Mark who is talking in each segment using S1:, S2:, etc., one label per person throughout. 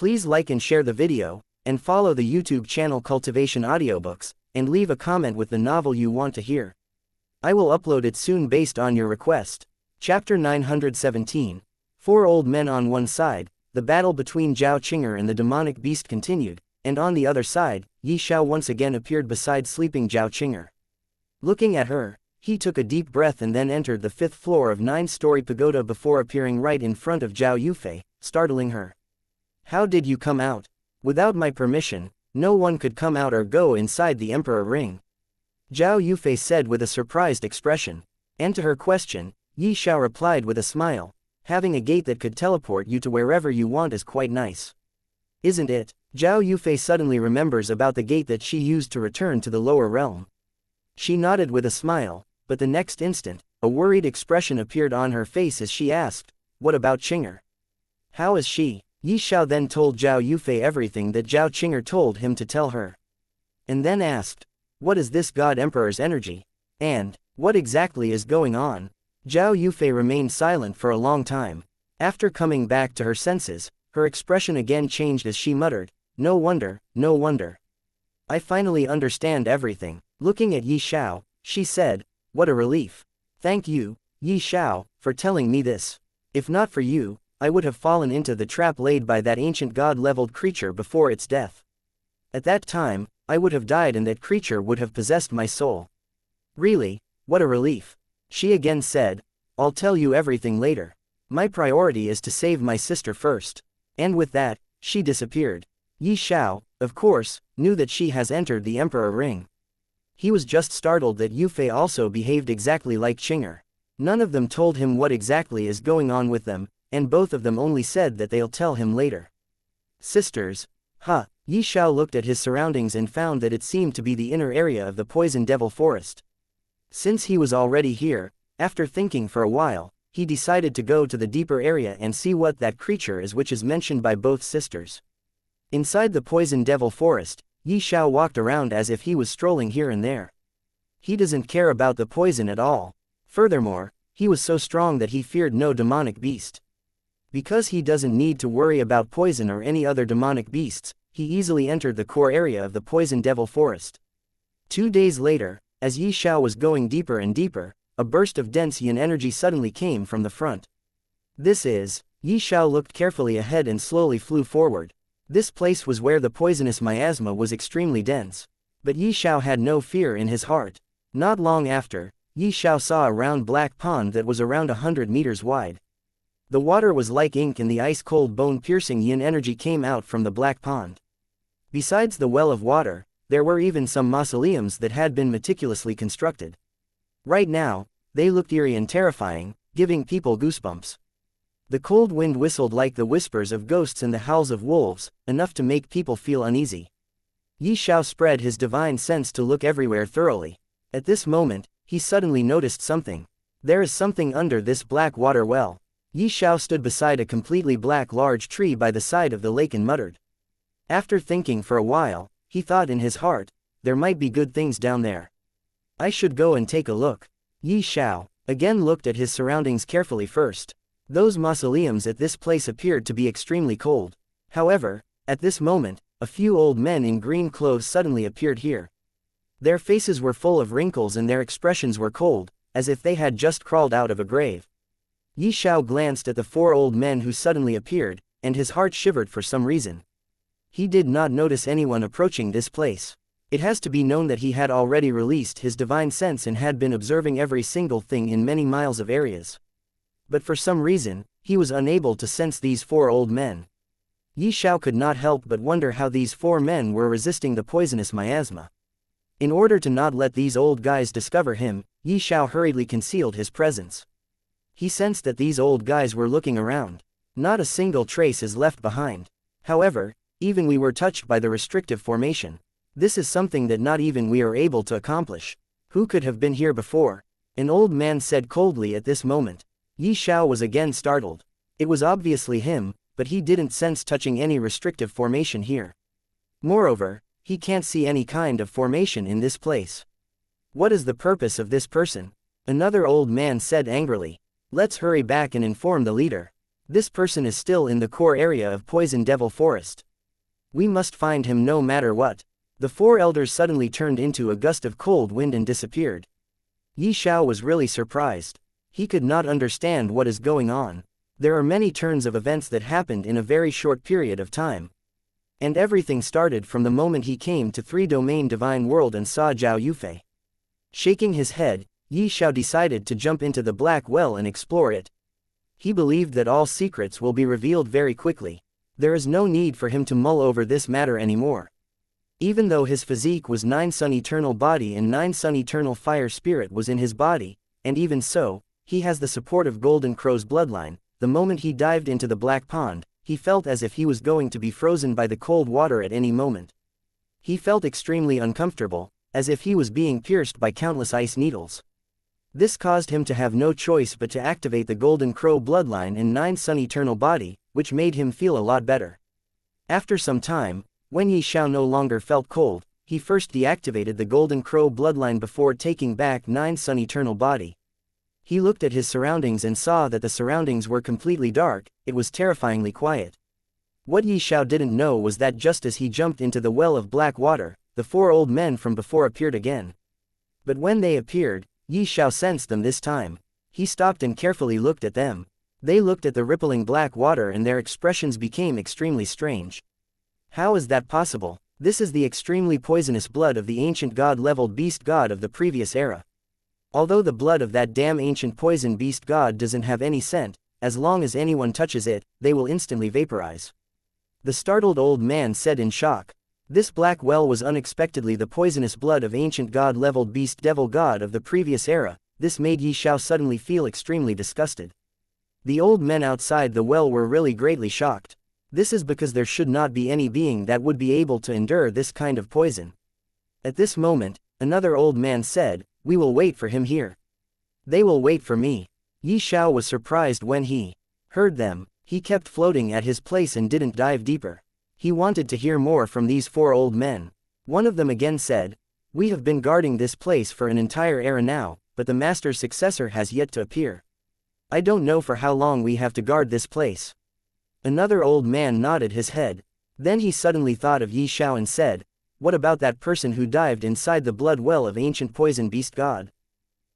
S1: Please like and share the video, and follow the YouTube channel Cultivation Audiobooks, and leave a comment with the novel you want to hear. I will upload it soon based on your request. Chapter 917. 4 old men on one side. The battle between Zhao Qing'er and the demonic beast continued, and on the other side, Ye Xiao once again appeared beside sleeping Zhao Qing'er. Looking at her, he took a deep breath and then entered the 5th floor of 9-story pagoda before appearing right in front of Zhao Yufei, startling her. How did you come out? Without my permission, no one could come out or go inside the Emperor Ring. Zhao Yufei said with a surprised expression. And to her question, Ye Xiao replied with a smile. Having a gate that could teleport you to wherever you want is quite nice. Isn't it? Zhao Yufei suddenly remembers about the gate that she used to return to the lower realm. She nodded with a smile, but the next instant, a worried expression appeared on her face as she asked, "What about Qing'er? How is she?" Ye Xiao then told Zhao Yufei everything that Zhao Qing'er told him to tell her. And then asked, "What is this God Emperor's energy? And what exactly is going on?" Zhao Yufei remained silent for a long time. After coming back to her senses, her expression again changed as she muttered, no wonder, no wonder. I finally understand everything." Looking at Ye Xiao, she said, "What a relief. Thank you, Ye Xiao, for telling me this. If not for you, I would have fallen into the trap laid by that ancient god-leveled creature before its death. At that time, I would have died and that creature would have possessed my soul. Really, what a relief." She again said, "I'll tell you everything later. My priority is to save my sister first." And with that, she disappeared. Ye Xiao, of course, knew that she has entered the Emperor Ring. He was just startled that Yufei also behaved exactly like Qing'er. None of them told him what exactly is going on with them, and both of them only said that they'll tell him later. Sisters? Huh. Ye Xiao looked at his surroundings and found that it seemed to be the inner area of the Poison Devil Forest. Since he was already here, after thinking for a while, he decided to go to the deeper area and see what that creature is which is mentioned by both sisters. Inside the Poison Devil Forest, Ye Xiao walked around as if he was strolling here and there. He doesn't care about the poison at all. Furthermore, he was so strong that he feared no demonic beast. Because he doesn't need to worry about poison or any other demonic beasts, he easily entered the core area of the Poison Devil Forest. 2 days later, as Ye Xiao was going deeper and deeper, a burst of dense yin energy suddenly came from the front. This is. Ye Xiao looked carefully ahead and slowly flew forward. This place was where the poisonous miasma was extremely dense. But Ye Xiao had no fear in his heart. Not long after, Ye Xiao saw a round black pond that was around 100 meters wide. The water was like ink and the ice-cold bone-piercing yin energy came out from the black pond. Besides the well of water, there were even some mausoleums that had been meticulously constructed. Right now, they looked eerie and terrifying, giving people goosebumps. The cold wind whistled like the whispers of ghosts and the howls of wolves, enough to make people feel uneasy. Ye Xiao spread his divine sense to look everywhere thoroughly. At this moment, he suddenly noticed something. There is something under this black water well. Ye Xiao stood beside a completely black large tree by the side of the lake and muttered. After thinking for a while, he thought in his heart, there might be good things down there. I should go and take a look. Ye Xiao again looked at his surroundings carefully first. Those mausoleums at this place appeared to be extremely cold. However, at this moment, a few old men in green clothes suddenly appeared here. Their faces were full of wrinkles and their expressions were cold, as if they had just crawled out of a grave. Ye Xiao glanced at the 4 old men who suddenly appeared, and his heart shivered for some reason. He did not notice anyone approaching this place. It has to be known that he had already released his divine sense and had been observing every single thing in many miles of areas. But for some reason, he was unable to sense these 4 old men. Ye Xiao could not help but wonder how these 4 men were resisting the poisonous miasma. In order to not let these old guys discover him, Ye Xiao hurriedly concealed his presence. He sensed that these old guys were looking around. Not a single trace is left behind. However, even we were touched by the restrictive formation. This is something that not even we are able to accomplish. Who could have been here before? An old man said coldly at this moment. Ye Xiao was again startled. It was obviously him, but he didn't sense touching any restrictive formation here. Moreover, he can't see any kind of formation in this place. What is the purpose of this person? Another old man said angrily. Let's hurry back and inform the leader. This person is still in the core area of Poison Devil Forest. We must find him no matter what. The four elders suddenly turned into a gust of cold wind and disappeared. Ye Xiao was really surprised. He could not understand what is going on. There are many turns of events that happened in a very short period of time. And everything started from the moment he came to three-domain divine world and saw Zhao Yufei. Shaking his head, Ye Xiao decided to jump into the black well and explore it. He believed that all secrets will be revealed very quickly. There is no need for him to mull over this matter anymore. Even though his physique was 9 Sun Eternal Body and 9 Sun Eternal Fire Spirit was in his body, and even so, he has the support of Golden Crow's bloodline. The moment he dived into the black pond, he felt as if he was going to be frozen by the cold water at any moment. He felt extremely uncomfortable, as if he was being pierced by countless ice needles. This caused him to have no choice but to activate the Golden Crow bloodline and 9 Sun Eternal Body, which made him feel a lot better. After some time, when Ye Xiao no longer felt cold, he first deactivated the Golden Crow bloodline before taking back 9 Sun Eternal Body. He looked at his surroundings and saw that the surroundings were completely dark. It was terrifyingly quiet. What Ye Xiao didn't know was that just as he jumped into the well of black water, the four old men from before appeared again. But when they appeared, Ye Xiao sensed them this time. He stopped and carefully looked at them. They looked at the rippling black water and their expressions became extremely strange. How is that possible? This is the extremely poisonous blood of the ancient god-leveled beast god of the previous era. Although the blood of that damn ancient poison beast god doesn't have any scent, as long as anyone touches it, they will instantly vaporize. The startled old man said in shock. This black well was unexpectedly the poisonous blood of ancient god-leveled beast devil god of the previous era. This made Ye Xiao suddenly feel extremely disgusted. The old men outside the well were really greatly shocked. This is because there should not be any being that would be able to endure this kind of poison. At this moment, another old man said, "We will wait for him here." "They will wait for me." Ye Xiao was surprised when he heard them. He kept floating at his place and didn't dive deeper. He wanted to hear more from these four old men. One of them again said, "We have been guarding this place for an entire era now, but the master's successor has yet to appear. I don't know for how long we have to guard this place." Another old man nodded his head. Then he suddenly thought of Ye Xiao and said, "What about that person who dived inside the blood well of ancient poison beast god?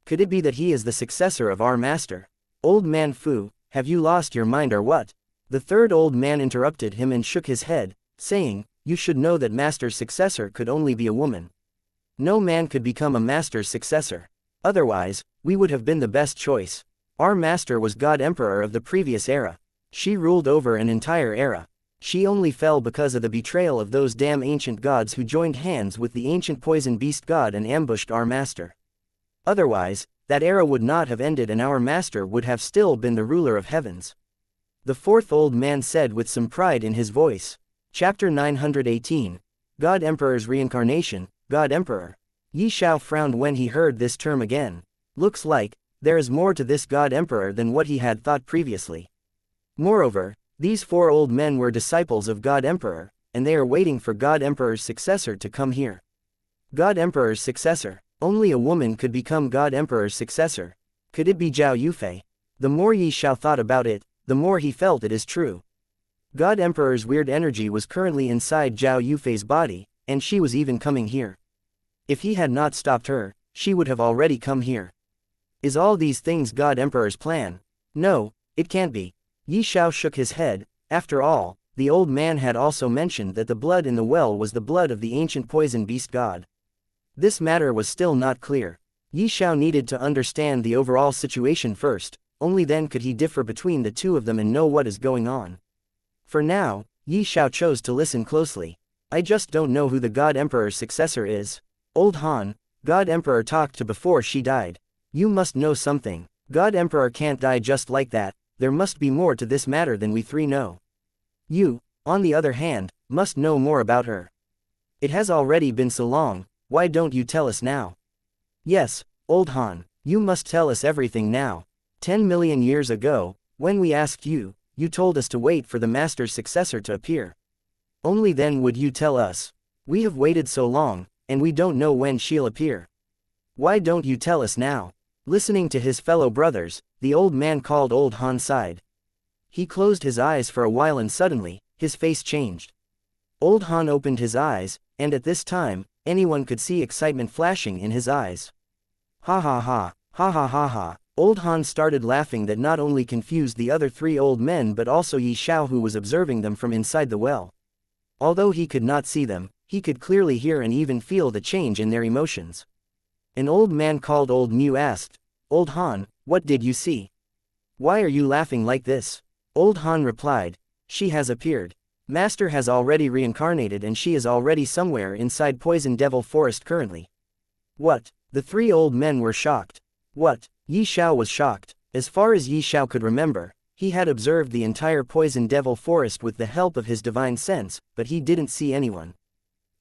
S1: Could it be that he is the successor of our master? Old man Fu, have you lost your mind or what?" The third old man interrupted him and shook his head, saying, "You should know that master's successor could only be a woman. No man could become a master's successor. Otherwise, we would have been the best choice. Our master was God Emperor of the previous era. She ruled over an entire era. She only fell because of the betrayal of those damn ancient gods who joined hands with the ancient poison beast god and ambushed our master. Otherwise, that era would not have ended and our master would have still been the ruler of heavens." The fourth old man said with some pride in his voice. Chapter 918. God Emperor's Reincarnation. God Emperor. Ye Xiao frowned when he heard this term again. Looks like there is more to this God Emperor than what he had thought previously. Moreover, these four old men were disciples of God Emperor, and they are waiting for God Emperor's successor to come here. God Emperor's successor. Only a woman could become God Emperor's successor. Could it be Zhao Yufei? The more Ye Xiao thought about it, the more he felt it is true. God Emperor's weird energy was currently inside Zhao Yufei's body, and she was even coming here. If he had not stopped her, she would have already come here. Is all these things God Emperor's plan? No, it can't be. Ye Xiao shook his head. After all, the old man had also mentioned that the blood in the well was the blood of the ancient poison beast god. This matter was still not clear. Ye Xiao needed to understand the overall situation first, only then could he differ between the two of them and know what is going on. For now, Ye Xiao chose to listen closely. "I just don't know who the God Emperor's successor is. Old Han, God Emperor talked to before she died. You must know something. God Emperor can't die just like that. There must be more to this matter than we three know. You, on the other hand, must know more about her. It has already been so long, why don't you tell us now?" "Yes, Old Han, you must tell us everything now. 10 million years ago, when we asked you, you told us to wait for the master's successor to appear. Only then would you tell us. We have waited so long, and we don't know when she'll appear. Why don't you tell us now?" Listening to his fellow brothers, the old man called Old Han side. He closed his eyes for a while and suddenly, his face changed. Old Han opened his eyes, and at this time, anyone could see excitement flashing in his eyes. Ha ha ha, ha ha ha ha. Old Han started laughing that not only confused the other three old men but also Ye Xiao, who was observing them from inside the well. Although he could not see them, he could clearly hear and even feel the change in their emotions. An old man called Old Mu asked, "Old Han, what did you see? Why are you laughing like this?" Old Han replied, "She has appeared. Master has already reincarnated and she is already somewhere inside Poison Devil Forest currently." What? The three old men were shocked. What? Ye Xiao was shocked. As far as Ye Xiao could remember, he had observed the entire Poison Devil Forest with the help of his divine sense, but he didn't see anyone.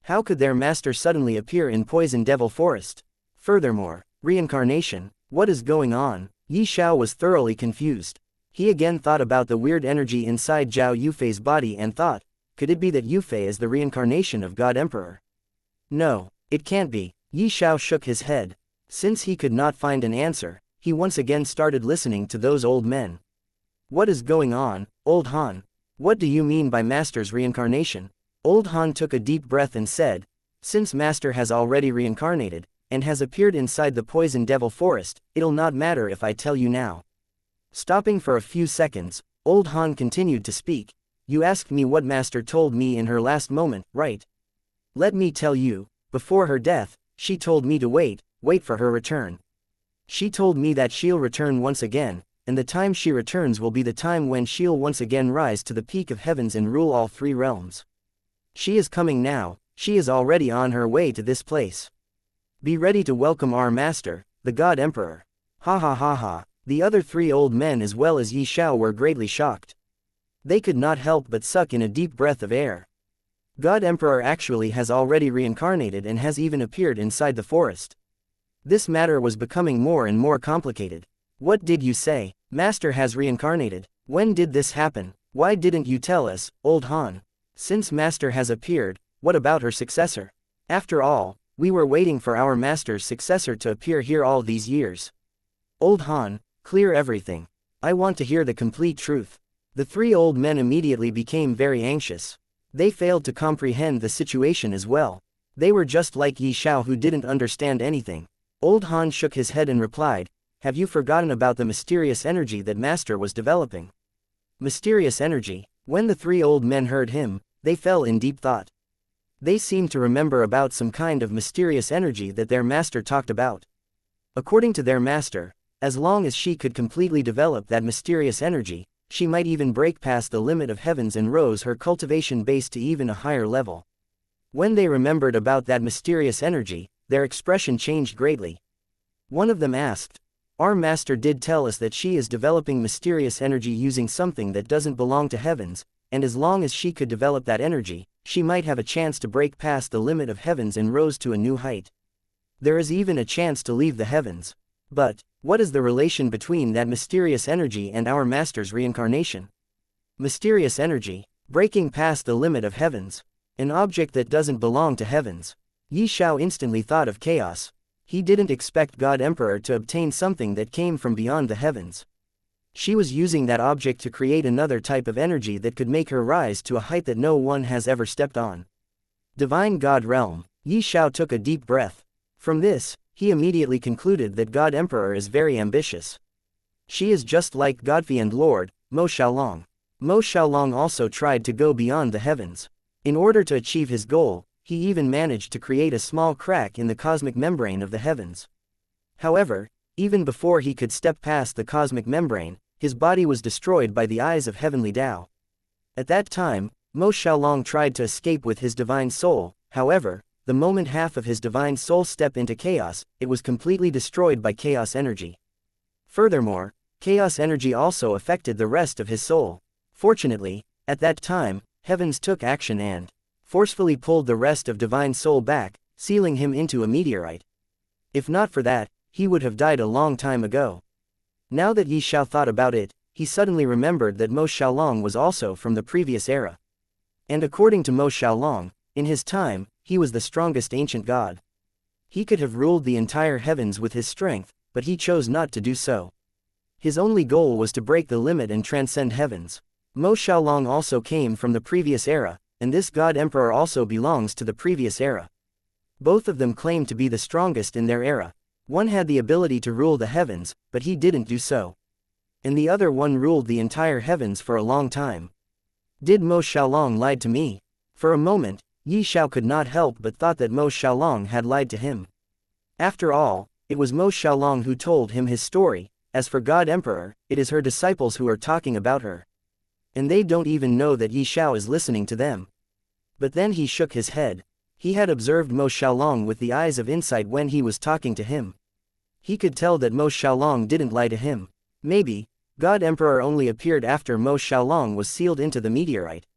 S1: How could their master suddenly appear in Poison Devil Forest? Furthermore, reincarnation, what is going on? Ye Xiao was thoroughly confused. He again thought about the weird energy inside Zhao Yufei's body and thought, could it be that Yufei is the reincarnation of God Emperor? No, it can't be. Ye Xiao shook his head. Since he could not find an answer, he once again started listening to those old men. What is going on, Old Han? What do you mean by Master's reincarnation? Old Han took a deep breath and said, since Master has already reincarnated, and has appeared inside the Poison Devil Forest, it'll not matter if I tell you now. Stopping for a few seconds, Old Han continued to speak. You asked me what Master told me in her last moment, right? Let me tell you, before her death, she told me to wait for her return. She told me that she'll return once again, and the time she returns will be the time when she'll once again rise to the peak of heavens and rule all three realms. She is coming now, she is already on her way to this place. Be ready to welcome our master, the God Emperor. Ha ha ha ha. The other three old men as well as Ye Xiao were greatly shocked. They could not help but suck in a deep breath of air. God Emperor actually has already reincarnated and has even appeared inside the forest. This matter was becoming more and more complicated. What did you say? Master has reincarnated. When did this happen? Why didn't you tell us, Old Han? Since Master has appeared, what about her successor? After all, we were waiting for our Master's successor to appear here all these years. Old Han, clear everything. I want to hear the complete truth. The three old men immediately became very anxious. They failed to comprehend the situation as well. They were just like Ye Xiao, who didn't understand anything. Old Han shook his head and replied, have you forgotten about the mysterious energy that Master was developing? Mysterious energy? When the three old men heard him, they fell in deep thought. They seemed to remember about some kind of mysterious energy that their master talked about. According to their master, as long as she could completely develop that mysterious energy, she might even break past the limit of heavens and rose her cultivation base to even a higher level. When they remembered about that mysterious energy, their expression changed greatly. One of them asked, our master did tell us that she is developing mysterious energy using something that doesn't belong to heavens, and as long as she could develop that energy, she might have a chance to break past the limit of heavens and rose to a new height. There is even a chance to leave the heavens. But, what is the relation between that mysterious energy and our master's reincarnation? Mysterious energy, breaking past the limit of heavens, an object that doesn't belong to heavens. Ye Xiao instantly thought of chaos. He didn't expect God Emperor to obtain something that came from beyond the heavens. She was using that object to create another type of energy that could make her rise to a height that no one has ever stepped on. Divine God Realm. Ye Xiao took a deep breath. From this, he immediately concluded that God Emperor is very ambitious. She is just like Godfrey and Lord, Mo Xiaolong. Mo Xiaolong also tried to go beyond the heavens. In order to achieve his goal, he even managed to create a small crack in the cosmic membrane of the heavens. However, even before he could step past the cosmic membrane, his body was destroyed by the eyes of heavenly Tao. At that time, Mo Xiaolong tried to escape with his divine soul. However, the moment half of his divine soul stepped into chaos, it was completely destroyed by chaos energy. Furthermore, chaos energy also affected the rest of his soul. Fortunately, at that time, heavens took action and forcefully pulled the rest of divine soul back, sealing him into a meteorite. If not for that, he would have died a long time ago. Now that Ye Xiao thought about it, he suddenly remembered that Mo Xiaolong was also from the previous era. And according to Mo Xiaolong, in his time, he was the strongest ancient god. He could have ruled the entire heavens with his strength, but he chose not to do so. His only goal was to break the limit and transcend heavens. Mo Xiaolong also came from the previous era, and this God Emperor also belongs to the previous era. Both of them claimed to be the strongest in their era. One had the ability to rule the heavens, but he didn't do so. And the other one ruled the entire heavens for a long time. Did Mo Xiaolong lied to me? For a moment, Ye Xiao could not help but thought that Mo Xiaolong had lied to him. After all, it was Mo Xiaolong who told him his story. As for God Emperor, it is her disciples who are talking about her. And they don't even know that Ye Xiao is listening to them. But then he shook his head. He had observed Mo Xiaolong with the eyes of insight when he was talking to him. He could tell that Mo Xiaolong didn't lie to him. Maybe, God Emperor only appeared after Mo Xiaolong was sealed into the meteorite.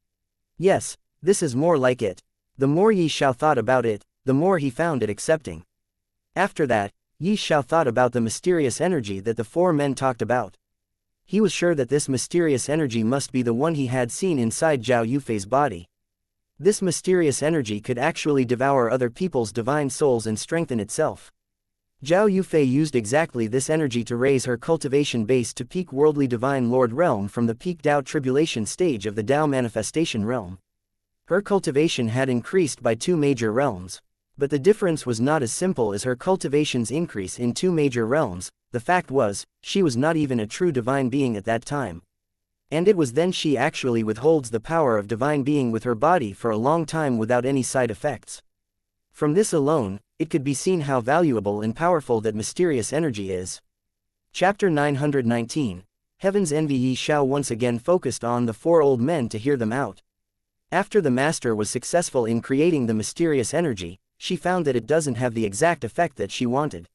S1: Yes, this is more like it. The more Ye Xiao thought about it, the more he found it accepting. After that, Ye Xiao thought about the mysterious energy that the four men talked about. He was sure that this mysterious energy must be the one he had seen inside Zhao Yufei's body. This mysterious energy could actually devour other people's divine souls and strengthen itself. Zhao Yufei used exactly this energy to raise her cultivation base to peak worldly divine lord realm from the peak Dao tribulation stage of the Dao manifestation realm. Her cultivation had increased by 2 major realms. But the difference was not as simple as her cultivation's increase in 2 major realms. The fact was, she was not even a true divine being at that time. And it was then she actually withholds the power of divine being with her body for a long time without any side effects. From this alone, it could be seen how valuable and powerful that mysterious energy is. Chapter 919. Heaven's Envy. Ye Xiao once again focused on the 4 old men to hear them out. After the master was successful in creating the mysterious energy, she found that it doesn't have the exact effect that she wanted.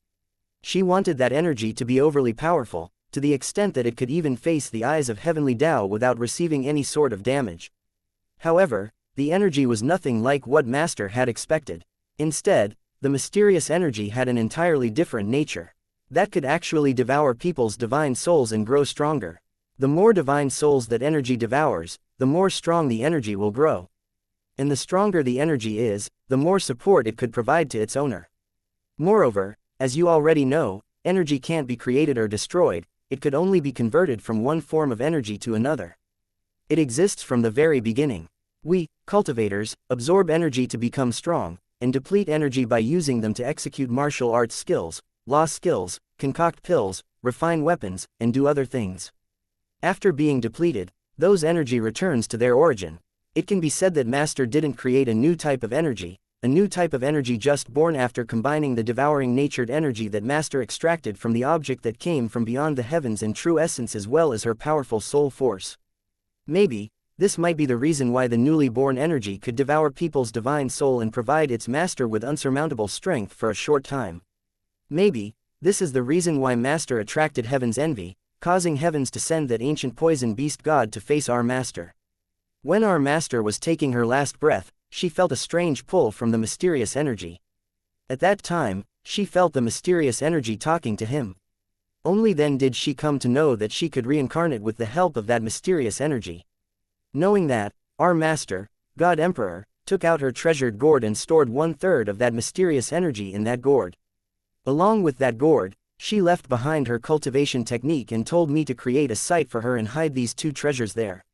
S1: She wanted that energy to be overly powerful, to the extent that it could even face the eyes of heavenly Tao without receiving any sort of damage. However, the energy was nothing like what Master had expected. Instead, the mysterious energy had an entirely different nature. That could actually devour people's divine souls and grow stronger. The more divine souls that energy devours, the more strong the energy will grow. And the stronger the energy is, the more support it could provide to its owner. Moreover, as you already know, energy can't be created or destroyed, it could only be converted from one form of energy to another. It exists from the very beginning. We, cultivators, absorb energy to become strong, and deplete energy by using them to execute martial arts skills, law skills, concoct pills, refine weapons, and do other things. After being depleted, those energy returns to their origin. It can be said that Master didn't create a new type of energy just born after combining the devouring natured energy that Master extracted from the object that came from beyond the heavens and true essence as well as her powerful soul force. Maybe, this might be the reason why the newly born energy could devour people's divine soul and provide its master with unsurmountable strength for a short time. Maybe, this is the reason why Master attracted Heaven's envy, causing Heavens to send that ancient poison beast god to face our Master. When our Master was taking her last breath, she felt a strange pull from the mysterious energy. At that time, she felt the mysterious energy talking to him. Only then did she come to know that she could reincarnate with the help of that mysterious energy. Knowing that, our Master, God Emperor, took out her treasured gourd and stored 1/3 of that mysterious energy in that gourd. Along with that gourd, she left behind her cultivation technique and told me to create a site for her and hide these 2 treasures there.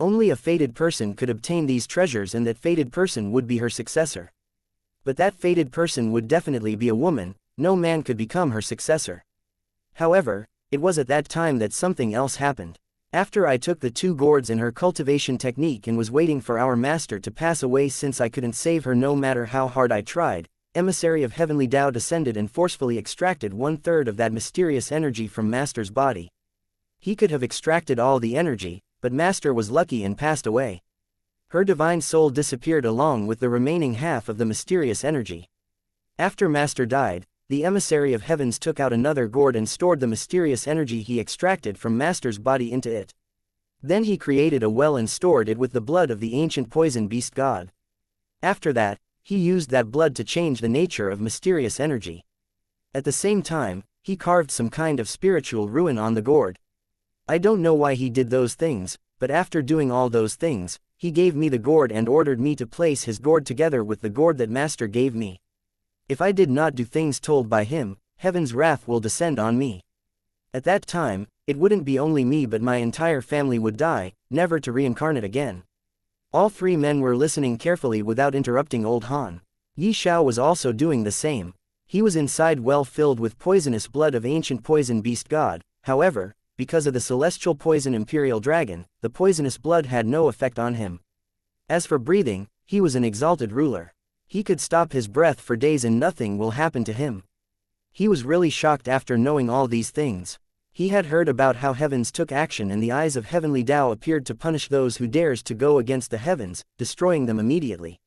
S1: Only a fated person could obtain these treasures and that fated person would be her successor. But that fated person would definitely be a woman, no man could become her successor. However, it was at that time that something else happened. After I took the 2 gourds in her cultivation technique and was waiting for our Master to pass away since I couldn't save her no matter how hard I tried, Emissary of Heavenly Tao descended and forcefully extracted 1/3 of that mysterious energy from Master's body. He could have extracted all the energy, but Master was lucky and passed away. Her divine soul disappeared along with the remaining half of the mysterious energy. After Master died, the Emissary of Heavens took out another gourd and stored the mysterious energy he extracted from Master's body into it. Then he created a well and stored it with the blood of the ancient poison beast god. After that, he used that blood to change the nature of mysterious energy. At the same time, he carved some kind of spiritual ruin on the gourd. I don't know why he did those things, but after doing all those things, he gave me the gourd and ordered me to place his gourd together with the gourd that Master gave me. If I did not do things told by him, Heaven's wrath will descend on me. At that time, it wouldn't be only me but my entire family would die, never to reincarnate again. All three men were listening carefully without interrupting Old Han. Ye Xiao was also doing the same. He was inside well filled with poisonous blood of ancient poison beast god. However, because of the celestial poison imperial dragon, the poisonous blood had no effect on him. As for breathing, he was an exalted ruler. He could stop his breath for days and nothing will happen to him. He was really shocked after knowing all these things. He had heard about how heavens took action and the eyes of heavenly Tao appeared to punish those who dares to go against the heavens, destroying them immediately.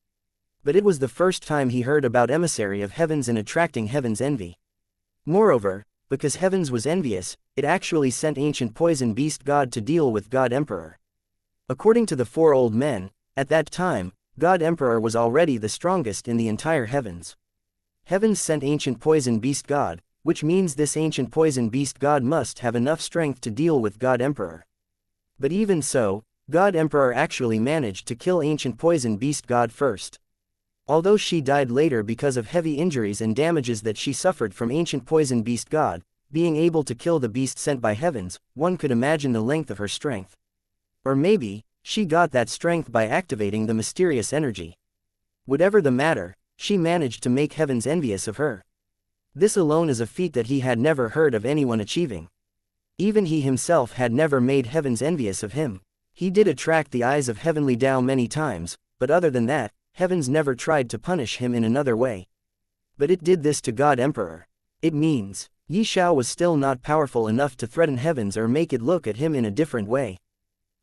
S1: But it was the first time he heard about Emissary of Heavens and attracting heaven's envy. Moreover, because heavens was envious, it actually sent ancient poison beast god to deal with God Emperor. According to the four old men, at that time, God Emperor was already the strongest in the entire heavens. Heavens sent ancient poison beast god, which means this ancient poison beast god must have enough strength to deal with God Emperor. But even so, God Emperor actually managed to kill ancient poison beast god first. Although she died later because of heavy injuries and damages that she suffered from ancient poison beast god, being able to kill the beast sent by heavens, one could imagine the length of her strength. Or maybe, she got that strength by activating the mysterious energy. Whatever the matter, she managed to make heavens envious of her. This alone is a feat that he had never heard of anyone achieving. Even he himself had never made heavens envious of him. He did attract the eyes of heavenly Tao many times, but other than that, heavens never tried to punish him in another way. But it did this to God Emperor. It means, Ye Xiao was still not powerful enough to threaten heavens or make it look at him in a different way.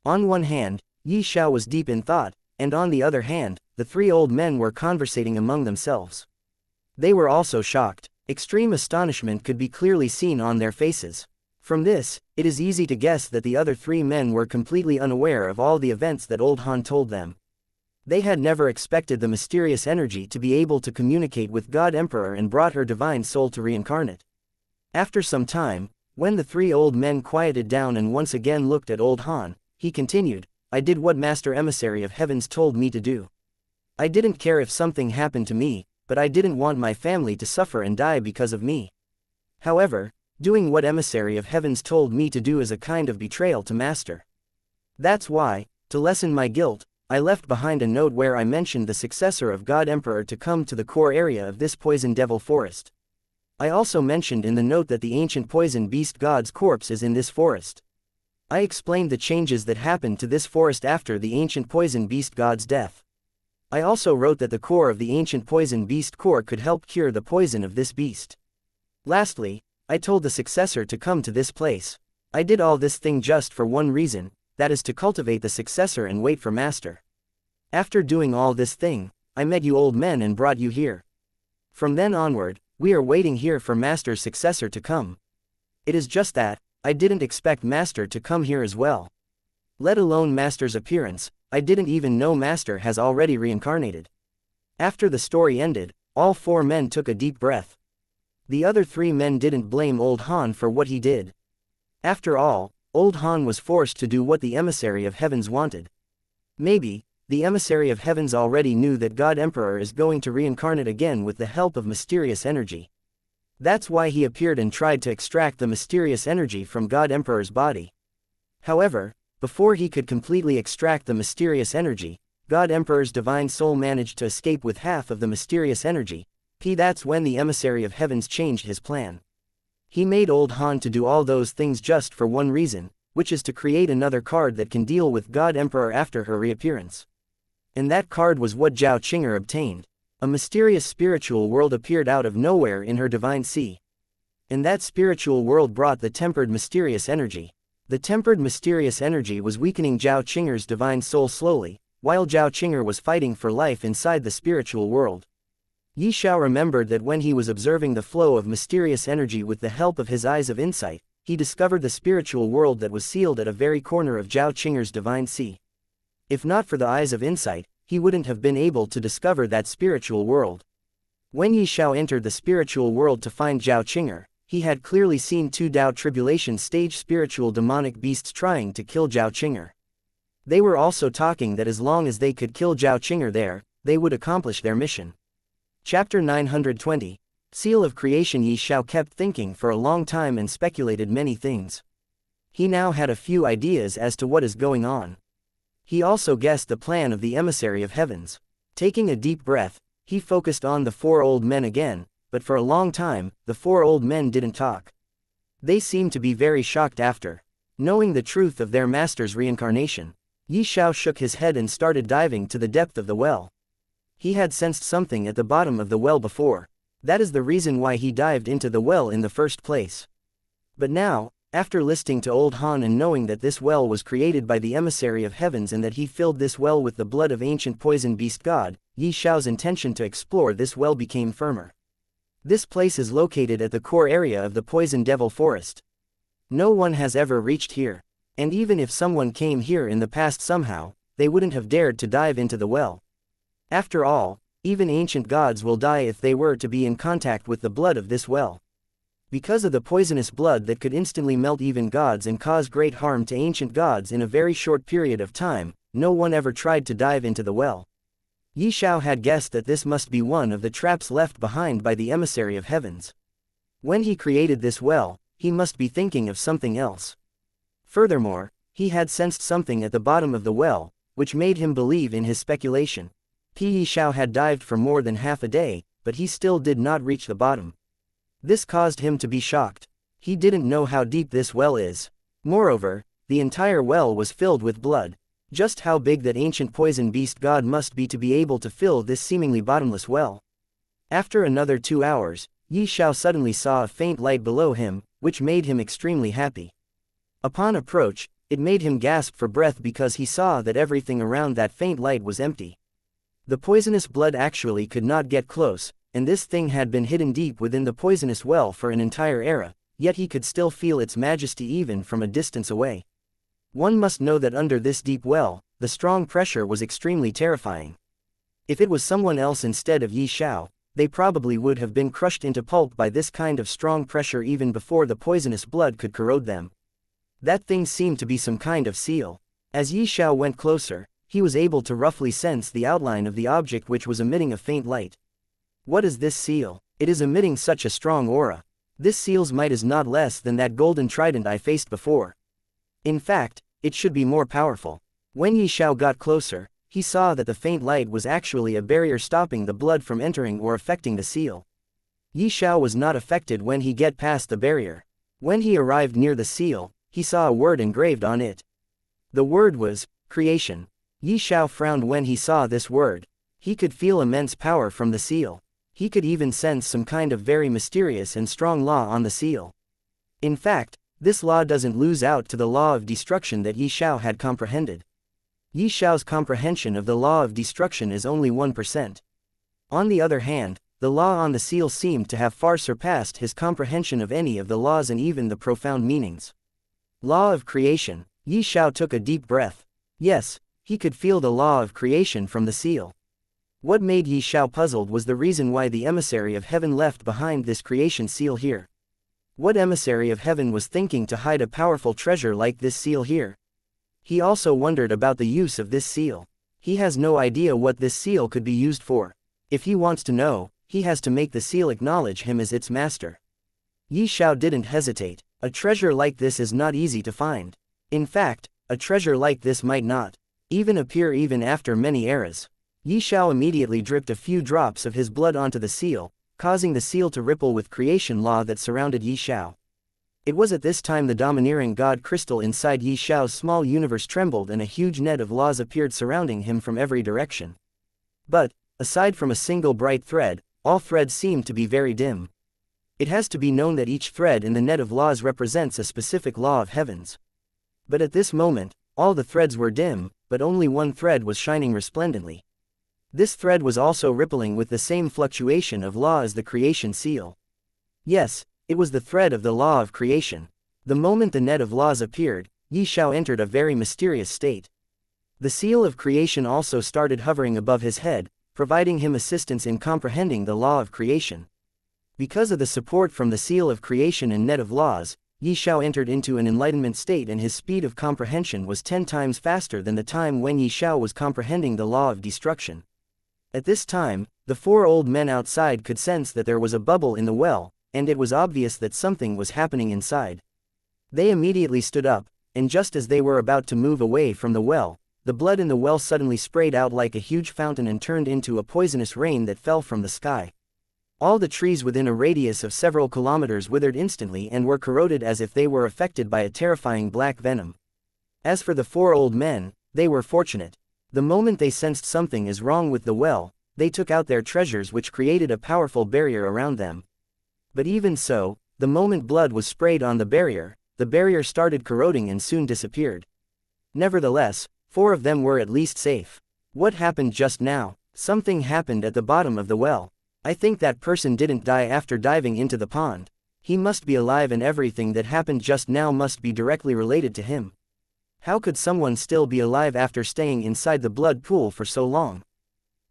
S1: On one hand, Ye Xiao was deep in thought, and on the other hand, the three old men were conversating among themselves. They were also shocked. Extreme astonishment could be clearly seen on their faces. From this, it is easy to guess that the other three men were completely unaware of all the events that Old Han told them. They had never expected the mysterious energy to be able to communicate with God Emperor and brought her divine soul to reincarnate. After some time, when the three old men quieted down and once again looked at Old Han, he continued, I did what Master Emissary of Heavens told me to do. I didn't care if something happened to me, but I didn't want my family to suffer and die because of me. However, doing what Emissary of Heavens told me to do is a kind of betrayal to Master. That's why, to lessen my guilt, I left behind a note where I mentioned the successor of God Emperor to come to the core area of this poison devil forest. I also mentioned in the note that the ancient poison beast god's corpse is in this forest. I explained the changes that happened to this forest after the ancient poison beast god's death. I also wrote that the core of the ancient poison beast core could help cure the poison of this beast. Lastly, I told the successor to come to this place. I did all this thing just for one reason, that is to cultivate the successor and wait for Master. After doing all this thing, I met you old men and brought you here. From then onward, we are waiting here for Master's successor to come. It is just that, I didn't expect Master to come here as well. Let alone Master's appearance, I didn't even know Master has already reincarnated. After the story ended, all four men took a deep breath. The other three men didn't blame Old Han for what he did. After all, Old Han was forced to do what the Emissary of Heavens wanted. Maybe, the Emissary of Heavens already knew that God Emperor is going to reincarnate again with the help of mysterious energy. That's why he appeared and tried to extract the mysterious energy from God Emperor's body. However, before he could completely extract the mysterious energy, God Emperor's divine soul managed to escape with half of the mysterious energy. That's when the Emissary of Heavens changed his plan. He made Old Han to do all those things just for one reason, which is to create another card that can deal with God Emperor after her reappearance. And that card was what Zhao Qing'er obtained. A mysterious spiritual world appeared out of nowhere in her divine sea. And that spiritual world brought the tempered mysterious energy. The tempered mysterious energy was weakening Zhao Qing'er's divine soul slowly, while Zhao Qing'er was fighting for life inside the spiritual world. Ye Xiao remembered that when he was observing the flow of mysterious energy with the help of his eyes of insight, he discovered the spiritual world that was sealed at a very corner of Zhao Qing'er's divine sea. If not for the eyes of insight, he wouldn't have been able to discover that spiritual world. When Ye Xiao entered the spiritual world to find Zhao Qing'er, he had clearly seen two Dao Tribulation stage spiritual demonic beasts trying to kill Zhao Qing'er. They were also talking that as long as they could kill Zhao Qing'er there, they would accomplish their mission. Chapter 920. Seal of Creation. Ye Xiao kept thinking for a long time and speculated many things. He now had a few ideas as to what is going on. He also guessed the plan of the Emissary of Heavens. Taking a deep breath, he focused on the four old men again, but for a long time, the four old men didn't talk. They seemed to be very shocked after knowing the truth of their master's reincarnation. Ye Xiao shook his head and started diving to the depth of the well. He had sensed something at the bottom of the well before. That is the reason why he dived into the well in the first place. But now, after listening to Old Han and knowing that this well was created by the Emissary of Heavens and that he filled this well with the blood of ancient poison beast god, Ye Xiao's intention to explore this well became firmer. This place is located at the core area of the Poison Devil Forest. No one has ever reached here. And even if someone came here in the past somehow, they wouldn't have dared to dive into the well. After all, even ancient gods will die if they were to be in contact with the blood of this well. Because of the poisonous blood that could instantly melt even gods and cause great harm to ancient gods in a very short period of time, no one ever tried to dive into the well. Ye Xiao had guessed that this must be one of the traps left behind by the Emissary of Heavens. When he created this well, he must be thinking of something else. Furthermore, he had sensed something at the bottom of the well, which made him believe in his speculation. Ye Xiao had dived for more than half a day, but he still did not reach the bottom. This caused him to be shocked. He didn't know how deep this well is. Moreover, the entire well was filled with blood. Just how big that ancient poison beast god must be to be able to fill this seemingly bottomless well. After another 2 hours, Ye Xiao suddenly saw a faint light below him, which made him extremely happy. Upon approach, it made him gasp for breath because he saw that everything around that faint light was empty. The poisonous blood actually could not get close, and this thing had been hidden deep within the poisonous well for an entire era, yet he could still feel its majesty even from a distance away. One must know that under this deep well, the strong pressure was extremely terrifying. If it was someone else instead of Ye Xiao, they probably would have been crushed into pulp by this kind of strong pressure even before the poisonous blood could corrode them. That thing seemed to be some kind of seal. As Ye Xiao went closer, he was able to roughly sense the outline of the object which was emitting a faint light. What is this seal? It is emitting such a strong aura. This seal's might is not less than that golden trident I faced before. In fact, it should be more powerful. When Ye Xiao got closer, he saw that the faint light was actually a barrier stopping the blood from entering or affecting the seal. Ye Xiao was not affected when he get past the barrier. When he arrived near the seal, he saw a word engraved on it. The word was, creation. Ye Xiao frowned when he saw this word. He could feel immense power from the seal. He could even sense some kind of very mysterious and strong law on the seal. In fact, this law doesn't lose out to the law of destruction that Ye Xiao had comprehended. Ye Xiao's comprehension of the law of destruction is only 1%. On the other hand, the law on the seal seemed to have far surpassed his comprehension of any of the laws and even the profound meanings. Law of creation. Ye Xiao took a deep breath. Yes, he could feel the law of creation from the seal. What made Ye Xiao puzzled was the reason why the Emissary of Heaven left behind this creation seal here. What Emissary of Heaven was thinking to hide a powerful treasure like this seal here? He also wondered about the use of this seal. He has no idea what this seal could be used for. If he wants to know, he has to make the seal acknowledge him as its master. Ye Xiao didn't hesitate. A treasure like this is not easy to find. In fact, a treasure like this might not even appear even after many eras. Ye Xiao immediately dripped a few drops of his blood onto the seal, causing the seal to ripple with creation law that surrounded Ye Xiao. It was at this time the domineering god crystal inside Ye Xiao's small universe trembled and a huge net of laws appeared surrounding him from every direction. But, aside from a single bright thread, all threads seemed to be very dim. It has to be known that each thread in the net of laws represents a specific law of heavens. But at this moment, all the threads were dim, but only one thread was shining resplendently. This thread was also rippling with the same fluctuation of law as the creation seal. Yes, it was the thread of the law of creation. The moment the net of laws appeared, Ye Xiao entered a very mysterious state. The seal of creation also started hovering above his head, providing him assistance in comprehending the law of creation. Because of the support from the seal of creation and net of laws, Ye Xiao entered into an enlightenment state and his speed of comprehension was 10 times faster than the time when Ye Xiao was comprehending the law of destruction. At this time, the 4 old men outside could sense that there was a bubble in the well, and it was obvious that something was happening inside. They immediately stood up, and just as they were about to move away from the well, the blood in the well suddenly sprayed out like a huge fountain and turned into a poisonous rain that fell from the sky. All the trees within a radius of several kilometers withered instantly and were corroded as if they were affected by a terrifying black venom. As for the 4 old men, they were fortunate. The moment they sensed something is wrong with the well, they took out their treasures, which created a powerful barrier around them. But even so, the moment blood was sprayed on the barrier started corroding and soon disappeared. Nevertheless, 4 of them were at least safe. What happened just now? Something happened at the bottom of the well. I think that person didn't die after diving into the pond. He must be alive, and everything that happened just now must be directly related to him. How could someone still be alive after staying inside the blood pool for so long?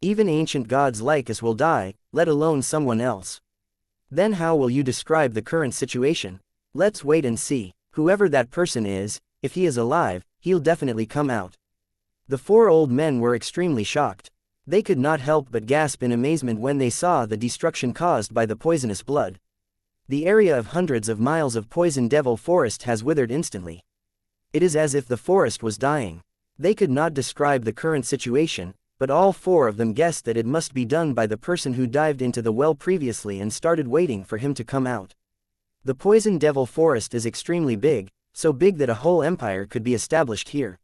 S1: Even ancient gods like us will die, let alone someone else. Then how will you describe the current situation? Let's wait and see. Whoever that person is, if he is alive, he'll definitely come out. The 4 old men were extremely shocked. They could not help but gasp in amazement when they saw the destruction caused by the poisonous blood. The area of hundreds of miles of poison devil forest has withered instantly. It is as if the forest was dying. They could not describe the current situation, but all 4 of them guessed that it must be done by the person who dived into the well previously and started waiting for him to come out. The poison devil forest is extremely big, so big that a whole empire could be established here.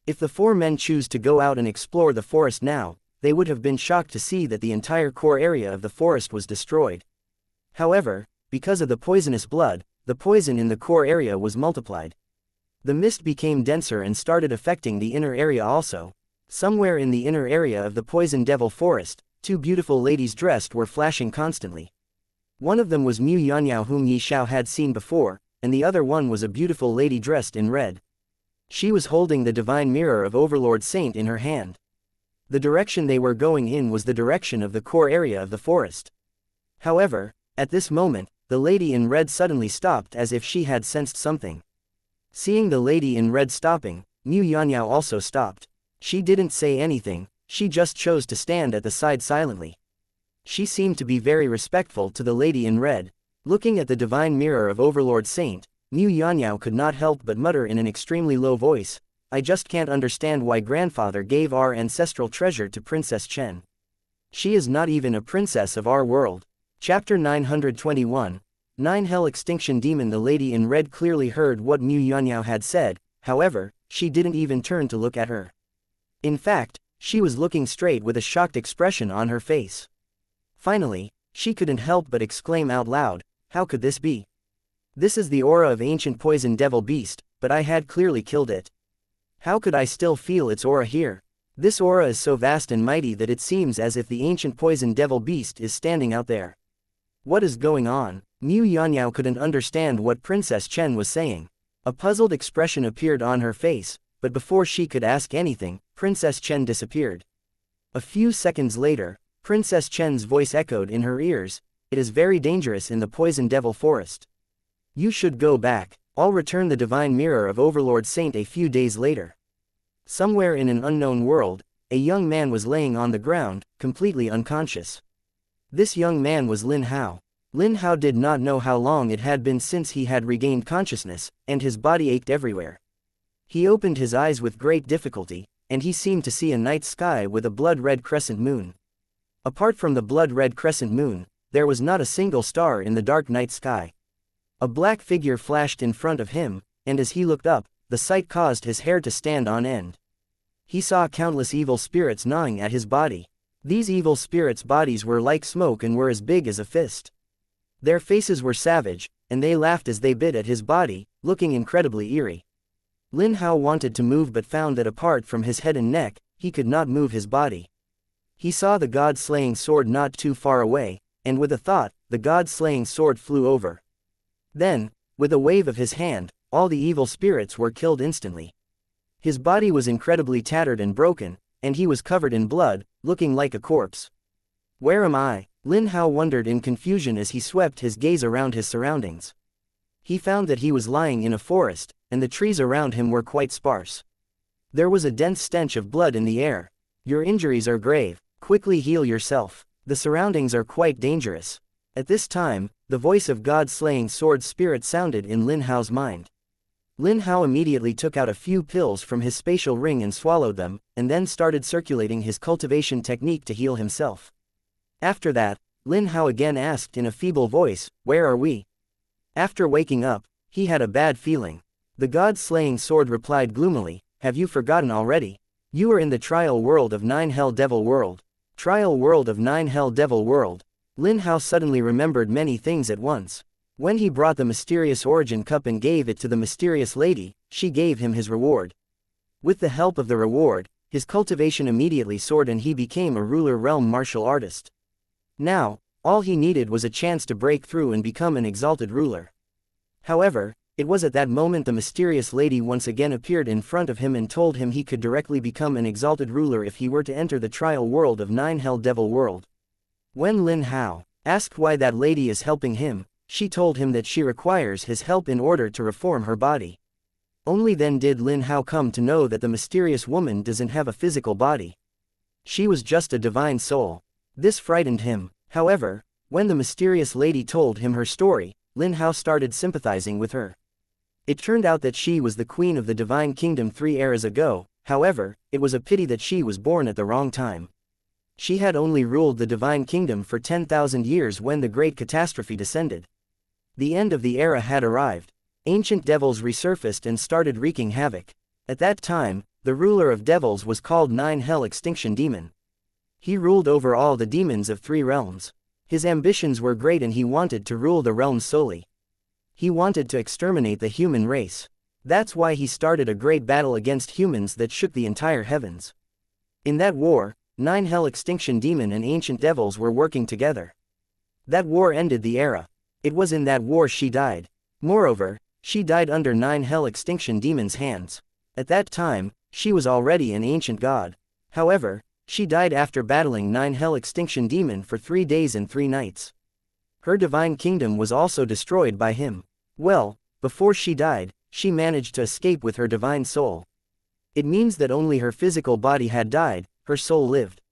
S1: If the 4 men choose to go out and explore the forest now, they would have been shocked to see that the entire core area of the forest was destroyed. However, because of the poisonous blood, the poison in the core area was multiplied. The mist became denser and started affecting the inner area also. Somewhere in the inner area of the poison devil forest, 2 beautiful ladies dressed were flashing constantly. One of them was Mu Yanniao, whom Ye Xiao had seen before, and the other one was a beautiful lady dressed in red. She was holding the divine mirror of Overlord Saint in her hand. The direction they were going in was the direction of the core area of the forest. However, at this moment, the lady in red suddenly stopped as if she had sensed something. Seeing the lady in red stopping, Mu Yanniao also stopped. She didn't say anything, she just chose to stand at the side silently. She seemed to be very respectful to the lady in red. Looking at the divine mirror of Overlord Saint, Mu Yanniao could not help but mutter in an extremely low voice, "I just can't understand why grandfather gave our ancestral treasure to Princess Chen. She is not even a princess of our world." Chapter 921, 9 Hell Extinction Demon. The lady in red clearly heard what Mu Yanniao had said, however, she didn't even turn to look at her. In fact, she was looking straight with a shocked expression on her face. Finally, she couldn't help but exclaim out loud, "How could this be? This is the aura of ancient poison devil beast, but I had clearly killed it. How could I still feel its aura here? This aura is so vast and mighty that it seems as if the ancient poison devil beast is standing out there. What is going on?" Mu Yanniao couldn't understand what Princess Chen was saying. A puzzled expression appeared on her face, but before she could ask anything, Princess Chen disappeared. A few seconds later, Princess Chen's voice echoed in her ears, "It is very dangerous in the poison devil forest. You should go back. I'll return the divine mirror of Overlord Saint." A few days later, somewhere in an unknown world, a young man was laying on the ground, completely unconscious. This young man was Lin Hao. Lin Hao did not know how long it had been since he had regained consciousness, and his body ached everywhere. He opened his eyes with great difficulty, and he seemed to see a night sky with a blood-red crescent moon. Apart from the blood-red crescent moon, there was not a single star in the dark night sky. A black figure flashed in front of him, and as he looked up, the sight caused his hair to stand on end. He saw countless evil spirits gnawing at his body. These evil spirits' bodies were like smoke and were as big as a fist. Their faces were savage, and they laughed as they bit at his body, looking incredibly eerie. Lin Hao wanted to move but found that apart from his head and neck, he could not move his body. He saw the god-slaying sword not too far away, and with a thought, the god-slaying sword flew over. Then, with a wave of his hand, all the evil spirits were killed instantly. His body was incredibly tattered and broken, and he was covered in blood, looking like a corpse. "Where am I?" Lin Hao wondered in confusion as he swept his gaze around his surroundings. He found that he was lying in a forest, and the trees around him were quite sparse. There was a dense stench of blood in the air. "Your injuries are grave, quickly heal yourself. The surroundings are quite dangerous." At this time, the voice of God-slaying sword spirit sounded in Lin Hao's mind. Lin Hao immediately took out a few pills from his spatial ring and swallowed them, and then started circulating his cultivation technique to heal himself. After that, Lin Hao again asked in a feeble voice, "Where are we?" After waking up, he had a bad feeling. The god-slaying sword replied gloomily, "Have you forgotten already? You are in the trial world of Nine Hell Devil World. Trial world of Nine Hell Devil World." Lin Hao suddenly remembered many things at once. When he brought the mysterious origin cup and gave it to the mysterious lady, she gave him his reward. With the help of the reward, his cultivation immediately soared and he became a ruler realm martial artist. Now, all he needed was a chance to break through and become an exalted ruler. However, it was at that moment the mysterious lady once again appeared in front of him and told him he could directly become an exalted ruler if he were to enter the trial world of Nine Hell Devil World. When Lin Hao asked why that lady is helping him, she told him that she requires his help in order to reform her body. Only then did Lin Hao come to know that the mysterious woman doesn't have a physical body. She was just a divine soul. This frightened him. However, when the mysterious lady told him her story, Lin Hao started sympathizing with her. It turned out that she was the queen of the divine kingdom 3 eras ago. However, it was a pity that she was born at the wrong time. She had only ruled the divine kingdom for 10,000 years when the great catastrophe descended. The end of the era had arrived. Ancient devils resurfaced and started wreaking havoc. At that time, the ruler of devils was called Nine Hell Extinction Demon. He ruled over all the demons of 3 realms. His ambitions were great and he wanted to rule the realms solely. He wanted to exterminate the human race. That's why he started a great battle against humans that shook the entire heavens. In that war, Nine Hell Extinction Demon and ancient devils were working together. That war ended the era. It was in that war she died. Moreover, she died under Nine Hell Extinction Demon's hands. At that time, she was already an ancient god. However, she died after battling Nine Hell Extinction Demon for 3 days and 3 nights. Her divine kingdom was also destroyed by him. Well, before she died, she managed to escape with her divine soul. It means that only her physical body had died, her soul lived.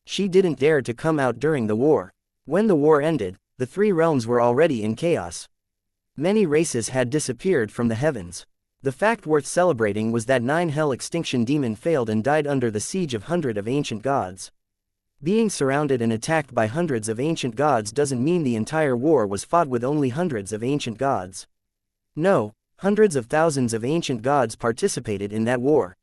S1: She didn't dare to come out during the war. When the war ended, the 3 realms were already in chaos. Many races had disappeared from the heavens. The fact worth celebrating was that Nine Hell Extinction Demon failed and died under the siege of hundreds of ancient gods. Being surrounded and attacked by hundreds of ancient gods doesn't mean the entire war was fought with only hundreds of ancient gods. No, hundreds of thousands of ancient gods participated in that war.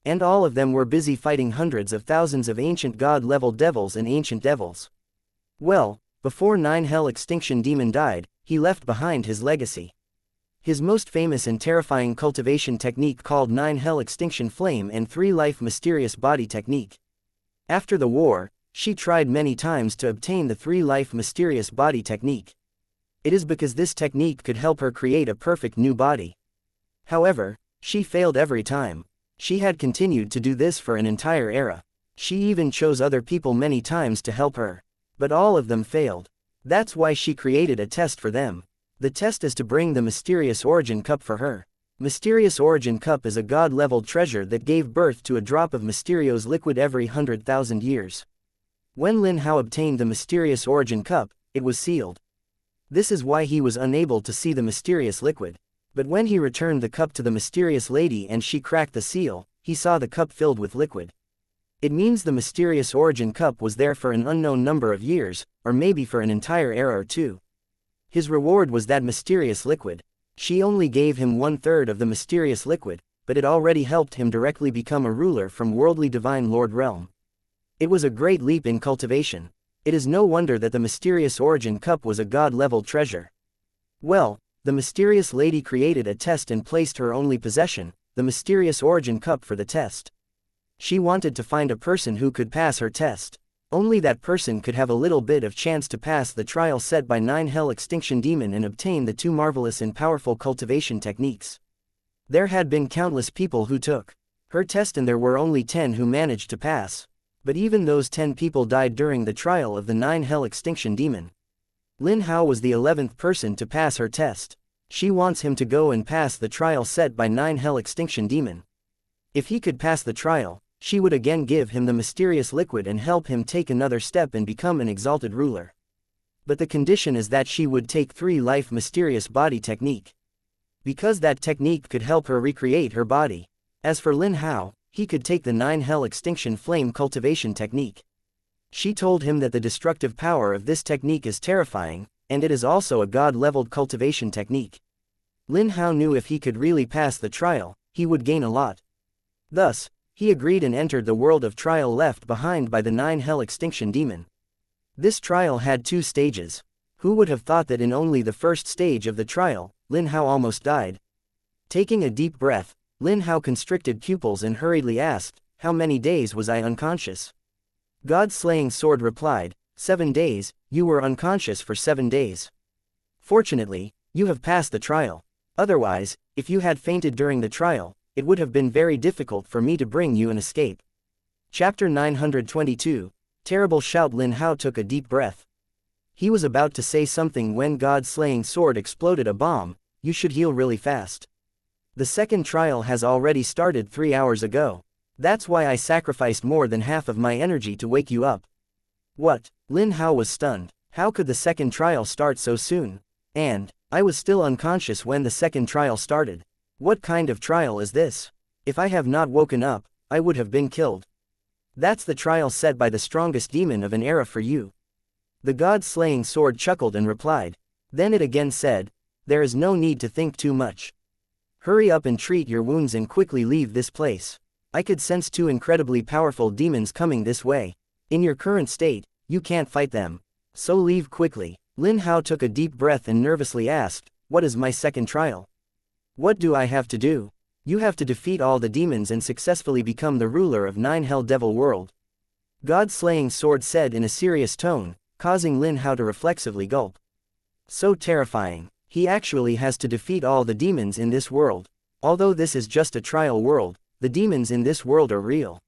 S1: And all of them were busy fighting hundreds of thousands of ancient god-level devils and ancient devils. Well, before Nine Hell Extinction Demon died, he left behind his legacy. His most famous and terrifying cultivation technique called Nine Hell Extinction Flame and 3 Life Mysterious Body Technique. After the war, she tried many times to obtain the 3 Life Mysterious Body Technique. It is because this technique could help her create a perfect new body. However, she failed every time. She had continued to do this for an entire era. She even chose other people many times to help her. But all of them failed. That's why she created a test for them. The test is to bring the Mysterious Origin Cup for her. Mysterious Origin Cup is a god-level treasure that gave birth to a drop of Mysterio's liquid every 100,000 years. When Lin Hao obtained the Mysterious Origin Cup, it was sealed. This is why he was unable to see the mysterious liquid. But when he returned the cup to the mysterious lady and she cracked the seal, he saw the cup filled with liquid. It means the Mysterious Origin Cup was there for an unknown number of years, or maybe for an entire era or 2. His reward was that mysterious liquid. She only gave him 1/3 of the mysterious liquid, but it already helped him directly become a ruler from worldly divine lord realm. It was a great leap in cultivation. It is no wonder that the Mysterious Origin Cup was a god-level treasure. Well, the mysterious lady created a test and placed her only possession, the Mysterious Origin Cup, for the test. She wanted to find a person who could pass her test. Only that person could have a little bit of chance to pass the trial set by Nine Hell Extinction Demon and obtain the 2 marvelous and powerful cultivation techniques. There had been countless people who took her test and there were only 10 who managed to pass. But even those 10 people died during the trial of the Nine Hell Extinction Demon. Lin Hao was the 11th person to pass her test. She wants him to go and pass the trial set by Nine Hell Extinction Demon. If he could pass the trial, she would again give him the mysterious liquid and help him take another step and become an exalted ruler. But the condition is that she would take 3 Life Mysterious Body Technique. because that technique could help her recreate her body. As for Lin Hao, he could take the 9 Hell Extinction Flame Cultivation technique. She told him that the destructive power of this technique is terrifying, and it is also a god-leveled cultivation technique. Lin Hao knew if he could really pass the trial, he would gain a lot. Thus, he agreed and entered the world of trial left behind by the 9 Hell Extinction Demon. This trial had 2 stages. Who would have thought that in only the first stage of the trial, Lin Hao almost died? Taking a deep breath, Lin Hao constricted pupils and hurriedly asked, "How many days was I unconscious?" God-slaying sword replied, 7 days, you were unconscious for 7 days. Fortunately, you have passed the trial. Otherwise, if you had fainted during the trial, it would have been very difficult for me to bring you an escape. Chapter 922, Terrible Shout. Lin Hao took a deep breath. He was about to say something when God-slaying sword exploded a bomb. You should heal really fast. The second trial has already started 3 hours ago. That's why I sacrificed more than half of my energy to wake you up. What? Lin Hao was stunned. How could the second trial start so soon? And, I was still unconscious when the second trial started. What kind of trial is this? If I have not woken up, I would have been killed. That's the trial set by the strongest demon of an era for you. The god-slaying sword chuckled and replied. Then it again said, there is no need to think too much. Hurry up and treat your wounds and quickly leave this place. I could sense 2 incredibly powerful demons coming this way. In your current state, you can't fight them. So leave quickly. Lin Hao took a deep breath and nervously asked, what is my second trial? What do I have to do? You have to defeat all the demons and successfully become the ruler of 9 Hell Devil World. God-slaying sword said in a serious tone, causing Lin Hao to reflexively gulp. So terrifying. He actually has to defeat all the demons in this world. Although this is just a trial world, the demons in this world are real.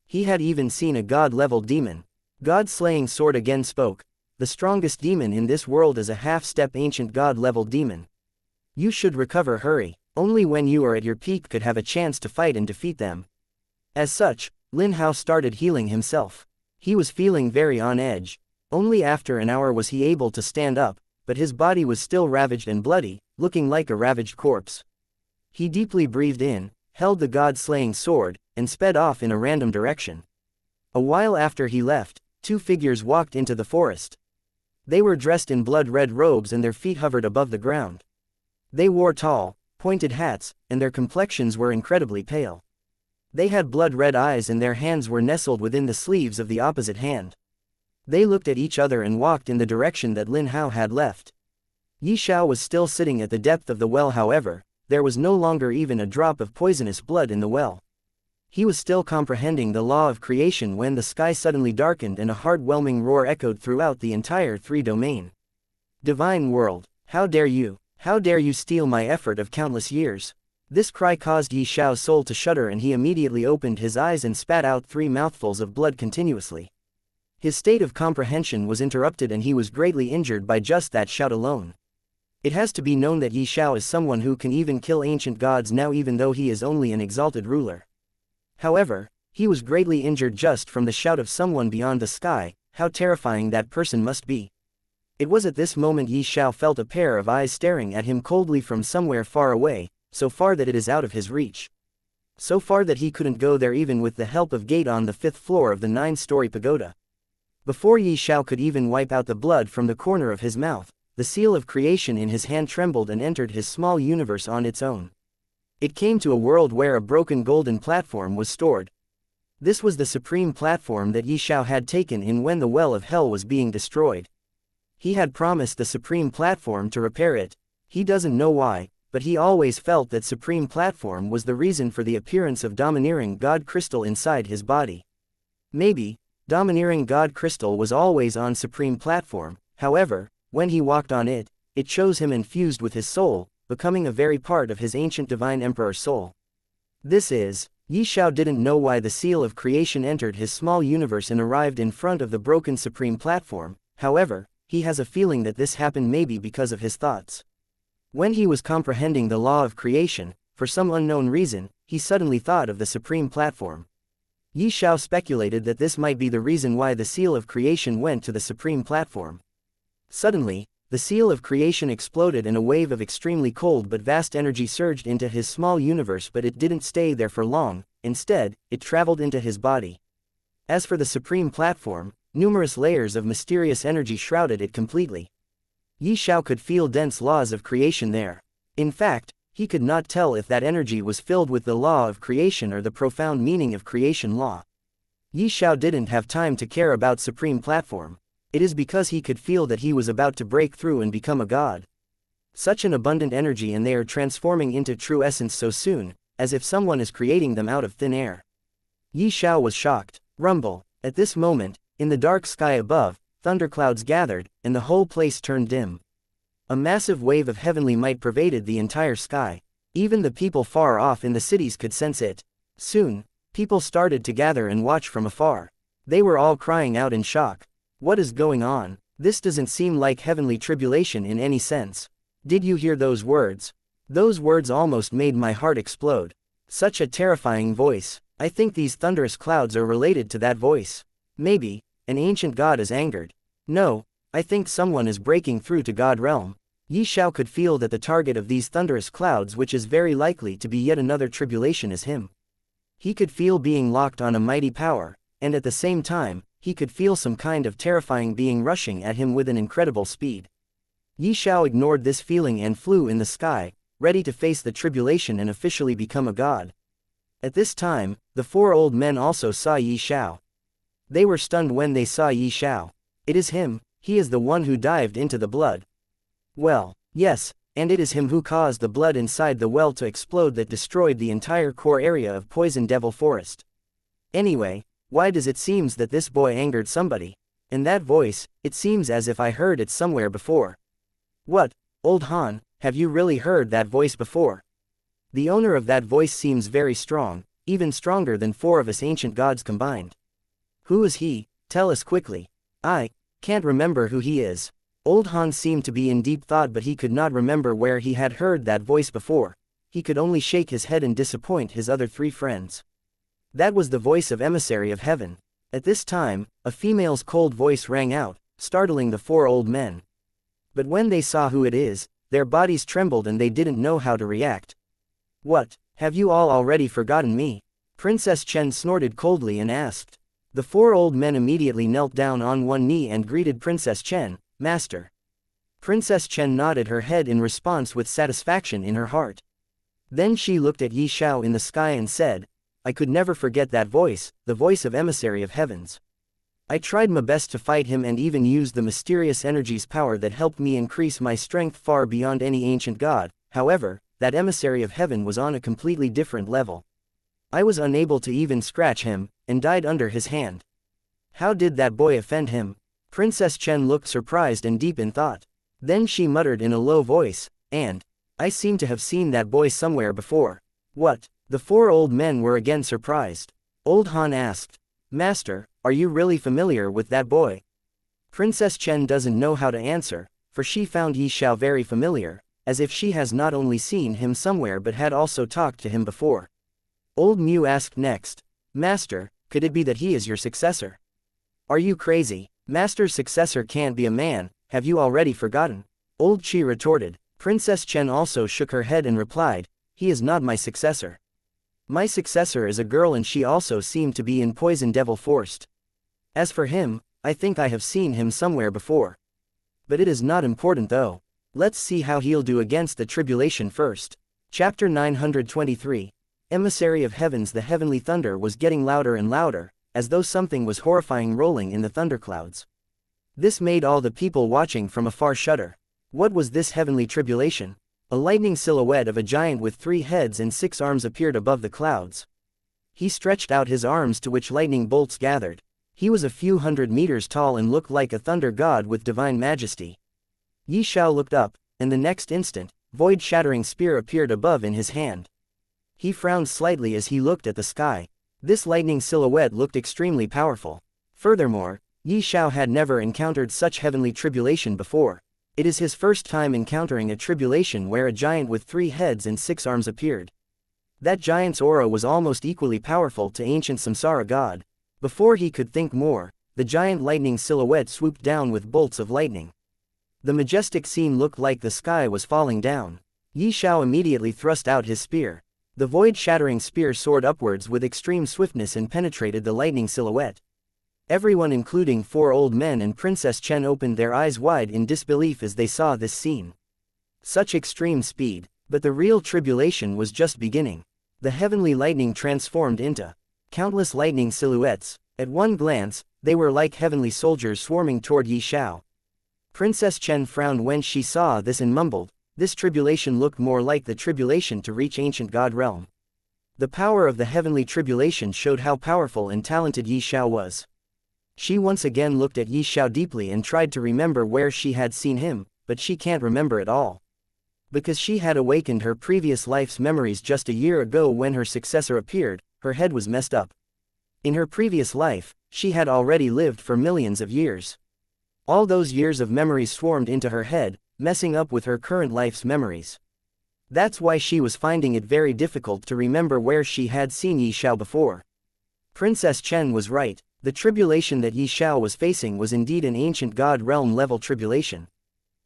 S1: He had even seen a god-level demon. God-slaying sword again spoke. The strongest demon in this world is a half-step ancient god-level demon. You should recover. Hurry. Only when you are at your peak could have a chance to fight and defeat them. As such, Lin Hao started healing himself. He was feeling very on edge. Only after an hour was he able to stand up, but his body was still ravaged and bloody, looking like a ravaged corpse. He deeply breathed in, held the god-slaying sword, and sped off in a random direction. A while after he left, 2 figures walked into the forest. They were dressed in blood-red robes and their feet hovered above the ground. They wore tall, pointed hats, and their complexions were incredibly pale. They had blood-red eyes and their hands were nestled within the sleeves of the opposite hand. They looked at each other and walked in the direction that Lin Hao had left. Ye Xiao was still sitting at the depth of the well. However, there was no longer even a drop of poisonous blood in the well. He was still comprehending the law of creation when the sky suddenly darkened and a heart-whelming roar echoed throughout the entire 3 domain. Divine world, how dare you? How dare you steal my effort of countless years? This cry caused Ye Xiao's soul to shudder and he immediately opened his eyes and spat out 3 mouthfuls of blood continuously. His state of comprehension was interrupted and he was greatly injured by just that shout alone. It has to be known that Ye Xiao is someone who can even kill ancient gods now even though he is only an exalted ruler. However, he was greatly injured just from the shout of someone beyond the sky. How terrifying that person must be. It was at this moment Ye Xiao felt a pair of eyes staring at him coldly from somewhere far away, so far that it is out of his reach. So far that he couldn't go there even with the help of gate on the 5th floor of the 9-story pagoda. Before Ye Xiao could even wipe out the blood from the corner of his mouth, the seal of creation in his hand trembled and entered his small universe on its own. It came to a world where a broken golden platform was stored. This was the supreme platform that Ye Xiao had taken in when the well of hell was being destroyed. He had promised the supreme platform to repair it. He doesn't know why, but he always felt that supreme platform was the reason for the appearance of domineering god crystal inside his body. Maybe, domineering god crystal was always on supreme platform. However, when he walked on it, it chose him and fused with his soul, becoming a very part of his ancient divine emperor soul. This is, Ye Xiao didn't know why the seal of creation entered his small universe and arrived in front of the broken supreme platform. However, he has a feeling that this happened maybe because of his thoughts. When he was comprehending the law of creation, for some unknown reason, he suddenly thought of the supreme platform. Ye Xiao speculated that this might be the reason why the seal of creation went to the supreme platform. Suddenly, The seal of creation exploded and a wave of extremely cold but vast energy surged into his small universe, but it didn't stay there for long. Instead, it traveled into his body. As for the supreme platform, numerous layers of mysterious energy shrouded it completely. Ye Xiao could feel dense laws of creation there. In fact, he could not tell if that energy was filled with the law of creation or the profound meaning of creation law. Ye Xiao didn't have time to care about supreme platform. It is because he could feel that he was about to break through and become a god. Such an abundant energy, and they are transforming into true essence so soon, as if someone is creating them out of thin air. Ye Xiao was shocked. Rumble. At this moment, in the dark sky above, thunderclouds gathered, and the whole place turned dim. A massive wave of heavenly might pervaded the entire sky. Even the people far off in the cities could sense it. Soon, people started to gather and watch from afar. They were all crying out in shock. What is going on? This doesn't seem like heavenly tribulation in any sense. Did you hear those words? Those words almost made my heart explode. Such a terrifying voice. I think these thunderous clouds are related to that voice. Maybe, an ancient god is angered. No, I think someone is breaking through to God realm. Ye Xiao could feel that the target of these thunderous clouds, which is very likely to be yet another tribulation, is him. He could feel being locked on a mighty power, and at the same time, he could feel some kind of terrifying being rushing at him with an incredible speed. Ye Xiao ignored this feeling and flew in the sky, ready to face the tribulation and officially become a god. At this time, the four old men also saw Ye Xiao. They were stunned when they saw Ye Xiao. It is him, he is the one who dived into the blood. Well, yes, and it is him who caused the blood inside the well to explode that destroyed the entire core area of Poison Devil Forest. Anyway, why does it seems that this boy angered somebody? And that voice, it seems as if I heard it somewhere before. What, old Han, have you really heard that voice before? The owner of that voice seems very strong, even stronger than four of us ancient gods combined. Who is he? Tell us quickly. I can't remember who he is. Old Han seemed to be in deep thought, but he could not remember where he had heard that voice before. He could only shake his head and disappoint his other three friends. That was the voice of Emissary of Heaven. At this time, a female's cold voice rang out, startling the four old men. But when they saw who it is, their bodies trembled and they didn't know how to react. What, have you all already forgotten me? Princess Chen snorted coldly and asked. The four old men immediately knelt down on one knee and greeted Princess Chen, Master. Princess Chen nodded her head in response with satisfaction in her heart. Then she looked at Ye Xiao in the sky and said, I could never forget that voice, the voice of Emissary of Heavens. I tried my best to fight him and even used the mysterious energy's power that helped me increase my strength far beyond any ancient god. However, that Emissary of Heaven was on a completely different level. I was unable to even scratch him, and died under his hand. How did that boy offend him? Princess Chen looked surprised and deep in thought. Then she muttered in a low voice, I seem to have seen that boy somewhere before. What? The four old men were again surprised. Old Han asked, Master, are you really familiar with that boy? Princess Chen doesn't know how to answer, for she found Ye Xiao very familiar, as if she has not only seen him somewhere but had also talked to him before. Old Mu asked next, Master, could it be that he is your successor? Are you crazy? Master's successor can't be a man, have you already forgotten? Old Chi retorted. Princess Chen also shook her head and replied, he is not my successor. My successor is a girl and she also seemed to be in Poison Devil Forest. As for him, I think I have seen him somewhere before. But it is not important though. Let's see how he'll do against the tribulation first. Chapter 923. Emissary of Heavens. The heavenly thunder was getting louder and louder, as though something was horrifying rolling in the thunderclouds. This made all the people watching from afar shudder. What was this heavenly tribulation? A lightning silhouette of a giant with 3 heads and 6 arms appeared above the clouds. He stretched out his arms to which lightning bolts gathered. He was a few hundred meters tall and looked like a thunder god with divine majesty. Ye Xiao looked up, and the next instant, void-shattering spear appeared above in his hand. He frowned slightly as he looked at the sky. This lightning silhouette looked extremely powerful. Furthermore, Ye Xiao had never encountered such heavenly tribulation before. It is his first time encountering a tribulation where a giant with 3 heads and 6 arms appeared. That giant's aura was almost equally powerful to ancient Samsara god. Before he could think more, the giant lightning silhouette swooped down with bolts of lightning. The majestic scene looked like the sky was falling down. Ye Xiao immediately thrust out his spear. The void-shattering spear soared upwards with extreme swiftness and penetrated the lightning silhouette. Everyone, including 4 old men and Princess Chen, opened their eyes wide in disbelief as they saw this scene. Such extreme speed, but the real tribulation was just beginning. The heavenly lightning transformed into countless lightning silhouettes. At one glance, they were like heavenly soldiers swarming toward Ye Xiao. Princess Chen frowned when she saw this and mumbled, "This tribulation looked more like the tribulation to reach ancient God realm." The power of the heavenly tribulation showed how powerful and talented Ye Xiao was. She once again looked at Ye Xiao deeply and tried to remember where she had seen him, but she can't remember at all. Because she had awakened her previous life's memories just a year ago when her successor appeared, her head was messed up. In her previous life, she had already lived for millions of years. All those years of memories swarmed into her head, messing up with her current life's memories. That's why she was finding it very difficult to remember where she had seen Ye Xiao before. Princess Chen was right, the tribulation that Ye Xiao was facing was indeed an ancient God realm level tribulation.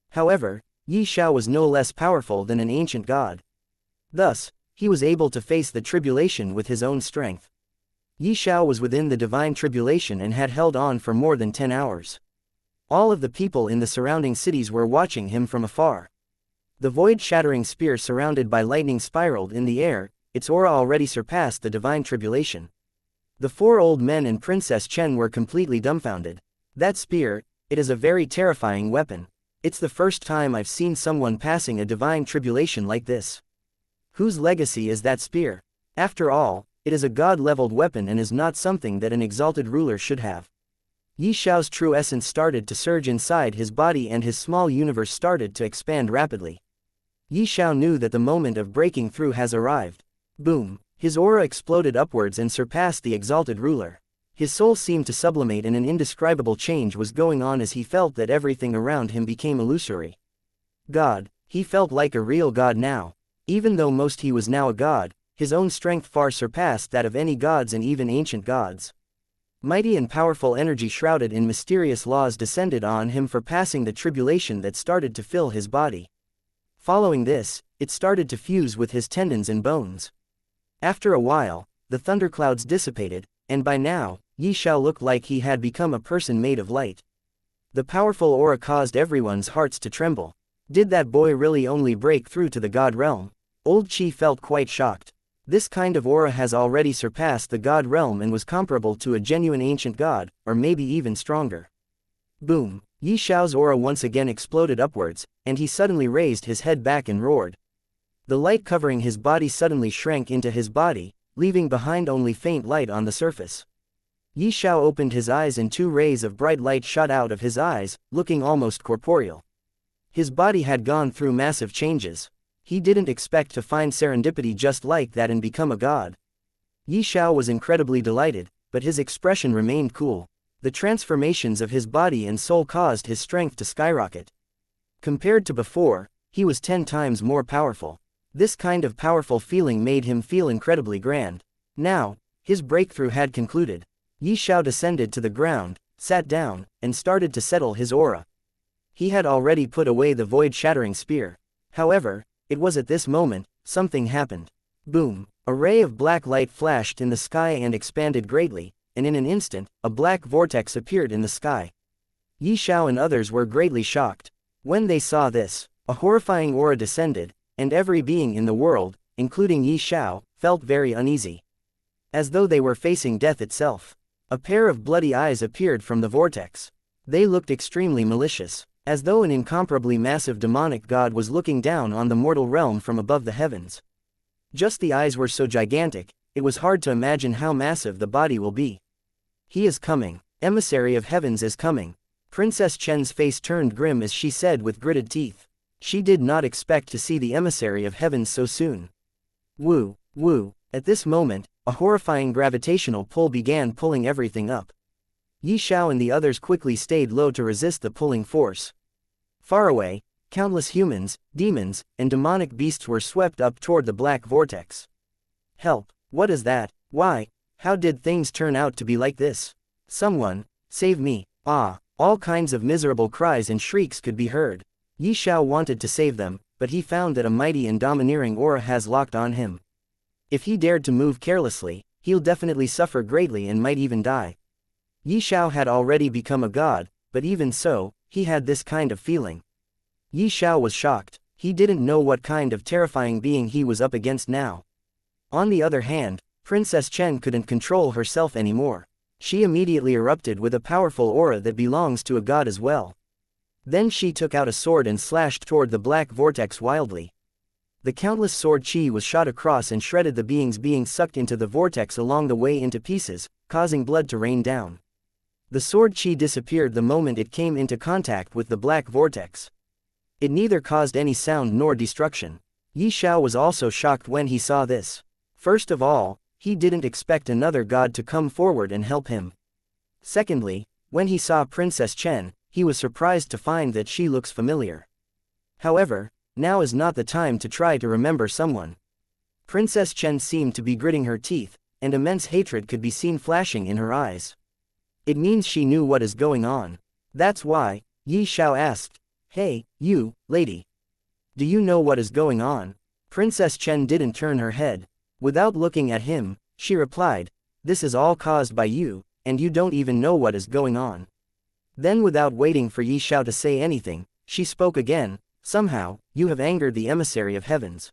S1: However, Ye Xiao was no less powerful than an ancient god. Thus, he was able to face the tribulation with his own strength. Ye Xiao was within the divine tribulation and had held on for more than 10 hours. All of the people in the surrounding cities were watching him from afar. The void-shattering spear surrounded by lightning spiraled in the air, its aura already surpassed the divine tribulation. The 4 old men and Princess Chen were completely dumbfounded. That spear, it is a very terrifying weapon. It's the first time I've seen someone passing a divine tribulation like this. Whose legacy is that spear? After all, it is a god-leveled weapon and is not something that an exalted ruler should have. Ye Xiao's true essence started to surge inside his body and his small universe started to expand rapidly. Ye Xiao knew that the moment of breaking through has arrived. Boom! His aura exploded upwards and surpassed the exalted ruler. His soul seemed to sublimate and an indescribable change was going on as he felt that everything around him became illusory. God, he felt like a real god now. Even though most he was now a god, his own strength far surpassed that of any gods and even ancient gods. Mighty and powerful energy shrouded in mysterious laws descended on him for passing the tribulation that started to fill his body. Following this, it started to fuse with his tendons and bones. After a while, the thunderclouds dissipated, and by now, Ye Xiao looked like he had become a person made of light. The powerful aura caused everyone's hearts to tremble. Did that boy really only break through to the god realm? Old Qi felt quite shocked. This kind of aura has already surpassed the god realm and was comparable to a genuine ancient god, or maybe even stronger. Boom! Ye Xiao's aura once again exploded upwards, and he suddenly raised his head back and roared. The light covering his body suddenly shrank into his body, leaving behind only faint light on the surface. Ye Xiao opened his eyes and 2 rays of bright light shot out of his eyes, looking almost corporeal. His body had gone through massive changes. He didn't expect to find serendipity just like that and become a god. Ye Xiao was incredibly delighted, but his expression remained cool. The transformations of his body and soul caused his strength to skyrocket. Compared to before, he was 10 times more powerful. This kind of powerful feeling made him feel incredibly grand. Now, his breakthrough had concluded. Ye Xiao descended to the ground, sat down, and started to settle his aura. He had already put away the void-shattering spear. However, it was at this moment, something happened. Boom! A ray of black light flashed in the sky and expanded greatly, and in an instant, a black vortex appeared in the sky. Ye Xiao and others were greatly shocked. When they saw this, a horrifying aura descended, and every being in the world, including Ye Xiao, felt very uneasy. As though they were facing death itself. A pair of bloody eyes appeared from the vortex. They looked extremely malicious, as though an incomparably massive demonic god was looking down on the mortal realm from above the heavens. Just the eyes were so gigantic, it was hard to imagine how massive the body will be. He is coming. Emissary of Heavens is coming. Princess Chen's face turned grim as she said with gritted teeth. She did not expect to see the Emissary of Heavens so soon. Woo, woo. At this moment, a horrifying gravitational pull began pulling everything up. Ye Xiao and the others quickly stayed low to resist the pulling force. Far away, countless humans, demons, and demonic beasts were swept up toward the black vortex. Help! What is that? Why? How did things turn out to be like this? Someone, save me! Ah! All kinds of miserable cries and shrieks could be heard. Ye Xiao wanted to save them, but he found that a mighty and domineering aura has locked on him. If he dared to move carelessly, he'll definitely suffer greatly and might even die. Ye Xiao had already become a god, but even so, he had this kind of feeling. Ye Xiao was shocked. He didn't know what kind of terrifying being he was up against now. On the other hand, Princess Chen couldn't control herself anymore. She immediately erupted with a powerful aura that belongs to a god as well. Then she took out a sword and slashed toward the black vortex wildly. The countless sword chi was shot across and shredded the beings being sucked into the vortex along the way into pieces, causing blood to rain down. The sword chi disappeared the moment it came into contact with the black vortex. It neither caused any sound nor destruction. Ye Xiao was also shocked when he saw this. First of all, he didn't expect another god to come forward and help him. Secondly, when he saw Princess Chen, he was surprised to find that she looks familiar. However, now is not the time to try to remember someone. Princess Chen seemed to be gritting her teeth, and immense hatred could be seen flashing in her eyes. It means she knew what is going on. That's why, Ye Xiao asked, "Hey, you, lady. Do you know what is going on?" Princess Chen didn't turn her head. Without looking at him, she replied, "This is all caused by you, and you don't even know what is going on." Then without waiting for Ye Xiao to say anything, she spoke again, "Somehow, you have angered the Emissary of Heavens.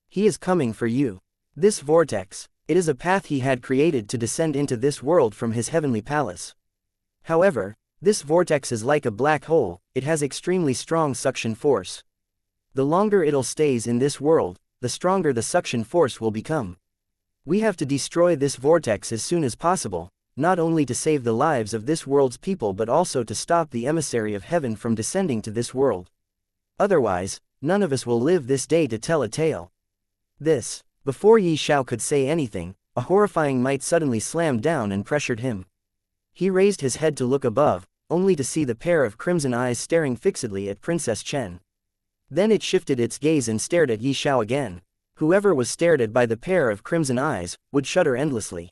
S1: He is coming for you. This vortex, it is a path he had created to descend into this world from his heavenly palace. However, this vortex is like a black hole, it has extremely strong suction force. The longer it'll stays in this world, the stronger the suction force will become. We have to destroy this vortex as soon as possible, not only to save the lives of this world's people but also to stop the Emissary of Heaven from descending to this world. Otherwise, none of us will live this day to tell a tale." Before Ye Xiao could say anything, a horrifying might suddenly slammed down and pressured him. He raised his head to look above, only to see the pair of crimson eyes staring fixedly at Princess Chen. Then it shifted its gaze and stared at Ye Xiao again. Whoever was stared at by the pair of crimson eyes would shudder endlessly.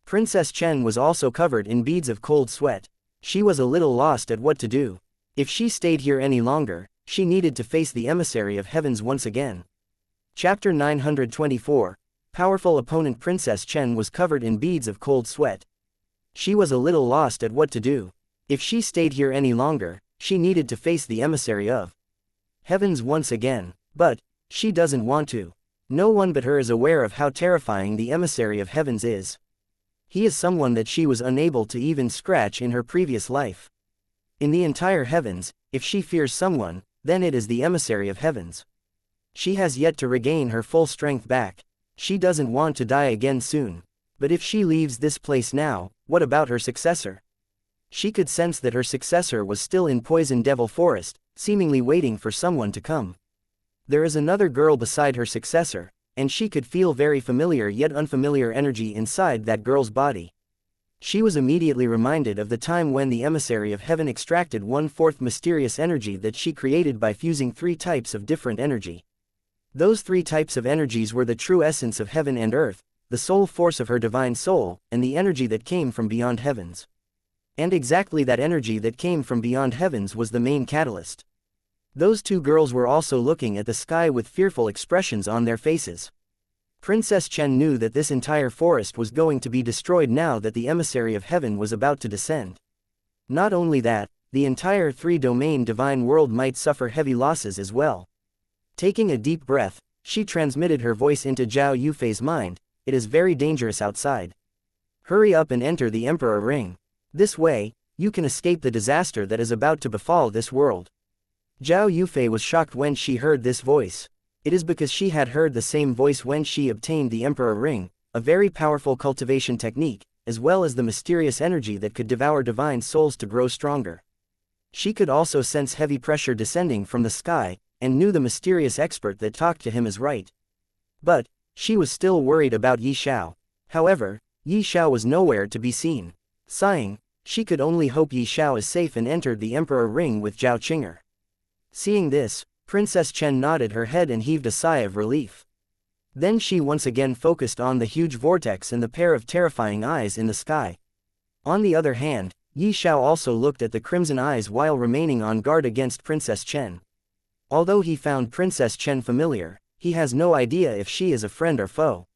S1: Princess Chen was also covered in beads of cold sweat. She was a little lost at what to do. If she stayed here any longer, she needed to face the Emissary of Heavens once again. Chapter 924. Powerful opponent. Princess Chen was covered in beads of cold sweat. She was a little lost at what to do. If she stayed here any longer, she needed to face the Emissary of Heavens once again. But she doesn't want to. No one but her is aware of how terrifying the Emissary of Heavens is. He is someone that she was unable to even scratch in her previous life. In the entire heavens, if she fears someone, then it is the Emissary of Heavens. She has yet to regain her full strength back. She doesn't want to die again soon. But if she leaves this place now, what about her successor? She could sense that her successor was still in Poison Devil Forest, seemingly waiting for someone to come. There is another girl beside her successor, and she could feel very familiar yet unfamiliar energy inside that girl's body. She was immediately reminded of the time when the Emissary of Heaven extracted 1/4 mysterious energy that she created by fusing 3 types of different energy. Those 3 types of energies were the true essence of heaven and earth, the soul force of her divine soul, and the energy that came from beyond heavens. And exactly that energy that came from beyond heavens was the main catalyst. Those 2 girls were also looking at the sky with fearful expressions on their faces. Princess Chen knew that this entire forest was going to be destroyed now that the Emissary of Heaven was about to descend. Not only that, the entire 3-domain divine world might suffer heavy losses as well. Taking a deep breath, she transmitted her voice into Zhao Yufei's mind. "It is very dangerous outside. Hurry up and enter the Emperor Ring. This way, you can escape the disaster that is about to befall this world." Zhao Yufei was shocked when she heard this voice. It is because she had heard the same voice when she obtained the Emperor Ring, a very powerful cultivation technique, as well as the mysterious energy that could devour divine souls to grow stronger. She could also sense heavy pressure descending from the sky, and knew the mysterious expert that talked to him is right. But she was still worried about Ye Xiao. However, Ye Xiao was nowhere to be seen. Sighing, she could only hope Ye Xiao is safe and entered the Emperor Ring with Zhao Qinger. Seeing this, Princess Chen nodded her head and heaved a sigh of relief. Then she once again focused on the huge vortex and the pair of terrifying eyes in the sky. On the other hand, Ye Xiao also looked at the crimson eyes while remaining on guard against Princess Chen. Although he found Princess Chen familiar, he has no idea if she is a friend or foe.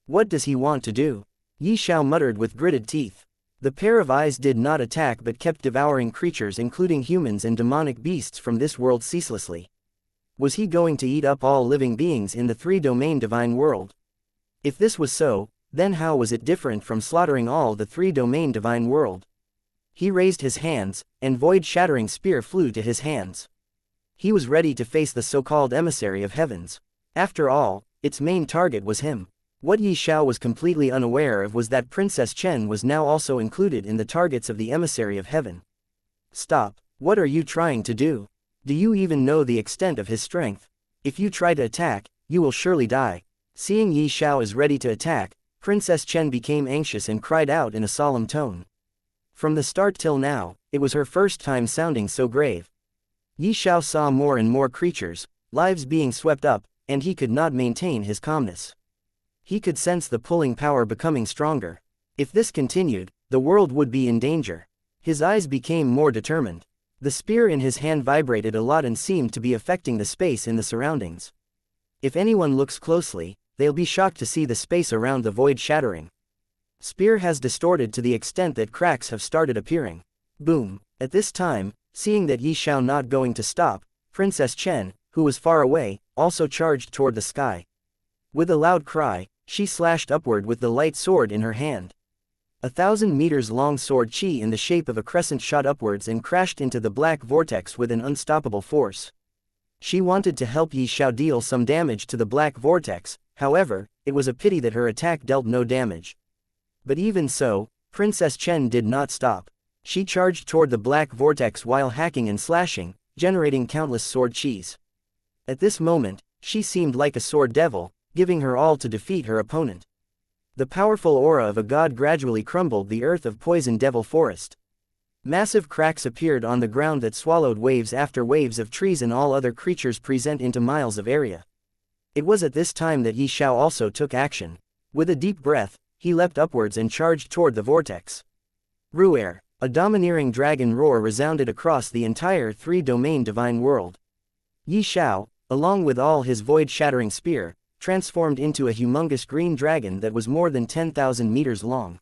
S1: What does he want to do? Ye Xiao muttered with gritted teeth. The pair of eyes did not attack but kept devouring creatures including humans and demonic beasts from this world ceaselessly. Was he going to eat up all living beings in the three-domain divine world? If this was so, then how was it different from slaughtering all the three-domain divine world? He raised his hands, and void-shattering spear flew to his hands. He was ready to face the so-called Emissary of Heavens. After all, its main target was him. What Ye Xiao was completely unaware of was that Princess Chen was now also included in the targets of the Emissary of Heaven. Stop, what are you trying to do? Do you even know the extent of his strength? If you try to attack, you will surely die. Seeing Ye Xiao is ready to attack, Princess Chen became anxious and cried out in a solemn tone. From the start till now, it was her first time sounding so grave. Ye Xiao saw more and more creatures, lives being swept up, and he could not maintain his calmness. He could sense the pulling power becoming stronger. If this continued, the world would be in danger. His eyes became more determined. The spear in his hand vibrated a lot and seemed to be affecting the space in the surroundings. If anyone looks closely, they'll be shocked to see the space around the void shattering. Spear has distorted to the extent that cracks have started appearing. Boom. At this time, seeing that Ye Xiao not going to stop, Princess Chen, who was far away, also charged toward the sky. With a loud cry, she slashed upward with the light sword in her hand. 1,000 meters long sword chi in the shape of a crescent shot upwards and crashed into the black vortex with an unstoppable force. She wanted to help Ye Xiao deal some damage to the black vortex, however, it was a pity that her attack dealt no damage. But even so, Princess Chen did not stop. She charged toward the black vortex while hacking and slashing, generating countless sword chis. At this moment, she seemed like a sword devil, giving her all to defeat her opponent. The powerful aura of a god gradually crumbled the earth of poison devil forest. Massive cracks appeared on the ground that swallowed waves after waves of trees and all other creatures present into miles of area. It was at this time that Ye Xiao also took action. With a deep breath, he leapt upwards and charged toward the vortex. Ruer, a domineering dragon roar resounded across the entire three-domain divine world. Ye Xiao, along with all his void-shattering spear, transformed into a humongous green dragon that was more than 10,000 meters long.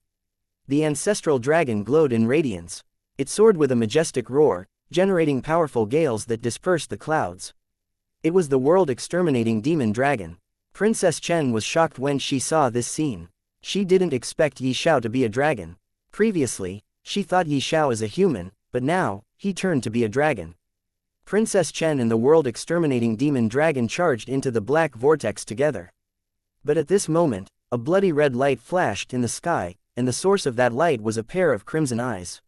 S1: The ancestral dragon glowed in radiance. It soared with a majestic roar, generating powerful gales that dispersed the clouds. It was the world-exterminating demon dragon. Princess Chen was shocked when she saw this scene. She didn't expect Ye Xiao to be a dragon. Previously, she thought Ye Xiao as a human, but now, he turned to be a dragon. Princess Chen and the world-exterminating demon dragon charged into the black vortex together. But at this moment, a bloody red light flashed in the sky, and the source of that light was a pair of crimson eyes.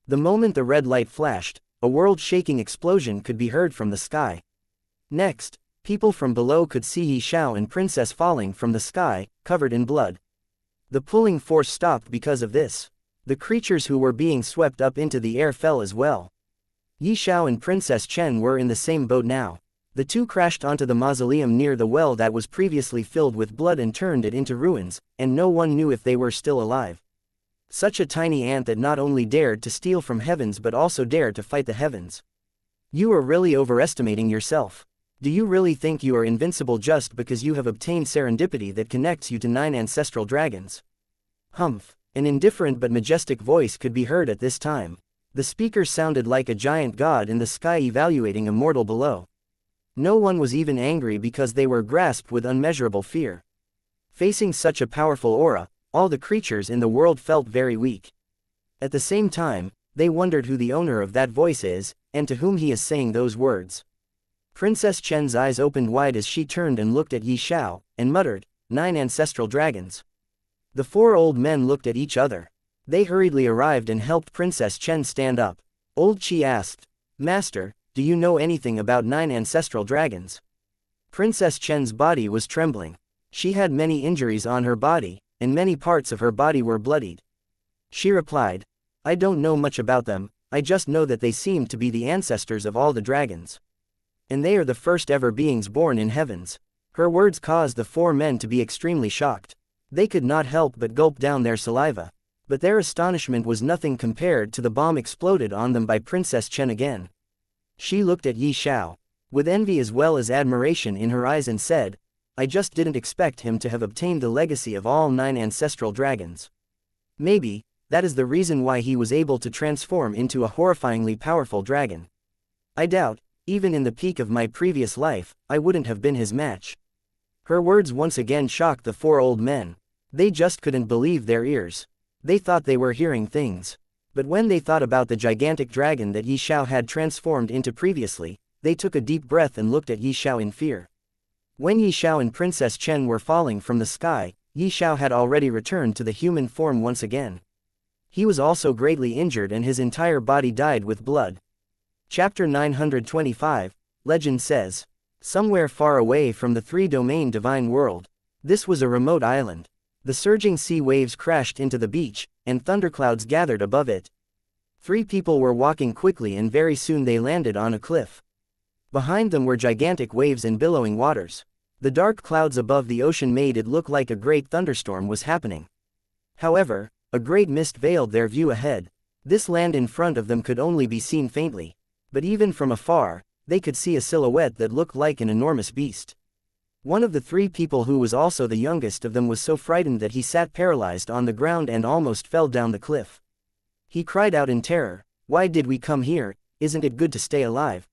S1: The moment the red light flashed, a world-shaking explosion could be heard from the sky. Next, people from below could see Ye Xiao and Princess falling from the sky, covered in blood. The pulling force stopped because of this. The creatures who were being swept up into the air fell as well. Ye Xiao and Princess Chen were in the same boat now. The two crashed onto the mausoleum near the well that was previously filled with blood and turned it into ruins, and no one knew if they were still alive. Such a tiny ant that not only dared to steal from heavens but also dared to fight the heavens. You are really overestimating yourself. Do you really think you are invincible just because you have obtained serendipity that connects you to 9 ancestral dragons? Humph. An indifferent but majestic voice could be heard at this time. The speaker sounded like a giant god in the sky evaluating a mortal below. No one was even angry because they were grasped with unmeasurable fear. Facing such a powerful aura, all the creatures in the world felt very weak. At the same time, they wondered who the owner of that voice is, and to whom he is saying those words. Princess Chen's eyes opened wide as she turned and looked at Ye Xiao, and muttered, 9 ancestral dragons. The 4 old men looked at each other. They hurriedly arrived and helped Princess Chen stand up. Old Qi asked, Master, do you know anything about 9 ancestral dragons? Princess Chen's body was trembling. She had many injuries on her body, and many parts of her body were bloodied. She replied, I don't know much about them, I just know that they seem to be the ancestors of all the dragons. And they are the first ever beings born in heavens. Her words caused the 4 men to be extremely shocked. They could not help but gulp down their saliva. But their astonishment was nothing compared to the bomb exploded on them by Princess Chen again. She looked at Ye Xiao with envy as well as admiration in her eyes and said, "I just didn't expect him to have obtained the legacy of all 9 ancestral dragons. Maybe that is the reason why he was able to transform into a horrifyingly powerful dragon. I doubt, even in the peak of my previous life, I wouldn't have been his match." Her words once again shocked the 4 old men. They just couldn't believe their ears. They thought they were hearing things. But when they thought about the gigantic dragon that Ye Xiao had transformed into previously, they took a deep breath and looked at Ye Xiao in fear. When Ye Xiao and Princess Chen were falling from the sky, Ye Xiao had already returned to the human form once again. He was also greatly injured and his entire body dyed with blood. Chapter 925, Legend says. Somewhere far away from the 3-domain divine world. This was a remote island. The surging sea waves crashed into the beach, and thunderclouds gathered above it. 3 people were walking quickly and very soon they landed on a cliff. Behind them were gigantic waves and billowing waters. The dark clouds above the ocean made it look like a great thunderstorm was happening. However, a great mist veiled their view ahead. This land in front of them could only be seen faintly. But even from afar, they could see a silhouette that looked like an enormous beast. One of the 3 people who was also the youngest of them was so frightened that he sat paralyzed on the ground and almost fell down the cliff. He cried out in terror, "Why did we come here? Isn't it good to stay alive?"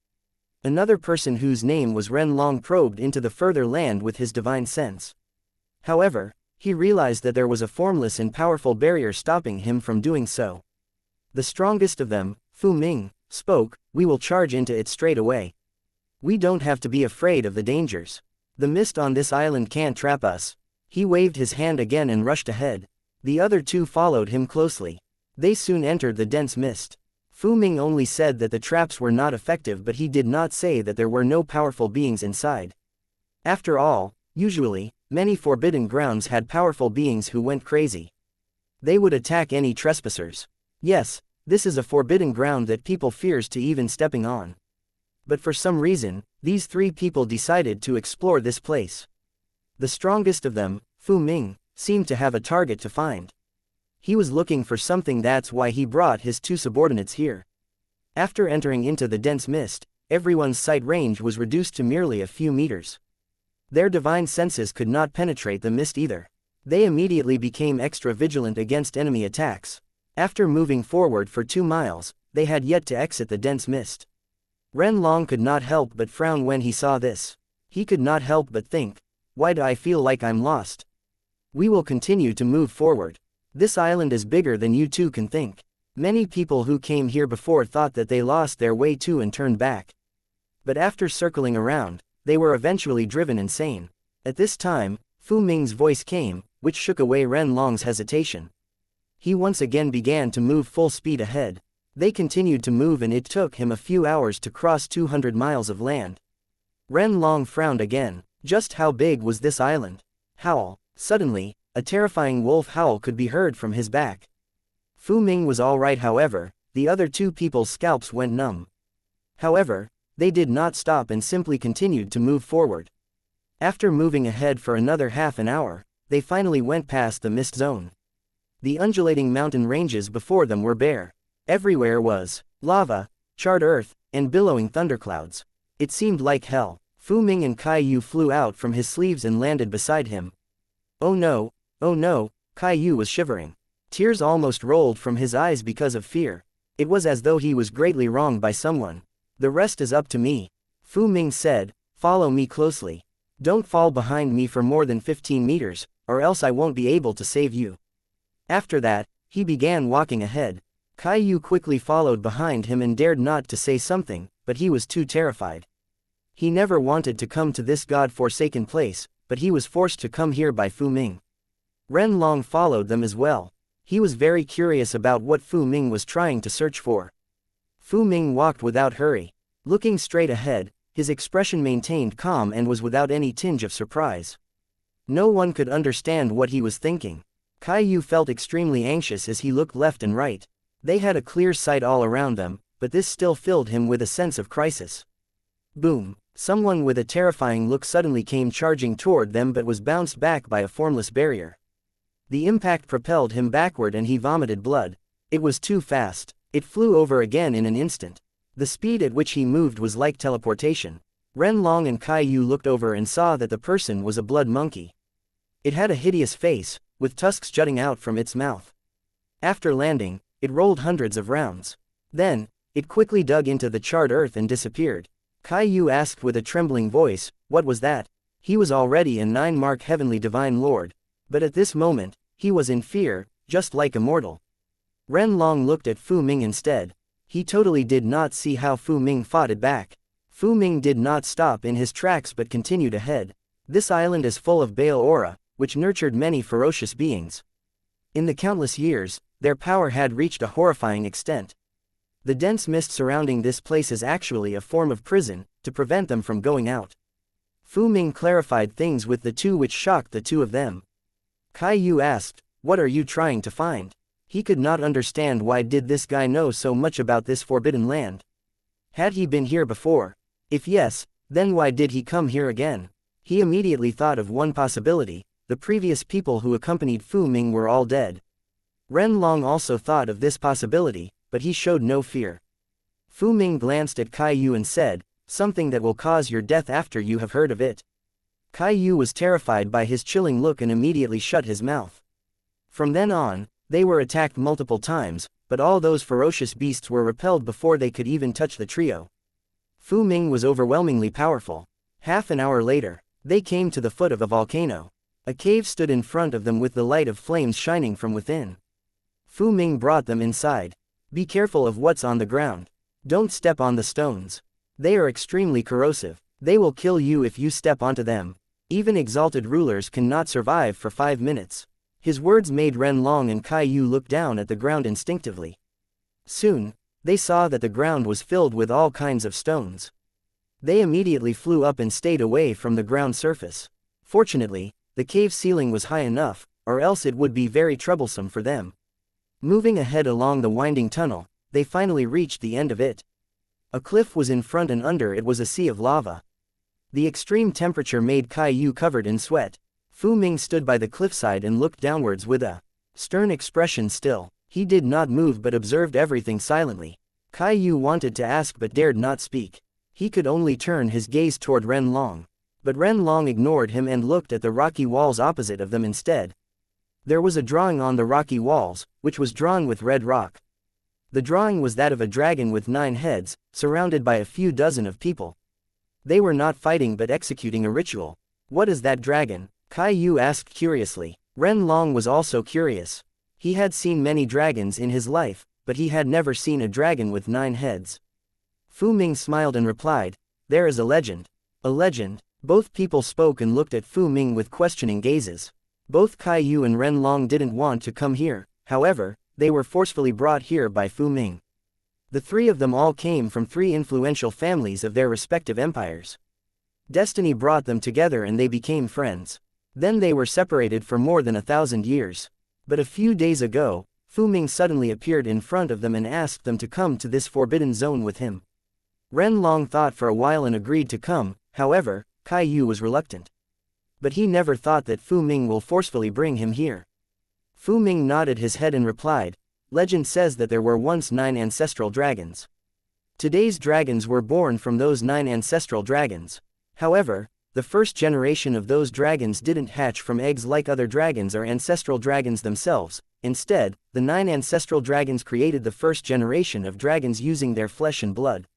S1: Another person whose name was Ren Long probed into the further land with his divine sense. However, he realized that there was a formless and powerful barrier stopping him from doing so. The strongest of them, Fu Ming, spoke, "We will charge into it straight away. We don't have to be afraid of the dangers. The mist on this island can't trap us." He waved his hand again and rushed ahead. The other 2 followed him closely. They soon entered the dense mist. Fu Ming only said that the traps were not effective, but he did not say that there were no powerful beings inside. After all, usually, many forbidden grounds had powerful beings who went crazy. They would attack any trespassers. Yes, this is a forbidden ground that people fears to even stepping on. But for some reason, these 3 people decided to explore this place. The strongest of them, Fu Ming, seemed to have a target to find. He was looking for something, that's why he brought his 2 subordinates here. After entering into the dense mist, everyone's sight range was reduced to merely a few meters. Their divine senses could not penetrate the mist either. They immediately became extra vigilant against enemy attacks. After moving forward for 2 miles, they had yet to exit the dense mist. Ren Long could not help but frown when he saw this. He could not help but think, "Why do I feel like I'm lost? We will continue to move forward. This island is bigger than you 2 can think." Many people who came here before thought that they lost their way too and turned back. But after circling around, they were eventually driven insane. At this time, Fu Ming's voice came, which shook away Ren Long's hesitation. He once again began to move full speed ahead. They continued to move and it took him a few hours to cross 200 miles of land. Ren Long frowned again. Just how big was this island? Howl. Suddenly, a terrifying wolf howl could be heard from his back. Fu Ming was alright, however, the other 2 people's scalps went numb. However, they did not stop and simply continued to move forward. After moving ahead for another half an hour, they finally went past the mist zone. The undulating mountain ranges before them were bare. Everywhere was lava, charred earth, and billowing thunderclouds. It seemed like hell. Fu Ming and Kai Yu flew out from his sleeves and landed beside him. "Oh no, oh no," Kai Yu was shivering. Tears almost rolled from his eyes because of fear. It was as though he was greatly wronged by someone. "The rest is up to me," Fu Ming said, "Follow me closely. Don't fall behind me for more than 15 meters, or else I won't be able to save you." After that, he began walking ahead. Kai Yu quickly followed behind him and dared not to say something, but he was too terrified. He never wanted to come to this god-forsaken place, but he was forced to come here by Fu Ming. Ren Long followed them as well. He was very curious about what Fu Ming was trying to search for. Fu Ming walked without hurry. Looking straight ahead, his expression maintained calm and was without any tinge of surprise. No one could understand what he was thinking. Kai Yu felt extremely anxious as he looked left and right. They had a clear sight all around them, but this still filled him with a sense of crisis. Boom! Someone with a terrifying look suddenly came charging toward them but was bounced back by a formless barrier. The impact propelled him backward and he vomited blood. It was too fast. It flew over again in an instant. The speed at which he moved was like teleportation. Renlong and Caillou looked over and saw that the person was a blood monkey. It had a hideous face, with tusks jutting out from its mouth. After landing, it rolled hundreds of rounds. Then, it quickly dug into the charred earth and disappeared. Caillou asked with a trembling voice, "What was that?" He was already a 9-mark heavenly divine lord. But at this moment, he was in fear, just like a mortal. Renlong looked at Fu Ming instead. He totally did not see how Fu Ming fought it back. Fu Ming did not stop in his tracks but continued ahead. This island is full of Baal aura, which nurtured many ferocious beings. In the countless years, their power had reached a horrifying extent. The dense mist surrounding this place is actually a form of prison, to prevent them from going out. Fu Ming clarified things with the two which shocked the two of them. Caillou asked, "What are you trying to find?" He could not understand why did this guy know so much about this forbidden land. Had he been here before? If yes, then why did he come here again? He immediately thought of one possibility: the previous people who accompanied Fu Ming were all dead. Renlong also thought of this possibility, but he showed no fear. Fu Ming glanced at Caillou and said, "Something that will cause your death after you have heard of it." Caillou was terrified by his chilling look and immediately shut his mouth. From then on, they were attacked multiple times, but all those ferocious beasts were repelled before they could even touch the trio. Fu Ming was overwhelmingly powerful. Half an hour later, they came to the foot of a volcano. A cave stood in front of them with the light of flames shining from within. Fu Ming brought them inside. "Be careful of what's on the ground. Don't step on the stones. They are extremely corrosive. They will kill you if you step onto them. Even exalted rulers cannot survive for 5 minutes." His words made Renlong and Caillou look down at the ground instinctively. Soon, they saw that the ground was filled with all kinds of stones. They immediately flew up and stayed away from the ground surface. Fortunately, the cave ceiling was high enough, or else it would be very troublesome for them. Moving ahead along the winding tunnel, they finally reached the end of it. A cliff was in front and under it was a sea of lava. The extreme temperature made Caillou covered in sweat. Fu Ming stood by the cliffside and looked downwards with a stern expression still. He did not move but observed everything silently. Caillou wanted to ask but dared not speak. He could only turn his gaze toward Renlong. But Renlong ignored him and looked at the rocky walls opposite of them instead. There was a drawing on the rocky walls, which was drawn with red rock. The drawing was that of a dragon with 9 heads, surrounded by a few dozen of people. They were not fighting but executing a ritual. "What is that dragon?" Caillou asked curiously. Renlong was also curious. He had seen many dragons in his life, but he had never seen a dragon with 9 heads. Fu Ming smiled and replied, "There is a legend." "A legend?" Both people spoke and looked at Fu Ming with questioning gazes. Both Caillou and Renlong didn't want to come here, however, they were forcefully brought here by Fu Ming. The three of them all came from 3 influential families of their respective empires. Destiny brought them together and they became friends. Then they were separated for more than 1,000 years. But a few days ago, Fu Ming suddenly appeared in front of them and asked them to come to this forbidden zone with him. Renlong thought for a while and agreed to come, however, Caillou was reluctant. But he never thought that Fu Ming will forcefully bring him here. Fu Ming nodded his head and replied, "Legend says that there were once 9 ancestral dragons. Today's dragons were born from those 9 ancestral dragons. However, the first generation of those dragons didn't hatch from eggs like other dragons or ancestral dragons themselves. Instead, the 9 ancestral dragons created the first generation of dragons using their flesh and blood.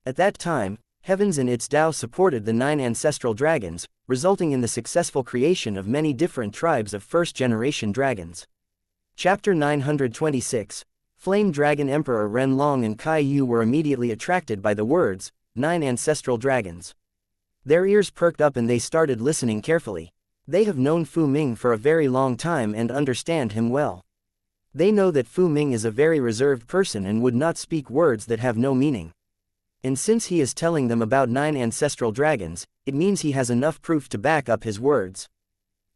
S1: At that time, Heavens and its Tao supported the 9 ancestral dragons, resulting in the successful creation of many different tribes of first-generation dragons." Chapter 926. Flame Dragon. Emperor Renlong and Caillou were immediately attracted by the words, 9 ancestral dragons. Their ears perked up and they started listening carefully. They have known Fu Ming for a very long time and understand him well. They know that Fu Ming is a very reserved person and would not speak words that have no meaning. And since he is telling them about 9 ancestral dragons, it means he has enough proof to back up his words.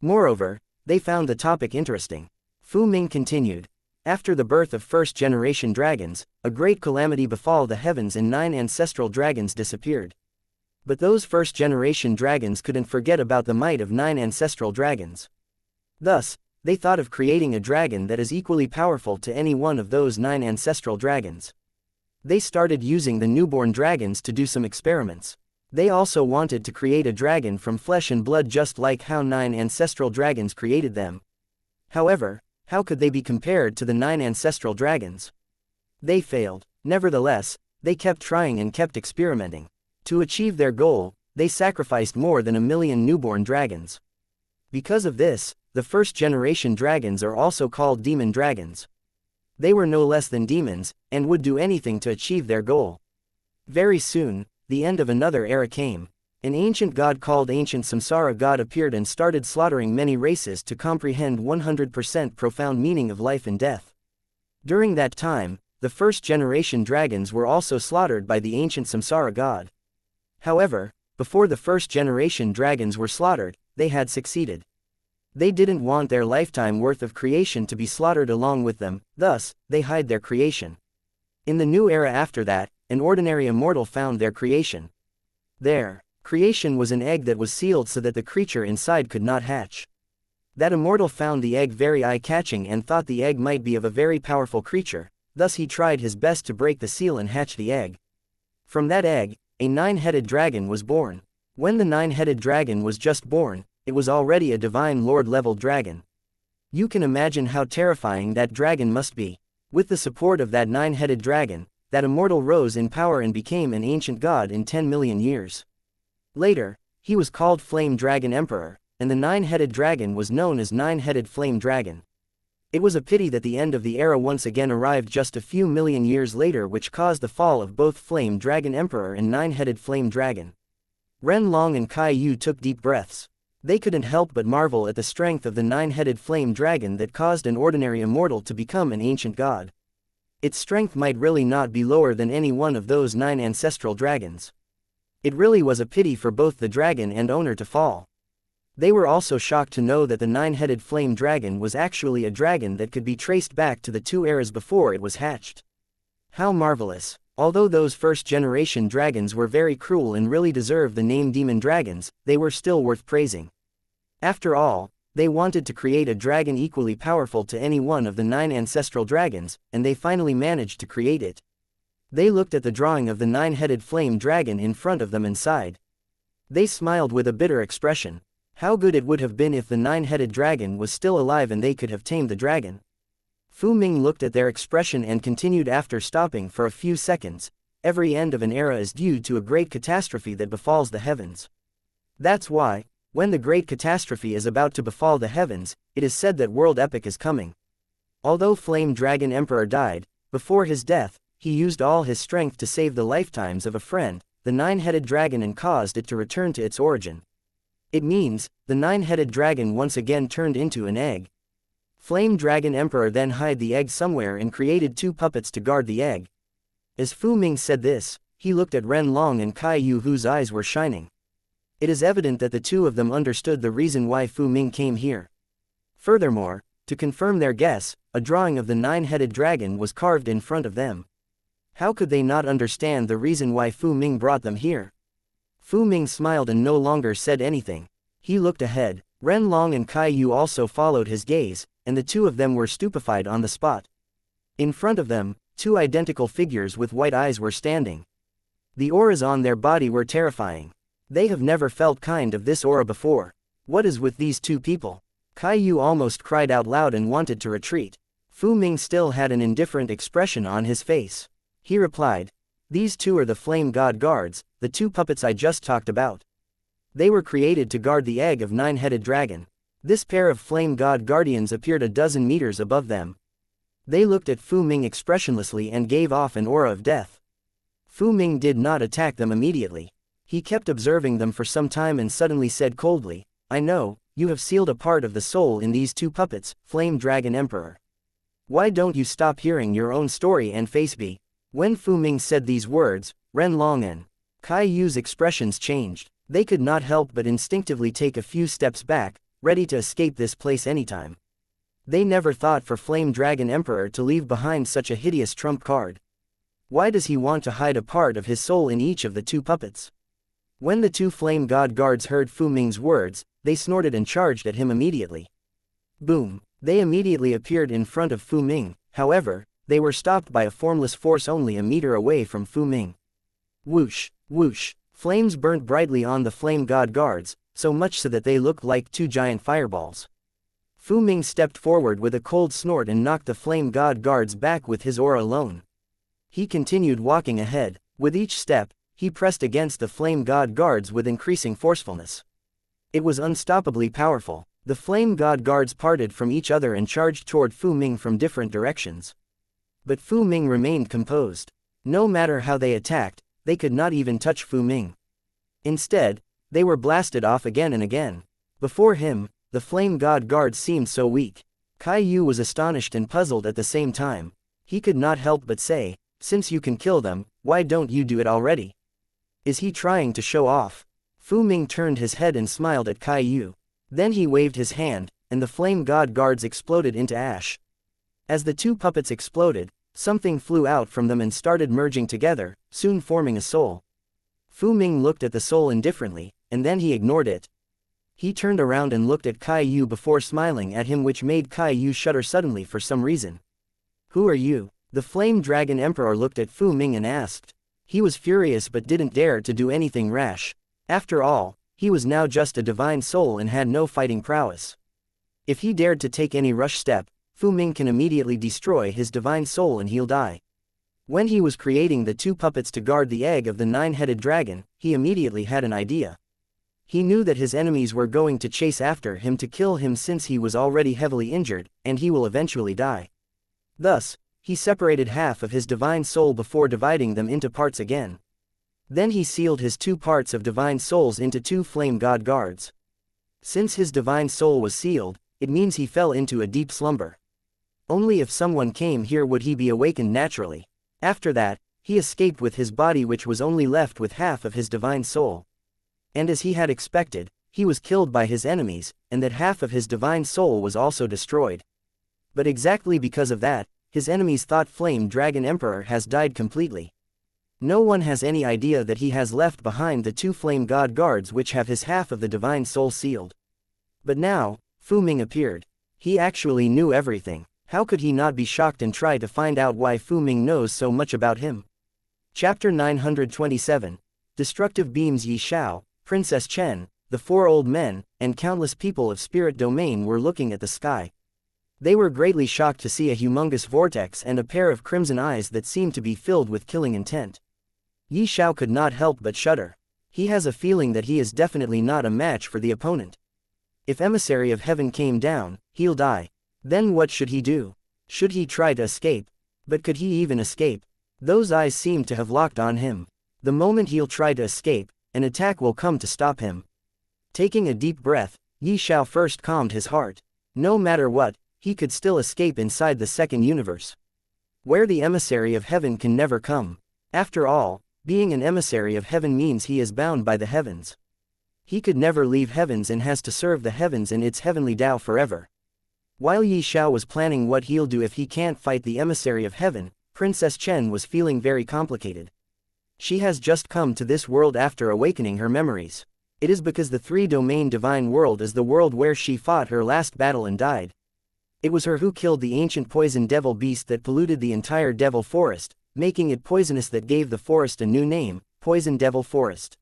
S1: Moreover, they found the topic interesting. Fu Ming continued, "After the birth of first-generation dragons, a great calamity befall the heavens and 9 ancestral dragons disappeared. But those first-generation dragons couldn't forget about the might of 9 ancestral dragons. Thus, they thought of creating a dragon that is equally powerful to any one of those 9 ancestral dragons. They started using the newborn dragons to do some experiments. They also wanted to create a dragon from flesh and blood just like how 9 ancestral dragons created them. However, how could they be compared to the 9 ancestral dragons? They failed. Nevertheless, they kept trying and kept experimenting. To achieve their goal, they sacrificed more than 1 million newborn dragons. Because of this, the first-generation dragons are also called demon dragons. They were no less than demons, and would do anything to achieve their goal. Very soon, the end of another era came. An ancient god called Ancient Samsara God appeared and started slaughtering many races to comprehend 100% profound meaning of life and death. During that time, the first-generation dragons were also slaughtered by the Ancient Samsara God. However, before the first-generation dragons were slaughtered, they had succeeded. They didn't want their lifetime worth of creation to be slaughtered along with them, thus, they hide their creation. In the new era after that, an ordinary immortal found their creation. Their creation was an egg that was sealed so that the creature inside could not hatch. That immortal found the egg very eye-catching and thought the egg might be of a very powerful creature, thus he tried his best to break the seal and hatch the egg. From that egg, a 9-headed dragon was born. When the 9-headed dragon was just born, it was already a divine lord-level dragon. You can imagine how terrifying that dragon must be. With the support of that 9-headed dragon, that immortal rose in power and became an ancient god in 10 million years. Later, he was called Flame Dragon Emperor, and the 9-headed dragon was known as 9-headed Flame Dragon. It was a pity that the end of the era once again arrived just a few million years later, which caused the fall of both Flame Dragon Emperor and 9-headed Flame Dragon. Ren Long and Kai Yu took deep breaths. They couldn't help but marvel at the strength of the 9-headed flame dragon that caused an ordinary immortal to become an ancient god. Its strength might really not be lower than any one of those 9 ancestral dragons. It really was a pity for both the dragon and owner to fall. They were also shocked to know that the 9-headed flame dragon was actually a dragon that could be traced back to the 2 eras before it was hatched. How marvelous! Although those first-generation dragons were very cruel and really deserved the name demon dragons, they were still worth praising. After all, they wanted to create a dragon equally powerful to any one of the 9 ancestral dragons, and they finally managed to create it. They looked at the drawing of the 9-headed flame dragon in front of them and sighed. They smiled with a bitter expression. How good it would have been if the 9-headed dragon was still alive and they could have tamed the dragon. Fu Ming looked at their expression and continued after stopping for a few seconds. Every end of an era is due to a great catastrophe that befalls the heavens. That's why, when the great catastrophe is about to befall the heavens, it is said that world epic is coming. Although Flame Dragon Emperor died, before his death, he used all his strength to save the lifetimes of a friend, the 9-headed dragon, and caused it to return to its origin. It means, the 9-headed dragon once again turned into an egg. Flame Dragon Emperor then hid the egg somewhere and created 2 puppets to guard the egg. As Fu Ming said this, he looked at Ren Long and Kai Yu, whose eyes were shining. It is evident that the 2 of them understood the reason why Fu Ming came here. Furthermore, to confirm their guess, a drawing of the 9-headed dragon was carved in front of them. How could they not understand the reason why Fu Ming brought them here? Fu Ming smiled and no longer said anything. He looked ahead. Ren Long and Kai Yu also followed his gaze, and the 2 of them were stupefied on the spot. In front of them, 2 identical figures with white eyes were standing. The auras on their body were terrifying. They have never felt kind of this aura before. What is with these 2 people? Kai Yu almost cried out loud and wanted to retreat. Fu Ming still had an indifferent expression on his face. He replied, "These 2 are the Flame God Guards, the 2 puppets I just talked about. They were created to guard the egg of 9-headed dragon." This pair of Flame God Guardians appeared a dozen meters above them. They looked at Fu Ming expressionlessly and gave off an aura of death. Fu Ming did not attack them immediately. He kept observing them for some time and suddenly said coldly, "I know, you have sealed a part of the soul in these 2 puppets, Flame Dragon Emperor. Why don't you stop hearing your own story and face me?" When Fu Ming said these words, Ren Long and Kai Yu's expressions changed. They could not help but instinctively take a few steps back, ready to escape this place anytime. They never thought for Flame Dragon Emperor to leave behind such a hideous trump card. Why does he want to hide a part of his soul in each of the 2 puppets? When the 2 Flame God Guards heard Fu Ming's words, they snorted and charged at him immediately. Boom! They immediately appeared in front of Fu Ming, however, they were stopped by a formless force only a meter away from Fu Ming. Whoosh, whoosh, flames burnt brightly on the flame god guards, so much so that they looked like two giant fireballs. Fu Ming stepped forward with a cold snort and knocked the flame god guards back with his aura alone. He continued walking ahead. With each step, he pressed against the flame god guards with increasing forcefulness. It was unstoppably powerful. The flame god guards parted from each other and charged toward Fu Ming from different directions. But Fu Ming remained composed. No matter how they attacked, they could not even touch Fu Ming. Instead, they were blasted off again and again. Before him, the flame god guards seemed so weak. Kai Yu was astonished and puzzled at the same time. He could not help but say, "Since you can kill them, why don't you do it already?" Is he trying to show off? Fu Ming turned his head and smiled at Kai Yu. Then he waved his hand, and the flame god guards exploded into ash. As the two puppets exploded, something flew out from them and started merging together, soon forming a soul. Fu Ming looked at the soul indifferently, and then he ignored it. He turned around and looked at Kai Yu before smiling at him, which made Kai Yu shudder suddenly for some reason. "Who are you?" The Flame Dragon Emperor looked at Fu Ming and asked. He was furious but didn't dare to do anything rash. After all, he was now just a divine soul and had no fighting prowess. If he dared to take any rush step, Fu Ming can immediately destroy his divine soul and he'll die. When he was creating the two puppets to guard the egg of the nine-headed dragon, he immediately had an idea. He knew that his enemies were going to chase after him to kill him since he was already heavily injured, and he will eventually die. Thus, he separated half of his divine soul before dividing them into parts again. Then he sealed his two parts of divine souls into two flame god guards. Since his divine soul was sealed, it means he fell into a deep slumber. Only if someone came here would he be awakened naturally. After that, he escaped with his body, which was only left with half of his divine soul. And as he had expected, he was killed by his enemies, and that half of his divine soul was also destroyed. But exactly because of that, his enemies thought Flame Dragon Emperor has died completely. No one has any idea that he has left behind the two flame god guards which have his half of the divine soul sealed. But now, Fu Ming appeared. He actually knew everything. How could he not be shocked and try to find out why Fu Ming knows so much about him? Chapter 927. Destructive Beams. Ye Xiao, Princess Chen, the four old men, and countless people of Spirit Domain were looking at the sky. They were greatly shocked to see a humongous vortex and a pair of crimson eyes that seemed to be filled with killing intent. Ye Xiao could not help but shudder. He has a feeling that he is definitely not a match for the opponent. If Emissary of Heaven came down, he'll die. Then what should he do? Should he try to escape? But could he even escape? Those eyes seemed to have locked on him. The moment he'll try to escape, an attack will come to stop him. Taking a deep breath, Ye Xiao first calmed his heart. No matter what, he could still escape inside the second universe, where the Emissary of Heaven can never come. After all, being an Emissary of Heaven means he is bound by the heavens. He could never leave heavens and has to serve the heavens and its heavenly Tao forever. While Ye Xiao was planning what he'll do if he can't fight the Emissary of Heaven, Princess Chen was feeling very complicated. She has just come to this world after awakening her memories. It is because the three-domain divine world is the world where she fought her last battle and died. It was her who killed the ancient poison devil beast that polluted the entire devil forest, making it poisonous, that gave the forest a new name, Poison Devil Forest.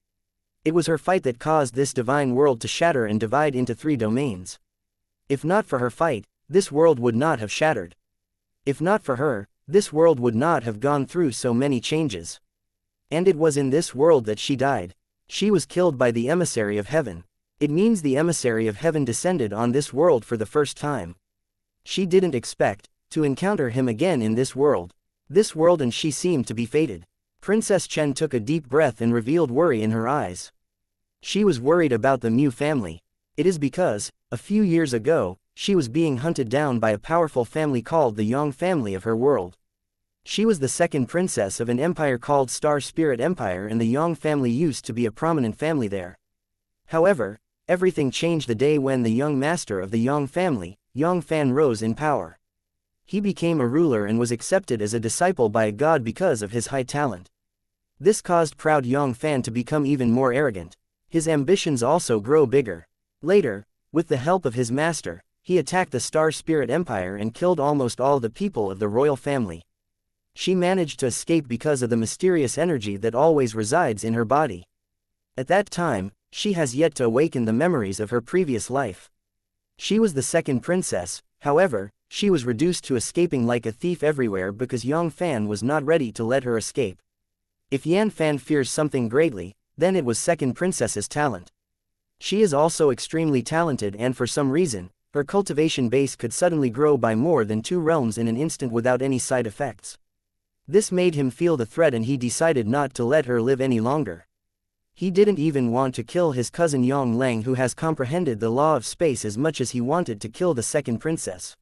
S1: It was her fight that caused this divine world to shatter and divide into three domains. If not for her fight, this world would not have shattered. If not for her, this world would not have gone through so many changes. And it was in this world that she died. She was killed by the Emissary of Heaven. It means the Emissary of Heaven descended on this world for the first time. She didn't expect to encounter him again in this world. This world and she seemed to be fated. Princess Chen took a deep breath and revealed worry in her eyes. She was worried about the Mu family. It is because, a few years ago, she was being hunted down by a powerful family called the Yang family of her world. She was the second princess of an empire called Star Spirit Empire, and the Yang family used to be a prominent family there. However, everything changed the day when the young master of the Yang family, Yang Fan, rose in power. He became a ruler and was accepted as a disciple by a god because of his high talent. This caused proud Yang Fan to become even more arrogant. His ambitions also grow bigger. Later, with the help of his master, he attacked the Star Spirit Empire and killed almost all the people of the royal family. She managed to escape because of the mysterious energy that always resides in her body. At that time, she has yet to awaken the memories of her previous life. She was the second princess, however, she was reduced to escaping like a thief everywhere because Yang Fan was not ready to let her escape. If Yan Fan fears something greatly, then it was second princess's talent. She is also extremely talented, and for some reason, her cultivation base could suddenly grow by more than 2 realms in an instant without any side effects. This made him feel the threat, and he decided not to let her live any longer. He didn't even want to kill his cousin Yang Lang, who has comprehended the law of space, as much as he wanted to kill the second princess.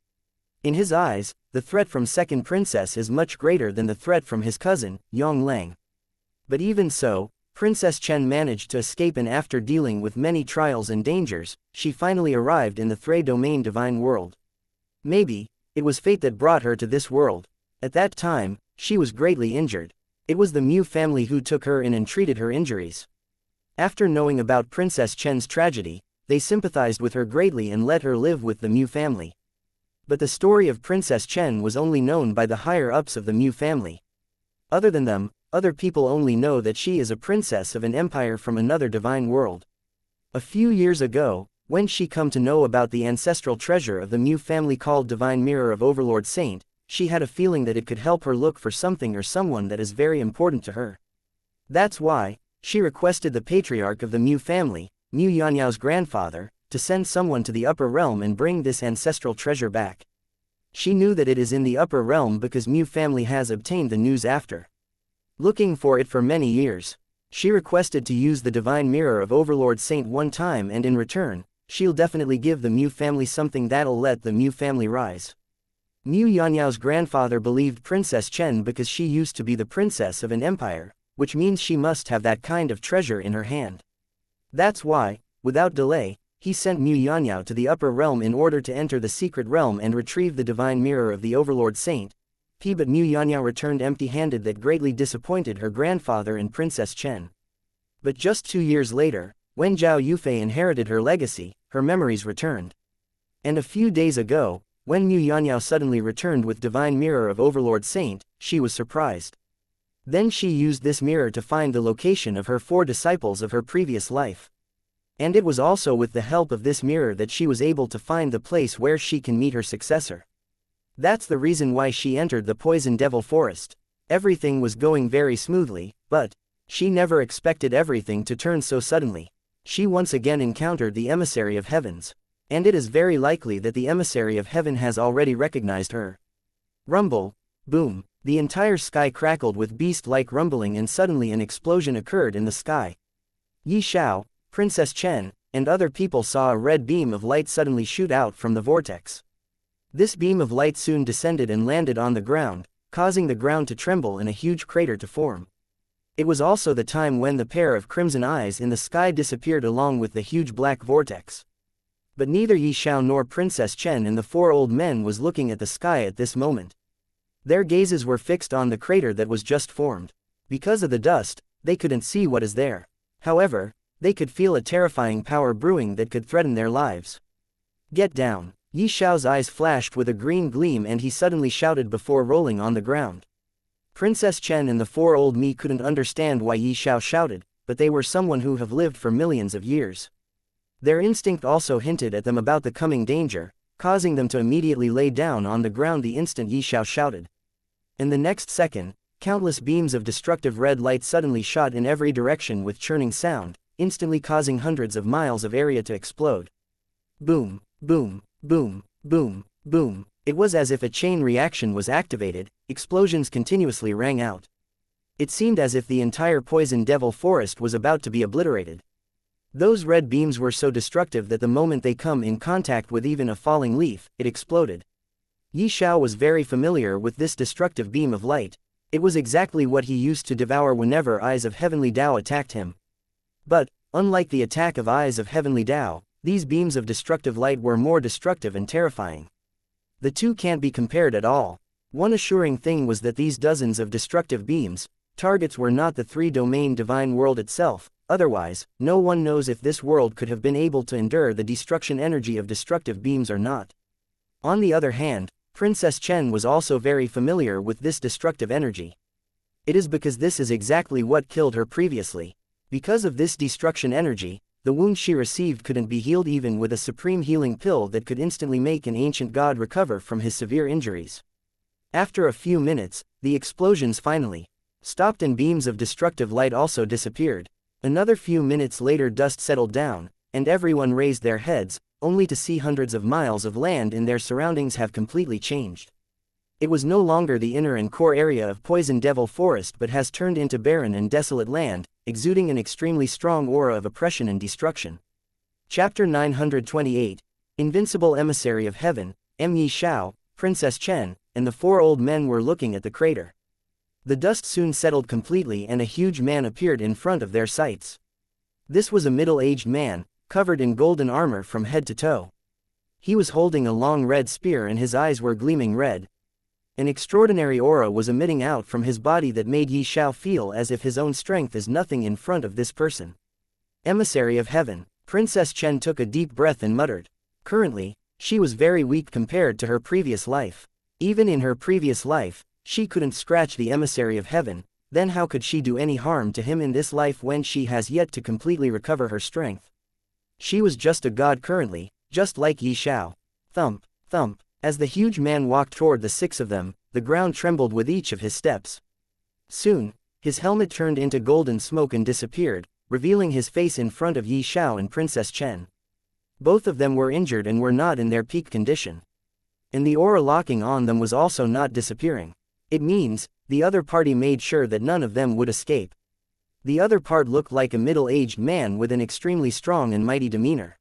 S1: In his eyes, the threat from second princess is much greater than the threat from his cousin, Yang Lang. But even so, Princess Chen managed to escape, and after dealing with many trials and dangers, she finally arrived in the Three Domain Divine World. Maybe, it was fate that brought her to this world. At that time, she was greatly injured. It was the Mu family who took her in and treated her injuries. After knowing about Princess Chen's tragedy, they sympathized with her greatly and let her live with the Mu family. But the story of Princess Chen was only known by the higher-ups of the Mu family. Other than them, other people only know that she is a princess of an empire from another divine world. A few years ago, when she come to know about the ancestral treasure of the Mu family called Divine Mirror of Overlord Saint, she had a feeling that it could help her look for something or someone that is very important to her. That's why she requested the patriarch of the Mu family, Mu Yanyao's grandfather, to send someone to the upper realm and bring this ancestral treasure back. She knew that it is in the upper realm because Mu family has obtained the news after looking for it for many years. She requested to use the Divine Mirror of Overlord Saint one time, and in return, she'll definitely give the Mu family something that'll let the Mu family rise. Mu Yanyao's grandfather believed Princess Chen because she used to be the princess of an empire, which means she must have that kind of treasure in her hand. That's why, without delay, he sent Mu Yanyao to the upper realm in order to enter the secret realm and retrieve the Divine Mirror of the Overlord Saint. But Mu Yanyao returned empty-handed. That greatly disappointed her grandfather and Princess Chen. But just 2 years later, when Zhao Yufei inherited her legacy, her memories returned. And a few days ago, when Mu Yanyao suddenly returned with Divine Mirror of Overlord Saint, she was surprised. Then she used this mirror to find the location of her 4 disciples of her previous life. And it was also with the help of this mirror that she was able to find the place where she can meet her successor. That's the reason why she entered the Poison Devil Forest. Everything was going very smoothly, but she never expected everything to turn so suddenly. She once again encountered the Emissary of Heavens. And it is very likely that the Emissary of Heaven has already recognized her. Rumble, boom. The entire sky crackled with beast-like rumbling, and suddenly an explosion occurred in the sky. Ye Xiao, Princess Chen, and other people saw a red beam of light suddenly shoot out from the vortex. This beam of light soon descended and landed on the ground, causing the ground to tremble and a huge crater to form. It was also the time when the pair of crimson eyes in the sky disappeared along with the huge black vortex. But neither Ye Xiao nor Princess Chen and the 4 old men was looking at the sky at this moment. Their gazes were fixed on the crater that was just formed. Because of the dust, they couldn't see what is there. However, they could feel a terrifying power brewing that could threaten their lives. Get down! Ye Xiao's eyes flashed with a green gleam, and he suddenly shouted before rolling on the ground. Princess Chen and the 4 old men couldn't understand why Ye Xiao shouted, but they were someone who have lived for millions of years. Their instinct also hinted at them about the coming danger, causing them to immediately lay down on the ground the instant Ye Xiao shouted. In the next second, countless beams of destructive red light suddenly shot in every direction with churning sound, instantly causing hundreds of miles of area to explode. Boom, boom, boom, boom, boom. It was as if a chain reaction was activated. Explosions continuously rang out. It seemed as if the entire Poison Devil Forest was about to be obliterated. Those red beams were so destructive that the moment they come in contact with even a falling leaf, it exploded. Ye Xiao was very familiar with this destructive beam of light. It was exactly what he used to devour whenever Eyes of Heavenly Tao attacked him. But, unlike the attack of Eyes of Heavenly Tao, these beams of destructive light were more destructive and terrifying. The two can't be compared at all. One assuring thing was that these dozens of destructive beams, targets were not the 3-domain divine world itself, otherwise, no one knows if this world could have been able to endure the destruction energy of destructive beams or not. On the other hand, Princess Chen was also very familiar with this destructive energy. It is because this is exactly what killed her previously. Because of this destruction energy, the wound she received couldn't be healed even with a supreme healing pill that could instantly make an ancient god recover from his severe injuries. After a few minutes, the explosions finally stopped and beams of destructive light also disappeared. Another few minutes later dust settled down, and everyone raised their heads, only to see hundreds of miles of land in their surroundings have completely changed. It was no longer the inner and core area of Poison Devil Forest but has turned into barren and desolate land, exuding an extremely strong aura of oppression and destruction. Chapter 928, Invincible Emissary of Heaven, Ye Xiao, Princess Chen, and the four old men were looking at the crater. The dust soon settled completely and a huge man appeared in front of their sights. This was a middle-aged man, covered in golden armor from head to toe. He was holding a long red spear and his eyes were gleaming red. An extraordinary aura was emitting out from his body that made Ye Xiao feel as if his own strength is nothing in front of this person. Emissary of Heaven, Princess Chen took a deep breath and muttered. Currently, she was very weak compared to her previous life. Even in her previous life, she couldn't scratch the Emissary of Heaven, then how could she do any harm to him in this life when she has yet to completely recover her strength? She was just a god currently, just like Ye Xiao. Thump, thump. As the huge man walked toward the six of them, the ground trembled with each of his steps. Soon, his helmet turned into golden smoke and disappeared, revealing his face in front of Ye Xiao and Princess Chen. Both of them were injured and were not in their peak condition. And the aura locking on them was also not disappearing. It means, the other party made sure that none of them would escape. The other part looked like a middle-aged man with an extremely strong and mighty demeanor.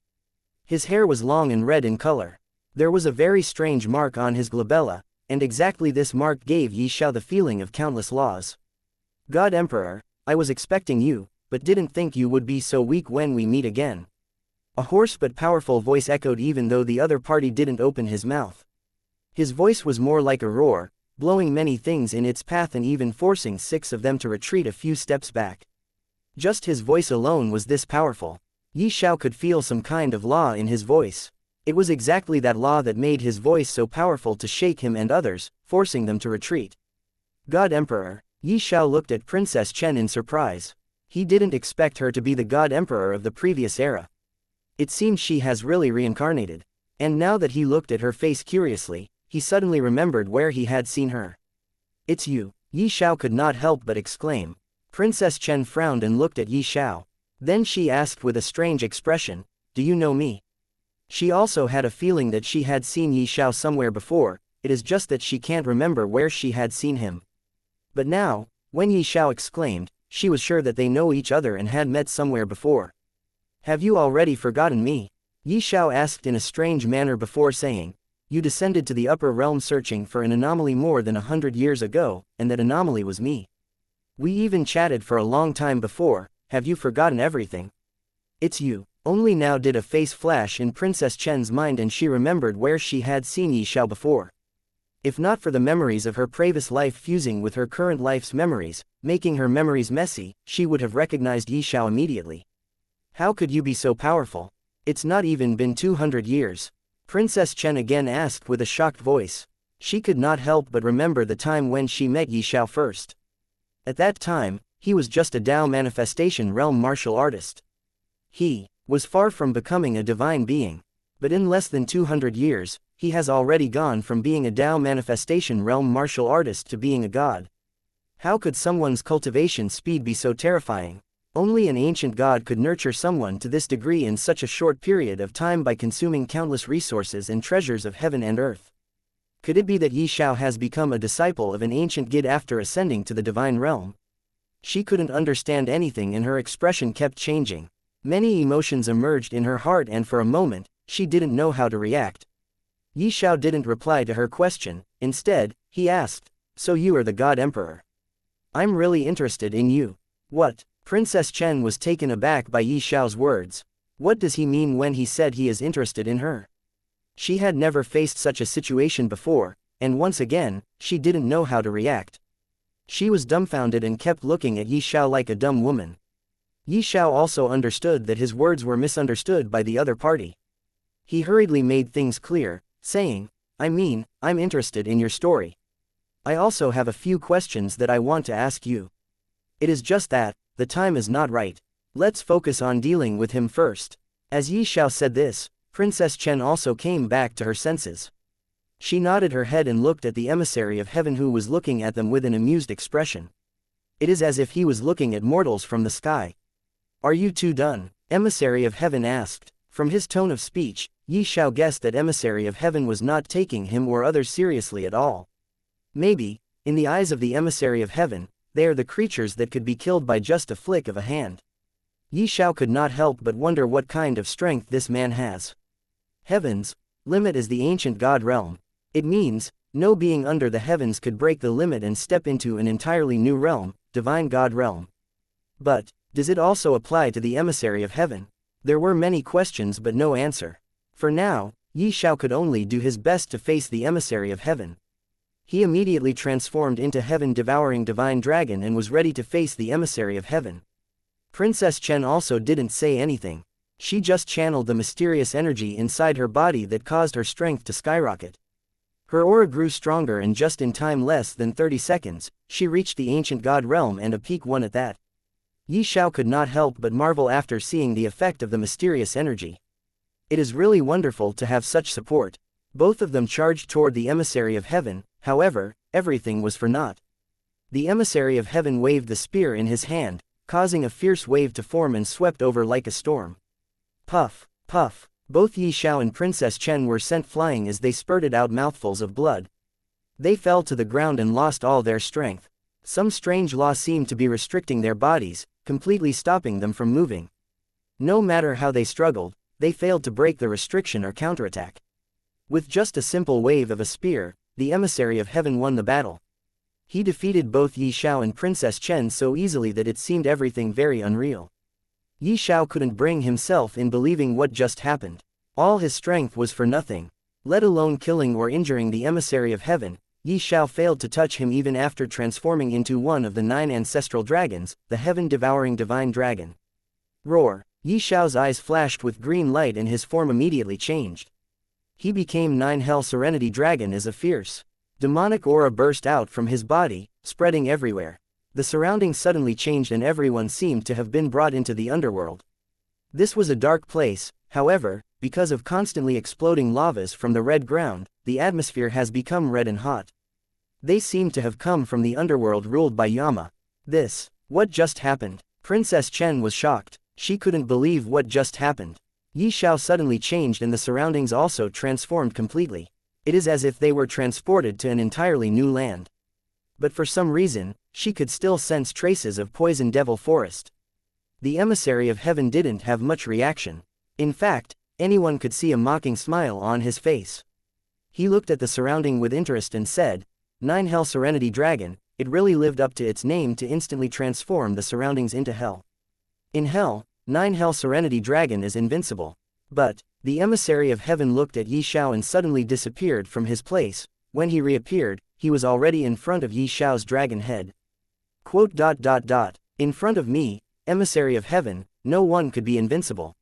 S1: His hair was long and red in color. There was a very strange mark on his glabella, and exactly this mark gave Ye Xiao the feeling of countless laws. God Emperor, I was expecting you, but didn't think you would be so weak when we meet again. A hoarse but powerful voice echoed even though the other party didn't open his mouth. His voice was more like a roar, blowing many things in its path and even forcing six of them to retreat a few steps back. Just his voice alone was this powerful. Ye Xiao could feel some kind of law in his voice. It was exactly that law that made his voice so powerful to shake him and others, forcing them to retreat. God Emperor, Ye Xiao looked at Princess Chen in surprise. He didn't expect her to be the God Emperor of the previous era. It seemed she has really reincarnated. And now that he looked at her face curiously, he suddenly remembered where he had seen her. It's you, Ye Xiao could not help but exclaim. Princess Chen frowned and looked at Ye Xiao. Then she asked with a strange expression, do you know me? She also had a feeling that she had seen Ye Xiao somewhere before, it is just that she can't remember where she had seen him. But now, when Ye Xiao exclaimed, she was sure that they know each other and had met somewhere before. Have you already forgotten me? Ye Xiao asked in a strange manner before saying, you descended to the upper realm searching for an anomaly more than 100 years ago, and that anomaly was me. We even chatted for a long time before, have you forgotten everything? It's you. Only now did a face flash in Princess Chen's mind and she remembered where she had seen Ye Xiao before. If not for the memories of her previous life fusing with her current life's memories, making her memories messy, she would have recognized Ye Xiao immediately. How could you be so powerful? It's not even been 200 years. Princess Chen again asked with a shocked voice. She could not help but remember the time when she met Ye Xiao first. At that time, he was just a Dao manifestation realm martial artist. He was far from becoming a divine being. But in less than 200 years, he has already gone from being a Dao manifestation realm martial artist to being a god. How could someone's cultivation speed be so terrifying? Only an ancient god could nurture someone to this degree in such a short period of time by consuming countless resources and treasures of heaven and earth. Could it be that Ye Xiao has become a disciple of an ancient god after ascending to the divine realm? She couldn't understand anything and her expression kept changing. Many emotions emerged in her heart and for a moment, she didn't know how to react. Ye Xiao didn't reply to her question, instead, he asked, so you are the God Emperor. I'm really interested in you. What? Princess Chen was taken aback by Ye Xiao's words. What does he mean when he said he is interested in her? She had never faced such a situation before, and once again, she didn't know how to react. She was dumbfounded and kept looking at Ye Xiao like a dumb woman. Ye Xiao also understood that his words were misunderstood by the other party. He hurriedly made things clear, saying, I'm interested in your story. I also have a few questions that I want to ask you. It is just that, the time is not right. Let's focus on dealing with him first. As Ye Xiao said this, Princess Chen also came back to her senses. She nodded her head and looked at the Emissary of Heaven, who was looking at them with an amused expression. It is as if he was looking at mortals from the sky. Are you two done? Emissary of Heaven asked. From his tone of speech, Ye Xiao guessed that Emissary of Heaven was not taking him or others seriously at all. Maybe, in the eyes of the Emissary of Heaven, they are the creatures that could be killed by just a flick of a hand. Ye Xiao could not help but wonder what kind of strength this man has. Heavens, limit is the ancient god realm. It means, no being under the heavens could break the limit and step into an entirely new realm, divine god realm. But, does it also apply to the Emissary of Heaven? There were many questions but no answer. For now, Ye Xiao could only do his best to face the Emissary of Heaven. He immediately transformed into heaven-devouring divine dragon and was ready to face the Emissary of Heaven. Princess Chen also didn't say anything. She just channeled the mysterious energy inside her body that caused her strength to skyrocket. Her aura grew stronger, and just in time, less than 30 seconds, she reached the ancient god realm, and a peak one at that. Ye Xiao could not help but marvel after seeing the effect of the mysterious energy. It is really wonderful to have such support. Both of them charged toward the Emissary of Heaven. However, everything was for naught. The Emissary of Heaven waved the spear in his hand, causing a fierce wave to form and swept over like a storm. Puff, puff. Both Ye Xiao and Princess Chen were sent flying as they spurted out mouthfuls of blood. They fell to the ground and lost all their strength. Some strange law seemed to be restricting their bodies, completely stopping them from moving. No matter how they struggled, they failed to break the restriction or counterattack. With just a simple wave of a spear, the Emissary of Heaven won the battle. He defeated both Ye Xiao and Princess Chen so easily that it seemed everything very unreal. Ye Xiao couldn't bring himself in believing what just happened. All his strength was for nothing. Let alone killing or injuring the Emissary of Heaven, Ye Xiao failed to touch him even after transforming into one of the 9 ancestral dragons, the heaven-devouring divine dragon. Roar! Ye Xiao's eyes flashed with green light and his form immediately changed. He became 9 Hell Serenity Dragon as a fierce, demonic aura burst out from his body, spreading everywhere. The surroundings suddenly changed and everyone seemed to have been brought into the underworld. This was a dark place, however, because of constantly exploding lavas from the red ground, the atmosphere has become red and hot. They seem to have come from the underworld ruled by Yama. What just happened? Princess Chen was shocked. She couldn't believe what just happened. Ye Xiao suddenly changed and the surroundings also transformed completely. It is as if they were transported to an entirely new land. But for some reason, she could still sense traces of Poison Devil Forest. The Emissary of Heaven didn't have much reaction. In fact, anyone could see a mocking smile on his face. He looked at the surrounding with interest and said, 9 Hell Serenity Dragon, it really lived up to its name to instantly transform the surroundings into hell. In hell, 9 Hell Serenity Dragon is invincible. But, the Emissary of Heaven looked at Ye Xiao and suddenly disappeared from his place. When he reappeared, he was already in front of Ye Xiao's dragon head. In front of me, Emissary of Heaven, no one could be invincible.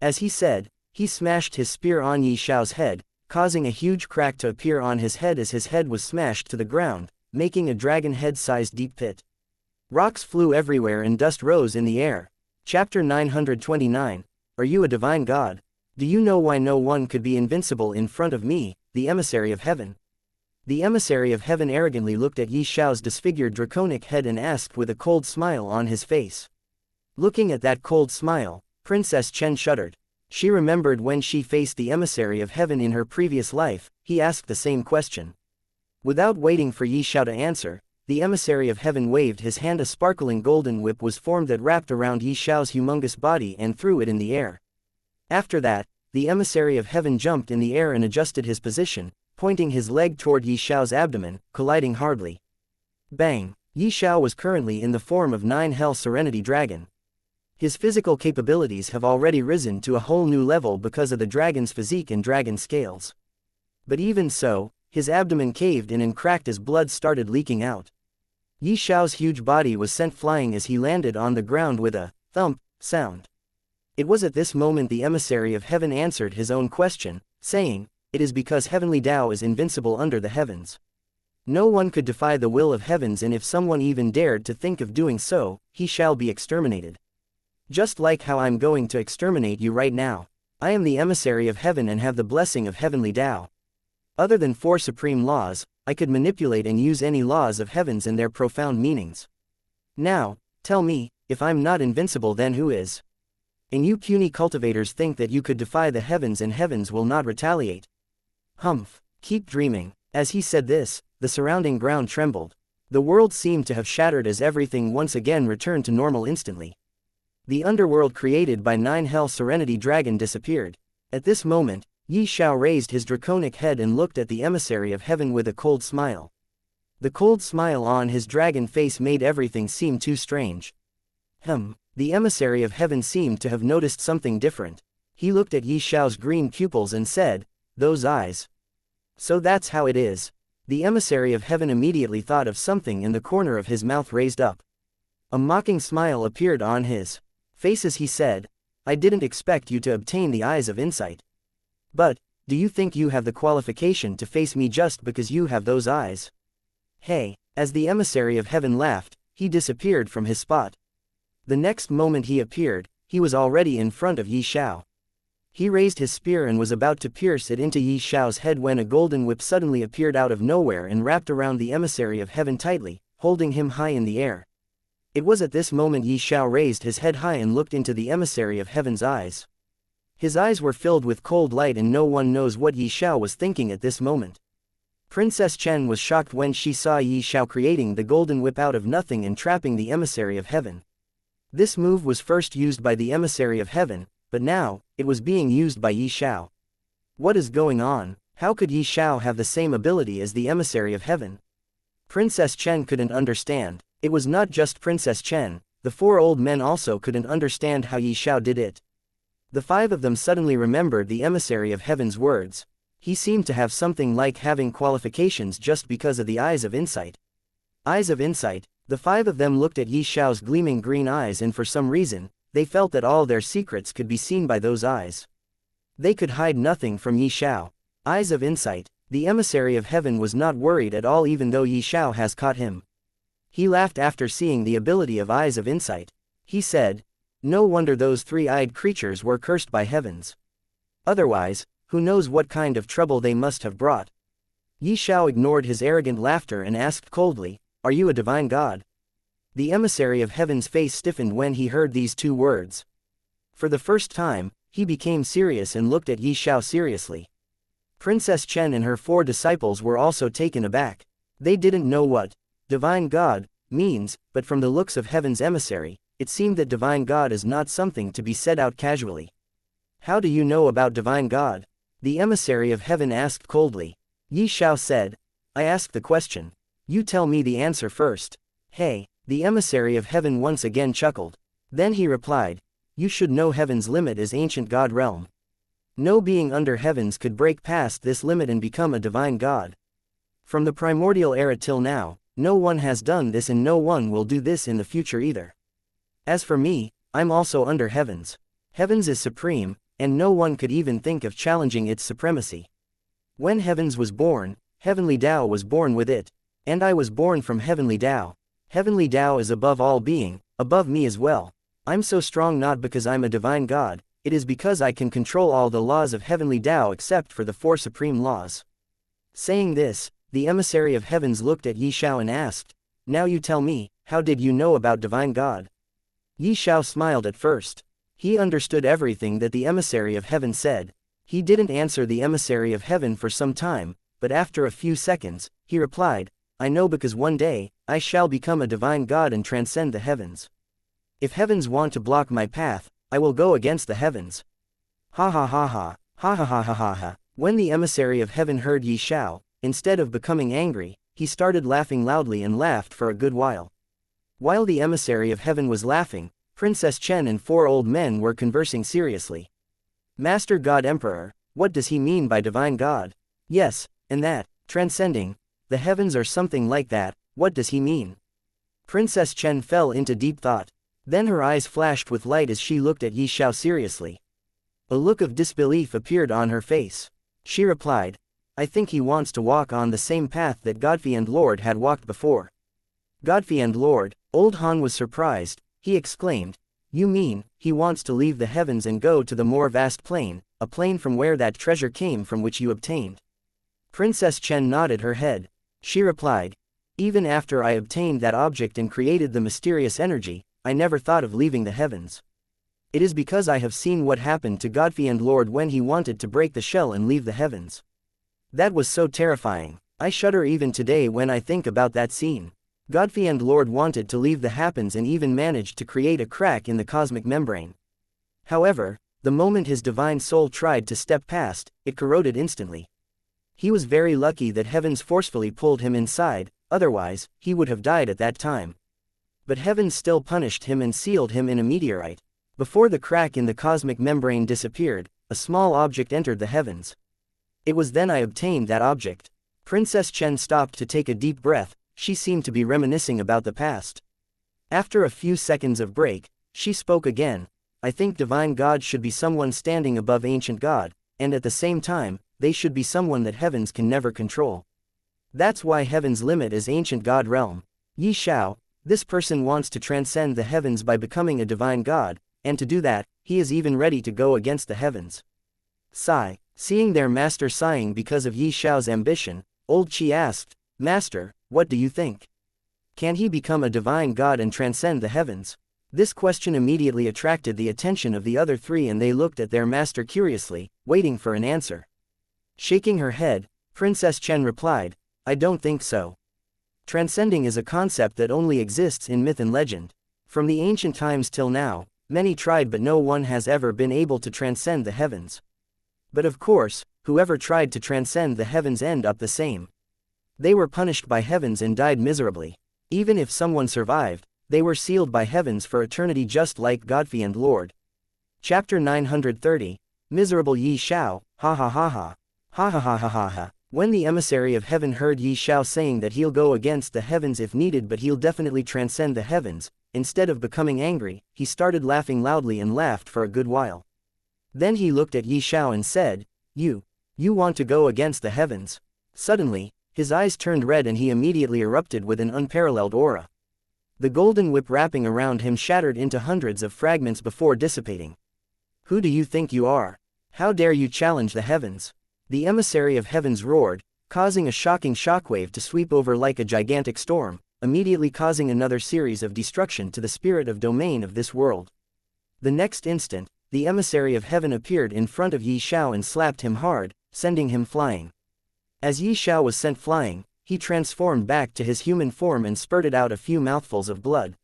S1: As he said, he smashed his spear on Ye Xiao's head, causing a huge crack to appear on his head as his head was smashed to the ground, making a dragon head-sized deep pit. Rocks flew everywhere and dust rose in the air. Chapter 929. Are you a divine god? Do you know why no one could be invincible in front of me, the Emissary of Heaven? The Emissary of Heaven arrogantly looked at Ye Xiao's disfigured draconic head and asked with a cold smile on his face. Looking at that cold smile, Princess Chen shuddered. She remembered when she faced the Emissary of Heaven in her previous life, he asked the same question. Without waiting for Ye Xiao to answer, the Emissary of Heaven waved his hand. A sparkling golden whip was formed that wrapped around Ye Xiao's humongous body and threw it in the air. After that, the Emissary of Heaven jumped in the air and adjusted his position, pointing his leg toward Ye Xiao's abdomen, colliding hardly. Bang! Ye Xiao was currently in the form of 9 Hell Serenity Dragon. His physical capabilities have already risen to a whole new level because of the dragon's physique and dragon scales. But even so, his abdomen caved in and cracked as blood started leaking out. Ye Xiao's huge body was sent flying as he landed on the ground with a thump, sound. It was at this moment the Emissary of Heaven answered his own question, saying, "It is because heavenly Tao is invincible under the heavens. No one could defy the will of heavens, and if someone even dared to think of doing so, he shall be exterminated. Just like how I'm going to exterminate you right now. I am the Emissary of Heaven and have the blessing of heavenly Tao. Other than 4 supreme laws, I could manipulate and use any laws of heavens and their profound meanings. Now, tell me, if I'm not invincible, then who is? And you puny cultivators think that you could defy the heavens and heavens will not retaliate. Humph, keep dreaming." As he said this, the surrounding ground trembled. The world seemed to have shattered as everything once again returned to normal instantly. The underworld created by 9 Hell Serenity Dragon disappeared. At this moment, Ye Xiao raised his draconic head and looked at the Emissary of Heaven with a cold smile. The cold smile on his dragon face made everything seem too strange. The Emissary of Heaven seemed to have noticed something different. He looked at Ye Xiao's green pupils and said, "Those eyes. So that's how it is." The Emissary of Heaven immediately thought of something, and the corner of his mouth raised up. A mocking smile appeared on his face as he said, "I didn't expect you to obtain the eyes of insight. But, do you think you have the qualification to face me just because you have those eyes?" Hey, as the Emissary of Heaven laughed, he disappeared from his spot. The next moment he appeared, he was already in front of Ye Xiao. He raised his spear and was about to pierce it into Ye Xiao's head when a golden whip suddenly appeared out of nowhere and wrapped around the Emissary of Heaven tightly, holding him high in the air. It was at this moment Ye Xiao raised his head high and looked into the Emissary of Heaven's eyes. His eyes were filled with cold light, and no one knows what Ye Xiao was thinking at this moment. Princess Chen was shocked when she saw Ye Xiao creating the golden whip out of nothing and trapping the Emissary of Heaven. This move was first used by the Emissary of Heaven, but now, it was being used by Ye Xiao. What is going on? How could Ye Xiao have the same ability as the Emissary of Heaven? Princess Chen couldn't understand. It was not just Princess Chen, the 4 old men also couldn't understand how Ye Xiao did it. The 5 of them suddenly remembered the Emissary of Heaven's words. He seemed to have something like having qualifications just because of the eyes of insight. Eyes of insight. The 5 of them looked at Ye Xiao's gleaming green eyes, and for some reason, they felt that all their secrets could be seen by those eyes. They could hide nothing from Ye Xiao. Eyes of insight. The Emissary of Heaven was not worried at all, even though Ye Xiao has caught him. He laughed after seeing the ability of eyes of insight. He said, "No wonder those 3-eyed creatures were cursed by heavens. Otherwise, who knows what kind of trouble they must have brought." Ye Xiao ignored his arrogant laughter and asked coldly, "Are you a divine god?" The Emissary of Heaven's face stiffened when he heard these 2 words. For the first time, he became serious and looked at Ye Xiao seriously. Princess Chen and her 4 disciples were also taken aback. They didn't know what divine god means, but from the looks of Heaven's emissary, it seemed that divine god is not something to be said out casually. "How do you know about divine god?" the Emissary of Heaven asked coldly. Ye Xiao said, "I asked the question. You tell me the answer first." Hey, the Emissary of Heaven once again chuckled. Then he replied, "You should know heaven's limit is ancient god realm. No being under heavens could break past this limit and become a divine god. From the primordial era till now, no one has done this, and no one will do this in the future either. As for me, I'm also under heavens. Heavens is supreme, and no one could even think of challenging its supremacy. When heavens was born, heavenly Tao was born with it, and I was born from heavenly Tao. Heavenly Tao is above all being, above me as well. I'm so strong not because I'm a divine god, it is because I can control all the laws of heavenly Tao except for the 4 supreme laws." Saying this, the Emissary of Heavens looked at Ye Xiao and asked, "Now you tell me, how did you know about divine god?" Ye Xiao smiled at first. He understood everything that the Emissary of Heaven said. He didn't answer the Emissary of Heaven for some time, but after a few seconds, he replied, "I know because one day, I shall become a divine god and transcend the heavens. If heavens want to block my path, I will go against the heavens." Ha ha ha ha, ha ha ha ha ha ha. When the Emissary of Heaven heard Ye Xiao, instead of becoming angry, he started laughing loudly and laughed for a good while. While the Emissary of Heaven was laughing, Princess Chen and 4 old men were conversing seriously. "Master God Emperor, what does he mean by divine god?" "Yes, and that, transcending the heavens or something like that, what does he mean?" Princess Chen fell into deep thought. Then her eyes flashed with light as she looked at Ye Xiao seriously. A look of disbelief appeared on her face. She replied, I think he wants to walk on the same path that Godfrey and Lord had walked before. Godfrey and Lord, old Han was surprised. He exclaimed, you mean, he wants to leave the heavens and go to the more vast plane, a plane from where that treasure came from which you obtained? Princess Chen nodded her head. She replied, even after I obtained that object and created the mysterious energy, I never thought of leaving the heavens. It is because I have seen what happened to Godfrey and Lord when he wanted to break the shell and leave the heavens. That was so terrifying. I shudder even today when I think about that scene. Godfrey and Lord wanted to leave the heavens and even managed to create a crack in the cosmic membrane. However, the moment his divine soul tried to step past, it corroded instantly. He was very lucky that heavens forcefully pulled him inside, otherwise, he would have died at that time. But heavens still punished him and sealed him in a meteorite. Before the crack in the cosmic membrane disappeared, a small object entered the heavens. It was then I obtained that object. Princess Chen stopped to take a deep breath. She seemed to be reminiscing about the past. After a few seconds of break, she spoke again. I think divine God should be someone standing above ancient God, and at the same time, they should be someone that heavens can never control. That's why heaven's limit is ancient God realm. Ye Xiao, this person wants to transcend the heavens by becoming a divine God, and to do that, he is even ready to go against the heavens. Sigh. Seeing their master sighing because of Ye Xiao's ambition, old Qi asked, Master, what do you think? Can he become a divine god and transcend the heavens? This question immediately attracted the attention of the other three and they looked at their master curiously, waiting for an answer. Shaking her head, Princess Chen replied, I don't think so. Transcending is a concept that only exists in myth and legend. From the ancient times till now, many tried but no one has ever been able to transcend the heavens. But of course, whoever tried to transcend the heavens end up the same. They were punished by heavens and died miserably. Even if someone survived, they were sealed by heavens for eternity just like Godfrey and Lord. Chapter 930, Miserable Ye Xiao, ha ha ha ha. Ha ha ha ha ha ha. When the emissary of heaven heard Ye Xiao saying that he'll go against the heavens if needed but he'll definitely transcend the heavens, instead of becoming angry, he started laughing loudly and laughed for a good while. Then he looked at Ye Xiao and said, You want to go against the heavens? Suddenly, his eyes turned red and he immediately erupted with an unparalleled aura. The golden whip wrapping around him shattered into hundreds of fragments before dissipating. Who do you think you are? How dare you challenge the heavens? The emissary of heavens roared, causing a shocking shockwave to sweep over like a gigantic storm, immediately causing another series of destruction to the spirit of domain of this world. The next instant, the emissary of heaven appeared in front of Ye Xiao and slapped him hard, sending him flying. As Ye Xiao was sent flying, he transformed back to his human form and spurted out a few mouthfuls of blood.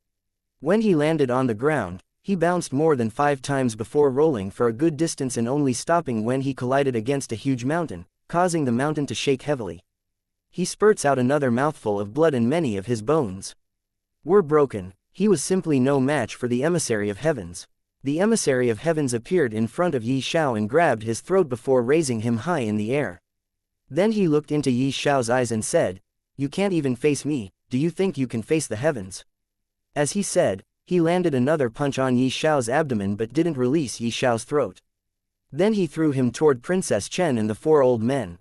S1: When he landed on the ground, he bounced more than 5 times before rolling for a good distance and only stopping when he collided against a huge mountain, causing the mountain to shake heavily. He spurts out another mouthful of blood and many of his bones were broken. He was simply no match for the emissary of heavens. The emissary of heavens appeared in front of Ye Xiao and grabbed his throat before raising him high in the air. Then he looked into Ye Xiao's eyes and said, You can't even face me, do you think you can face the heavens? As he said, he landed another punch on Ye Xiao's abdomen but didn't release Ye Xiao's throat. Then he threw him toward Princess Chen and the 4 old men.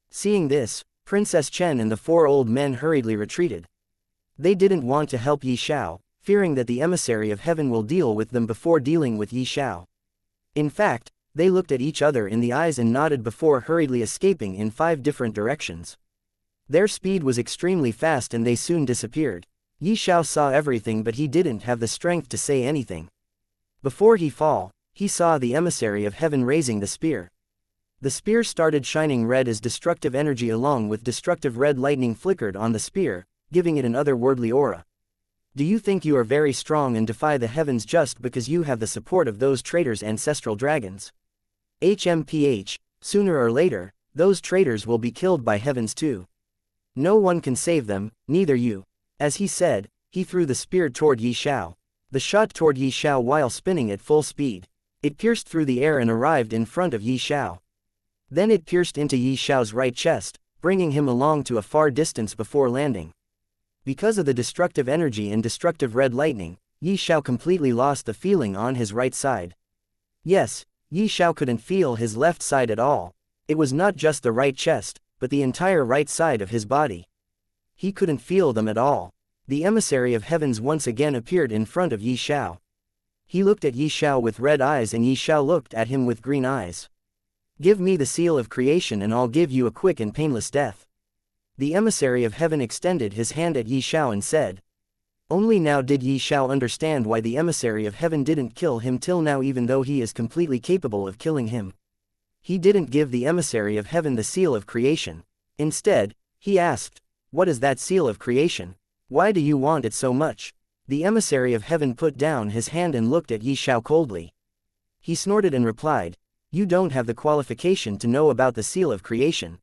S1: Seeing this, Princess Chen and the 4 old men hurriedly retreated. They didn't want to help Ye Xiao, fearing that the emissary of heaven will deal with them before dealing with Ye Xiao. In fact, they looked at each other in the eyes and nodded before hurriedly escaping in 5 different directions. Their speed was extremely fast and they soon disappeared. Ye Xiao saw everything but he didn't have the strength to say anything. Before he fall, he saw the emissary of heaven raising the spear. The spear started shining red as destructive energy along with destructive red lightning flickered on the spear, giving it an otherworldly aura. Do you think you are very strong and defy the heavens just because you have the support of those traitors ancestral dragons? HMPH, sooner or later, those traitors will be killed by heavens too. No one can save them, neither you. As he said, he threw the spear toward Ye Xiao. The shot toward Ye Xiao while spinning at full speed. It pierced through the air and arrived in front of Ye Xiao. Then it pierced into Ye Xiao's right chest, bringing him along to a far distance before landing. Because of the destructive energy and destructive red lightning, Ye Xiao completely lost the feeling on his right side. Yes, Ye Xiao couldn't feel his left side at all. It was not just the right chest, but the entire right side of his body. He couldn't feel them at all. The Emissary of Heavens once again appeared in front of Ye Xiao. He looked at Ye Xiao with red eyes and Ye Xiao looked at him with green eyes. Give me the seal of creation and I'll give you a quick and painless death. The Emissary of Heaven extended his hand at Ye Xiao and said. Only now did Ye Xiao understand why the Emissary of Heaven didn't kill him till now, even though he is completely capable of killing him. He didn't give the Emissary of Heaven the seal of creation. Instead, he asked, "What is that seal of creation? Why do you want it so much?" The Emissary of Heaven put down his hand and looked at Ye Xiao coldly. He snorted and replied, "You don't have the qualification to know about the seal of creation.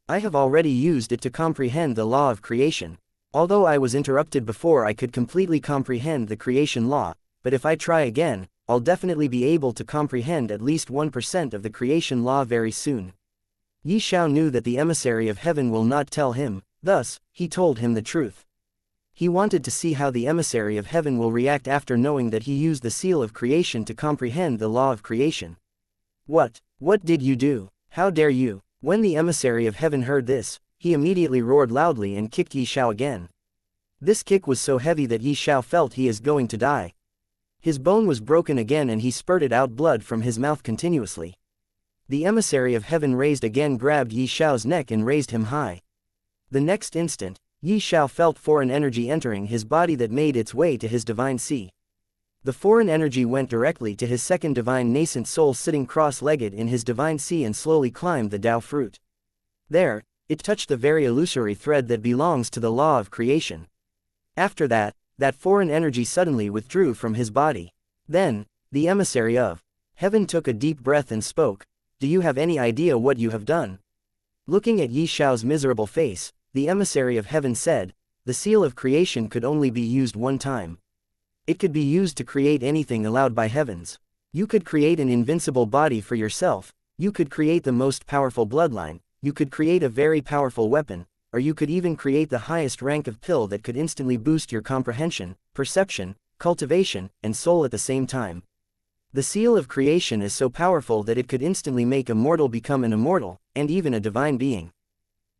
S1: I have already used it to comprehend the law of creation. Although I was interrupted before, I could completely comprehend the creation law, but if I try again, I'll definitely be able to comprehend at least 1% of the creation law very soon." Ye Xiao knew that the Emissary of Heaven will not tell him, thus, he told him the truth. He wanted to see how the Emissary of Heaven will react after knowing that he used the seal of creation to comprehend the law of creation. What did you do? How dare you?" When the Emissary of Heaven heard this, he immediately roared loudly and kicked Ye Xiao again. This kick was so heavy that Ye Xiao felt he is going to die. His bone was broken again and he spurted out blood from his mouth continuously. The Emissary of Heaven raised again, grabbed Ye Xiao's neck and raised him high. The next instant, Ye Xiao felt foreign energy entering his body that made its way to his divine sea. The foreign energy went directly to his second divine nascent soul sitting cross-legged in his divine sea and slowly climbed the Tao fruit. There, it touched the very illusory thread that belongs to the law of creation. After that, that foreign energy suddenly withdrew from his body. Then, the Emissary of Heaven took a deep breath and spoke, "Do you have any idea what you have done?" Looking at Ye Xiao's miserable face, the Emissary of Heaven said, "The seal of creation could only be used one time. It could be used to create anything allowed by heavens. You could create an invincible body for yourself, you could create the most powerful bloodline, you could create a very powerful weapon, or you could even create the highest rank of pill that could instantly boost your comprehension, perception, cultivation, and soul at the same time. The seal of creation is so powerful that it could instantly make a mortal become an immortal, and even a divine being.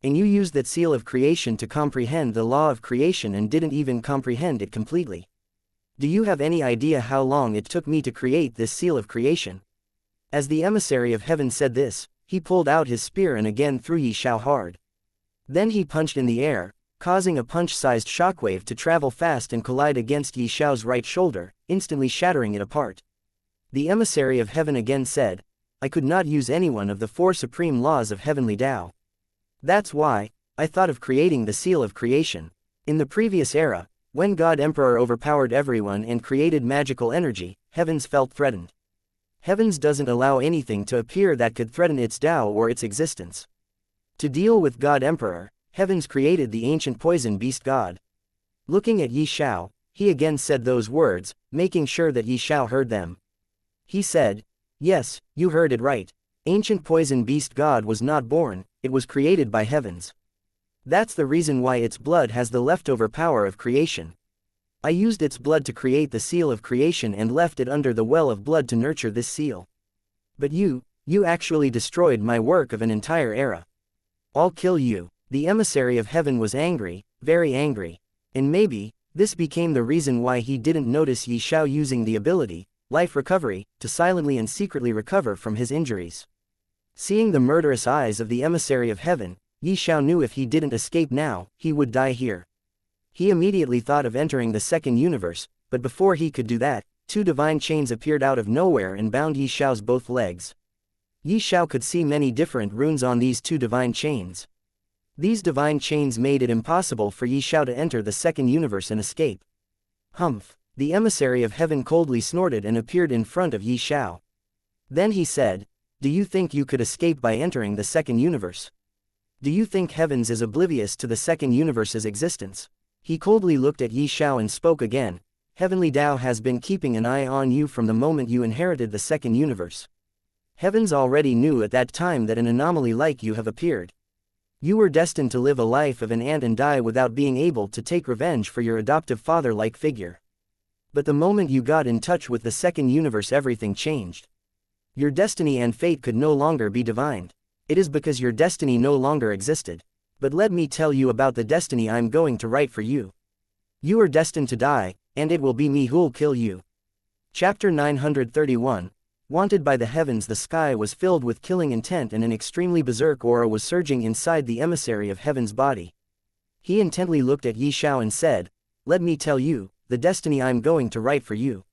S1: And you used that seal of creation to comprehend the law of creation and didn't even comprehend it completely. Do you have any idea how long it took me to create this seal of creation?" As the Emissary of Heaven said this, he pulled out his spear and again threw Ye Xiao hard. Then he punched in the air, causing a punch-sized shockwave to travel fast and collide against Ye Xiao's right shoulder, instantly shattering it apart. The Emissary of Heaven again said, "I could not use any one of the four supreme laws of heavenly Tao. That's why I thought of creating the seal of creation. In the previous era, when God Emperor overpowered everyone and created magical energy, heavens felt threatened. Heavens doesn't allow anything to appear that could threaten its Tao or its existence. To deal with God Emperor, heavens created the ancient poison beast God." Looking at Ye Xiao, he again said those words, making sure that Ye Xiao heard them. He said, "Yes, you heard it right. Ancient poison beast God was not born, it was created by heavens. That's the reason why its blood has the leftover power of creation. I used its blood to create the seal of creation and left it under the well of blood to nurture this seal. But you actually destroyed my work of an entire era. I'll kill you." The Emissary of Heaven was angry, very angry. And maybe, this became the reason why he didn't notice Ye Xiao using the ability, Life Recovery, to silently and secretly recover from his injuries. Seeing the murderous eyes of the Emissary of Heaven, Ye Xiao knew if he didn't escape now, he would die here. He immediately thought of entering the second universe, but before he could do that, two divine chains appeared out of nowhere and bound Ye Xiao's both legs. Ye Xiao could see many different runes on these two divine chains. These divine chains made it impossible for Ye Xiao to enter the second universe and escape. Humph! The Emissary of Heaven coldly snorted and appeared in front of Ye Xiao. Then he said, "Do you think you could escape by entering the second universe? Do you think heavens is oblivious to the second universe's existence?" He coldly looked at Ye Xiao and spoke again, "Heavenly Tao has been keeping an eye on you from the moment you inherited the second universe. Heavens already knew at that time that an anomaly like you have appeared. You were destined to live a life of an ant and die without being able to take revenge for your adoptive father-like figure. But the moment you got in touch with the second universe, everything changed. Your destiny and fate could no longer be divined. It is because your destiny no longer existed. But let me tell you about the destiny I'm going to write for you. You are destined to die, and it will be me who'll kill you. Chapter 931. Wanted by the heavens. The sky was filled with killing intent, and an extremely berserk aura was surging inside the Emissary of Heaven's body. He intently looked at Ye Xiao and said, "Let me tell you, the destiny I'm going to write for you.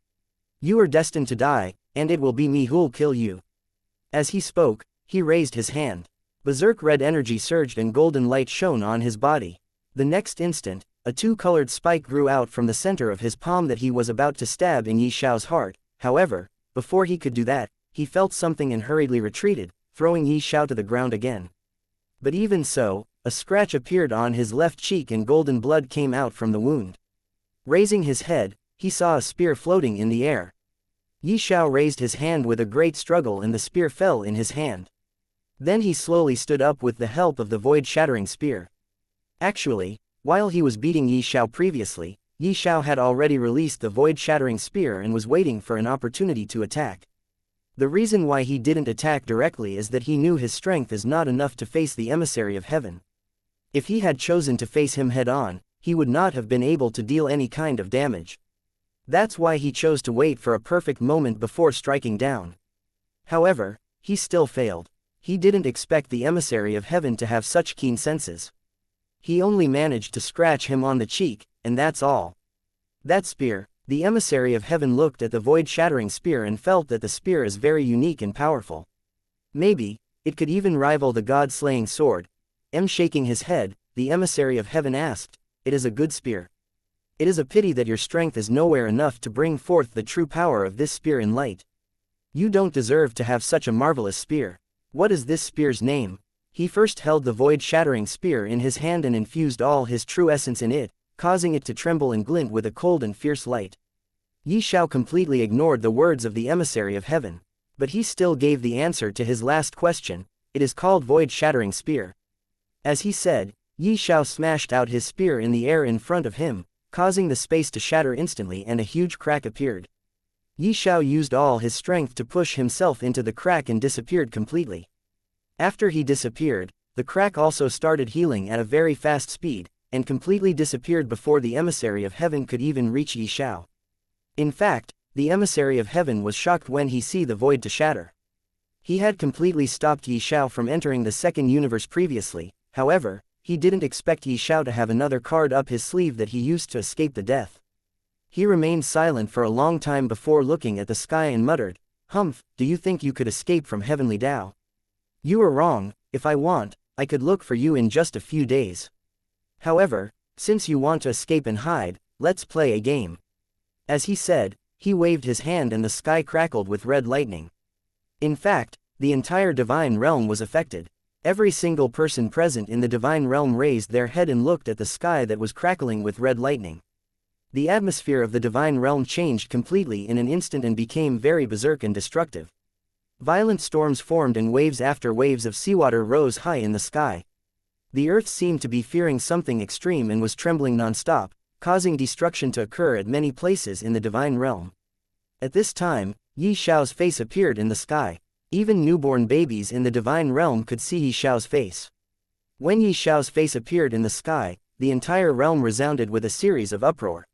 S1: You are destined to die, and it will be me who'll kill you." As he spoke, he raised his hand. Berserk red energy surged and golden light shone on his body. The next instant, a two-colored spike grew out from the center of his palm that he was about to stab in Ye Xiao's heart. However, before he could do that, he felt something and hurriedly retreated, throwing Ye Xiao to the ground again. But even so, a scratch appeared on his left cheek and golden blood came out from the wound. Raising his head, he saw a spear floating in the air. Ye Xiao raised his hand with a great struggle and the spear fell in his hand. Then he slowly stood up with the help of the void-shattering spear. Actually, while he was beating Ye Xiao previously, Ye Xiao had already released the void-shattering spear and was waiting for an opportunity to attack. The reason why he didn't attack directly is that he knew his strength is not enough to face the Emissary of Heaven. If he had chosen to face him head-on, he would not have been able to deal any kind of damage. That's why he chose to wait for a perfect moment before striking down. However, he still failed. He didn't expect the Emissary of Heaven to have such keen senses. He only managed to scratch him on the cheek, and that's all. That spear. The Emissary of Heaven looked at the void-shattering spear and felt that the spear is very unique and powerful. Maybe, it could even rival the god-slaying sword. Shaking his head, the Emissary of Heaven asked, "It is a good spear. It is a pity that your strength is nowhere enough to bring forth the true power of this spear in light. You don't deserve to have such a marvelous spear. What is this spear's name?" He first held the void-shattering spear in his hand and infused all his true essence in it, causing it to tremble and glint with a cold and fierce light. Ye Xiao completely ignored the words of the Emissary of Heaven. But he still gave the answer to his last question. "It is called void-shattering spear." As he said, Ye Xiao smashed out his spear in the air in front of him, causing the space to shatter instantly and a huge crack appeared. Ye Xiao used all his strength to push himself into the crack and disappeared completely. After he disappeared, the crack also started healing at a very fast speed, and completely disappeared before the Emissary of Heaven could even reach Ye Xiao. In fact, the Emissary of Heaven was shocked when he saw the void to shatter. He had completely stopped Ye Xiao from entering the second universe previously. However, he didn't expect Ye Xiao to have another card up his sleeve that he used to escape the death. He remained silent for a long time before looking at the sky and muttered, "Humph, do you think you could escape from Heavenly Tao? You are wrong. If I want, I could look for you in just a few days. However, since you want to escape and hide, let's play a game." As he said, he waved his hand and the sky crackled with red lightning. In fact, the entire divine realm was affected. Every single person present in the divine realm raised their head and looked at the sky that was crackling with red lightning. The atmosphere of the divine realm changed completely in an instant and became very berserk and destructive. Violent storms formed and waves after waves of seawater rose high in the sky. The earth seemed to be fearing something extreme and was trembling non-stop, causing destruction to occur at many places in the divine realm. At this time, Ye Xiao's face appeared in the sky. Even newborn babies in the divine realm could see Ye Xiao's face. When Ye Xiao's face appeared in the sky, the entire realm resounded with a series of uproar.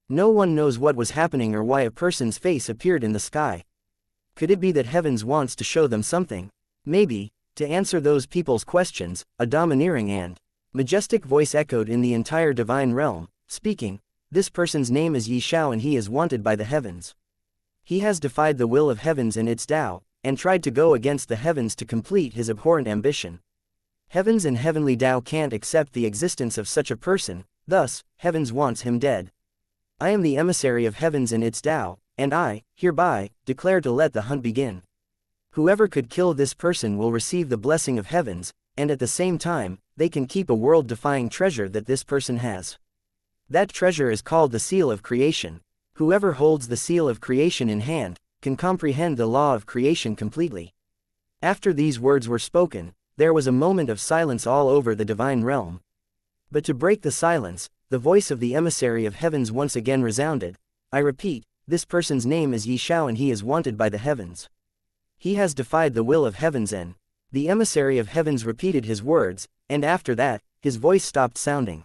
S1: No one knows what was happening or why a person's face appeared in the sky. Could it be that Heavens wants to show them something? Maybe, to answer those people's questions, a domineering and majestic voice echoed in the entire divine realm, speaking, "This person's name is Ye Xiao and he is wanted by the heavens. He has defied the will of heavens and its Tao, and tried to go against the heavens to complete his abhorrent ambition. Heavens and heavenly Tao can't accept the existence of such a person, thus, heavens wants him dead. I am the Emissary of Heavens and its Tao, and I, hereby, declare to let the hunt begin. Whoever could kill this person will receive the blessing of heavens, and at the same time, they can keep a world-defying treasure that this person has. That treasure is called the Seal of Creation. Whoever holds the Seal of Creation in hand, can comprehend the law of creation completely." After these words were spoken, there was a moment of silence all over the divine realm. But to break the silence, the voice of the Emissary of Heavens once again resounded, I repeat, this person's name is Ye Xiao and he is wanted by the heavens. He has defied the will of heavens and the Emissary of Heavens repeated his words, and after that, his voice stopped sounding.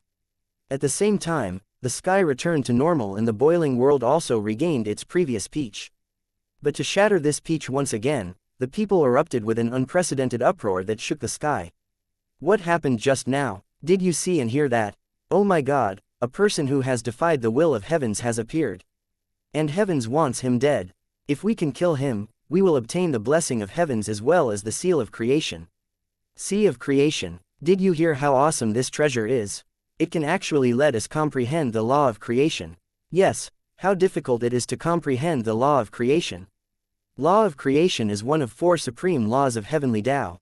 S1: At the same time, the sky returned to normal and the boiling world also regained its previous peach. But to shatter this peach once again, the people erupted with an unprecedented uproar that shook the sky. What happened just now? Did you see and hear that? Oh my God, a person who has defied the will of heavens has appeared. And heavens wants him dead. If we can kill him, we will obtain the blessing of heavens as well as the seal of creation. Sea of creation. Did you hear how awesome this treasure is? It can actually let us comprehend the law of creation. Yes, how difficult it is to comprehend the law of creation. Law of creation is one of 4 supreme laws of heavenly Tao.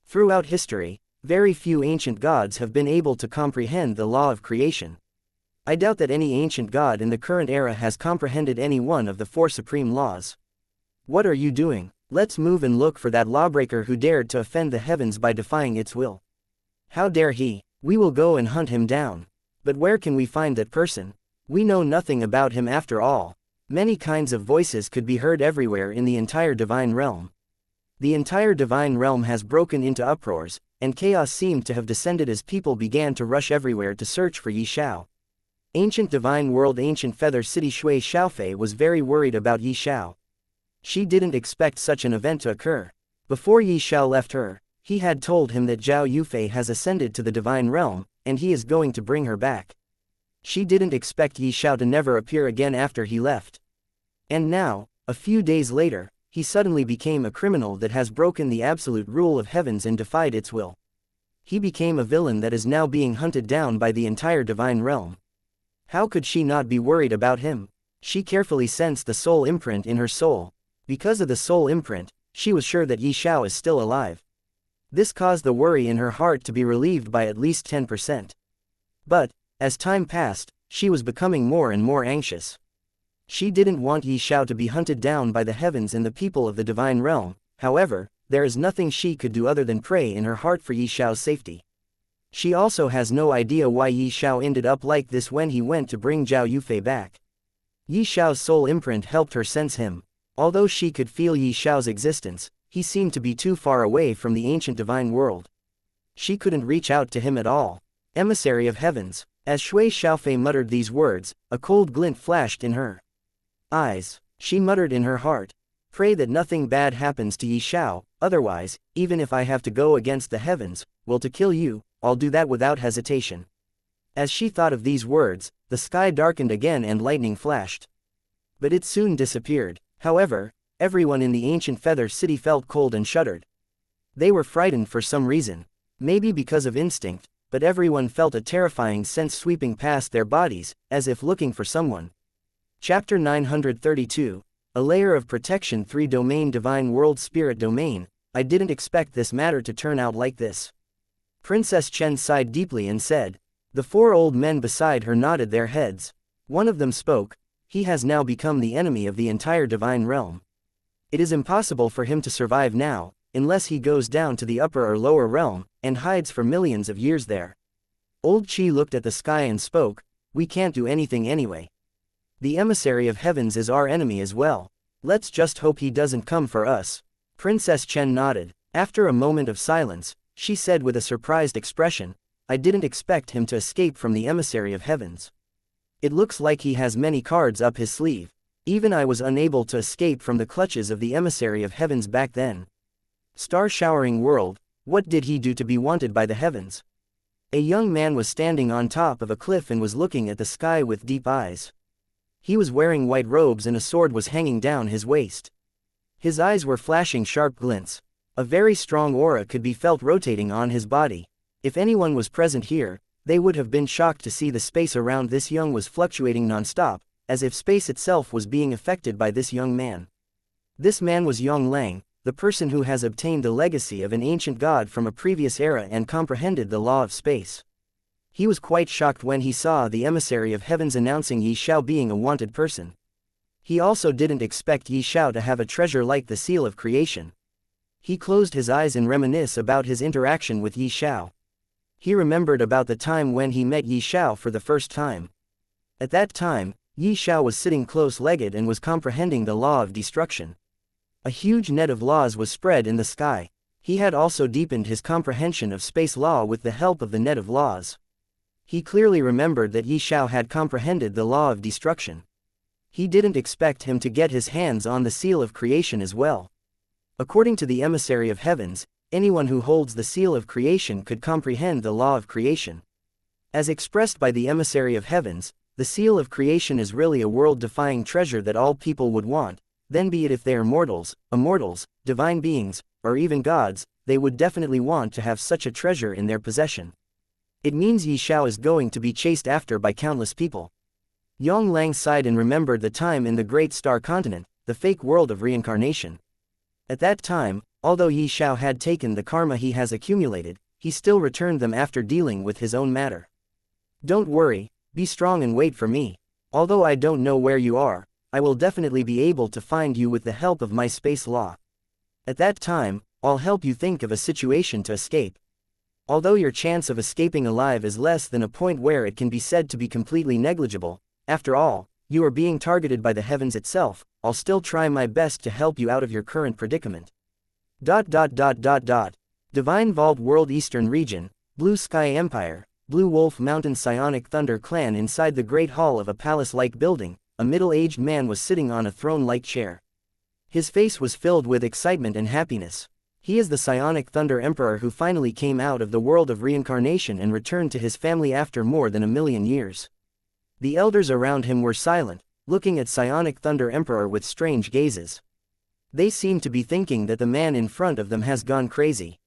S1: Throughout history, very few ancient gods have been able to comprehend the law of creation. I doubt that any ancient god in the current era has comprehended any one of the 4 supreme laws. What are you doing? Let's move and look for that lawbreaker who dared to offend the heavens by defying its will. How dare he? We will go and hunt him down. But where can we find that person? We know nothing about him after all. Many kinds of voices could be heard everywhere in the entire divine realm. The entire divine realm has broken into uproars, and chaos seemed to have descended as people began to rush everywhere to search for Ye Xiao. Ancient divine world ancient feather city Shui Xiaofei was very worried about Ye Xiao. She didn't expect such an event to occur. Before Ye Xiao left her, he had told him that Zhao Yufei has ascended to the divine realm, and he is going to bring her back. She didn't expect Ye Xiao to never appear again after he left. And now, a few days later, he suddenly became a criminal that has broken the absolute rule of heavens and defied its will. He became a villain that is now being hunted down by the entire divine realm. How could she not be worried about him? She carefully sensed the soul imprint in her soul. Because of the soul imprint, she was sure that Ye Xiao is still alive. This caused the worry in her heart to be relieved by at least 10%. But, as time passed, she was becoming more and more anxious. She didn't want Ye Xiao to be hunted down by the heavens and the people of the divine realm. However, there is nothing she could do other than pray in her heart for Ye Xiao's safety. She also has no idea why Ye Xiao ended up like this when he went to bring Zhao Yufei back. Ye Xiao's soul imprint helped her sense him. Although she could feel Ye Xiao's existence, he seemed to be too far away from the ancient divine world. She couldn't reach out to him at all. Emissary of Heavens. As Shui Xiaofei muttered these words, a cold glint flashed in her eyes. She muttered in her heart, "Pray that nothing bad happens to Ye Xiao, otherwise, even if I have to go against the heavens, will to kill you, I'll do that without hesitation." As she thought of these words, the sky darkened again and lightning flashed. But it soon disappeared. However, everyone in the ancient feather city felt cold and shuddered. They were frightened for some reason. Maybe because of instinct, but everyone felt a terrifying sense sweeping past their bodies, as if looking for someone. Chapter 932. A layer of protection 3 Domain Divine World Spirit Domain. I didn't expect this matter to turn out like this. Princess Chen sighed deeply and said. The 4 old men beside her nodded their heads. One of them spoke. He has now become the enemy of the entire divine realm. It is impossible for him to survive now, unless he goes down to the upper or lower realm, and hides for millions of years there. Old Qi looked at the sky and spoke, we can't do anything anyway. The Emissary of Heavens is our enemy as well. Let's just hope he doesn't come for us. Princess Chen nodded. After a moment of silence, she said with a surprised expression, I didn't expect him to escape from the Emissary of Heavens. It looks like he has many cards up his sleeve. Even I was unable to escape from the clutches of the Emissary of Heavens back then. Star showering world, what did he do to be wanted by the heavens? A young man was standing on top of a cliff and was looking at the sky with deep eyes. He was wearing white robes and a sword was hanging down his waist. His eyes were flashing sharp glints. A very strong aura could be felt rotating on his body. If anyone was present here, they would have been shocked to see the space around this young was fluctuating non-stop, as if space itself was being affected by this young man. This man was Yong Lang, the person who has obtained the legacy of an ancient god from a previous era and comprehended the law of space. He was quite shocked when he saw the Emissary of Heavens announcing Ye Xiao being a wanted person. He also didn't expect Ye Xiao to have a treasure like the seal of creation. He closed his eyes and reminisced about his interaction with Ye Xiao. He remembered about the time when he met Ye Xiao for the first time. At that time, Ye Xiao was sitting close-legged and was comprehending the law of destruction. A huge net of laws was spread in the sky. He had also deepened his comprehension of space law with the help of the net of laws. He clearly remembered that Ye Xiao had comprehended the law of destruction. He didn't expect him to get his hands on the seal of creation as well. According to the Emissary of Heavens, anyone who holds the seal of creation could comprehend the law of creation. As expressed by the Emissary of Heavens, the seal of creation is really a world-defying treasure that all people would want, then be it if they are mortals, immortals, divine beings, or even gods, they would definitely want to have such a treasure in their possession. It means Ye Xiao is going to be chased after by countless people. Yong Lang sighed and remembered the time in the Great Star Continent, the fake world of reincarnation. At that time, although Ye Xiao had taken the karma he has accumulated, he still returned them after dealing with his own matter. Don't worry, be strong and wait for me. Although I don't know where you are, I will definitely be able to find you with the help of my space law. At that time, I'll help you think of a situation to escape. Although your chance of escaping alive is less than a point where it can be said to be completely negligible, after all, you are being targeted by the heavens itself, I'll still try my best to help you out of your current predicament. Divine Vault World Eastern Region, Blue Sky Empire, Blue Wolf Mountain Psionic Thunder Clan. Inside the great hall of a palace-like building, a middle-aged man was sitting on a throne-like chair. His face was filled with excitement and happiness. He is the Psionic Thunder Emperor who finally came out of the world of reincarnation and returned to his family after more than 1,000,000 years. The elders around him were silent, looking at Psionic Thunder Emperor with strange gazes. They seemed to be thinking that the man in front of them has gone crazy.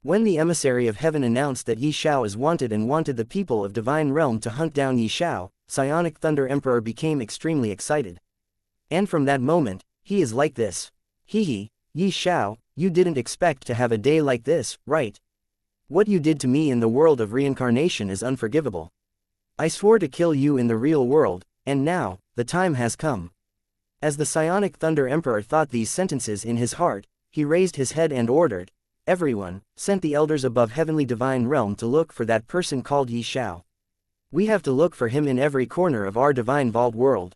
S1: When the Emissary of Heaven announced that Ye Xiao is wanted and wanted the people of Divine Realm to hunt down Ye Xiao, Psionic Thunder Emperor became extremely excited. And from that moment, he is like this. Ye Xiao, you didn't expect to have a day like this, right? What you did to me in the world of reincarnation is unforgivable. I swore to kill you in the real world, and now, the time has come. As the Psionic Thunder Emperor thought these sentences in his heart, he raised his head and ordered, "Everyone, sent the elders above heavenly divine realm to look for that person called Ye Xiao. We have to look for him in every corner of our divine vault world.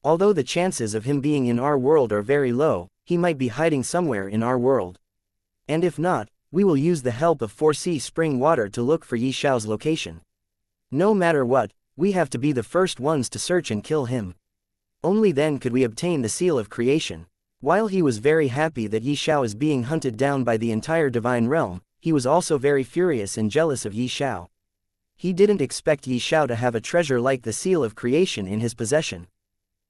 S1: Although the chances of him being in our world are very low, he might be hiding somewhere in our world. And if not, we will use the help of 4C spring water to look for Ye Xiao's location. No matter what, we have to be the first ones to search and kill him. Only then could we obtain the seal of creation." While he was very happy that Ye Xiao is being hunted down by the entire divine realm, he was also very furious and jealous of Ye Xiao. He didn't expect Ye Xiao to have a treasure like the seal of creation in his possession.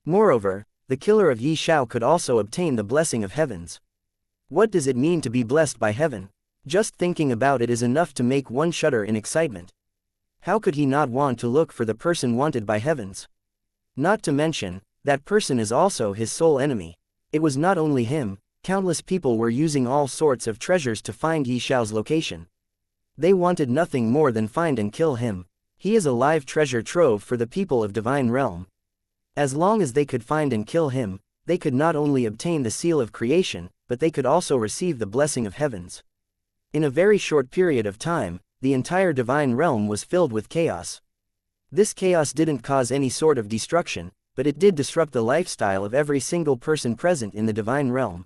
S1: Moreover, the killer of Ye Xiao could also obtain the blessing of heavens. What does it mean to be blessed by heaven? Just thinking about it is enough to make one shudder in excitement. How could he not want to look for the person wanted by heavens? Not to mention, that person is also his sole enemy. It was not only him, countless people were using all sorts of treasures to find Ye Xiao's location. They wanted nothing more than find and kill him. He is a live treasure trove for the people of Divine Realm. As long as they could find and kill him, they could not only obtain the seal of creation, but they could also receive the blessing of heavens. In a very short period of time, the entire Divine Realm was filled with chaos. This chaos didn't cause any sort of destruction, but it did disrupt the lifestyle of every single person present in the Divine Realm.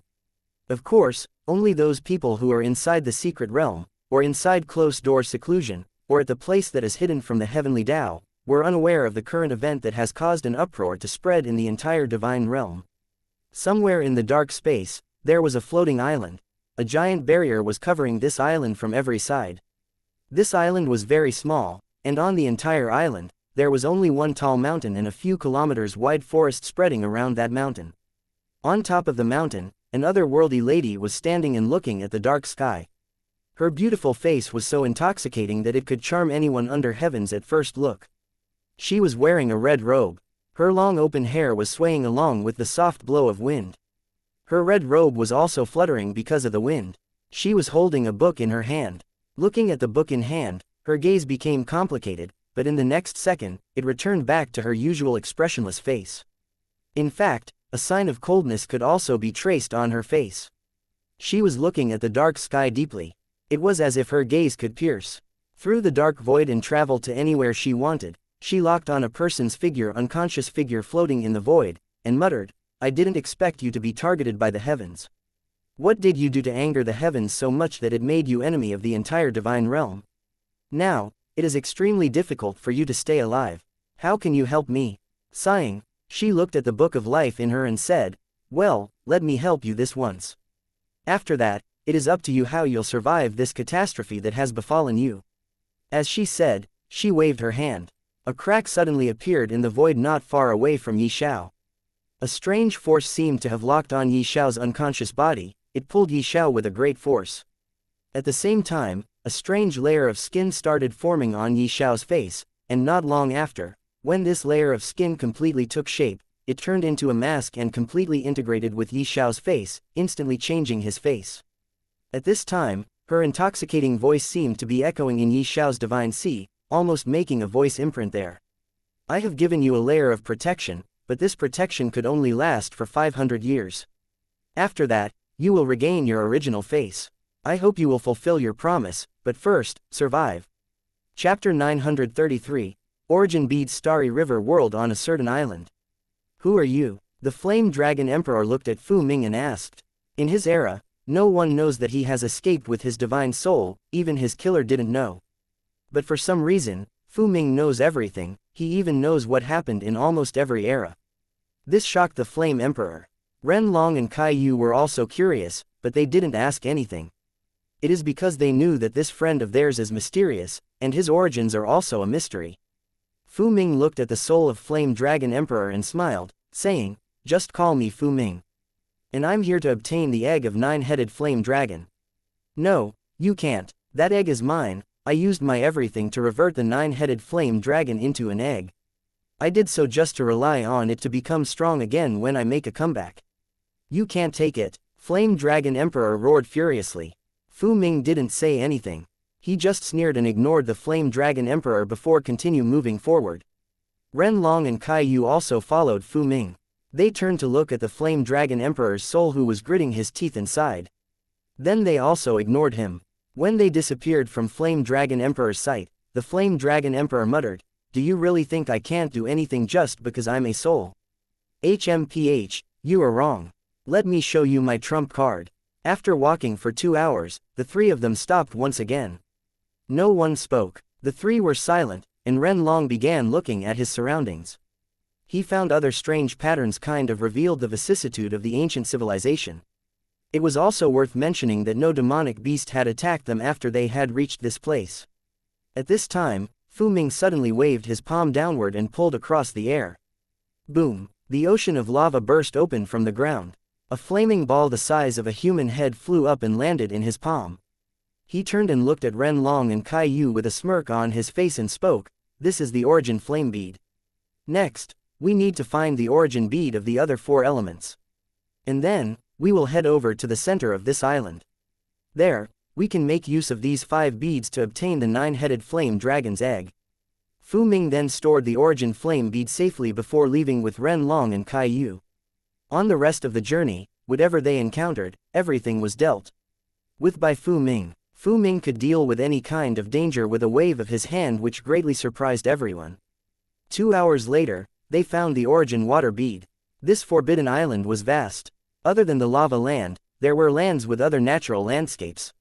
S1: Of course, only those people who are inside the secret realm, or inside closed-door seclusion, or at the place that is hidden from the heavenly Tao, were unaware of the current event that has caused an uproar to spread in the entire Divine Realm. Somewhere in the dark space, there was a floating island. A giant barrier was covering this island from every side. This island was very small, and on the entire island, there was only one tall mountain and a few kilometers wide forest spreading around that mountain. On top of the mountain, an otherworldly lady was standing and looking at the dark sky. Her beautiful face was so intoxicating that it could charm anyone under heavens at first look. She was wearing a red robe. Her long open hair was swaying along with the soft blow of wind. Her red robe was also fluttering because of the wind. She was holding a book in her hand. Looking at the book in hand, her gaze became complicated, but in the next second, it returned back to her usual expressionless face. In fact, a sign of coldness could also be traced on her face. She was looking at the dark sky deeply. It was as if her gaze could pierce through the dark void and travel to anywhere she wanted, She locked on a person's figure, unconscious figure floating in the void, and muttered, "I didn't expect you to be targeted by the heavens. What did you do to anger the heavens so much that it made you enemy of the entire divine realm? Now, it is extremely difficult for you to stay alive. How can you help me?" Sighing, she looked at the book of life in her and said, "Well, let me help you this once. After that, it is up to you how you'll survive this catastrophe that has befallen you." As she said, she waved her hand. A crack suddenly appeared in the void not far away from Ye Xiao. A strange force seemed to have locked on Ye Xiao's unconscious body. It pulled Ye Xiao with a great force. At the same time, a strange layer of skin started forming on Ye Xiao's face, and not long after, when this layer of skin completely took shape, it turned into a mask and completely integrated with Ye Xiao's face, instantly changing his face. At this time, her intoxicating voice seemed to be echoing in Ye Xiao's divine sea, almost making a voice imprint there. "I have given you a layer of protection, but this protection could only last for 500 years. After that, you will regain your original face. I hope you will fulfill your promise, but first, survive." Chapter 933, Origin Beads. Starry River World. On a certain island. "Who are you?" The Flame Dragon Emperor looked at Fu Ming and asked. In his era, no one knows that he has escaped with his divine soul, even his killer didn't know. But for some reason, Fu Ming knows everything. He even knows what happened in almost every era. This shocked the Flame Emperor. Ren Long and Kai Yu were also curious, but they didn't ask anything. It is because they knew that this friend of theirs is mysterious, and his origins are also a mystery. Fu Ming looked at the soul of Flame Dragon Emperor and smiled, saying, "Just call me Fu Ming. And I'm here to obtain the egg of nine-headed flame dragon." "No, you can't. That egg is mine. I used my everything to revert the nine-headed flame dragon into an egg. I did so just to rely on it to become strong again when I make a comeback. You can't take it." Flame Dragon Emperor roared furiously. Fu Ming didn't say anything. He just sneered and ignored the Flame Dragon Emperor before continue moving forward. Ren Long and Kai Yu also followed Fu Ming. They turned to look at the Flame Dragon Emperor's soul, who was gritting his teeth inside. Then they also ignored him. When they disappeared from Flame Dragon Emperor's sight, the Flame Dragon Emperor muttered, "Do you really think I can't do anything just because I'm a soul? HMPH, you are wrong. Let me show you my trump card." After walking for 2 hours, the three of them stopped once again. No one spoke. The three were silent, and Ren Long began looking at his surroundings. He found other strange patterns kind of revealed the vicissitude of the ancient civilization. It was also worth mentioning that no demonic beast had attacked them after they had reached this place. At this time, Fu Ming suddenly waved his palm downward and pulled across the air. Boom! The ocean of lava burst open from the ground. A flaming ball the size of a human head flew up and landed in his palm. He turned and looked at Ren Long and Kai Yu with a smirk on his face and spoke, "This is the origin flame bead. Next, we need to find the origin bead of the other 4 elements. And then, we will head over to the center of this island. There, we can make use of these 5 beads to obtain the 9-headed flame dragon's egg." Fu Ming then stored the origin flame bead safely before leaving with Ren Long and Kai Yu. On the rest of the journey, whatever they encountered, everything was dealt with by Fu Ming. Fu Ming could deal with any kind of danger with a wave of his hand, which greatly surprised everyone. 2 hours later, they found the origin water bead. This forbidden island was vast. Other than the lava land, there were lands with other natural landscapes.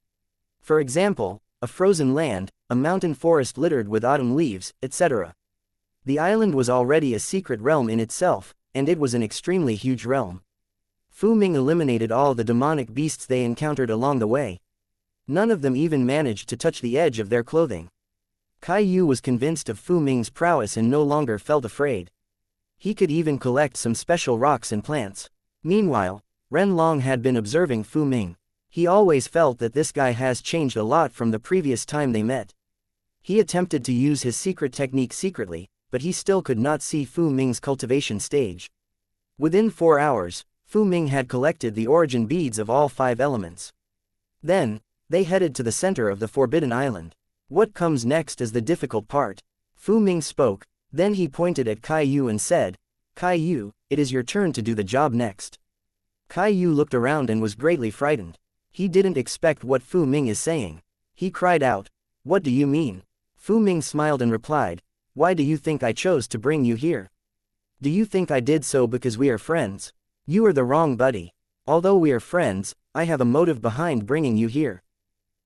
S1: For example, a frozen land, a mountain forest littered with autumn leaves, etc. The island was already a secret realm in itself, and it was an extremely huge realm. Fu Ming eliminated all the demonic beasts they encountered along the way. None of them even managed to touch the edge of their clothing. Kai Yu was convinced of Fu Ming's prowess and no longer felt afraid. He could even collect some special rocks and plants. Meanwhile, Ren Long had been observing Fu Ming. He always felt that this guy has changed a lot from the previous time they met. He attempted to use his secret technique secretly, but he still could not see Fu Ming's cultivation stage. Within 4 hours, Fu Ming had collected the origin beads of all 5 elements. Then, they headed to the center of the Forbidden Island. What comes next is the difficult part. Fu Ming spoke, then he pointed at Kai Yu and said, "Kai Yu, it is your turn to do the job next." Kai Yu looked around and was greatly frightened. He didn't expect what Fu Ming is saying. He cried out, "What do you mean?" Fu Ming smiled and replied, Why do you think I chose to bring you here? Do you think I did so because we are friends? You are the wrong buddy. Although we are friends, I have a motive behind bringing you here.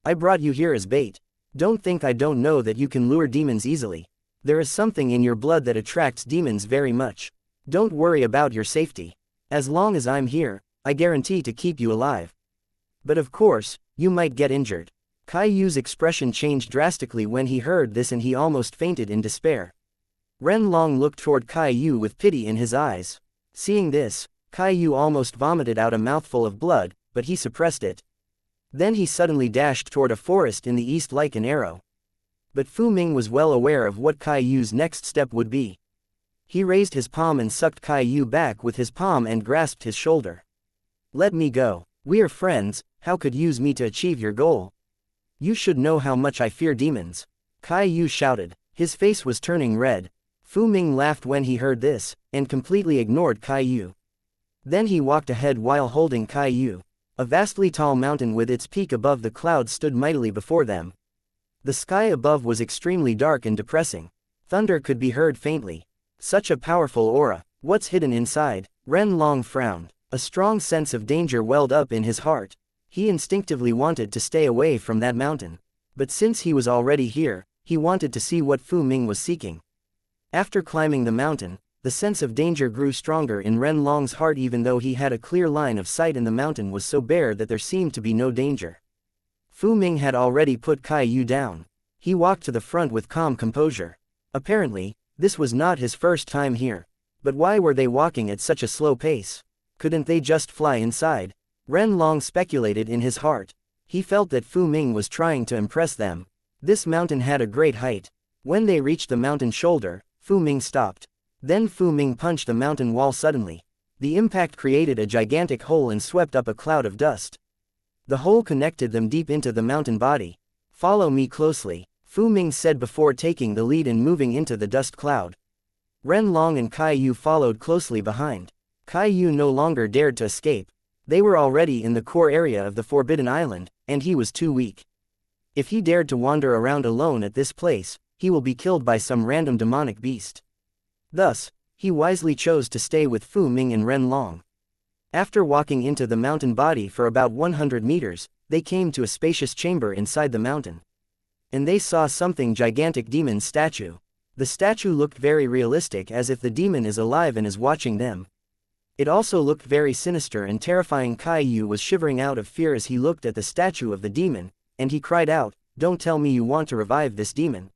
S1: I brought you here as bait. Don't think I don't know that you can lure demons easily. There is something in your blood that attracts demons very much. Don't worry about your safety. As long as I'm here, I guarantee to keep you alive. But of course, you might get injured. Caillou's expression changed drastically when he heard this and he almost fainted in despair. Ren Long looked toward Caillou with pity in his eyes. Seeing this, Caillou almost vomited out a mouthful of blood, but he suppressed it. Then he suddenly dashed toward a forest in the east like an arrow. But Fu Ming was well aware of what Caillou's next step would be. He raised his palm and sucked Caillou back with his palm and grasped his shoulder. Let me go. We are friends, how could you use me to achieve your goal? You should know how much I fear demons. Caillou shouted. His face was turning red. Fu Ming laughed when he heard this, and completely ignored Caillou. Then he walked ahead while holding Caillou. A vastly tall mountain with its peak above the clouds stood mightily before them. The sky above was extremely dark and depressing. Thunder could be heard faintly. Such a powerful aura. What's hidden inside? Ren Long frowned. A strong sense of danger welled up in his heart. He instinctively wanted to stay away from that mountain. But since he was already here, he wanted to see what Fu Ming was seeking. After climbing the mountain, the sense of danger grew stronger in Ren Long's heart even though he had a clear line of sight and the mountain was so bare that there seemed to be no danger. Fu Ming had already put Caillou down. He walked to the front with calm composure. Apparently, this was not his first time here. But why were they walking at such a slow pace? Couldn't they just fly inside? Ren Long speculated in his heart. He felt that Fu Ming was trying to impress them. This mountain had a great height. When they reached the mountain shoulder, Fu Ming stopped. Then Fu Ming punched the mountain wall suddenly. The impact created a gigantic hole and swept up a cloud of dust. The hole connected them deep into the mountain body. Follow me closely, Fu Ming said before taking the lead and moving into the dust cloud. Ren Long and Caillou followed closely behind. Caillou no longer dared to escape. They were already in the core area of the Forbidden Island, and he was too weak. If he dared to wander around alone at this place, he will be killed by some random demonic beast. Thus, he wisely chose to stay with Fu Ming and Ren Long. After walking into the mountain body for about 100 meters, they came to a spacious chamber inside the mountain. And they saw something gigantic demon statue. The statue looked very realistic as if the demon is alive and is watching them. It also looked very sinister and terrifying. Caillou was shivering out of fear as he looked at the statue of the demon, and he cried out, "Don't tell me you want to revive this demon."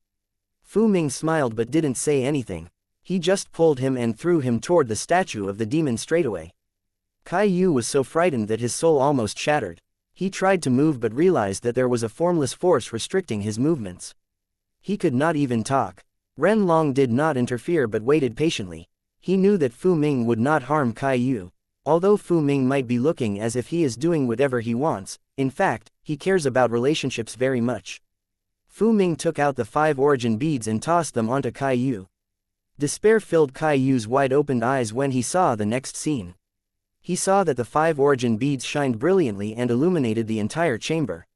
S1: Fu Ming smiled but didn't say anything. He just pulled him and threw him toward the statue of the demon straightaway. Caillou was so frightened that his soul almost shattered. He tried to move but realized that there was a formless force restricting his movements. He could not even talk. Ren Long did not interfere but waited patiently. He knew that Fu Ming would not harm Caillou. Although Fu Ming might be looking as if he is doing whatever he wants, in fact, he cares about relationships very much. Fu Ming took out the 5 origin beads and tossed them onto Caillou. Despair filled Caillou's wide-opened eyes when he saw the next scene. He saw that the 5 origin beads shined brilliantly and illuminated the entire chamber.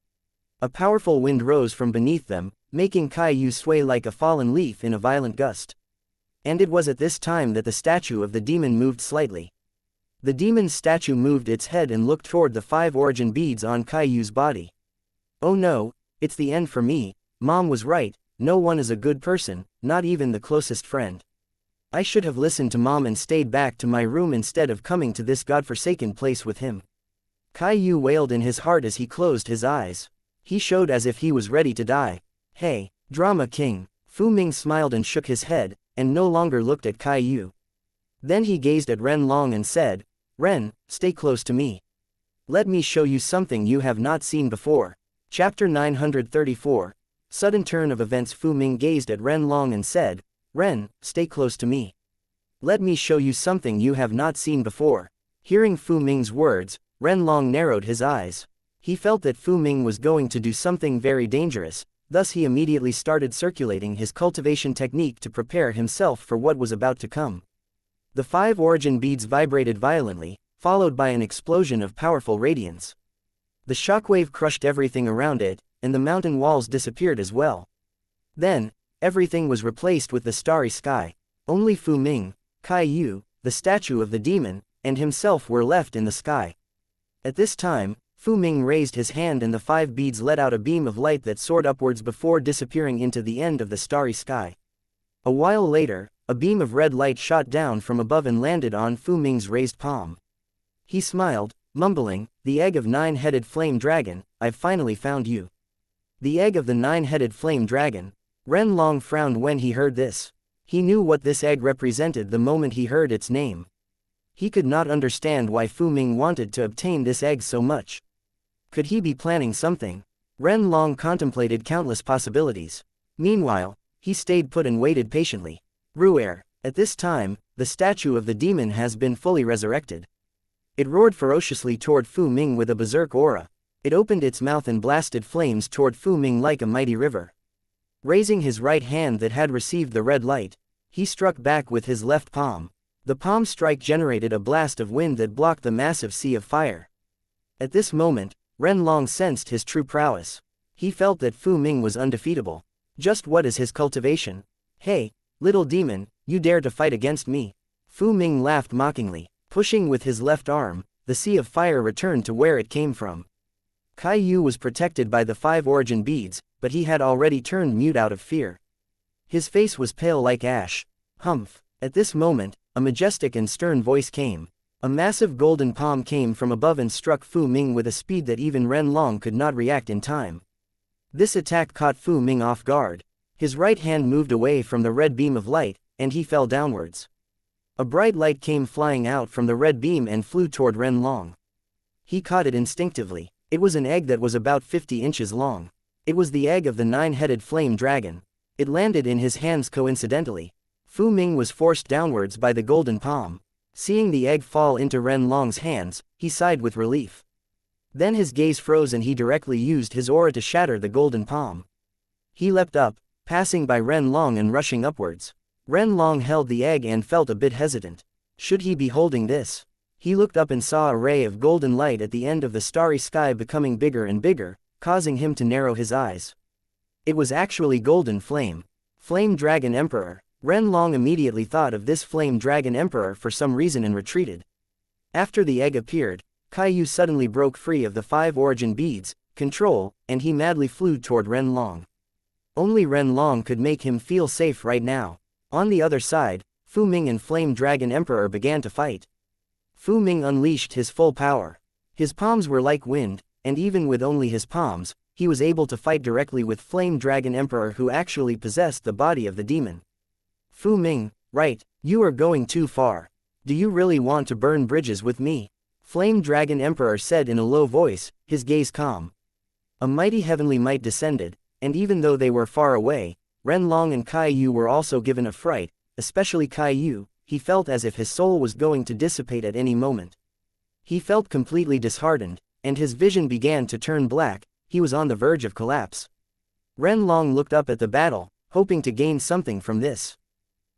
S1: A powerful wind rose from beneath them, making Caillou sway like a fallen leaf in a violent gust. And it was at this time that the statue of the demon moved slightly. The demon's statue moved its head and looked toward the 5 origin beads on Caillou's body. "Oh no, it's the end for me. Mom was right, no one is a good person, not even the closest friend. I should have listened to Mom and stayed back to my room instead of coming to this godforsaken place with him." Caillou wailed in his heart as he closed his eyes. He showed as if he was ready to die. "Hey, Drama King." Fu Ming smiled and shook his head, and no longer looked at Caillou. Then he gazed at Ren Long and said, "Ren, stay close to me. Let me show you something you have not seen before." Chapter 934. Sudden turn of events. Fu Ming gazed at Ren Long and said, "Ren, stay close to me. Let me show you something you have not seen before." Hearing Fu Ming's words, Ren Long narrowed his eyes. He felt that Fu Ming was going to do something very dangerous, thus he immediately started circulating his cultivation technique to prepare himself for what was about to come. The 5 origin beads vibrated violently, followed by an explosion of powerful radiance. The shockwave crushed everything around it, and the mountain walls disappeared as well. Then, Everything was replaced with the starry sky. Only Fu Ming, Kai Yu, the statue of the demon, and himself were left in the sky. At this time, Fu Ming raised his hand and the 5 beads let out a beam of light that soared upwards before disappearing into the end of the starry sky. A while later, a beam of red light shot down from above and landed on Fu Ming's raised palm. He smiled, mumbling, "The egg of 9-headed flame dragon, I've finally found you." The egg of the 9-headed flame dragon. Ren Long frowned when he heard this. He knew what this egg represented the moment he heard its name. He could not understand why Fu Ming wanted to obtain this egg so much. Could he be planning something? Ren Long contemplated countless possibilities. Meanwhile, he stayed put and waited patiently. Ru'er. At this time, the statue of the demon has been fully resurrected. It roared ferociously toward Fu Ming with a berserk aura. It opened its mouth and blasted flames toward Fu Ming like a mighty river. Raising his right hand that had received the red light, he struck back with his left palm. The palm strike generated a blast of wind that blocked the massive sea of fire. At this moment, Ren Long sensed his true prowess. He felt that Fu Ming was undefeatable. Just what is his cultivation? "Hey, little demon, you dare to fight against me?" Fu Ming laughed mockingly. Pushing with his left arm, the sea of fire returned to where it came from. Kai Yu was protected by the 5 origin beads, but he had already turned mute out of fear. His face was pale like ash. "Humph." At this moment, a majestic and stern voice came. A massive golden palm came from above and struck Fu Ming with a speed that even Ren Long could not react in time. This attack caught Fu Ming off guard. His right hand moved away from the red beam of light, and he fell downwards. A bright light came flying out from the red beam and flew toward Ren Long. He caught it instinctively. It was an egg that was about 50 inches long. It was the egg of the 9-headed flame dragon. It landed in his hands coincidentally. Fu Ming was forced downwards by the golden palm. Seeing the egg fall into Ren Long's hands, he sighed with relief. Then his gaze froze and he directly used his aura to shatter the golden palm. He leapt up, passing by Ren Long and rushing upwards. Ren Long held the egg and felt a bit hesitant. Should he be holding this? He looked up and saw a ray of golden light at the end of the starry sky becoming bigger and bigger, causing him to narrow his eyes. It was actually Golden Flame. Flame Dragon Emperor. Ren Long immediately thought of this Flame Dragon Emperor for some reason and retreated. After the egg appeared, Kai Yu suddenly broke free of the 5 origin beads, control, and he madly flew toward Ren Long. Only Ren Long could make him feel safe right now. On the other side, Fu Ming and Flame Dragon Emperor began to fight. Fu Ming unleashed his full power. His palms were like wind, and even with only his palms, he was able to fight directly with Flame Dragon Emperor who actually possessed the body of the demon. "Fu Ming, right, you are going too far. Do you really want to burn bridges with me?" Flame Dragon Emperor said in a low voice, his gaze calm. A mighty heavenly might descended, and even though they were far away, Ren Long and Kai Yu were also given a fright, especially Kai Yu. He felt as if his soul was going to dissipate at any moment. He felt completely disheartened, and his vision began to turn black. He was on the verge of collapse. Ren Long looked up at the battle, hoping to gain something from this.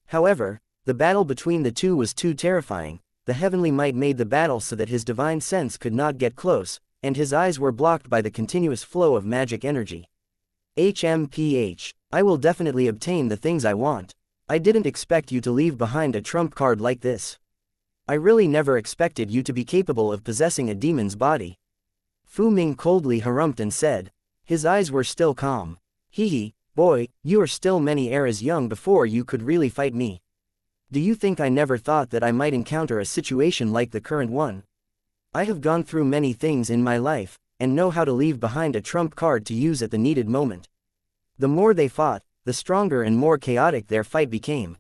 S1: However, the battle between the two was too terrifying. The heavenly might made the battle so that his divine sense could not get close, and his eyes were blocked by the continuous flow of magic energy. HMPH. I will definitely obtain the things I want. I didn't expect you to leave behind a trump card like this. I really never expected you to be capable of possessing a demon's body. Fu Ming coldly harumphed and said. His eyes were still calm. Hee, boy, you are still many eras young before you could really fight me. Do you think I never thought that I might encounter a situation like the current one? I have gone through many things in my life, and know how to leave behind a trump card to use at the needed moment. The more they fought, the stronger and more chaotic their fight became.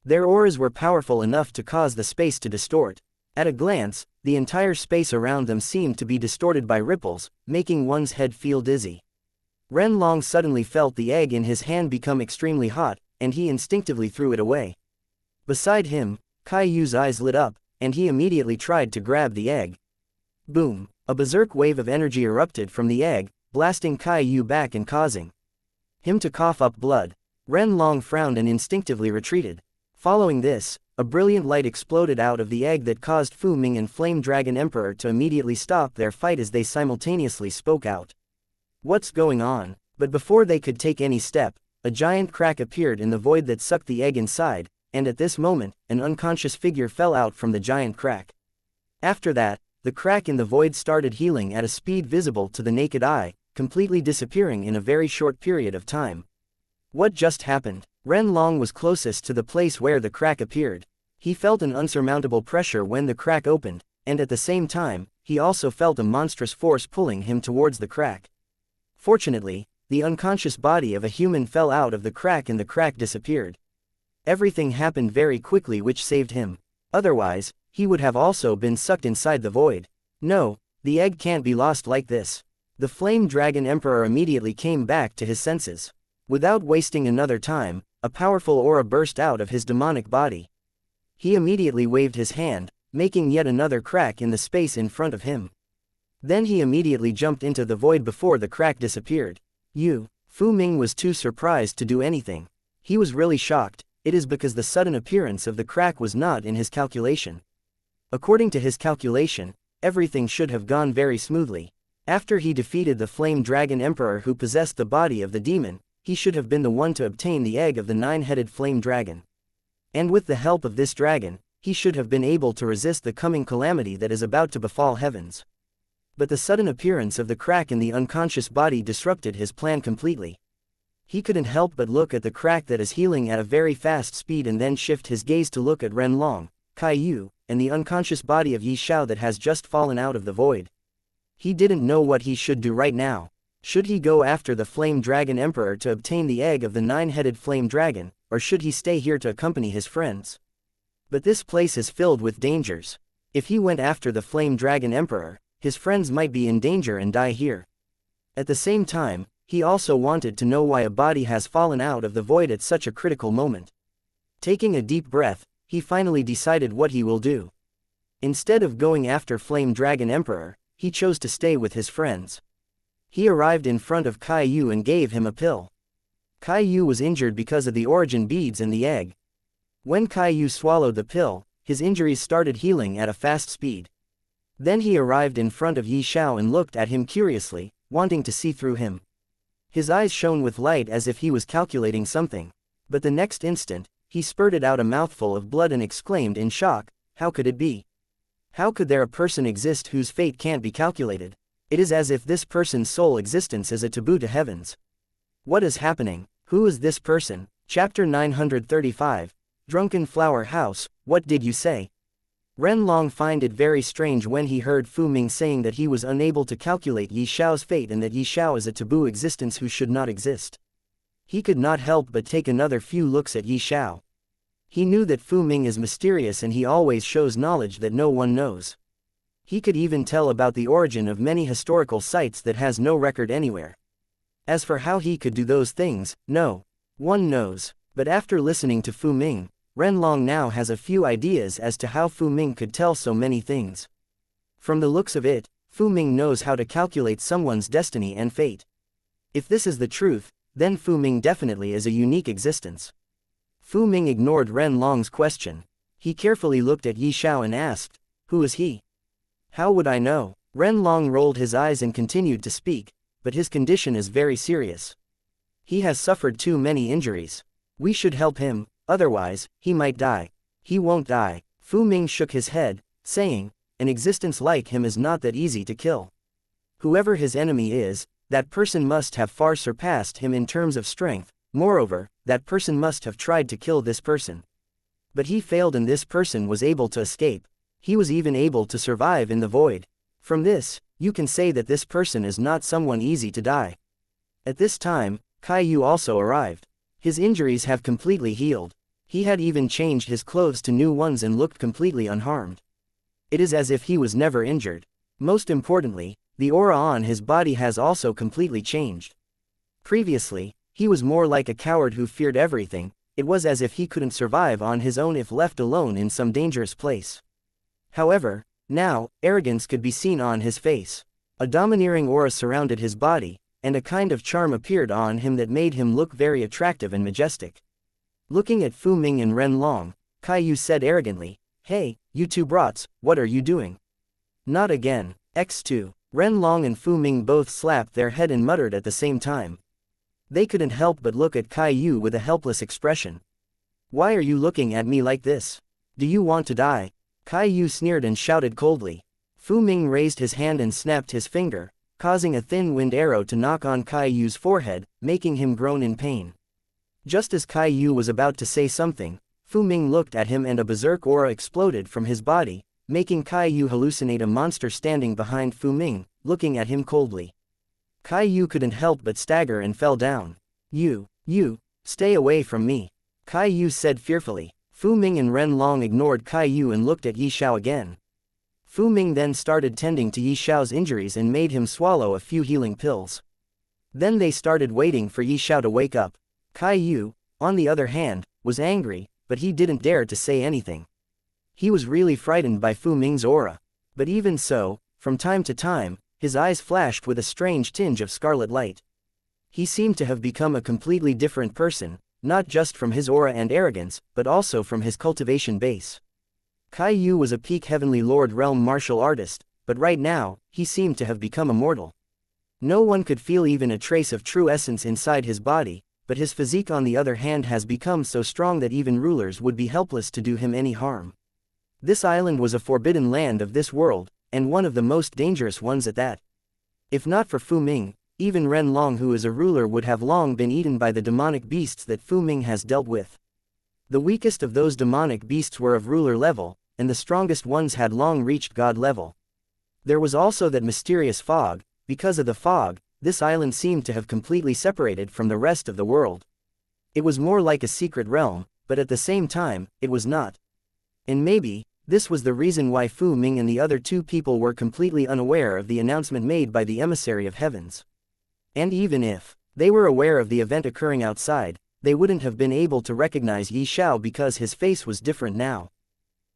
S1: Their auras were powerful enough to cause the space to distort. At a glance, the entire space around them seemed to be distorted by ripples, making one's head feel dizzy. Ren Long suddenly felt the egg in his hand become extremely hot, and he instinctively threw it away. Beside him, Kai Yu's eyes lit up, and he immediately tried to grab the egg. Boom! A berserk wave of energy erupted from the egg, blasting Kai Yu back and causing him to cough up blood. Ren Long frowned and instinctively retreated. Following this, a brilliant light exploded out of the egg that caused Fu Ming and Flame Dragon Emperor to immediately stop their fight as they simultaneously spoke out. What's going on? But before they could take any step, a giant crack appeared in the void that sucked the egg inside, and at this moment, an unconscious figure fell out from the giant crack. After that, the crack in the void started healing at a speed visible to the naked eye, completely disappearing in a very short period of time. What just happened? Ren Long was closest to the place where the crack appeared. He felt an unsurmountable pressure when the crack opened, and at the same time, he also felt a monstrous force pulling him towards the crack. Fortunately, the unconscious body of a human fell out of the crack and the crack disappeared. Everything happened very quickly, which saved him. Otherwise, he would have also been sucked inside the void. No, the egg can't be lost like this. The Flame Dragon Emperor immediately came back to his senses. Without wasting another time, a powerful aura burst out of his demonic body. He immediately waved his hand, making yet another crack in the space in front of him. Then he immediately jumped into the void before the crack disappeared. Fu Ming was too surprised to do anything. He was really shocked. It is because the sudden appearance of the crack was not in his calculation. According to his calculation, everything should have gone very smoothly. After he defeated the Flame Dragon Emperor who possessed the body of the demon, he should have been the one to obtain the egg of the nine-headed flame dragon. And with the help of this dragon, he should have been able to resist the coming calamity that is about to befall heavens. But the sudden appearance of the crack in the unconscious body disrupted his plan completely. He couldn't help but look at the crack that is healing at a very fast speed and then shift his gaze to look at Ren Long, Kai Yu, and the unconscious body of Ye Xiao that has just fallen out of the void. He didn't know what he should do right now. Should he go after the Flame Dragon Emperor to obtain the egg of the nine-headed flame dragon, or should he stay here to accompany his friends? But this place is filled with dangers. If he went after the Flame Dragon Emperor, his friends might be in danger and die here. At the same time, he also wanted to know why a body has fallen out of the void at such a critical moment. Taking a deep breath, he finally decided what he will do. Instead of going after Flame Dragon Emperor, he chose to stay with his friends. He arrived in front of Kai Yu and gave him a pill. Kai Yu was injured because of the origin beads in the egg. When Kai Yu swallowed the pill, his injuries started healing at a fast speed. Then he arrived in front of Ye Xiao and looked at him curiously, wanting to see through him. His eyes shone with light as if he was calculating something. But the next instant, he spurted out a mouthful of blood and exclaimed in shock, "How could it be? How could there a person exist whose fate can't be calculated? It is as if this person's sole existence is a taboo to heavens. What is happening? Who is this person?" Chapter 935, Drunken Flower House, What did you say? Ren Long find it very strange when he heard Fu Ming saying that he was unable to calculate Ye Xiao's fate and that Ye Xiao is a taboo existence who should not exist. He could not help but take another few looks at Ye Xiao. He knew that Fu Ming is mysterious and he always shows knowledge that no one knows. He could even tell about the origin of many historical sites that has no record anywhere. As for how he could do those things, no one knows. But after listening to Fu Ming, Ren Long now has a few ideas as to how Fu Ming could tell so many things. From the looks of it, Fu Ming knows how to calculate someone's destiny and fate. If this is the truth, then Fu Ming definitely is a unique existence. Fu Ming ignored Ren Long's question. He carefully looked at Ye Xiao and asked, "Who is he?" "How would I know?" Ren Long rolled his eyes and continued to speak, "But his condition is very serious. He has suffered too many injuries. We should help him, otherwise, he might die." "He won't die." Fu Ming shook his head, saying, "An existence like him is not that easy to kill. Whoever his enemy is, that person must have far surpassed him in terms of strength. Moreover, that person must have tried to kill this person. But he failed and this person was able to escape. He was even able to survive in the void. From this, you can say that this person is not someone easy to die." At this time, Kai Yu also arrived. His injuries have completely healed. He had even changed his clothes to new ones and looked completely unharmed. It is as if he was never injured. Most importantly, the aura on his body has also completely changed. Previously, he was more like a coward who feared everything. It was as if he couldn't survive on his own if left alone in some dangerous place. However, now, arrogance could be seen on his face. A domineering aura surrounded his body, and a kind of charm appeared on him that made him look very attractive and majestic. Looking at Fu Ming and Ren Long, Kai Yu said arrogantly, "Hey, you two brats, what are you doing?" "Not again." X2. Ren Long and Fu Ming both slapped their head and muttered at the same time. They couldn't help but look at Caillou with a helpless expression. "Why are you looking at me like this? Do you want to die?" Caillou sneered and shouted coldly. Fu Ming raised his hand and snapped his finger, causing a thin wind arrow to knock on Caillou's forehead, making him groan in pain. Just as Caillou was about to say something, Fu Ming looked at him and a berserk aura exploded from his body, making Caillou hallucinate a monster standing behind Fu Ming, looking at him coldly. Caillou couldn't help but stagger and fell down. You, stay away from me," Caillou said fearfully. Fu Ming and Ren Long ignored Caillou and looked at Ye Xiao again. Fu Ming then started tending to Ye Xiao's injuries and made him swallow a few healing pills. Then they started waiting for Ye Xiao to wake up. Caillou, on the other hand, was angry, but he didn't dare to say anything. He was really frightened by Fu Ming's aura. But even so, from time to time, his eyes flashed with a strange tinge of scarlet light. He seemed to have become a completely different person, not just from his aura and arrogance, but also from his cultivation base. Caillou was a peak Heavenly Lord realm martial artist, but right now, he seemed to have become immortal. No one could feel even a trace of true essence inside his body, but his physique on the other hand has become so strong that even rulers would be helpless to do him any harm. This island was a forbidden land of this world, and one of the most dangerous ones at that. If not for Fu Ming, even Ren Long who is a ruler would have long been eaten by the demonic beasts that Fu Ming has dealt with. The weakest of those demonic beasts were of ruler level, and the strongest ones had long reached god level. There was also that mysterious fog. Because of the fog, this island seemed to have completely separated from the rest of the world. It was more like a secret realm, but at the same time, it was not. And maybe, this was the reason why Fu Ming and the other two people were completely unaware of the announcement made by the Emissary of Heavens. And even if they were aware of the event occurring outside, they wouldn't have been able to recognize Ye Xiao because his face was different now.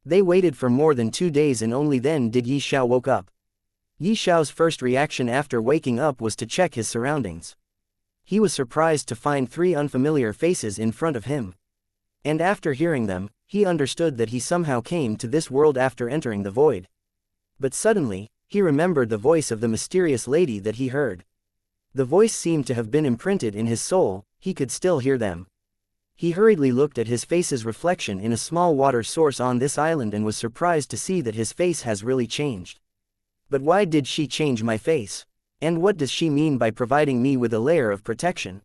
S1: They waited for more than 2 days and only then did Ye Xiao woke up. Ye Xiao's first reaction after waking up was to check his surroundings. He was surprised to find 3 unfamiliar faces in front of him. And after hearing them, he understood that he somehow came to this world after entering the void. But suddenly, he remembered the voice of the mysterious lady that he heard. The voice seemed to have been imprinted in his soul, he could still hear them. He hurriedly looked at his face's reflection in a small water source on this island and was surprised to see that his face has really changed. But why did she change my face? And what does she mean by providing me with a layer of protection?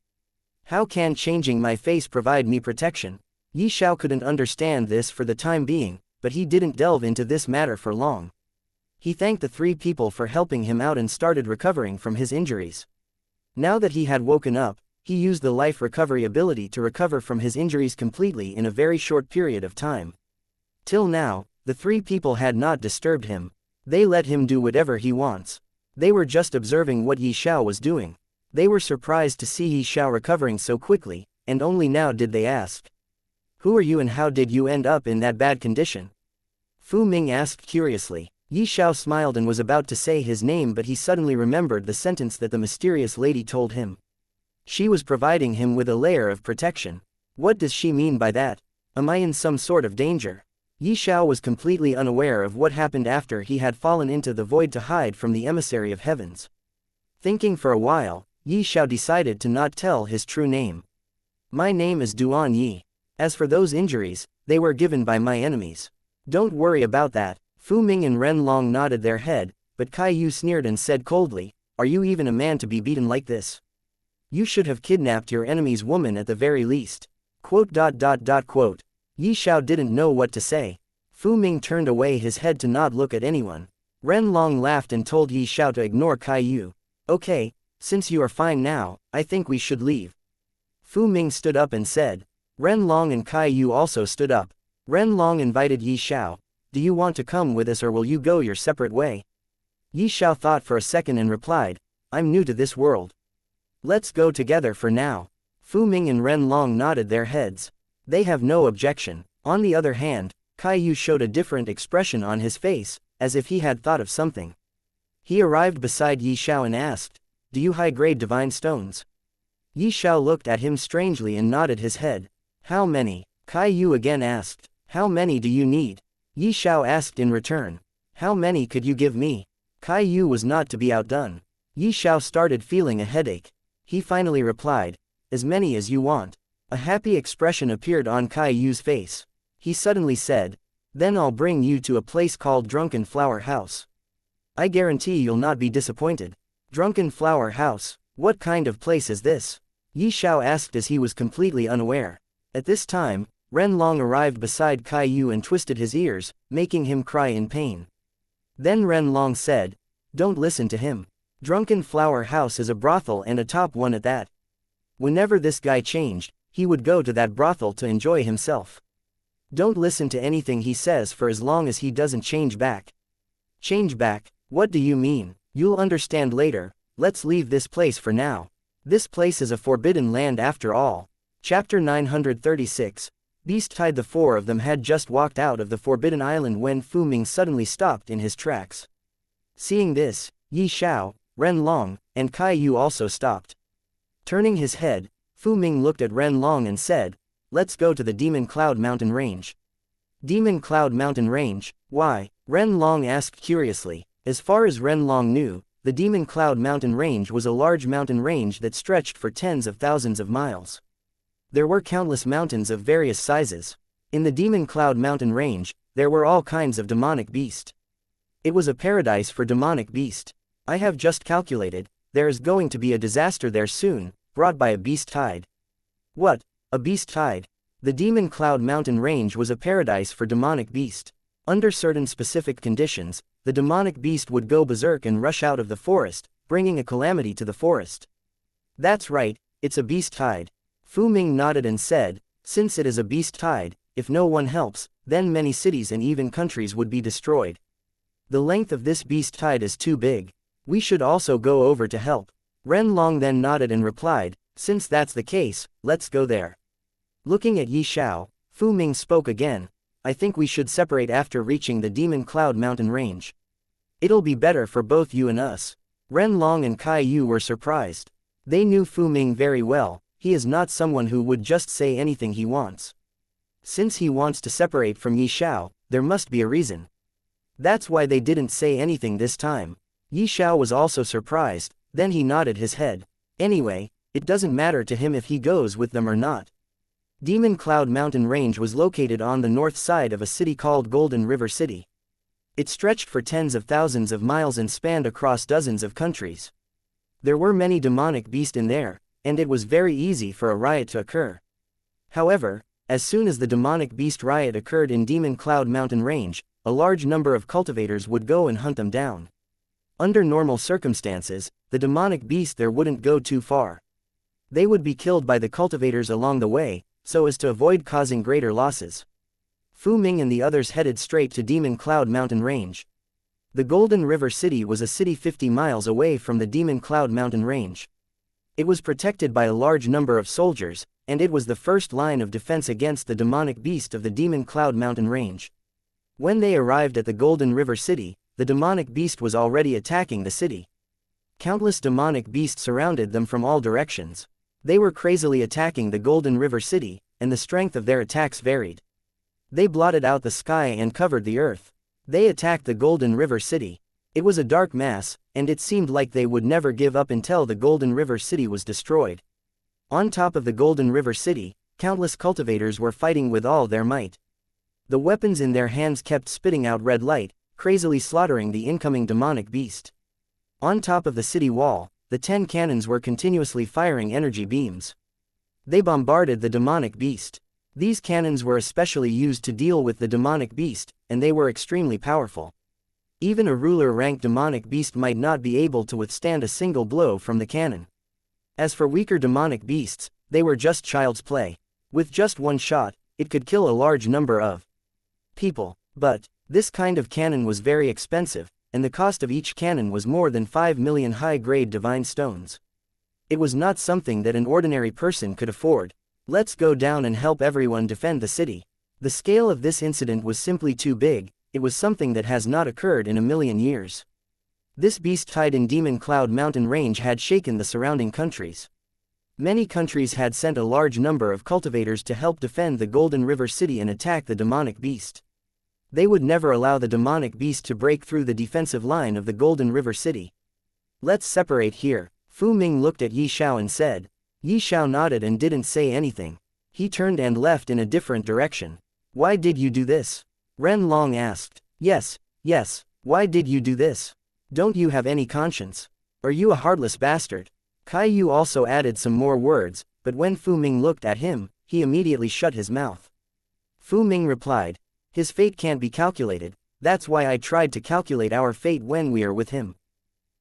S1: How can changing my face provide me protection? Ye Xiao couldn't understand this for the time being, but he didn't delve into this matter for long. He thanked the 3 people for helping him out and started recovering from his injuries. Now that he had woken up, he used the life recovery ability to recover from his injuries completely in a very short period of time. Till now, the 3 people had not disturbed him. They let him do whatever he wants. They were just observing what Ye Xiao was doing. They were surprised to see Ye Xiao recovering so quickly, and only now did they ask, "Who are you and how did you end up in that bad condition?" Fu Ming asked curiously. Ye Xiao smiled and was about to say his name, but he suddenly remembered the sentence that the mysterious lady told him. She was providing him with a layer of protection. What does she mean by that? Am I in some sort of danger? Ye Xiao was completely unaware of what happened after he had fallen into the void to hide from the Emissary of Heavens. Thinking for a while, Ye Xiao decided to not tell his true name. "My name is Duan Yi. As for those injuries, they were given by my enemies. Don't worry about that." Fu Ming and Ren Long nodded their head, but Caillou sneered and said coldly, "Are you even a man to be beaten like this? You should have kidnapped your enemy's woman at the very least." Ye Xiao didn't know what to say. Fu Ming turned away his head to not look at anyone. Ren Long laughed and told Ye Xiao to ignore Caillou. "Okay, since you are fine now, I think we should leave." Fu Ming stood up and said. Ren Long and Caillou also stood up. Ren Long invited Ye Xiao. "Do you want to come with us or will you go your separate way?" Ye Xiao thought for a second and replied, "I'm new to this world. Let's go together for now." Fu Ming and Ren Long nodded their heads. They have no objection. On the other hand, Caillou showed a different expression on his face, as if he had thought of something. He arrived beside Ye Xiao and asked, "Do you high-grade divine stones?" Ye Xiao looked at him strangely and nodded his head. "How many?" Caillou again asked. "How many do you need?" Ye Xiao asked in return. "How many could you give me?" Caillou was not to be outdone. Ye Xiao started feeling a headache. He finally replied, as many as you want. A happy expression appeared on Kai Yu's face. He suddenly said, "Then I'll bring you to a place called Drunken Flower House. I guarantee you'll not be disappointed." Drunken Flower House? What kind of place is this? Ye Xiao asked as he was completely unaware. At this time, Ren Long arrived beside Kai Yu and twisted his ears, making him cry in pain. Then Ren Long said, "Don't listen to him. Drunken Flower House is a brothel and a top one at that. Whenever this guy changed, he would go to that brothel to enjoy himself. Don't listen to anything he says for as long as he doesn't change back." "Change back? What do you mean? You'll understand later. Let's leave this place for now. This place is a forbidden land after all." Chapter 936. Beast-Tide. The four of them had just walked out of the Forbidden Island when Fu Ming suddenly stopped in his tracks. Seeing this, Ye Xiao, Ren Long, and Kai Yu also stopped. Turning his head, Fu Ming looked at Ren Long and said, "Let's go to the Demon Cloud Mountain Range." Demon Cloud Mountain Range? Why? Ren Long asked curiously. As far as Ren Long knew, the Demon Cloud Mountain Range was a large mountain range that stretched for tens of thousands of miles. There were countless mountains of various sizes. In the Demon Cloud Mountain Range, there were all kinds of demonic beasts. It was a paradise for demonic beasts. I have just calculated, there is going to be a disaster there soon, brought by a beast tide. What? A beast tide? The Demon Cloud Mountain Range was a paradise for demonic beasts. Under certain specific conditions, the demonic beast would go berserk and rush out of the forest, bringing a calamity to the forest. That's right, it's a beast tide. Fu Ming nodded and said, "Since it is a beast tide, if no one helps, then many cities and even countries would be destroyed. The length of this beast tide is too big. We should also go over to help." Ren Long then nodded and replied, "Since that's the case, let's go there." Looking at Ye Xiao, Fu Ming spoke again, "I think we should separate after reaching the Demon Cloud Mountain Range. It'll be better for both you and us." Ren Long and Kai Yu were surprised. They knew Fu Ming very well. He is not someone who would just say anything he wants. Since he wants to separate from Ye Xiao, there must be a reason. That's why they didn't say anything this time. Ye Xiao was also surprised, then he nodded his head. Anyway, it doesn't matter to him if he goes with them or not. Demon Cloud Mountain Range was located on the north side of a city called Golden River City. It stretched for tens of thousands of miles and spanned across dozens of countries. There were many demonic beasts in there, and it was very easy for a riot to occur. However, as soon as the demonic beast riot occurred in Demon Cloud Mountain Range, a large number of cultivators would go and hunt them down. Under normal circumstances, the demonic beast there wouldn't go too far. They would be killed by the cultivators along the way, so as to avoid causing greater losses. Fu Ming and the others headed straight to Demon Cloud Mountain Range. The Golden River City was a city 50 miles away from the Demon Cloud Mountain Range. It was protected by a large number of soldiers, and it was the first line of defense against the demonic beast of the Demon Cloud Mountain Range. When they arrived at the Golden River City, the demonic beast was already attacking the city. Countless demonic beasts surrounded them from all directions. They were crazily attacking the Golden River City, and the strength of their attacks varied. They blotted out the sky and covered the earth. They attacked the Golden River City. It was a dark mass, and it seemed like they would never give up until the Golden River City was destroyed. On top of the Golden River City, countless cultivators were fighting with all their might. The weapons in their hands kept spitting out red light, crazily slaughtering the incoming demonic beast. On top of the city wall, the 10 cannons were continuously firing energy beams. They bombarded the demonic beast. These cannons were especially used to deal with the demonic beast, and they were extremely powerful. Even a ruler-ranked demonic beast might not be able to withstand a single blow from the cannon. As for weaker demonic beasts, they were just child's play. With just one shot, it could kill a large number of people. But this kind of cannon was very expensive, and the cost of each cannon was more than 5 million high-grade divine stones. It was not something that an ordinary person could afford. Let's go down and help everyone defend the city. The scale of this incident was simply too big. It was something that has not occurred in a million years. This beast tide in Demon Cloud Mountain Range had shaken the surrounding countries. Many countries had sent a large number of cultivators to help defend the Golden River City and attack the demonic beast. They would never allow the demonic beast to break through the defensive line of the Golden River City. Let's separate here. Fu Ming looked at Ye Xiao and said, Ye Xiao nodded and didn't say anything. He turned and left in a different direction. Why did you do this? Ren Long asked. Yes, why did you do this? Don't you have any conscience? Are you a heartless bastard? Kai Yu also added some more words, but when Fu Ming looked at him, he immediately shut his mouth. Fu Ming replied, his fate can't be calculated, that's why I tried to calculate our fate when we are with him.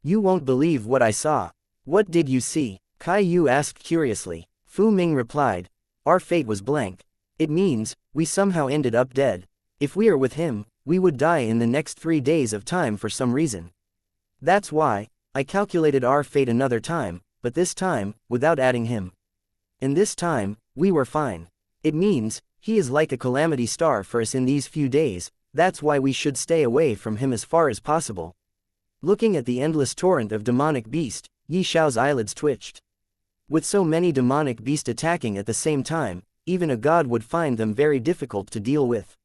S1: You won't believe what I saw. What did you see? Kai Yu asked curiously. Fu Ming replied, our fate was blank. It means, we somehow ended up dead. If we are with him, we would die in the next 3 days of time for some reason. That's why, I calculated our fate another time, but this time, without adding him. And this time, we were fine. It means, he is like a calamity star for us in these few days, that's why we should stay away from him as far as possible. Looking at the endless torrent of demonic beast, Ye Xiao's eyelids twitched. With so many demonic beasts attacking at the same time, even a god would find them very difficult to deal with.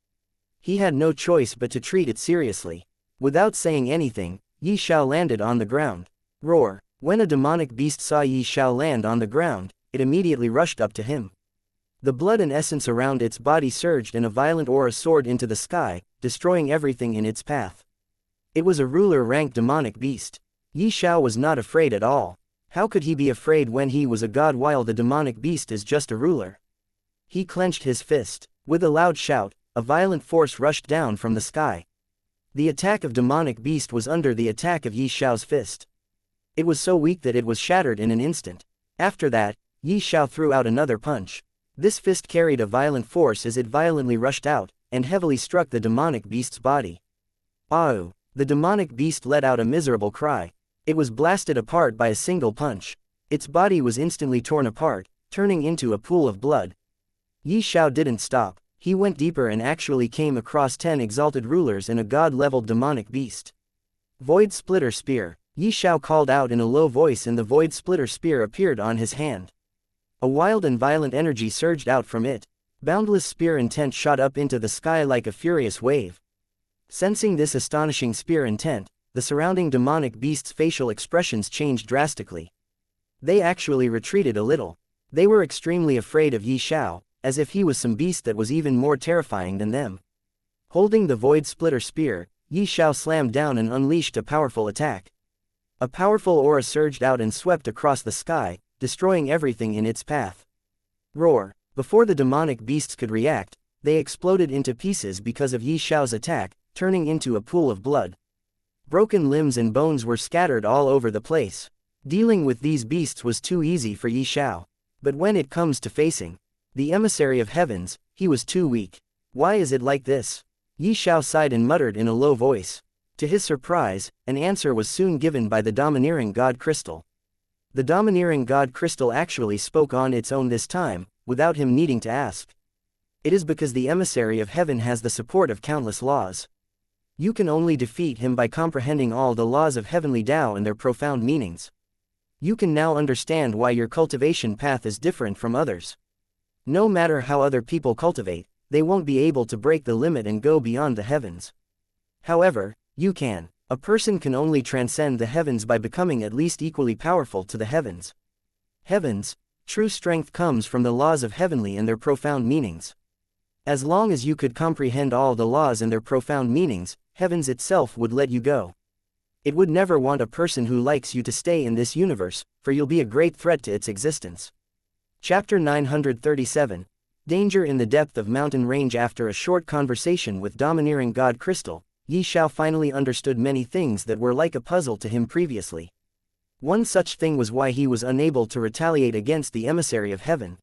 S1: He had no choice but to treat it seriously. Without saying anything, Ye Xiao landed on the ground. Roar! When a demonic beast saw Ye Xiao land on the ground, it immediately rushed up to him. The blood and essence around its body surged and a violent aura soared into the sky, destroying everything in its path. It was a ruler-ranked demonic beast. Ye Xiao was not afraid at all. How could he be afraid when he was a god while the demonic beast is just a ruler? He clenched his fist. With a loud shout, a violent force rushed down from the sky. The attack of demonic beast was under the attack of Ye Xiao's fist. It was so weak that it was shattered in an instant. After that, Ye Xiao threw out another punch. This fist carried a violent force as it violently rushed out, and heavily struck the demonic beast's body. Au! The demonic beast let out a miserable cry. It was blasted apart by a single punch. Its body was instantly torn apart, turning into a pool of blood. Ye Xiao didn't stop. He went deeper and actually came across 10 exalted rulers and a god-leveled demonic beast. Void Splitter Spear. Ye Xiao called out in a low voice and the Void Splitter Spear appeared on his hand. A wild and violent energy surged out from it. Boundless spear intent shot up into the sky like a furious wave. Sensing this astonishing spear intent, the surrounding demonic beasts' facial expressions changed drastically. They actually retreated a little. They were extremely afraid of Ye Xiao, as if he was some beast that was even more terrifying than them. Holding the Void Splitter Spear, Ye Xiao slammed down and unleashed a powerful attack. A powerful aura surged out and swept across the sky, destroying everything in its path. Roar! Before the demonic beasts could react, they exploded into pieces because of Ye Xiao's attack, turning into a pool of blood. Broken limbs and bones were scattered all over the place. Dealing with these beasts was too easy for Ye Xiao. But when it comes to facing the Emissary of Heavens, he was too weak. Why is it like this? Ye Xiao sighed and muttered in a low voice. To his surprise, an answer was soon given by the domineering god crystal. The domineering god crystal actually spoke on its own this time, without him needing to ask. It is because the Emissary of Heaven has the support of countless laws. You can only defeat him by comprehending all the laws of heavenly Tao and their profound meanings. You can now understand why your cultivation path is different from others. No matter how other people cultivate, they won't be able to break the limit and go beyond the heavens. However, you can. A person can only transcend the heavens by becoming at least equally powerful to the heavens. Heavens, true strength comes from the laws of heavenly and their profound meanings. As long as you could comprehend all the laws and their profound meanings, heavens itself would let you go. It would never want a person who likes you to stay in this universe, for you'll be a great threat to its existence. Chapter 937. Danger in the depth of mountain range. After a short conversation with domineering god Crystal, Ye Xiao finally understood many things that were like a puzzle to him previously. One such thing was why he was unable to retaliate against the Emissary of Heaven.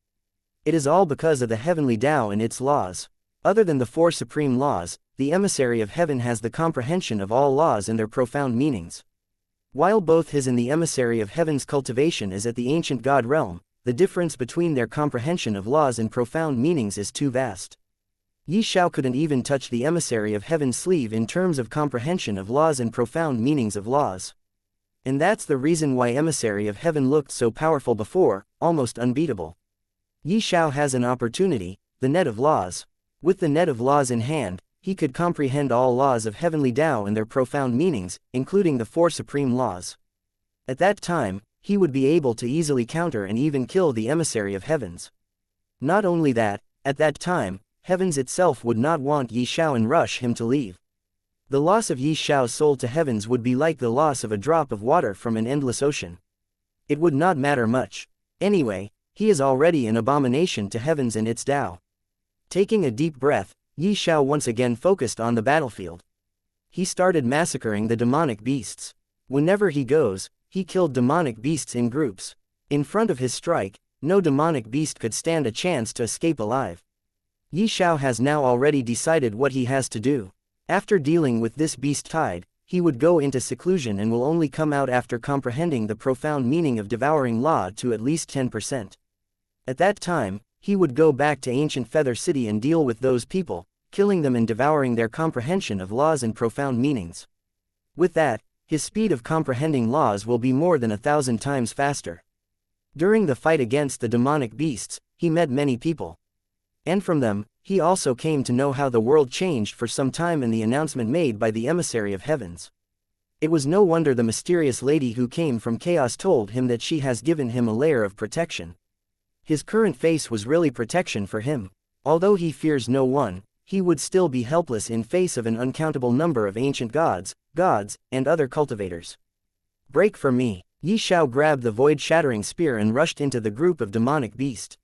S1: It is all because of the heavenly Tao and its laws. Other than the 4 supreme laws, the Emissary of Heaven has the comprehension of all laws and their profound meanings. While both his and the Emissary of Heaven's cultivation is at the ancient god realm, the difference between their comprehension of laws and profound meanings is too vast. Ye Xiao couldn't even touch the Emissary of Heaven's sleeve in terms of comprehension of laws and profound meanings of laws. And that's the reason why Emissary of Heaven looked so powerful before, almost unbeatable. Ye Xiao has an opportunity, the net of laws. With the net of laws in hand, he could comprehend all laws of heavenly Tao and their profound meanings, including the 4 supreme laws. At that time, he would be able to easily counter and even kill the Emissary of Heavens. Not only that, at that time, Heavens itself would not want Ye Xiao and rush him to leave. The loss of Ye Xiao's soul to Heavens would be like the loss of a drop of water from an endless ocean. It would not matter much. Anyway, he is already an abomination to Heavens and its Tao. Taking a deep breath, Ye Xiao once again focused on the battlefield. He started massacring the demonic beasts. Whenever he goes, he killed demonic beasts in groups. In front of his strike, no demonic beast could stand a chance to escape alive. Ye Xiao has now already decided what he has to do. After dealing with this beast tide, he would go into seclusion and will only come out after comprehending the profound meaning of devouring law to at least 10%. At that time, he would go back to ancient Feather City and deal with those people, killing them and devouring their comprehension of laws and profound meanings. With that, his speed of comprehending laws will be more than 1,000 times faster. During the fight against the demonic beasts, he met many people. And from them, he also came to know how the world changed for some time and the announcement made by the Emissary of Heavens. It was no wonder the mysterious lady who came from chaos told him that she has given him a layer of protection. His current face was really protection for him. Although he fears no one, he would still be helpless in face of an uncountable number of ancient gods, and other cultivators. Break from me. Ye Xiao grabbed the void-shattering spear and rushed into the group of demonic beasts.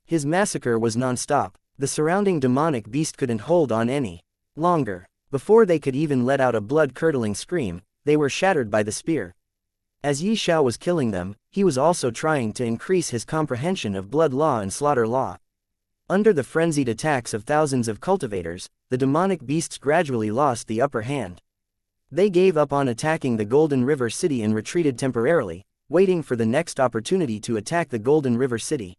S1: His massacre was non-stop. The surrounding demonic beast couldn't hold on any longer. Before they could even let out a blood-curdling scream, they were shattered by the spear. As Ye Xiao was killing them, he was also trying to increase his comprehension of blood law and slaughter law. Under the frenzied attacks of thousands of cultivators, the demonic beasts gradually lost the upper hand. They gave up on attacking the Golden River City and retreated temporarily, waiting for the next opportunity to attack the Golden River City.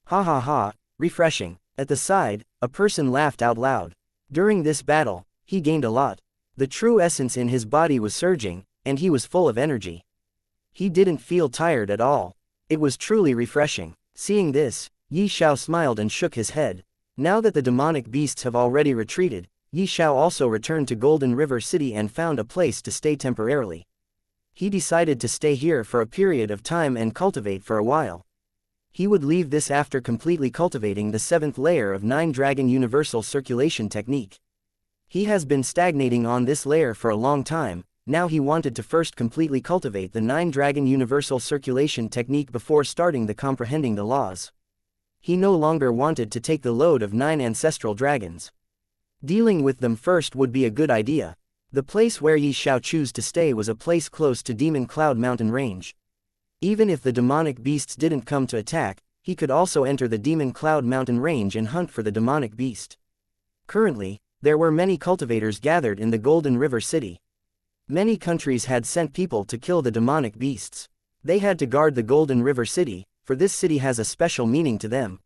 S1: Ha ha ha, refreshing. At the side, a person laughed out loud. During this battle, he gained a lot. The true essence in his body was surging, and he was full of energy. He didn't feel tired at all. It was truly refreshing. Seeing this, Ye Xiao smiled and shook his head. Now that the demonic beasts have already retreated, Ye Xiao also returned to Golden River City and found a place to stay temporarily. He decided to stay here for a period of time and cultivate for a while. He would leave this after completely cultivating the 7th layer of 9-Dragon Universal Circulation Technique. He has been stagnating on this layer for a long time. Now he wanted to first completely cultivate the 9-Dragon Universal Circulation Technique before starting the comprehending the laws. He no longer wanted to take the load of 9 ancestral dragons. Dealing with them first would be a good idea. The place where Ye Xiao chose to stay was a place close to Demon Cloud Mountain Range. Even if the demonic beasts didn't come to attack, he could also enter the Demon Cloud Mountain Range and hunt for the demonic beast. Currently, there were many cultivators gathered in the Golden River City. Many countries had sent people to kill the demonic beasts. They had to guard the Golden River City, for this city has a special meaning to them.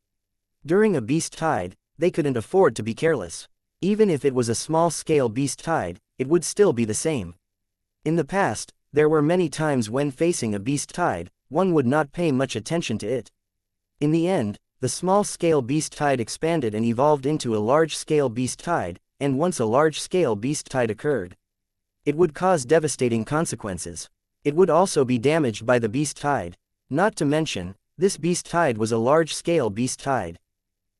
S1: During a beast tide, they couldn't afford to be careless. Even if it was a small-scale beast tide, it would still be the same. In the past, there were many times when facing a beast tide, one would not pay much attention to it. In the end, the small-scale beast tide expanded and evolved into a large-scale beast tide, and once a large-scale beast tide occurred, it would cause devastating consequences. It would also be damaged by the beast tide. Not to mention, this beast tide was a large-scale beast tide.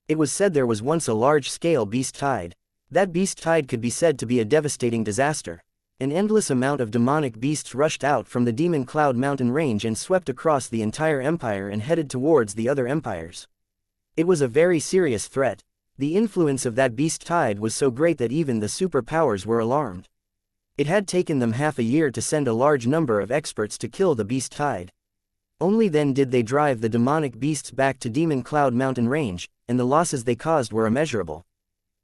S1: It was said there was once a large-scale beast tide. That beast tide could be said to be a devastating disaster. An endless amount of demonic beasts rushed out from the Demon Cloud Mountain Range and swept across the entire empire and headed towards the other empires. It was a very serious threat. The influence of that beast tide was so great that even the superpowers were alarmed. It had taken them half a year to send a large number of experts to kill the beast tide. Only then did they drive the demonic beasts back to Demon Cloud Mountain Range, and the losses they caused were immeasurable.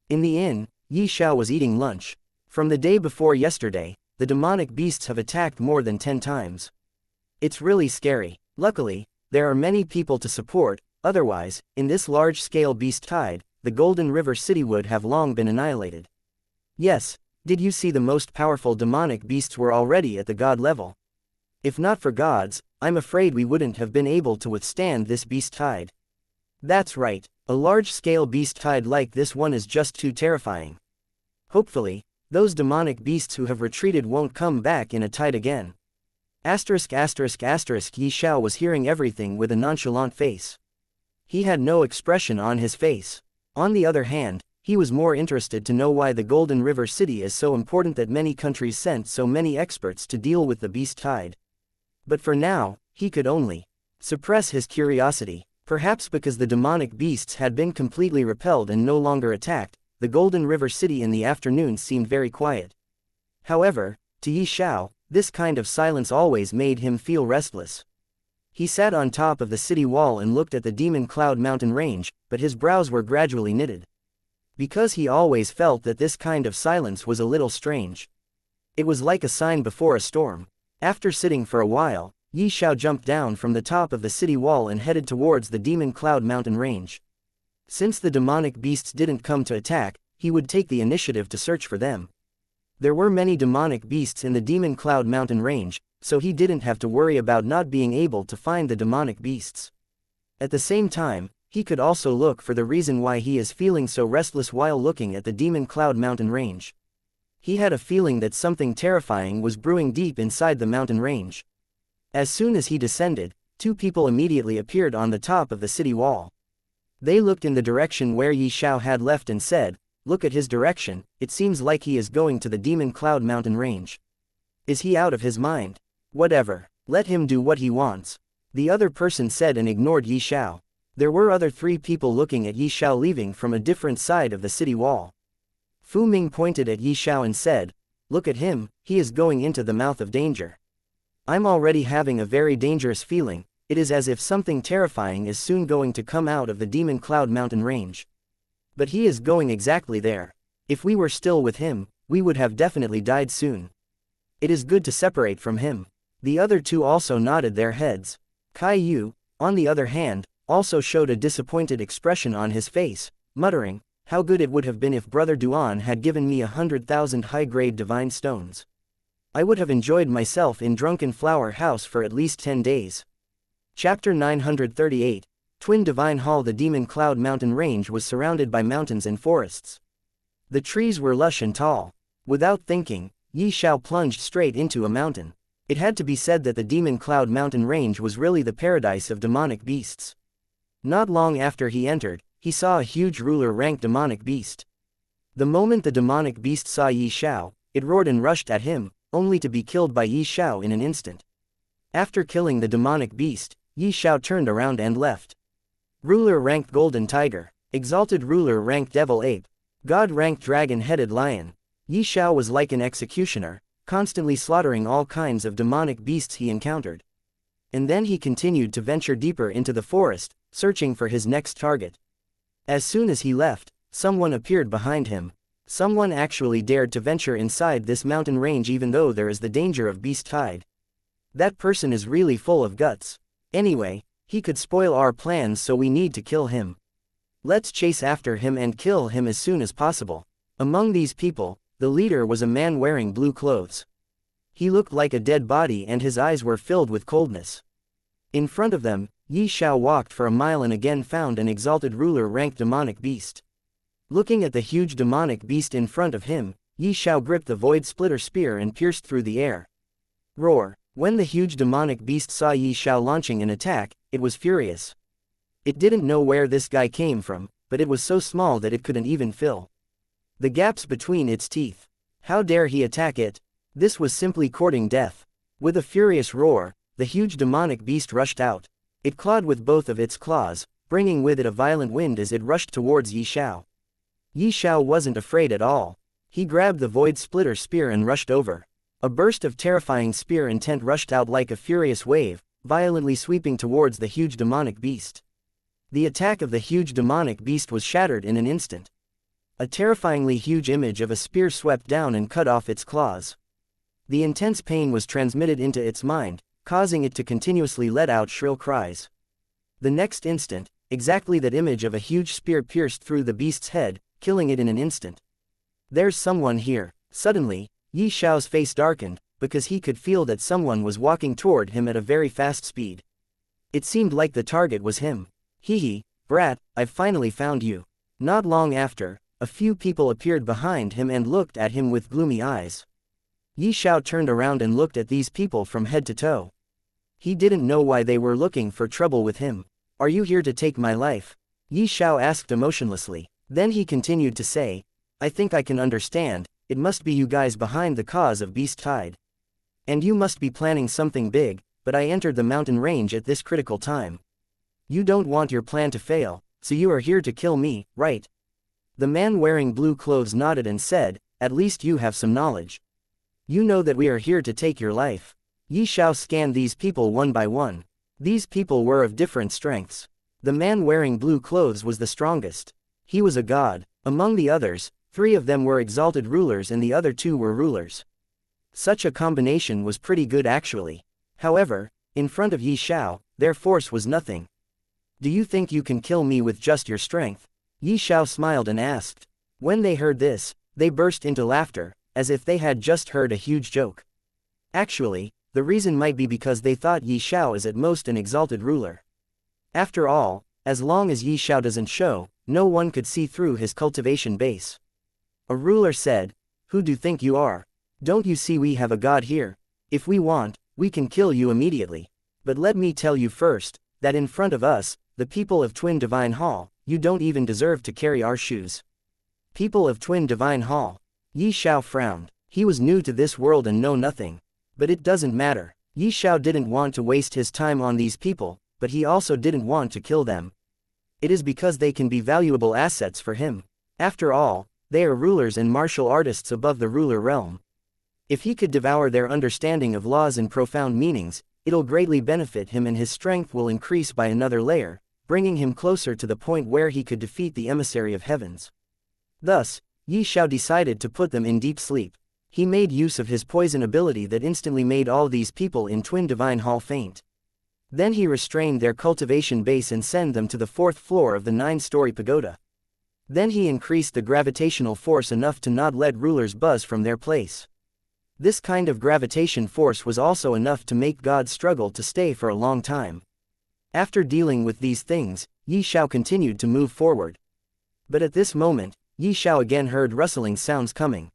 S1: In the inn, Ye Xiao was eating lunch. From the day before yesterday, the demonic beasts have attacked more than 10 times. It's really scary. Luckily, there are many people to support, otherwise, in this large-scale beast tide, the Golden River City would have long been annihilated. Yes, did you see the most powerful demonic beasts were already at the god level? If not for gods, I'm afraid we wouldn't have been able to withstand this beast tide. That's right, a large-scale beast tide like this one is just too terrifying. Hopefully, those demonic beasts who have retreated won't come back in a tide again. Asterisk asterisk asterisk Ye Xiao was hearing everything with a nonchalant face. He had no expression on his face. On the other hand, he was more interested to know why the Golden River City is so important that many countries sent so many experts to deal with the beast tide. But for now, he could only suppress his curiosity. Perhaps because the demonic beasts had been completely repelled and no longer attacked, the Golden River City in the afternoon seemed very quiet. However, to Ye Xiao, this kind of silence always made him feel restless. He sat on top of the city wall and looked at the Demon Cloud mountain range, but his brows were gradually knitted. Because he always felt that this kind of silence was a little strange. It was like a sign before a storm. After sitting for a while, Ye Xiao jumped down from the top of the city wall and headed towards the Demon Cloud mountain range. Since the demonic beasts didn't come to attack, he would take the initiative to search for them. There were many demonic beasts in the Demon Cloud mountain range, so he didn't have to worry about not being able to find the demonic beasts. At the same time, he could also look for the reason why he is feeling so restless while looking at the Demon Cloud mountain range. He had a feeling that something terrifying was brewing deep inside the mountain range. As soon as he descended, two people immediately appeared on the top of the city wall. They looked in the direction where Ye Xiao had left and said, "Look at his direction, it seems like he is going to the Demon Cloud mountain range. Is he out of his mind? Whatever, let him do what he wants," the other person said and ignored Ye Xiao. There were other three people looking at Ye Xiao leaving from a different side of the city wall. Fu Ming pointed at Ye Xiao and said, "Look at him, he is going into the mouth of danger. I'm already having a very dangerous feeling, it is as if something terrifying is soon going to come out of the Demon Cloud mountain range. But he is going exactly there. If we were still with him, we would have definitely died soon. It is good to separate from him." The other two also nodded their heads. Kai Yu, on the other hand, also showed a disappointed expression on his face, muttering, "How good it would have been if Brother Duan had given me 100,000 high-grade divine stones. I would have enjoyed myself in Drunken Flower House for at least 10 days. Chapter 938, Twin Divine Hall. The Demon Cloud mountain range was surrounded by mountains and forests. The trees were lush and tall. Without thinking, Ye Xiao plunged straight into a mountain. It had to be said that the Demon Cloud mountain range was really the paradise of demonic beasts. Not long after he entered, he saw a huge ruler-ranked demonic beast. The moment the demonic beast saw Ye Xiao, it roared and rushed at him, only to be killed by Ye Xiao in an instant. After killing the demonic beast, Ye Xiao turned around and left. Ruler-ranked golden tiger, exalted ruler-ranked devil ape, god-ranked dragon-headed lion. Ye Xiao was like an executioner, constantly slaughtering all kinds of demonic beasts he encountered. And then he continued to venture deeper into the forest, searching for his next target. As soon as he left, someone appeared behind him. Someone actually dared to venture inside this mountain range even though there is the danger of beast tide. That person is really full of guts. Anyway, he could spoil our plans, so we need to kill him. Let's chase after him and kill him as soon as possible." Among these people, the leader was a man wearing blue clothes. He looked like a dead body and his eyes were filled with coldness. In front of them, Ye Xiao walked for a mile and again found an exalted ruler-ranked demonic beast. Looking at the huge demonic beast in front of him, Ye Xiao gripped the void splitter spear and pierced through the air. Roar! When the huge demonic beast saw Ye Xiao launching an attack, it was furious. It didn't know where this guy came from, but it was so small that it couldn't even fill the gaps between its teeth. How dare he attack it? This was simply courting death. With a furious roar, the huge demonic beast rushed out. It clawed with both of its claws, bringing with it a violent wind as it rushed towards Ye Xiao. Ye Xiao wasn't afraid at all. He grabbed the void splitter spear and rushed over. A burst of terrifying spear intent rushed out like a furious wave, violently sweeping towards the huge demonic beast. The attack of the huge demonic beast was shattered in an instant. A terrifyingly huge image of a spear swept down and cut off its claws. The intense pain was transmitted into its mind, causing it to continuously let out shrill cries. The next instant, exactly that image of a huge spear pierced through the beast's head, killing it in an instant. There's someone here. Suddenly, Ye Xiao's face darkened, because he could feel that someone was walking toward him at a very fast speed. It seemed like the target was him. Hee, brat, I've finally found you. Not long after, a few people appeared behind him and looked at him with gloomy eyes. Ye Xiao turned around and looked at these people from head to toe. He didn't know why they were looking for trouble with him. Are you here to take my life? Ye Xiao asked emotionlessly. Then he continued to say, I think I can understand, it must be you guys behind the cause of Beast Tide. And you must be planning something big, but I entered the mountain range at this critical time. You don't want your plan to fail, so you are here to kill me, right? The man wearing blue clothes nodded and said, at least you have some knowledge. You know that we are here to take your life. Ye Xiao scanned these people one by one. These people were of different strengths. The man wearing blue clothes was the strongest. He was a god. Among the others, 3 of them were exalted rulers and the other 2 were rulers. Such a combination was pretty good actually. However, in front of Ye Xiao, their force was nothing. Do you think you can kill me with just your strength? Ye Xiao smiled and asked. When they heard this, they burst into laughter, as if they had just heard a huge joke. Actually, the reason might be because they thought Ye Xiao is at most an exalted ruler. After all, as long as Ye Xiao doesn't show, no one could see through his cultivation base. A ruler said, who do you think you are? Don't you see we have a god here? If we want, we can kill you immediately. But let me tell you first, that in front of us, the people of Twin Divine Hall, you don't even deserve to carry our shoes. People of Twin Divine Hall. Ye Xiao frowned. He was new to this world and know nothing. But it doesn't matter. Ye Xiao didn't want to waste his time on these people, but he also didn't want to kill them. It is because they can be valuable assets for him. After all, they are rulers and martial artists above the ruler realm. If he could devour their understanding of laws and profound meanings, it'll greatly benefit him and his strength will increase by another layer, bringing him closer to the point where he could defeat the Emissary of Heavens. Thus, Ye Xiao decided to put them in deep sleep. He made use of his poison ability that instantly made all these people in Twin Divine Hall faint. Then he restrained their cultivation base and sent them to the 4th floor of the 9-story pagoda. Then he increased the gravitational force enough to not let rulers buzz from their place. This kind of gravitation force was also enough to make gods struggle to stay for a long time. After dealing with these things, Ye Xiao continued to move forward. But at this moment, Ye Xiao again heard rustling sounds coming.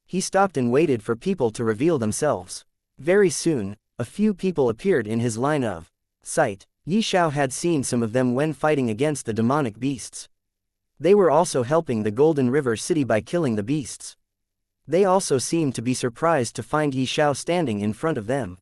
S1: He stopped and waited for people to reveal themselves. Very soon, a few people appeared in his line of sight. Ye Xiao had seen some of them when fighting against the demonic beasts. They were also helping the Golden River City by killing the beasts. They also seemed to be surprised to find Ye Xiao standing in front of them.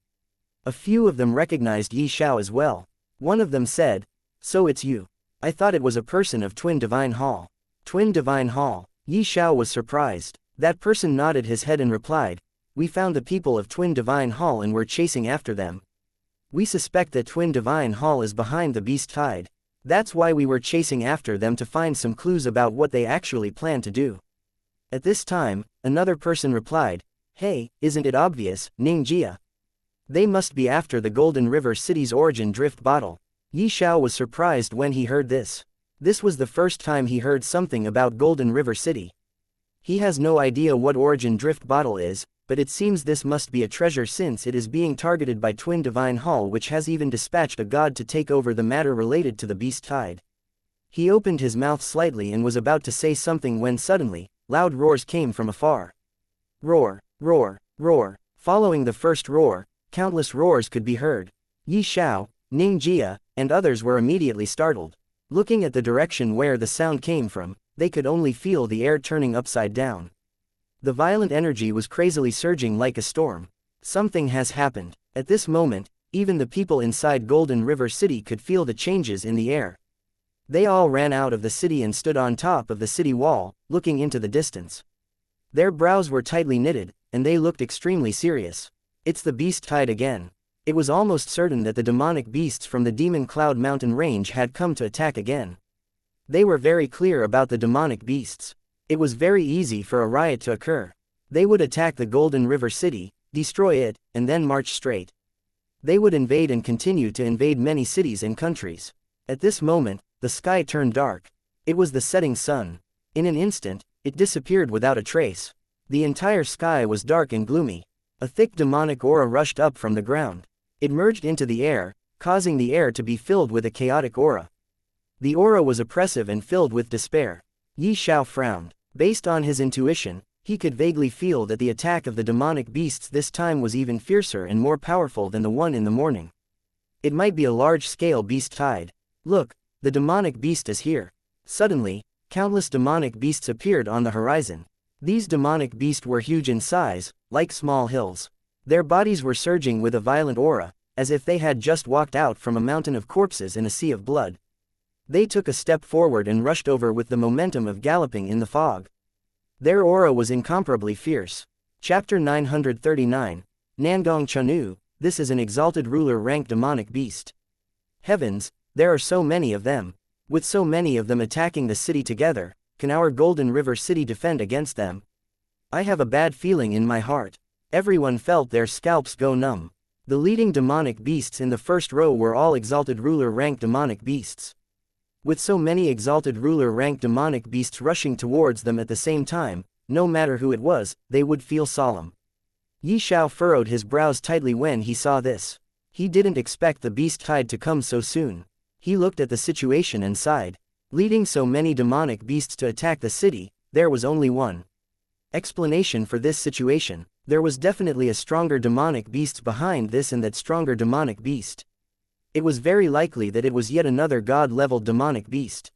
S1: A few of them recognized Ye Xiao as well. One of them said, so it's you. I thought it was a person of Twin Divine Hall. Twin Divine Hall. Ye Xiao was surprised. That person nodded his head and replied, we found the people of Twin Divine Hall and were chasing after them. We suspect that Twin Divine Hall is behind the Beast Tide. That's why we were chasing after them to find some clues about what they actually plan to do. At this time, another person replied, hey, isn't it obvious, xianxia? They must be after the Golden River City's origin drift bottle. Ye Xiao was surprised when he heard this. This was the first time he heard something about Golden River City. He has no idea what origin drift bottle is, but it seems this must be a treasure since it is being targeted by Twin Divine Hall, which has even dispatched a god to take over the matter related to the Beast Tide. He opened his mouth slightly and was about to say something when suddenly, loud roars came from afar. Roar, roar, roar. Following the first roar, countless roars could be heard. Ye Xiao, xianxia, and others were immediately startled. Looking at the direction where the sound came from, they could only feel the air turning upside down. The violent energy was crazily surging like a storm. Something has happened. At this moment, even the people inside Golden River City could feel the changes in the air. They all ran out of the city and stood on top of the city wall, looking into the distance. Their brows were tightly knitted, and they looked extremely serious. It's the Beast Tide again. It was almost certain that the demonic beasts from the Demon Cloud Mountain range had come to attack again. They were very clear about the demonic beasts. It was very easy for a riot to occur. They would attack the Golden River City, destroy it, and then march straight. They would invade and continue to invade many cities and countries. At this moment, the sky turned dark. It was the setting sun. In an instant, it disappeared without a trace. The entire sky was dark and gloomy. A thick demonic aura rushed up from the ground. It merged into the air, causing the air to be filled with a chaotic aura. The aura was oppressive and filled with despair. Ye Xiao frowned. Based on his intuition, He could vaguely feel that the attack of the demonic beasts this time was even fiercer and more powerful than the one in the morning. It might be a large-scale beast tide. Look, the demonic beast is here. Suddenly, countless demonic beasts appeared on the horizon. These demonic beasts were huge in size, like small hills. Their bodies were surging with a violent aura, as if they had just walked out from a mountain of corpses in a sea of blood. They took a step forward and rushed over with the momentum of galloping in the fog. Their aura was incomparably fierce. Chapter 939, Nangong Chanu, this is an exalted ruler-ranked demonic beast. Heavens, there are so many of them. With so many of them attacking the city together, can our Golden River City defend against them? I have a bad feeling in my heart. Everyone felt their scalps go numb. The leading demonic beasts in the first row were all exalted ruler-ranked demonic beasts. With so many exalted ruler-ranked demonic beasts rushing towards them at the same time, no matter who it was, they would feel solemn. Ye Xiao furrowed his brows tightly when he saw this. He didn't expect the beast tide to come so soon. He looked at the situation and sighed. Leading so many demonic beasts to attack the city, there was only one explanation for this situation. There was definitely a stronger demonic beast behind this, and that stronger demonic beast. It was very likely that it was yet another god-level demonic beast.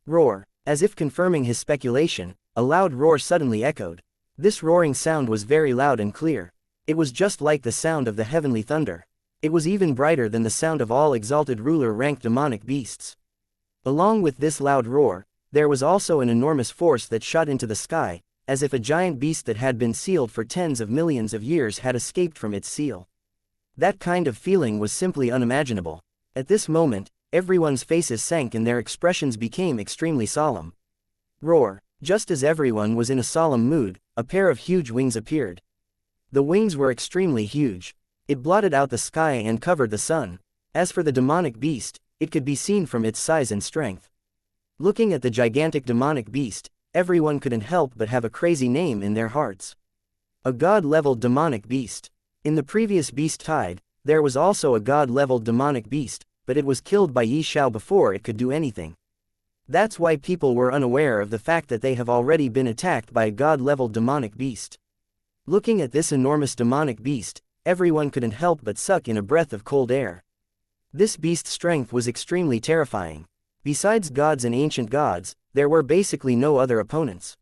S1: Roar. As if confirming his speculation, a loud roar suddenly echoed. This roaring sound was very loud and clear. It was just like the sound of the heavenly thunder. It was even brighter than the sound of all exalted ruler-ranked demonic beasts. Along with this loud roar, there was also an enormous force that shot into the sky, as if a giant beast that had been sealed for tens of millions of years had escaped from its seal. That kind of feeling was simply unimaginable. At this moment, everyone's faces sank and their expressions became extremely solemn. Roar. Just as everyone was in a solemn mood, a pair of huge wings appeared. The wings were extremely huge. It blotted out the sky and covered the sun. As for the demonic beast, it could be seen from its size and strength. Looking at the gigantic demonic beast, everyone couldn't help but have a crazy name in their hearts. A god-level demonic beast. In the previous beast tide, there was also a god-level demonic beast, but it was killed by Ye Xiao before it could do anything. That's why people were unaware of the fact that they have already been attacked by a god-level demonic beast. Looking at this enormous demonic beast, everyone couldn't help but suck in a breath of cold air. This beast's strength was extremely terrifying. Besides gods and ancient gods, there were basically no other opponents.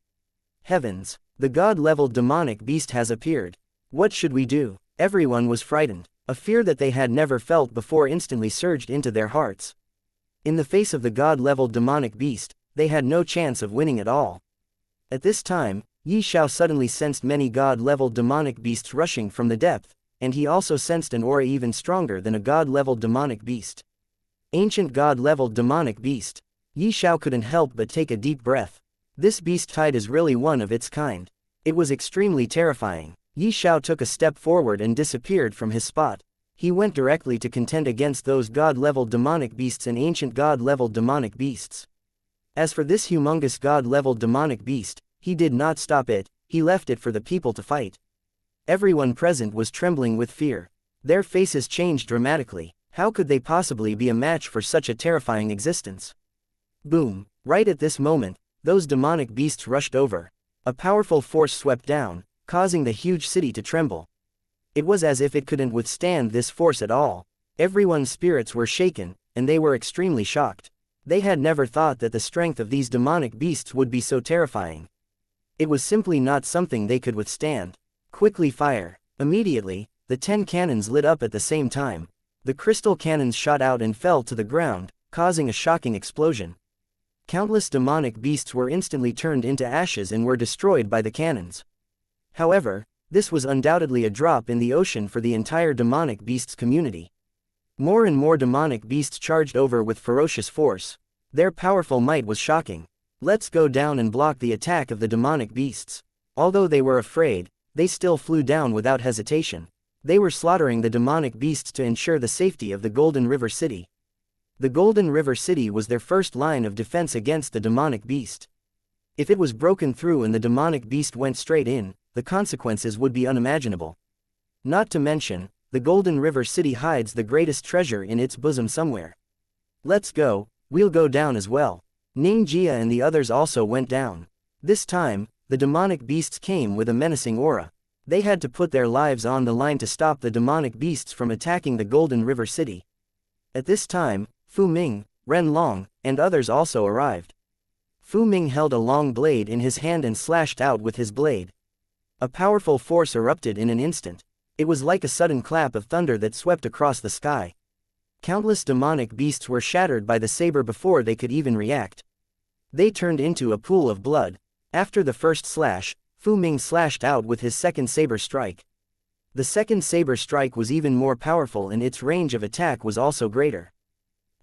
S1: Heavens, the god-level demonic beast has appeared. What should we do? Everyone was frightened. A fear that they had never felt before instantly surged into their hearts. In the face of the god-level demonic beast, they had no chance of winning at all. At this time, Ye Xiao suddenly sensed many god-level demonic beasts rushing from the depth, and he also sensed an aura even stronger than a god-level demonic beast. Ancient god-level demonic beast. Ye Xiao couldn't help but take a deep breath. This beast tide is really one of its kind. It was extremely terrifying. Ye Xiao took a step forward and disappeared from his spot. He went directly to contend against those god-level demonic beasts and ancient god-level demonic beasts. As for this humongous god-level demonic beast, he did not stop it, he left it for the people to fight. Everyone present was trembling with fear. Their faces changed dramatically. How could they possibly be a match for such a terrifying existence? Boom! Right at this moment, those demonic beasts rushed over. A powerful force swept down, causing the huge city to tremble. It was as if it couldn't withstand this force at all. Everyone's spirits were shaken, and they were extremely shocked. They had never thought that the strength of these demonic beasts would be so terrifying. It was simply not something they could withstand. Quickly fire! Immediately, the 10 cannons lit up at the same time. The crystal cannons shot out and fell to the ground, causing a shocking explosion. Countless demonic beasts were instantly turned into ashes and were destroyed by the cannons. However, this was undoubtedly a drop in the ocean for the entire demonic beasts community. More and more demonic beasts charged over with ferocious force. Their powerful might was shocking. Let's go down and block the attack of the demonic beasts. Although they were afraid, they still flew down without hesitation. They were slaughtering the demonic beasts to ensure the safety of the Golden River City. The Golden River City was their first line of defense against the demonic beast. If it was broken through and the demonic beast went straight in, the consequences would be unimaginable. Not to mention, the Golden River City hides the greatest treasure in its bosom somewhere. Let's go, we'll go down as well. Ning Jia and the others also went down. This time, the demonic beasts came with a menacing aura. They had to put their lives on the line to stop the demonic beasts from attacking the Golden River City. At this time, Fu Ming, Ren Long, and others also arrived. Fu Ming held a long blade in his hand and slashed out with his blade. A powerful force erupted in an instant. It was like a sudden clap of thunder that swept across the sky. Countless demonic beasts were shattered by the saber before they could even react. They turned into a pool of blood. After the first slash, Fu Ming slashed out with his second saber strike. The second saber strike was even more powerful and its range of attack was also greater.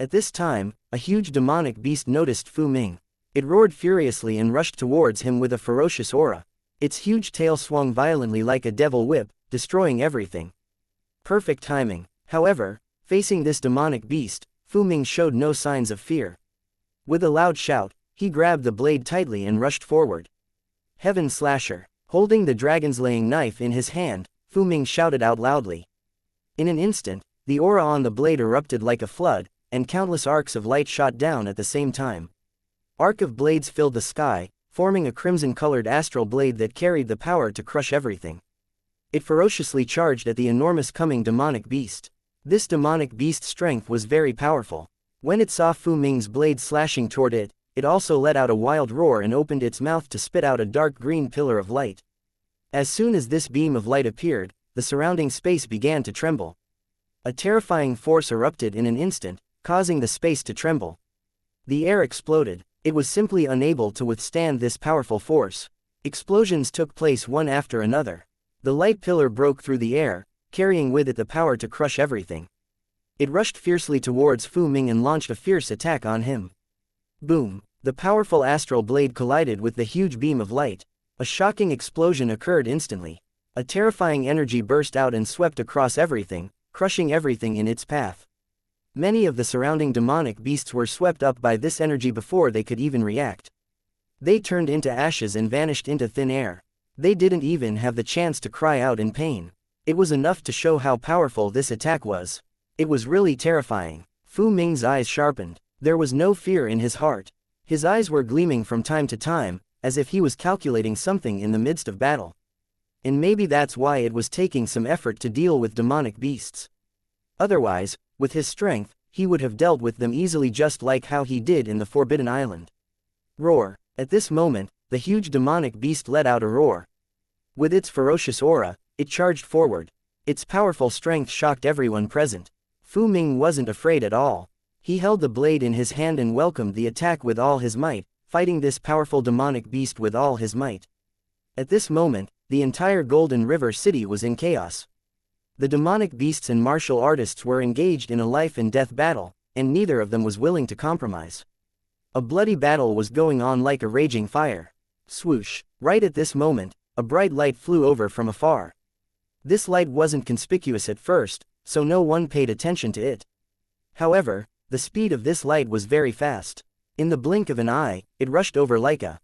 S1: At this time, a huge demonic beast noticed Fu Ming. It roared furiously and rushed towards him with a ferocious aura. Its huge tail swung violently like a devil whip, destroying everything. Perfect timing. However, facing this demonic beast, Fu Ming showed no signs of fear. With a loud shout, he grabbed the blade tightly and rushed forward. Heaven Slasher. Holding the dragon-slaying knife in his hand, Fu Ming shouted out loudly. In an instant, the aura on the blade erupted like a flood, and countless arcs of light shot down at the same time. Arc of blades filled the sky, forming a crimson-colored astral blade that carried the power to crush everything. It ferociously charged at the enormous coming demonic beast. This demonic beast's strength was very powerful. When it saw Fu Ming's blade slashing toward it, it also let out a wild roar and opened its mouth to spit out a dark green pillar of light. As soon as this beam of light appeared, the surrounding space began to tremble. A terrifying force erupted in an instant, causing the space to tremble. The air exploded. It was simply unable to withstand this powerful force. Explosions took place one after another. The light pillar broke through the air, carrying with it the power to crush everything. It rushed fiercely towards Fu Ming and launched a fierce attack on him. Boom! The powerful astral blade collided with the huge beam of light. A shocking explosion occurred instantly. A terrifying energy burst out and swept across everything, crushing everything in its path. Many of the surrounding demonic beasts were swept up by this energy before they could even react. They turned into ashes and vanished into thin air. They didn't even have the chance to cry out in pain. It was enough to show how powerful this attack was. It was really terrifying. Fu Ming's eyes sharpened. There was no fear in his heart. His eyes were gleaming from time to time, as if he was calculating something in the midst of battle. And maybe that's why it was taking some effort to deal with demonic beasts. Otherwise, with his strength, he would have dealt with them easily just like how he did in the Forbidden Island. Roar! At this moment, the huge demonic beast let out a roar. With its ferocious aura, it charged forward. Its powerful strength shocked everyone present. Fu Ming wasn't afraid at all. He held the blade in his hand and welcomed the attack with all his might, fighting this powerful demonic beast with all his might. At this moment, the entire Golden River City was in chaos. The demonic beasts and martial artists were engaged in a life-and-death battle, and neither of them was willing to compromise. A bloody battle was going on like a raging fire. Swoosh! Right at this moment, a bright light flew over from afar. This light wasn't conspicuous at first, so no one paid attention to it. However, the speed of this light was very fast. In the blink of an eye, it rushed over like a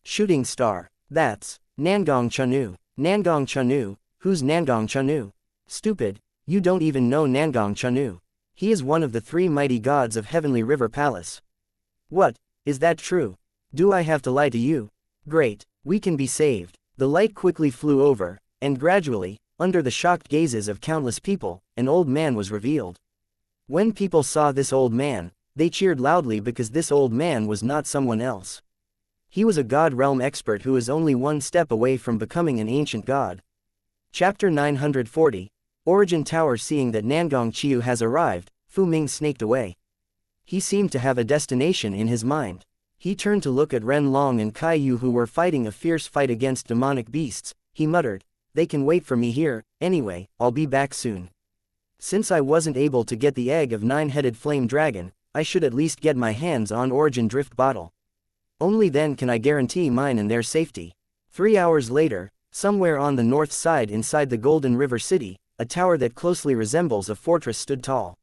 S1: shooting star. That's Nangong Chanu. Nangong Chanu? Who's Nangong Chanu? Stupid, you don't even know Nangong Chanu. He is one of the three mighty gods of Heavenly River Palace. What, is that true? Do I have to lie to you? Great, we can be saved. The light quickly flew over, and gradually, under the shocked gazes of countless people, an old man was revealed. When people saw this old man, they cheered loudly because this old man was not someone else. He was a god realm expert who is only one step away from becoming an ancient god. Chapter 940, Origin Tower. Seeing that Nangong Chiu has arrived, Fu Ming snaked away. He seemed to have a destination in his mind. He turned to look at Ren Long and Kai Yu who were fighting a fierce fight against demonic beasts. He muttered, "They can wait for me here, anyway, I'll be back soon. Since I wasn't able to get the egg of nine-headed flame dragon, I should at least get my hands on Origin Drift Bottle. Only then can I guarantee mine and their safety." 3 hours later, somewhere on the north side inside the Golden River City, a tower that closely resembles a fortress stood tall.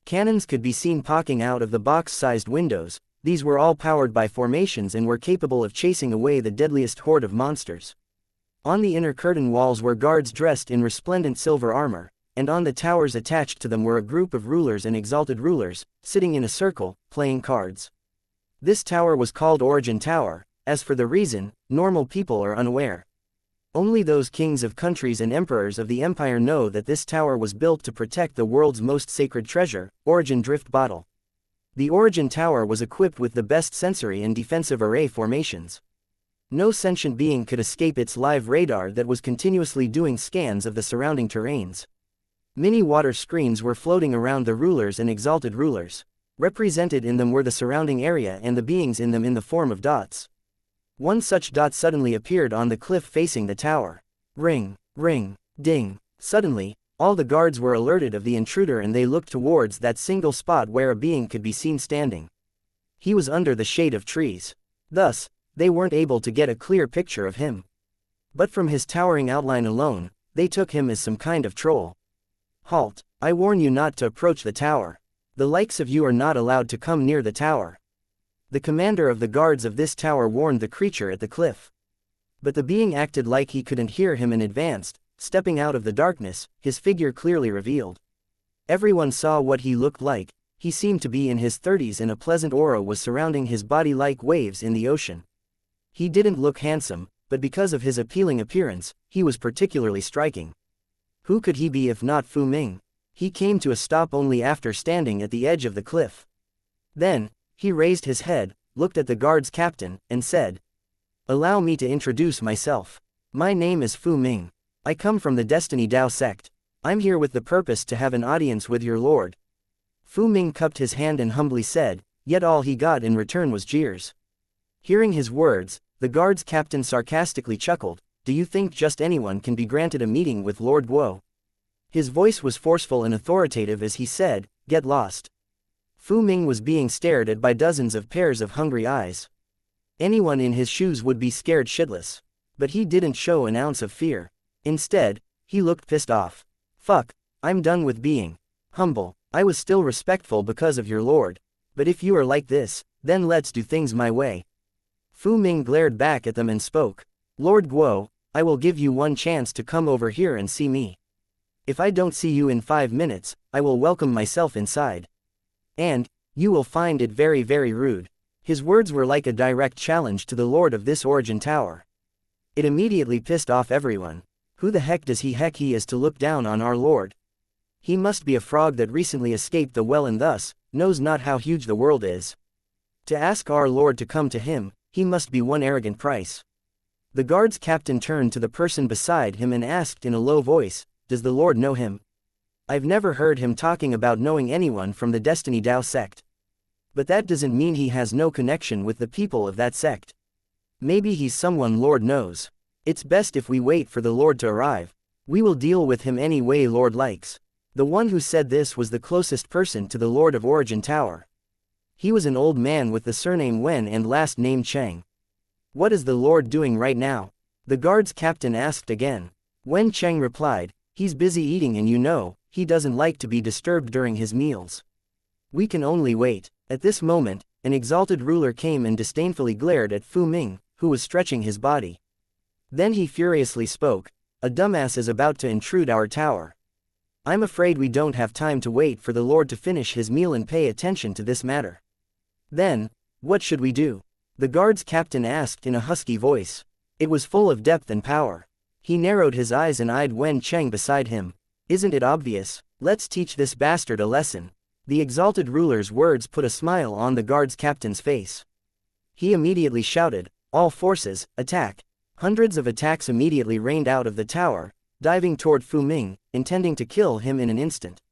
S1: Cannons could be seen poking out of the box-sized windows. These were all powered by formations and were capable of chasing away the deadliest horde of monsters. On the inner curtain walls were guards dressed in resplendent silver armor, and on the towers attached to them were a group of rulers and exalted rulers, sitting in a circle, playing cards. This tower was called Origin Tower, As for the reason, normal people are unaware. Only those kings of countries and emperors of the empire know that this tower was built to protect the world's most sacred treasure, Origin Drift Bottle. The Origin Tower was equipped with the best sensory and defensive array formations. No sentient being could escape its live radar that was continuously doing scans of the surrounding terrains. Mini water screens were floating around the rulers and exalted rulers. Represented in them were the surrounding area and the beings in them in the form of dots. One such dot suddenly appeared on the cliff facing the tower. Ring, ring, ding. Suddenly, all the guards were alerted of the intruder and they looked towards that single spot where a being could be seen standing. He was under the shade of trees. Thus, they weren't able to get a clear picture of him. But from his towering outline alone, they took him as some kind of troll. Halt, I warn you not to approach the tower. The likes of you are not allowed to come near the tower. The commander of the guards of this tower warned the creature at the cliff. But the being acted like he couldn't hear him and advanced, stepping out of the darkness, his figure clearly revealed. Everyone saw what he looked like. He seemed to be in his 30s and a pleasant aura was surrounding his body like waves in the ocean. He didn't look handsome, but because of his appealing appearance, he was particularly striking. Who could he be if not Fu Ming? He came to a stop only after standing at the edge of the cliff. Then, he raised his head, looked at the guard's captain, and said, "Allow me to introduce myself. My name is Fu Ming. I come from the Destiny Dao sect. I'm here with the purpose to have an audience with your lord." Fu Ming cupped his hand and humbly said, yet all he got in return was jeers. Hearing his words, the guard's captain sarcastically chuckled, "Do you think just anyone can be granted a meeting with Lord Guo?" His voice was forceful and authoritative as he said, "Get lost." Fu Ming was being stared at by dozens of pairs of hungry eyes. Anyone in his shoes would be scared shitless. But he didn't show an ounce of fear. Instead, he looked pissed off. "Fuck, I'm done with being humble. I was still respectful because of your lord. But if you are like this, then let's do things my way." Fu Ming glared back at them and spoke, "Lord Guo, I will give you one chance to come over here and see me. If I don't see you in 5 minutes, I will welcome myself inside. And, you will find it very very rude." His words were like a direct challenge to the lord of this Origin Tower. It immediately pissed off everyone. Who the heck does he is to look down on our lord? He must be a frog that recently escaped the well and thus, knows not how huge the world is. To ask our lord to come to him, he must be one arrogant price. The guard's captain turned to the person beside him and asked in a low voice, "Does the lord know him?" I've never heard him talking about knowing anyone from the Destiny Dao sect. But that doesn't mean he has no connection with the people of that sect. Maybe he's someone Lord knows. It's best if we wait for the Lord to arrive. We will deal with him any way Lord likes. The one who said this was the closest person to the Lord of Origin Tower. He was an old man with the surname Wen and last name Cheng. "What is the Lord doing right now?" the guard's captain asked again. Wen Cheng replied, "He's busy eating and you know, he doesn't like to be disturbed during his meals. We can only wait." At this moment, an exalted ruler came and disdainfully glared at Fu Ming, who was stretching his body. Then he furiously spoke, "A dumbass is about to intrude our tower. I'm afraid we don't have time to wait for the Lord to finish his meal and pay attention to this matter." "Then, what should we do?" the guard's captain asked in a husky voice. It was full of depth and power. He narrowed his eyes and eyed Wen Cheng beside him. "Isn't it obvious? Let's teach this bastard a lesson." The exalted ruler's words put a smile on the guard's captain's face. He immediately shouted, "All forces, attack!" Hundreds of attacks immediately rained out of the tower, diving toward Fu Ming, intending to kill him in an instant.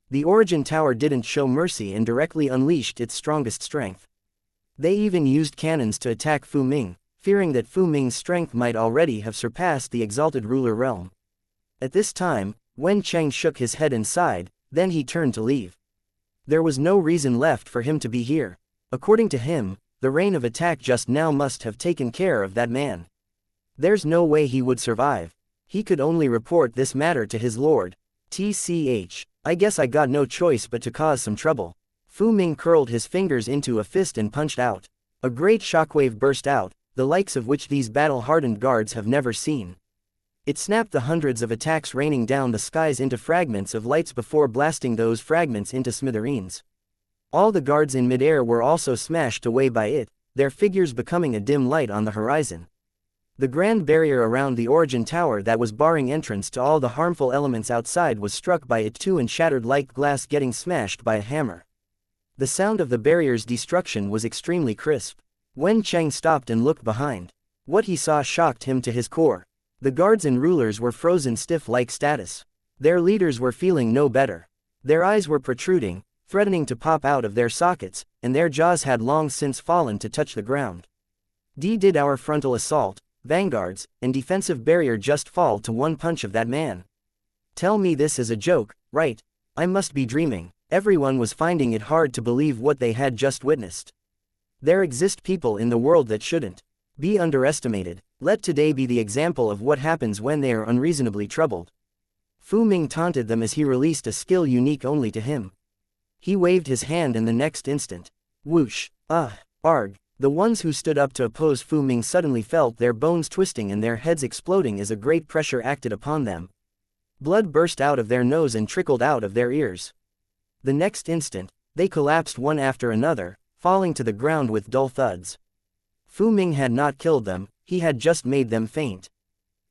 S1: The Origin Tower didn't show mercy and directly unleashed its strongest strength. They even used cannons to attack Fu Ming, fearing that Fu Ming's strength might already have surpassed the exalted ruler realm. At this time, Wen Cheng shook his head and sighed, then he turned to leave. There was no reason left for him to be here. According to him, the rain of attack just now must have taken care of that man. There's no way he would survive. He could only report this matter to his lord. TCH, I guess I got no choice but to cause some trouble. Fu Ming curled his fingers into a fist and punched out. A great shockwave burst out, the likes of which these battle-hardened guards have never seen. It snapped the hundreds of attacks raining down the skies into fragments of lights before blasting those fragments into smithereens. All the guards in midair were also smashed away by it. their figures becoming a dim light on the horizon. The grand barrier around the origin tower that was barring entrance to all the harmful elements outside was struck by it too and shattered like glass getting smashed by a hammer. The sound of the barrier's destruction was extremely crisp. Wen Cheng stopped and looked behind. What he saw shocked him to his core. The guards and rulers were frozen stiff like status. Their leaders were feeling no better. Their eyes were protruding, threatening to pop out of their sockets, and their jaws had long since fallen to touch the ground. Did our frontal assault, vanguards, and defensive barrier just fall to one punch of that man? Tell me this is a joke, right? I must be dreaming. Everyone was finding it hard to believe what they had just witnessed. There exist people in the world that shouldn't be underestimated. Let today be the example of what happens when they are unreasonably troubled. Fu Ming taunted them as he released a skill unique only to him. He waved his hand in the next instant. Whoosh! Arg! The ones who stood up to oppose Fu Ming suddenly felt their bones twisting and their heads exploding as a great pressure acted upon them. Blood burst out of their nose and trickled out of their ears. The next instant, they collapsed one after another, falling to the ground with dull thuds. Fu Ming had not killed them, he had just made them faint.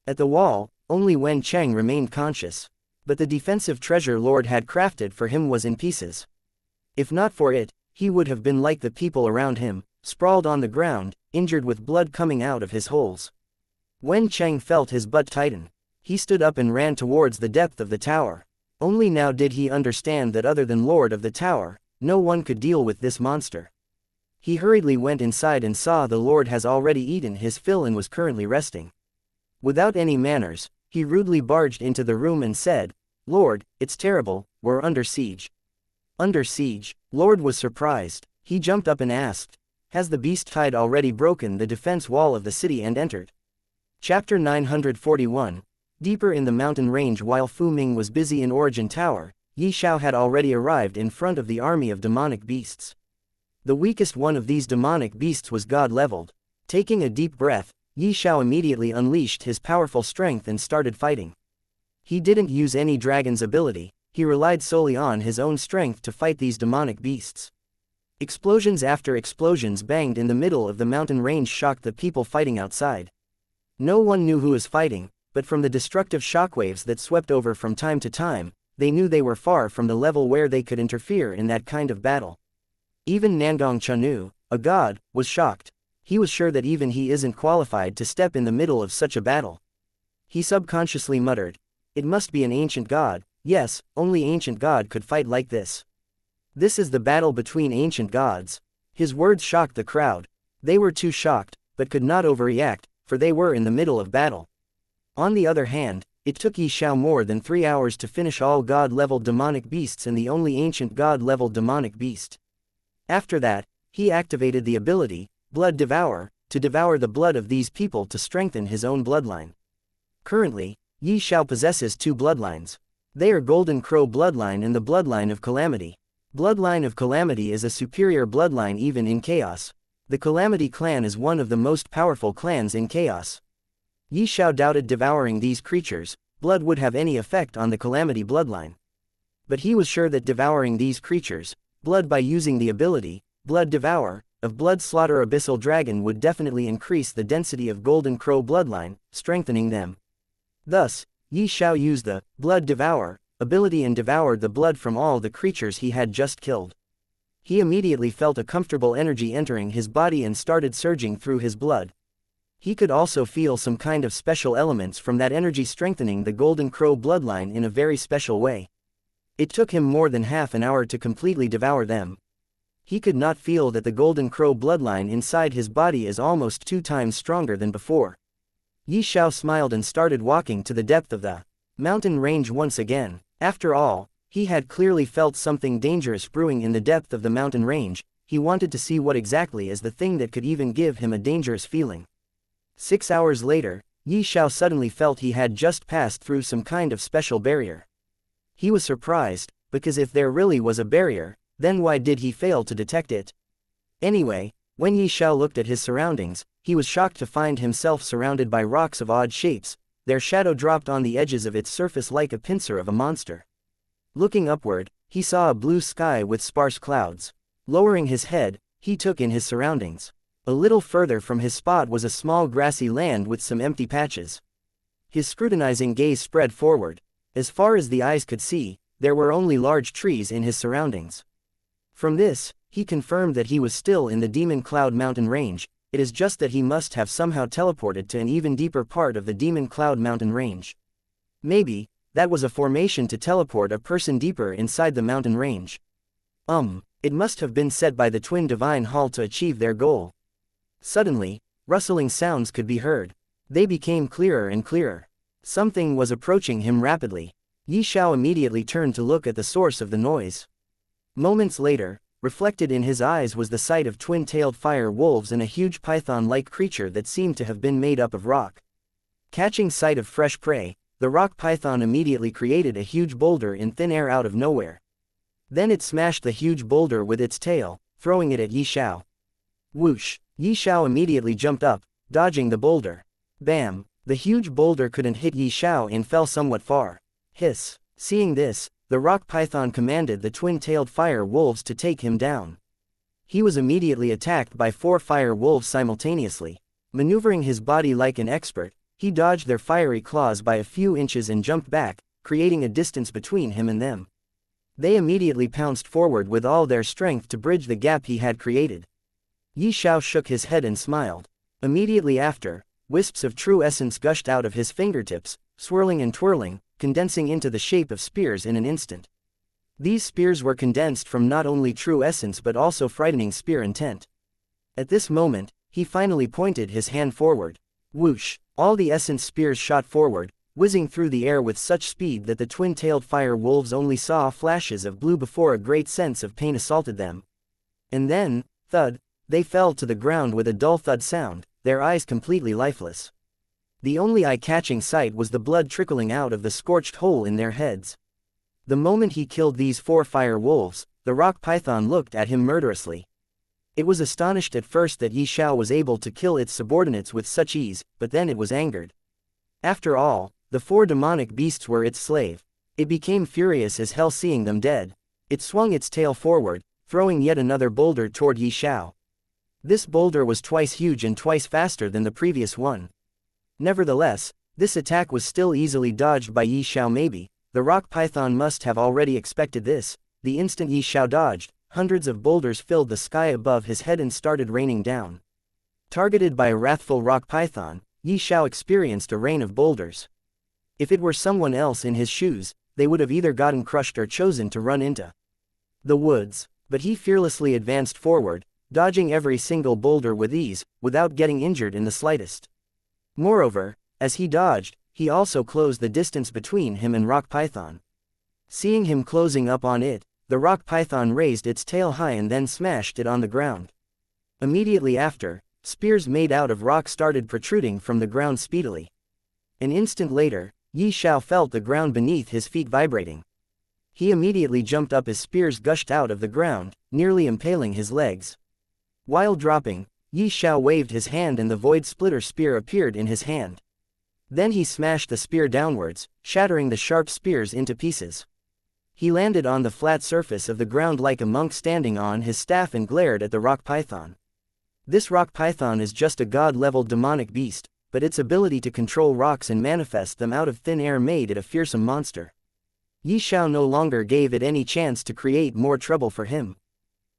S1: At the wall, only Wen Cheng remained conscious. But the defensive treasure Lord had crafted for him was in pieces. If not for it, he would have been like the people around him, sprawled on the ground, injured with blood coming out of his holes. Wen Cheng felt his butt tighten. He stood up and ran towards the depth of the tower. Only now did he understand that other than Lord of the Tower, no one could deal with this monster. He hurriedly went inside and saw the Lord has already eaten his fill and was currently resting. Without any manners, he rudely barged into the room and said, "Lord, it's terrible, we're under siege." Under siege? Lord was surprised. He jumped up and asked, "Has the beast tide already broken the defense wall of the city and entered?" Chapter 941. Deeper in the mountain range. While Fu Ming was busy in Origin Tower, Ye Xiao had already arrived in front of the army of demonic beasts. The weakest one of these demonic beasts was God-leveled. Taking a deep breath, Ye Xiao immediately unleashed his powerful strength and started fighting. He didn't use any dragon's ability, he relied solely on his own strength to fight these demonic beasts. Explosions after explosions banged in the middle of the mountain range, shocked the people fighting outside. No one knew who was fighting, but from the destructive shockwaves that swept over from time to time, they knew they were far from the level where they could interfere in that kind of battle. Even Nangong Chanu, a god, was shocked. He was sure that even he isn't qualified to step in the middle of such a battle. He subconsciously muttered, "It must be an ancient god, yes, only ancient god could fight like this. This is the battle between ancient gods." His words shocked the crowd. They were too shocked, but could not overreact, for they were in the middle of battle. On the other hand, it took Ye Xiao more than 3 hours to finish all god-leveled demonic beasts and the only ancient god-leveled demonic beast. After that, he activated the ability, Blood Devour, to devour the blood of these people to strengthen his own bloodline. Currently, Ye Xiao possesses 2 bloodlines. They are Golden Crow bloodline and the Bloodline of Calamity. Bloodline of Calamity is a superior bloodline even in Chaos. The Calamity clan is one of the most powerful clans in Chaos. Ye Xiao doubted devouring these creatures' blood would have any effect on the Calamity bloodline. But he was sure that devouring these creatures' blood by using the ability, Blood Devour, of Blood Slaughter Abyssal Dragon would definitely increase the density of Golden Crow bloodline, strengthening them. Thus, Ye Xiao used the Blood Devour ability and devoured the blood from all the creatures he had just killed. He immediately felt a comfortable energy entering his body and started surging through his blood. He could also feel some kind of special elements from that energy strengthening the Golden Crow bloodline in a very special way. It took him more than half an hour to completely devour them. He could not feel that the Golden Crow bloodline inside his body is almost 2 times stronger than before. Ye Xiao smiled and started walking to the depth of the mountain range once again. After all, he had clearly felt something dangerous brewing in the depth of the mountain range. He wanted to see what exactly is the thing that could even give him a dangerous feeling. 6 hours later, Ye Xiao suddenly felt he had just passed through some kind of special barrier. He was surprised, because if there really was a barrier, then why did he fail to detect it? Anyway, when Ye Xiao looked at his surroundings, he was shocked to find himself surrounded by rocks of odd shapes. Their shadow dropped on the edges of its surface like a pincer of a monster. Looking upward, he saw a blue sky with sparse clouds. Lowering his head, he took in his surroundings. A little further from his spot was a small grassy land with some empty patches. His scrutinizing gaze spread forward. As far as the eyes could see, there were only large trees in his surroundings. From this, he confirmed that he was still in the Demon Cloud Mountain range. It is just that he must have somehow teleported to an even deeper part of the Demon Cloud Mountain range. Maybe, that was a formation to teleport a person deeper inside the mountain range. It must have been set by the Twin Divine Hall to achieve their goal. Suddenly, rustling sounds could be heard. They became clearer and clearer. Something was approaching him rapidly. Ye Xiao immediately turned to look at the source of the noise. Moments later, reflected in his eyes was the sight of twin-tailed fire wolves and a huge python-like creature that seemed to have been made up of rock. Catching sight of fresh prey, the rock python immediately created a huge boulder in thin air out of nowhere. Then it smashed the huge boulder with its tail, throwing it at Ye Xiao. Whoosh! Ye Xiao immediately jumped up, dodging the boulder. Bam! The huge boulder couldn't hit Ye Xiao and fell somewhat far. Hiss! Seeing this, the rock python commanded the twin-tailed fire wolves to take him down. He was immediately attacked by 4 fire wolves simultaneously. Maneuvering his body like an expert, he dodged their fiery claws by a few inches and jumped back, creating a distance between him and them. They immediately pounced forward with all their strength to bridge the gap he had created. Ye Xiao shook his head and smiled. Immediately after, wisps of true essence gushed out of his fingertips, swirling and twirling, condensing into the shape of spears in an instant. These spears were condensed from not only true essence but also frightening spear intent. At this moment, he finally pointed his hand forward. Whoosh! All the essence spears shot forward, whizzing through the air with such speed that the twin-tailed fire wolves only saw flashes of blue before a great sense of pain assaulted them. And then, thud, they fell to the ground with a dull thud sound, their eyes completely lifeless. The only eye-catching sight was the blood trickling out of the scorched hole in their heads. The moment he killed these 4 fire wolves, the rock python looked at him murderously. It was astonished at first that Ye Xiao was able to kill its subordinates with such ease, but then it was angered. After all, the 4 demonic beasts were its slave. It became furious as hell seeing them dead. It swung its tail forward, throwing yet another boulder toward Ye Xiao. This boulder was twice huge and twice faster than the previous one. Nevertheless, this attack was still easily dodged by Ye Xiao. Maybe the rock python must have already expected this. The instant Ye Xiao dodged, hundreds of boulders filled the sky above his head and started raining down. Targeted by a wrathful rock python, Ye Xiao experienced a rain of boulders. If it were someone else in his shoes, they would have either gotten crushed or chosen to run into the woods. But he fearlessly advanced forward, dodging every single boulder with ease, without getting injured in the slightest. Moreover, as he dodged, he also closed the distance between him and rock python. Seeing him closing up on it, the rock python raised its tail high and then smashed it on the ground. Immediately after, spears made out of rock started protruding from the ground speedily. An instant later, Ye Xiao felt the ground beneath his feet vibrating. He immediately jumped up as spears gushed out of the ground, nearly impaling his legs. While dropping, Ye Xiao waved his hand and the void splitter spear appeared in his hand. Then he smashed the spear downwards, shattering the sharp spears into pieces. He landed on the flat surface of the ground like a monk standing on his staff and glared at the rock python. This rock python is just a god-level demonic beast, but its ability to control rocks and manifest them out of thin air made it a fearsome monster. Ye Xiao no longer gave it any chance to create more trouble for him.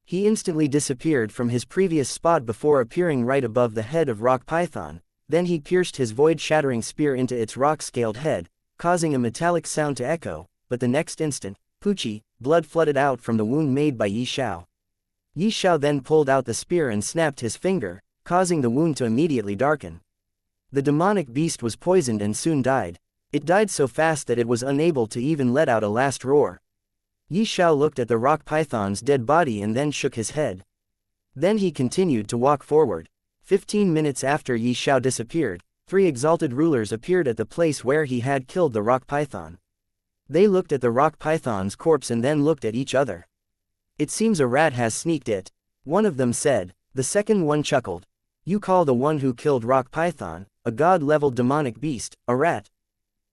S1: He instantly disappeared from his previous spot before appearing right above the head of rock python. Then he pierced his void-shattering spear into its rock-scaled head, causing a metallic sound to echo, but the next instant, poochie, blood flooded out from the wound made by Ye Xiao. Ye Xiao then pulled out the spear and snapped his finger, causing the wound to immediately darken. The demonic beast was poisoned and soon died. It died so fast that it was unable to even let out a last roar. Ye Xiao looked at the rock python's dead body and then shook his head. Then he continued to walk forward. 15 minutes after Ye Xiao disappeared, 3 exalted rulers appeared at the place where he had killed the rock python. They looked at the rock python's corpse and then looked at each other. "It seems a rat has sneaked it," one of them said. The second one chuckled. "You call the one who killed rock python, a god-level demonic beast, a rat?"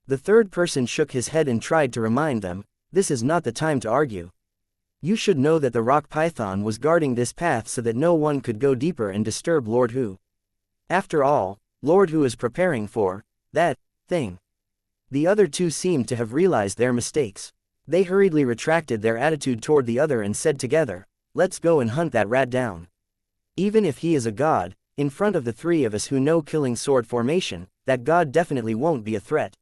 S1: The third person shook his head and tried to remind them, "This is not the time to argue." You should know that the rock python was guarding this path so that no one could go deeper and disturb Lord Hu. After all, Lord Hu is preparing for that thing. The other two seemed to have realized their mistakes. They hurriedly retracted their attitude toward the other and said together, "Let's go and hunt that rat down. Even if he is a god, in front of the three of us who know killing sword formation, that god definitely won't be a threat."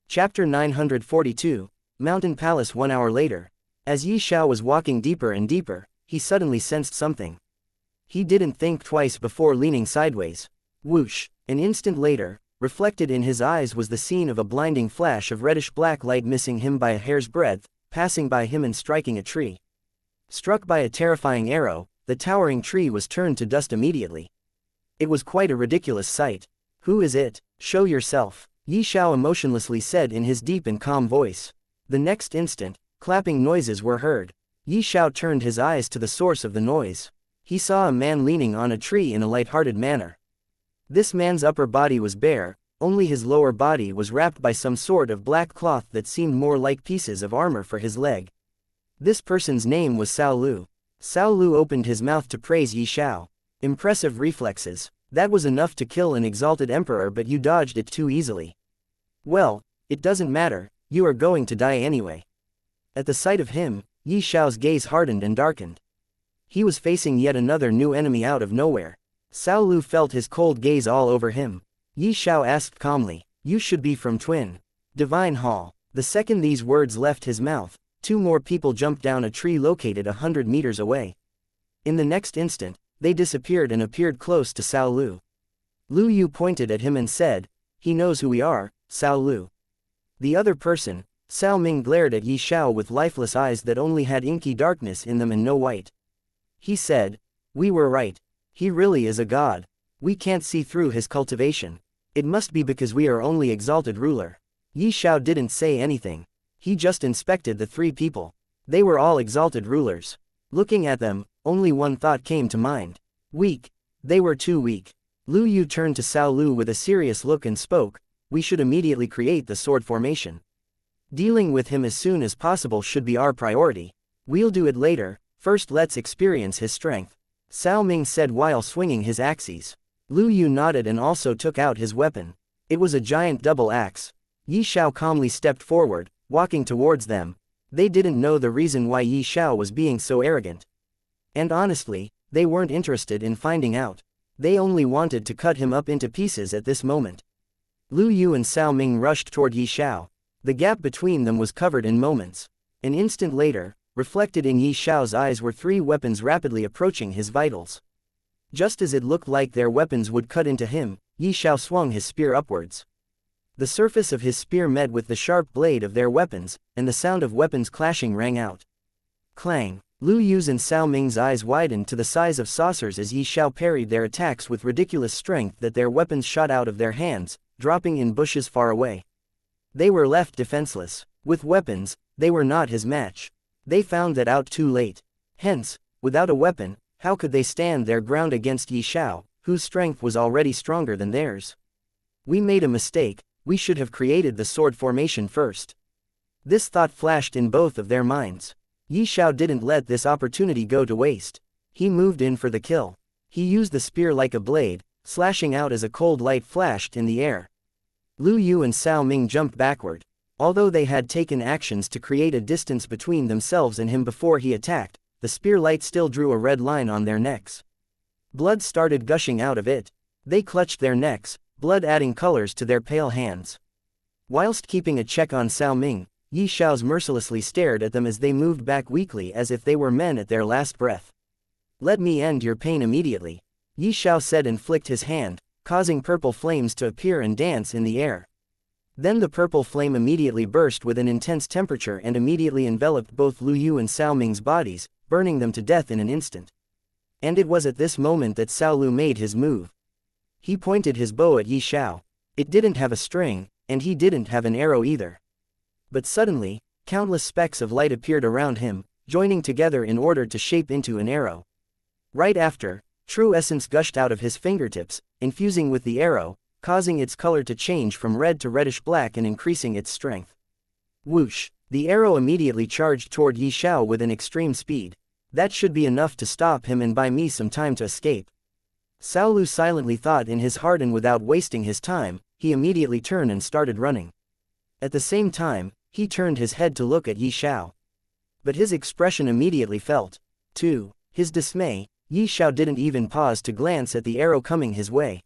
S1: Chapter 942, Mountain Palace. 1 hour later. As Ye Xiao was walking deeper and deeper, he suddenly sensed something. He didn't think twice before leaning sideways. Whoosh! An instant later, reflected in his eyes was the scene of a blinding flash of reddish-black light missing him by a hair's breadth, passing by him and striking a tree. Struck by a terrifying arrow, the towering tree was turned to dust immediately. It was quite a ridiculous sight. "Who is it? Show yourself," Ye Xiao emotionlessly said in his deep and calm voice. The next instant, clapping noises were heard. Ye Xiao turned his eyes to the source of the noise. He saw a man leaning on a tree in a light-hearted manner. This man's upper body was bare, only his lower body was wrapped by some sort of black cloth that seemed more like pieces of armor for his leg. This person's name was Cao Lu. Cao Lu opened his mouth to praise Ye Xiao. "Impressive reflexes. That was enough to kill an exalted emperor, but you dodged it too easily." "Well, it doesn't matter, you are going to die anyway." At the sight of him, Ye Xiao's gaze hardened and darkened. He was facing yet another new enemy out of nowhere. Cao Lu felt his cold gaze all over him. Ye Xiao asked calmly, "You should be from Twin Divine Hall." The second these words left his mouth, two more people jumped down a tree located 100 meters away. In the next instant, they disappeared and appeared close to Cao Lu. Lu Yu pointed at him and said, "He knows who we are, Cao Lu." The other person, Cao Ming, glared at Ye Xiao with lifeless eyes that only had inky darkness in them and no white. He said, "We were right. He really is a god. We can't see through his cultivation. It must be because we are only exalted ruler." Ye Xiao didn't say anything. He just inspected the three people. They were all exalted rulers. Looking at them, only one thought came to mind. Weak. They were too weak. Lu Yu turned to Cao Lu with a serious look and spoke, "We should immediately create the sword formation. Dealing with him as soon as possible should be our priority. We'll do it later, first let's experience his strength," Cao Ming said while swinging his axes. Lu Yu nodded and also took out his weapon. It was a giant double axe. Ye Xiao calmly stepped forward, walking towards them. They didn't know the reason why Ye Xiao was being so arrogant. And honestly, they weren't interested in finding out. They only wanted to cut him up into pieces at this moment. Lu Yu and Cao Ming rushed toward Ye Xiao. The gap between them was covered in moments. An instant later, reflected in Ye Xiao's eyes were three weapons rapidly approaching his vitals. Just as it looked like their weapons would cut into him, Ye Xiao swung his spear upwards. The surface of his spear met with the sharp blade of their weapons, and the sound of weapons clashing rang out. Clang! Lu Yu's and Cao Ming's eyes widened to the size of saucers as Ye Xiao parried their attacks with ridiculous strength that their weapons shot out of their hands, dropping in bushes far away. They were left defenseless. With weapons, they were not his match. They found that out too late. Hence, without a weapon, how could they stand their ground against Ye Xiao, whose strength was already stronger than theirs? "We made a mistake, we should have created the sword formation first." This thought flashed in both of their minds. Ye Xiao didn't let this opportunity go to waste. He moved in for the kill. He used the spear like a blade, slashing out as a cold light flashed in the air. Lu Yu and Cao Ming jumped backward. Although they had taken actions to create a distance between themselves and him before he attacked, the spear light still drew a red line on their necks. Blood started gushing out of it. They clutched their necks, blood adding colors to their pale hands. Whilst keeping a check on Cao Ming, Ye Xiao mercilessly stared at them as they moved back weakly as if they were men at their last breath. "Let me end your pain immediately," Ye Xiao said and flicked his hand, causing purple flames to appear and dance in the air. Then the purple flame immediately burst with an intense temperature and immediately enveloped both Lu Yu and Cao Ming's bodies, burning them to death in an instant. And it was at this moment that Cao Lu made his move. He pointed his bow at Ye Xiao. It didn't have a string, and he didn't have an arrow either. But suddenly, countless specks of light appeared around him, joining together in order to shape into an arrow. Right after, true essence gushed out of his fingertips, infusing with the arrow, causing its color to change from red to reddish-black and increasing its strength. Whoosh! The arrow immediately charged toward Ye Xiao with an extreme speed. That should be enough to stop him and buy me some time to escape. Cao Lu silently thought in his heart, and without wasting his time, he immediately turned and started running. At the same time, he turned his head to look at Ye Xiao. But his expression immediately felt. To his dismay, Ye Xiao didn't even pause to glance at the arrow coming his way.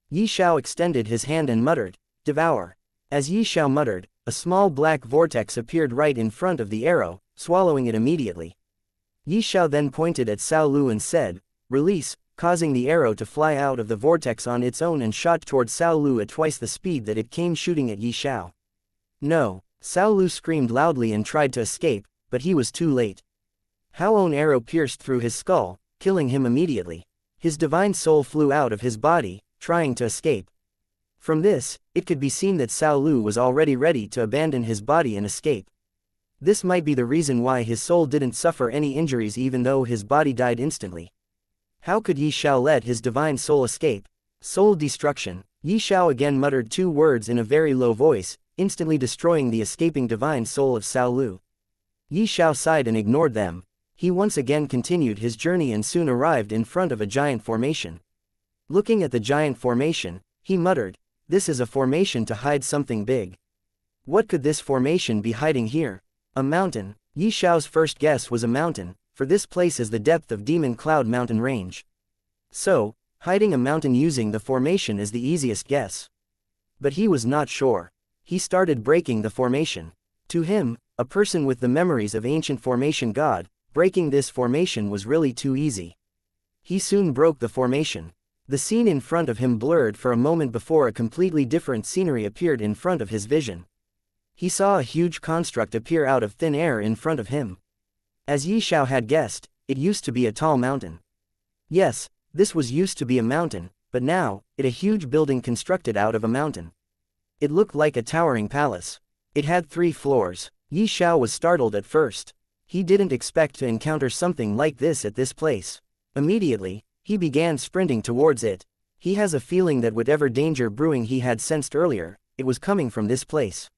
S1: Ye Xiao extended his hand and muttered, "Devour." As Ye Xiao muttered, a small black vortex appeared right in front of the arrow, swallowing it immediately. Ye Xiao then pointed at Cao Lu and said, "Release," causing the arrow to fly out of the vortex on its own and shot toward Cao Lu at twice the speed that it came, shooting at Ye Xiao. "No!" Cao Lu screamed loudly and tried to escape, but he was too late. Hao's own arrow pierced through his skull, killing him immediately. His divine soul flew out of his body, trying to escape. From this, it could be seen that Cao Lu was already ready to abandon his body and escape. This might be the reason why his soul didn't suffer any injuries even though his body died instantly. How could Ye Xiao let his divine soul escape? Soul destruction. Ye Xiao again muttered two words in a very low voice, instantly destroying the escaping divine soul of Cao Lu. Ye Xiao sighed and ignored them. He once again continued his journey and soon arrived in front of a giant formation. Looking at the giant formation, he muttered, "This is a formation to hide something big. What could this formation be hiding here? A mountain." Ye Xiao's first guess was a mountain, for this place is the depth of Demon Cloud mountain range. So, hiding a mountain using the formation is the easiest guess. But he was not sure. He started breaking the formation. To him, a person with the memories of ancient formation god, breaking this formation was really too easy. He soon broke the formation. The scene in front of him blurred for a moment before a completely different scenery appeared in front of his vision. He saw a huge construct appear out of thin air in front of him. As Ye Xiao had guessed, it used to be a tall mountain. Yes, this was used to be a mountain, but now, it a huge building constructed out of a mountain. It looked like a towering palace. It had 3 floors. Ye Xiao was startled at first. He didn't expect to encounter something like this at this place. Immediately, he began sprinting towards it. He has a feeling that whatever danger brewing he had sensed earlier, it was coming from this place.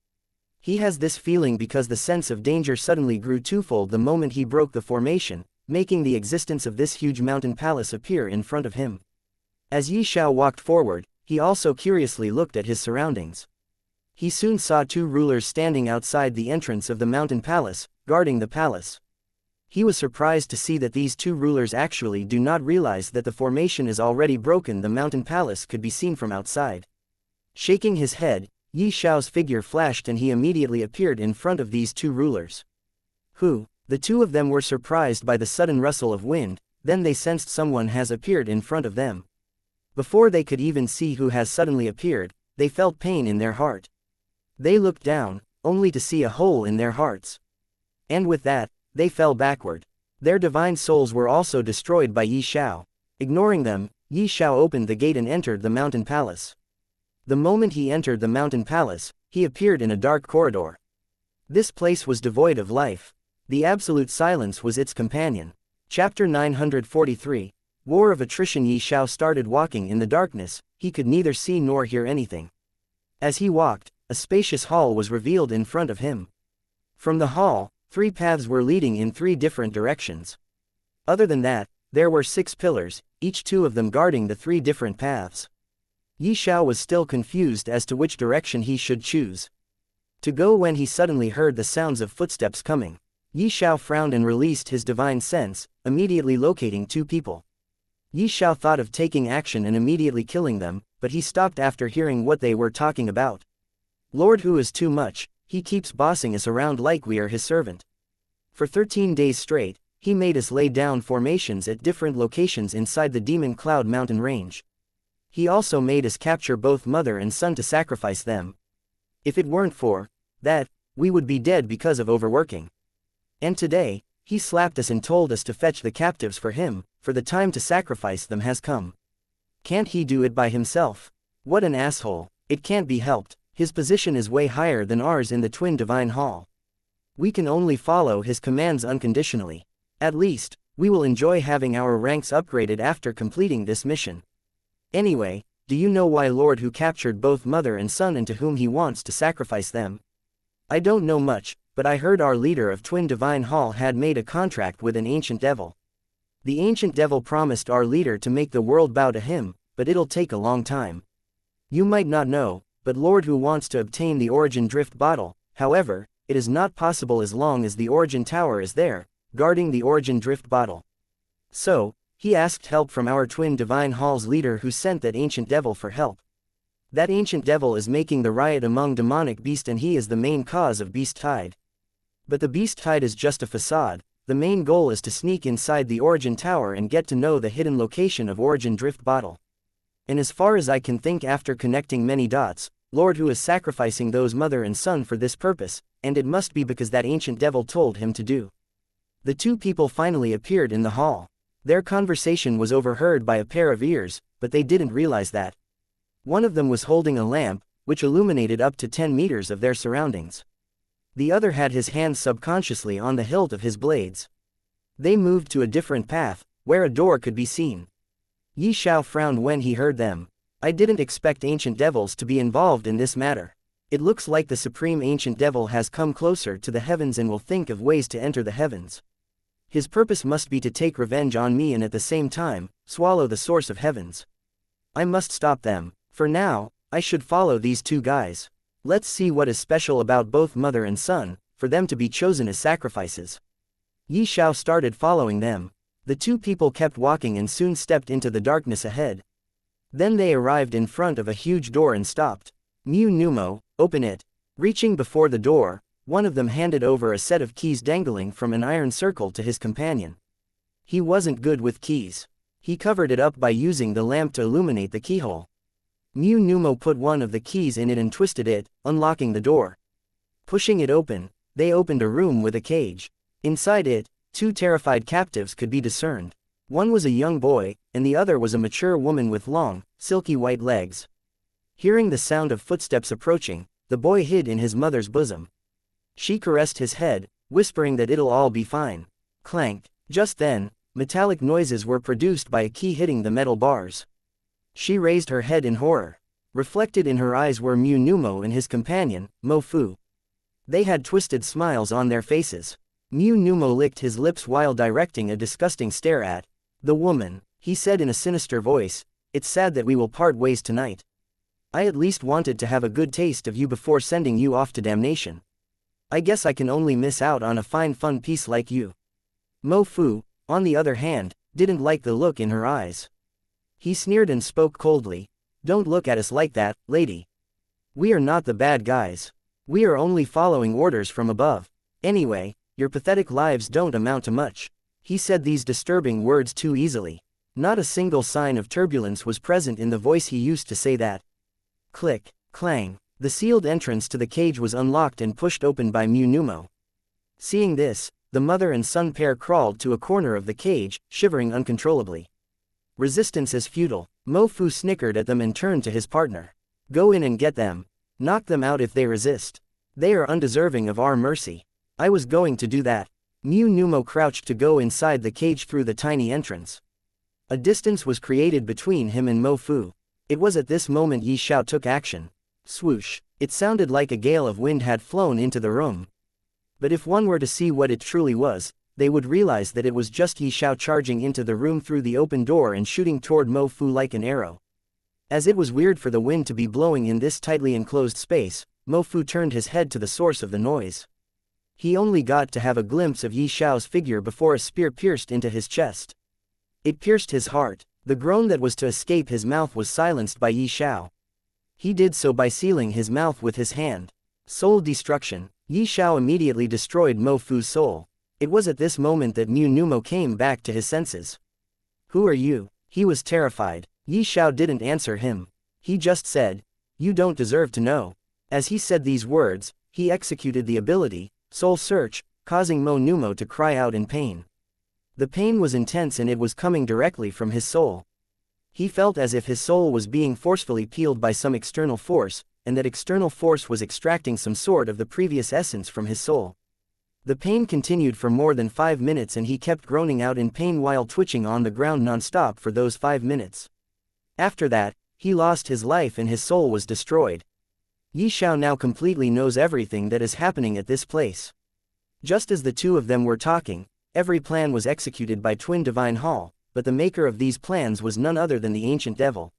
S1: He has this feeling because the sense of danger suddenly grew twofold the moment he broke the formation, making the existence of this huge mountain palace appear in front of him. As Ye Xiao walked forward, he also curiously looked at his surroundings. He soon saw 2 rulers standing outside the entrance of the mountain palace, guarding the palace. He was surprised to see that these 2 rulers actually do not realize that the formation is already broken. The mountain palace could be seen from outside. Shaking his head, Ye Xiao's figure flashed and he immediately appeared in front of these 2 rulers. Who? The 2 of them were surprised by the sudden rustle of wind, then they sensed someone has appeared in front of them. Before they could even see who has suddenly appeared, they felt pain in their heart. They looked down, only to see a hole in their hearts. And with that, they fell backward. Their divine souls were also destroyed by Ye Xiao. Ignoring them, Ye Xiao opened the gate and entered the mountain palace. The moment he entered the mountain palace, he appeared in a dark corridor. This place was devoid of life. The absolute silence was its companion. Chapter 943, War of Attrition. Ye Xiao started walking in the darkness, he could neither see nor hear anything. As he walked, a spacious hall was revealed in front of him. From the hall, 3 paths were leading in 3 different directions. Other than that, there were 6 pillars, each 2 of them guarding the 3 different paths. Ye Xiao was still confused as to which direction he should choose to go when he suddenly heard the sounds of footsteps coming. Ye Xiao frowned and released his divine sense, immediately locating 2 people. Ye Xiao thought of taking action and immediately killing them, but he stopped after hearing what they were talking about. Lord Hu is too much, he keeps bossing us around like we are his servant. For 13 days straight, he made us lay down formations at different locations inside the Demon Cloud mountain range. He also made us capture both mother and son to sacrifice them. If it weren't for that, we would be dead because of overworking. And today, he slapped us and told us to fetch the captives for him, for the time to sacrifice them has come. Can't he do it by himself? What an asshole. It can't be helped. His position is way higher than ours in the Twin Divine Hall. We can only follow his commands unconditionally. At least, we will enjoy having our ranks upgraded after completing this mission. Anyway, do you know why Lord Hu captured both mother and son and to whom he wants to sacrifice them? I don't know much, but I heard our leader of Twin Divine Hall had made a contract with an ancient devil. The ancient devil promised our leader to make the world bow to him, but it'll take a long time. You might not know, but Lord Hu wants to obtain the Origin Drift bottle. However, it is not possible as long as the Origin Tower is there, guarding the Origin Drift bottle. So, he asked help from our Twin Divine Hall's leader who sent that ancient devil for help. That ancient devil is making the riot among demonic beasts and he is the main cause of Beast Tide. But the Beast Tide is just a facade. The main goal is to sneak inside the Origin Tower and get to know the hidden location of Origin Drift bottle. And as far as I can think after connecting many dots, Lord Hu is sacrificing those mother and son for this purpose, and it must be because that ancient devil told him to do. The two people finally appeared in the hall. Their conversation was overheard by a pair of ears, but they didn't realize that. One of them was holding a lamp, which illuminated up to 10 meters of their surroundings. The other had his hands subconsciously on the hilt of his blades. They moved to a different path, where a door could be seen. Ye Xiao frowned when he heard them. I didn't expect ancient devils to be involved in this matter. It looks like the supreme ancient devil has come closer to the heavens and will think of ways to enter the heavens. His purpose must be to take revenge on me and at the same time, swallow the source of heavens. I must stop them. For now, I should follow these two guys. Let's see what is special about both mother and son, for them to be chosen as sacrifices. Ye Xiao started following them. The two people kept walking and soon stepped into the darkness ahead. Then they arrived in front of a huge door and stopped. Mu Numo, open it. Reaching before the door, one of them handed over a set of keys dangling from an iron circle to his companion. He wasn't good with keys. He covered it up by using the lamp to illuminate the keyhole. Mu Numo put one of the keys in it and twisted it, unlocking the door. Pushing it open, they opened a room with a cage. Inside it, two terrified captives could be discerned. One was a young boy, and the other was a mature woman with long, silky white legs. Hearing the sound of footsteps approaching, the boy hid in his mother's bosom. She caressed his head, whispering that it'll all be fine. Clank. Just then, metallic noises were produced by a key hitting the metal bars. She raised her head in horror. Reflected in her eyes were Mu Numo and his companion, Mo Fu. They had twisted smiles on their faces. Mu Numo licked his lips while directing a disgusting stare at the woman. He said in a sinister voice, "It's sad that we will part ways tonight. I at least wanted to have a good taste of you before sending you off to damnation. I guess I can only miss out on a fine fun piece like you." Mo Fu, on the other hand, didn't like the look in her eyes. He sneered and spoke coldly. "Don't look at us like that, lady. We are not the bad guys. We are only following orders from above. Anyway, your pathetic lives don't amount to much." He said these disturbing words too easily. Not a single sign of turbulence was present in the voice he used to say that. Click, clang. The sealed entrance to the cage was unlocked and pushed open by Mu Numo. Seeing this, the mother and son pair crawled to a corner of the cage, shivering uncontrollably. Resistance is futile. Mo Fu snickered at them and turned to his partner. "Go in and get them. Knock them out if they resist. They are undeserving of our mercy." "I was going to do that." Mu Numo crouched to go inside the cage through the tiny entrance. A distance was created between him and Mo Fu. It was at this moment Ye Xiao took action. Swoosh! It sounded like a gale of wind had flown into the room. But if one were to see what it truly was, they would realize that it was just Ye Xiao charging into the room through the open door and shooting toward Mo Fu like an arrow. As it was weird for the wind to be blowing in this tightly enclosed space, Mo Fu turned his head to the source of the noise. He only got to have a glimpse of Ye Xiao's figure before a spear pierced into his chest. It pierced his heart. The groan that was to escape his mouth was silenced by Ye Xiao. He did so by sealing his mouth with his hand. Soul destruction. Ye Xiao immediately destroyed Mo Fu's soul. It was at this moment that Mu Numo came back to his senses. "Who are you?" He was terrified. Ye Xiao didn't answer him. He just said, "You don't deserve to know." As he said these words, he executed the ability, Soul Search, causing Mo Numo to cry out in pain. The pain was intense and it was coming directly from his soul. He felt as if his soul was being forcefully peeled by some external force, and that external force was extracting some sort of the previous essence from his soul. The pain continued for more than 5 minutes and he kept groaning out in pain while twitching on the ground non-stop for those 5 minutes. After that, he lost his life and his soul was destroyed. Ye Xiao now completely knows everything that is happening at this place. Just as the two of them were talking, every plan was executed by Twin Divine Hall, but the maker of these plans was none other than the ancient devil.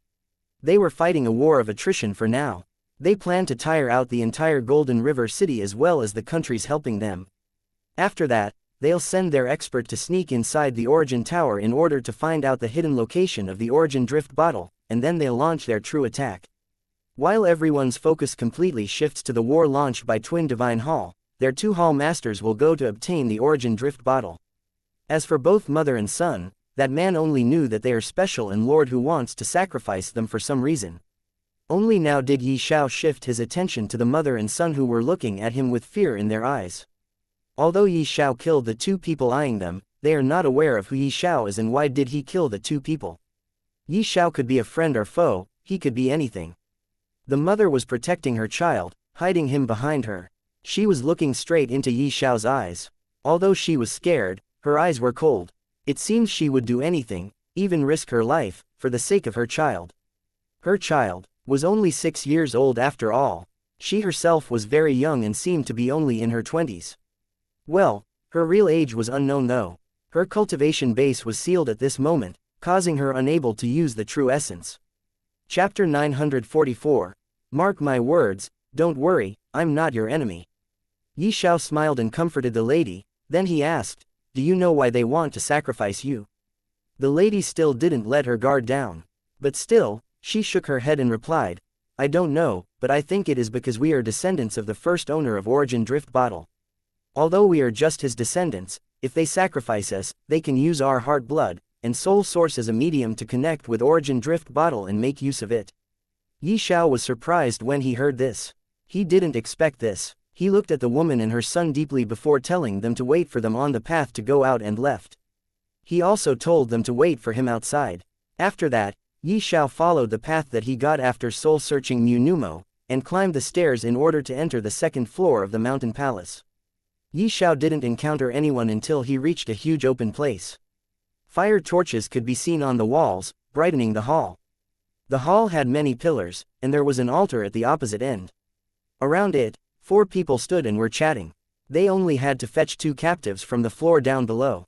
S1: They were fighting a war of attrition for now. They planned to tire out the entire Golden River City as well as the countries helping them. After that, they'll send their expert to sneak inside the Origin Tower in order to find out the hidden location of the Origin Drift Bottle, and then they'll launch their true attack. While everyone's focus completely shifts to the war launched by Twin Divine Hall, their two Hall Masters will go to obtain the Origin Drift Bottle. As for both mother and son, that man only knew that they are special and Lord who wants to sacrifice them for some reason. Only now did Ye Xiao shift his attention to the mother and son who were looking at him with fear in their eyes. Although Ye Xiao killed the two people eyeing them, they are not aware of who Ye Xiao is and why did he kill the two people. Ye Xiao could be a friend or foe, he could be anything. The mother was protecting her child, hiding him behind her. She was looking straight into Ye Xiao's eyes. Although she was scared, her eyes were cold. It seems she would do anything, even risk her life, for the sake of her child. Her child was only 6 years old after all. She herself was very young and seemed to be only in her 20s. Well, her real age was unknown though. Her cultivation base was sealed at this moment, causing her unable to use the true essence. Chapter 944. Mark my words, don't worry, I'm not your enemy. Ye Xiao smiled and comforted the lady, then he asked, do you know why they want to sacrifice you? The lady still didn't let her guard down. But still, she shook her head and replied, I don't know, but I think it is because we are descendants of the first owner of Origin Drift Bottle. Although we are just his descendants, if they sacrifice us, they can use our heart blood and soul source as a medium to connect with Origin Drift Bottle and make use of it. Ye Xiao was surprised when he heard this. He didn't expect this. He looked at the woman and her son deeply before telling them to wait for them on the path to go out and left. He also told them to wait for him outside. After that, Ye Xiao followed the path that he got after soul-searching Mu Numo, and climbed the stairs in order to enter the second floor of the mountain palace. Ye Xiao didn't encounter anyone until he reached a huge open place. Fire torches could be seen on the walls, brightening the hall. The hall had many pillars, and there was an altar at the opposite end. Around it, 4 people stood and were chatting. They only had to fetch 2 captives from the floor down below.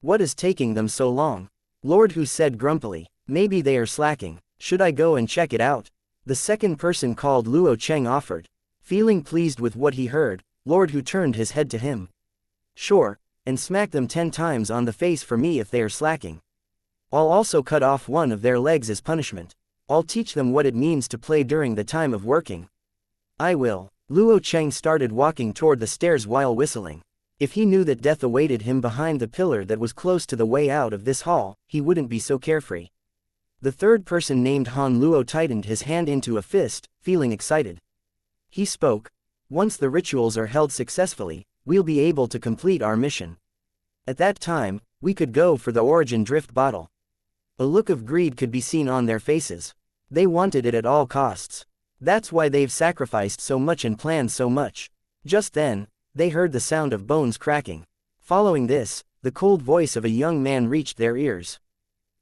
S1: What is taking them so long? Lord Hu said grumpily. Maybe they are slacking. Should I go and check it out? The second person called Luo Cheng offered. Feeling pleased with what he heard, Lord Hu turned his head to him. Sure, and smack them 10 times on the face for me if they are slacking. I'll also cut off one of their legs as punishment. I'll teach them what it means to play during the time of working. I will. Luo Cheng started walking toward the stairs while whistling. If he knew that death awaited him behind the pillar that was close to the way out of this hall, he wouldn't be so carefree. The third person named Han Luo tightened his hand into a fist, feeling excited. He spoke. Once the rituals are held successfully, we'll be able to complete our mission. At that time, we could go for the Origin Drift Bottle. A look of greed could be seen on their faces. They wanted it at all costs. That's why they've sacrificed so much and planned so much. Just then, they heard the sound of bones cracking. Following this, the cold voice of a young man reached their ears.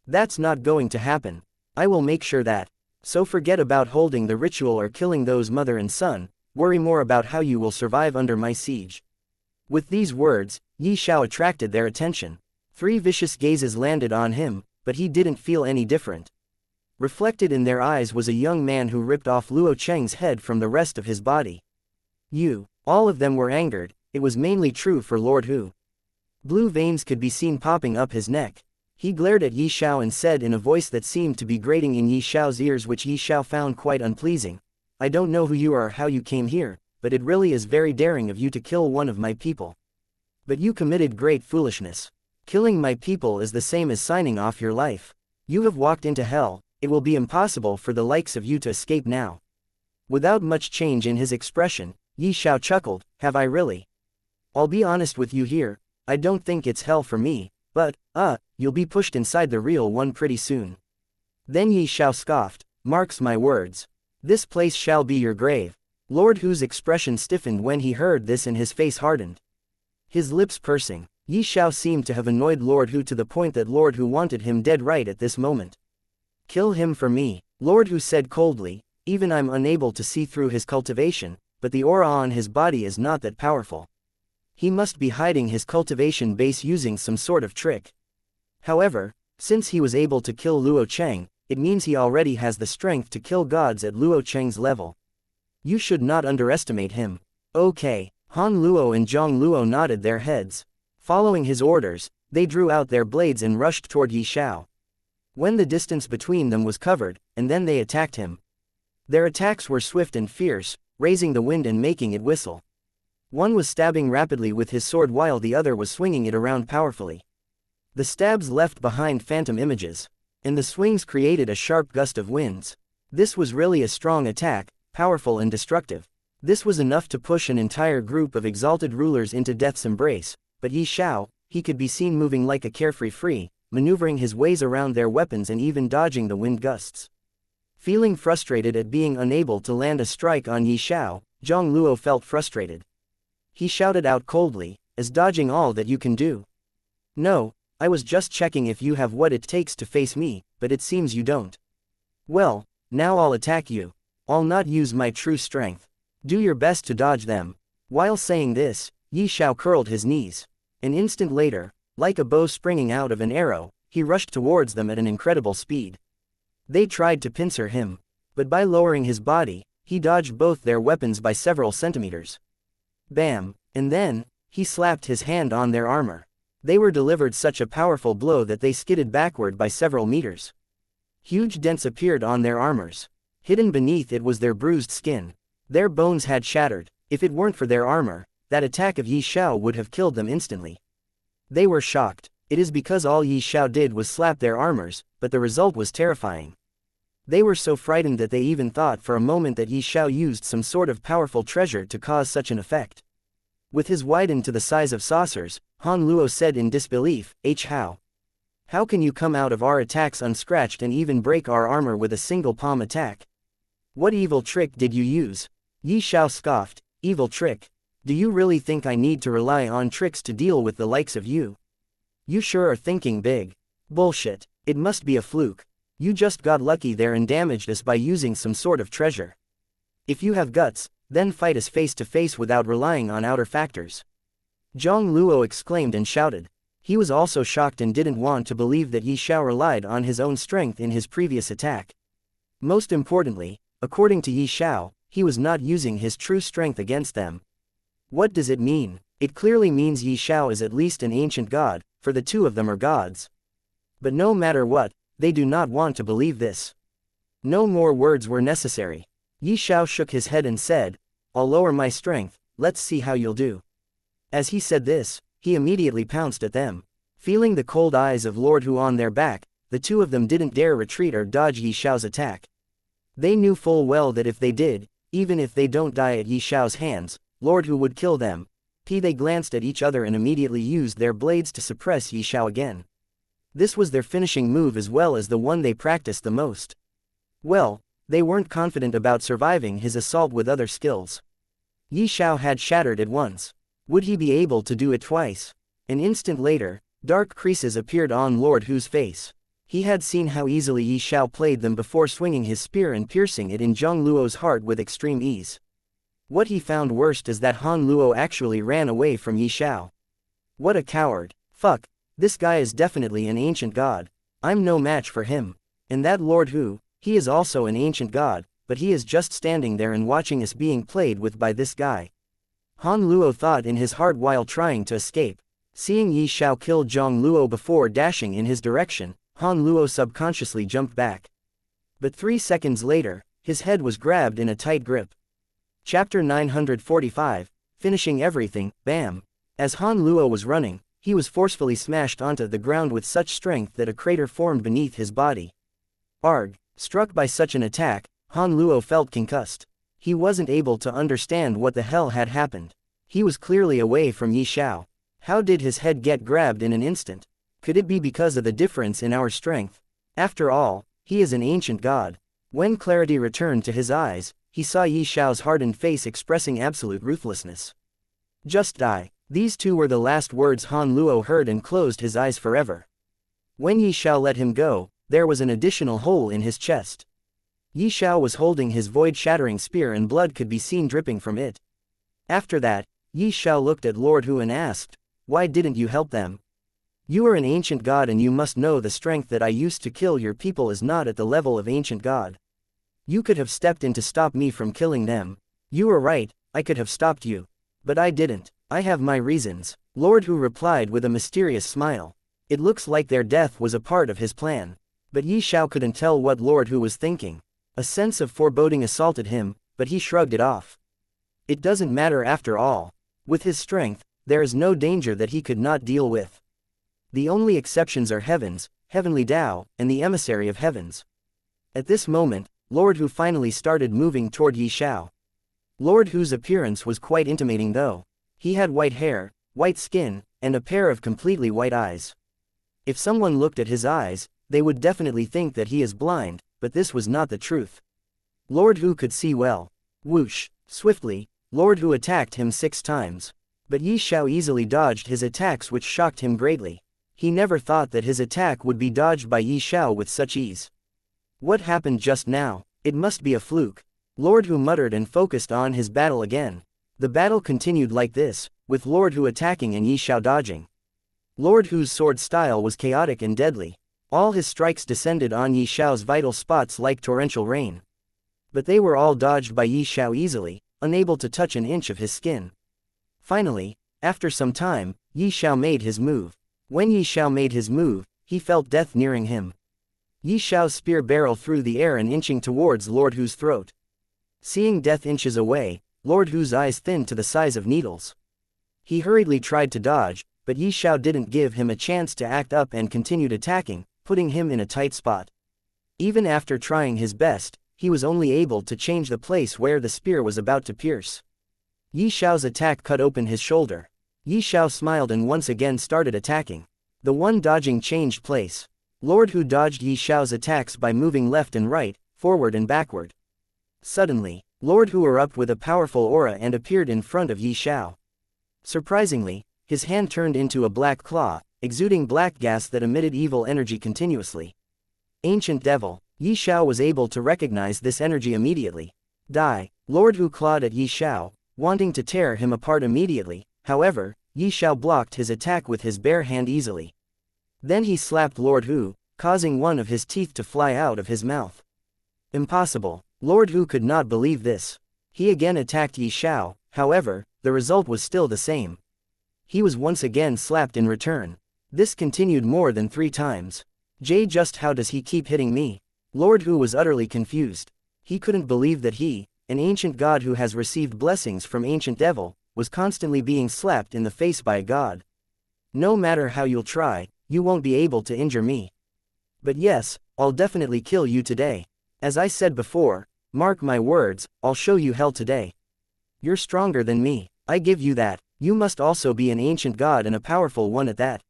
S1: That's not going to happen. I will make sure that. So forget about holding the ritual or killing those mother and son, worry more about how you will survive under my siege. With these words, Ye Xiao attracted their attention. 3 vicious gazes landed on him, but he didn't feel any different. Reflected in their eyes was a young man who ripped off Luo Cheng's head from the rest of his body. All of them were angered. It was mainly true for Lord Hu. Blue veins could be seen popping up his neck. He glared at Ye Xiao and said in a voice that seemed to be grating in Ye Xiao's ears, which Ye Xiao found quite unpleasing. I don't know who you are or how you came here, but it really is very daring of you to kill one of my people. But you committed great foolishness. Killing my people is the same as signing off your life. You have walked into hell, it will be impossible for the likes of you to escape now. Without much change in his expression, Ye Xiao chuckled, have I really? I'll be honest with you here, I don't think it's hell for me, but, you'll be pushed inside the real one pretty soon. Then Ye Xiao scoffed, marks my words. This place shall be your grave. Lord Hu's expression stiffened when he heard this and his face hardened. His lips pursing, Ye Xiao seemed to have annoyed Lord Hu to the point that Lord Hu wanted him dead right at this moment. Kill him for me, Lord Hu said coldly, even I'm unable to see through his cultivation, but the aura on his body is not that powerful. He must be hiding his cultivation base using some sort of trick. However, since he was able to kill Luo Cheng, it means he already has the strength to kill gods at Luo Cheng's level. You should not underestimate him. Okay. Han Luo and Zhang Luo nodded their heads. Following his orders, they drew out their blades and rushed toward Ye Xiao. When the distance between them was covered, and then they attacked him. Their attacks were swift and fierce, raising the wind and making it whistle. One was stabbing rapidly with his sword while the other was swinging it around powerfully. The stabs left behind phantom images, and the swings created a sharp gust of winds. This was really a strong attack, powerful and destructive. This was enough to push an entire group of exalted rulers into death's embrace, but Ye Xiao, he could be seen moving like a carefree free, maneuvering his ways around their weapons and even dodging the wind gusts. Feeling frustrated at being unable to land a strike on Ye Xiao, Zhang Luo felt frustrated. He shouted out coldly, "Is dodging all that you can do?" "No, I was just checking if you have what it takes to face me, but it seems you don't." "Well, now I'll attack you. I'll not use my true strength. Do your best to dodge them." While saying this, Ye Xiao curled his knees. An instant later, like a bow springing out of an arrow, he rushed towards them at an incredible speed. They tried to pincer him, but by lowering his body, he dodged both their weapons by several centimeters. Bam! And then, he slapped his hand on their armor. They were delivered such a powerful blow that they skidded backward by several meters. Huge dents appeared on their armors. Hidden beneath it was their bruised skin. Their bones had shattered. If it weren't for their armor, that attack of Ye Xiao would have killed them instantly. They were shocked. It is because all Ye Xiao did was slap their armors, but the result was terrifying. They were so frightened that they even thought for a moment that Ye Xiao used some sort of powerful treasure to cause such an effect. With his widened to the size of saucers, Han Luo said in disbelief, "How? How can you come out of our attacks unscratched and even break our armor with a single palm attack? What evil trick did you use?" Ye Xiao scoffed, "Evil trick? Do you really think I need to rely on tricks to deal with the likes of you? You sure are thinking big. Bullshit. It must be a fluke. You just got lucky there and damaged us by using some sort of treasure. If you have guts, then fight us face to face without relying on outer factors." Zhang Luo exclaimed and shouted. He was also shocked and didn't want to believe that Ye Xiao relied on his own strength in his previous attack. Most importantly, according to Ye Xiao, he was not using his true strength against them. What does it mean? It clearly means Ye Xiao is at least an ancient god, for the two of them are gods. But no matter what, they do not want to believe this. No more words were necessary. Ye Xiao shook his head and said, "I'll lower my strength, let's see how you'll do." As he said this, he immediately pounced at them. Feeling the cold eyes of Lord Hu on their back, the two of them didn't dare retreat or dodge Ye Xiao's attack. They knew full well that if they did, even if they don't die at Ye Xiao's hands, Lord Hu would kill them. They glanced at each other and immediately used their blades to suppress Ye Xiao again. This was their finishing move as well as the one they practiced the most. Well, they weren't confident about surviving his assault with other skills. Ye Xiao had shattered it once. Would he be able to do it twice? An instant later, dark creases appeared on Lord Hu's face. He had seen how easily Ye Xiao played them before swinging his spear and piercing it in Zhang Luo's heart with extreme ease. What he found worst is that Han Luo actually ran away from Ye Xiao. What a coward. Fuck, this guy is definitely an ancient god. I'm no match for him. And that Lord Hu, he is also an ancient god, but he is just standing there and watching us being played with by this guy. Han Luo thought in his heart while trying to escape. Seeing Ye Xiao kill Zhang Luo before dashing in his direction, Han Luo subconsciously jumped back. But 3 seconds later, his head was grabbed in a tight grip. Chapter 945, Finishing Everything, Bam! As Han Luo was running, he was forcefully smashed onto the ground with such strength that a crater formed beneath his body. Arg! Struck by such an attack, Han Luo felt concussed. He wasn't able to understand what the hell had happened. He was clearly away from Ye Xiao. How did his head get grabbed in an instant? Could it be because of the difference in our strength? After all, he is an ancient god. When clarity returned to his eyes, he saw Ye Xiao's hardened face expressing absolute ruthlessness. Just die. These two were the last words Han Luo heard and closed his eyes forever. When Ye Xiao let him go, there was an additional hole in his chest. Ye Xiao was holding his void-shattering spear and blood could be seen dripping from it. After that, Ye Xiao looked at Lord Hu and asked, "Why didn't you help them? You are an ancient god and you must know the strength that I used to kill your people is not at the level of ancient god. You could have stepped in to stop me from killing them. You are right, I could have stopped you. But I didn't. I have my reasons," Lord Hu replied with a mysterious smile. It looks like their death was a part of his plan. But Ye Xiao couldn't tell what Lord Hu was thinking. A sense of foreboding assaulted him, but he shrugged it off. It doesn't matter after all. With his strength, there is no danger that he could not deal with. The only exceptions are heavens, heavenly Tao, and the Emissary of Heavens. At this moment, Lord Hu finally started moving toward Ye Xiao. Lord Hu's appearance was quite intimating though. He had white hair, white skin, and a pair of completely white eyes. If someone looked at his eyes, they would definitely think that he is blind, but this was not the truth. Lord Hu could see well. Whoosh! Swiftly, Lord Hu attacked him 6 times. But Ye Xiao easily dodged his attacks, which shocked him greatly. He never thought that his attack would be dodged by Ye Xiao with such ease. What happened just now? It must be a fluke. Lord Hu muttered and focused on his battle again. The battle continued like this, with Lord Hu attacking and Ye Xiao dodging. Lord Hu's sword style was chaotic and deadly. All his strikes descended on Ye Xiao's vital spots like torrential rain. But they were all dodged by Ye Xiao easily, unable to touch an inch of his skin. Finally, after some time, Ye Xiao made his move. When Ye Xiao made his move, he felt death nearing him. Ye Xiao's spear barreled through the air and inching towards Lord Hu's throat. Seeing death inches away, Lord Hu's eyes thinned to the size of needles. He hurriedly tried to dodge, but Ye Xiao didn't give him a chance to act up and continued attacking, putting him in a tight spot. Even after trying his best, he was only able to change the place where the spear was about to pierce. Ye Xiao's attack cut open his shoulder. Ye Xiao smiled and once again started attacking. The one dodging changed place. Lord Hu dodged Ye Xiao's attacks by moving left and right, forward and backward. Suddenly, Lord Hu erupted with a powerful aura and appeared in front of Ye Xiao. Surprisingly, his hand turned into a black claw, exuding black gas that emitted evil energy continuously. Ancient Devil. Ye Xiao was able to recognize this energy immediately. Die! Lord Hu clawed at Ye Xiao, wanting to tear him apart immediately. However, Ye Xiao blocked his attack with his bare hand easily. Then he slapped Lord Hu, causing one of his teeth to fly out of his mouth. Impossible! Lord Hu could not believe this. He again attacked Ye Xiao, however, the result was still the same. He was once again slapped in return. This continued more than 3 times. Just how does he keep hitting me? Lord Hu was utterly confused. He couldn't believe that he, an ancient god who has received blessings from ancient devil, was constantly being slapped in the face by a god. No matter how you'll try, you won't be able to injure me. But yes, I'll definitely kill you today. As I said before, mark my words, I'll show you hell today. You're stronger than me, I give you that. You must also be an ancient god and a powerful one at that.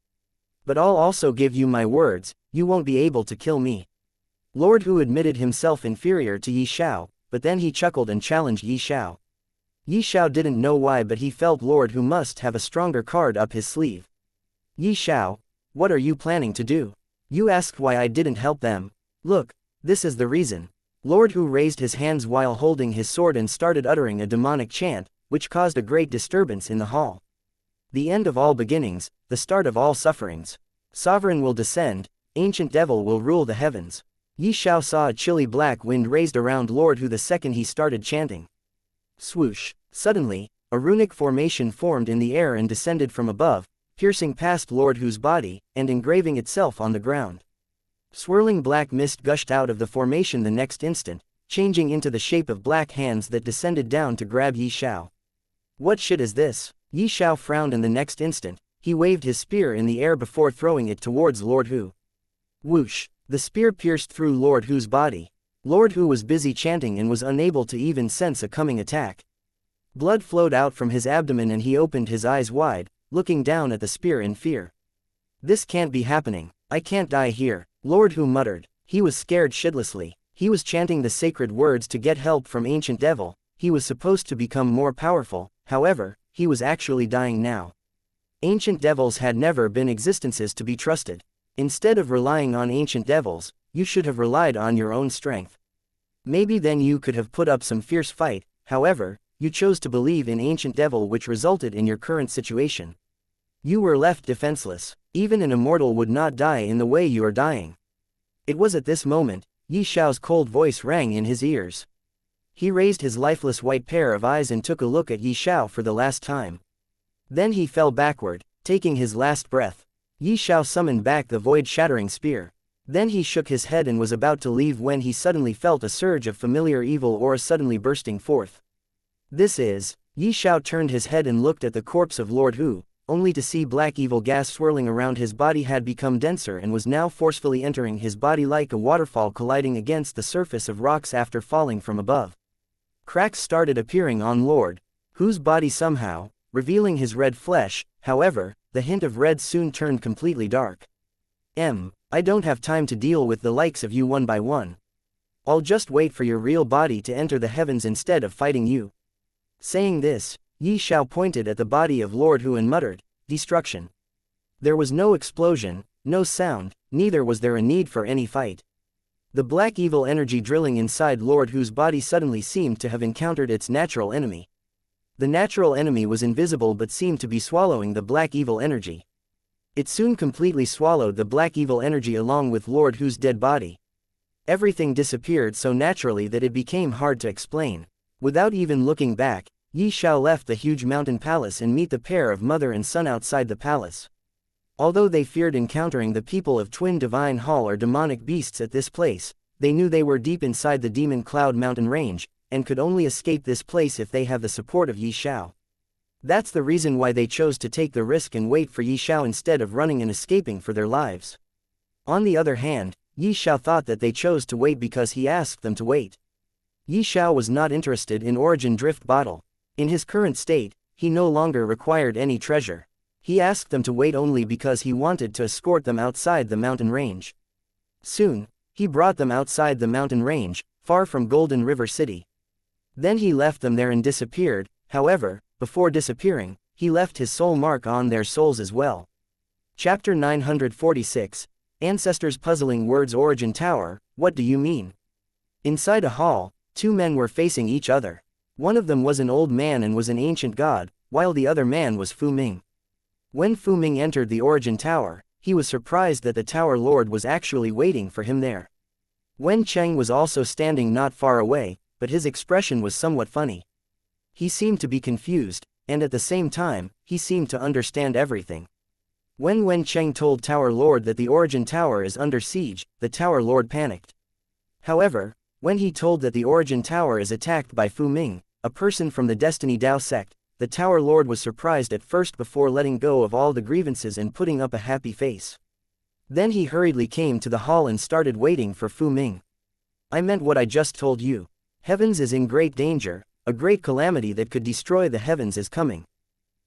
S1: But I'll also give you my words, you won't be able to kill me. Lord Hu admitted himself inferior to Ye Xiao, but then he chuckled and challenged Ye Xiao. Ye Xiao didn't know why, but he felt Lord Hu must have a stronger card up his sleeve. Ye Xiao, what are you planning to do? You asked why I didn't help them. Look, this is the reason. Lord Hu raised his hands while holding his sword and started uttering a demonic chant, which caused a great disturbance in the hall. The end of all beginnings, the start of all sufferings. Sovereign will descend, ancient devil will rule the heavens. Ye Xiao saw a chilly black wind raised around Lord Hu the second he started chanting. Swoosh! Suddenly, a runic formation formed in the air and descended from above, piercing past Lord Hu's body, and engraving itself on the ground. Swirling black mist gushed out of the formation the next instant, changing into the shape of black hands that descended down to grab Ye Xiao. What shit is this? Ye Xiao frowned and the next instant, he waved his spear in the air before throwing it towards Lord Hu. Whoosh! The spear pierced through Lord Hu's body. Lord Hu was busy chanting and was unable to even sense a coming attack. Blood flowed out from his abdomen and he opened his eyes wide, looking down at the spear in fear. This can't be happening. I can't die here, Lord Hu muttered. He was scared shitlessly. He was chanting the sacred words to get help from ancient devil. He was supposed to become more powerful, however, he was actually dying now. Ancient devils had never been existences to be trusted. Instead of relying on ancient devils, you should have relied on your own strength. Maybe then you could have put up some fierce fight, however, you chose to believe in ancient devil, which resulted in your current situation. You were left defenseless. Even an immortal would not die in the way you are dying. It was at this moment, Ye Xiao's cold voice rang in his ears. He raised his lifeless white pair of eyes and took a look at Ye Xiao for the last time. Then he fell backward, taking his last breath. Ye Xiao summoned back the void-shattering spear. Then he shook his head and was about to leave when he suddenly felt a surge of familiar evil aura suddenly bursting forth. This is... Ye Xiao turned his head and looked at the corpse of Lord Hu, only to see black evil gas swirling around his body had become denser and was now forcefully entering his body like a waterfall colliding against the surface of rocks after falling from above. Cracks started appearing on Lord Hu's body somehow, revealing his red flesh. However, the hint of red soon turned completely dark. I don't have time to deal with the likes of you one by one. I'll just wait for your real body to enter the heavens instead of fighting you. Saying this, Ye Xiao pointed at the body of Lord Hu and muttered, "Destruction." There was no explosion, no sound, neither was there a need for any fight. The black evil energy drilling inside Lord Hu's body suddenly seemed to have encountered its natural enemy. The natural enemy was invisible but seemed to be swallowing the black evil energy. It soon completely swallowed the black evil energy along with Lord Hu's dead body. Everything disappeared so naturally that it became hard to explain. Without even looking back, Ye Xiao left the huge mountain palace and meet the pair of mother and son outside the palace. Although they feared encountering the people of Twin Divine Hall or demonic beasts at this place, they knew they were deep inside the Demon Cloud mountain range, and could only escape this place if they have the support of Ye Xiao. That's the reason why they chose to take the risk and wait for Ye Xiao instead of running and escaping for their lives. On the other hand, Ye Xiao thought that they chose to wait because he asked them to wait. Ye Xiao was not interested in Origin Drift Bottle. In his current state, he no longer required any treasure. He asked them to wait only because he wanted to escort them outside the mountain range. Soon, he brought them outside the mountain range, far from Golden River City. Then he left them there and disappeared. However, before disappearing, he left his soul mark on their souls as well. Chapter 946, Ancestors' Puzzling Words. Origin Tower, what do you mean? Inside a hall, two men were facing each other. One of them was an old man and was an ancient god, while the other man was Fu Ming. When Fu Ming entered the Origin Tower, he was surprised that the Tower Lord was actually waiting for him there. Wen Cheng was also standing not far away, but his expression was somewhat funny. He seemed to be confused, and at the same time, he seemed to understand everything. When Wen Cheng told Tower Lord that the Origin Tower is under siege, the Tower Lord panicked. However, when he told that the Origin Tower is attacked by Fu Ming, a person from the Destiny Dao sect, the Tower Lord was surprised at first before letting go of all the grievances and putting up a happy face. Then he hurriedly came to the hall and started waiting for Fu Ming. I meant what I just told you. Heavens is in great danger, a great calamity that could destroy the heavens is coming.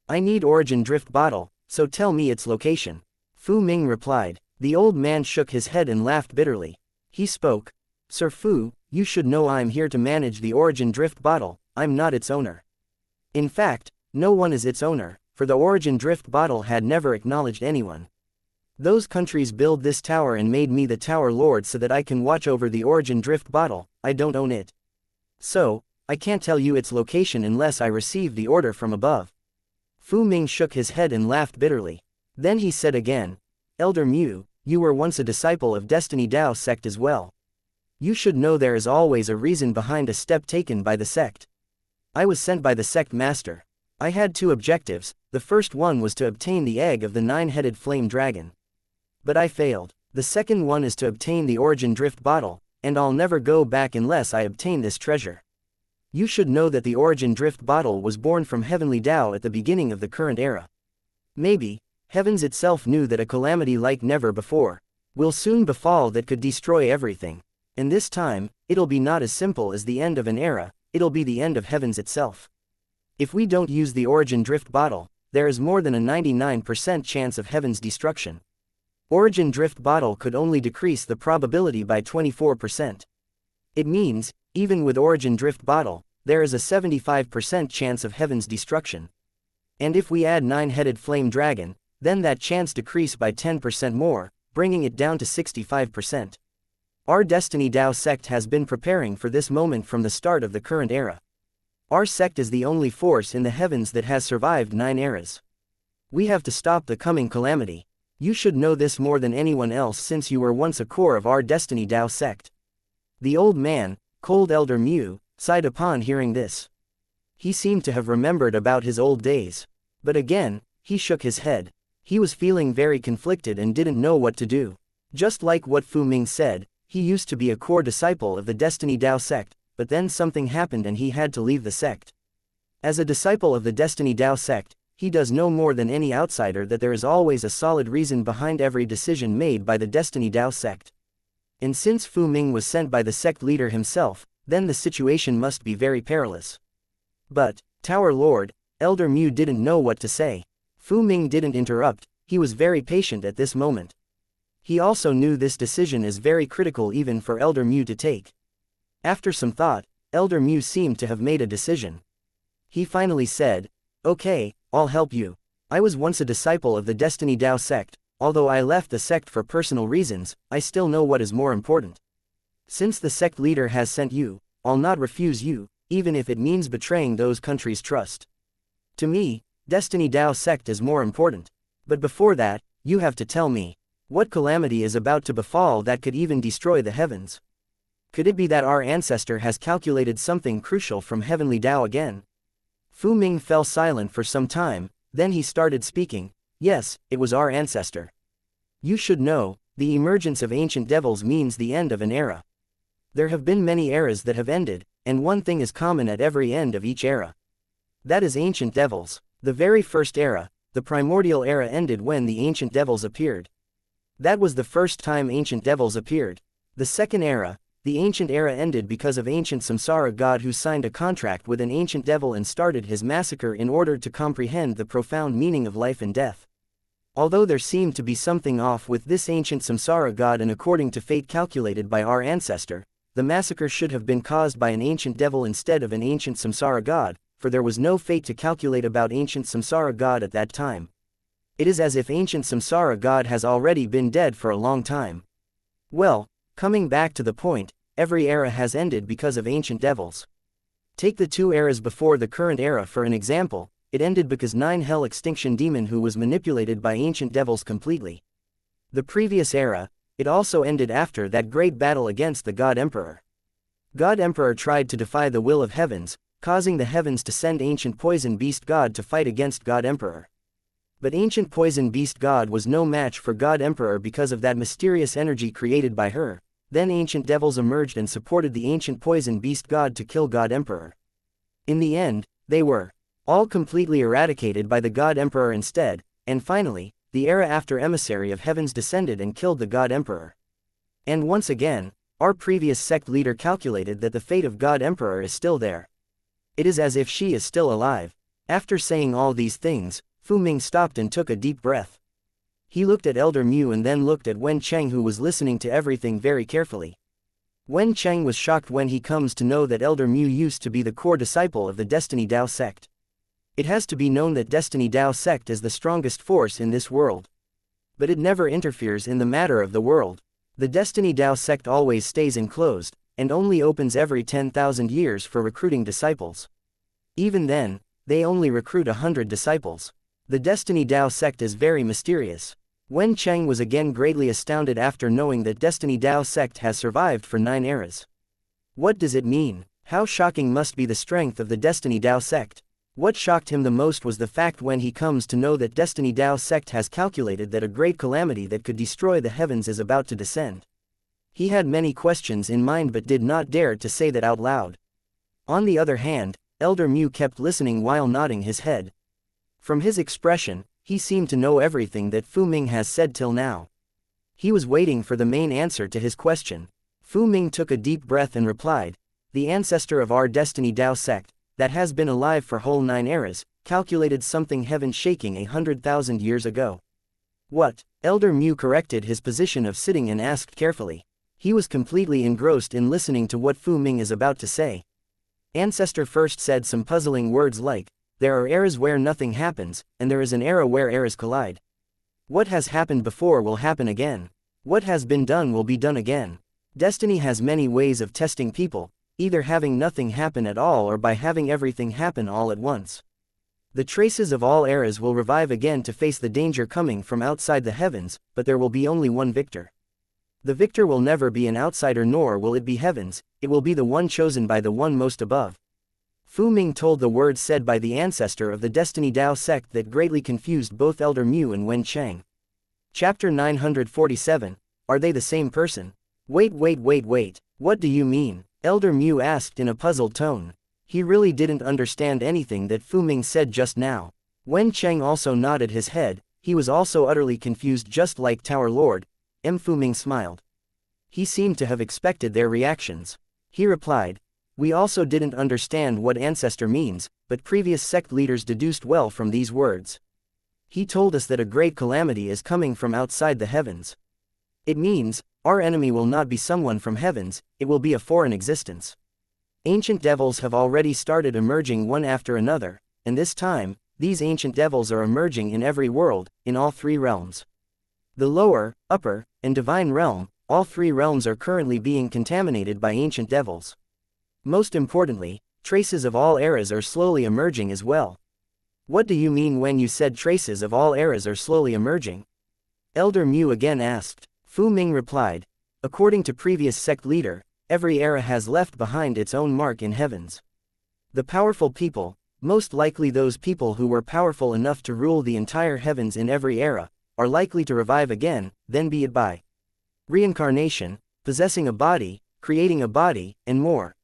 S1: I need Origin Drift Bottle, so tell me its location. Fu Ming replied. The old man shook his head and laughed bitterly. He spoke. Sir Fu, you should know I'm here to manage the Origin Drift Bottle. I'm not its owner. In fact, no one is its owner, for the Origin Drift Bottle had never acknowledged anyone. Those countries build this tower and made me the Tower Lord so that I can watch over the Origin Drift Bottle. I don't own it. So, I can't tell you its location unless I receive the order from above. Fu Ming shook his head and laughed bitterly. Then he said again, Elder Mu, you were once a disciple of Destiny Dao sect as well. You should know there is always a reason behind a step taken by the sect. I was sent by the sect master. I had two objectives. The first one was to obtain the egg of the nine-headed flame dragon. But I failed. The second one is to obtain the Origin Drift Bottle, and I'll never go back unless I obtain this treasure. You should know that the Origin Drift Bottle was born from Heavenly Dao at the beginning of the current era. Maybe, Heavens itself knew that a calamity like never before will soon befall that could destroy everything. And this time, it'll be not as simple as the end of an era, it'll be the end of Heavens itself. If we don't use the Origin Drift Bottle, there is more than a 99% chance of Heaven's destruction. Origin Drift Bottle could only decrease the probability by 24%. It means, even with Origin Drift Bottle, there is a 75% chance of Heaven's destruction. And if we add nine-headed flame dragon, then that chance decrease by 10% more, bringing it down to 65%. Our Destiny Dao sect has been preparing for this moment from the start of the current era. Our sect is the only force in the heavens that has survived 9 eras. We have to stop the coming calamity. You should know this more than anyone else since you were once a core of our Destiny Dao sect. The old man, cold Elder Mu, sighed upon hearing this. He seemed to have remembered about his old days. But again, he shook his head. He was feeling very conflicted and didn't know what to do. Just like what Fu Ming said, he used to be a core disciple of the Destiny Dao sect, but then something happened and he had to leave the sect. As a disciple of the Destiny Dao sect, he does know more than any outsider that there is always a solid reason behind every decision made by the Destiny Dao sect. And since Fu Ming was sent by the sect leader himself, then the situation must be very perilous. But, Tower Lord, Elder Mu didn't know what to say. Fu Ming didn't interrupt, he was very patient at this moment. He also knew this decision is very critical even for Elder Mu to take. After some thought, Elder Mu seemed to have made a decision. He finally said, "Okay, I'll help you. I was once a disciple of the Destiny Dao sect, although I left the sect for personal reasons, I still know what is more important. Since the sect leader has sent you, I'll not refuse you, even if it means betraying those countries' trust. To me, Destiny Dao sect is more important. But before that, you have to tell me, what calamity is about to befall that could even destroy the heavens? Could it be that our ancestor has calculated something crucial from heavenly Dao again?" Fu Ming fell silent for some time, then he started speaking. "Yes, it was our ancestor. You should know, the emergence of ancient devils means the end of an era. There have been many eras that have ended, and one thing is common at every end of each era. That is ancient devils. The very first era, the primordial era, ended when the ancient devils appeared. That was the first time ancient devils appeared. The second era, the ancient era, ended because of ancient samsara god who signed a contract with an ancient devil and started his massacre in order to comprehend the profound meaning of life and death. Although there seemed to be something off with this ancient samsara god, and according to fate calculated by our ancestor, the massacre should have been caused by an ancient devil instead of an ancient samsara god, for there was no fate to calculate about ancient samsara god at that time. It is as if ancient samsara god has already been dead for a long time. Well, coming back to the point, every era has ended because of ancient devils. Take the 2 eras before the current era for an example. It ended because 9 Hell Extinction Demon who was manipulated by ancient devils completely. The previous era, it also ended after that great battle against the God Emperor. God Emperor tried to defy the will of heavens, causing the heavens to send ancient poison beast god to fight against God Emperor. But ancient poison beast god was no match for God Emperor because of that mysterious energy created by her. Then ancient devils emerged and supported the ancient poison beast god to kill God Emperor. In the end, they were all completely eradicated by the God Emperor instead, and finally, the era after Emissary of Heavens descended and killed the God Emperor. And once again, our previous sect leader calculated that the fate of God Emperor is still there. It is as if she is still alive. After saying all these things, Fu Ming stopped and took a deep breath. He looked at Elder Mu and then looked at Wen Cheng, who was listening to everything very carefully. Wen Cheng was shocked when he comes to know that Elder Mu used to be the core disciple of the Destiny Dao sect. It has to be known that Destiny Dao sect is the strongest force in this world. But it never interferes in the matter of the world. The Destiny Dao sect always stays enclosed, and only opens every 10,000 years for recruiting disciples. Even then, they only recruit 100 disciples. The Destiny Dao sect is very mysterious. Wen Cheng was again greatly astounded after knowing that Destiny Dao sect has survived for 9 eras. What does it mean? How shocking must be the strength of the Destiny Dao sect? What shocked him the most was the fact when he comes to know that Destiny Dao sect has calculated that a great calamity that could destroy the heavens is about to descend. He had many questions in mind but did not dare to say that out loud. On the other hand, Elder Mu kept listening while nodding his head. From his expression, he seemed to know everything that Fu Ming has said till now. He was waiting for the main answer to his question. Fu Ming took a deep breath and replied, "The ancestor of our Destiny Dao sect, that has been alive for whole 9 eras, calculated something heaven-shaking 100,000 years ago." "What?" Elder Mu corrected his position of sitting and asked carefully. He was completely engrossed in listening to what Fu Ming is about to say. Ancestor first said some puzzling words like, "There are eras where nothing happens, and there is an era where eras collide. What has happened before will happen again. What has been done will be done again. Destiny has many ways of testing people, either having nothing happen at all or by having everything happen all at once. The traces of all eras will revive again to face the danger coming from outside the heavens, but there will be only one victor. The victor will never be an outsider, nor will it be heavens, it will be the one chosen by the one most above. Fu Ming told the words said by the ancestor of the Destiny Dao sect that greatly confused both Elder Mu and Wen Cheng. Chapter 947, Are they the same person? Wait, what do you mean? Elder Mu asked in a puzzled tone. He really didn't understand anything that Fu Ming said just now. Wen Cheng also nodded his head, he was also utterly confused just like Tower Lord. Fu Ming smiled. He seemed to have expected their reactions. He replied, "We also didn't understand what ancestor means, but previous sect leaders deduced well from these words. He told us that a great calamity is coming from outside the heavens. It means, our enemy will not be someone from heavens, it will be a foreign existence. Ancient devils have already started emerging one after another, and this time, these ancient devils are emerging in every world, in all three realms. The lower, upper, and divine realm, all three realms are currently being contaminated by ancient devils. Most importantly, traces of all eras are slowly emerging as well." What do you mean when you said traces of all eras are slowly emerging? Elder Mu again asked. Fu Ming replied, "According to previous sect leader, every era has left behind its own mark in heavens. The powerful people, most likely those people who were powerful enough to rule the entire heavens in every era, are likely to revive again, then be it by reincarnation, possessing a body, creating a body, and more.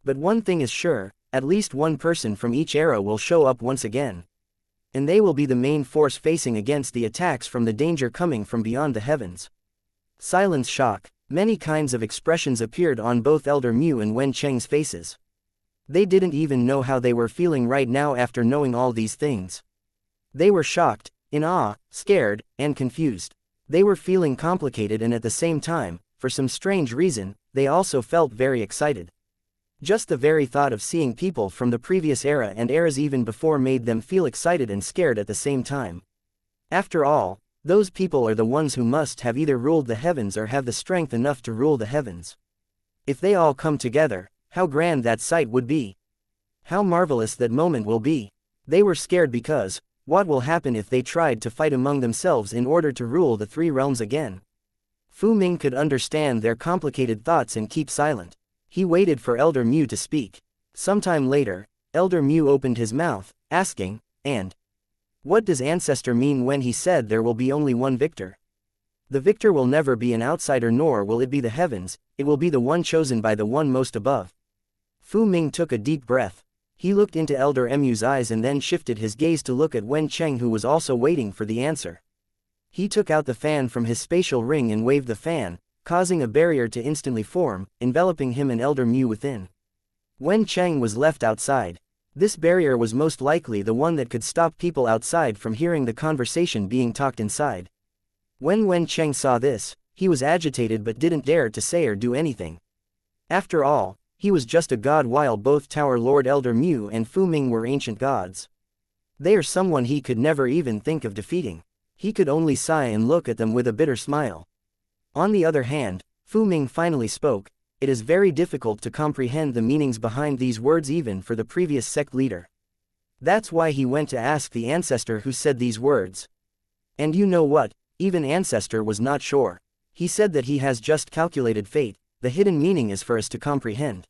S1: But one thing is sure, at least one person from each era will show up once again. And they will be the main force facing against the attacks from the danger coming from beyond the heavens." Silence, shock, many kinds of expressions appeared on both Elder Mu and Wen Cheng's faces. They didn't even know how they were feeling right now after knowing all these things. They were shocked, in awe, scared, and confused. They were feeling complicated, and at the same time, for some strange reason, they also felt very excited. Just the very thought of seeing people from the previous era and eras even before made them feel excited and scared at the same time. After all, those people are the ones who must have either ruled the heavens or have the strength enough to rule the heavens. If they all come together, how grand that sight would be! How marvelous that moment will be! They were scared because, what will happen if they tried to fight among themselves in order to rule the three realms again? Fu Ming could understand their complicated thoughts and keep silent. He waited for Elder Mu to speak. Sometime later, Elder Mu opened his mouth, asking, "And what does ancestor mean when he said there will be only one victor? The victor will never be an outsider, nor will it be the heavens, it will be the one chosen by the one most above." Fu Ming took a deep breath. He looked into Elder Mu's eyes and then shifted his gaze to look at Wen Cheng, who was also waiting for the answer. He took out the fan from his spatial ring and waved the fan, causing a barrier to instantly form, enveloping him and Elder Mu within. Wen Cheng was left outside. This barrier was most likely the one that could stop people outside from hearing the conversation being talked inside. When Wen Cheng saw this, he was agitated but didn't dare to say or do anything. After all, he was just a god while both Tower Lord Elder Mu and Fu Ming were ancient gods. They are someone he could never even think of defeating. He could only sigh and look at them with a bitter smile. On the other hand, Fu Ming finally spoke. It is very difficult to comprehend the meanings behind these words even for the previous sect leader. That's why he went to ask the ancestor who said these words. And you know what, even ancestor was not sure. He said that he has just calculated fate, the hidden meaning is for us to comprehend.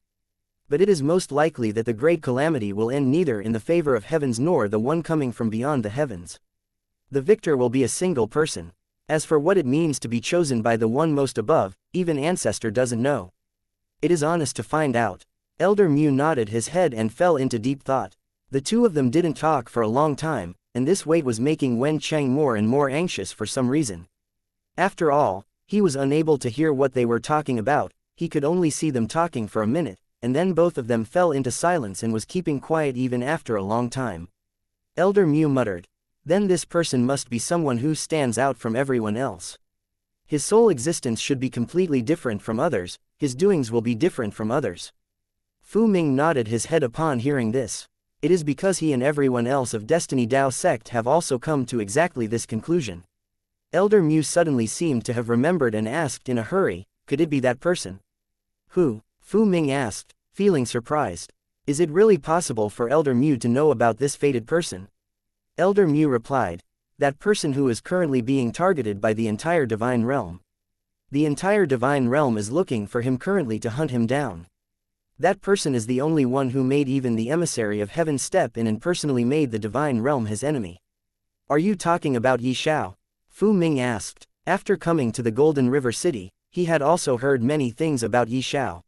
S1: But it is most likely that the great calamity will end neither in the favor of heavens nor the one coming from beyond the heavens. The victor will be a single person. As for what it means to be chosen by the one most above, even ancestor doesn't know. It is honest to find out. Elder Mu nodded his head and fell into deep thought. The two of them didn't talk for a long time, and this wait was making Wen Cheng more and more anxious for some reason. After all, he was unable to hear what they were talking about, he could only see them talking for a minute, and then both of them fell into silence and was keeping quiet even after a long time. Elder Mu muttered, "Then this person must be someone who stands out from everyone else. His sole existence should be completely different from others, his doings will be different from others." Fu Ming nodded his head upon hearing this. It is because he and everyone else of Destiny Dao sect have also come to exactly this conclusion. Elder Mu suddenly seemed to have remembered and asked in a hurry, "Could it be that person?" "Who?" Fu Ming asked, feeling surprised. Is it really possible for Elder Mu to know about this fated person? Elder Mu replied, that person who is currently being targeted by the entire divine realm. The entire divine realm is looking for him currently to hunt him down. That person is the only one who made even the Emissary of Heaven step in and personally made the divine realm his enemy. Are you talking about Ye Xiao? Fu Ming asked. After coming to the Golden River City, he had also heard many things about Ye Xiao.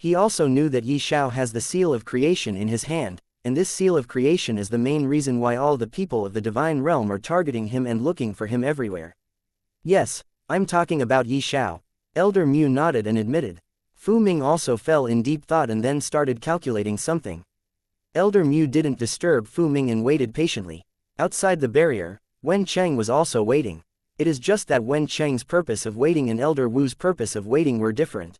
S1: He also knew that Ye Xiao has the seal of creation in his hand, and this seal of creation is the main reason why all the people of the divine realm are targeting him and looking for him everywhere. Yes, I'm talking about Ye Xiao. Elder Mu nodded and admitted. Fu Ming also fell in deep thought and then started calculating something. Elder Mu didn't disturb Fu Ming and waited patiently. Outside the barrier, Wen Cheng was also waiting. It is just that Wen Cheng's purpose of waiting and Elder Wu's purpose of waiting were different.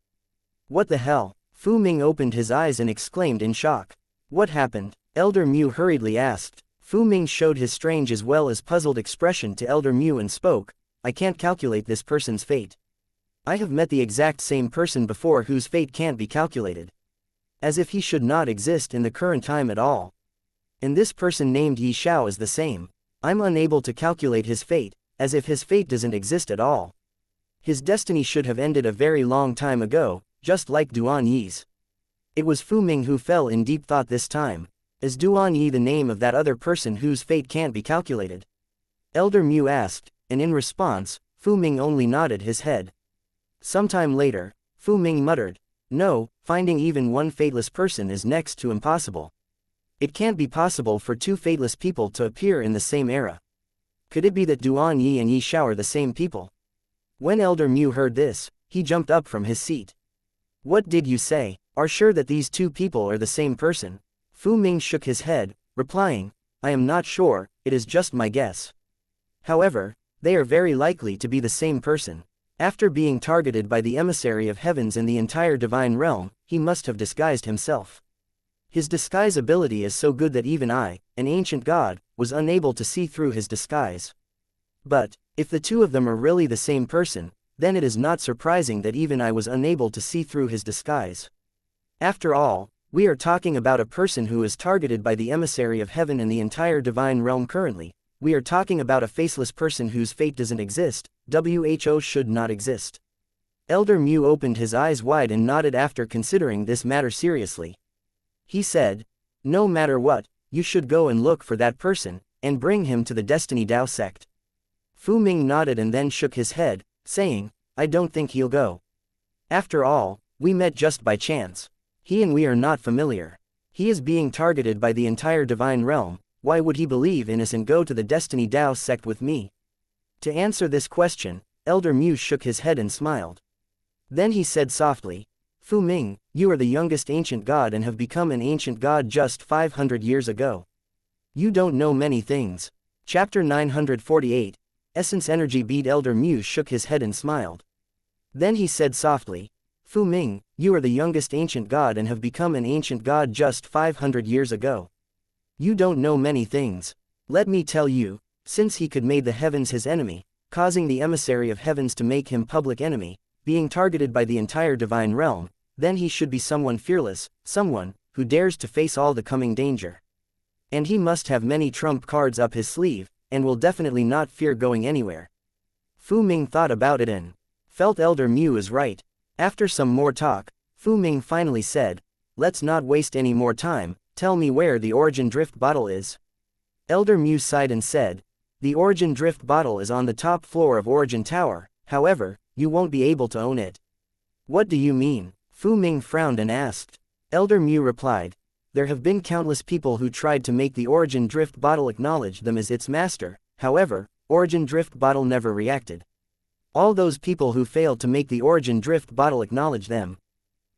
S1: What the hell? Fu Ming opened his eyes and exclaimed in shock. What happened? Elder Mu hurriedly asked. Fu Ming showed his strange as well as puzzled expression to Elder Mu and spoke, I can't calculate this person's fate. I have met the exact same person before whose fate can't be calculated. As if he should not exist in the current time at all. And this person named Ye Xiao is the same. I'm unable to calculate his fate, as if his fate doesn't exist at all. His destiny should have ended a very long time ago, just like Duan Yi's. It was Fu Ming who fell in deep thought this time. Is Duan Yi the name of that other person whose fate can't be calculated? Elder Mu asked, and in response, Fu Ming only nodded his head. Sometime later, Fu Ming muttered, no, finding even one fateless person is next to impossible. It can't be possible for two fateless people to appear in the same era. Could it be that Duan Yi and Ye Xiao are the same people? When Elder Mu heard this, he jumped up from his seat. What did you say? Are sure that these two people are the same person? Fu Ming shook his head, replying, I am not sure, it is just my guess. However, they are very likely to be the same person. After being targeted by the Emissary of Heavens and the entire divine realm, he must have disguised himself. His disguise ability is so good that even I, an ancient god, was unable to see through his disguise. But, if the two of them are really the same person, then it is not surprising that even I was unable to see through his disguise. After all, we are talking about a person who is targeted by the Emissary of Heaven and the entire divine realm currently. We are talking about a faceless person whose fate doesn't exist, who should not exist. Elder Mu opened his eyes wide and nodded after considering this matter seriously. He said, no matter what, you should go and look for that person, and bring him to the Destiny Dao sect. Fu Ming nodded and then shook his head, saying, I don't think he'll go. After all, we met just by chance. He and we are not familiar. He is being targeted by the entire divine realm. Why would he believe in us and go to the Destiny Dao sect with me? To answer this question, Elder Mu shook his head and smiled. Then he said softly, Fu Ming, you are the youngest ancient god and have become an ancient god just 500 years ago. You don't know many things. Chapter 948, Essence Energy Beat. Elder Mu shook his head and smiled. Then he said softly, Fu Ming, you are the youngest ancient god and have become an ancient god just 500 years ago. You don't know many things. Let me tell you, since he could made the heavens his enemy, causing the Emissary of Heavens to make him public enemy, being targeted by the entire divine realm, then he should be someone fearless, someone who dares to face all the coming danger. And he must have many trump cards up his sleeve, and will definitely not fear going anywhere. Fu Ming thought about it and felt Elder Mu is right. After some more talk, Fu Ming finally said, let's not waste any more time, tell me where the Origin Drift bottle is. Elder Mu sighed and said, the Origin Drift bottle is on the top floor of Origin Tower, however, you won't be able to own it. What do you mean? Fu Ming frowned and asked. Elder Mu replied, there have been countless people who tried to make the Origin Drift bottle acknowledge them as its master, however, Origin Drift bottle never reacted. All those people who failed to make the Origin Drift bottle acknowledge them.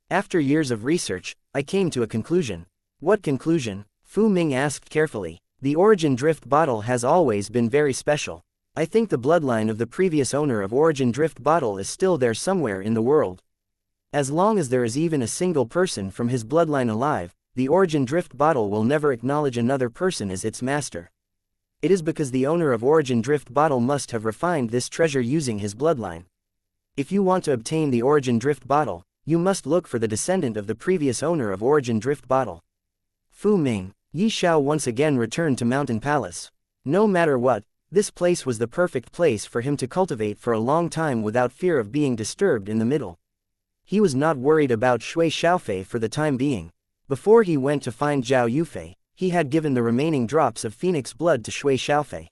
S1: After years of research, I came to a conclusion. What conclusion? Fu Ming asked carefully. The Origin Drift bottle has always been very special. I think the bloodline of the previous owner of Origin Drift bottle is still there somewhere in the world. As long as there is even a single person from his bloodline alive, the Origin Drift bottle will never acknowledge another person as its master. It is because the owner of Origin Drift bottle must have refined this treasure using his bloodline. If you want to obtain the Origin Drift bottle, you must look for the descendant of the previous owner of Origin Drift Bottle. Fu Ming. Ye Xiao once again returned to Mountain Palace. No matter what, this place was the perfect place for him to cultivate for a long time without fear of being disturbed in the middle. He was not worried about Shui Xiaofei for the time being. Before he went to find Zhao Yufei, he had given the remaining drops of phoenix blood to Shui Xiaofei.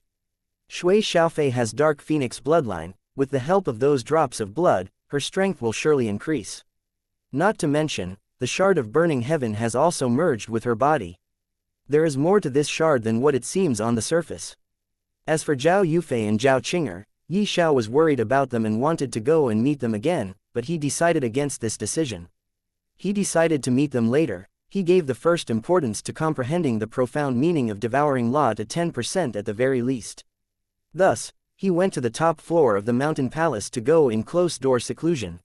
S1: Shui Xiaofei has dark phoenix bloodline. With the help of those drops of blood, her strength will surely increase. Not to mention, the shard of burning heaven has also merged with her body. There is more to this shard than what it seems on the surface. As for Zhao Yufei and Zhao Qing'er, Ye Xiao was worried about them and wanted to go and meet them again, but he decided against this decision. He decided to meet them later. He gave the first importance to comprehending the profound meaning of devouring law to 10% at the very least. Thus, he went to the top floor of the mountain palace to go in closed-door seclusion.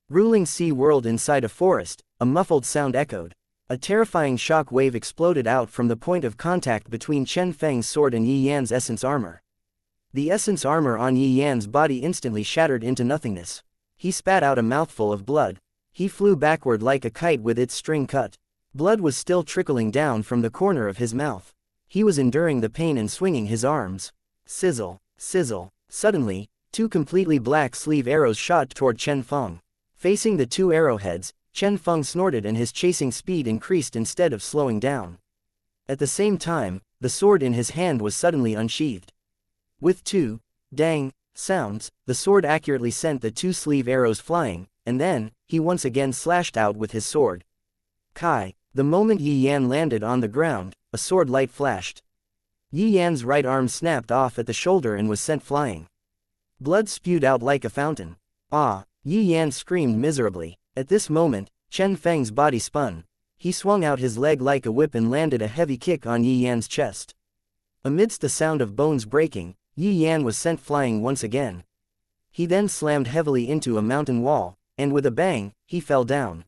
S1: Ruling sea world inside a forest, a muffled sound echoed. A terrifying shock wave exploded out from the point of contact between Chen Feng's sword and Yi Yan's essence armor. The essence armor on Yi Yan's body instantly shattered into nothingness. He spat out a mouthful of blood. He flew backward like a kite with its string cut. Blood was still trickling down from the corner of his mouth. He was enduring the pain and swinging his arms. Sizzle. Sizzle. Suddenly, two completely black sleeve arrows shot toward Chen Feng. Facing the two arrowheads, Chen Feng snorted and his chasing speed increased instead of slowing down. At the same time, the sword in his hand was suddenly unsheathed. With two, dang, sounds, the sword accurately sent the two sleeve arrows flying, and then, he once again slashed out with his sword. Kai. The moment Yi Yan landed on the ground, a sword light flashed. Yi Yan's right arm snapped off at the shoulder and was sent flying. Blood spewed out like a fountain. Ah! Yi Yan screamed miserably. At this moment, Chen Feng's body spun. He swung out his leg like a whip and landed a heavy kick on Yi Yan's chest. Amidst the sound of bones breaking, Yi Yan was sent flying once again. He then slammed heavily into a mountain wall, and with a bang, he fell down.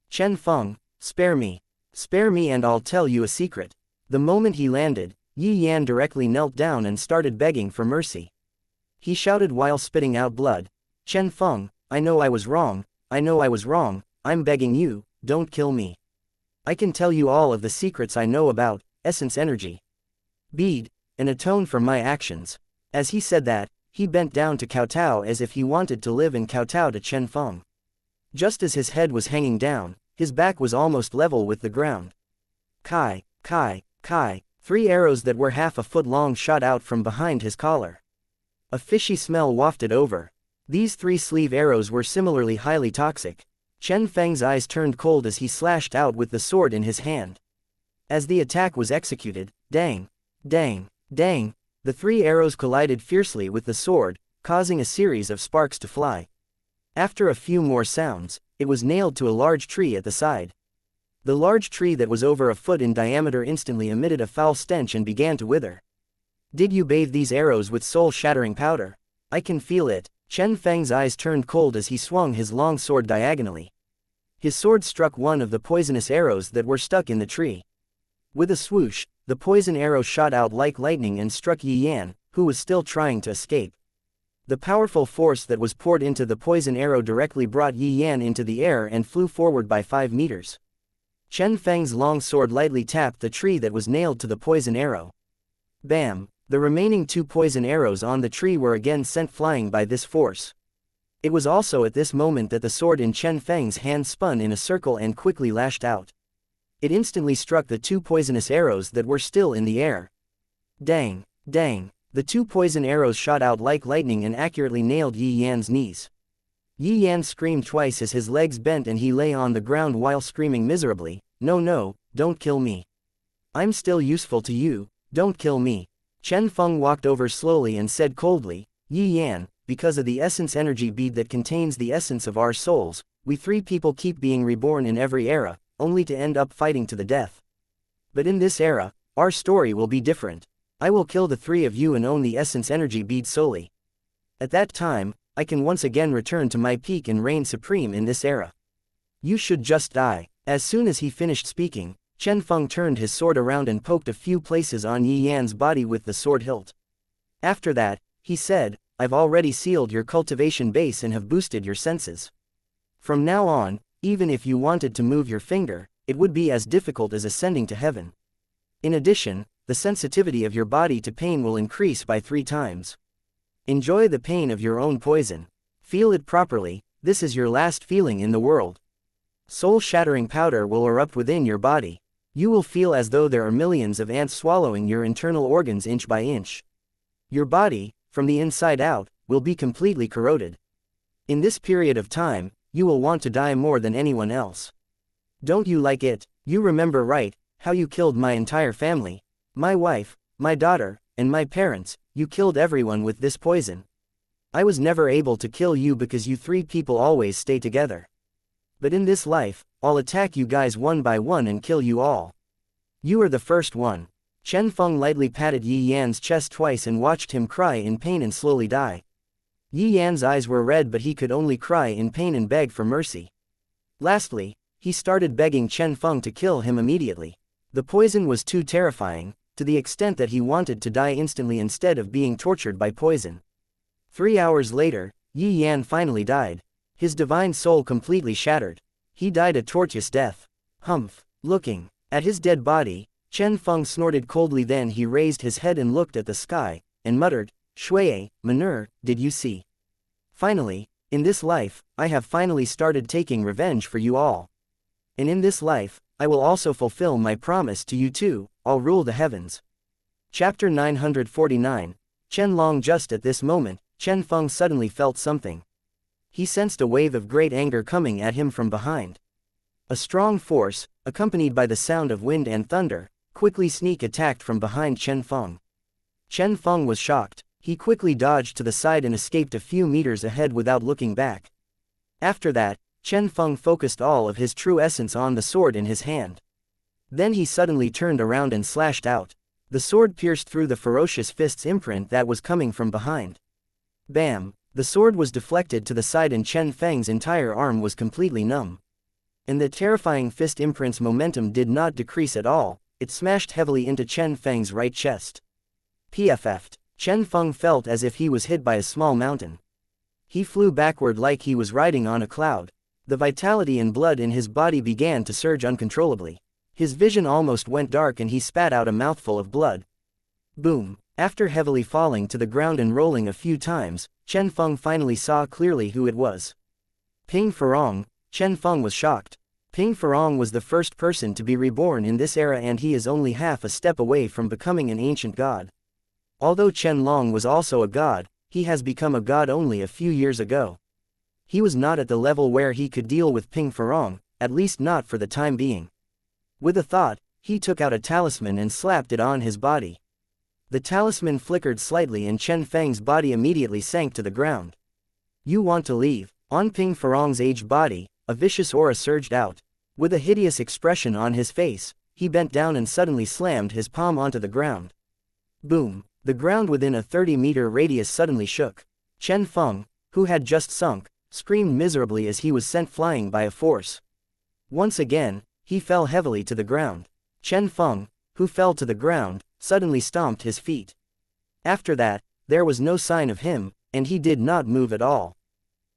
S1: Chen Feng, spare me. Spare me and I'll tell you a secret. The moment he landed, Yi Yan directly knelt down and started begging for mercy. He shouted while spitting out blood. Chen Feng, I know I was wrong, I know I was wrong, I'm begging you, don't kill me. I can tell you all of the secrets I know about essence energy. Bead, and atone for my actions. As he said that, he bent down to kowtow as if he wanted to live and kowtow to Chen Feng. Just as his head was hanging down, his back was almost level with the ground. Kai, Kai, Kai, 3 arrows that were half a foot long shot out from behind his collar. A fishy smell wafted over. These 3 sleeve arrows were similarly highly toxic. Chen Feng's eyes turned cold as he slashed out with the sword in his hand. As the attack was executed, dang, dang, dang, the 3 arrows collided fiercely with the sword, causing a series of sparks to fly. After a few more sounds, it was nailed to a large tree at the side. The large tree that was over a foot in diameter instantly emitted a foul stench and began to wither. Did you bathe these arrows with soul-shattering powder? I can feel it. Chen Feng's eyes turned cold as he swung his long sword diagonally. His sword struck one of the poisonous arrows that were stuck in the tree. With a swoosh, the poison arrow shot out like lightning and struck Yi Yan, who was still trying to escape. The powerful force that was poured into the poison arrow directly brought Yi Yan into the air and flew forward by 5 meters. Chen Feng's long sword lightly tapped the tree that was nailed to the poison arrow. Bam! The remaining 2 poison arrows on the tree were again sent flying by this force. It was also at this moment that the sword in Chen Feng's hand spun in a circle and quickly lashed out. It instantly struck the 2 poisonous arrows that were still in the air. Dang! Dang! The 2 poison arrows shot out like lightning and accurately nailed Yi Yan's knees. Yi Yan screamed twice as his legs bent and he lay on the ground while screaming miserably, "No, no, don't kill me. I'm still useful to you, don't kill me." Chen Feng walked over slowly and said coldly, "Yi Yan, because of the essence energy bead that contains the essence of our souls, we 3 people keep being reborn in every era, only to end up fighting to the death. But in this era, our story will be different. I will kill the 3 of you and own the essence energy bead solely. At that time, I can once again return to my peak and reign supreme in this era. You should just die." As soon as he finished speaking, Chen Feng turned his sword around and poked a few places on Yi Yan's body with the sword hilt. After that, he said, "I've already sealed your cultivation base and have boosted your senses. From now on, even if you wanted to move your finger, it would be as difficult as ascending to heaven. In addition, the sensitivity of your body to pain will increase by 3 times. Enjoy the pain of your own poison. Feel it properly, this is your last feeling in the world. Soul-shattering powder will erupt within your body. You will feel as though there are millions of ants swallowing your internal organs inch by inch. Your body, from the inside out, will be completely corroded. In this period of time, you will want to die more than anyone else. Don't you like it? You remember right, how you killed my entire family. My wife, my daughter, and my parents, you killed everyone with this poison. I was never able to kill you because you 3 people always stay together. But in this life, I'll attack you guys one by one and kill you all. You are the first one. Chen Feng lightly patted Yi Yan's chest twice and watched him cry in pain and slowly die. Yi Yan's eyes were red, but he could only cry in pain and beg for mercy. Lastly, he started begging Chen Feng to kill him immediately. The poison was too terrifying, to the extent that he wanted to die instantly instead of being tortured by poison. 3 hours later, Yi Yan finally died. His divine soul completely shattered. He died a tortuous death. Humph. Looking at his dead body, Chen Feng snorted coldly. Then he raised his head and looked at the sky, and muttered, "Shui, Manur, did you see? Finally, in this life, I have finally started taking revenge for you all. And in this life, I will also fulfill my promise to you too, I'll rule the heavens." Chapter 949. Chen Long. Just at this moment, Chen Feng suddenly felt something. He sensed a wave of great anger coming at him from behind. A strong force, accompanied by the sound of wind and thunder, quickly sneak attacked from behind Chen Feng. Chen Feng was shocked. He quickly dodged to the side and escaped a few meters ahead without looking back. After that, Chen Feng focused all of his true essence on the sword in his hand. Then he suddenly turned around and slashed out. The sword pierced through the ferocious fist's imprint that was coming from behind. Bam! The sword was deflected to the side and Chen Feng's entire arm was completely numb. And the terrifying fist imprint's momentum did not decrease at all, it smashed heavily into Chen Feng's right chest. PFF'd. Chen Feng felt as if he was hit by a small mountain. He flew backward like he was riding on a cloud. The vitality and blood in his body began to surge uncontrollably. His vision almost went dark and he spat out a mouthful of blood. Boom! After heavily falling to the ground and rolling a few times, Chen Feng finally saw clearly who it was. Ping Ferong. Chen Feng was shocked. Ping Ferong was the first person to be reborn in this era and he is only half a step away from becoming an ancient god. Although Chen Long was also a god, he has become a god only a few years ago. He was not at the level where he could deal with Ping Ferong, at least not for the time being. With a thought, he took out a talisman and slapped it on his body. The talisman flickered slightly and Chen Feng's body immediately sank to the ground. "You want to leave?" On Ping Ferong's aged body, a vicious aura surged out. With a hideous expression on his face, he bent down and suddenly slammed his palm onto the ground. Boom! The ground within a 30-meter radius suddenly shook. Chen Feng, who had just sunk, screamed miserably as he was sent flying by a force. Once again, he fell heavily to the ground. Chen Feng, who fell to the ground, suddenly stomped his feet. After that, there was no sign of him, and he did not move at all.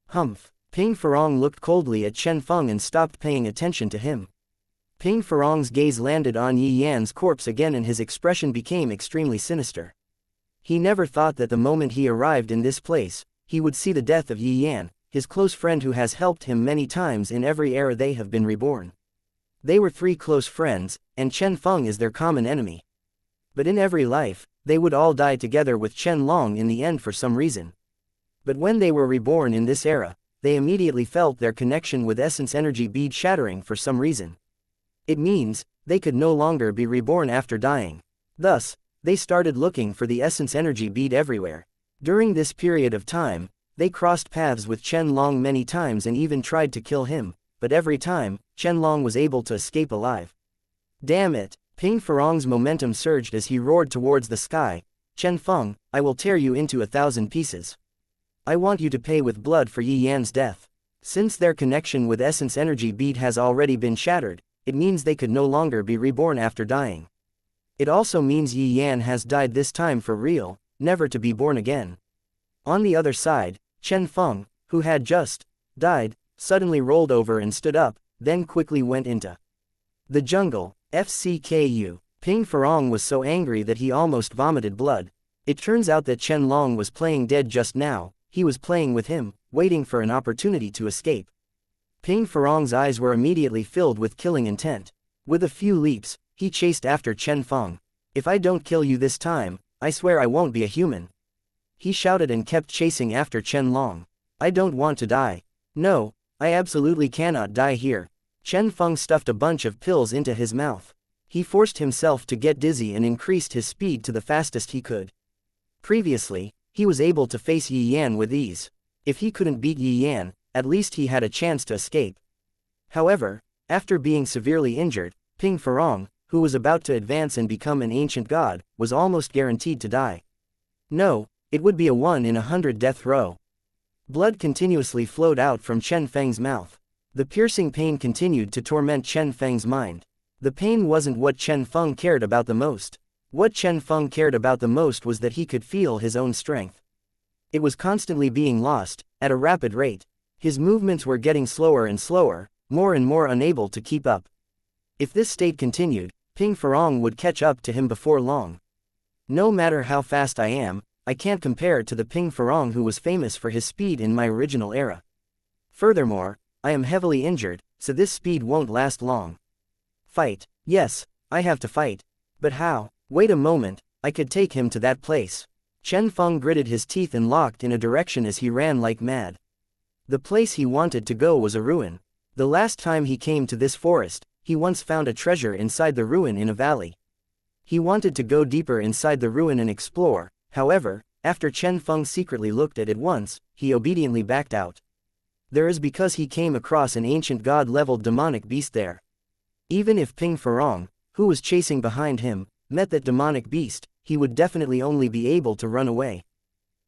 S1: Humph! Ping Ferong looked coldly at Chen Feng and stopped paying attention to him. Ping Ferong's gaze landed on Yi Yan's corpse again and his expression became extremely sinister. He never thought that the moment he arrived in this place, he would see the death of Yi Yan, his close friend who has helped him many times in every era they have been reborn. They were 3 close friends, and Chen Feng is their common enemy. But in every life, they would all die together with Chen Long in the end for some reason. But when they were reborn in this era, they immediately felt their connection with Essence Energy bead shattering for some reason. It means, they could no longer be reborn after dying. Thus, they started looking for the Essence Energy bead everywhere. During this period of time, they crossed paths with Chen Long many times and even tried to kill him, but every time, Chen Long was able to escape alive. Damn it! Ping Ferong's momentum surged as he roared towards the sky. "Chen Feng, I will tear you into 1,000 pieces. I want you to pay with blood for Yi Yan's death." Since their connection with Essence Energy bead has already been shattered, it means they could no longer be reborn after dying. It also means Yi Yan has died this time for real, never to be born again. On the other side, Chen Feng, who had just died, suddenly rolled over and stood up, then quickly went into the jungle. FCKU. Ping Farong was so angry that he almost vomited blood. It turns out that Chen Long was playing dead just now. He was playing with him, waiting for an opportunity to escape. Ping Farong's eyes were immediately filled with killing intent. With a few leaps, he chased after Chen Feng. "If I don't kill you this time, I swear I won't be a human," he shouted and kept chasing after Chen Long. "I don't want to die. No, I absolutely cannot die here." Chen Feng stuffed a bunch of pills into his mouth. He forced himself to get dizzy and increased his speed to the fastest he could. Previously, he was able to face Yi Yan with ease. If he couldn't beat Yi Yan, at least he had a chance to escape. However, after being severely injured, Ping Farong, who was about to advance and become an ancient god, was almost guaranteed to die. No, it would be a 1 in 100 death row. Blood continuously flowed out from Chen Feng's mouth. The piercing pain continued to torment Chen Feng's mind. The pain wasn't what Chen Feng cared about the most. What Chen Feng cared about the most was that he could feel his own strength. It was constantly being lost, at a rapid rate. His movements were getting slower and slower, more and more unable to keep up. If this state continued, Ping Farong would catch up to him before long. No matter how fast I am, I can't compare to the Ping Farong who was famous for his speed in my original era. Furthermore, I am heavily injured, so this speed won't last long. Fight. Yes, I have to fight. But how? Wait a moment, I could take him to that place. Chen Feng gritted his teeth and locked in a direction as he ran like mad. The place he wanted to go was a ruin. The last time he came to this forest, he once found a treasure inside the ruin in a valley. He wanted to go deeper inside the ruin and explore. However, after Chen Feng secretly looked at it once, he obediently backed out. There is because he came across an ancient god-leveled demonic beast there. Even if Ping Farong, who was chasing behind him, met that demonic beast, he would definitely only be able to run away.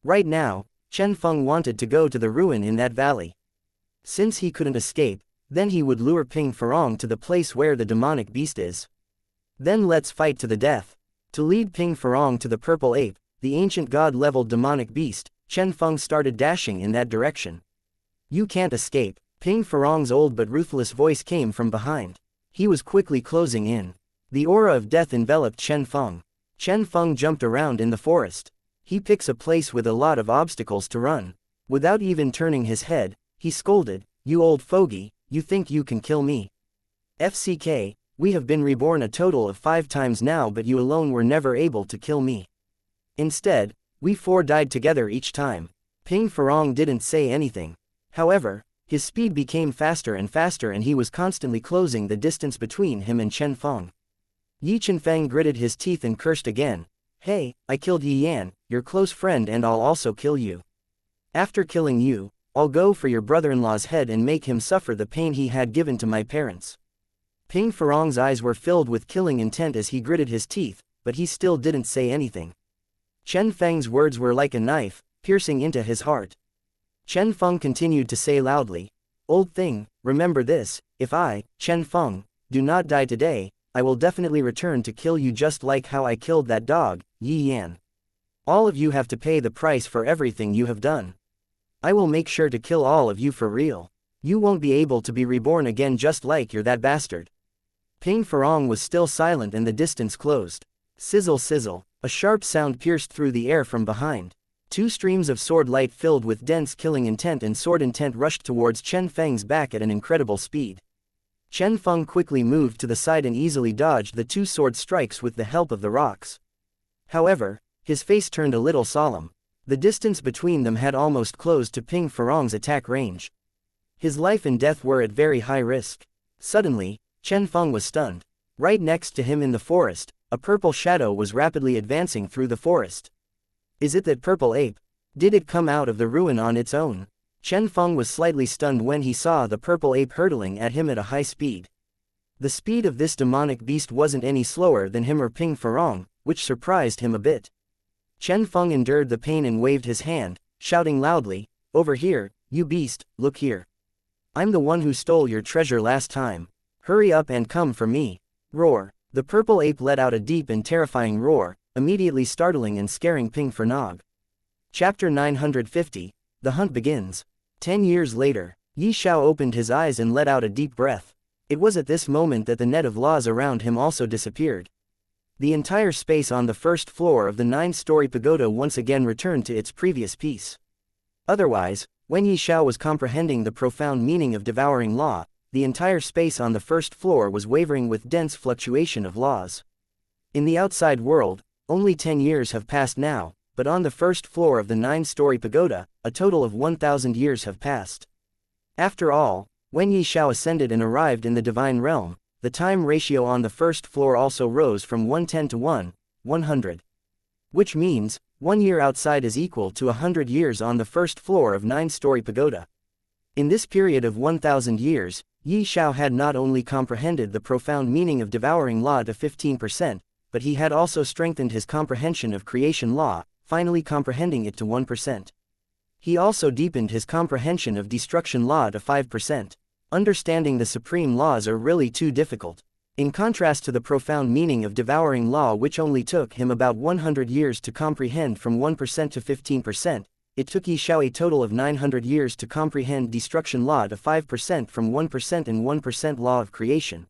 S1: Right now, Chen Feng wanted to go to the ruin in that valley. Since he couldn't escape, then he would lure Ping Farong to the place where the demonic beast is. Then let's fight to the death. To lead Ping Farong to the purple ape, the ancient god-leveled demonic beast, Chen Feng started dashing in that direction. "You can't escape." Ping Farong's old but ruthless voice came from behind. He was quickly closing in. The aura of death enveloped Chen Feng. Chen Feng jumped around in the forest. He picks a place with a lot of obstacles to run. Without even turning his head, he scolded, "You old fogey, you think you can kill me? FCK, we have been reborn a total of 5 times now, but you alone were never able to kill me. Instead, we 4 died together each time." Ping Farong didn't say anything. However, his speed became faster and faster and he was constantly closing the distance between him and Chen Feng. Yi Chenfeng gritted his teeth and cursed again. "Hey, I killed Yi Yan, your close friend, and I'll also kill you. After killing you, I'll go for your brother-in-law's head and make him suffer the pain he had given to my parents." Ping Farong's eyes were filled with killing intent as he gritted his teeth, but he still didn't say anything. Chen Feng's words were like a knife, piercing into his heart. Chen Feng continued to say loudly, "Old thing, remember this, if I, Chen Feng, do not die today, I will definitely return to kill you just like how I killed that dog, Yi Yan. All of you have to pay the price for everything you have done. I will make sure to kill all of you for real. You won't be able to be reborn again just like you're that bastard." Ping Farong was still silent and the distance closed. Sizzle sizzle, a sharp sound pierced through the air from behind. 2 streams of sword light filled with dense killing intent and sword intent rushed towards Chen Feng's back at an incredible speed. Chen Feng quickly moved to the side and easily dodged the 2 sword strikes with the help of the rocks. However, his face turned a little solemn. The distance between them had almost closed to Ping Farong's attack range. His life and death were at very high risk. Suddenly, Chen Feng was stunned. Right next to him in the forest, a purple shadow was rapidly advancing through the forest. Is it that purple ape? Did it come out of the ruin on its own? Chen Feng was slightly stunned when he saw the purple ape hurtling at him at a high speed. The speed of this demonic beast wasn't any slower than him or Ping Farong, which surprised him a bit. Chen Feng endured the pain and waved his hand, shouting loudly, "Over here, you beast, look here. I'm the one who stole your treasure last time. Hurry up and come for me." Roar. The purple ape let out a deep and terrifying roar, immediately startling and scaring Ping Farong. Chapter 950, The Hunt Begins. 10 years later. Ye Xiao opened his eyes and let out a deep breath. It was at this moment that the net of laws around him also disappeared. The entire space on the first floor of the 9-story pagoda once again returned to its previous peace. Otherwise, when Ye Xiao was comprehending the profound meaning of devouring law, the entire space on the first floor was wavering with dense fluctuation of laws. In the outside world, only 10 years have passed now, but on the first floor of the 9-story pagoda, a total of 1,000 years have passed. After all, when Ye Xiao ascended and arrived in the divine realm, the time ratio on the first floor also rose from 110 to 100. Which means, 1 year outside is equal to 100 years on the first floor of 9-story pagoda. In this period of 1,000 years, Ye Xiao had not only comprehended the profound meaning of devouring law to 15%, but he had also strengthened his comprehension of creation law, finally comprehending it to 1%. He also deepened his comprehension of destruction law to 5%. Understanding the supreme laws are really too difficult. In contrast to the profound meaning of devouring law, which only took him about 100 years to comprehend from 1% to 15%, it took Ye Xiao a total of 900 years to comprehend destruction law to 5% from 1% and 1% law of creation.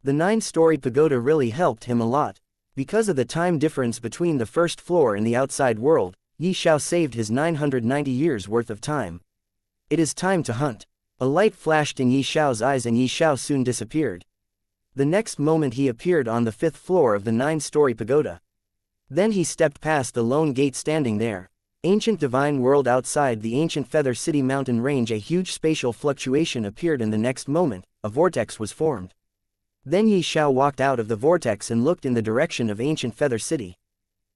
S1: The 9-story pagoda really helped him a lot. Because of the time difference between the first floor and the outside world, Ye Xiao saved his 990 years worth of time. It is time to hunt. A light flashed in Ye Xiao's eyes and Ye Xiao soon disappeared. The next moment he appeared on the 5th floor of the 9-story pagoda. Then he stepped past the lone gate standing there. Ancient divine world outside the ancient Feather City mountain range. A huge spatial fluctuation appeared and the next moment, a vortex was formed. Then Ye Xiao walked out of the vortex and looked in the direction of ancient Feather City.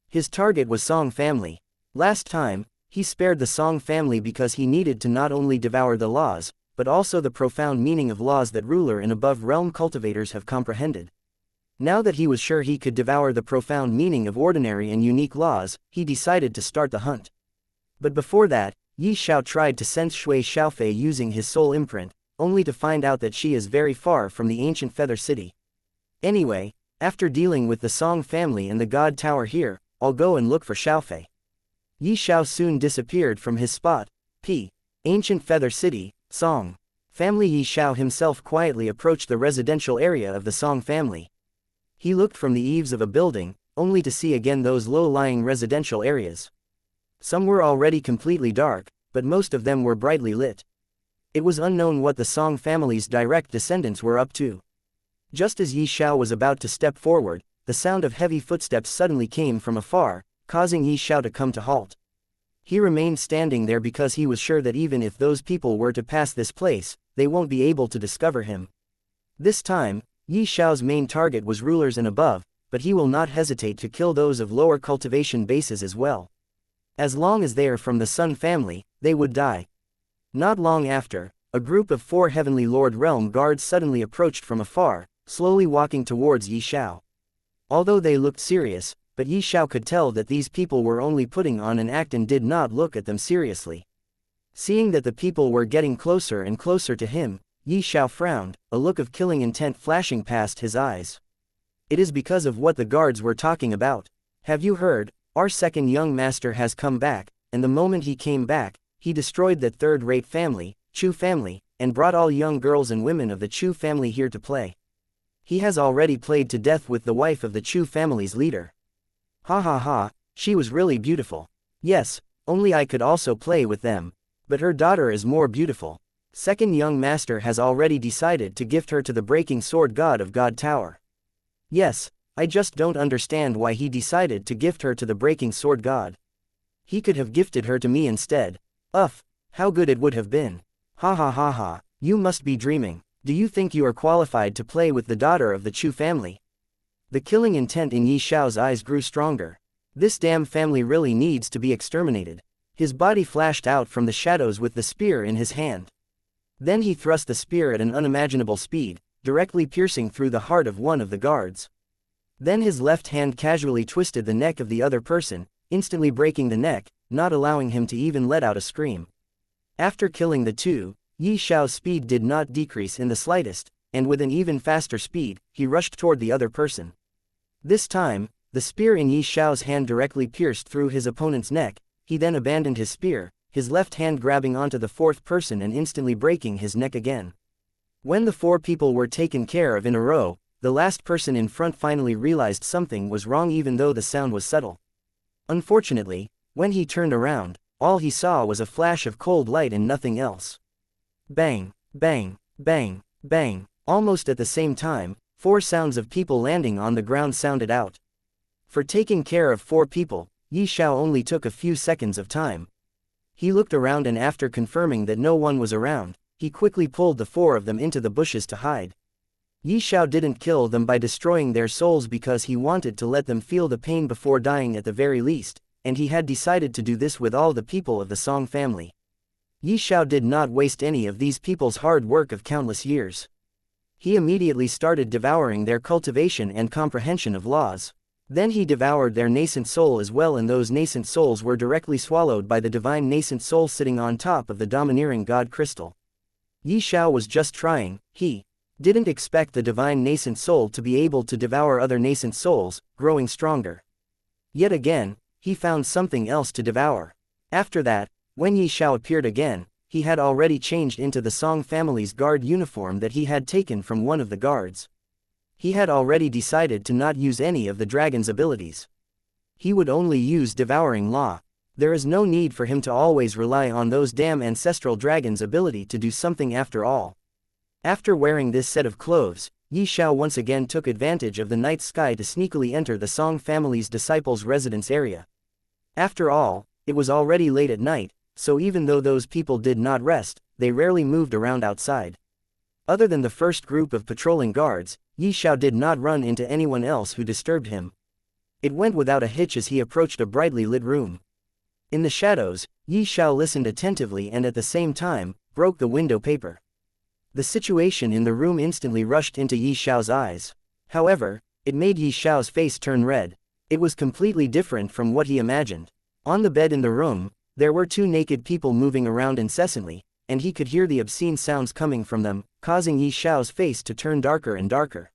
S1: His target was Song family. Last time, he spared the Song family because he needed to not only devour the laws, but also the profound meaning of laws that ruler and above realm cultivators have comprehended. Now that he was sure he could devour the profound meaning of ordinary and unique laws, he decided to start the hunt. But before that, Ye Xiao tried to sense Shui Xiaofei using his soul imprint, only to find out that she is very far from the ancient Feather City. Anyway, after dealing with the Song family and the God Tower here, I'll go and look for Xiaofei. Ye Xiao soon disappeared from his spot. Ancient Feather City, Song family. Ye Xiao himself quietly approached the residential area of the Song family. He looked from the eaves of a building, only to see again those low-lying residential areas. Some were already completely dark, but most of them were brightly lit. It was unknown what the Song family's direct descendants were up to. Just as Ye Xiao was about to step forward, the sound of heavy footsteps suddenly came from afar, causing Ye Xiao to come to halt. He remained standing there because he was sure that even if those people were to pass this place, they won't be able to discover him. This time, Ye Xiao's main target was rulers and above, but he will not hesitate to kill those of lower cultivation bases as well. As long as they are from the Sun family, they would die. Not long after, a group of 4 Heavenly Lord Realm guards suddenly approached from afar, slowly walking towards Ye Xiao. Although they looked serious, but Ye Xiao could tell that these people were only putting on an act and did not look at them seriously. Seeing that the people were getting closer and closer to him, Ye Xiao frowned, a look of killing intent flashing past his eyes. It is because of what the guards were talking about. Have you heard? Our second young master has come back, and the moment he came back, he destroyed that third-rate family, Chu family, and brought all young girls and women of the Chu family here to play. He has already played to death with the wife of the Chu family's leader. Ha ha ha, she was really beautiful. Yes, only I could also play with them. But her daughter is more beautiful. Second young master has already decided to gift her to the breaking sword god of God Tower. Yes, I just don't understand why he decided to gift her to the breaking sword god. He could have gifted her to me instead. How good it would have been. Ha ha ha ha, you must be dreaming. Do you think you are qualified to play with the daughter of the Chu family? The killing intent in Ye Xiao's eyes grew stronger. This damn family really needs to be exterminated. His body flashed out from the shadows with the spear in his hand. Then he thrust the spear at an unimaginable speed, directly piercing through the heart of one of the guards. Then his left hand casually twisted the neck of the other person, instantly breaking the neck, not allowing him to even let out a scream. After killing the two, Ye Xiao's speed did not decrease in the slightest, and with an even faster speed, he rushed toward the other person. This time, the spear in Ye Xiao's hand directly pierced through his opponent's neck. He then abandoned his spear, his left hand grabbing onto the fourth person and instantly breaking his neck again. When the 4 people were taken care of in a row, the last person in front finally realized something was wrong even though the sound was subtle. Unfortunately, when he turned around, all he saw was a flash of cold light and nothing else. Bang, bang, bang, bang. Almost at the same time, 4 sounds of people landing on the ground sounded out. For taking care of 4 people, Ye Xiao only took a few seconds of time. He looked around and after confirming that no one was around, he quickly pulled the 4 of them into the bushes to hide. Ye Xiao didn't kill them by destroying their souls because he wanted to let them feel the pain before dying at the very least, and he had decided to do this with all the people of the Song family. Ye Xiao did not waste any of these people's hard work of countless years. He immediately started devouring their cultivation and comprehension of laws. Then he devoured their nascent soul as well, and those nascent souls were directly swallowed by the divine nascent soul sitting on top of the domineering god crystal. Ye Xiao was just trying. He didn't expect the divine nascent soul to be able to devour other nascent souls, growing stronger. Yet again, he found something else to devour. After that, when Ye Xiao appeared again, he had already changed into the Song family's guard uniform that he had taken from one of the guards. He had already decided to not use any of the dragon's abilities. He would only use devouring law. There is no need for him to always rely on those damn ancestral dragons' ability to do something after all. After wearing this set of clothes, Ye Xiao once again took advantage of the night sky to sneakily enter the Song family's disciples' residence area. After all, it was already late at night, so even though those people did not rest, they rarely moved around outside. Other than the first group of patrolling guards, Ye Xiao did not run into anyone else who disturbed him. It went without a hitch as he approached a brightly lit room. In the shadows, Ye Xiao listened attentively and at the same time, broke the window paper. The situation in the room instantly rushed into Ye Xiao's eyes. However, it made Ye Xiao's face turn red. It was completely different from what he imagined. On the bed in the room, there were 2 naked people moving around incessantly, and he could hear the obscene sounds coming from them, causing Ye Xiao's face to turn darker and darker.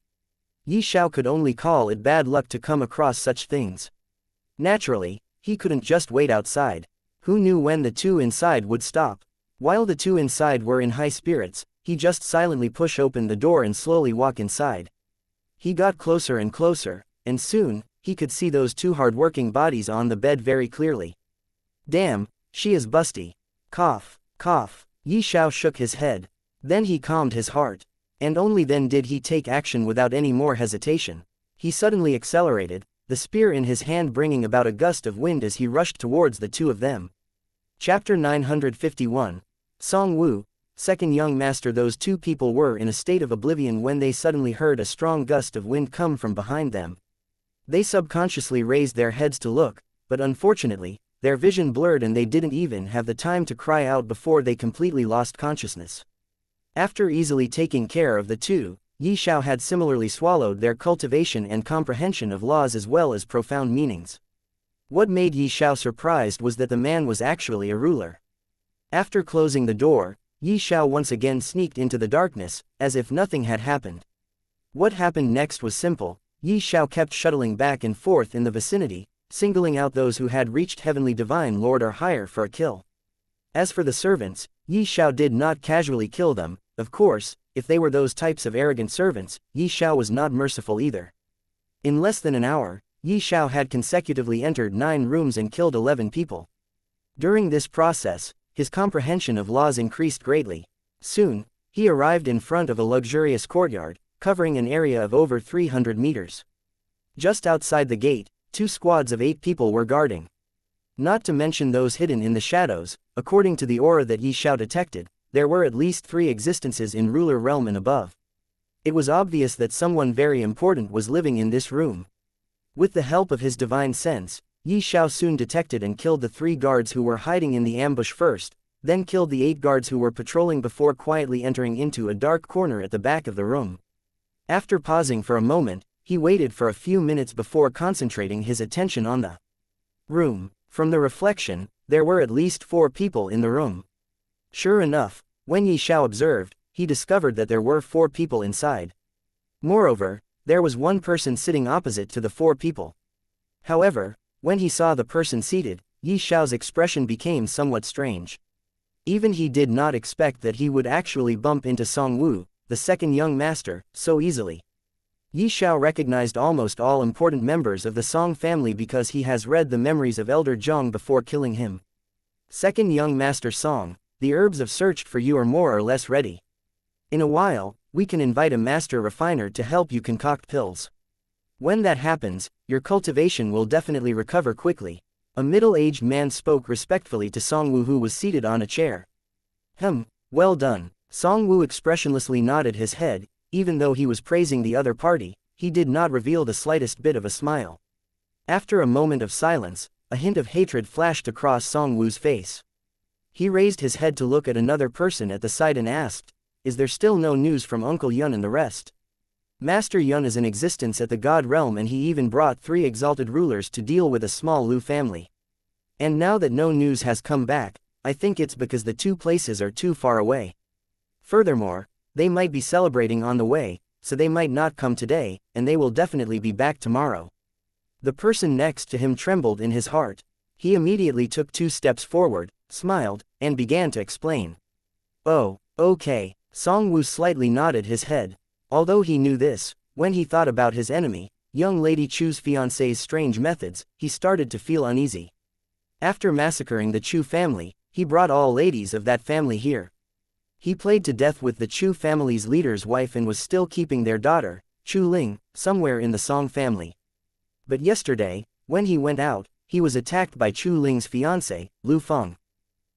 S1: Ye Xiao could only call it bad luck to come across such things. Naturally, he couldn't just wait outside. Who knew when the 2 inside would stop? While the 2 inside were in high spirits, he just silently pushed open the door and slowly walked inside. He got closer and closer, and soon, he could see those 2 hard-working bodies on the bed very clearly. Damn, she is busty. Cough, cough. Ye Xiao shook his head. Then he calmed his heart. And only then did he take action without any more hesitation. He suddenly accelerated, the spear in his hand bringing about a gust of wind as he rushed towards the 2 of them. Chapter 951. Song Wu, second young master. Those 2 people were in a state of oblivion when they suddenly heard a strong gust of wind come from behind them. They subconsciously raised their heads to look, but unfortunately, their vision blurred and they didn't even have the time to cry out before they completely lost consciousness. After easily taking care of the 2, Ye Xiao had similarly swallowed their cultivation and comprehension of laws as well as profound meanings. What made Ye Xiao surprised was that the man was actually a ruler. After closing the door, Ye Xiao once again sneaked into the darkness, as if nothing had happened. What happened next was simple. Ye Xiao kept shuttling back and forth in the vicinity, singling out those who had reached Heavenly Divine Lord or higher for a kill. As for the servants, Ye Xiao did not casually kill them. Of course, if they were those types of arrogant servants, Ye Xiao was not merciful either. In less than an hour, Ye Xiao had consecutively entered 9 rooms and killed 11 people. During this process, his comprehension of laws increased greatly. Soon, he arrived in front of a luxurious courtyard, covering an area of over 300 meters. Just outside the gate, 2 squads of 8 people were guarding. Not to mention those hidden in the shadows, according to the aura that Ye Xiao detected, there were at least 3 existences in ruler realm and above. It was obvious that someone very important was living in this room. With the help of his divine sense, Ye Xiao soon detected and killed the 3 guards who were hiding in the ambush first, then killed the 8 guards who were patrolling before quietly entering into a dark corner at the back of the room. After pausing for a moment, he waited for a few minutes before concentrating his attention on the room. From the reflection, there were at least 4 people in the room. Sure enough, when Ye Xiao observed, he discovered that there were 4 people inside. Moreover, there was one person sitting opposite to the 4 people. However, when he saw the person seated, Ye Xiao's expression became somewhat strange. Even he did not expect that he would actually bump into Song Wu, the second young master, so easily. Ye Xiao recognized almost all important members of the Song family because he has read the memories of Elder Zhang before killing him. Second young master Song, the herbs have searched for you are more or less ready. In a while, we can invite a master refiner to help you concoct pills. When that happens, your cultivation will definitely recover quickly. A middle-aged man spoke respectfully to Song Wu, who was seated on a chair. Well done. Song Wu expressionlessly nodded his head. Even though he was praising the other party, he did not reveal the slightest bit of a smile. After a moment of silence, a hint of hatred flashed across Song Wu's face. He raised his head to look at another person at the side and asked, "Is there still no news from Uncle Yun and the rest?" Master Yun is in existence at the God realm, and he even brought 3 exalted rulers to deal with a small Lu family. And now that no news has come back, I think it's because the 2 places are too far away. Furthermore, they might be celebrating on the way, so they might not come today, and they will definitely be back tomorrow. The person next to him trembled in his heart. He immediately took 2 steps forward, smiled, and began to explain. "Oh, okay." Song Wu slightly nodded his head. Although he knew this, when he thought about his enemy, young Lady Chu's fiancé's strange methods, he started to feel uneasy. After massacring the Chu family, he brought all ladies of that family here. He played to death with the Chu family's leader's wife and was still keeping their daughter, Chu Ling, somewhere in the Song family. But yesterday, when he went out, he was attacked by Chu Ling's fiancé, Lu Feng.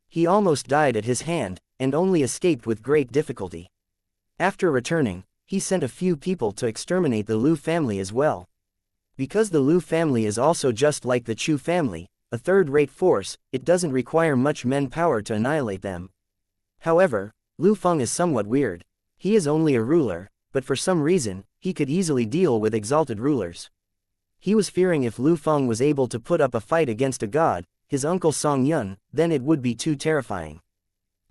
S1: He almost died at his hand, and only escaped with great difficulty. After returning, he sent a few people to exterminate the Lu family as well. Because the Lu family is also just like the Chu family, a third-rate force, it doesn't require much manpower to annihilate them. However, Lu Feng is somewhat weird. He is only a ruler, but for some reason, he could easily deal with exalted rulers. He was fearing if Lu Feng was able to put up a fight against a god, his uncle Song Yun, then it would be too terrifying.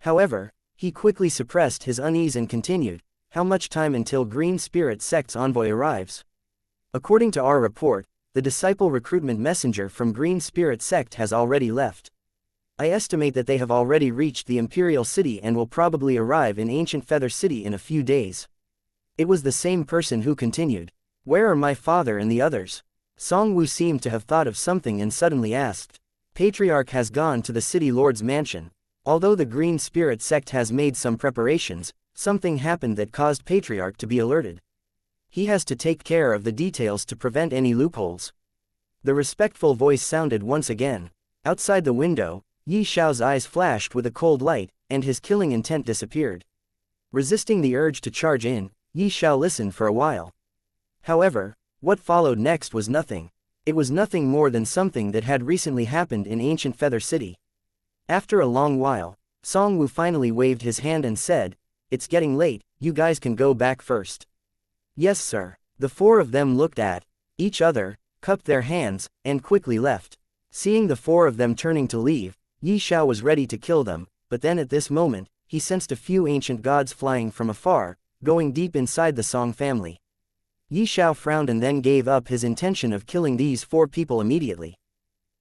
S1: However, he quickly suppressed his unease and continued, "How much time until Green Spirit Sect's envoy arrives?" According to our report, the disciple recruitment messenger from Green Spirit Sect has already left. I estimate that they have already reached the Imperial City and will probably arrive in Ancient Feather City in a few days. It was the same person who continued, "Where are my father and the others?" Song Wu seemed to have thought of something and suddenly asked. "Patriarch has gone to the City Lord's mansion. Although the Green Spirit Sect has made some preparations, something happened that caused Patriarch to be alerted. He has to take care of the details to prevent any loopholes." The respectful voice sounded once again. Outside the window, Ye Xiao's eyes flashed with a cold light, and his killing intent disappeared. Resisting the urge to charge in, Ye Xiao listened for a while. However, what followed next was nothing. It was nothing more than something that had recently happened in Ancient Feather City. After a long while, Song Wu finally waved his hand and said, "It's getting late, you guys can go back first." "Yes, sir." The 4 of them looked at each other, cupped their hands, and quickly left. Seeing the 4 of them turning to leave, Ye Xiao was ready to kill them, but then at this moment, he sensed a few ancient gods flying from afar, going deep inside the Song family. Ye Xiao frowned and then gave up his intention of killing these 4 people immediately.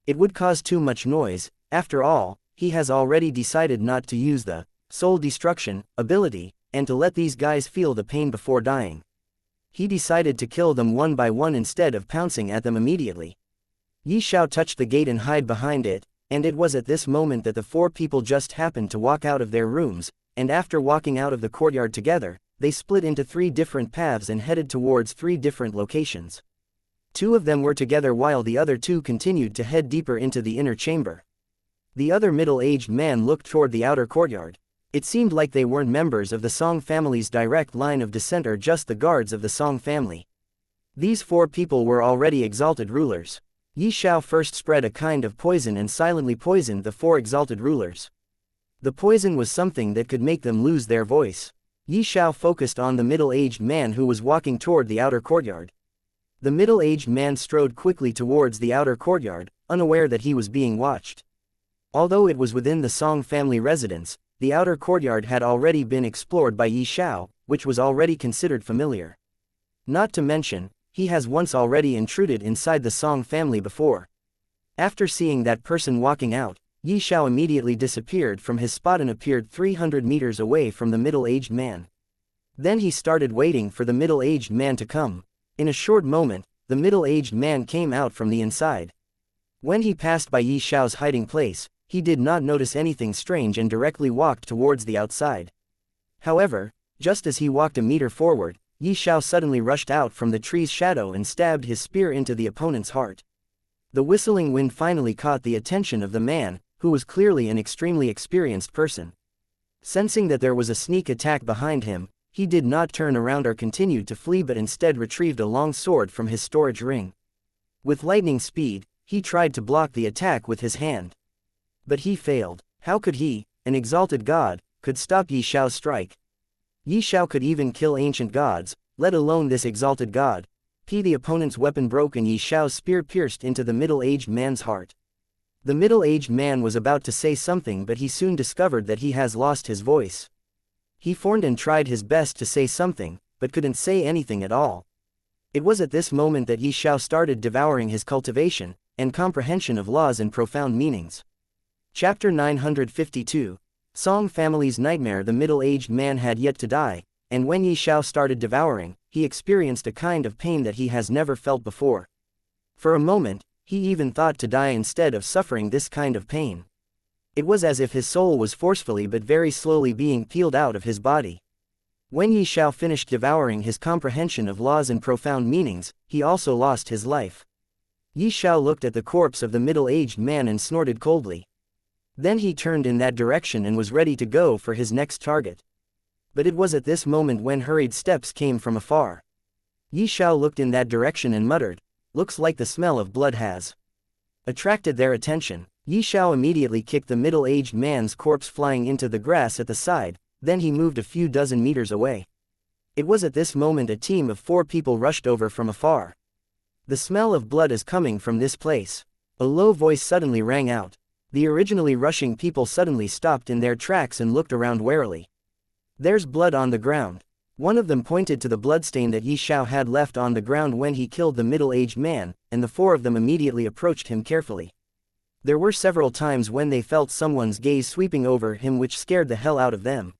S1: It would cause too much noise. After all, he has already decided not to use the soul destruction ability, and to let these guys feel the pain before dying. He decided to kill them one by one instead of pouncing at them immediately. Ye Xiao touched the gate and hid behind it, and it was at this moment that the 4 people just happened to walk out of their rooms, and after walking out of the courtyard together, they split into 3 different paths and headed towards 3 different locations. 2 of them were together while the other 2 continued to head deeper into the inner chamber. The other middle-aged man looked toward the outer courtyard. It seemed like they weren't members of the Song family's direct line of descent or just the guards of the Song family. These 4 people were already exalted rulers. Ye Xiao first spread a kind of poison and silently poisoned the 4 exalted rulers. The poison was something that could make them lose their voice. Ye Xiao focused on the middle-aged man who was walking toward the outer courtyard. The middle-aged man strode quickly towards the outer courtyard, unaware that he was being watched. Although it was within the Song family residence, the outer courtyard had already been explored by Ye Xiao, which was already considered familiar. Not to mention, he has once already intruded inside the Song family before. After seeing that person walking out, Ye Xiao immediately disappeared from his spot and appeared 300 meters away from the middle-aged man. Then he started waiting for the middle-aged man to come. In a short moment, the middle-aged man came out from the inside. When he passed by Ye Xiao's hiding place, he did not notice anything strange and directly walked towards the outside. However, just as he walked a meter forward, Ye Xiao suddenly rushed out from the tree's shadow and stabbed his spear into the opponent's heart. The whistling wind finally caught the attention of the man, who was clearly an extremely experienced person. Sensing that there was a sneak attack behind him, he did not turn around or continued to flee but instead retrieved a long sword from his storage ring. With lightning speed, he tried to block the attack with his hand. But he failed. How could he, an exalted god, could stop Ye Xiao's strike? Ye Xiao could even kill ancient gods, let alone this exalted god. The opponent's weapon broke and Ye Xiao's spear pierced into the middle-aged man's heart. The middle-aged man was about to say something but he soon discovered that he has lost his voice. He frowned and tried his best to say something, but couldn't say anything at all. It was at this moment that Ye Xiao started devouring his cultivation and comprehension of laws and profound meanings. Chapter 952. Song Family's Nightmare. The middle-aged man had yet to die, and when Ye Xiao started devouring, he experienced a kind of pain that he has never felt before. For a moment, he even thought to die instead of suffering this kind of pain. It was as if his soul was forcefully but very slowly being peeled out of his body. When Ye Xiao finished devouring his comprehension of laws and profound meanings, he also lost his life. Ye Xiao looked at the corpse of the middle-aged man and snorted coldly. Then he turned in that direction and was ready to go for his next target. But it was at this moment when hurried steps came from afar. Ye Xiao looked in that direction and muttered, "Looks like the smell of blood has attracted their attention." Ye Xiao immediately kicked the middle-aged man's corpse flying into the grass at the side, then he moved a few dozen meters away. It was at this moment a team of 4 people rushed over from afar. "The smell of blood is coming from this place." A low voice suddenly rang out. The originally rushing people suddenly stopped in their tracks and looked around warily. "There's blood on the ground." One of them pointed to the bloodstain that Ye Xiao had left on the ground when he killed the middle-aged man, and the 4 of them immediately approached him carefully. There were several times when they felt someone's gaze sweeping over him which scared the hell out of them.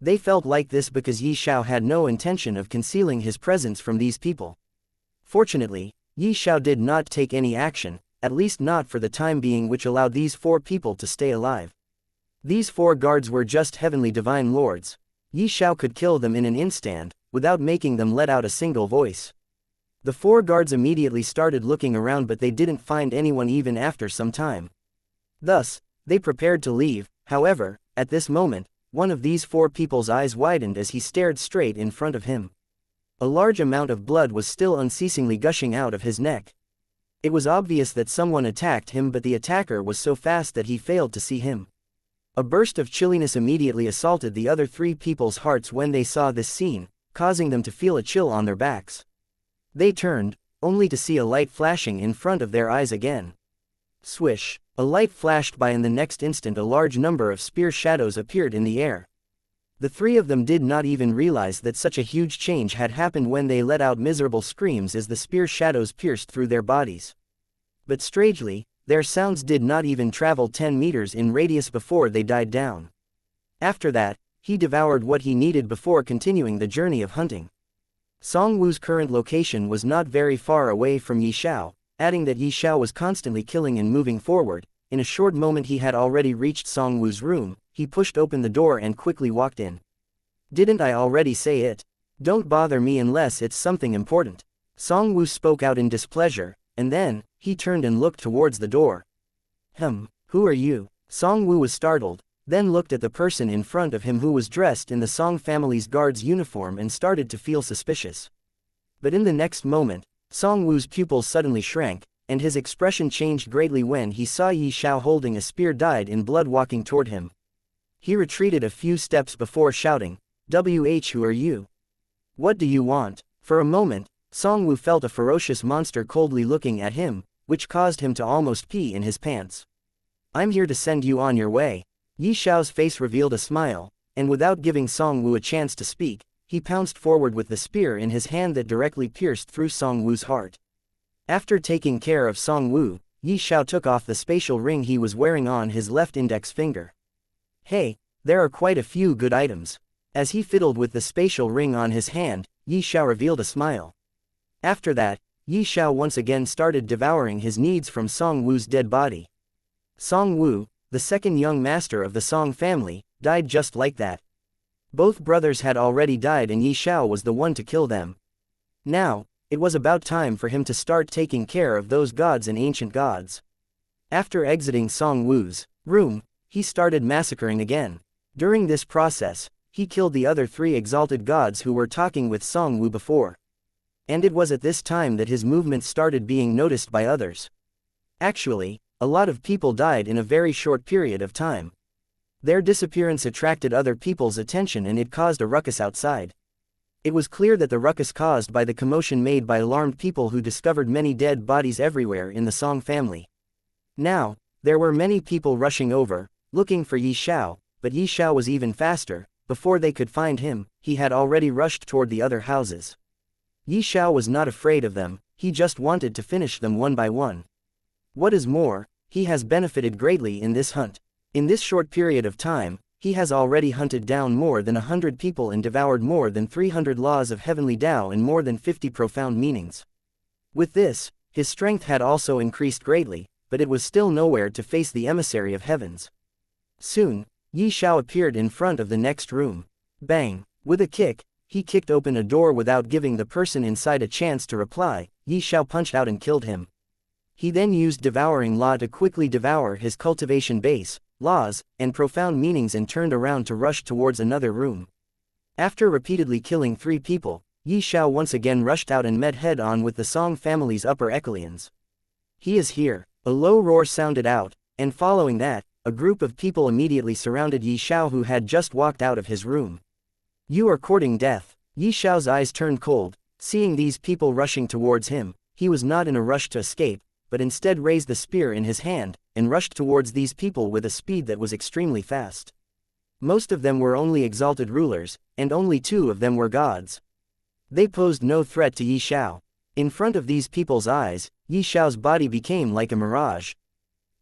S1: They felt like this because Ye Xiao had no intention of concealing his presence from these people. Fortunately, Ye Xiao did not take any action, at least not for the time being, which allowed these 4 people to stay alive. These 4 guards were just heavenly divine lords. Ye Xiao could kill them in an instant, without making them let out a single voice. The 4 guards immediately started looking around but they didn't find anyone even after some time. Thus, they prepared to leave. However, at this moment, one of these 4 people's eyes widened as he stared straight in front of him. A large amount of blood was still unceasingly gushing out of his neck. It was obvious that someone attacked him but the attacker was so fast that he failed to see him. A burst of chilliness immediately assaulted the other 3 people's hearts when they saw this scene, causing them to feel a chill on their backs. They turned, only to see a light flashing in front of their eyes again. Swish! A light flashed by and the next instant a large number of spear shadows appeared in the air. The 3 of them did not even realize that such a huge change had happened when they let out miserable screams as the spear shadows pierced through their bodies. But strangely, their sounds did not even travel 10 meters in radius before they died down. After that, he devoured what he needed before continuing the journey of hunting. Song Wu's current location was not very far away from Ye Xiao, adding that Ye Xiao was constantly killing and moving forward. In a short moment he had already reached Song Wu's room. He pushed open the door and quickly walked in. "Didn't I already say it? Don't bother me unless it's something important." Song Wu spoke out in displeasure, and then, he turned and looked towards the door. Who are you?" Song Wu was startled, then looked at the person in front of him who was dressed in the Song family's guard's uniform and started to feel suspicious. But in the next moment, Song Wu's pupils suddenly shrank, and his expression changed greatly when he saw Ye Xiao holding a spear dyed in blood walking toward him. He retreated a few steps before shouting, "Who are you? What do you want?" For a moment, Song Wu felt a ferocious monster coldly looking at him, which caused him to almost pee in his pants. "I'm here to send you on your way." Ye Xiao's face revealed a smile, and without giving Song Wu a chance to speak, he pounced forward with the spear in his hand that directly pierced through Song Wu's heart. After taking care of Song Wu, Ye Xiao took off the spatial ring he was wearing on his left index finger. Hey, there are quite a few good items. As he fiddled with the spatial ring on his hand, Ye Xiao revealed a smile. After that, Ye Xiao once again started devouring his needs from Song Wu's dead body. Song Wu, the second young master of the Song family, died just like that. Both brothers had already died and Ye Xiao was the one to kill them. Now, it was about time for him to start taking care of those gods and ancient gods. After exiting Song Wu's room, he started massacring again. During this process, he killed the other 3 exalted gods who were talking with Song Wu before. And it was at this time that his movements started being noticed by others. Actually, a lot of people died in a very short period of time. Their disappearance attracted other people's attention and it caused a ruckus outside. It was clear that the ruckus caused by the commotion made by alarmed people who discovered many dead bodies everywhere in the Song family. Now, there were many people rushing over, looking for Ye Xiao, but Ye Xiao was even faster. Before they could find him, he had already rushed toward the other houses. Ye Xiao was not afraid of them, he just wanted to finish them one by one. What is more, he has benefited greatly in this hunt. In this short period of time, he has already hunted down more than 100 people and devoured more than 300 laws of heavenly Tao and more than 50 profound meanings. With this, his strength had also increased greatly, but it was still nowhere to face the Emissary of Heavens. Soon, Ye Xiao appeared in front of the next room. Bang! With a kick, he kicked open a door without giving the person inside a chance to reply. Ye Xiao punched out and killed him. He then used Devouring Law to quickly devour his cultivation base, laws, and profound meanings and turned around to rush towards another room. After repeatedly killing 3 people, Ye Xiao once again rushed out and met head-on with the Song family's upper echelons. He is here. A low roar sounded out, and following that, a group of people immediately surrounded Ye Xiao who had just walked out of his room. You are courting death. Ye Xiao's eyes turned cold. Seeing these people rushing towards him, he was not in a rush to escape, but instead raised the spear in his hand, and rushed towards these people with a speed that was extremely fast. Most of them were only exalted rulers, and only 2 of them were gods. They posed no threat to Ye Xiao. In front of these people's eyes, Ye Xiao's body became like a mirage.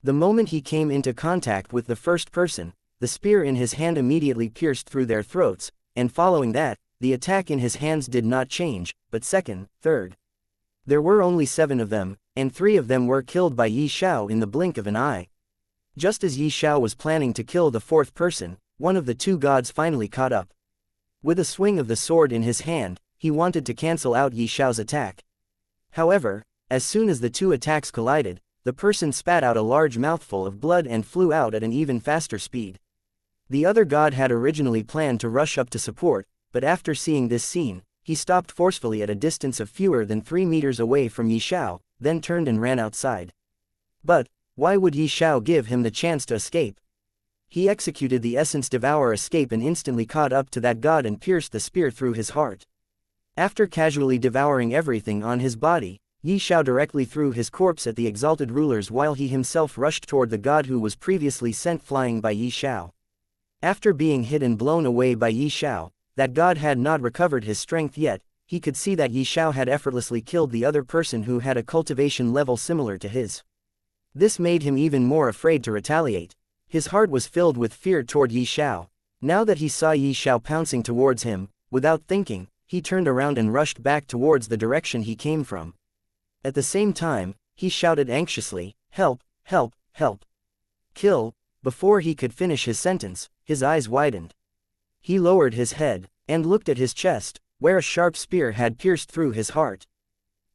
S1: The moment he came into contact with the first person, the spear in his hand immediately pierced through their throats, and following that, the attack in his hands did not change, but second, third. There were only 7 of them, and 3 of them were killed by Ye Xiao in the blink of an eye. Just as Ye Xiao was planning to kill the 4th person, one of the 2 gods finally caught up. With a swing of the sword in his hand, he wanted to cancel out Ye Xiao's attack. However, as soon as the 2 attacks collided, the person spat out a large mouthful of blood and flew out at an even faster speed. The other god had originally planned to rush up to support, but after seeing this scene, he stopped forcefully at a distance of fewer than 3 meters away from Ye Xiao, then turned and ran outside. But, why would Ye Xiao give him the chance to escape? He executed the essence devour escape and instantly caught up to that god and pierced the spear through his heart. After casually devouring everything on his body, Ye Xiao directly threw his corpse at the exalted rulers while he himself rushed toward the god who was previously sent flying by Ye Xiao. After being hit and blown away by Ye Xiao, that god had not recovered his strength yet. He could see that Ye Xiao had effortlessly killed the other person who had a cultivation level similar to his. This made him even more afraid to retaliate. His heart was filled with fear toward Ye Xiao. Now that he saw Ye Xiao pouncing towards him, without thinking, he turned around and rushed back towards the direction he came from. At the same time, he shouted anxiously, "Help, help, help! Kill!" Before he could finish his sentence, his eyes widened. He lowered his head, and looked at his chest, where a sharp spear had pierced through his heart.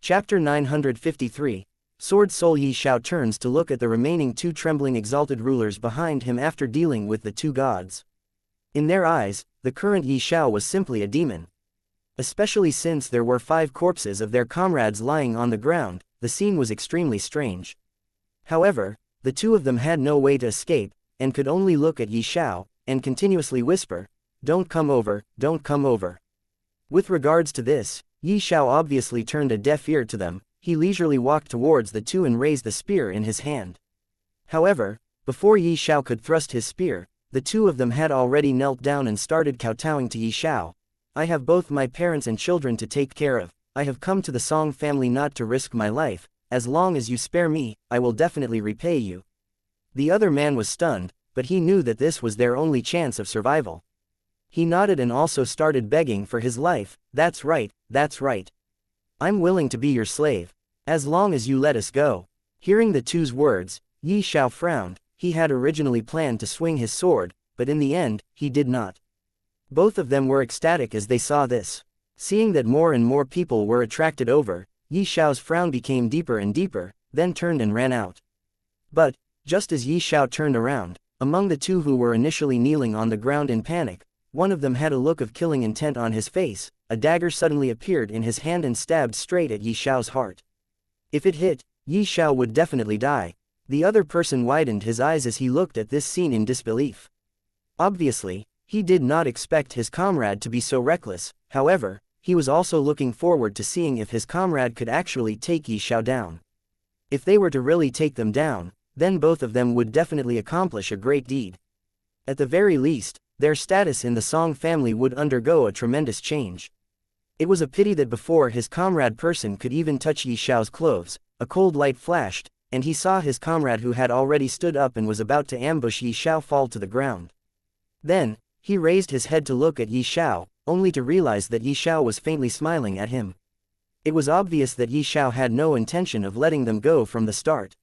S1: Chapter 953. Sword Soul. Ye Xiao turns to look at the remaining 2 trembling exalted rulers behind him after dealing with the 2 gods. In their eyes, the current Ye Xiao was simply a demon. Especially since there were 5 corpses of their comrades lying on the ground, the scene was extremely strange. However, the 2 of them had no way to escape, and could only look at Ye Xiao, and continuously whisper, "Don't come over, don't come over." With regards to this, Ye Xiao obviously turned a deaf ear to them. He leisurely walked towards the 2 and raised the spear in his hand. However, before Ye Xiao could thrust his spear, the 2 of them had already knelt down and started kowtowing to Ye Xiao. "I have both my parents and children to take care of. I have come to the Song family not to risk my life. as long as you spare me, I will definitely repay you. The other man was stunned, but he knew that this was their only chance of survival. He nodded and also started begging for his life. That's right, that's right. I'm willing to be your slave, as long as you let us go. Hearing the two's words, Ye Xiao frowned. He had originally planned to swing his sword, but in the end, he did not. Both of them were ecstatic as they saw this. Seeing that more and more people were attracted over, Ye Xiao's frown became deeper and deeper, then turned and ran out. But, just as Ye Xiao turned around, among the two who were initially kneeling on the ground in panic, one of them had a look of killing intent on his face. A dagger suddenly appeared in his hand and stabbed straight at Ye Xiao's heart. If it hit, Ye Xiao would definitely die. The other person widened his eyes as he looked at this scene in disbelief. Obviously, he did not expect his comrade to be so reckless. However, he was also looking forward to seeing if his comrade could actually take Ye Xiao down. If they were to really take them down, then both of them would definitely accomplish a great deed. At the very least, their status in the Song family would undergo a tremendous change. It was a pity that before his comrade person could even touch Ye Xiao's clothes, a cold light flashed, and he saw his comrade who had already stood up and was about to ambush Ye Xiao fall to the ground. Then, he raised his head to look at Ye Xiao, only to realize that Ye Xiao was faintly smiling at him. It was obvious that Ye Xiao had no intention of letting them go from the start.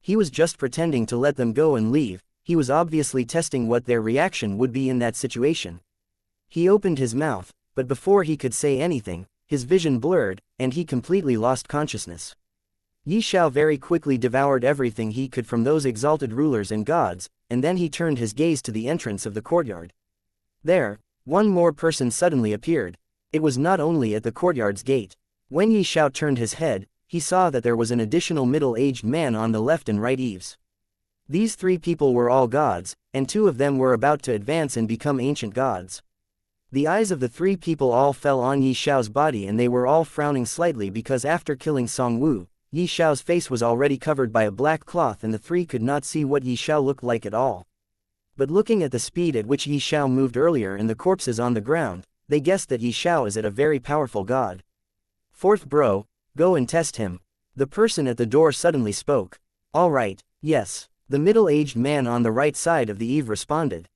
S1: He was just pretending to let them go and leave. He was obviously testing what their reaction would be in that situation. He opened his mouth, but before he could say anything, his vision blurred, and he completely lost consciousness. Ye Xiao very quickly devoured everything he could from those exalted rulers and gods, and then he turned his gaze to the entrance of the courtyard. There, one more person suddenly appeared. It was not only at the courtyard's gate. When Ye Xiao turned his head, he saw that there was an additional middle-aged man on the left and right eaves. These three people were all gods, and two of them were about to advance and become ancient gods. The eyes of the three people all fell on Ye Xiao's body and they were all frowning slightly because after killing Song Wu, Ye Xiao's face was already covered by a black cloth and the three could not see what Ye Xiao looked like at all. But looking at the speed at which Ye Xiao moved earlier and the corpses on the ground, they guessed that Ye Xiao is a very powerful god. Fourth bro, go and test him. The person at the door suddenly spoke. All right, yes. The middle-aged man on the right side of the eave responded.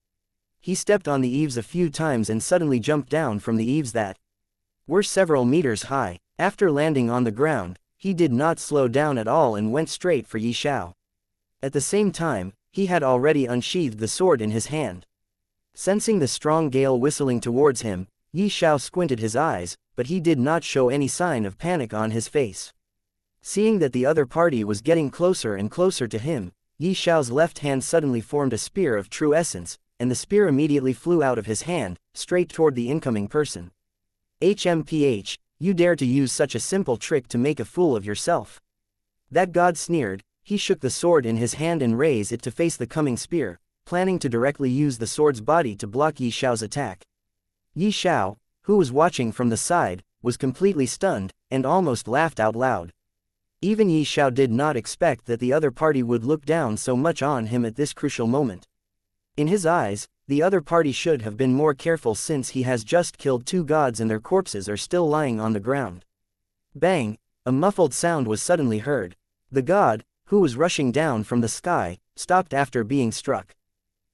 S1: He stepped on the eaves a few times and suddenly jumped down from the eaves that were several meters high. After landing on the ground, he did not slow down at all and went straight for Ye Xiao. At the same time, he had already unsheathed the sword in his hand. Sensing the strong gale whistling towards him, Ye Xiao squinted his eyes, but he did not show any sign of panic on his face. Seeing that the other party was getting closer and closer to him, Ye Xiao's left hand suddenly formed a spear of true essence, and the spear immediately flew out of his hand, straight toward the incoming person. HMPH, you dare to use such a simple trick to make a fool of yourself. That god sneered. He shook the sword in his hand and raised it to face the coming spear, planning to directly use the sword's body to block Ye Xiao's attack. Ye Xiao, who was watching from the side, was completely stunned, and almost laughed out loud. Even Ye Xiao did not expect that the other party would look down so much on him at this crucial moment. In his eyes, the other party should have been more careful since he has just killed two gods and their corpses are still lying on the ground. Bang! A muffled sound was suddenly heard. The god, who was rushing down from the sky, stopped after being struck.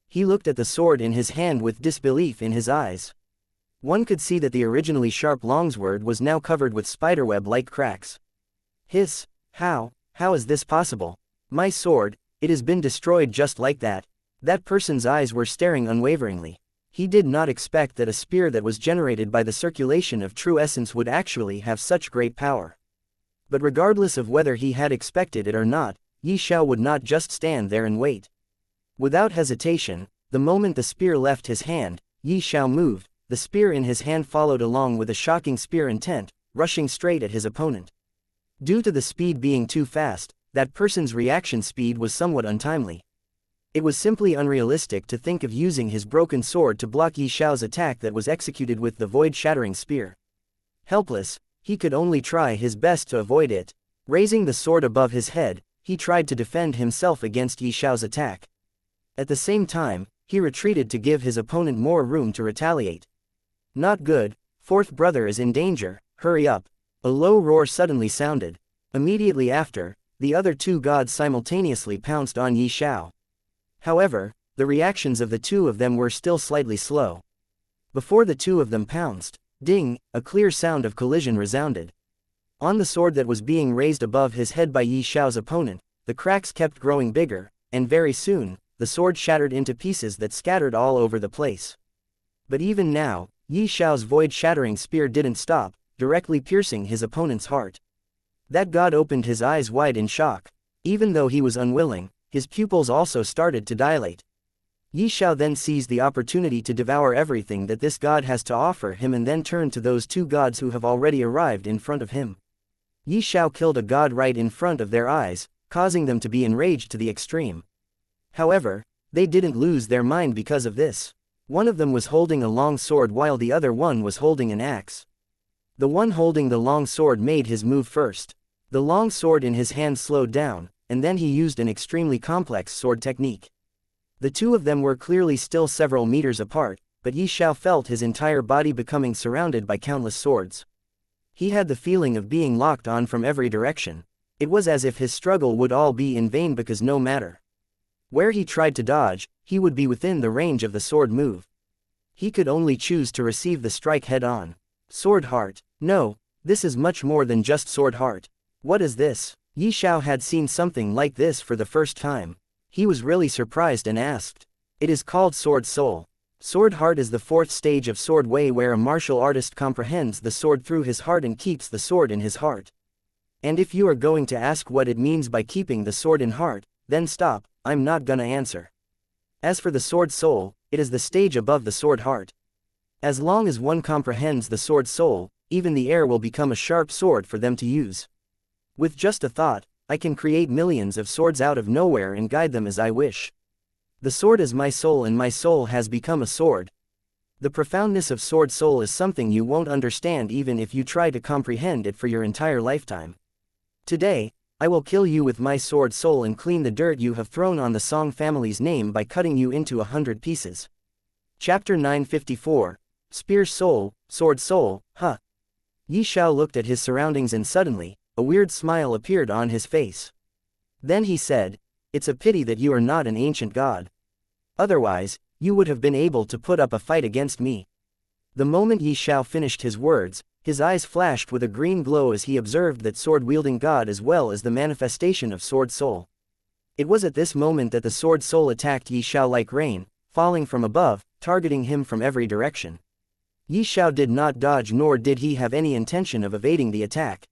S1: He looked at the sword in his hand with disbelief in his eyes. One could see that the originally sharp longsword was now covered with spiderweb-like cracks. Hiss! How is this possible? My sword, it has been destroyed just like that. That person's eyes were staring unwaveringly. He did not expect that a spear that was generated by the circulation of true essence would actually have such great power. But regardless of whether he had expected it or not, Ye Xiao would not just stand there and wait. Without hesitation, the moment the spear left his hand, Ye Xiao moved. The spear in his hand followed along with a shocking spear intent, rushing straight at his opponent. Due to the speed being too fast, that person's reaction speed was somewhat untimely. It was simply unrealistic to think of using his broken sword to block Ye Xiao's attack that was executed with the void-shattering spear. Helpless, he could only try his best to avoid it. Raising the sword above his head, he tried to defend himself against Ye Xiao's attack. At the same time, he retreated to give his opponent more room to retaliate. Not good, fourth brother is in danger, hurry up. A low roar suddenly sounded. Immediately after, the other two gods simultaneously pounced on Ye Xiao. However, the reactions of the two of them were still slightly slow. Before the two of them pounced, ding, a clear sound of collision resounded. On the sword that was being raised above his head by Ye Xiao's opponent, the cracks kept growing bigger, and very soon, the sword shattered into pieces that scattered all over the place. But even now, Ye Xiao's void-shattering spear didn't stop, directly piercing his opponent's heart. That god opened his eyes wide in shock. Even though he was unwilling, his pupils also started to dilate. Ye Xiao then seized the opportunity to devour everything that this god has to offer him and then turned to those two gods who have already arrived in front of him. Ye Xiao killed a god right in front of their eyes, causing them to be enraged to the extreme. However, they didn't lose their mind because of this. One of them was holding a long sword while the other one was holding an axe. The one holding the long sword made his move first. The long sword in his hand slowed down, and then he used an extremely complex sword technique. The two of them were clearly still several meters apart, but Ye Xiao felt his entire body becoming surrounded by countless swords. He had the feeling of being locked on from every direction. It was as if his struggle would all be in vain because no matter where he tried to dodge, he would be within the range of the sword move. He could only choose to receive the strike head-on. Sword heart. No, this is much more than just sword heart. What is this? Ye Xiao had seen something like this for the first time. He was really surprised and asked. It is called Sword Soul. Sword Heart is the fourth stage of Sword Way where a martial artist comprehends the sword through his heart and keeps the sword in his heart. And if you are going to ask what it means by keeping the sword in heart, then stop, I'm not gonna answer. As for the Sword Soul, it is the stage above the Sword Heart. As long as one comprehends the Sword Soul, even the air will become a sharp sword for them to use. With just a thought, I can create millions of swords out of nowhere and guide them as I wish. The sword is my soul and my soul has become a sword. The profoundness of Sword Soul is something you won't understand even if you try to comprehend it for your entire lifetime. Today, I will kill you with my Sword Soul and clean the dirt you have thrown on the Song family's name by cutting you into 100 pieces. Chapter 954. Spear Soul, Sword Soul, huh? Ye Xiao looked at his surroundings and suddenly, a weird smile appeared on his face. Then he said, "It's a pity that you are not an ancient god. Otherwise, you would have been able to put up a fight against me." The moment Ye Xiao finished his words, his eyes flashed with a green glow as he observed that sword-wielding god as well as the manifestation of Sword Soul. It was at this moment that the Sword Soul attacked Ye Xiao like rain, falling from above, targeting him from every direction. Ye Xiao did not dodge nor did he have any intention of evading the attack.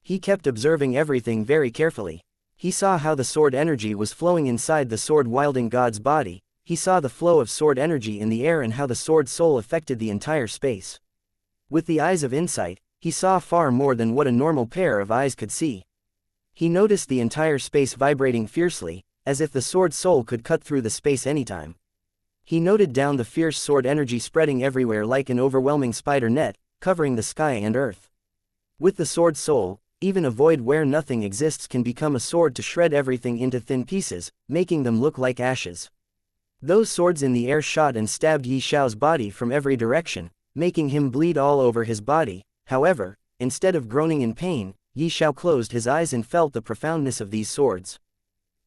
S1: He kept observing everything very carefully. He saw how the sword energy was flowing inside the sword-wielding god's body. He saw the flow of sword energy in the air and how the sword soul affected the entire space. With the eyes of insight, he saw far more than what a normal pair of eyes could see. He noticed the entire space vibrating fiercely, as if the sword soul could cut through the space anytime. He noted down the fierce sword energy spreading everywhere like an overwhelming spider net, covering the sky and earth. With the sword soul, even a void where nothing exists can become a sword to shred everything into thin pieces, making them look like ashes. Those swords in the air shot and stabbed Ye Xiao's body from every direction, making him bleed all over his body. However, instead of groaning in pain, Ye Xiao closed his eyes and felt the profoundness of these swords.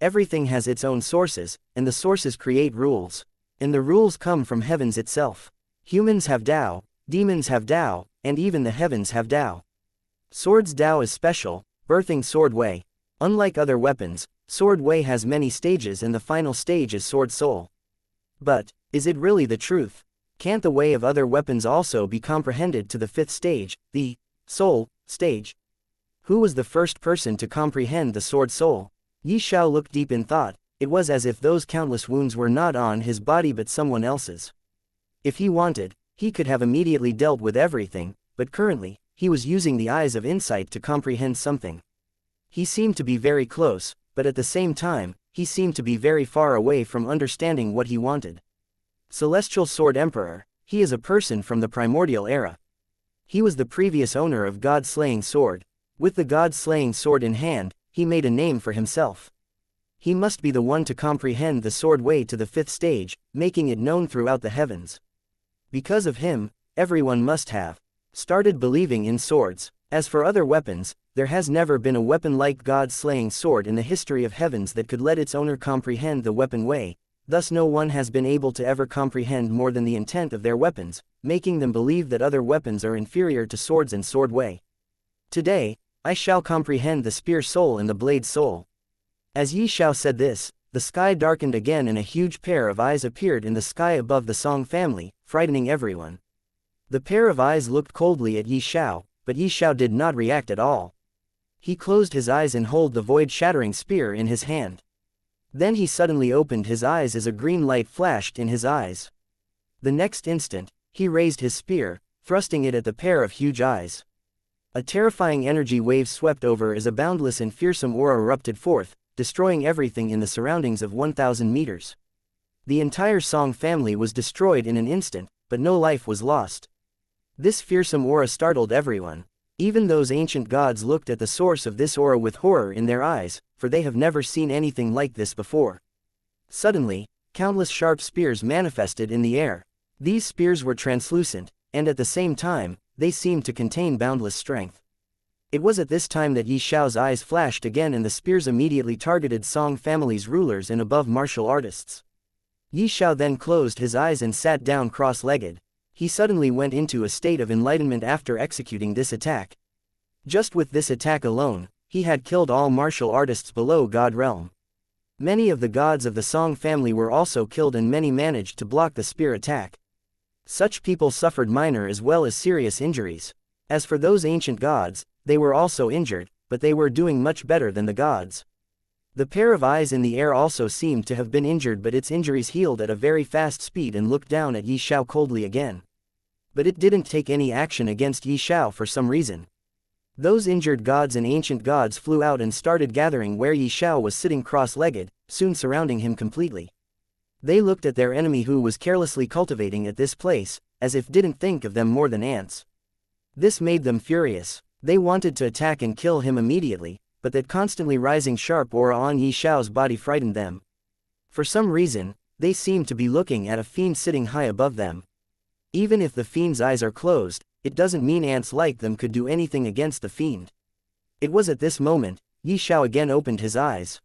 S1: Everything has its own sources, and the sources create rules. And the rules come from heavens itself. Humans have Tao, demons have Tao, and even the heavens have Tao. Sword's Tao is special, birthing Sword Way. Unlike other weapons, Sword Way has many stages and the final stage is Sword Soul. But, is it really the truth? Can't the way of other weapons also be comprehended to the fifth stage, the Soul stage? Who was the first person to comprehend the Sword Soul? Ye Xiao looked deep in thought. It was as if those countless wounds were not on his body but someone else's. If he wanted, he could have immediately dealt with everything, but currently, he was using the eyes of insight to comprehend something. He seemed to be very close, but at the same time, he seemed to be very far away from understanding what he wanted. Celestial Sword Emperor, he is a person from the primordial era. He was the previous owner of God-slaying sword. With the God-slaying sword in hand, he made a name for himself. He must be the one to comprehend the sword way to the fifth stage, making it known throughout the heavens. Because of him, everyone must have started believing in swords. As for other weapons, there has never been a weapon like God's slaying sword in the history of heavens that could let its owner comprehend the weapon way, thus no one has been able to ever comprehend more than the intent of their weapons, making them believe that other weapons are inferior to swords and sword way. Today, I shall comprehend the spear soul and the blade soul. As Ye Xiao said this, the sky darkened again and a huge pair of eyes appeared in the sky above the Song family, frightening everyone. The pair of eyes looked coldly at Ye Xiao, but Ye Xiao did not react at all. He closed his eyes and held the void-shattering spear in his hand. Then he suddenly opened his eyes as a green light flashed in his eyes. The next instant, he raised his spear, thrusting it at the pair of huge eyes. A terrifying energy wave swept over as a boundless and fearsome aura erupted forth, destroying everything in the surroundings of 1,000 meters. The entire Song family was destroyed in an instant, but no life was lost. This fearsome aura startled everyone. Even those ancient gods looked at the source of this aura with horror in their eyes, for they have never seen anything like this before. Suddenly, countless sharp spears manifested in the air. These spears were translucent, and at the same time, they seemed to contain boundless strength. It was at this time that Ye Xiao's eyes flashed again and the spears immediately targeted Song family's rulers and above martial artists. Ye Xiao then closed his eyes and sat down cross-legged. He suddenly went into a state of enlightenment after executing this attack. Just with this attack alone, he had killed all martial artists below God realm. Many of the gods of the Song family were also killed and many managed to block the spear attack. Such people suffered minor as well as serious injuries. As for those ancient gods, they were also injured, but they were doing much better than the gods. The pair of eyes in the air also seemed to have been injured, but its injuries healed at a very fast speed and looked down at Ye Xiao coldly again. But it didn't take any action against Ye Xiao for some reason. Those injured gods and ancient gods flew out and started gathering where Ye Xiao was sitting cross-legged, soon surrounding him completely. They looked at their enemy who was carelessly cultivating at this place, as if didn't think of them more than ants. This made them furious. They wanted to attack and kill him immediately, but that constantly rising sharp aura on Ye Xiao's body frightened them. For some reason, they seemed to be looking at a fiend sitting high above them. Even if the fiend's eyes are closed, it doesn't mean ants like them could do anything against the fiend. It was at this moment, Ye Xiao again opened his eyes.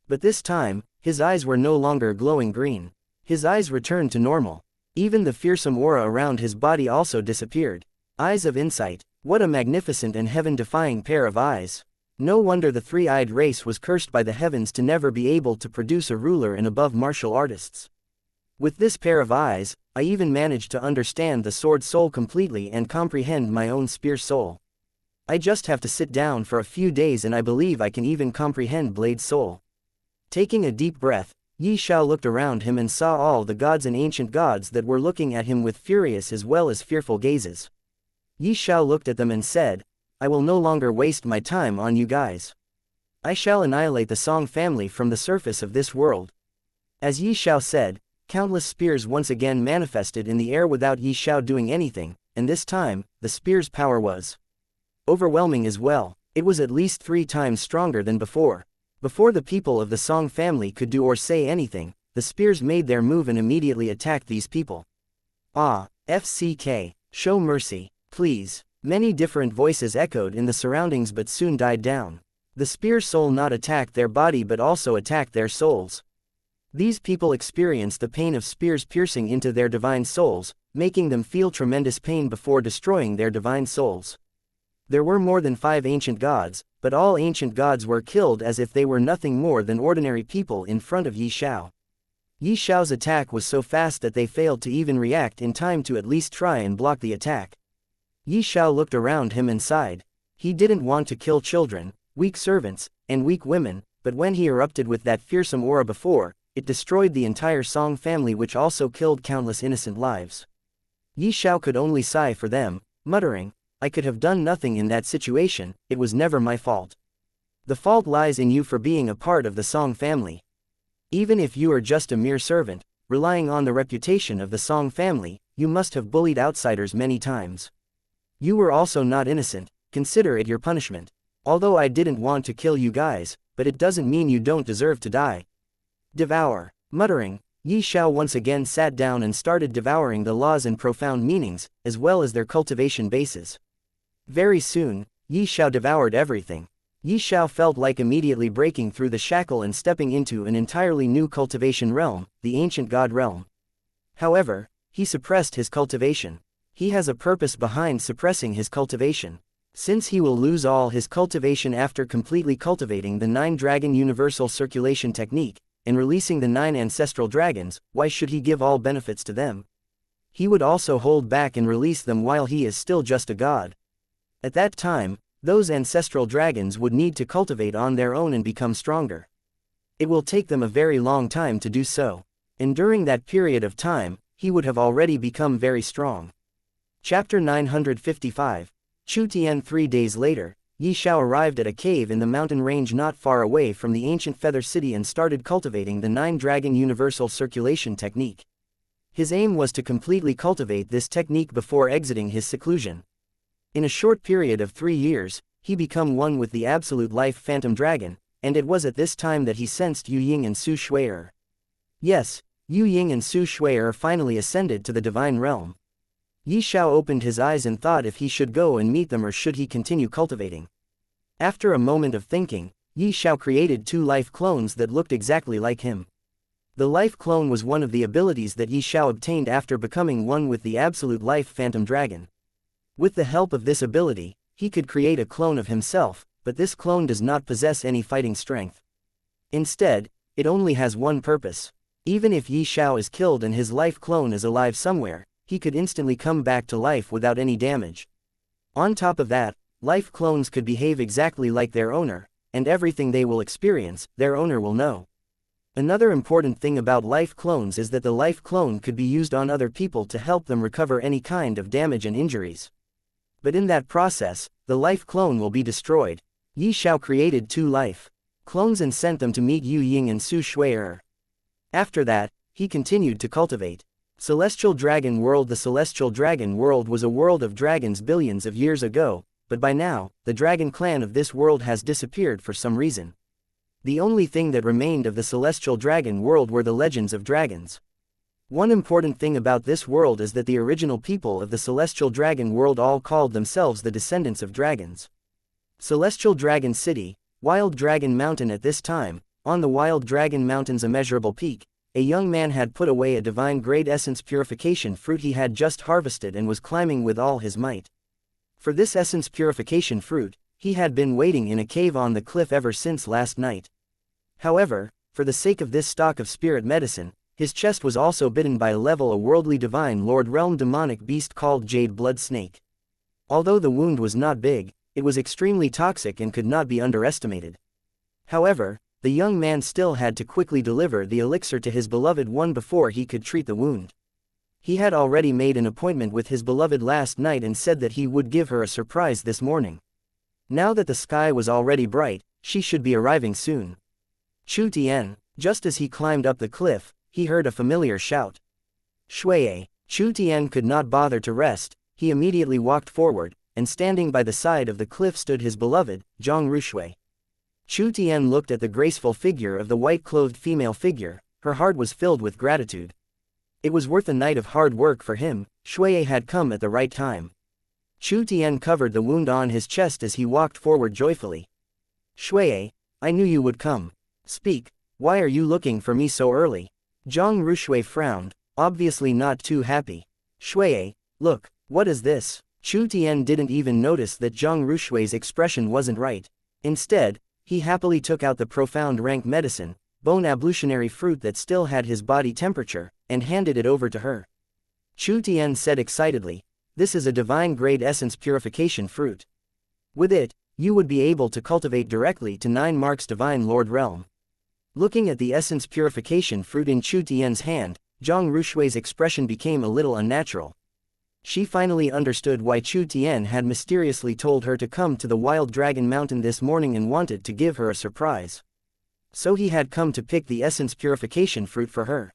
S1: But this time, his eyes were no longer glowing green. His eyes returned to normal. Even the fearsome aura around his body also disappeared. Eyes of insight, what a magnificent and heaven-defying pair of eyes. No wonder the three-eyed race was cursed by the heavens to never be able to produce a ruler and above martial artists. With this pair of eyes, I even managed to understand the sword soul completely and comprehend my own spear soul. I just have to sit down for a few days and I believe I can even comprehend blade soul. Taking a deep breath, Ye Xiao looked around him and saw all the gods and ancient gods that were looking at him with furious as well as fearful gazes. Ye Xiao looked at them and said, "I will no longer waste my time on you guys. I shall annihilate the Song family from the surface of this world." As Ye Xiao said, countless spears once again manifested in the air without Ye Xiao doing anything, and this time, the spear's power was overwhelming as well. It was at least 3 times stronger than before. Before the people of the Song family could do or say anything, the spears made their move and immediately attacked these people. "Ah, FCK, show mercy, please." Many different voices echoed in the surroundings but soon died down. The spear soul not attacked their body but also attacked their souls. These people experienced the pain of spears piercing into their divine souls, making them feel tremendous pain before destroying their divine souls. There were more than 5 ancient gods, but all ancient gods were killed as if they were nothing more than ordinary people in front of Ye Xiao. Ye Xiao's attack was so fast that they failed to even react in time to at least try and block the attack. Ye Xiao looked around him and sighed. He didn't want to kill children, weak servants, and weak women, but when he erupted with that fearsome aura before, it destroyed the entire Song family, which also killed countless innocent lives. Ye Xiao could only sigh for them, muttering, "I could have done nothing in that situation, it was never my fault. The fault lies in you for being a part of the Song family. Even if you are just a mere servant, relying on the reputation of the Song family, you must have bullied outsiders many times. You were also not innocent, consider it your punishment. Although I didn't want to kill you guys, but it doesn't mean you don't deserve to die. Devour." Muttering, Ye Xiao once again sat down and started devouring the laws and profound meanings, as well as their cultivation bases. Very soon, Ye Xiao devoured everything. Ye Xiao felt like immediately breaking through the shackle and stepping into an entirely new cultivation realm, the ancient god realm. However, he suppressed his cultivation. He has a purpose behind suppressing his cultivation. Since he will lose all his cultivation after completely cultivating the 9-dragon universal circulation technique, and releasing the 9 ancestral dragons, why should he give all benefits to them? He would also hold back and release them while he is still just a god. At that time, those ancestral dragons would need to cultivate on their own and become stronger. It will take them a very long time to do so. And during that period of time, he would have already become very strong. Chapter 955. Chu Tian. 3 days later, Ye Xiao arrived at a cave in the mountain range not far away from the ancient feather city and started cultivating the 9-dragon universal circulation technique. His aim was to completely cultivate this technique before exiting his seclusion. In a short period of 3 years, he became one with the absolute life phantom dragon, and it was at this time that he sensed Yu Ying and Su Shui'er. Yes, Yu Ying and Su Shui'er finally ascended to the divine realm. Ye Xiao opened his eyes and thought if he should go and meet them or should he continue cultivating. After a moment of thinking, Ye Xiao created 2 life clones that looked exactly like him. The life clone was one of the abilities that Ye Xiao obtained after becoming one with the absolute life phantom dragon. With the help of this ability, he could create a clone of himself, but this clone does not possess any fighting strength. Instead, it only has one purpose. Even if Ye Xiao is killed and his life clone is alive somewhere, he could instantly come back to life without any damage. On top of that, life clones could behave exactly like their owner, and everything they will experience, their owner will know. Another important thing about life clones is that the life clone could be used on other people to help them recover any kind of damage and injuries. But in that process, the life clone will be destroyed. Ye Xiao created 2 life clones and sent them to meet Yu Ying and Su Shui'er. After that, he continued to cultivate Celestial Dragon World. The Celestial Dragon World was a world of dragons billions of years ago, but by now, the dragon clan of this world has disappeared for some reason. The only thing that remained of the Celestial Dragon World were the legends of dragons. One important thing about this world is that the original people of the Celestial Dragon World all called themselves the descendants of dragons. Celestial Dragon City, Wild Dragon Mountain. At this time, on the Wild Dragon Mountain's immeasurable peak, a young man had put away a divine grade essence purification fruit he had just harvested and was climbing with all his might. For this essence purification fruit, he had been waiting in a cave on the cliff ever since last night. However, for the sake of this stock of spirit medicine, his chest was also bitten by a worldly divine lord realm demonic beast called Jade Blood Snake. Although the wound was not big, it was extremely toxic and could not be underestimated. However, the young man still had to quickly deliver the elixir to his beloved one before he could treat the wound. He had already made an appointment with his beloved last night and said that he would give her a surprise this morning. Now that the sky was already bright, she should be arriving soon. Chu Tian. Just as he climbed up the cliff, he heard a familiar shout. Shui'er. Chu Tian could not bother to rest. He immediately walked forward, and standing by the side of the cliff stood his beloved, Zhang Rushui. Chu Tian looked at the graceful figure of the white-clothed female figure. Her heart was filled with gratitude. It was worth a night of hard work for him. Shui'er had come at the right time. Chu Tian covered the wound on his chest as he walked forward joyfully. Shui'er, I knew you would come. Speak, why are you looking for me so early? Zhang Rushui frowned, obviously not too happy. Shui'er, look, what is this? Chu Tian didn't even notice that Zhang Rushui's expression wasn't right. Instead, he happily took out the profound rank medicine, bone ablutionary fruit that still had his body temperature, and handed it over to her. Chu Tian said excitedly, this is a divine grade essence purification fruit. With it, you would be able to cultivate directly to 9 marks divine lord realm. Looking at the essence purification fruit in Chu Tian's hand, Zhang Rushui's expression became a little unnatural. She finally understood why Chu Tian had mysteriously told her to come to the Wild Dragon Mountain this morning and wanted to give her a surprise. So he had come to pick the essence purification fruit for her.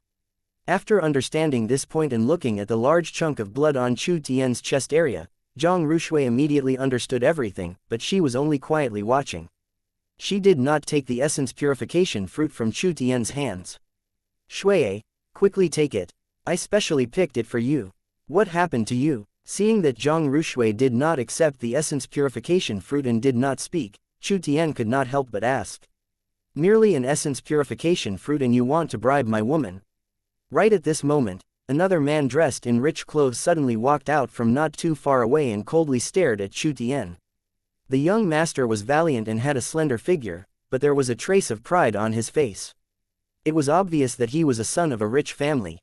S1: After understanding this point and looking at the large chunk of blood on Chu Tian's chest area, Zhang Rushui immediately understood everything, but she was only quietly watching. She did not take the essence purification fruit from Chu Tian's hands. Shui'er, quickly take it. I specially picked it for you. What happened to you? Seeing that Zhang Rushui did not accept the essence purification fruit and did not speak, Chu Tian could not help but ask. Merely an essence purification fruit and you want to bribe my woman? Right at this moment, another man dressed in rich clothes suddenly walked out from not too far away and coldly stared at Chu Tian. The young master was valiant and had a slender figure, but there was a trace of pride on his face. It was obvious that he was a son of a rich family.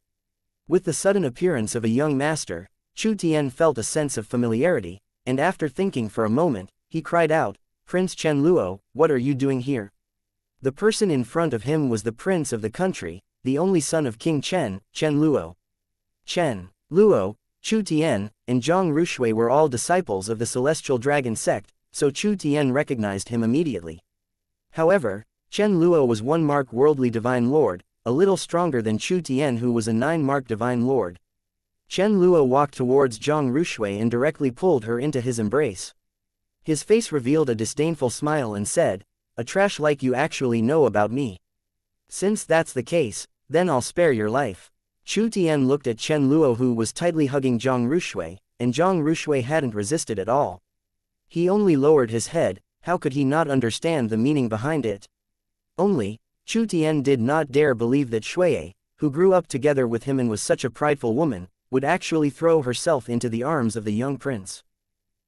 S1: With the sudden appearance of a young master, Chu Tian felt a sense of familiarity, and after thinking for a moment, he cried out, "Prince Chen Luo, what are you doing here?" The person in front of him was the prince of the country, the only son of King Chen, Chen Luo. Chen, Luo, Chu Tian, and Zhang Rushui were all disciples of the Celestial Dragon sect, so Chu Tian recognized him immediately. However, Chen Luo was 1-mark worldly divine lord, a little stronger than Chu Tian who was a 9-mark divine lord. Chen Luo walked towards Zhang Rushui and directly pulled her into his embrace. His face revealed a disdainful smile and said, "A trash like you actually know about me. Since that's the case, then I'll spare your life." Chu Tian looked at Chen Luo who was tightly hugging Zhang Rushui, and Zhang Rushui hadn't resisted at all. He only lowered his head. How could he not understand the meaning behind it? Only, Chu Tian did not dare believe that Shui, who grew up together with him and was such a prideful woman, would actually throw herself into the arms of the young prince.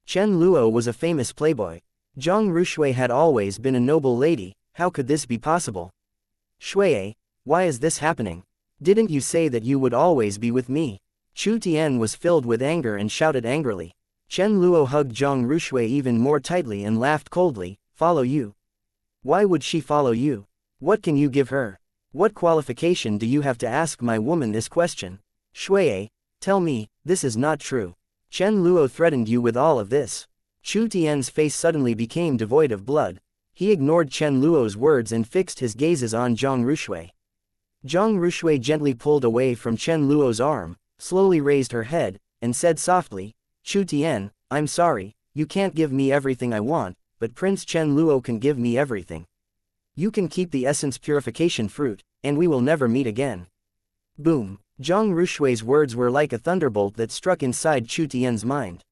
S1: Chen Luo was a famous playboy. Zhang Rushui had always been a noble lady. How could this be possible? Shui, why is this happening? Didn't you say that you would always be with me? Chu Tian was filled with anger and shouted angrily. Chen Luo hugged Zhang Rushui even more tightly and laughed coldly, "Follow you? Why would she follow you? What can you give her? What qualification do you have to ask my woman this question? Shui, tell me, this is not true. Chen Luo threatened you with all of this." Chu Tian's face suddenly became devoid of blood. He ignored Chen Luo's words and fixed his gazes on Zhang Rushui. Zhang Rushui gently pulled away from Chen Luo's arm, slowly raised her head, and said softly, "Chu Tian, I'm sorry, you can't give me everything I want, but Prince Chen Luo can give me everything. You can keep the essence purification fruit, and we will never meet again." Boom! Zhang Rushui's words were like a thunderbolt that struck inside Chu Tian's mind.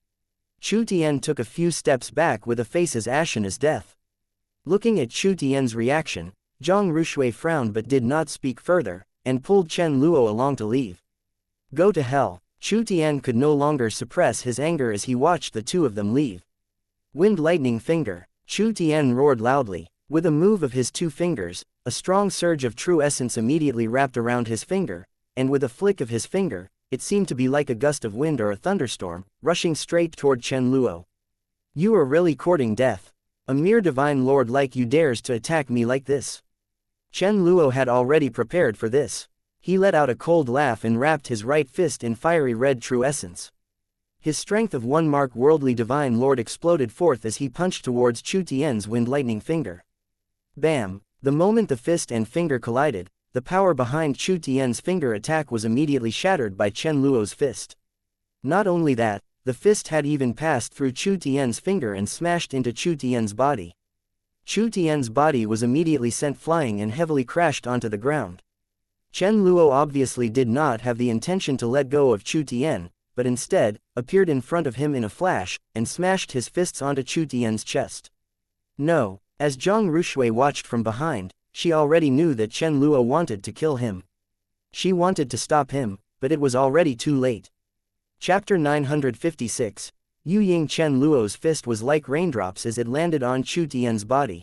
S1: Chu Tian took a few steps back with a face as ashen as death. Looking at Chu Tian's reaction, Zhang Rushui frowned but did not speak further, and pulled Chen Luo along to leave. Go to hell! Chu Tian could no longer suppress his anger as he watched the two of them leave. Wind lightning finger! Chu Tian roared loudly. With a move of his 2 fingers, a strong surge of true essence immediately wrapped around his finger, and with a flick of his finger, it seemed to be like a gust of wind or a thunderstorm, rushing straight toward Chen Luo. You are really courting death. A mere divine lord like you dares to attack me like this. Chen Luo had already prepared for this. He let out a cold laugh and wrapped his right fist in fiery red true essence. His strength of 1-mark worldly divine lord exploded forth as he punched towards Chu Tian's wind lightning finger. Bam! The moment the fist and finger collided, the power behind Chu Tian's finger attack was immediately shattered by Chen Luo's fist. Not only that, the fist had even passed through Chu Tian's finger and smashed into Chu Tian's body. Chu Tian's body was immediately sent flying and heavily crashed onto the ground. Chen Luo obviously did not have the intention to let go of Chu Tian, but instead, appeared in front of him in a flash, and smashed his fists onto Chu Tian's chest. No! As Zhang Rushui watched from behind, she already knew that Chen Luo wanted to kill him. She wanted to stop him, but it was already too late. Chapter 956. Yu Ying Chen Luo's fist was like raindrops as it landed on Chu Tian's body.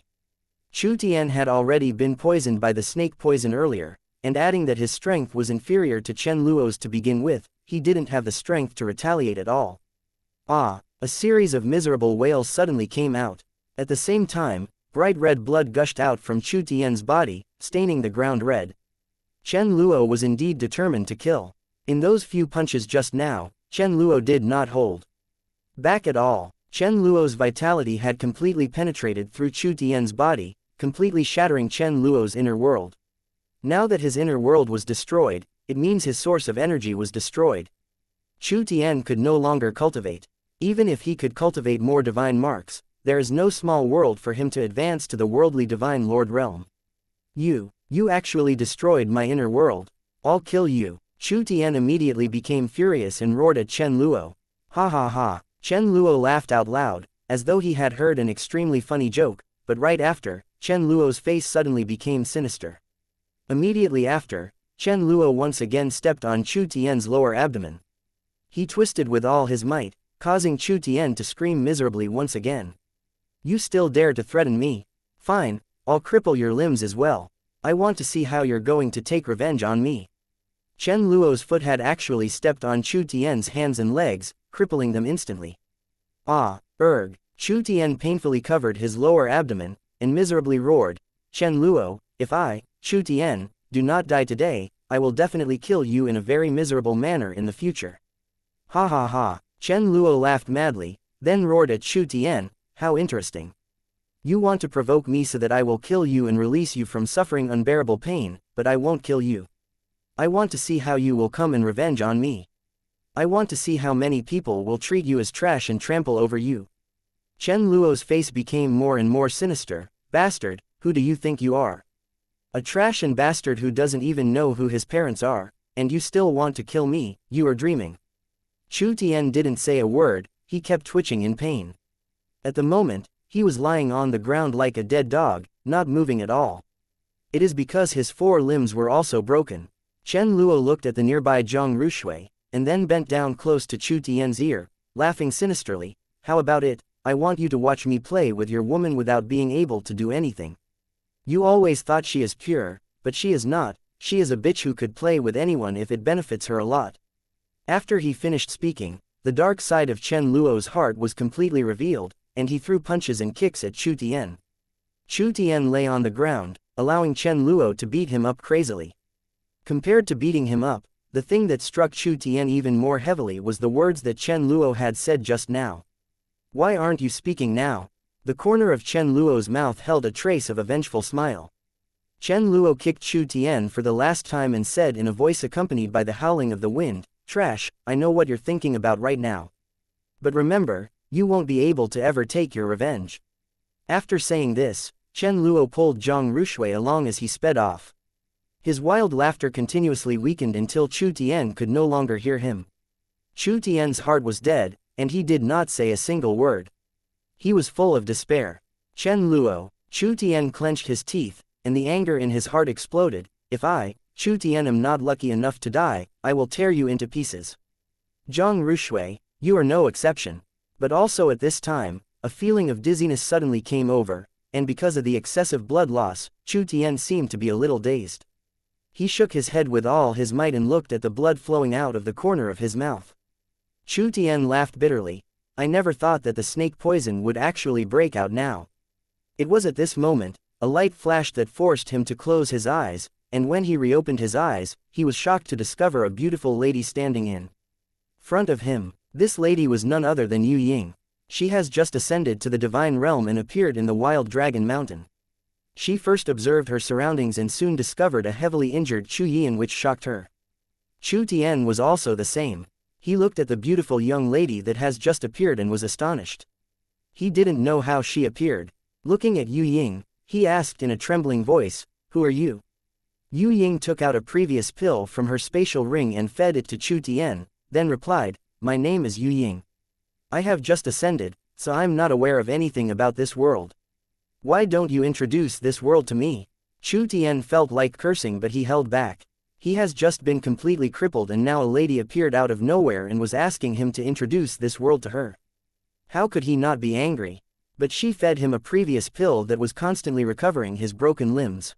S1: Chu Tian had already been poisoned by the snake poison earlier, and adding that his strength was inferior to Chen Luo's to begin with, he didn't have the strength to retaliate at all. Ah! A series of miserable wails suddenly came out. At the same time, bright red blood gushed out from Chu Tian's body, staining the ground red. Chen Luo was indeed determined to kill. In those few punches just now, Chen Luo did not hold back at all. Chen Luo's vitality had completely penetrated through Chu Tian's body, completely shattering Chen Luo's inner world. Now that his inner world was destroyed, it means his source of energy was destroyed. Chu Tian could no longer cultivate. Even if he could cultivate more divine marks, there is no small world for him to advance to the worldly divine lord realm. You actually destroyed my inner world. I'll kill you. Chu Tian immediately became furious and roared at Chen Luo. Ha ha ha. Chen Luo laughed out loud, as though he had heard an extremely funny joke, but right after, Chen Luo's face suddenly became sinister. Immediately after, Chen Luo once again stepped on Chu Tian's lower abdomen. He twisted with all his might, causing Chu Tian to scream miserably once again. You still dare to threaten me? Fine, I'll cripple your limbs as well. I want to see how you're going to take revenge on me. Chen Luo's foot had actually stepped on Chu Tian's hands and legs, crippling them instantly. Ah, erg. Chu Tian painfully covered his lower abdomen, and miserably roared, Chen Luo, if I, Chu Tian, do not die today, I will definitely kill you in a very miserable manner in the future. Ha ha ha. Chen Luo laughed madly, then roared at Chu Tian, how interesting. You want to provoke me so that I will kill you and release you from suffering unbearable pain, but I won't kill you. I want to see how you will come in revenge on me. I want to see how many people will treat you as trash and trample over you. Chen Luo's face became more and more sinister. Bastard, who do you think you are? A trash and bastard who doesn't even know who his parents are, and you still want to kill me, you are dreaming. Chu Tian didn't say a word, he kept twitching in pain. At the moment, he was lying on the ground like a dead dog, not moving at all. It is because his 4 limbs were also broken. Chen Luo looked at the nearby Zhang Rushui, and then bent down close to Chu Tian's ear, laughing sinisterly, how about it? I want you to watch me play with your woman without being able to do anything. You always thought she is pure, but she is not, she is a bitch who could play with anyone if it benefits her a lot. After he finished speaking, the dark side of Chen Luo's heart was completely revealed, and he threw punches and kicks at Chu Tian. Chu Tian lay on the ground, allowing Chen Luo to beat him up crazily. Compared to beating him up, the thing that struck Chu Tian even more heavily was the words that Chen Luo had said just now. Why aren't you speaking now? The corner of Chen Luo's mouth held a trace of a vengeful smile. Chen Luo kicked Chu Tian for the last time and said in a voice accompanied by the howling of the wind, trash, I know what you're thinking about right now. But remember, you won't be able to ever take your revenge. After saying this, Chen Luo pulled Zhang Rushui along as he sped off. His wild laughter continuously weakened until Chu Tian could no longer hear him. Chu Tian's heart was dead, and he did not say a single word. He was full of despair. Chen Luo, Chu Tian clenched his teeth, and the anger in his heart exploded, if I, Chu Tian am not lucky enough to die, I will tear you into pieces. Zhang Rushui, you are no exception. But also at this time, a feeling of dizziness suddenly came over, and because of the excessive blood loss, Chu Tian seemed to be a little dazed. He shook his head with all his might and looked at the blood flowing out of the corner of his mouth. Chu Tian laughed bitterly. I never thought that the snake poison would actually break out now. It was at this moment, a light flashed that forced him to close his eyes, and when he reopened his eyes, he was shocked to discover a beautiful lady standing in front of him. This lady was none other than Yu Ying. She has just ascended to the divine realm and appeared in the wild dragon mountain. She first observed her surroundings and soon discovered a heavily injured Chu Yian, which shocked her. Chu Tian was also the same. He looked at the beautiful young lady that has just appeared and was astonished. He didn't know how she appeared. Looking at Yu Ying, he asked in a trembling voice, who are you? Yu Ying took out a previous pill from her spatial ring and fed it to Chu Tian, then replied, my name is Yu Ying. I have just ascended, so I'm not aware of anything about this world. Why don't you introduce this world to me? Chu Tian felt like cursing, but he held back. He has just been completely crippled and now a lady appeared out of nowhere and was asking him to introduce this world to her. How could he not be angry? But she fed him a previous pill that was constantly recovering his broken limbs.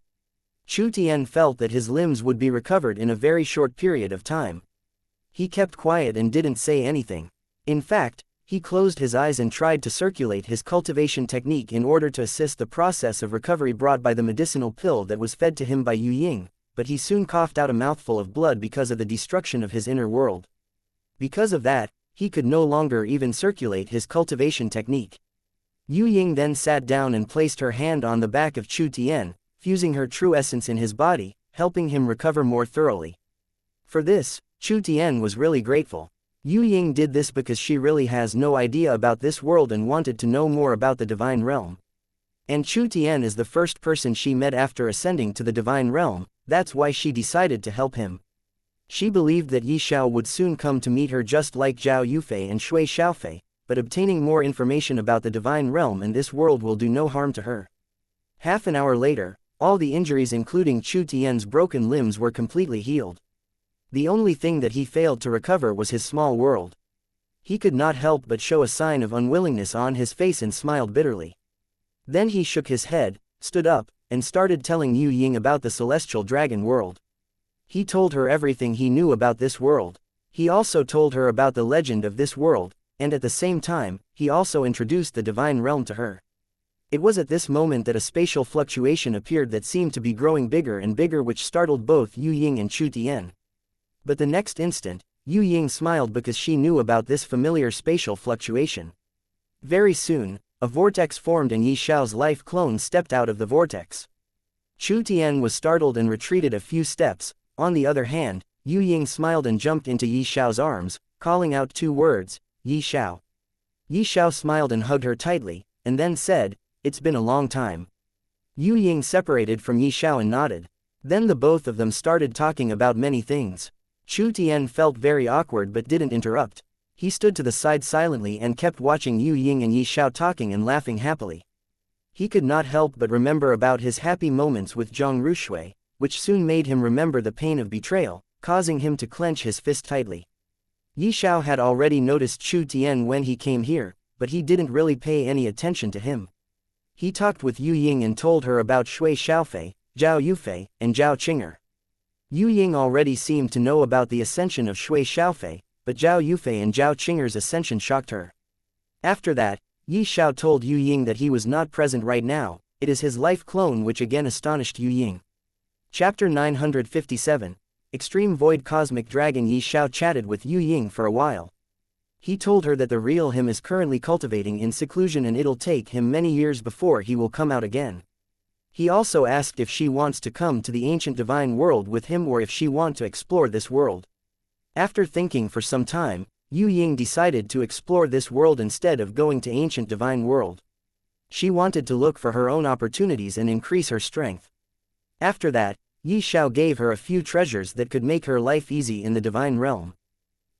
S1: Chu Tian felt that his limbs would be recovered in a very short period of time. He kept quiet and didn't say anything. In fact, he closed his eyes and tried to circulate his cultivation technique in order to assist the process of recovery brought by the medicinal pill that was fed to him by Yu Ying, but he soon coughed out a mouthful of blood because of the destruction of his inner world. Because of that, he could no longer even circulate his cultivation technique. Yu Ying then sat down and placed her hand on the back of Chu Tian, fusing her true essence in his body, helping him recover more thoroughly. For this, Chu Tian was really grateful. Yu Ying did this because she really has no idea about this world and wanted to know more about the divine realm. And Chu Tian is the first person she met after ascending to the divine realm, that's why she decided to help him. She believed that Ye Xiao would soon come to meet her just like Zhao Yufei and Shui Xiaofei, but obtaining more information about the divine realm and this world will do no harm to her. Half an hour later, all the injuries including Chu Tian's broken limbs were completely healed. The only thing that he failed to recover was his small world. He could not help but show a sign of unwillingness on his face and smiled bitterly. Then he shook his head, stood up, and started telling Yu Ying about the celestial dragon world. He told her everything he knew about this world. He also told her about the legend of this world, and at the same time, he also introduced the divine realm to her. It was at this moment that a spatial fluctuation appeared that seemed to be growing bigger and bigger, which startled both Yu Ying and Chu Tian. But the next instant, Yu Ying smiled because she knew about this familiar spatial fluctuation. Very soon, a vortex formed and Ye Xiao's life clone stepped out of the vortex. Chu Tian was startled and retreated a few steps. On the other hand, Yu Ying smiled and jumped into Ye Xiao's arms, calling out 2 words, Ye Xiao. Ye Xiao smiled and hugged her tightly, and then said, "It's been a long time." Yu Ying separated from Ye Xiao and nodded. Then the both of them started talking about many things. Chu Tian felt very awkward but didn't interrupt. He stood to the side silently and kept watching Yu Ying and Ye Xiao talking and laughing happily. He could not help but remember about his happy moments with Zhang Rushui, which soon made him remember the pain of betrayal, causing him to clench his fist tightly. Ye Xiao had already noticed Chu Tian when he came here, but he didn't really pay any attention to him. He talked with Yu Ying and told her about Shui Xiaofei, Zhao Yufei, and Zhao Qing'er. Yu Ying already seemed to know about the ascension of Shui Xiaofei, but Zhao Yufei and Zhao Qing'er's ascension shocked her. After that, Ye Xiao told Yu Ying that he was not present right now. It is his life clone, which again astonished Yu Ying. Chapter 957. Extreme Void Cosmic Dragon. Ye Xiao chatted with Yu Ying for a while. He told her that the real him is currently cultivating in seclusion and it'll take him many years before he will come out again. He also asked if she wants to come to the ancient divine world with him or if she wants to explore this world. After thinking for some time, Yu Ying decided to explore this world instead of going to ancient divine world. She wanted to look for her own opportunities and increase her strength. After that, Ye Xiao gave her a few treasures that could make her life easy in the divine realm.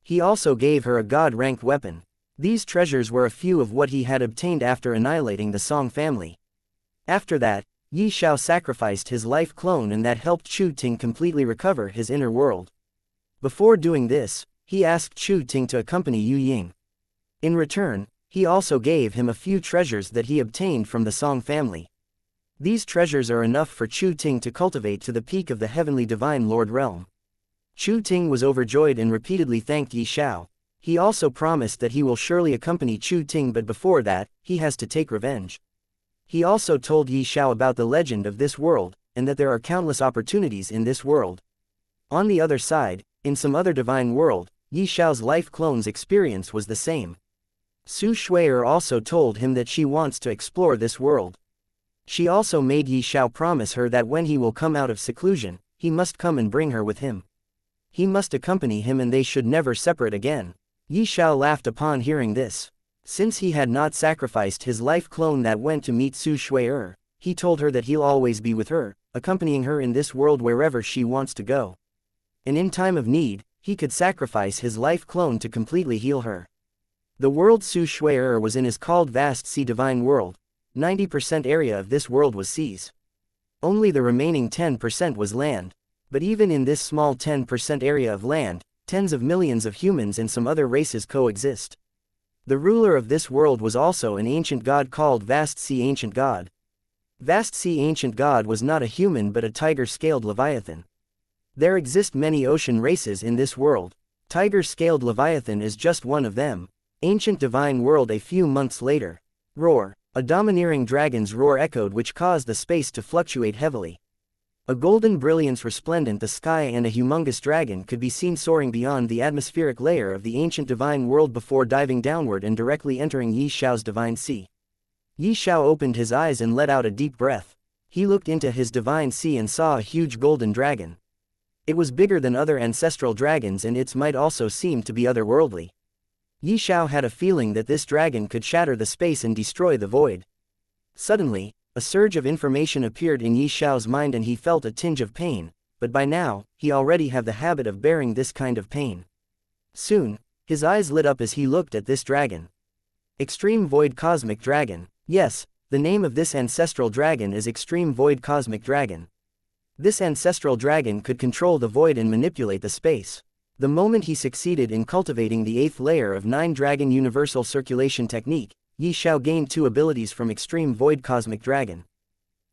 S1: He also gave her a god-ranked weapon. These treasures were a few of what he had obtained after annihilating the Song family. After that, Ye Xiao sacrificed his life clone and that helped Chu Ting completely recover his inner world. Before doing this, he asked Chu Ting to accompany Yu Ying. In return, he also gave him a few treasures that he obtained from the Song family. These treasures are enough for Chu Ting to cultivate to the peak of the heavenly divine lord realm. Chu Ting was overjoyed and repeatedly thanked Ye Xiao. He also promised that he will surely accompany Chu Ting, but before that, he has to take revenge. He also told Ye Xiao about the legend of this world, and that there are countless opportunities in this world. On the other side, in some other divine world, Ye Xiao's life clone's experience was the same. Su Shui'er also told him that she wants to explore this world. She also made Ye Xiao promise her that when he will come out of seclusion, he must come and bring her with him. He must accompany him and they should never separate again. Ye Xiao laughed upon hearing this. Since he had not sacrificed his life clone that went to meet Su Shui'er, he told her that he'll always be with her, accompanying her in this world wherever she wants to go. And in time of need, he could sacrifice his life clone to completely heal her. The world Su Shui'er was in is called Vast Sea Divine World. 90% area of this world was seas. Only the remaining 10% was land. But even in this small 10% area of land, tens of millions of humans and some other races coexist. The ruler of this world was also an ancient god called Vast Sea Ancient God. Vast Sea Ancient God was not a human but a tiger-scaled leviathan. There exist many ocean races in this world. Tiger-scaled leviathan is just one of them. Ancient divine world. A few months later. Roar. A domineering dragon's roar echoed, which caused the space to fluctuate heavily. A golden brilliance resplendent the sky, and a humongous dragon could be seen soaring beyond the atmospheric layer of the ancient divine world before diving downward and directly entering Ye Xiao's divine sea. Ye Xiao opened his eyes and let out a deep breath. He looked into his divine sea and saw a huge golden dragon. It was bigger than other ancestral dragons and its might also seemed to be otherworldly. Ye Xiao had a feeling that this dragon could shatter the space and destroy the void. Suddenly, a surge of information appeared in Ye Xiao's mind and he felt a tinge of pain. but by now, he already have the habit of bearing this kind of pain. Soon, his eyes lit up as he looked at this dragon. Extreme Void Cosmic Dragon. Yes, the name of this ancestral dragon is Extreme Void Cosmic Dragon. This ancestral dragon could control the void and manipulate the space. The moment he succeeded in cultivating the 8th layer of 9 Dragon Universal Circulation Technique, Ye Xiao gained 2 abilities from Extreme Void Cosmic Dragon.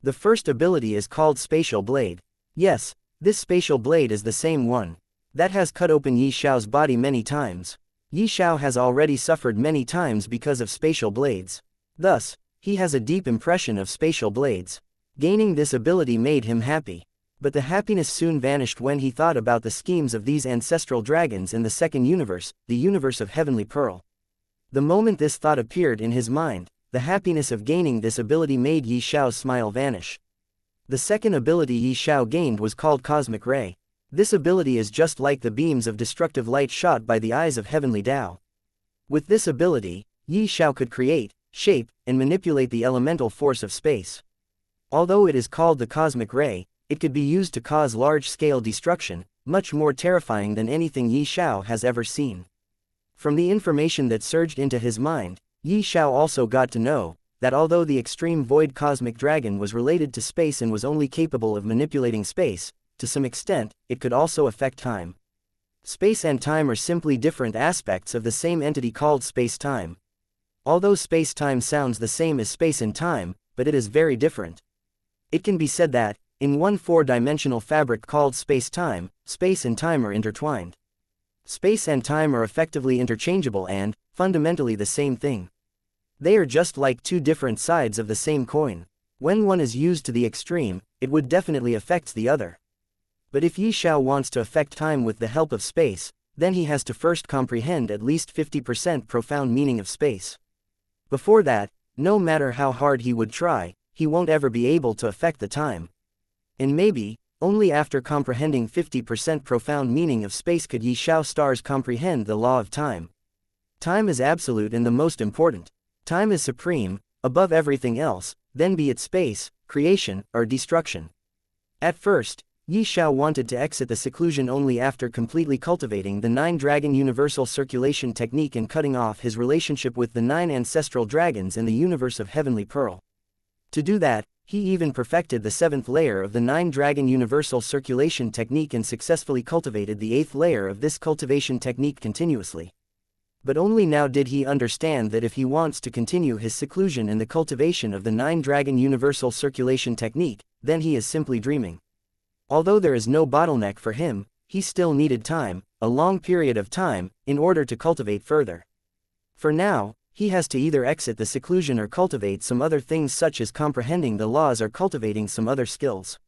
S1: The first ability is called Spatial Blade. Yes, this Spatial Blade is the same one that has cut open Ye Xiao's body many times. Ye Xiao has already suffered many times because of spatial blades. Thus, he has a deep impression of spatial blades. Gaining this ability made him happy. But the happiness soon vanished when he thought about the schemes of these ancestral dragons in the second universe, the universe of Heavenly Pearl. The moment this thought appeared in his mind, the happiness of gaining this ability made Ye Xiao's smile vanish. The second ability Ye Xiao gained was called Cosmic Ray. This ability is just like the beams of destructive light shot by the eyes of Heavenly Tao. With this ability, Ye Xiao could create, shape, and manipulate the elemental force of space. Although it is called the Cosmic Ray, it could be used to cause large-scale destruction, much more terrifying than anything Ye Xiao has ever seen. From the information that surged into his mind, Ye Xiao also got to know that although the Extreme Void Cosmic Dragon was related to space and was only capable of manipulating space, to some extent, it could also affect time. Space and time are simply different aspects of the same entity called space-time. Although space-time sounds the same as space and time, but it is very different. It can be said that, in one 4-dimensional fabric called space-time, space and time are intertwined. Space and time are effectively interchangeable and, fundamentally the same thing. They are just like 2 different sides of the same coin. When one is used to the extreme, it would definitely affect the other. But if Ye Xiao wants to affect time with the help of space, then he has to first comprehend at least 50% profound meaning of space. Before that, no matter how hard he would try, he won't ever be able to affect the time. And maybe, only after comprehending 50% profound meaning of space could Ye Xiao stars comprehend the law of time. Time is absolute and the most important. Time is supreme, above everything else, then be it space, creation, or destruction. At first, Ye Xiao wanted to exit the seclusion only after completely cultivating the 9 Dragon Universal Circulation Technique and cutting off his relationship with the 9 ancestral dragons in the universe of Heavenly Pearl. To do that, he even perfected the 7th layer of the 9 Dragon Universal Circulation Technique and successfully cultivated the 8th layer of this cultivation technique continuously. But only now did he understand that if he wants to continue his seclusion in the cultivation of the 9 Dragon Universal Circulation Technique, then he is simply dreaming. Although there is no bottleneck for him, he still needed time, a long period of time, in order to cultivate further. For now, he has to either exit the seclusion or cultivate some other things such as comprehending the laws or cultivating some other skills.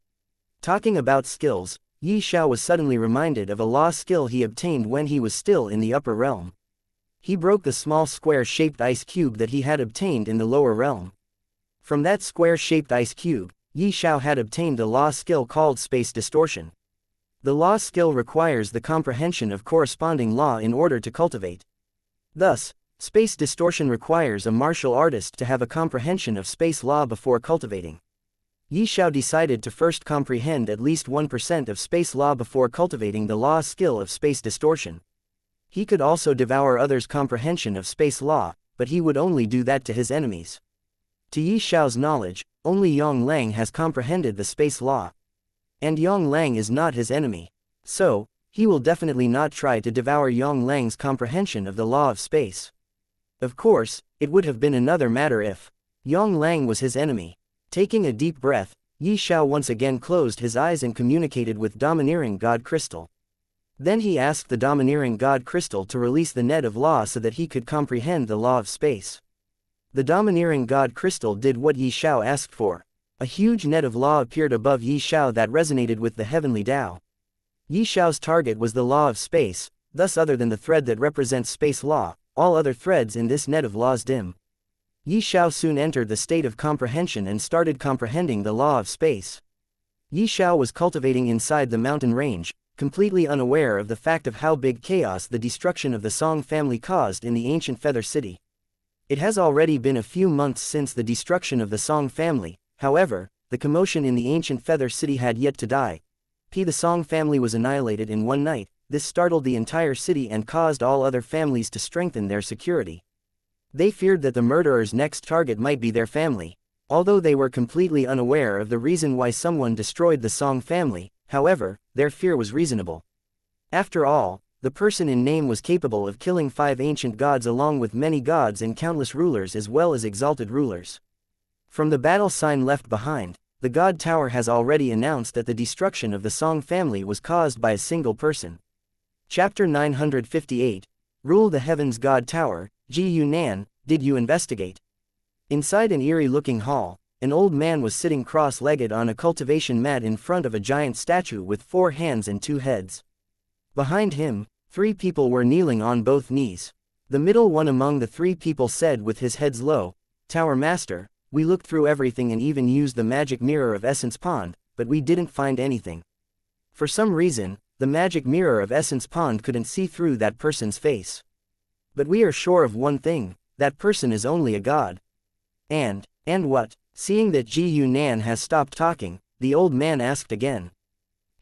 S1: Talking about skills, Ye Xiao was suddenly reminded of a law skill he obtained when he was still in the upper realm. He broke the small square-shaped ice cube that he had obtained in the lower realm. From that square-shaped ice cube, Ye Xiao had obtained a law skill called Space Distortion. The law skill requires the comprehension of corresponding law in order to cultivate. Thus, Space Distortion requires a martial artist to have a comprehension of space law before cultivating. Ye Xiao decided to first comprehend at least 1% of space law before cultivating the law skill of Space Distortion. He could also devour others' comprehension of space law, but he would only do that to his enemies. To Ye Xiao's knowledge, only Yang Lang has comprehended the space law. And Yang Lang is not his enemy. So, he will definitely not try to devour Yang Lang's comprehension of the law of space. Of course, it would have been another matter if Yang Lang was his enemy. Taking a deep breath, Ye Xiao once again closed his eyes and communicated with Domineering God Crystal. Then he asked the Domineering God Crystal to release the net of law so that he could comprehend the law of space. The Domineering God Crystal did what Ye Xiao asked for. A huge net of law appeared above Ye Xiao that resonated with the Heavenly Tao. Ye Xiao's target was the law of space, thus other than the thread that represents space law, all other threads in this net of laws dim. Ye Xiao soon entered the state of comprehension and started comprehending the law of space. Ye Xiao was cultivating inside the mountain range, completely unaware of the fact of how big chaos the destruction of the Song family caused in the ancient Feather City. It has already been a few months since the destruction of the Song family, however, the commotion in the ancient Feather City had yet to die. The Song family was annihilated in one night. This startled the entire city and caused all other families to strengthen their security. They feared that the murderer's next target might be their family. Although they were completely unaware of the reason why someone destroyed the Song family, however, their fear was reasonable. After all, the person in name was capable of killing 5 ancient gods along with many gods and countless rulers as well as exalted rulers. From the battle sign left behind, the God Tower has already announced that the destruction of the Song family was caused by a single person. Chapter 958, Rule the Heavens God Tower. Ji Yunan, did you investigate? Inside an eerie-looking hall, an old man was sitting cross-legged on a cultivation mat in front of a giant statue with 4 hands and 2 heads. Behind him, 3 people were kneeling on both knees. The middle one among the 3 people said with his heads low, "Tower Master, we looked through everything and even used the magic mirror of Essence Pond, but we didn't find anything. For some reason, the magic mirror of Essence Pond couldn't see through that person's face. But we are sure of one thing, that person is only a god." And what? Seeing that Ji Yunan has stopped talking, the old man asked again.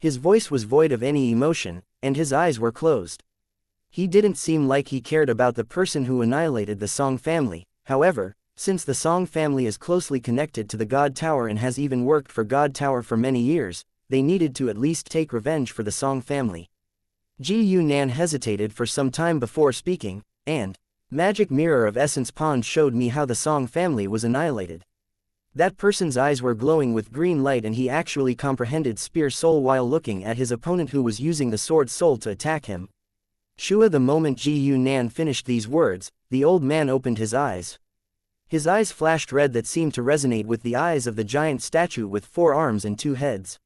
S1: His voice was void of any emotion, and his eyes were closed. He didn't seem like he cared about the person who annihilated the Song family. However, since the Song family is closely connected to the God Tower and has even worked for God Tower for many years, they needed to at least take revenge for the Song family. Ji Yunan hesitated for some time before speaking, and magic mirror of Essence Pond showed me how the Song family was annihilated. That person's eyes were glowing with green light and he actually comprehended Spear Soul while looking at his opponent who was using the Sword Soul to attack him. Shua. The moment Ji Yunan finished these words, the old man opened his eyes. His eyes flashed red that seemed to resonate with the eyes of the giant statue with 4 arms and 2 heads.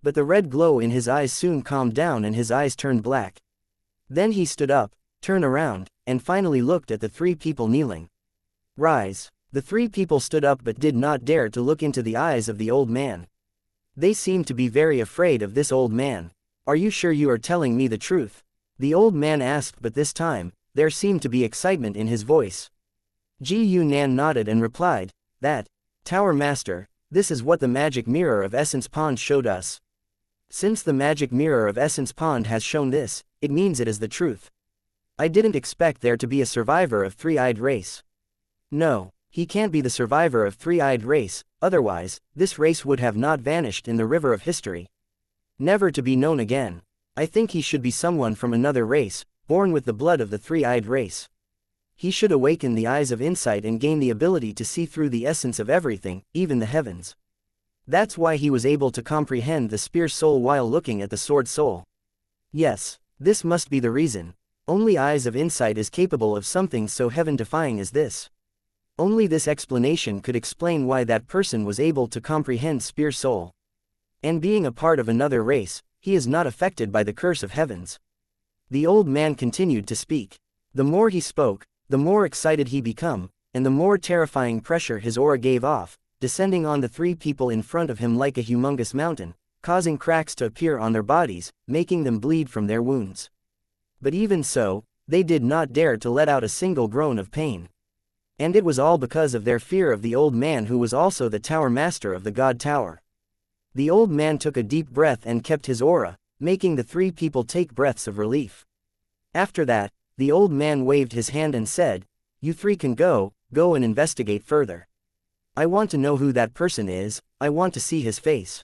S1: But the red glow in his eyes soon calmed down and his eyes turned black. Then he stood up, turned around, and finally looked at the 3 people kneeling. "Rise." The 3 people stood up but did not dare to look into the eyes of the old man. They seemed to be very afraid of this old man. "Are you sure you are telling me the truth?" the old man asked, but this time, there seemed to be excitement in his voice. Ji Yunan nodded and replied, "That, Tower Master, this is what the magic mirror of Essence Pond showed us. Since the magic mirror of Essence Pond has shown this, it means it is the truth. I didn't expect there to be a survivor of 3-eyed race. No, he can't be the survivor of 3-eyed race, otherwise, this race would have not vanished in the river of history. Never to be known again. I think he should be someone from another race, born with the blood of the 3-eyed race. He should awaken the eyes of insight and gain the ability to see through the essence of everything, even the heavens. That's why he was able to comprehend the Spear Soul while looking at the Sword Soul. Yes, this must be the reason. Only eyes of insight is capable of something so heaven-defying as this. Only this explanation could explain why that person was able to comprehend Spear Soul. And being a part of another race, he is not affected by the curse of heavens." The old man continued to speak. The more he spoke, the more excited he became, and the more terrifying pressure his aura gave off, descending on the 3 people in front of him like a humongous mountain, causing cracks to appear on their bodies, making them bleed from their wounds. But even so, they did not dare to let out a single groan of pain. And it was all because of their fear of the old man who was also the Tower Master of the God Tower. The old man took a deep breath and kept his aura, making the 3 people take breaths of relief. After that, the old man waved his hand and said, "You 3 can go and investigate further. I want to know who that person is, I want to see his face.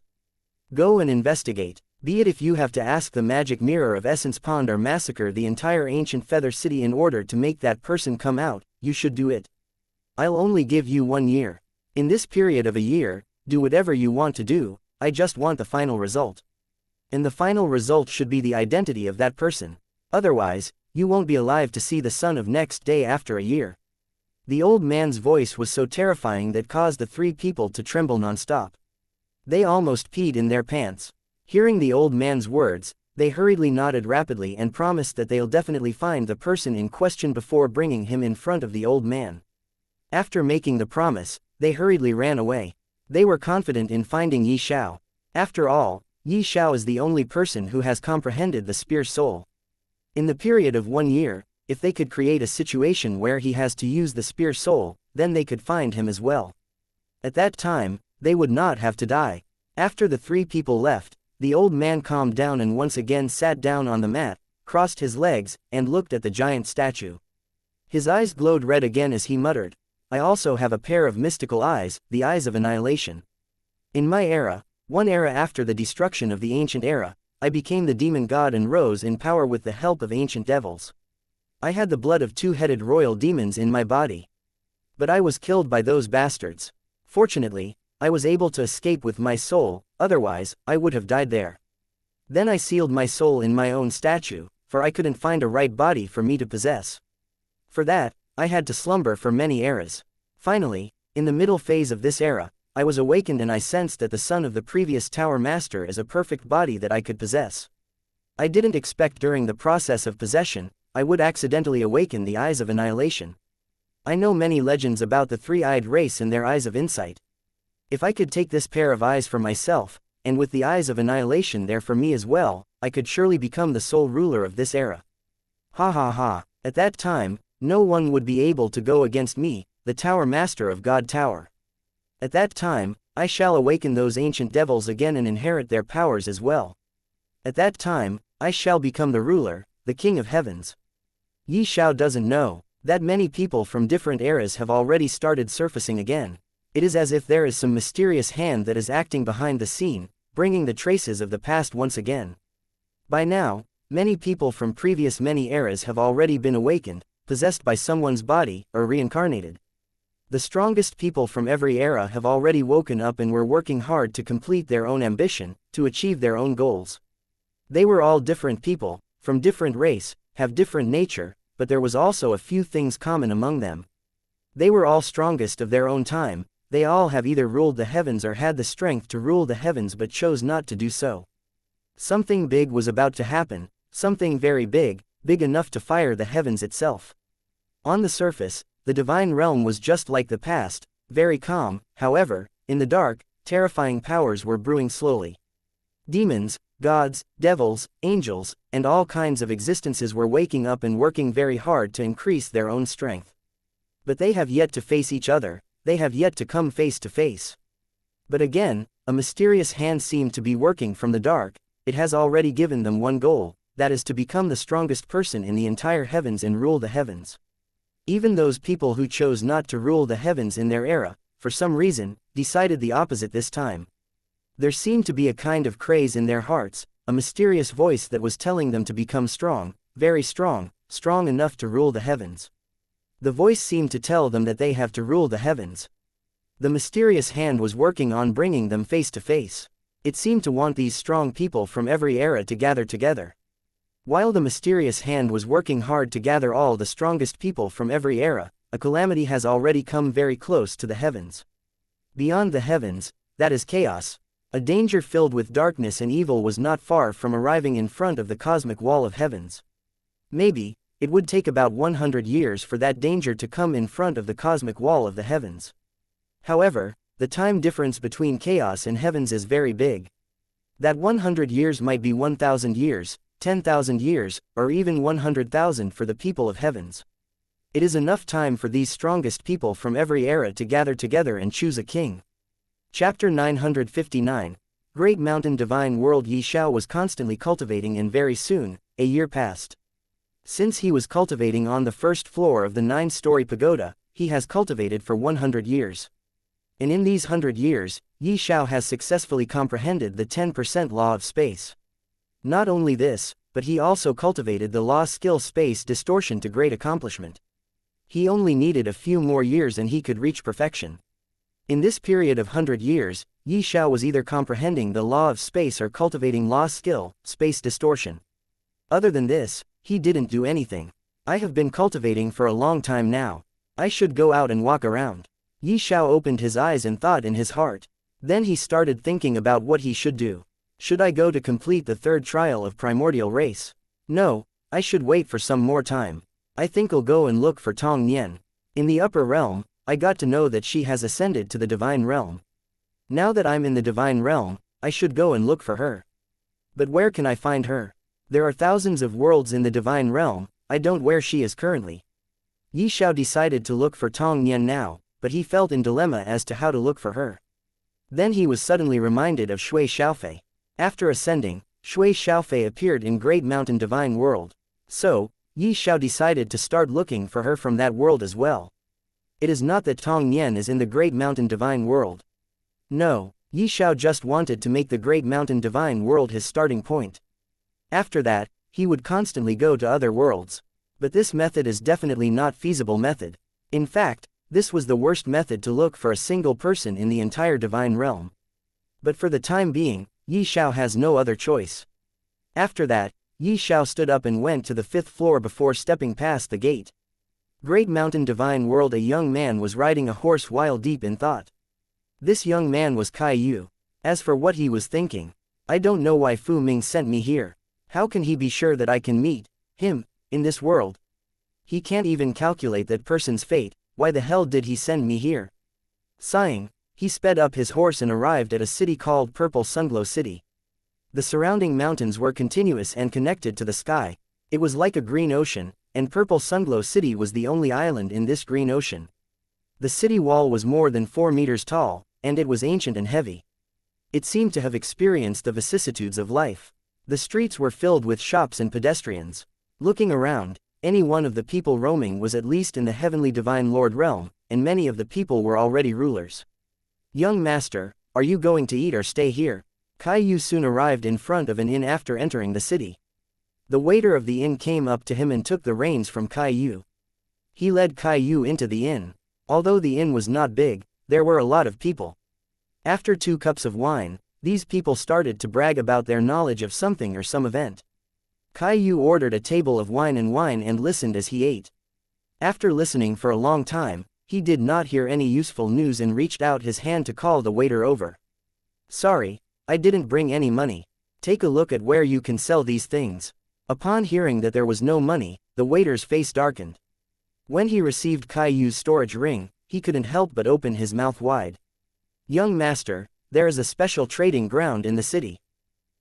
S1: Go and investigate, be it if you have to ask the magic mirror of Essence Pond or massacre the entire ancient feather city in order to make that person come out, you should do it. I'll only give you 1 year. In this period of a year, do whatever you want to do, I just want the final result. And the final result should be the identity of that person. Otherwise, you won't be alive to see the sun of next day after a year." The old man's voice was so terrifying that caused the 3 people to tremble non-stop. They almost peed in their pants. Hearing the old man's words, they hurriedly nodded rapidly and promised that they'll definitely find the person in question before bringing him in front of the old man. After making the promise, they hurriedly ran away. They were confident in finding Ye Xiao. After all, Ye Xiao is the only person who has comprehended the Spear Soul. In the period of 1 year, if they could create a situation where he has to use the Spear Soul, then they could find him as well. At that time, they would not have to die. After the 3 people left, The old man calmed down and once again sat down on the mat, crossed his legs, and looked at the giant statue. His eyes glowed red again as he muttered, "I also have a pair of mystical eyes, the eyes of annihilation. In my era, one era after the destruction of the ancient era, I became the demon god and rose in power with the help of ancient devils. I had the blood of two-headed royal demons in my body. But I was killed by those bastards. Fortunately, I was able to escape with my soul, otherwise, I would have died there. Then I sealed my soul in my own statue, for I couldn't find a right body for me to possess. For that, I had to slumber for many eras. Finally, in the middle phase of this era, I was awakened and I sensed that the son of the previous Tower Master is a perfect body that I could possess. I didn't expect during the process of possession, I would accidentally awaken the eyes of annihilation. I know many legends about the three-eyed race and their eyes of insight. If I could take this pair of eyes for myself, and with the eyes of annihilation there for me as well, I could surely become the sole ruler of this era. Ha ha ha, at that time, no one would be able to go against me, the Tower Master of God Tower. At that time, I shall awaken those ancient devils again and inherit their powers as well. At that time, I shall become the ruler, the King of Heavens. Ye Xiao doesn't know that many people from different eras have already started surfacing again. It is as if there is some mysterious hand that is acting behind the scene, bringing the traces of the past once again. By now, many people from previous many eras have already been awakened, possessed by someone's body, or reincarnated. The strongest people from every era have already woken up and were working hard to complete their own ambition, to achieve their own goals. They were all different people, from different race, have different nature, but there was also a few things common among them. They were all strongest of their own time, they all have either ruled the heavens or had the strength to rule the heavens but chose not to do so. Something big was about to happen, something very big, big enough to fire the heavens itself. On the surface, the divine realm was just like the past, very calm. However, in the dark, terrifying powers were brewing slowly. Demons, gods, devils, angels, and all kinds of existences were waking up and working very hard to increase their own strength. But they have yet to face each other, they have yet to come face to face. But again, a mysterious hand seemed to be working from the dark. It has already given them one goal, that is to become the strongest person in the entire heavens and rule the heavens. Even those people who chose not to rule the heavens in their era, for some reason, decided the opposite this time. There seemed to be a kind of craze in their hearts, a mysterious voice that was telling them to become strong, very strong, strong enough to rule the heavens. The voice seemed to tell them that they have to rule the heavens. The mysterious hand was working on bringing them face to face. It seemed to want these strong people from every era to gather together. While the mysterious hand was working hard to gather all the strongest people from every era, a calamity has already come very close to the heavens. Beyond the heavens, that is chaos, a danger filled with darkness and evil was not far from arriving in front of the cosmic wall of heavens. Maybe, it would take about 100 years for that danger to come in front of the cosmic wall of the heavens. However, the time difference between chaos and heavens is very big. That 100 years might be 1,000 years, 10,000 years, or even 100,000 for the people of heavens. It is enough time for these strongest people from every era to gather together and choose a king. Chapter 959, Great Mountain Divine World. Ye Xiao was constantly cultivating and very soon, a year passed. Since he was cultivating on the first floor of the 9-story pagoda, he has cultivated for 100 years. And in these 100 years, Ye Xiao has successfully comprehended the 10% law of space. Not only this, but he also cultivated the law skill space distortion to great accomplishment. He only needed a few more years and he could reach perfection. In this period of 100 years, Ye Xiao was either comprehending the law of space or cultivating law skill, space distortion. Other than this, he didn't do anything. I have been cultivating for a long time now. I should go out and walk around. Ye Xiao opened his eyes and thought in his heart. Then he started thinking about what he should do. Should I go to complete the third trial of primordial race? No, I should wait for some more time. I think I'll go and look for Tong Nian. In the upper realm, I got to know that she has ascended to the divine realm. Now that I'm in the divine realm, I should go and look for her. But where can I find her? There are thousands of worlds in the divine realm, I don't know where she is currently. Ye Xiao decided to look for Tong Nian now, but he felt in dilemma as to how to look for her. Then he was suddenly reminded of Shui Xiaofei. After ascending, Shui Xiaofei appeared in Great Mountain Divine World. So, Ye Xiao decided to start looking for her from that world as well. It is not that Tong Nian is in the Great Mountain Divine World. No, Ye Xiao just wanted to make the Great Mountain Divine World his starting point. After that, he would constantly go to other worlds. But this method is definitely not feasible method. In fact, this was the worst method to look for a single person in the entire divine realm. But for the time being, Ye Xiao has no other choice. After that, Ye Xiao stood up and went to the 5th floor before stepping past the gate. Great Mountain Divine World. A young man was riding a horse while deep in thought. This young man was Kai Yu. As for what he was thinking, I don't know why Fu Ming sent me here. How can he be sure that I can meet him in this world? He can't even calculate that person's fate. Why the hell did he send me here? Sighing, he sped up his horse and arrived at a city called Purple Sunglow City. The surrounding mountains were continuous and connected to the sky. It was like a green ocean, and Purple Sunglow City was the only island in this green ocean. The city wall was more than 4 meters tall, and it was ancient and heavy. It seemed to have experienced the vicissitudes of life. The streets were filled with shops and pedestrians. Looking around, any one of the people roaming was at least in the heavenly divine lord realm, and many of the people were already rulers. Young master, are you going to eat or stay here? Kai Yu soon arrived in front of an inn after entering the city. The waiter of the inn came up to him and took the reins from Kai Yu. He led Kai Yu into the inn. Although the inn was not big, there were a lot of people. After 2 cups of wine, these people started to brag about their knowledge of something or some event. Kai Yu ordered a table of wine and listened as he ate. After listening for a long time, he did not hear any useful news and reached out his hand to call the waiter over. Sorry, I didn't bring any money. Take a look at where you can sell these things. Upon hearing that there was no money, the waiter's face darkened. When he received Kai Yu's storage ring, he couldn't help but open his mouth wide. Young master, there is a special trading ground in the city.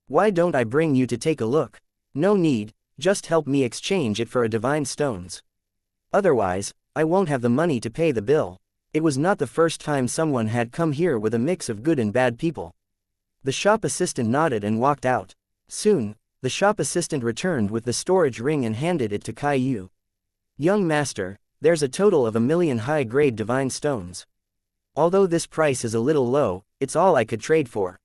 S1: Why don't I bring you to take a look? No need, just help me exchange it for a divine stones. Otherwise, I won't have the money to pay the bill. It was not the first time someone had come here with a mix of good and bad people. The shop assistant nodded and walked out. Soon, the shop assistant returned with the storage ring and handed it to Kai Yu. Young master, there's a total of 1,000,000 high-grade divine stones. Although this price is a little low, it's all I could trade for.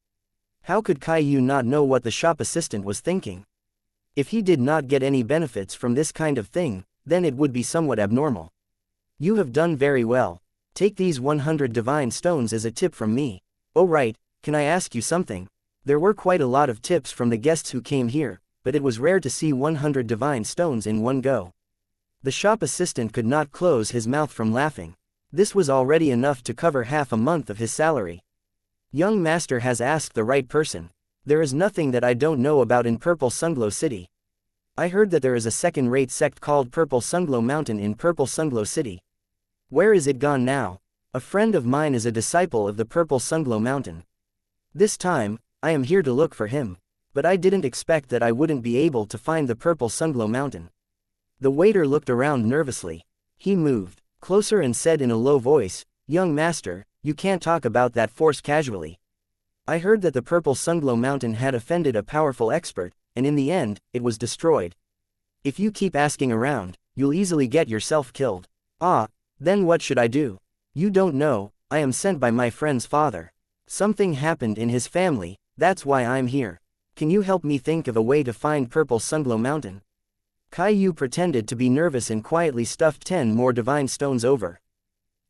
S1: How could Kai Yu not know what the shop assistant was thinking? If he did not get any benefits from this kind of thing, then it would be somewhat abnormal. You have done very well. Take these 100 divine stones as a tip from me. Oh right, can I ask you something? There were quite a lot of tips from the guests who came here, but it was rare to see 100 divine stones in one go. The shop assistant could not close his mouth from laughing. This was already enough to cover half a month of his salary. Young master has asked the right person. There is nothing that I don't know about in Purple Sunglow City. I heard that there is a second-rate sect called Purple Sunglow Mountain in Purple Sunglow City. Where is it gone now? A friend of mine is a disciple of the Purple Sunglow Mountain. This time, I am here to look for him. But I didn't expect that I wouldn't be able to find the Purple Sunglow Mountain. The waiter looked around nervously. He moved closer and said in a low voice, Young master, you can't talk about that force casually. I heard that the Purple Sunglow Mountain had offended a powerful expert, and in the end, it was destroyed. If you keep asking around, you'll easily get yourself killed. Ah, then what should I do? You don't know, I am sent by my friend's father. Something happened in his family, that's why I'm here. Can you help me think of a way to find Purple Sunglow Mountain? Kai Yu pretended to be nervous and quietly stuffed 10 more divine stones over.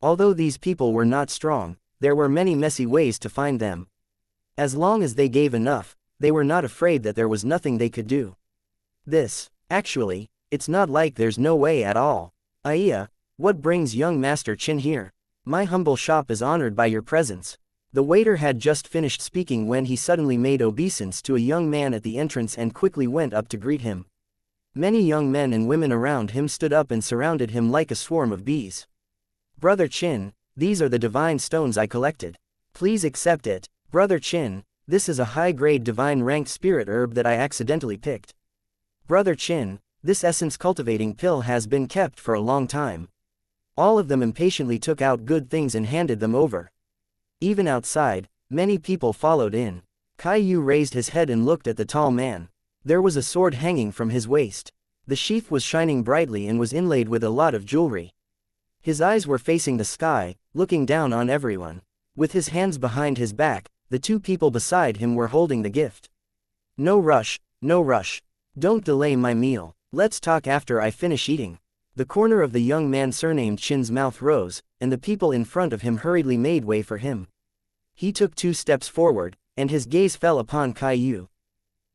S1: Although these people were not strong, there were many messy ways to find them. As long as they gave enough, they were not afraid that there was nothing they could do. Actually, it's not like there's no way at all. Aya, what brings young Master Chin here? My humble shop is honored by your presence. The waiter had just finished speaking when he suddenly made obeisance to a young man at the entrance and quickly went up to greet him. Many young men and women around him stood up and surrounded him like a swarm of bees. Brother Chin, these are the divine stones I collected. Please accept it. Brother Chin, this is a high-grade divine ranked spirit herb that I accidentally picked. Brother Chin, this essence cultivating pill has been kept for a long time. All of them impatiently took out good things and handed them over. Even outside, many people followed in. Caillou raised his head and looked at the tall man. There was a sword hanging from his waist. The sheath was shining brightly and was inlaid with a lot of jewelry. His eyes were facing the sky, looking down on everyone. With his hands behind his back, the two people beside him were holding the gift. No rush, no rush. Don't delay my meal. Let's talk after I finish eating. The corner of the young man surnamed Chin's mouth rose, and the people in front of him hurriedly made way for him. He took 2 steps forward, and his gaze fell upon Caillou.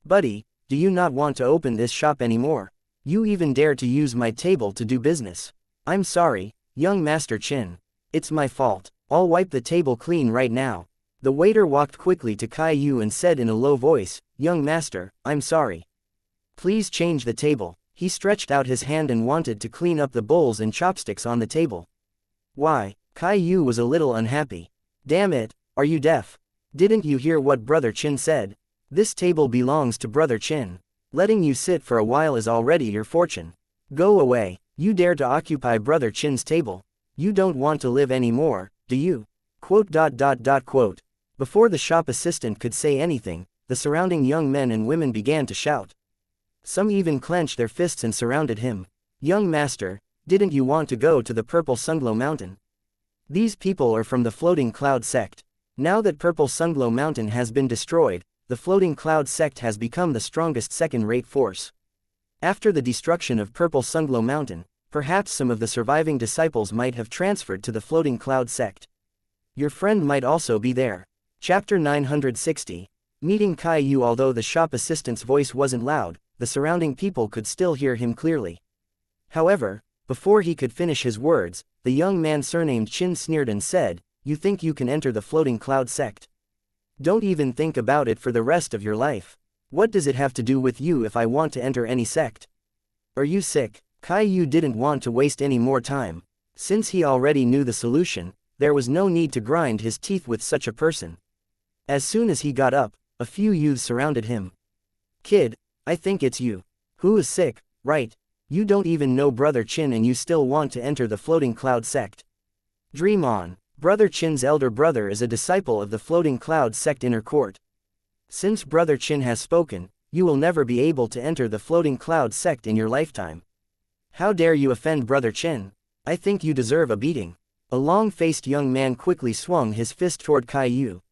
S1: Buddy, do you not want to open this shop anymore? You even dare to use my table to do business. I'm sorry, young Master Chin. It's my fault. I'll wipe the table clean right now. The waiter walked quickly to Caillou and said in a low voice, Young Master, I'm sorry. Please change the table. He stretched out his hand and wanted to clean up the bowls and chopsticks on the table. Why? Caillou was a little unhappy. Damn it, are you deaf? Didn't you hear what Brother Chin said? This table belongs to Brother Chin. Letting you sit for a while is already your fortune. Go away. You dare to occupy Brother Chin's table. You don't want to live anymore, do you? Quote. Before the shop assistant could say anything, the surrounding young men and women began to shout. Some even clenched their fists and surrounded him. Young master, didn't you want to go to the Purple Sunglow Mountain? These people are from the Floating Cloud sect. Now that Purple Sunglow Mountain has been destroyed, the Floating Cloud sect has become the strongest second-rate force. After the destruction of Purple Sunglow Mountain, perhaps some of the surviving disciples might have transferred to the Floating Cloud sect. Your friend might also be there. Chapter 960. Meeting Caillou. Although the shop assistant's voice wasn't loud, the surrounding people could still hear him clearly. However, before he could finish his words, the young man surnamed Chin sneered and said, You think you can enter the Floating Cloud sect? Don't even think about it for the rest of your life. What does it have to do with you if I want to enter any sect? Are you sick? Caillou didn't want to waste any more time. Since he already knew the solution, there was no need to grind his teeth with such a person. As soon as he got up, a few youths surrounded him. Kid, I think it's you. Who is sick, right? You don't even know Brother Chin and you still want to enter the Floating Cloud sect. Dream on. Brother Chin's elder brother is a disciple of the Floating Cloud sect inner court. Since Brother Chin has spoken, you will never be able to enter the Floating Cloud sect in your lifetime. How dare you offend Brother Chin? I think you deserve a beating. A long-faced young man quickly swung his fist toward Caillou.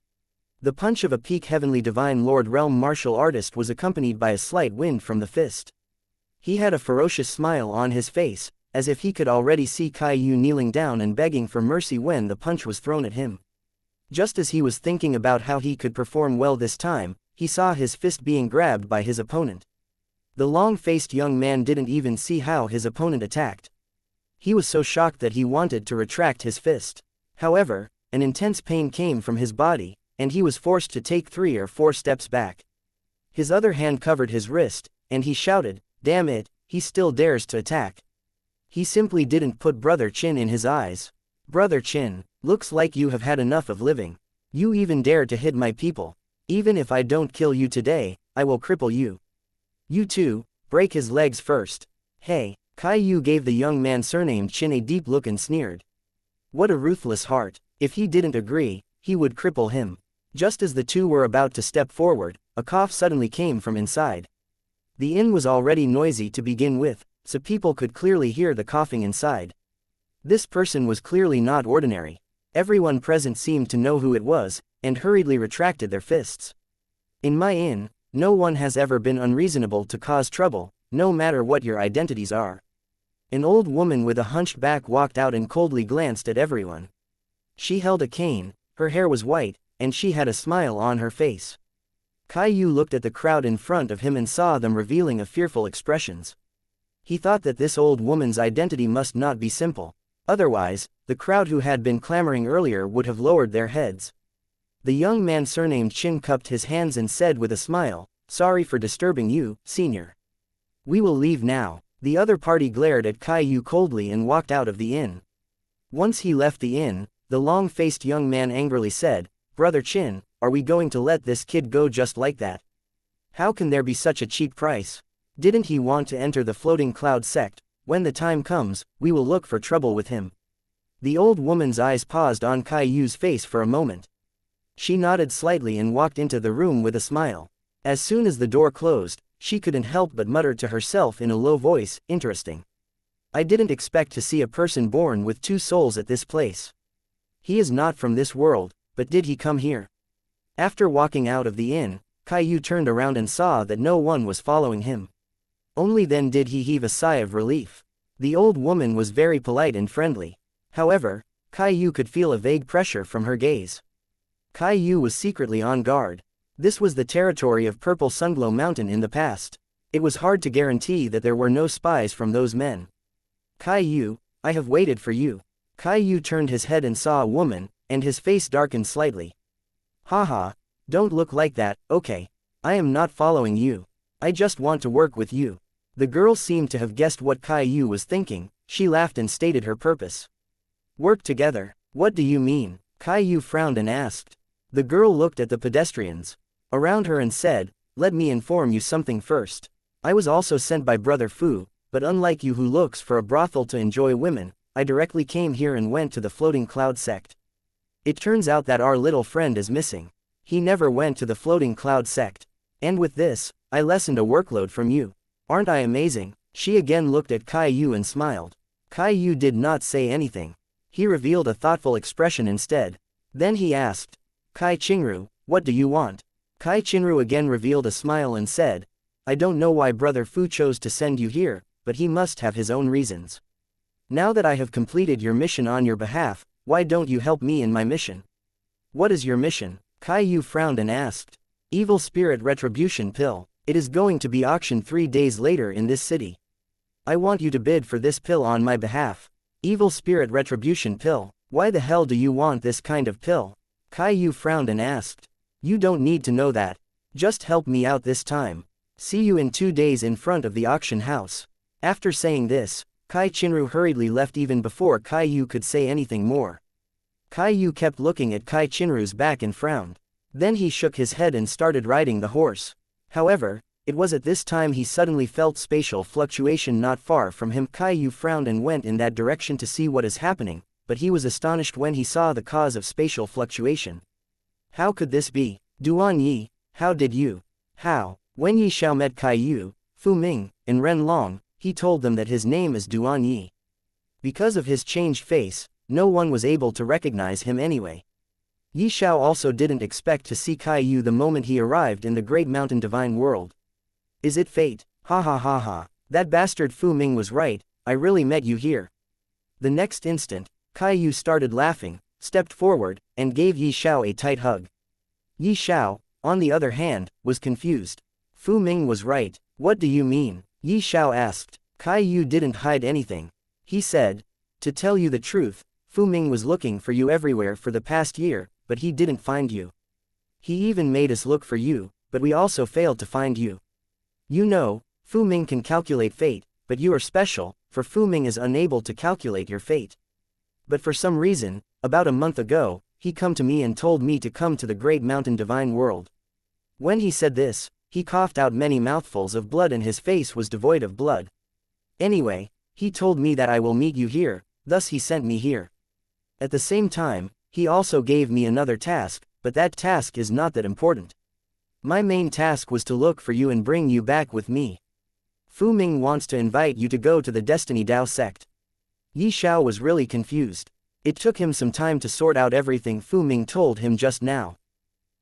S1: The punch of a peak heavenly divine lord realm martial artist was accompanied by a slight wind from the fist. He had a ferocious smile on his face, as if he could already see Caillou kneeling down and begging for mercy when the punch was thrown at him. Just as he was thinking about how he could perform well this time, he saw his fist being grabbed by his opponent. The long-faced young man didn't even see how his opponent attacked. He was so shocked that he wanted to retract his fist. However, an intense pain came from his body, and he was forced to take 3 or 4 steps back. His other hand covered his wrist, and he shouted, Damn it, he still dares to attack. He simply didn't put Brother Chin in his eyes. Brother Chin, looks like you have had enough of living. You even dare to hit my people. Even if I don't kill you today, I will cripple you. You too, break his legs first. Hey, Caillou gave the young man surnamed Chin a deep look and sneered. What a ruthless heart. If he didn't agree, he would cripple him. Just as the two were about to step forward, a cough suddenly came from inside. The inn was already noisy to begin with, so people could clearly hear the coughing inside. This person was clearly not ordinary. Everyone present seemed to know who it was, and hurriedly retracted their fists. In my inn, no one has ever been unreasonable to cause trouble, no matter what your identities are. An old woman with a hunched back walked out and coldly glanced at everyone. She held a cane, her hair was white, and she had a smile on her face. Caillou looked at the crowd in front of him and saw them revealing a fearful expressions. He thought that this old woman's identity must not be simple. Otherwise, the crowd who had been clamoring earlier would have lowered their heads. The young man surnamed Chin cupped his hands and said with a smile, Sorry for disturbing you, senior. We will leave now. The other party glared at Caillou coldly and walked out of the inn. Once he left the inn, the long-faced young man angrily said, Brother Chin, are we going to let this kid go just like that? How can there be such a cheap price? Didn't he want to enter the Floating Cloud sect? When the time comes, we will look for trouble with him. The old woman's eyes paused on Caillou's face for a moment. She nodded slightly and walked into the room with a smile. As soon as the door closed, she couldn't help but mutter to herself in a low voice, "Interesting. I didn't expect to see a person born with 2 souls at this place. He is not from this world, but did he come here?" After walking out of the inn, Caillou turned around and saw that no one was following him. Only then did he heave a sigh of relief. The old woman was very polite and friendly. However, Caillou could feel a vague pressure from her gaze. Caillou was secretly on guard. This was the territory of Purple Sunglow Mountain in the past. It was hard to guarantee that there were no spies from those men. "Caillou, I have waited for you." Caillou turned his head and saw a woman, and his face darkened slightly. "Haha, don't look like that, okay. I am not following you. I just want to work with you." The girl seemed to have guessed what Caillou was thinking. She laughed and stated her purpose. "Work together? What do you mean?" Caillou frowned and asked. The girl looked at the pedestrians around her and said, "Let me inform you something first. I was also sent by Brother Fu, but unlike you who looks for a brothel to enjoy women, I directly came here and went to the Floating Cloud sect. It turns out that our little friend is missing. He never went to the Floating Cloud sect. And with this, I lessened a workload from you. Aren't I amazing?" She again looked at Caillou and smiled. Caillou did not say anything. He revealed a thoughtful expression instead. Then he asked, "Kai Qingru, what do you want?" Kai Qingru again revealed a smile and said, "I don't know why Brother Fu chose to send you here, but he must have his own reasons. Now that I have completed your mission on your behalf, why don't you help me in my mission?" "What is your mission?" Caillou frowned and asked. "Evil Spirit Retribution Pill. It is going to be auctioned 3 days later in this city. I want you to bid for this pill on my behalf." "Evil Spirit Retribution Pill. Why the hell do you want this kind of pill?" Caillou frowned and asked. "You don't need to know that. Just help me out this time. See you in 2 days in front of the auction house." After saying this, Kai Qingru hurriedly left even before Caillou could say anything more. Caillou kept looking at Kai Qingru's back and frowned. Then he shook his head and started riding the horse. However, it was at this time he suddenly felt spatial fluctuation not far from him. Caillou frowned and went in that direction to see what is happening, but he was astonished when he saw the cause of spatial fluctuation. How could this be? "Duan Yi, how did you?" "How?" When Ye Xiao met Caillou, Fu Ming, and Ren Long, he told them that his name is Duan Yi. Because of his changed face, no one was able to recognize him anyway. Ye Xiao also didn't expect to see Caillou the moment he arrived in the Great Mountain Divine World. "Is it fate? Ha ha ha ha. That bastard Fu Ming was right, I really met you here." The next instant, Caillou started laughing, stepped forward, and gave Ye Xiao a tight hug. Ye Xiao, on the other hand, was confused. "Fu Ming was right, what do you mean?" Ye Xiao asked. Caillou didn't hide anything. He said, "To tell you the truth, Fu Ming was looking for you everywhere for the past year, but he didn't find you. He even made us look for you, but we also failed to find you. You know, Fu Ming can calculate fate, but you are special, for Fu Ming is unable to calculate your fate. But for some reason, about a month ago, he come to me and told me to come to the Great Mountain Divine World." When he said this, he coughed out many mouthfuls of blood and his face was devoid of blood. "Anyway, he told me that I will meet you here, thus he sent me here. At the same time, he also gave me another task, but that task is not that important. My main task was to look for you and bring you back with me. Fu Ming wants to invite you to go to the Destiny Dao sect." Ye Xiao was really confused. It took him some time to sort out everything Fu Ming told him just now.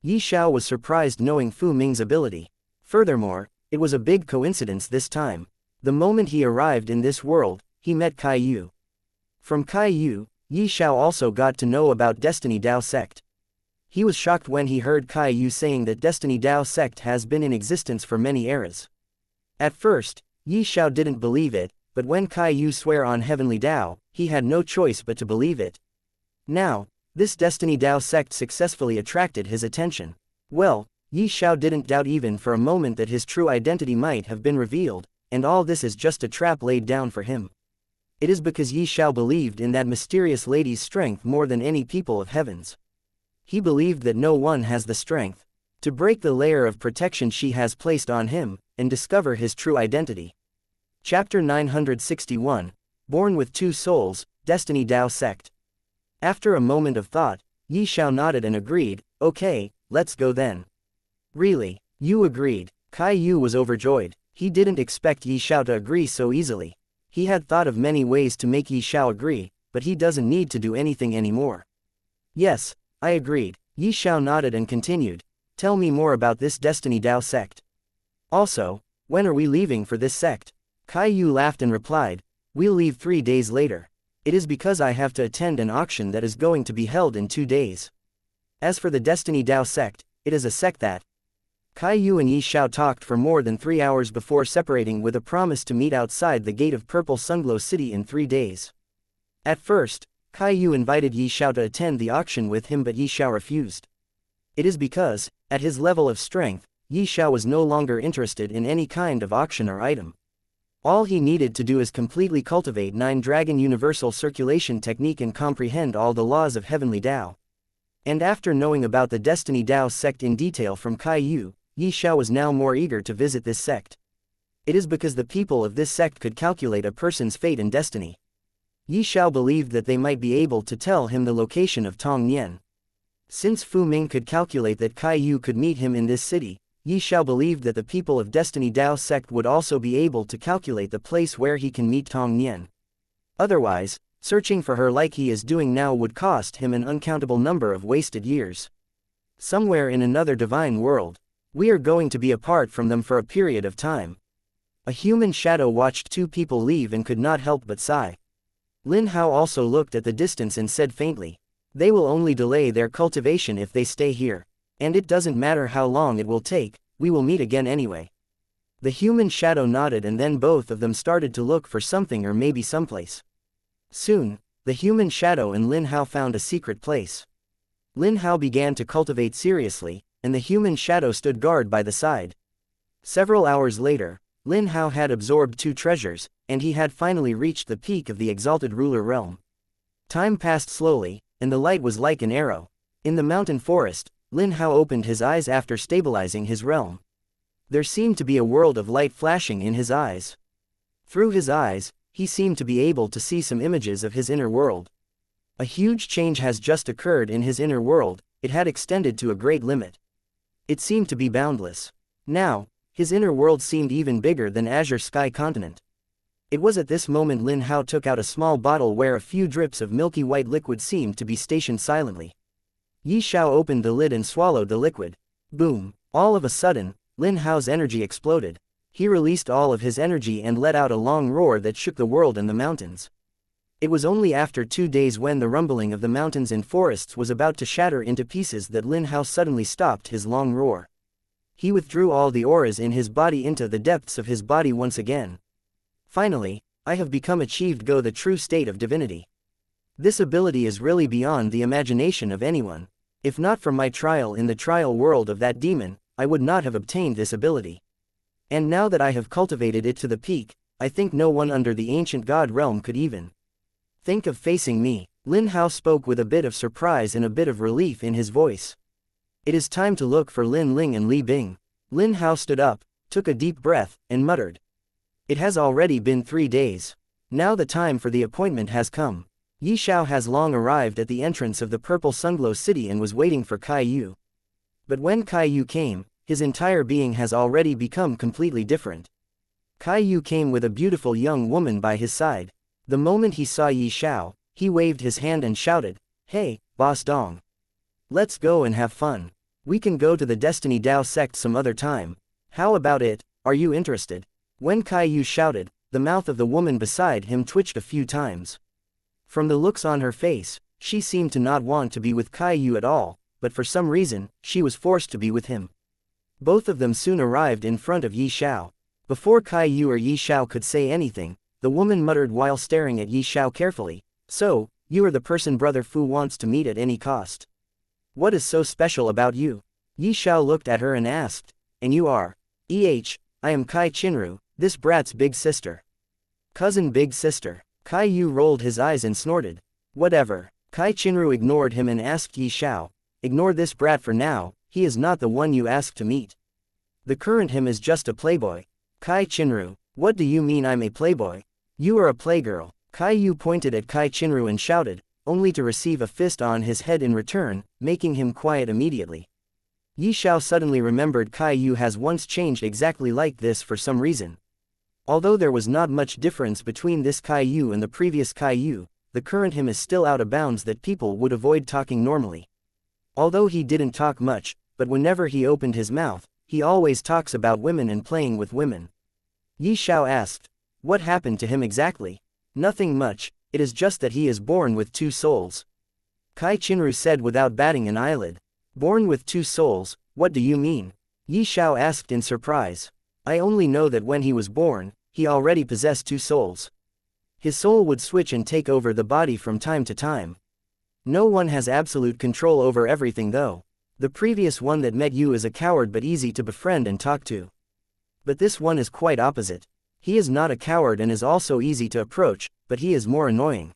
S1: Ye Xiao was surprised knowing Fu Ming's ability. Furthermore, it was a big coincidence this time. The moment he arrived in this world, he met Caillou. From Caillou, Ye Xiao also got to know about Destiny Dao sect. He was shocked when he heard Caillou saying that Destiny Dao sect has been in existence for many eras. At first, Ye Xiao didn't believe it, but when Caillou swore on Heavenly Dao, he had no choice but to believe it. Now, this Destiny Dao sect successfully attracted his attention. Well, Ye Xiao didn't doubt even for a moment that his true identity might have been revealed, and all this is just a trap laid down for him. It is because Ye Xiao believed in that mysterious lady's strength more than any people of heavens. He believed that no one has the strength to break the layer of protection she has placed on him, and discover his true identity. Chapter 961, Born with Two Souls, Destiny Dao Sect. After a moment of thought, Ye Xiao nodded and agreed, okay, let's go then. Really? You agreed? Kai Yu was overjoyed. He didn't expect Ye Xiao to agree so easily. He had thought of many ways to make Ye Xiao agree, but he doesn't need to do anything anymore. Yes, I agreed. Ye Xiao nodded and continued. Tell me more about this Destiny Dao sect. Also, when are we leaving for this sect? Kai Yu laughed and replied, we'll leave 3 days later. It is because I have to attend an auction that is going to be held in 2 days. As for the Destiny Dao sect, it is a sect that... Kai Yu and Ye Xiao talked for more than 3 hours before separating with a promise to meet outside the gate of Purple Sunglow City in 3 days. At first, Kai Yu invited Ye Xiao to attend the auction with him, but Ye Xiao refused. It is because, at his level of strength, Ye Xiao was no longer interested in any kind of auction or item. All he needed to do is completely cultivate 9 Dragon Universal Circulation Technique and comprehend all the laws of Heavenly Dao. And after knowing about the Destiny Dao sect in detail from Kai Yu, Ye Xiao was now more eager to visit this sect. It is because the people of this sect could calculate a person's fate and destiny. Ye Xiao believed that they might be able to tell him the location of Tong Nian. Since Fu Ming could calculate that Kai Yu could meet him in this city, Ye Xiao believed that the people of Destiny Dao sect would also be able to calculate the place where he can meet Tong Nian. Otherwise, searching for her like he is doing now would cost him an uncountable number of wasted years. Somewhere in another divine world, we are going to be apart from them for a period of time. A human shadow watched 2 people leave and could not help but sigh. Lin Hao also looked at the distance and said faintly, they will only delay their cultivation if they stay here, and it doesn't matter how long it will take, we will meet again anyway. The human shadow nodded and then both of them started to look for something or maybe someplace. Soon, the human shadow and Lin Hao found a secret place. Lin Hao began to cultivate seriously, and the human shadow stood guard by the side. Several hours later, Lin Hao had absorbed 2 treasures, and he had finally reached the peak of the exalted ruler realm. Time passed slowly, and the light was like an arrow. In the mountain forest, Lin Hao opened his eyes after stabilizing his realm. There seemed to be a world of light flashing in his eyes. Through his eyes, he seemed to be able to see some images of his inner world. A huge change has just occurred in his inner world, it had extended to a great limit. It seemed to be boundless. Now, his inner world seemed even bigger than Azure Sky Continent. It was at this moment Lin Hao took out a small bottle where a few drips of milky white liquid seemed to be stationed silently. Ye Xiao opened the lid and swallowed the liquid. Boom! All of a sudden, Lin Hao's energy exploded. He released all of his energy and let out a long roar that shook the world and the mountains. It was only after 2 days when the rumbling of the mountains and forests was about to shatter into pieces that Lin Hao suddenly stopped his long roar. He withdrew all the auras in his body into the depths of his body once again. Finally, I have achieved the true state of divinity. This ability is really beyond the imagination of anyone. If not for my trial in the trial world of that demon, I would not have obtained this ability. And now that I have cultivated it to the peak, I think no one under the ancient god realm could even think of facing me. Lin Hao spoke with a bit of surprise and a bit of relief in his voice. It is time to look for Lin Ling and Li Bing. Lin Hao stood up, took a deep breath, and muttered. It has already been 3 days. Now the time for the appointment has come. Ye Xiao has long arrived at the entrance of the Purple Sunglow City and was waiting for Kai Yu. But when Kai Yu came, his entire being has already become completely different. Kai Yu came with a beautiful young woman by his side. The moment he saw Ye Xiao, he waved his hand and shouted, "Hey, Boss Dong. Let's go and have fun. We can go to the Destiny Dao sect some other time. How about it, are you interested?" When Kai Yu shouted, the mouth of the woman beside him twitched a few times. From the looks on her face, she seemed to not want to be with Kai Yu at all, but for some reason, she was forced to be with him. Both of them soon arrived in front of Ye Xiao. Before Kai Yu or Ye Xiao could say anything, the woman muttered while staring at Ye Xiao carefully, "So, you are the person Brother Fu wants to meet at any cost. What is so special about you?" Ye Xiao looked at her and asked, "And you are?" I am Kai Chinru, this brat's big sister." "Cousin big sister." Kai Yu rolled his eyes and snorted. "Whatever." Kai Chinru ignored him and asked Ye Xiao, "Ignore this brat for now, he is not the one you asked to meet. The current him is just a playboy." "Kai Chinru, what do you mean I'm a playboy? You are a playgirl." Kai Yu pointed at Kai Chinru and shouted, only to receive a fist on his head in return, making him quiet immediately. Ye Xiao suddenly remembered Kai Yu has once changed exactly like this for some reason. Although there was not much difference between this Kai Yu and the previous Kai Yu, the current him is still out of bounds that people would avoid talking normally. Although he didn't talk much, but whenever he opened his mouth, he always talks about women and playing with women. Ye Xiao asked, "What happened to him exactly?" "Nothing much, it is just that he is born with two souls." Kai Chinru said without batting an eyelid. "Born with two souls, what do you mean?" Ye Xiao asked in surprise. "I only know that when he was born, he already possessed two souls. His soul would switch and take over the body from time to time. No one has absolute control over everything though. The previous one that met you is a coward but easy to befriend and talk to. But this one is quite opposite. He is not a coward and is also easy to approach, but he is more annoying.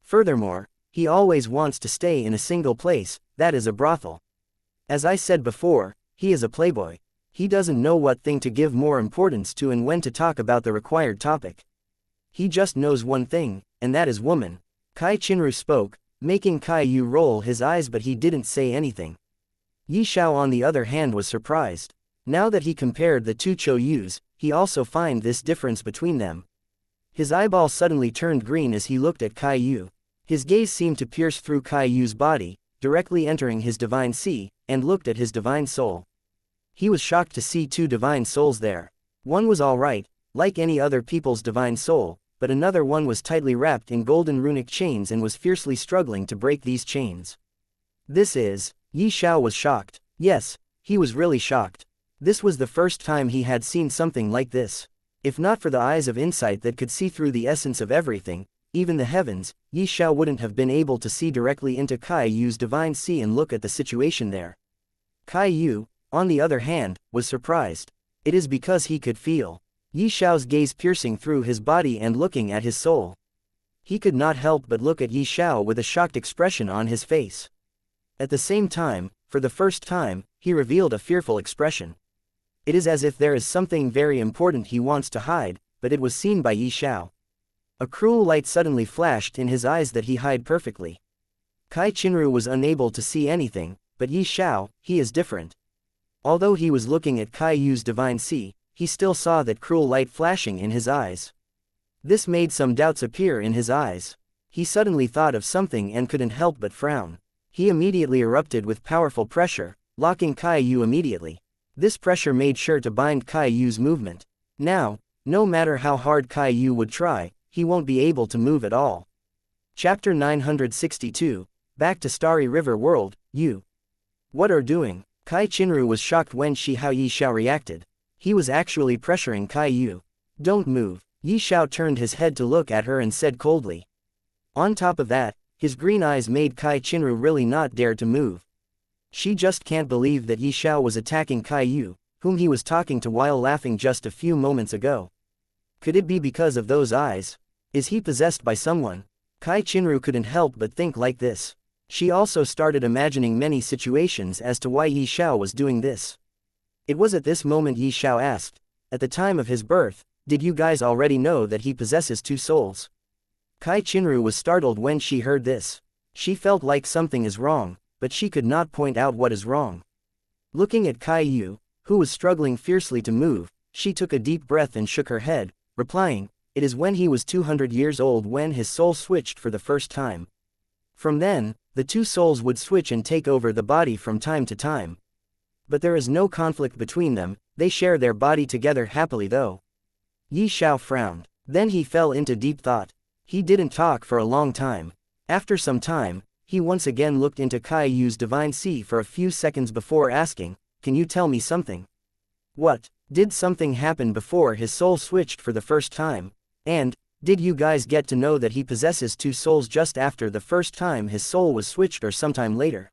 S1: Furthermore, he always wants to stay in a single place, that is a brothel. As I said before, he is a playboy. He doesn't know what thing to give more importance to and when to talk about the required topic. He just knows one thing, and that is woman." Kai Chinru spoke, making Kai Yu roll his eyes, but he didn't say anything. Ye Xiao on the other hand was surprised. Now that he compared the two Chou Yus, he also find this difference between them. His eyeball suddenly turned green as he looked at Kai Yu. His gaze seemed to pierce through Kai Yu's body, directly entering his divine sea, and looked at his divine soul. He was shocked to see two divine souls there. One was alright, like any other people's divine soul, but another one was tightly wrapped in golden runic chains and was fiercely struggling to break these chains. "This is..." Ye Xiao was shocked. Yes, he was really shocked. This was the first time he had seen something like this. If not for the eyes of insight that could see through the essence of everything, even the heavens, Ye Xiao wouldn't have been able to see directly into Kai Yu's divine sea and look at the situation there. Kai Yu, on the other hand, was surprised. It is because he could feel Ye Xiao's gaze piercing through his body and looking at his soul. He could not help but look at Ye Xiao with a shocked expression on his face. At the same time, for the first time, he revealed a fearful expression. It is as if there is something very important he wants to hide, but it was seen by Ye Xiao. A cruel light suddenly flashed in his eyes that he hid perfectly. Kai Chinru was unable to see anything, but Ye Xiao, he is different. Although he was looking at Kai Yu's divine sea, he still saw that cruel light flashing in his eyes. This made some doubts appear in his eyes. He suddenly thought of something and couldn't help but frown. He immediately erupted with powerful pressure, locking Kai Yu immediately. This pressure made sure to bind Kai Yu's movement. Now, no matter how hard Kai Yu would try, he won't be able to move at all. Chapter 962, Back to Starry River World, Yu. "What are doing?" Kai Chinru was shocked when how Ye Xiao reacted. He was actually pressuring Kai Yu. "Don't move." Ye Xiao turned his head to look at her and said coldly. On top of that, his green eyes made Kai Chinru really not dare to move. She just can't believe that Ye Xiao was attacking Kai Yu, whom he was talking to while laughing just a few moments ago. Could it be because of those eyes? Is he possessed by someone? Kai Chinru couldn't help but think like this. She also started imagining many situations as to why Ye Xiao was doing this. It was at this moment Ye Xiao asked, "At the time of his birth, did you guys already know that he possesses two souls?" Kai Chinru was startled when she heard this. She felt like something is wrong, but she could not point out what is wrong. Looking at Kai Yu, who was struggling fiercely to move, she took a deep breath and shook her head, replying, "It is when he was 200 years old when his soul switched for the first time. From then, the two souls would switch and take over the body from time to time. But there is no conflict between them, they share their body together happily though." Ye Xiao frowned. Then he fell into deep thought. He didn't talk for a long time. After some time, he once again looked into Kai Yu's divine sea for a few seconds before asking, "Can you tell me something? What? Did something happen before his soul switched for the first time? And, did you guys get to know that he possesses two souls just after the first time his soul was switched or sometime later?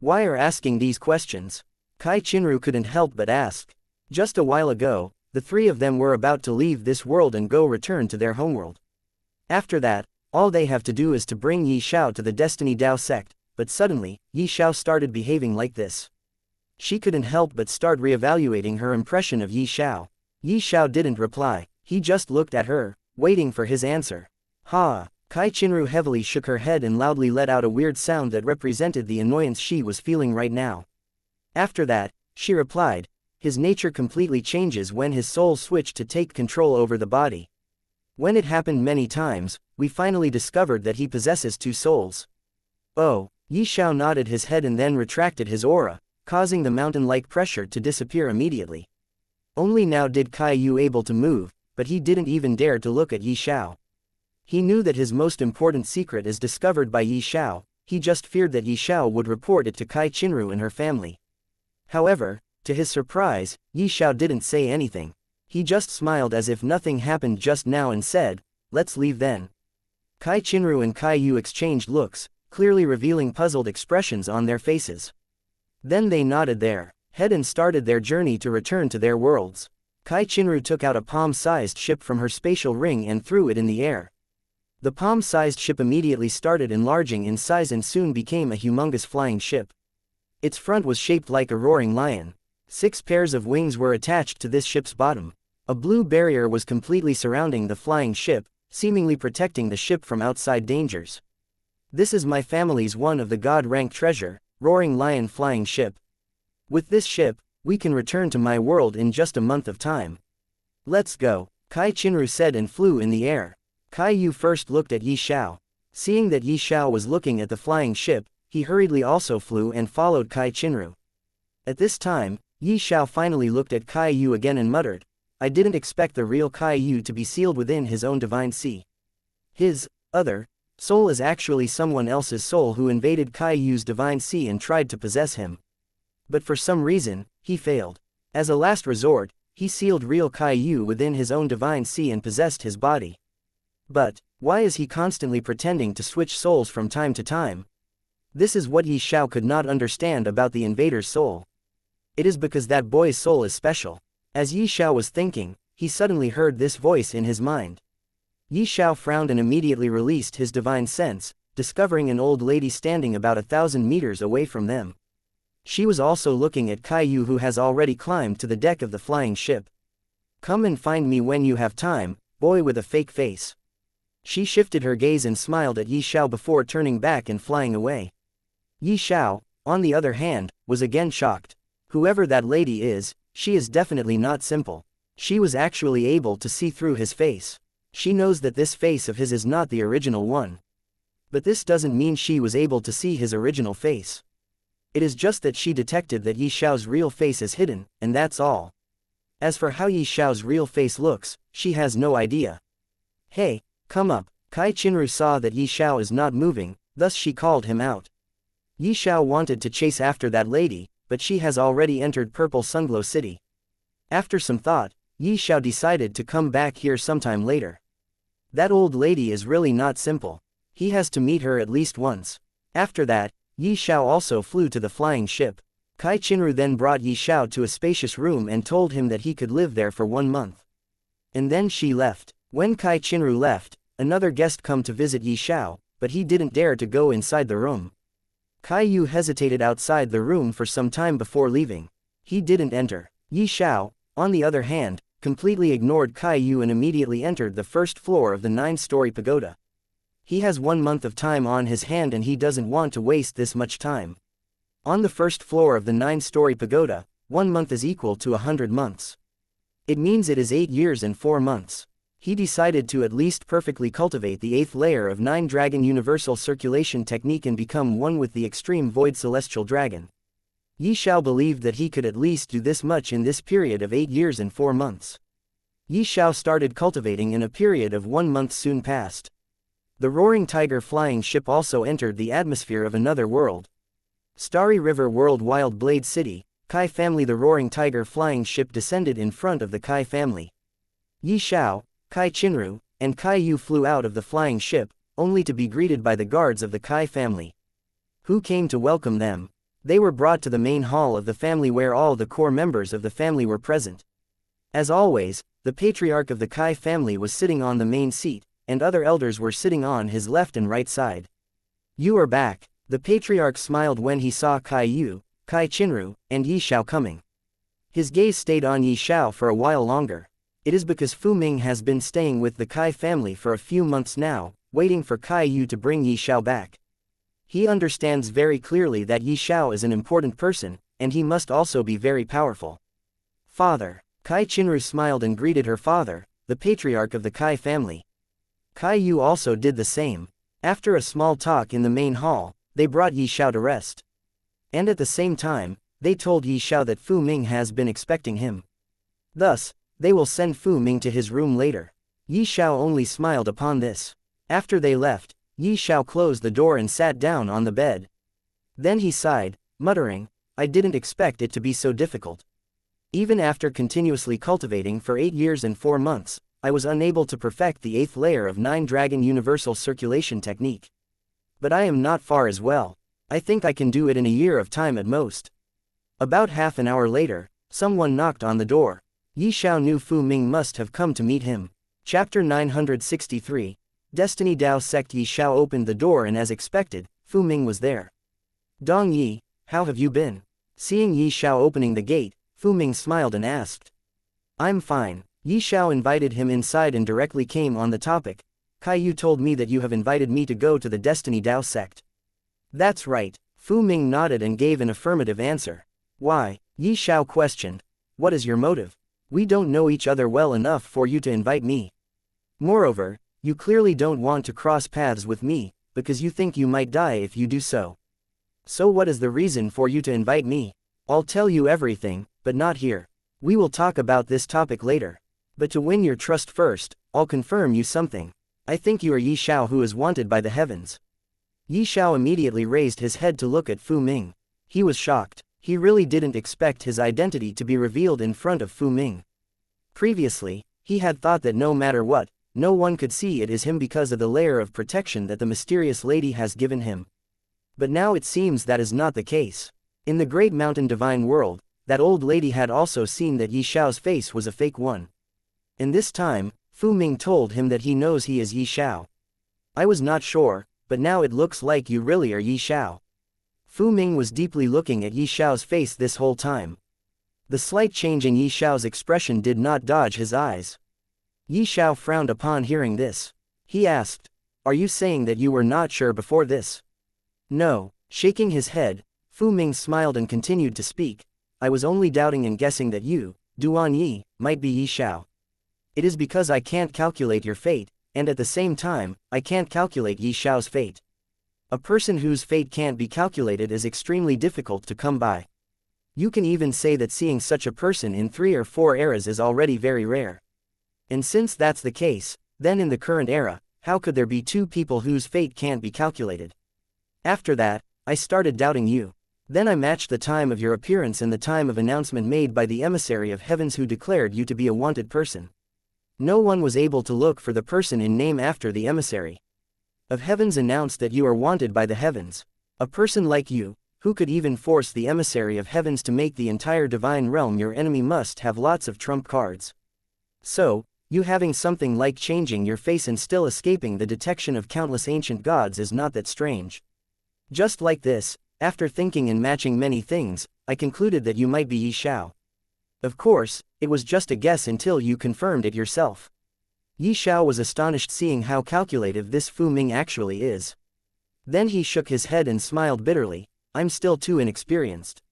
S1: Why are asking these questions?" Kai Chinru couldn't help but ask. Just a while ago, the three of them were about to leave this world and go return to their homeworld. After that, all they have to do is to bring Ye Xiao to the Destiny Dao sect, but suddenly, Ye Xiao started behaving like this. She couldn't help but start reevaluating her impression of Ye Xiao. Ye Xiao didn't reply, he just looked at her, waiting for his answer. "Ha!" Kai Chinru heavily shook her head and loudly let out a weird sound that represented the annoyance she was feeling right now. After that, she replied, his nature completely changes when his soul switched to take control over the body. When it happened many times, we finally discovered that he possesses two souls. Oh, Ye Xiao nodded his head and then retracted his aura, causing the mountain-like pressure to disappear immediately. Only now did Kai Yu able to move, but he didn't even dare to look at Ye Xiao. He knew that his most important secret is discovered by Ye Xiao, he just feared that Ye Xiao would report it to Kai Chinru and her family. However, to his surprise, Ye Xiao didn't say anything. He just smiled as if nothing happened just now and said, let's leave then. Kai Chinru and Kai Yu exchanged looks, clearly revealing puzzled expressions on their faces. Then they nodded their head and started their journey to return to their worlds. Kai Chinru took out a palm-sized ship from her spatial ring and threw it in the air. The palm-sized ship immediately started enlarging in size and soon became a humongous flying ship. Its front was shaped like a roaring lion. 6 pairs of wings were attached to this ship's bottom. A blue barrier was completely surrounding the flying ship, seemingly protecting the ship from outside dangers. This is my family's one of the god-rank treasure, roaring lion flying ship. With this ship, we can return to my world in just a month of time. Let's go, Kai Chinru said and flew in the air. Kai Yu first looked at Ye Xiao. Seeing that Ye Xiao was looking at the flying ship, he hurriedly also flew and followed Kai Chinru. At this time, Ye Xiao finally looked at Kai Yu again and muttered, I didn't expect the real Kai Yu to be sealed within his own divine sea. His other soul is actually someone else's soul who invaded Kai Yu's divine sea and tried to possess him. But for some reason, he failed. As a last resort, he sealed real Kai Yu within his own divine sea and possessed his body. But why is he constantly pretending to switch souls from time to time? This is what Ye Xiao could not understand about the invader's soul. It is because that boy's soul is special. As Ye Xiao was thinking, he suddenly heard this voice in his mind. Ye Xiao frowned and immediately released his divine sense, discovering an old lady standing about 1,000 meters away from them. She was also looking at Kai Yu, who has already climbed to the deck of the flying ship. Come and find me when you have time, boy with a fake face. She shifted her gaze and smiled at Ye Xiao before turning back and flying away. Ye Xiao, on the other hand, was again shocked. Whoever that lady is, she is definitely not simple. She was actually able to see through his face. She knows that this face of his is not the original one. But this doesn't mean she was able to see his original face. It is just that she detected that Ye Xiao's real face is hidden, and that's all. As for how Ye Xiao's real face looks, she has no idea. Hey, come up. Kai Chinru saw that Ye Xiao is not moving, thus she called him out. Ye Xiao wanted to chase after that lady, but she has already entered Purple Sunglow City. After some thought, Ye Xiao decided to come back here sometime later. That old lady is really not simple. He has to meet her at least once. After that, Ye Xiao also flew to the flying ship. Kai Chinru then brought Ye Xiao to a spacious room and told him that he could live there for 1 month. And then she left. When Kai Chinru left, another guest come to visit Ye Xiao, but he didn't dare to go inside the room. Kai Yu hesitated outside the room for some time before leaving. He didn't enter. Ye Xiao, on the other hand, completely ignored Kai Yu and immediately entered the first floor of the 9-story pagoda. He has 1 month of time on his hand and he doesn't want to waste this much time. On the first floor of the 9-story pagoda, 1 month is equal to 100 months. It means it is 8 years and 4 months. He decided to at least perfectly cultivate the 8th layer of 9 Dragon Universal Circulation Technique and become one with the Extreme Void Celestial Dragon. Ye Xiao believed that he could at least do this much in this period of 8 years and 4 months. Ye Xiao started cultivating in a period of 1 month soon passed. The Roaring Tiger flying ship also entered the atmosphere of another world. Starry River World Wild Blade City, Kai family. The Roaring Tiger flying ship descended in front of the Kai family. Ye Xiao, Kai Chinru, and Kai Yu flew out of the flying ship, only to be greeted by the guards of the Kai family, who came to welcome them. They were brought to the main hall of the family where all the core members of the family were present. As always, the patriarch of the Kai family was sitting on the main seat, and other elders were sitting on his left and right side. You are back. The patriarch smiled when he saw Kai Yu, Kai Chinru, and Ye Xiao coming. His gaze stayed on Ye Xiao for a while longer. It is because Fu Ming has been staying with the Kai family for a few months now, waiting for Kai Yu to bring Ye Xiao back. He understands very clearly that Ye Xiao is an important person, and he must also be very powerful. Father. Kai Chinru smiled and greeted her father, the patriarch of the Kai family. Kai Yu also did the same. After a small talk in the main hall, they brought Ye Xiao to rest. And at the same time, they told Ye Xiao that Fu Ming has been expecting him. Thus, they will send Fu Ming to his room later. Ye Xiao only smiled upon this. After they left, Ye Xiao closed the door and sat down on the bed. Then he sighed, muttering, I didn't expect it to be so difficult. Even after continuously cultivating for 8 years and 4 months, I was unable to perfect the 8th layer of 9 Dragon Universal Circulation technique. But I am not far as well. I think I can do it in a year of time at most. About half an hour later, someone knocked on the door. Ye Xiao knew Fu Ming must have come to meet him. Chapter 963. Destiny Dao Sect. Ye Xiao opened the door and as expected, Fu Ming was there. Dong Yi, how have you been? Seeing Ye Xiao opening the gate, Fu Ming smiled and asked. I'm fine. Ye Xiao invited him inside and directly came on the topic. Kai Yu told me that you have invited me to go to the Destiny Dao Sect. That's right. Fu Ming nodded and gave an affirmative answer. Why? Ye Xiao questioned. What is your motive? We don't know each other well enough for you to invite me. Moreover, you clearly don't want to cross paths with me, because you think you might die if you do so. So what is the reason for you to invite me? I'll tell you everything, but not here. We will talk about this topic later. But to win your trust first, I'll confirm you something. I think you are Ye Xiao who is wanted by the heavens. Ye Xiao immediately raised his head to look at Fu Ming. He was shocked. He really didn't expect his identity to be revealed in front of Fu Ming. Previously, he had thought that no matter what, no one could see it is him because of the layer of protection that the mysterious lady has given him. But now it seems that is not the case. In the Great Mountain Divine World, that old lady had also seen that Ye Xiao's face was a fake one. In this time, Fu Ming told him that he knows he is Ye Xiao. I was not sure, but now it looks like you really are Ye Xiao. Fu Ming was deeply looking at Ye Xiao's face this whole time. The slight change in Ye Xiao's expression did not dodge his eyes. Ye Xiao frowned upon hearing this. He asked, are you saying that you were not sure before this? No. Shaking his head, Fu Ming smiled and continued to speak. I was only doubting and guessing that you, Duan Yi, might be Ye Xiao. It is because I can't calculate your fate, and at the same time, I can't calculate Ye Xiao's fate. A person whose fate can't be calculated is extremely difficult to come by. You can even say that seeing such a person in 3 or 4 eras is already very rare. And since that's the case, then in the current era, how could there be 2 people whose fate can't be calculated? After that, I started doubting you. Then I matched the time of your appearance and the time of announcement made by the Emissary of Heavens who declared you to be a wanted person. No one was able to look for the person in name after the Emissary of Heavens announced that you are wanted by the heavens. A person like you, who could even force the Emissary of Heavens to make the entire divine realm your enemy, must have lots of trump cards. So, you having something like changing your face and still escaping the detection of countless ancient gods is not that strange. Just like this, after thinking and matching many things, I concluded that you might be Ye Xiao. Of course, it was just a guess until you confirmed it yourself. Ye Xiao was astonished seeing how calculative this Fu Ming actually is. Then he shook his head and smiled bitterly. I'm still too inexperienced.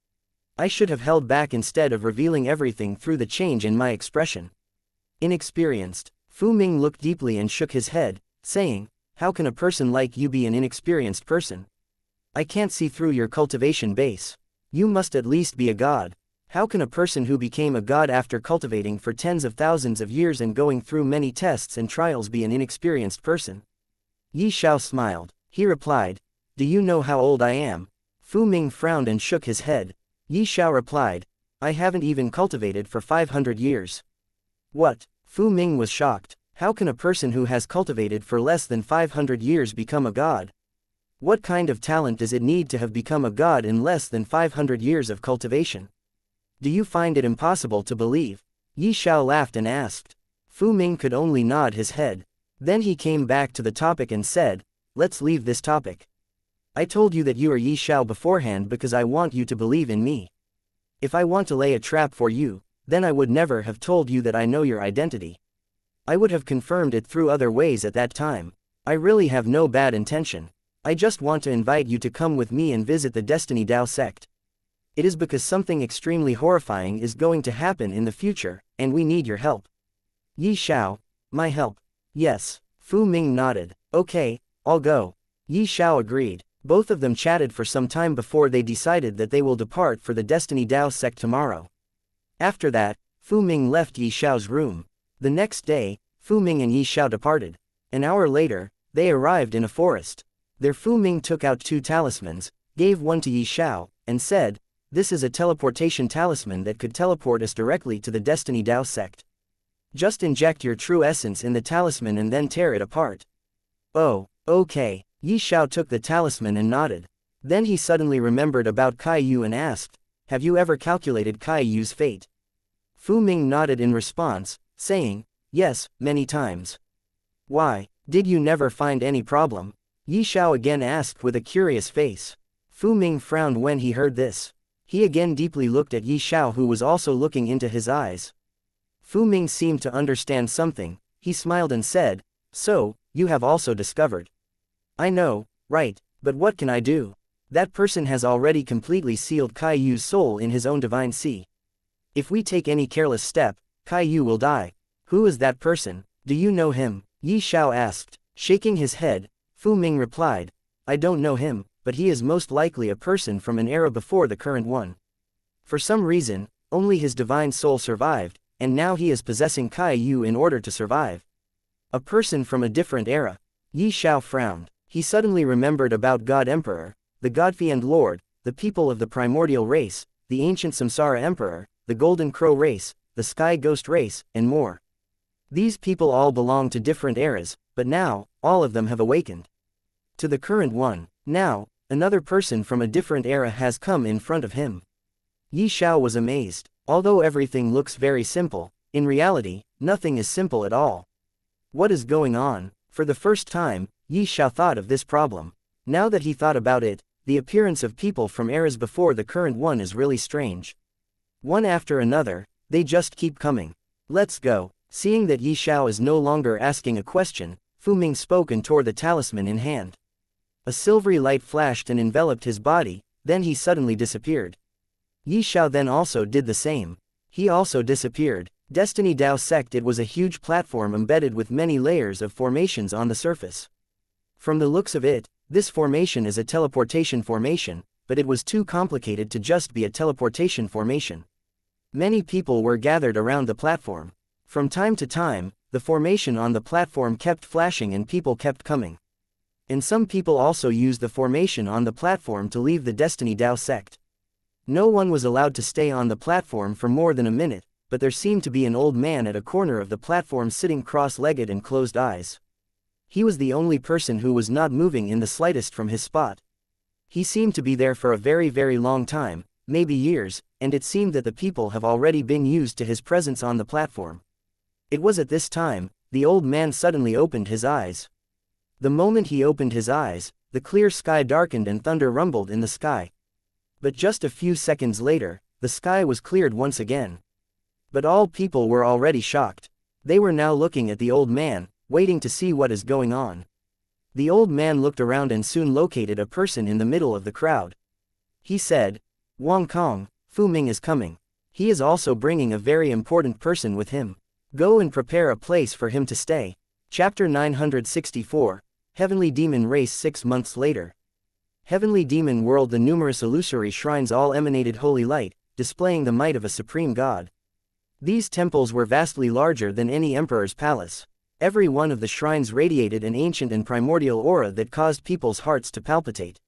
S1: I should have held back instead of revealing everything through the change in my expression. Inexperienced. Fu Ming looked deeply and shook his head, saying, how can a person like you be an inexperienced person? I can't see through your cultivation base. You must at least be a god. How can a person who became a god after cultivating for tens of thousands of years and going through many tests and trials be an inexperienced person? Ye Xiao smiled. He replied, do you know how old I am? Fu Ming frowned and shook his head. Ye Xiao replied, I haven't even cultivated for 500 years. What? Fu Ming was shocked. How can a person who has cultivated for less than 500 years become a god? What kind of talent does it need to have become a god in less than 500 years of cultivation? Do you find it impossible to believe? Ye Xiao laughed and asked. Fu Ming could only nod his head. Then he came back to the topic and said, let's leave this topic. I told you that you are Ye Xiao beforehand because I want you to believe in me. If I want to lay a trap for you, then I would never have told you that I know your identity. I would have confirmed it through other ways at that time. I really have no bad intention. I just want to invite you to come with me and visit the Destiny Dao sect. It is because something extremely horrifying is going to happen in the future, and we need your help. Ye Xiao, my help. Yes. Fu Ming nodded. Okay, I'll go. Ye Xiao agreed. Both of them chatted for some time before they decided that they will depart for the Destiny Dao sect tomorrow. After that, Fu Ming left Ye Xiao's room. The next day, Fu Ming and Ye Xiao departed. An hour later, they arrived in a forest. There Fu Ming took out 2 talismans, gave one to Ye Xiao, and said, "This is a teleportation talisman that could teleport us directly to the Destiny Dao sect. Just inject your true essence in the talisman and then tear it apart." Oh, okay. Ye Xiao took the talisman and nodded. Then he suddenly remembered about Kai Yu and asked, "Have you ever calculated Kai Yu's fate?" Fu Ming nodded in response, saying, "Yes, many times." "Why, did you never find any problem?" Ye Xiao again asked with a curious face. Fu Ming frowned when he heard this. He again deeply looked at Ye Xiao, who was also looking into his eyes. Fu Ming seemed to understand something. He smiled and said, "So, you have also discovered." "I know, right, but what can I do? That person has already completely sealed Kai Yu's soul in his own divine sea. If we take any careless step, Kai Yu will die." "Who is that person? Do you know him?" Ye Xiao asked. Shaking his head, Fu Ming replied, "I don't know him, but he is most likely a person from an era before the current one. For some reason, only his divine soul survived, and now he is possessing Kai Yu in order to survive." "A person from a different era." Ye Xiao frowned. He suddenly remembered about God Emperor, the God-Fiend Lord, the people of the primordial race, the ancient Samsara Emperor, the Golden Crow race, the Sky Ghost race, and more. These people all belong to different eras, but now, all of them have awakened to the current one. Now, another person from a different era has come in front of him. Ye Xiao was amazed. Although everything looks very simple, in reality, nothing is simple at all. What is going on? For the first time, Ye Xiao thought of this problem. Now that he thought about it, the appearance of people from eras before the current one is really strange. One after another, they just keep coming. "Let's go." Seeing that Ye Xiao is no longer asking a question, Fu Ming spoke and tore the talisman in hand. A silvery light flashed and enveloped his body, then he suddenly disappeared. Ye Xiao then also did the same. He also disappeared. Destiny Dao sect. It was a huge platform embedded with many layers of formations on the surface. From the looks of it, this formation is a teleportation formation, but it was too complicated to just be a teleportation formation. Many people were gathered around the platform. From time to time, the formation on the platform kept flashing and people kept coming. And some people also used the formation on the platform to leave the Destiny Dao sect. No one was allowed to stay on the platform for more than a minute, but there seemed to be an old man at a corner of the platform sitting cross-legged and closed eyes. He was the only person who was not moving in the slightest from his spot. He seemed to be there for a very very long time, maybe years, and it seemed that the people have already been used to his presence on the platform. It was at this time, the old man suddenly opened his eyes. The moment he opened his eyes, the clear sky darkened and thunder rumbled in the sky. But just a few seconds later, the sky was cleared once again. But all people were already shocked. They were now looking at the old man, waiting to see what is going on. The old man looked around and soon located a person in the middle of the crowd. He said, "Wang Kong, Fu Ming is coming. He is also bringing a very important person with him. Go and prepare a place for him to stay." Chapter 964, Heavenly Demon Race. 6 months later. Heavenly Demon World. The numerous illusory shrines all emanated holy light, displaying the might of a supreme god. These temples were vastly larger than any emperor's palace. Every one of the shrines radiated an ancient and primordial aura that caused people's hearts to palpitate.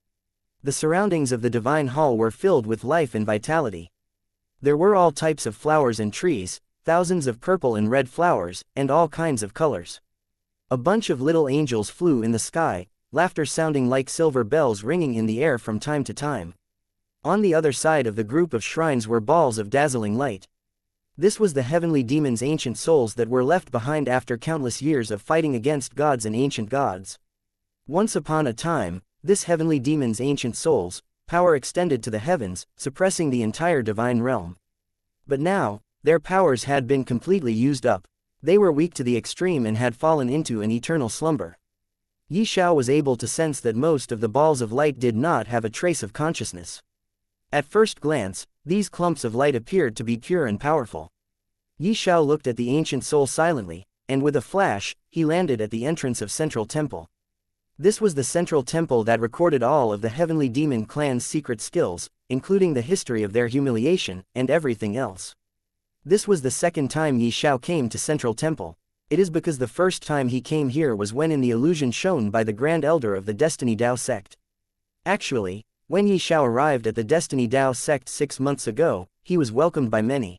S1: The surroundings of the divine hall were filled with life and vitality. There were all types of flowers and trees, thousands of purple and red flowers, and all kinds of colors. A bunch of little angels flew in the sky, laughter sounding like silver bells ringing in the air from time to time. On the other side of the group of shrines were balls of dazzling light. This was the heavenly demons' ancient souls that were left behind after countless years of fighting against gods and ancient gods. Once upon a time, this heavenly demons' ancient souls, power extended to the heavens, suppressing the entire divine realm. But now, their powers had been completely used up. They were weak to the extreme and had fallen into an eternal slumber. Ye Xiao was able to sense that most of the balls of light did not have a trace of consciousness. At first glance, these clumps of light appeared to be pure and powerful. Ye Xiao looked at the ancient soul silently, and with a flash, he landed at the entrance of Central Temple. This was the Central Temple that recorded all of the Heavenly Demon clan's secret skills, including the history of their humiliation, and everything else. This was the second time Ye Xiao came to Central Temple. It is because the first time he came here was when in the illusion shown by the Grand Elder of the Destiny Dao sect. Actually, when Ye Xiao arrived at the Destiny Dao sect 6 months ago, he was welcomed by many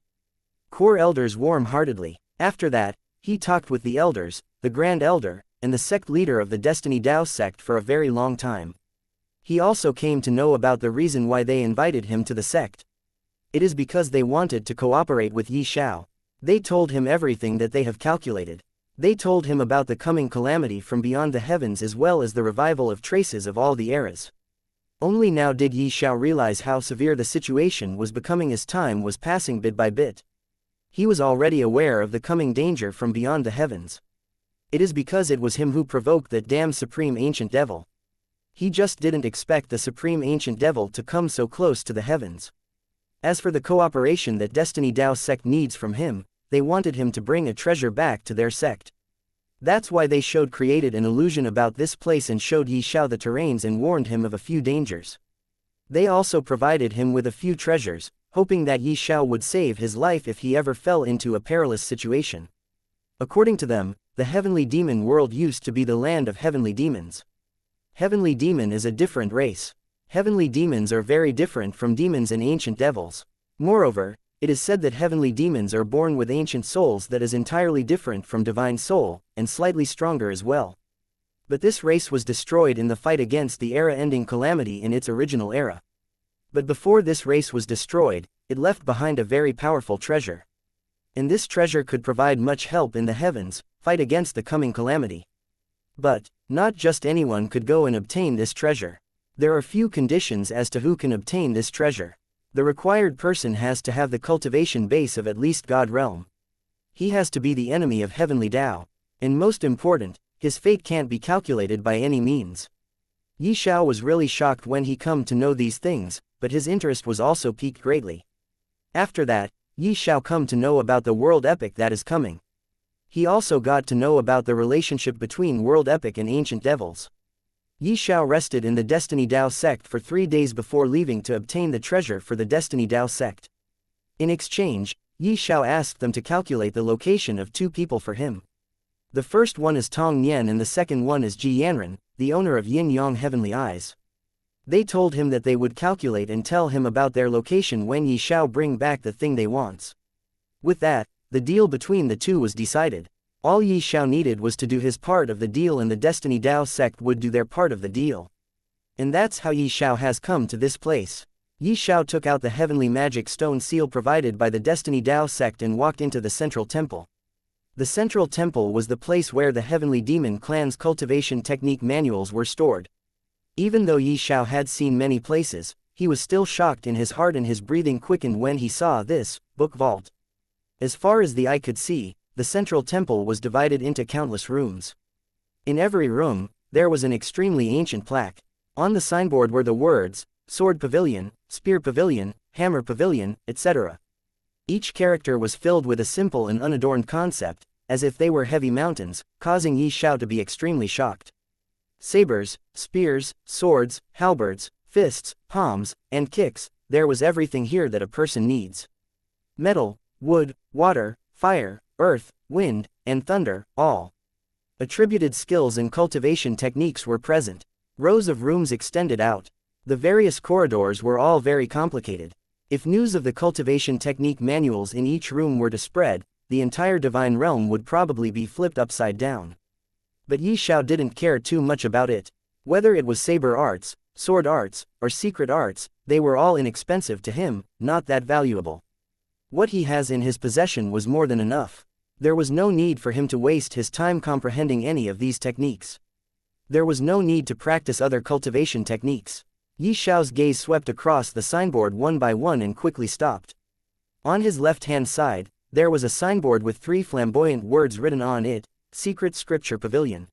S1: core elders warm-heartedly. After that, he talked with the elders, the Grand Elder, and the sect leader of the Destiny Dao sect for a very long time. He also came to know about the reason why they invited him to the sect. It is because they wanted to cooperate with Ye Xiao. They told him everything that they have calculated. They told him about the coming calamity from beyond the heavens as well as the revival of traces of all the eras. Only now did Ye Xiao realize how severe the situation was becoming as time was passing bit by bit. He was already aware of the coming danger from beyond the heavens. It is because it was him who provoked that damn Supreme Ancient Devil. He just didn't expect the Supreme Ancient Devil to come so close to the heavens. As for the cooperation that Destiny Dao sect needs from him, they wanted him to bring a treasure back to their sect. That's why they created an illusion about this place and showed Ye Xiao the terrains and warned him of a few dangers. They also provided him with a few treasures, hoping that Ye Xiao would save his life if he ever fell into a perilous situation. According to them, the Heavenly Demon world used to be the land of heavenly demons. Heavenly Demon is a different race. Heavenly demons are very different from demons and ancient devils. Moreover, it is said that heavenly demons are born with ancient souls that is entirely different from divine soul, and slightly stronger as well. But this race was destroyed in the fight against the era-ending calamity in its original era. But before this race was destroyed, it left behind a very powerful treasure. And this treasure could provide much help in the heavens, fight against the coming calamity. But, not just anyone could go and obtain this treasure. There are few conditions as to who can obtain this treasure. The required person has to have the cultivation base of at least God realm. He has to be the enemy of Heavenly Dao. And most important, his fate can't be calculated by any means. Ye Xiao was really shocked when he come to know these things, but his interest was also piqued greatly. After that, Ye Xiao come to know about the world epic that is coming. He also got to know about the relationship between world epic and ancient devils. Ye Xiao rested in the Destiny Dao sect for 3 days before leaving to obtain the treasure for the Destiny Dao sect. In exchange, Ye Xiao asked them to calculate the location of 2 people for him. The first one is Tong Nian and the second one is Ji Yanren, the owner of Yin Yang Heavenly Eyes. They told him that they would calculate and tell him about their location when Ye Xiao bring back the thing they wants. With that, the deal between the two was decided. All Ye Xiao needed was to do his part of the deal and the Destiny Dao sect would do their part of the deal. And that's how Ye Xiao has come to this place. Ye Xiao took out the heavenly magic stone seal provided by the Destiny Dao sect and walked into the Central Temple. The Central Temple was the place where the Heavenly Demon clan's cultivation technique manuals were stored. Even though Ye Xiao had seen many places, he was still shocked in his heart and his breathing quickened when he saw this book vault. As far as the eye could see, the Central Temple was divided into countless rooms. In every room, there was an extremely ancient plaque. On the signboard were the words, Sword Pavilion, Spear Pavilion, Hammer Pavilion, etc. Each character was filled with a simple and unadorned concept, as if they were heavy mountains, causing Ye Xiao to be extremely shocked. Sabers, spears, swords, halberds, fists, palms, and kicks, there was everything here that a person needs. Metal, wood, water, fire, earth, wind, and thunder, all attributed skills and cultivation techniques were present. Rows of rooms extended out. The various corridors were all very complicated. If news of the cultivation technique manuals in each room were to spread, the entire divine realm would probably be flipped upside down. But Ye Xiao didn't care too much about it. Whether it was saber arts, sword arts, or secret arts, they were all inexpensive to him, not that valuable. What he has in his possession was more than enough. There was no need for him to waste his time comprehending any of these techniques. There was no need to practice other cultivation techniques. Ye Xiao's gaze swept across the signboard one by one and quickly stopped. On his left-hand side, there was a signboard with 3 flamboyant words written on it, Secret Scripture Pavilion.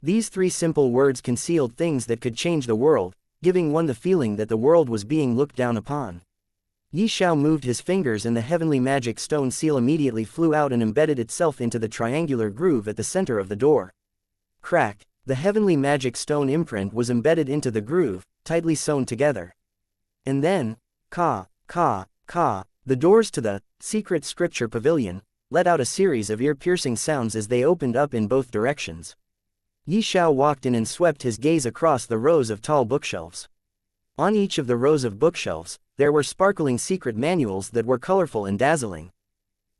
S1: These 3 simple words concealed things that could change the world, giving one the feeling that the world was being looked down upon. Ye Xiao moved his fingers and the heavenly magic stone seal immediately flew out and embedded itself into the triangular groove at the center of the door. Crack! The heavenly magic stone imprint was embedded into the groove, tightly sewn together. And then, ka, ka, ka, the doors to the secret scripture pavilion let out a series of ear-piercing sounds as they opened up in both directions. Ye Xiao walked in and swept his gaze across the rows of tall bookshelves. On each of the rows of bookshelves, there were sparkling secret manuals that were colorful and dazzling.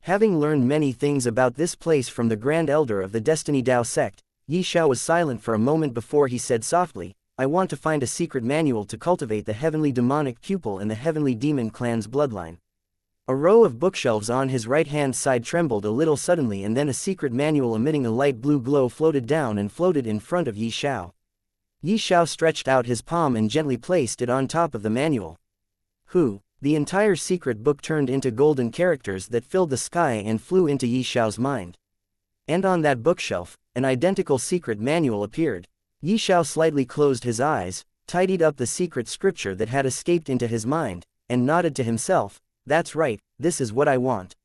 S1: Having learned many things about this place from the Grand Elder of the Destiny Dao sect, Ye Xiao was silent for a moment before he said softly, "I want to find a secret manual to cultivate the heavenly demonic pupil and the heavenly demon clan's bloodline." A row of bookshelves on his right-hand side trembled a little suddenly and then a secret manual emitting a light blue glow floated down and floated in front of Ye Xiao. Ye Xiao stretched out his palm and gently placed it on top of the manual. The entire secret book turned into golden characters that filled the sky and flew into Ye Xiao's mind. And on that bookshelf, an identical secret manual appeared. Ye Xiao slightly closed his eyes, tidied up the secret scripture that had escaped into his mind, and nodded to himself, "That's right, this is what I want."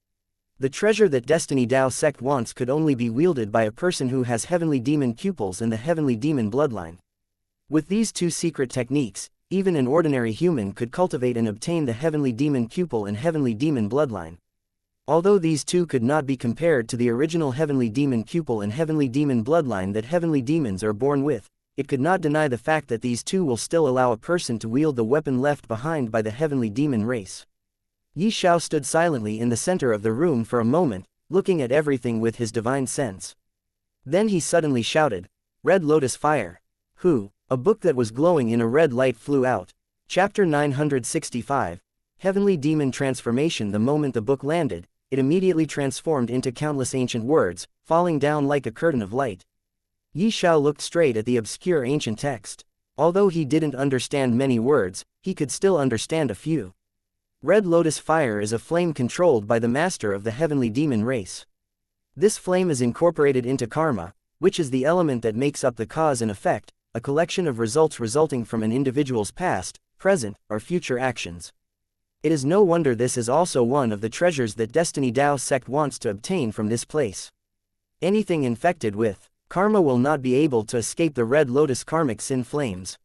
S1: The treasure that Destiny Dao sect wants could only be wielded by a person who has heavenly demon pupils and the heavenly demon bloodline. With these 2 secret techniques, even an ordinary human could cultivate and obtain the heavenly demon pupil and heavenly demon bloodline. Although these 2 could not be compared to the original heavenly demon pupil and heavenly demon bloodline that heavenly demons are born with, it could not deny the fact that these 2 will still allow a person to wield the weapon left behind by the heavenly demon race. Ye Xiao stood silently in the center of the room for a moment, looking at everything with his divine sense. Then he suddenly shouted, "Red Lotus Fire!" A book that was glowing in a red light flew out. Chapter 965, Heavenly Demon Transformation. The moment the book landed, it immediately transformed into countless ancient words, falling down like a curtain of light. Ye Xiao looked straight at the obscure ancient text. Although he didn't understand many words, he could still understand a few. Red Lotus Fire is a flame controlled by the master of the heavenly demon race. This flame is incorporated into karma, which is the element that makes up the cause and effect, a collection of results resulting from an individual's past, present, or future actions. It is no wonder this is also one of the treasures that Destiny Dao sect wants to obtain from this place. Anything infected with karma will not be able to escape the Red Lotus karmic sin flames.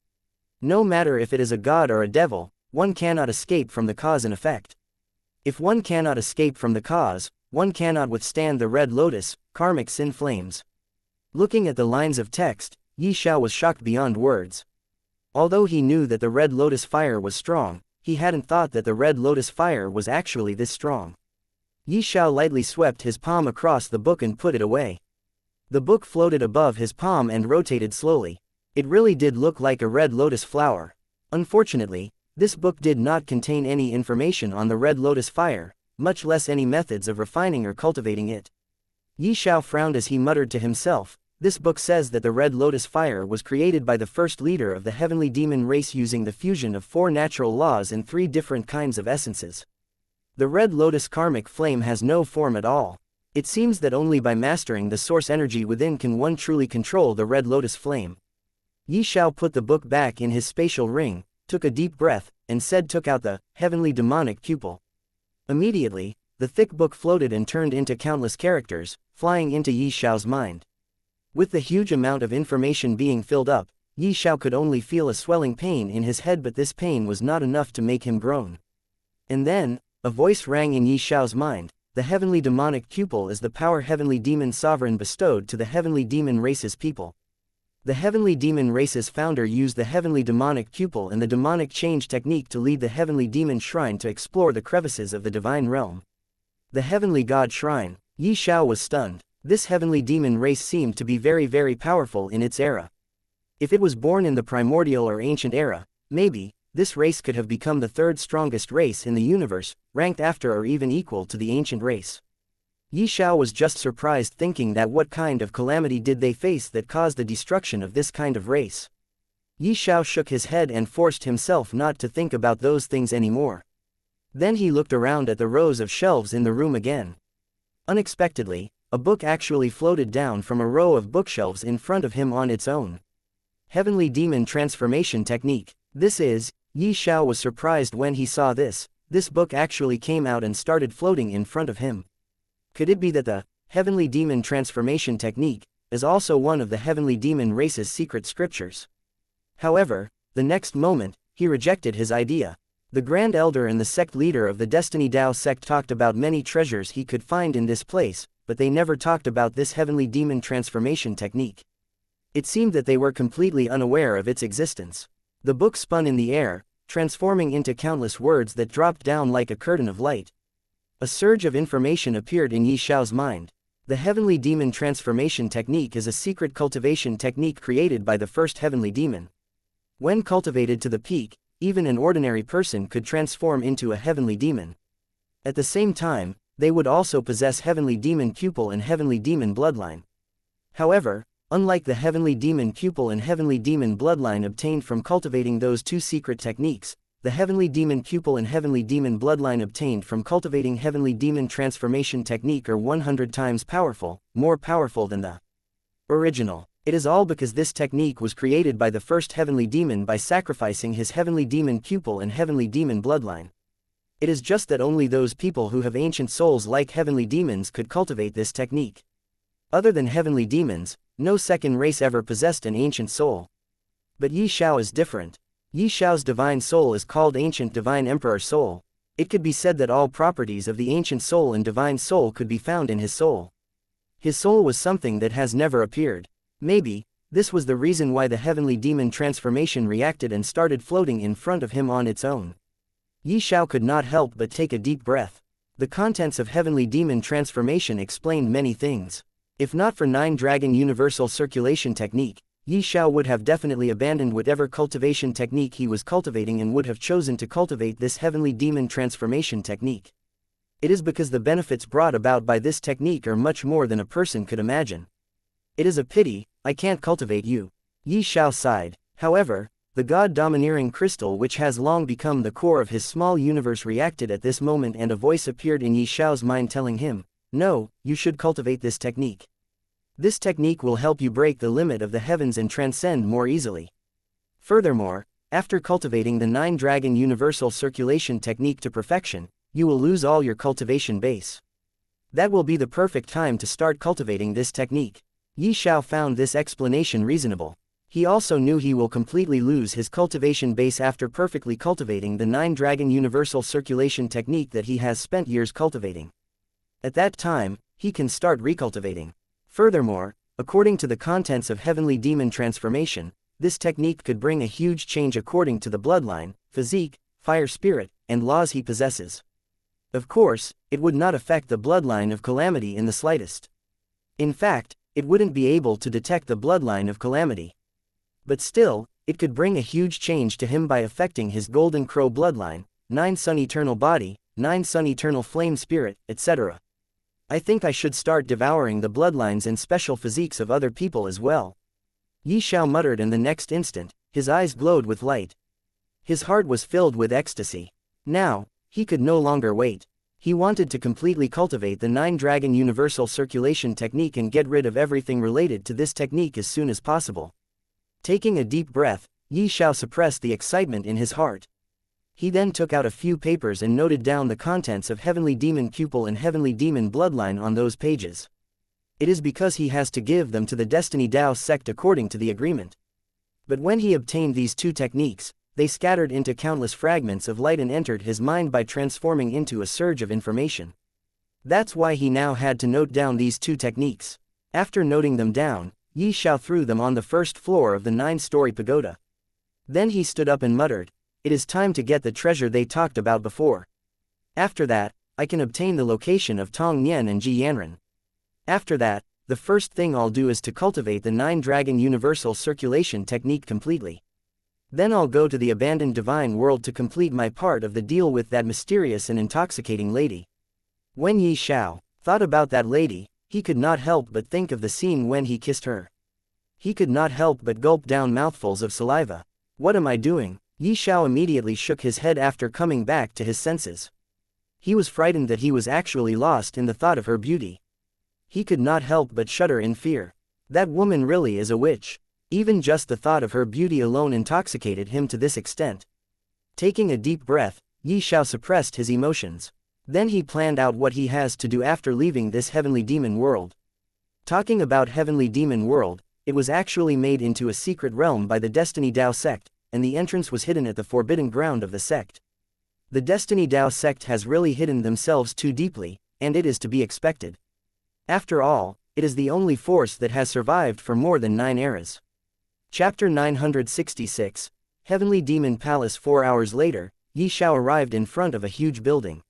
S1: No matter if it is a god or a devil, one cannot escape from the cause and effect. If one cannot escape from the cause, one cannot withstand the Red Lotus karmic sin flames. Looking at the lines of text, Ye Xiao was shocked beyond words. Although he knew that the Red Lotus Fire was strong, he hadn't thought that the Red Lotus Fire was actually this strong. Ye Xiao lightly swept his palm across the book and put it away. The book floated above his palm and rotated slowly. It really did look like a red lotus flower. Unfortunately, this book did not contain any information on the Red Lotus Fire, much less any methods of refining or cultivating it. Ye Xiao frowned as he muttered to himself, "This book says that the Red Lotus Fire was created by the first leader of the heavenly demon race using the fusion of 4 natural laws and 3 different kinds of essences. The Red Lotus karmic flame has no form at all. It seems that only by mastering the source energy within can one truly control the Red Lotus flame." Ye Xiao put the book back in his spatial ring, took a deep breath, and took out the heavenly demonic pupil. Immediately, the thick book floated and turned into countless characters, flying into Ye Xiao's mind. With the huge amount of information being filled up, Ye Xiao could only feel a swelling pain in his head, but this pain was not enough to make him groan. And then, a voice rang in Ye Xiao's mind, "The heavenly demonic pupil is the power heavenly demon sovereign bestowed to the heavenly demon race's people. The heavenly demon race's founder used the heavenly demonic pupil and the demonic change technique to lead the heavenly demon shrine to explore the crevices of the divine realm." The heavenly god shrine. Ye Xiao was stunned. This heavenly demon race seemed to be very, very powerful in its era. If it was born in the primordial or ancient era, maybe, this race could have become the 3rd strongest race in the universe, ranked after or even equal to the ancient race. Ye Xiao was just surprised, thinking that what kind of calamity did they face that caused the destruction of this kind of race? Ye Xiao shook his head and forced himself not to think about those things anymore. Then he looked around at the rows of shelves in the room again. Unexpectedly, a book actually floated down from a row of bookshelves in front of him on its own. Heavenly Demon Transformation Technique. Ye Xiao was surprised when he saw this. This book actually came out and started floating in front of him. Could it be that the Heavenly Demon Transformation Technique is also one of the Heavenly Demon race's secret scriptures? However, the next moment, he rejected his idea. The Grand Elder and the sect leader of the Destiny Dao sect talked about many treasures he could find in this place, but they never talked about this Heavenly Demon Transformation Technique. It seemed that they were completely unaware of its existence. The book spun in the air, transforming into countless words that dropped down like a curtain of light. A surge of information appeared in Ye Xiao's mind. The Heavenly Demon Transformation Technique is a secret cultivation technique created by the first Heavenly Demon. When cultivated to the peak, even an ordinary person could transform into a Heavenly Demon. At the same time, they would also possess Heavenly Demon Pupil and Heavenly Demon Bloodline. However, unlike the Heavenly Demon Pupil and Heavenly Demon Bloodline obtained from cultivating those two secret techniques, the Heavenly Demon Pupil and Heavenly Demon Bloodline obtained from cultivating Heavenly Demon Transformation Technique are 100 times powerful, more powerful than the original. It is all because this technique was created by the first Heavenly Demon by sacrificing his Heavenly Demon Pupil and Heavenly Demon Bloodline. It is just that only those people who have ancient souls like Heavenly Demons could cultivate this technique. Other than Heavenly Demons, no second race ever possessed an ancient soul. But Ye Xiao is different. Ye Xiao's divine soul is called Ancient Divine Emperor Soul. It could be said that all properties of the ancient soul and divine soul could be found in his soul. His soul was something that has never appeared. Maybe, this was the reason why the Heavenly Demon Transformation reacted and started floating in front of him on its own. Ye Xiao could not help but take a deep breath. The contents of Heavenly Demon Transformation explained many things. If not for 9-Dragon Universal Circulation Technique, Ye Xiao would have definitely abandoned whatever cultivation technique he was cultivating and would have chosen to cultivate this Heavenly Demon Transformation Technique. It is because the benefits brought about by this technique are much more than a person could imagine. It is a pity, I can't cultivate you. Ye Xiao sighed. However, the God-domineering crystal which has long become the core of his small universe reacted at this moment, and a voice appeared in Ye Xiao's mind telling him, "No, you should cultivate this technique. This technique will help you break the limit of the heavens and transcend more easily. Furthermore, after cultivating the 9-Dragon Universal Circulation Technique to perfection, you will lose all your cultivation base. That will be the perfect time to start cultivating this technique." Ye Xiao found this explanation reasonable. He also knew he will completely lose his cultivation base after perfectly cultivating the 9-Dragon Universal Circulation Technique that he has spent years cultivating. At that time, he can start recultivating. Furthermore, according to the contents of Heavenly Demon Transformation, this technique could bring a huge change according to the bloodline, physique, fire spirit, and laws he possesses. Of course, it would not affect the bloodline of Calamity in the slightest. In fact, it wouldn't be able to detect the bloodline of Calamity. But still, it could bring a huge change to him by affecting his Golden Crow bloodline, 9 Sun Eternal Body, 9 Sun Eternal Flame Spirit, etc. I think I should start devouring the bloodlines and special physiques of other people as well. Ye Xiao muttered, and the next instant, his eyes glowed with light. His heart was filled with ecstasy. Now, he could no longer wait. He wanted to completely cultivate the 9-Dragon Universal Circulation Technique and get rid of everything related to this technique as soon as possible. Taking a deep breath, Ye Xiao suppressed the excitement in his heart. He then took out a few papers and noted down the contents of Heavenly Demon Pupil and Heavenly Demon Bloodline on those pages. It is because he has to give them to the Destiny Dao sect according to the agreement. But when he obtained these two techniques, they scattered into countless fragments of light and entered his mind by transforming into a surge of information. That's why he now had to note down these two techniques. After noting them down, Ye Xiao threw them on the first floor of the 9-story pagoda. Then he stood up and muttered, "It is time to get the treasure they talked about before. After that, I can obtain the location of Tong Nian and Ji Yanren. After that, the first thing I'll do is to cultivate the 9-Dragon Universal Circulation Technique completely. Then I'll go to the abandoned divine world to complete my part of the deal with that mysterious and intoxicating lady." When Ye Xiao thought about that lady, he could not help but think of the scene when he kissed her. He could not help but gulp down mouthfuls of saliva. What am I doing? Ye Xiao immediately shook his head after coming back to his senses. He was frightened that he was actually lost in the thought of her beauty. He could not help but shudder in fear. That woman really is a witch. Even just the thought of her beauty alone intoxicated him to this extent. Taking a deep breath, Ye Xiao suppressed his emotions. Then he planned out what he has to do after leaving this heavenly demon world. Talking about heavenly demon world, it was actually made into a secret realm by the Destiny Dao sect, and the entrance was hidden at the forbidden ground of the sect. The Destiny Dao sect has really hidden themselves too deeply, and it is to be expected. After all, it is the only force that has survived for more than 9 eras. Chapter 966, Heavenly Demon Palace. 4 hours later, Ye Xiao arrived in front of a huge building.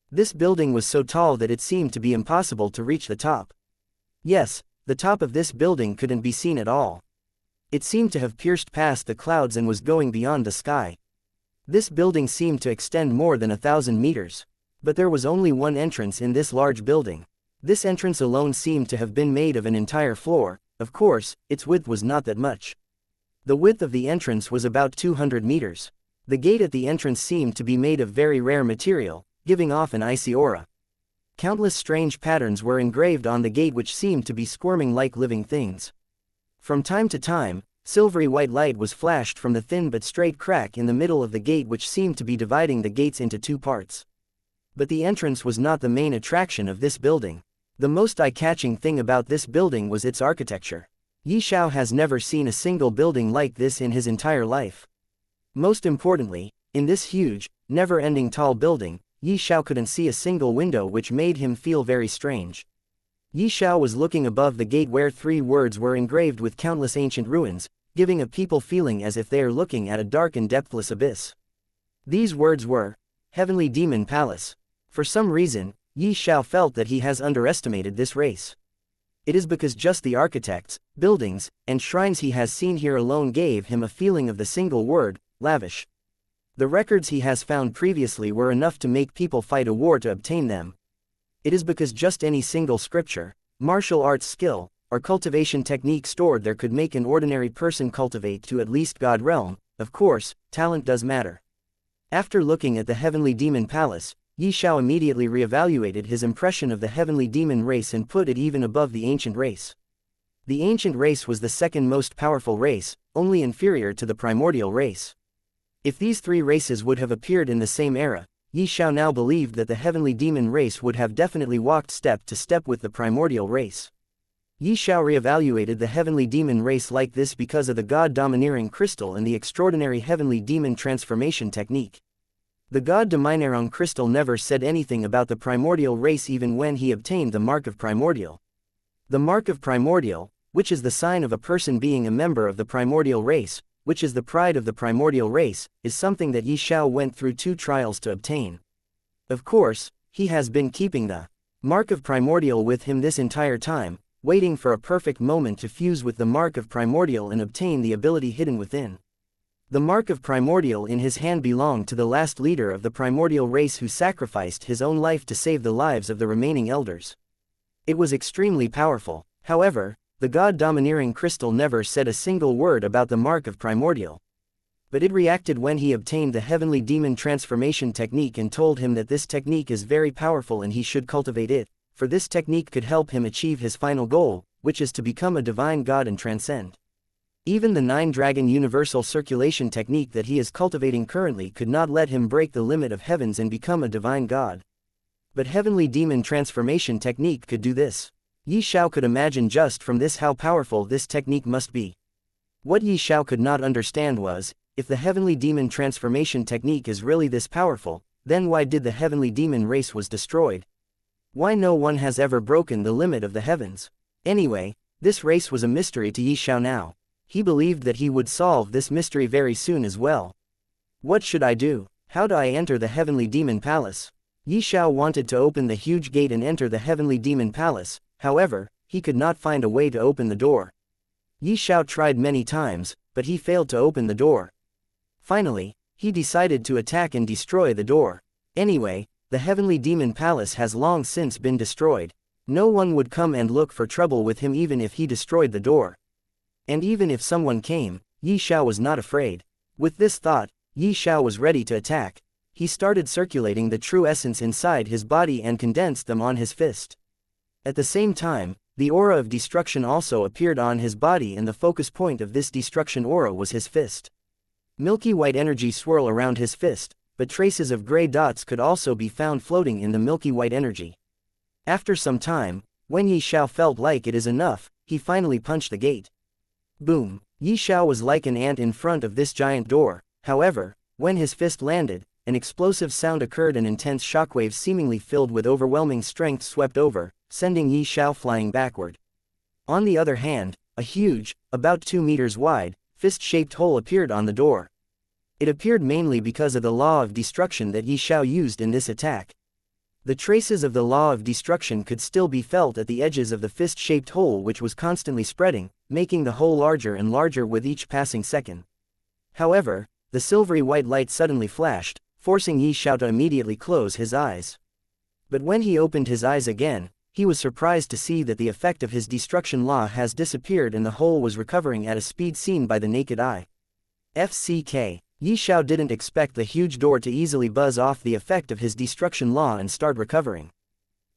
S1: This building was so tall that it seemed to be impossible to reach the top. Yes, the top of this building couldn't be seen at all. It seemed to have pierced past the clouds and was going beyond the sky. This building seemed to extend more than 1,000 meters. But there was only one entrance in this large building. This entrance alone seemed to have been made of an entire floor. Of course, its width was not that much. The width of the entrance was about 200 meters. The gate at the entrance seemed to be made of very rare material, giving off an icy aura. Countless strange patterns were engraved on the gate which seemed to be squirming like living things. From time to time, silvery white light was flashed from the thin but straight crack in the middle of the gate which seemed to be dividing the gates into 2 parts. But the entrance was not the main attraction of this building. The most eye-catching thing about this building was its architecture. Ye Xiao has never seen a single building like this in his entire life. Most importantly, in this huge, never-ending tall building, Ye Xiao couldn't see a single window, which made him feel very strange. Ye Xiao was looking above the gate where 3 words were engraved with countless ancient ruins, giving a people feeling as if they are looking at a dark and depthless abyss. These words were, Heavenly Demon Palace. For some reason, Ye Xiao felt that he has underestimated this race. It is because just the architects, buildings, and shrines he has seen here alone gave him a feeling of the single word, lavish. The records he has found previously were enough to make people fight a war to obtain them. It is because just any single scripture, martial arts skill, or cultivation technique stored there could make an ordinary person cultivate to at least God realm. Of course, talent does matter. After looking at the Heavenly Demon Palace, Ye Xiao immediately reevaluated his impression of the Heavenly Demon race and put it even above the Ancient Race. The Ancient Race was the second most powerful race, only inferior to the Primordial Race. If these 3 races would have appeared in the same era, Ye Xiao now believed that the Heavenly Demon race would have definitely walked step to step with the Primordial Race. Ye Xiao reevaluated the Heavenly Demon race like this because of the God-domineering crystal and the extraordinary Heavenly Demon transformation technique. The God-domineering crystal never said anything about the Primordial race even when he obtained the Mark of Primordial. The Mark of Primordial, which is the sign of a person being a member of the Primordial race, which is the pride of the Primordial race, is something that Ye Xiao went through 2 trials to obtain. Of course, he has been keeping the Mark of Primordial with him this entire time, waiting for a perfect moment to fuse with the Mark of Primordial and obtain the ability hidden within. The Mark of Primordial in his hand belonged to the last leader of the Primordial race who sacrificed his own life to save the lives of the remaining elders. It was extremely powerful. However, the God-domineering crystal never said a single word about the Mark of Primordial. But it reacted when he obtained the Heavenly Demon transformation technique and told him that this technique is very powerful and he should cultivate it, for this technique could help him achieve his final goal, which is to become a divine god and transcend. Even the 9-dragon universal circulation technique that he is cultivating currently could not let him break the limit of heavens and become a divine god. But Heavenly Demon transformation technique could do this. Ye Xiao could imagine just from this how powerful this technique must be. What Ye Xiao could not understand was, if the Heavenly Demon transformation technique is really this powerful, then why did the Heavenly Demon race was destroyed? Why no one has ever broken the limit of the heavens? Anyway, this race was a mystery to Ye Xiao now. He believed that he would solve this mystery very soon as well. What should I do? How do I enter the Heavenly Demon Palace? Ye Xiao wanted to open the huge gate and enter the Heavenly Demon Palace. However, he could not find a way to open the door. Ye Xiao tried many times, but he failed to open the door. Finally, he decided to attack and destroy the door. Anyway, the Heavenly Demon Palace has long since been destroyed. No one would come and look for trouble with him even if he destroyed the door. And even if someone came, Ye Xiao was not afraid. With this thought, Ye Xiao was ready to attack. He started circulating the true essence inside his body and condensed them on his fist. At the same time, the aura of destruction also appeared on his body, and the focus point of this destruction aura was his fist. Milky white energy swirled around his fist, but traces of gray dots could also be found floating in the milky white energy. After some time, when Ye Xiao felt like it is enough, he finally punched the gate. Boom! Ye Xiao was like an ant in front of this giant door. However, when his fist landed, an explosive sound occurred and intense shockwaves seemingly filled with overwhelming strength swept over, sending Ye Xiao flying backward. On the other hand, a huge, about 2 meters wide, fist-shaped hole appeared on the door. It appeared mainly because of the law of destruction that Ye Xiao used in this attack. The traces of the law of destruction could still be felt at the edges of the fist-shaped hole, which was constantly spreading, making the hole larger and larger with each passing second. However, the silvery white light suddenly flashed, forcing Ye Xiao to immediately close his eyes. But when he opened his eyes again, he was surprised to see that the effect of his destruction law has disappeared and the hole was recovering at a speed seen by the naked eye. FCK. Ye Xiao didn't expect the huge door to easily buzz off the effect of his destruction law and start recovering.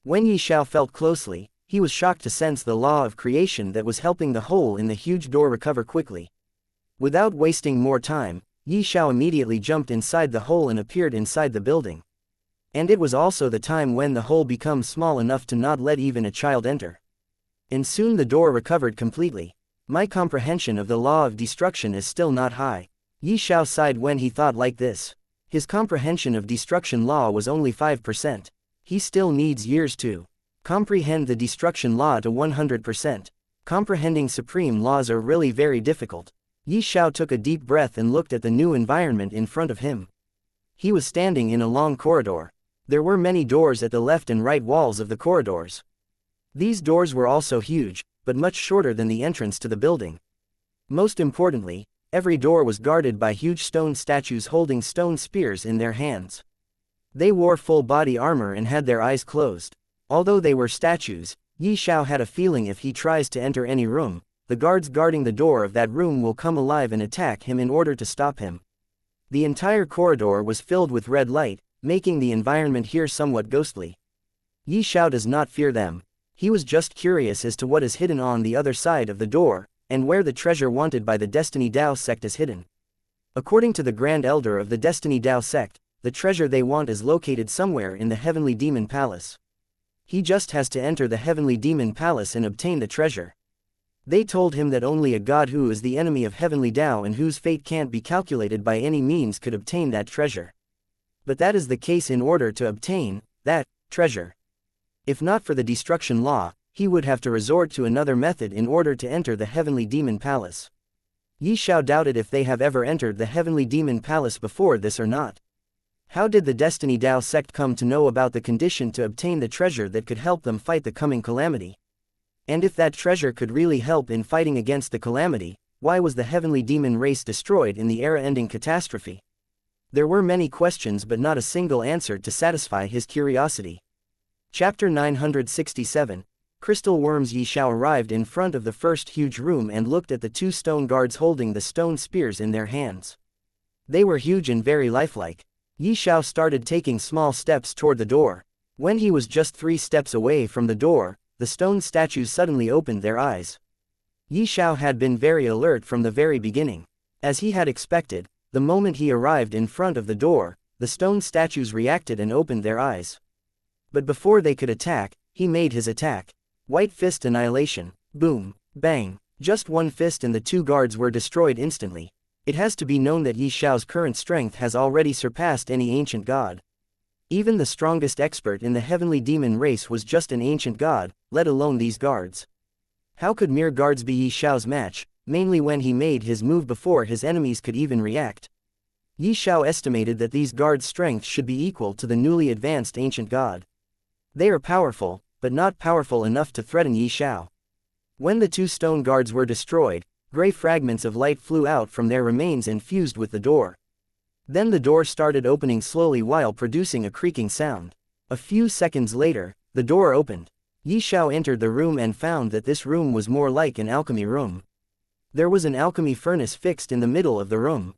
S1: When Ye Xiao felt closely, he was shocked to sense the law of creation that was helping the hole in the huge door recover quickly. Without wasting more time, Ye Xiao immediately jumped inside the hole and appeared inside the building. And it was also the time when the hole becomes small enough to not let even a child enter. And soon the door recovered completely. My comprehension of the law of destruction is still not high. Ye Xiao sighed when he thought like this. His comprehension of destruction law was only 5%. He still needs years to comprehend the destruction law to 100%. Comprehending supreme laws are really very difficult. Ye Xiao took a deep breath and looked at the new environment in front of him. He was standing in a long corridor. There were many doors at the left and right walls of the corridors. These doors were also huge, but much shorter than the entrance to the building. Most importantly, every door was guarded by huge stone statues holding stone spears in their hands. They wore full body armor and had their eyes closed. Although they were statues, Ye Xiao had a feeling if he tries to enter any room, the guards guarding the door of that room will come alive and attack him in order to stop him. The entire corridor was filled with red light, making the environment here somewhat ghostly. Ye Xiao does not fear them. He was just curious as to what is hidden on the other side of the door, and where the treasure wanted by the Destiny Dao sect is hidden. According to the Grand Elder of the Destiny Dao sect, the treasure they want is located somewhere in the Heavenly Demon Palace. He just has to enter the Heavenly Demon Palace and obtain the treasure. They told him that only a god who is the enemy of Heavenly Dao and whose fate can't be calculated by any means could obtain that treasure. But that is the case in order to obtain that treasure. If not for the destruction law, he would have to resort to another method in order to enter the Heavenly Demon Palace. Ye Xiao doubted if they have ever entered the Heavenly Demon Palace before this or not. How did the Destiny Dao sect come to know about the condition to obtain the treasure that could help them fight the coming calamity? And if that treasure could really help in fighting against the calamity, why was the Heavenly Demon race destroyed in the era-ending catastrophe? There were many questions but not a single answer to satisfy his curiosity. Chapter 967. Crystal Worms. Ye Xiao arrived in front of the first huge room and looked at the two stone guards holding the stone spears in their hands. They were huge and very lifelike. Ye Xiao started taking small steps toward the door. When he was just 3 steps away from the door, the stone statues suddenly opened their eyes. Ye Xiao had been very alert from the very beginning. As he had expected, the moment he arrived in front of the door, the stone statues reacted and opened their eyes. But before they could attack, he made his attack. White Fist Annihilation. Boom. Bang. Just one fist and the 2 guards were destroyed instantly. It has to be known that Ye Xiao's current strength has already surpassed any ancient god. Even the strongest expert in the Heavenly Demon race was just an ancient god, let alone these guards. How could mere guards be Ye Xiao's match, mainly when he made his move before his enemies could even react? Ye Xiao estimated that these guards' strength should be equal to the newly advanced ancient god. They are powerful, but not powerful enough to threaten Ye Xiao. When the 2 stone guards were destroyed, gray fragments of light flew out from their remains and fused with the door. Then the door started opening slowly while producing a creaking sound. A few seconds later, the door opened. Ye Xiao entered the room and found that this room was more like an alchemy room. There was an alchemy furnace fixed in the middle of the room.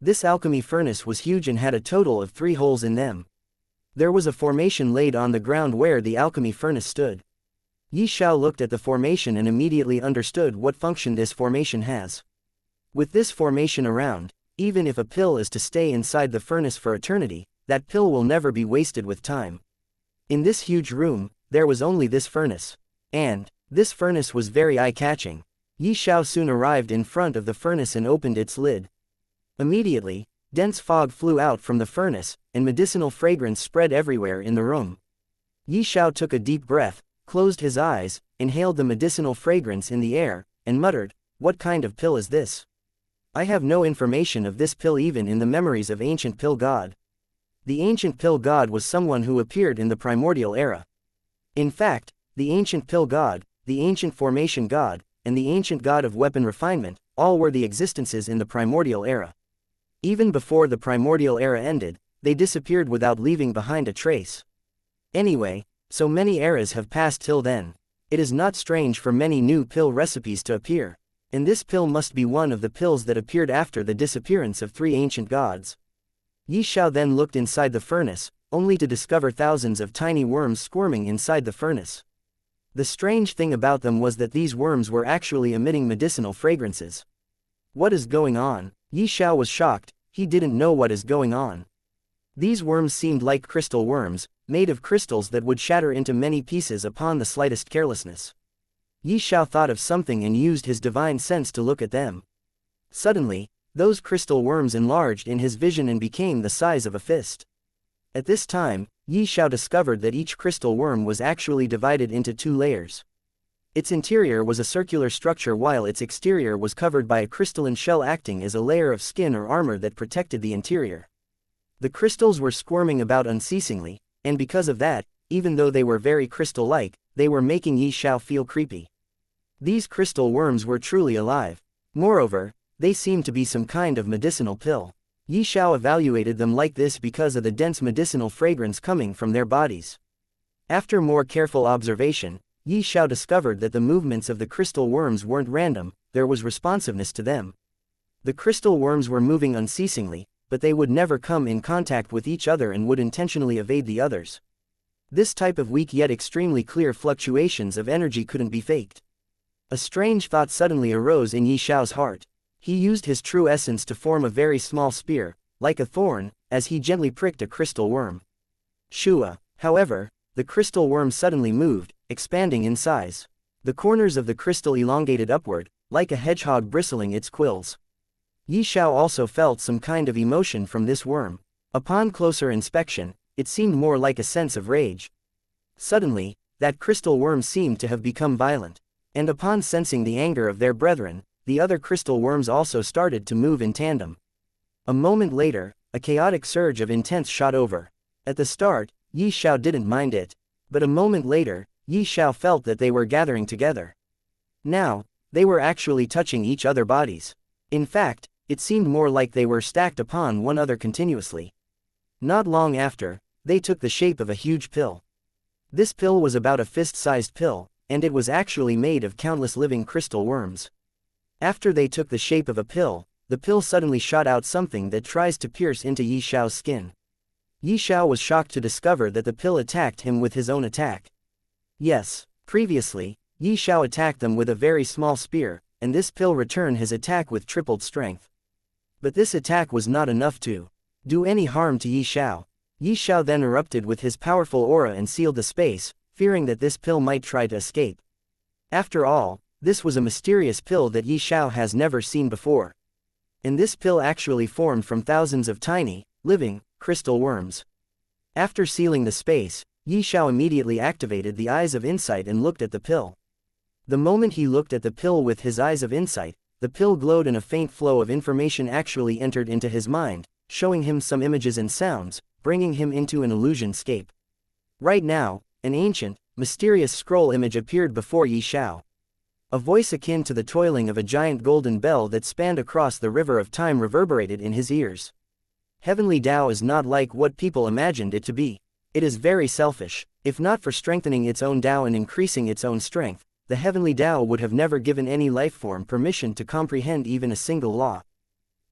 S1: This alchemy furnace was huge and had a total of 3 holes in them. There was a formation laid on the ground where the alchemy furnace stood. Ye Xiao looked at the formation and immediately understood what function this formation has. With this formation around, even if a pill is to stay inside the furnace for eternity, that pill will never be wasted with time. In this huge room, there was only this furnace. And this furnace was very eye-catching. Ye Xiao soon arrived in front of the furnace and opened its lid. Immediately, dense fog flew out from the furnace, and medicinal fragrance spread everywhere in the room. Ye Xiao took a deep breath, closed his eyes, inhaled the medicinal fragrance in the air, and muttered, "What kind of pill is this? I have no information of this pill even in the memories of ancient pill god." The ancient pill god was someone who appeared in the primordial era. In fact, the ancient pill god, the ancient formation god, and the ancient god of weapon refinement, all were the existences in the primordial era. Even before the primordial era ended, they disappeared without leaving behind a trace. Anyway, so many eras have passed till then. It is not strange for many new pill recipes to appear. And this pill must be one of the pills that appeared after the disappearance of 3 ancient gods. Ye Xiao then looked inside the furnace, only to discover thousands of tiny worms squirming inside the furnace. The strange thing about them was that these worms were actually emitting medicinal fragrances. What is going on? Ye Xiao was shocked, he didn't know what is going on. These worms seemed like crystal worms, made of crystals that would shatter into many pieces upon the slightest carelessness. Ye Xiao thought of something and used his divine sense to look at them. Suddenly, those crystal worms enlarged in his vision and became the size of a fist. At this time, Ye Xiao discovered that each crystal worm was actually divided into 2 layers. Its interior was a circular structure while its exterior was covered by a crystalline shell acting as a layer of skin or armor that protected the interior. The crystals were squirming about unceasingly, and because of that, even though they were very crystal-like, they were making Ye Xiao feel creepy. These crystal worms were truly alive. Moreover, they seemed to be some kind of medicinal pill. Ye Xiao evaluated them like this because of the dense medicinal fragrance coming from their bodies. After more careful observation, Ye Xiao discovered that the movements of the crystal worms weren't random, there was responsiveness to them. The crystal worms were moving unceasingly, but they would never come in contact with each other and would intentionally evade the others. This type of weak yet extremely clear fluctuations of energy couldn't be faked. A strange thought suddenly arose in Ye Xiao's heart. He used his true essence to form a very small spear, like a thorn, as he gently pricked a crystal worm. Shua. However, the crystal worm suddenly moved, expanding in size. The corners of the crystal elongated upward, like a hedgehog bristling its quills. Ye Xiao also felt some kind of emotion from this worm. Upon closer inspection, it seemed more like a sense of rage. Suddenly, that crystal worm seemed to have become violent. And upon sensing the anger of their brethren, the other crystal worms also started to move in tandem. A moment later, a chaotic surge of intense shot over. At the start, Ye Xiao didn't mind it. But a moment later, Ye Xiao felt that they were gathering together. Now, they were actually touching each other's bodies. In fact, it seemed more like they were stacked upon one another continuously. Not long after, they took the shape of a huge pill. This pill was about a fist-sized pill, and it was actually made of countless living crystal worms. After they took the shape of a pill, the pill suddenly shot out something that tries to pierce into Ye Xiao's skin. Ye Xiao was shocked to discover that the pill attacked him with his own attack. Yes, previously, Ye Xiao attacked them with a very small spear, and this pill returned his attack with tripled strength. But this attack was not enough to do any harm to Ye Xiao. Ye Xiao then erupted with his powerful aura and sealed the space, fearing that this pill might try to escape. After all, this was a mysterious pill that Ye Xiao has never seen before. And this pill actually formed from thousands of tiny, living, crystal worms. After sealing the space, Ye Xiao immediately activated the eyes of insight and looked at the pill. The moment he looked at the pill with his eyes of insight, the pill glowed and a faint flow of information actually entered into his mind, showing him some images and sounds, bringing him into an illusion-scape. Right now, an ancient, mysterious scroll image appeared before Ye Xiao. A voice akin to the tolling of a giant golden bell that spanned across the river of time reverberated in his ears. Heavenly Tao is not like what people imagined it to be. It is very selfish. If not for strengthening its own Tao and increasing its own strength, the Heavenly Tao would have never given any life form permission to comprehend even a single law.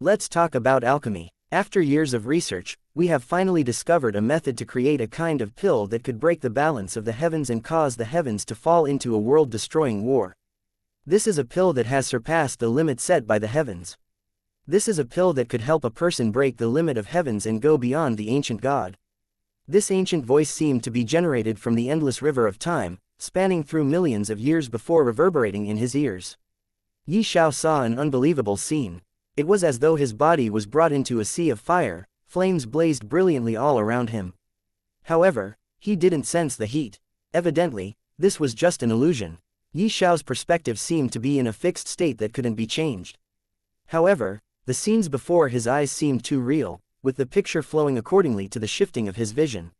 S1: Let's talk about alchemy. After years of research, we have finally discovered a method to create a kind of pill that could break the balance of the heavens and cause the heavens to fall into a world-destroying war. This is a pill that has surpassed the limit set by the heavens. This is a pill that could help a person break the limit of heavens and go beyond the ancient god. This ancient voice seemed to be generated from the endless river of time, spanning through millions of years before reverberating in his ears. Ye Xiao saw an unbelievable scene. It was as though his body was brought into a sea of fire, flames blazed brilliantly all around him. However, he didn't sense the heat. Evidently, this was just an illusion. Ye Xiao's perspective seemed to be in a fixed state that couldn't be changed. However, the scenes before his eyes seemed too real, with the picture flowing accordingly to the shifting of his vision.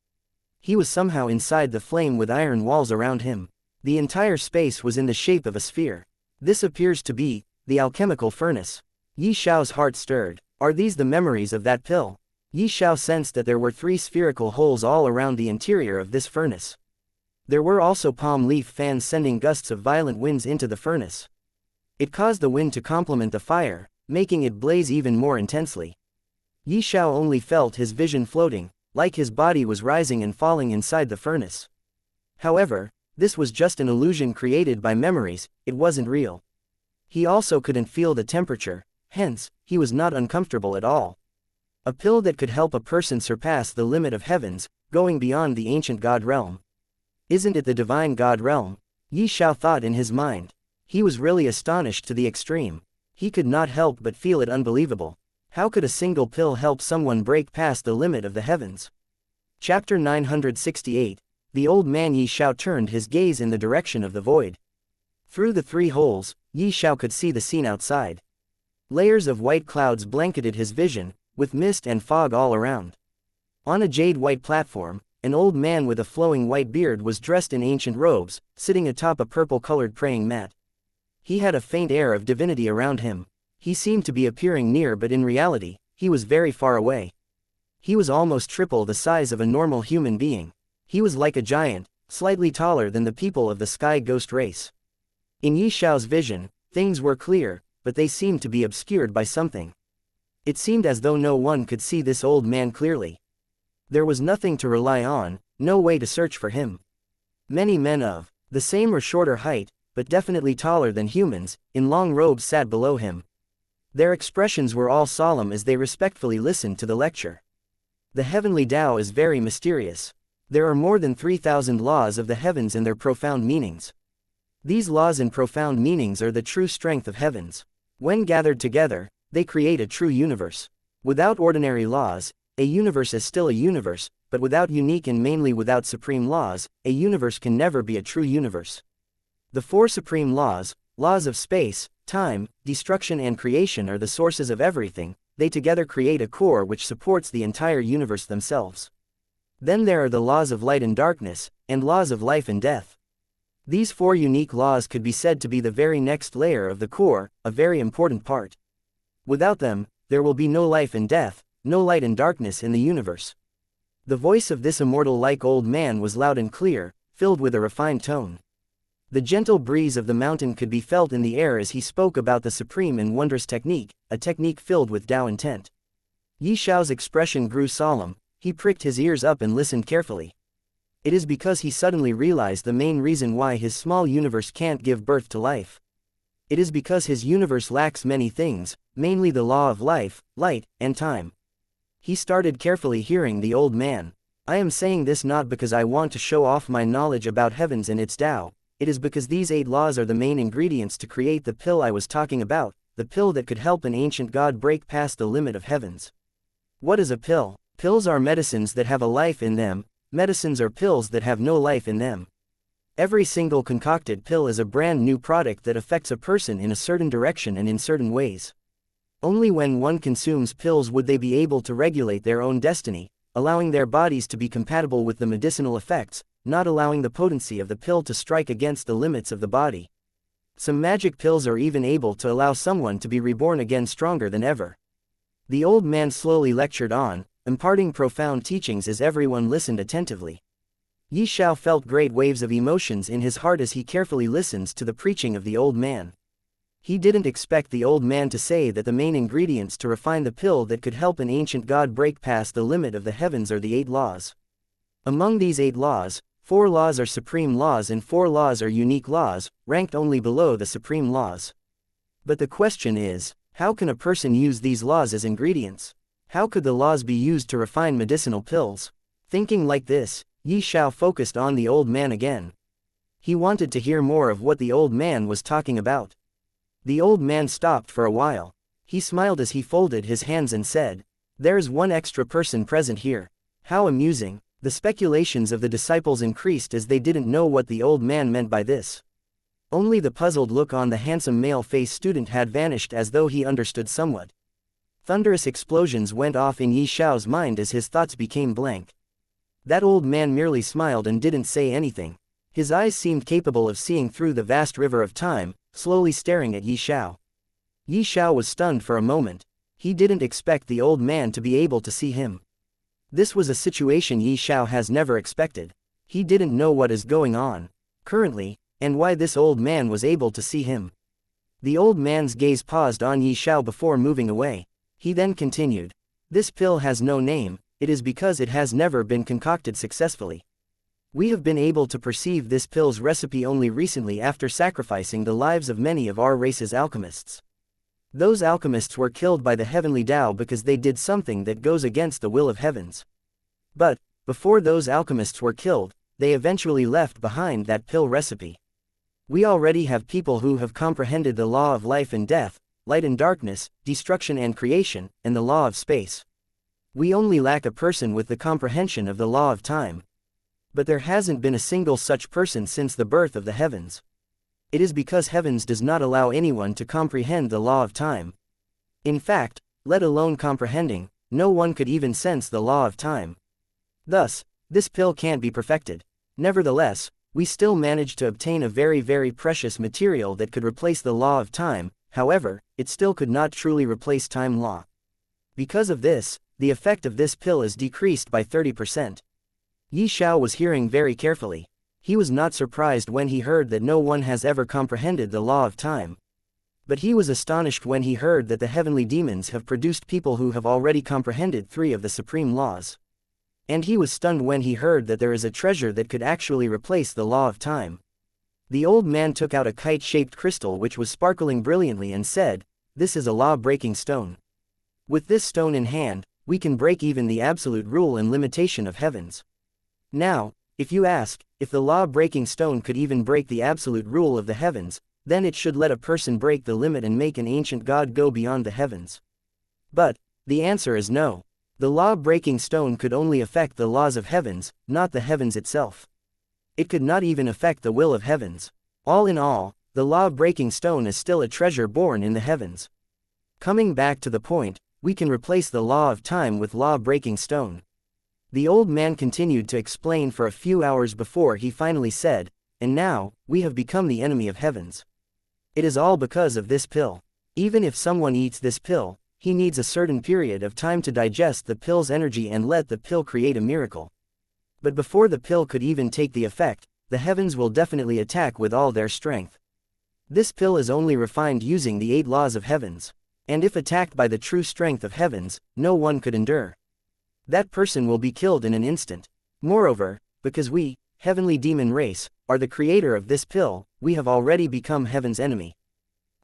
S1: He was somehow inside the flame with iron walls around him. The entire space was in the shape of a sphere. This appears to be the alchemical furnace. Ye Xiao's heart stirred. Are these the memories of that pill? Ye Xiao sensed that there were 3 spherical holes all around the interior of this furnace. There were also palm leaf fans sending gusts of violent winds into the furnace. It caused the wind to complement the fire, making it blaze even more intensely. Ye Xiao only felt his vision floating, like his body was rising and falling inside the furnace. However, this was just an illusion created by memories, it wasn't real. He also couldn't feel the temperature, hence, he was not uncomfortable at all. A pill that could help a person surpass the limit of heavens, going beyond the ancient god realm. Isn't it the divine god realm? Ye Xiao thought in his mind. He was really astonished to the extreme. He could not help but feel it unbelievable. How could a single pill help someone break past the limit of the heavens? Chapter 968. The old man Ye Xiao turned his gaze in the direction of the void. Through the 3 holes, Ye Xiao could see the scene outside. Layers of white clouds blanketed his vision, with mist and fog all around. On a jade-white platform, an old man with a flowing white beard was dressed in ancient robes, sitting atop a purple-colored praying mat. He had a faint air of divinity around him. He seemed to be appearing near, but in reality, he was very far away. He was almost triple the size of a normal human being. He was like a giant, slightly taller than the people of the sky ghost race. In Ye Xiao's vision, things were clear, but they seemed to be obscured by something. It seemed as though no one could see this old man clearly. There was nothing to rely on, no way to search for him. Many men of the same or shorter height, but definitely taller than humans, in long robes sat below him. Their expressions were all solemn as they respectfully listened to the lecture. The heavenly Tao is very mysterious. There are more than 3,000 laws of the heavens and their profound meanings. These laws and profound meanings are the true strength of heavens. When gathered together, they create a true universe. Without ordinary laws, a universe is still a universe, but without unique and mainly without supreme laws, a universe can never be a true universe. The 4 supreme laws, laws of space, time, destruction and creation are the sources of everything. They together create a core which supports the entire universe themselves. Then there are the laws of light and darkness, and laws of life and death. These 4 unique laws could be said to be the very next layer of the core, a very important part. Without them, there will be no life and death, no light and darkness in the universe. The voice of this immortal-like old man was loud and clear, filled with a refined tone. The gentle breeze of the mountain could be felt in the air as he spoke about the supreme and wondrous technique, a technique filled with Tao intent. Ye Xiao's expression grew solemn, he pricked his ears up and listened carefully. It is because he suddenly realized the main reason why his small universe can't give birth to life. It is because his universe lacks many things, mainly the law of life, light, and time. He started carefully hearing the old man. I am saying this not because I want to show off my knowledge about heavens and its Tao. It is because these 8 laws are the main ingredients to create the pill I was talking about, the pill that could help an ancient god break past the limit of heavens. What is a pill? Pills are medicines that have a life in them, medicines are pills that have no life in them. Every single concocted pill is a brand new product that affects a person in a certain direction and in certain ways. Only when one consumes pills would they be able to regulate their own destiny, allowing their bodies to be compatible with the medicinal effects, not allowing the potency of the pill to strike against the limits of the body. Some magic pills are even able to allow someone to be reborn again stronger than ever. The old man slowly lectured on, imparting profound teachings as everyone listened attentively. Ye Xiao felt great waves of emotions in his heart as he carefully listens to the preaching of the old man. He didn't expect the old man to say that the main ingredients to refine the pill that could help an ancient god break past the limit of the heavens are the 8 laws. Among these 8 laws, 4 laws are supreme laws and 4 laws are unique laws, ranked only below the supreme laws. But the question is, how can a person use these laws as ingredients? How could the laws be used to refine medicinal pills? Thinking like this, Ye Xiao focused on the old man again. He wanted to hear more of what the old man was talking about. The old man stopped for a while. He smiled as he folded his hands and said, "There's one extra person present here. How amusing." The speculations of the disciples increased as they didn't know what the old man meant by this. Only the puzzled look on the handsome male-faced student had vanished as though he understood somewhat. Thunderous explosions went off in Ye Xiao's mind as his thoughts became blank. That old man merely smiled and didn't say anything. His eyes seemed capable of seeing through the vast river of time, slowly staring at Ye Xiao. Ye Xiao was stunned for a moment. He didn't expect the old man to be able to see him. This was a situation Ye Xiao has never expected. He didn't know what is going on currently, and why this old man was able to see him. The old man's gaze paused on Ye Xiao before moving away. He then continued, "This pill has no name, it is because it has never been concocted successfully. We have been able to perceive this pill's recipe only recently after sacrificing the lives of many of our race's alchemists. Those alchemists were killed by the heavenly Tao because they did something that goes against the will of heavens. But, before those alchemists were killed, they eventually left behind that pill recipe. We already have people who have comprehended the law of life and death, light and darkness, destruction and creation, and the law of space. We only lack a person with the comprehension of the law of time. But there hasn't been a single such person since the birth of the heavens. It is because heavens does not allow anyone to comprehend the law of time. In fact, let alone comprehending, no one could even sense the law of time. Thus, this pill can't be perfected. Nevertheless, we still managed to obtain a very precious material that could replace the law of time. However, it still could not truly replace time law. Because of this, the effect of this pill is decreased by 30%. Ye Xiao was hearing very carefully. He was not surprised when he heard that no one has ever comprehended the law of time. But he was astonished when he heard that the heavenly demons have produced people who have already comprehended 3 of the supreme laws. And he was stunned when he heard that there is a treasure that could actually replace the law of time. The old man took out a kite-shaped crystal which was sparkling brilliantly and said, "This is a law-breaking stone. With this stone in hand, we can break even the absolute rule and limitation of heavens." Now, if you ask, if the law-breaking stone could even break the absolute rule of the heavens, then it should let a person break the limit and make an ancient god go beyond the heavens. But, the answer is no. The law-breaking stone could only affect the laws of heavens, not the heavens itself. It could not even affect the will of heavens. All in all, the law-breaking stone is still a treasure born in the heavens. Coming back to the point, we can replace the law of time with law-breaking stone. The old man continued to explain for a few hours before he finally said, "And now, we have become the enemy of heavens. It is all because of this pill. Even if someone eats this pill, he needs a certain period of time to digest the pill's energy and let the pill create a miracle. But before the pill could even take the effect, the heavens will definitely attack with all their strength. This pill is only refined using the 8 laws of heavens. And if attacked by the true strength of heavens, no one could endure. That person will be killed in an instant. Moreover, because we, heavenly demon race, are the creator of this pill, we have already become heaven's enemy.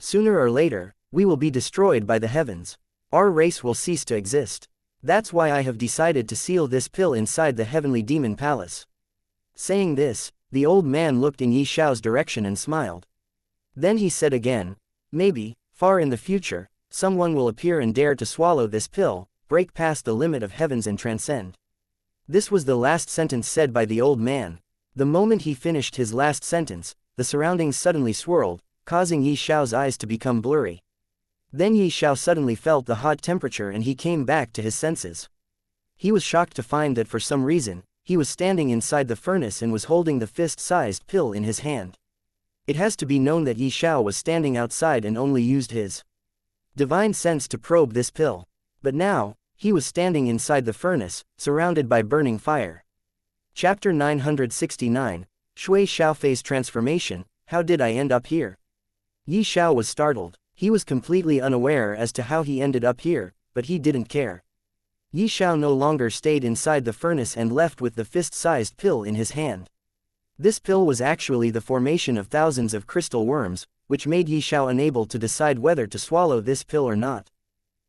S1: Sooner or later, we will be destroyed by the heavens. Our race will cease to exist. That's why I have decided to seal this pill inside the heavenly demon palace." Saying this, the old man looked in Ye Xiao's direction and smiled. Then he said again, "Maybe, far in the future, someone will appear and dare to swallow this pill, break past the limit of heavens and transcend." This was the last sentence said by the old man. The moment he finished his last sentence, the surroundings suddenly swirled, causing Ye Xiao's eyes to become blurry. Then Ye Xiao suddenly felt the hot temperature and he came back to his senses. He was shocked to find that for some reason, he was standing inside the furnace and was holding the fist-sized pill in his hand. It has to be known that Ye Xiao was standing outside and only used his divine sense to probe this pill. But now, he was standing inside the furnace, surrounded by burning fire. Chapter 969, Shui Xiaofei's Transformation. How did I end up here? Ye Xiao was startled. He was completely unaware as to how he ended up here, but he didn't care. Ye Xiao no longer stayed inside the furnace and left with the fist-sized pill in his hand. This pill was actually the formation of thousands of crystal worms, which made Ye Xiao unable to decide whether to swallow this pill or not.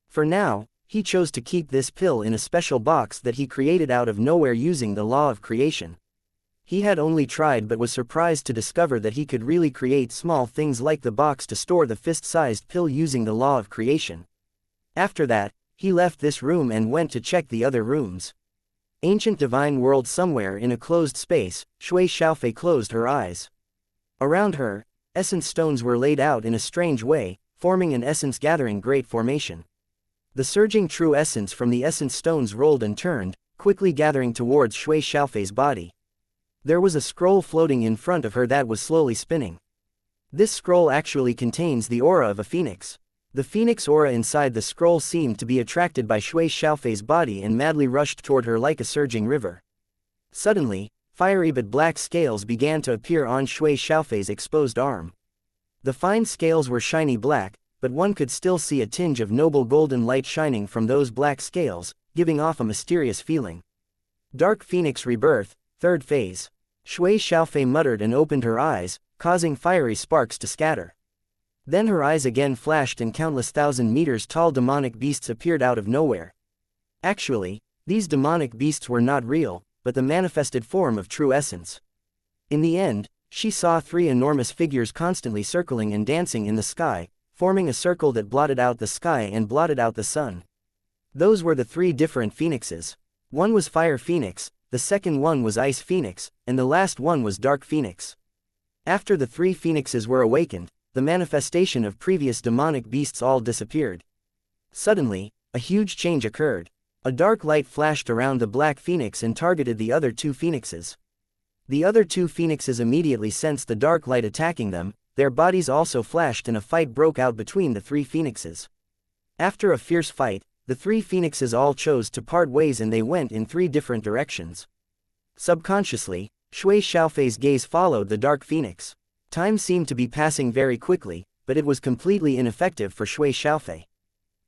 S1: For now, he chose to keep this pill in a special box that he created out of nowhere using the law of creation. He had only tried but was surprised to discover that he could really create small things like the box to store the fist-sized pill using the law of creation. After that, he left this room and went to check the other rooms. Ancient divine world somewhere in a closed space, Shui Xiaofei closed her eyes. Around her, essence stones were laid out in a strange way, forming an essence-gathering great formation. The surging true essence from the essence stones rolled and turned, quickly gathering towards Shui Xiaofei's body. There was a scroll floating in front of her that was slowly spinning. This scroll actually contains the aura of a phoenix. The phoenix aura inside the scroll seemed to be attracted by Shui Xiaofei's body and madly rushed toward her like a surging river. Suddenly, fiery but black scales began to appear on Shui Xiaofei's exposed arm. The fine scales were shiny black, but one could still see a tinge of noble golden light shining from those black scales, giving off a mysterious feeling. Dark Phoenix Rebirth, Third Phase. Shui Xiaofei muttered and opened her eyes, causing fiery sparks to scatter. Then her eyes again flashed and countless 1,000 meters tall demonic beasts appeared out of nowhere. Actually, these demonic beasts were not real, but the manifested form of true essence. In the end, she saw 3 enormous figures constantly circling and dancing in the sky, forming a circle that blotted out the sky and blotted out the sun. Those were the 3 different phoenixes. One was Fire Phoenix, the second one was Ice Phoenix, and the last one was Dark Phoenix. After the 3 phoenixes were awakened, the manifestation of previous demonic beasts all disappeared. Suddenly, a huge change occurred. A dark light flashed around the black phoenix and targeted the other 2 phoenixes. The other 2 phoenixes immediately sensed the dark light attacking them, their bodies also flashed and a fight broke out between the 3 phoenixes. After a fierce fight, the 3 phoenixes all chose to part ways and they went in 3 different directions. Subconsciously, Shui Xiaofei's gaze followed the dark phoenix. Time seemed to be passing very quickly, but it was completely ineffective for Shui Xiaofei.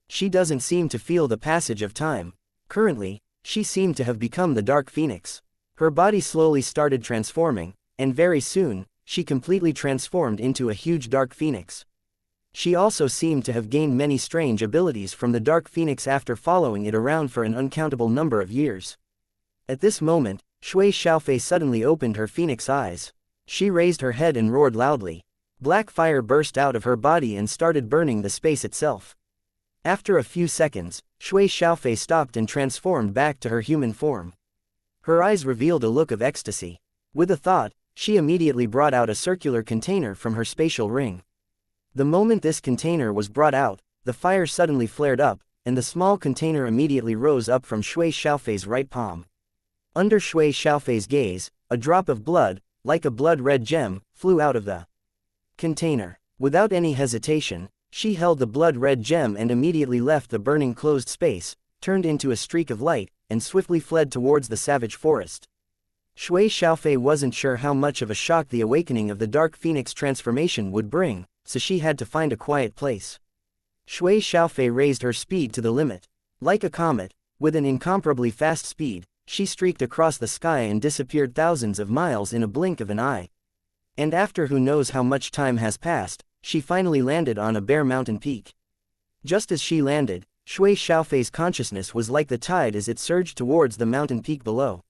S1: She doesn't seem to feel the passage of time. Currently, she seemed to have become the Dark Phoenix. Her body slowly started transforming, and very soon, she completely transformed into a huge Dark Phoenix. She also seemed to have gained many strange abilities from the Dark Phoenix after following it around for an uncountable number of years. At this moment, Shui Xiaofei suddenly opened her phoenix eyes. She raised her head and roared loudly. Black fire burst out of her body and started burning the space itself. After a few seconds, Shui Xiaofei stopped and transformed back to her human form. Her eyes revealed a look of ecstasy. With a thought, she immediately brought out a circular container from her spatial ring. The moment this container was brought out, the fire suddenly flared up, and the small container immediately rose up from Shui Xiaofei's right palm. Under Shui Xiaofei's gaze, a drop of blood, like a blood-red gem, flew out of the container. Without any hesitation, she held the blood-red gem and immediately left the burning closed space, turned into a streak of light, and swiftly fled towards the savage forest. Shui Xiaofei wasn't sure how much of a shock the awakening of the Dark Phoenix transformation would bring, so she had to find a quiet place. Shui Xiaofei raised her speed to the limit. Like a comet, with an incomparably fast speed, she streaked across the sky and disappeared thousands of miles in a blink of an eye. And after who knows how much time has passed, she finally landed on a bare mountain peak. Just as she landed, Shui Xiaofei's consciousness was like the tide as it surged towards the mountain peak below.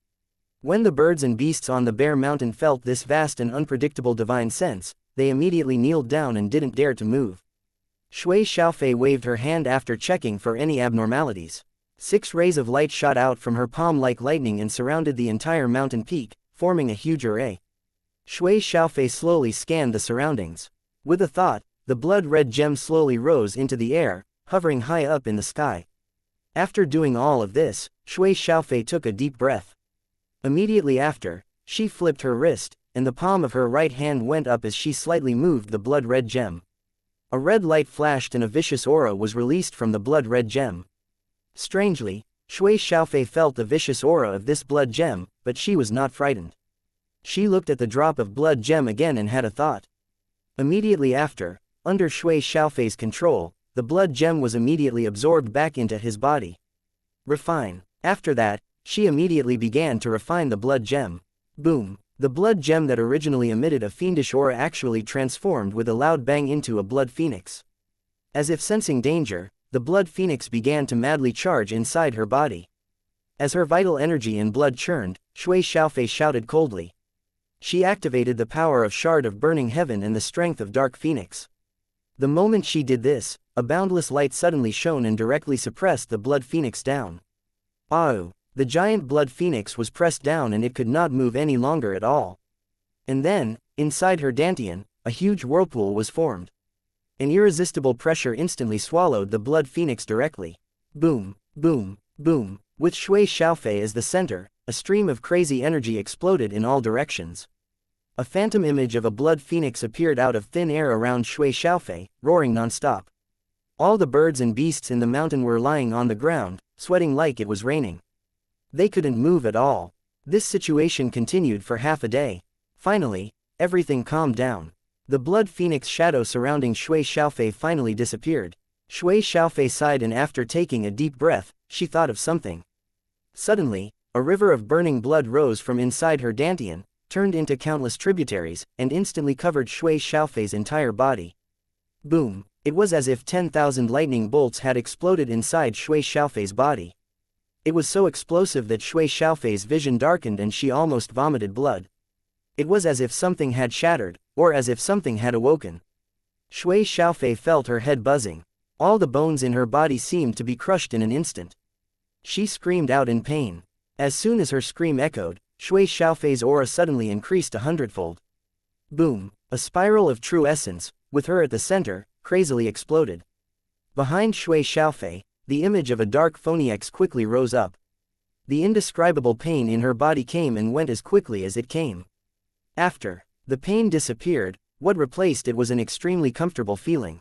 S1: When the birds and beasts on the bare mountain felt this vast and unpredictable divine sense, they immediately kneeled down and didn't dare to move. Shui Xiaofei waved her hand after checking for any abnormalities. 6 rays of light shot out from her palm like lightning and surrounded the entire mountain peak, forming a huge array. Shui Xiaofei slowly scanned the surroundings. With a thought, the blood-red gem slowly rose into the air, hovering high up in the sky. After doing all of this, Shui Xiaofei took a deep breath. Immediately after, she flipped her wrist, and the palm of her right hand went up as she slightly moved the blood-red gem. A red light flashed and a vicious aura was released from the blood-red gem. Strangely, Shui Xiaofei felt the vicious aura of this blood gem, but she was not frightened. She looked at the drop of blood gem again and had a thought. Immediately after, Under Shui Xiaofei's control, the blood gem was immediately absorbed back into his body. Refine. After that, she immediately began to refine the blood gem. Boom. The blood gem that originally emitted a fiendish aura actually transformed with a loud bang into a blood phoenix. As if sensing danger, the blood phoenix began to madly charge inside her body. As her vital energy and blood churned, Shui Xiaofei shouted coldly. She activated the power of Shard of Burning Heaven and the strength of Dark Phoenix. The moment she did this, a boundless light suddenly shone and directly suppressed the blood phoenix down. Oh! The giant blood phoenix was pressed down and it could not move any longer at all. And then, inside her dantian, a huge whirlpool was formed. An irresistible pressure instantly swallowed the blood phoenix directly. Boom, boom, boom. With Shui Xiaofei as the center, a stream of crazy energy exploded in all directions. A phantom image of a blood phoenix appeared out of thin air around Shui Xiaofei, roaring non-stop. All the birds and beasts in the mountain were lying on the ground, sweating like it was raining. They couldn't move at all. This situation continued for half a day. Finally, everything calmed down. The blood phoenix shadow surrounding Shui Xiaofei finally disappeared. Shui Xiaofei sighed and after taking a deep breath, she thought of something. Suddenly, a river of burning blood rose from inside her dantian, turned into countless tributaries, and instantly covered Shui Xiaofei's entire body. Boom! It was as if 10,000 lightning bolts had exploded inside Shui Xiaofei's body. It was so explosive that Shui Xiaofei's vision darkened and she almost vomited blood. It was as if something had shattered, or as if something had awoken. Shui Xiaofei felt her head buzzing. All the bones in her body seemed to be crushed in an instant. She screamed out in pain. As soon as her scream echoed, Shui Xiaofei's aura suddenly increased 100-fold. Boom! A spiral of true essence, with her at the center, crazily exploded. Behind Shui Xiaofei, the image of a dark phoenix quickly rose up. The indescribable pain in her body came and went as quickly as it came. After the pain disappeared, what replaced it was an extremely comfortable feeling.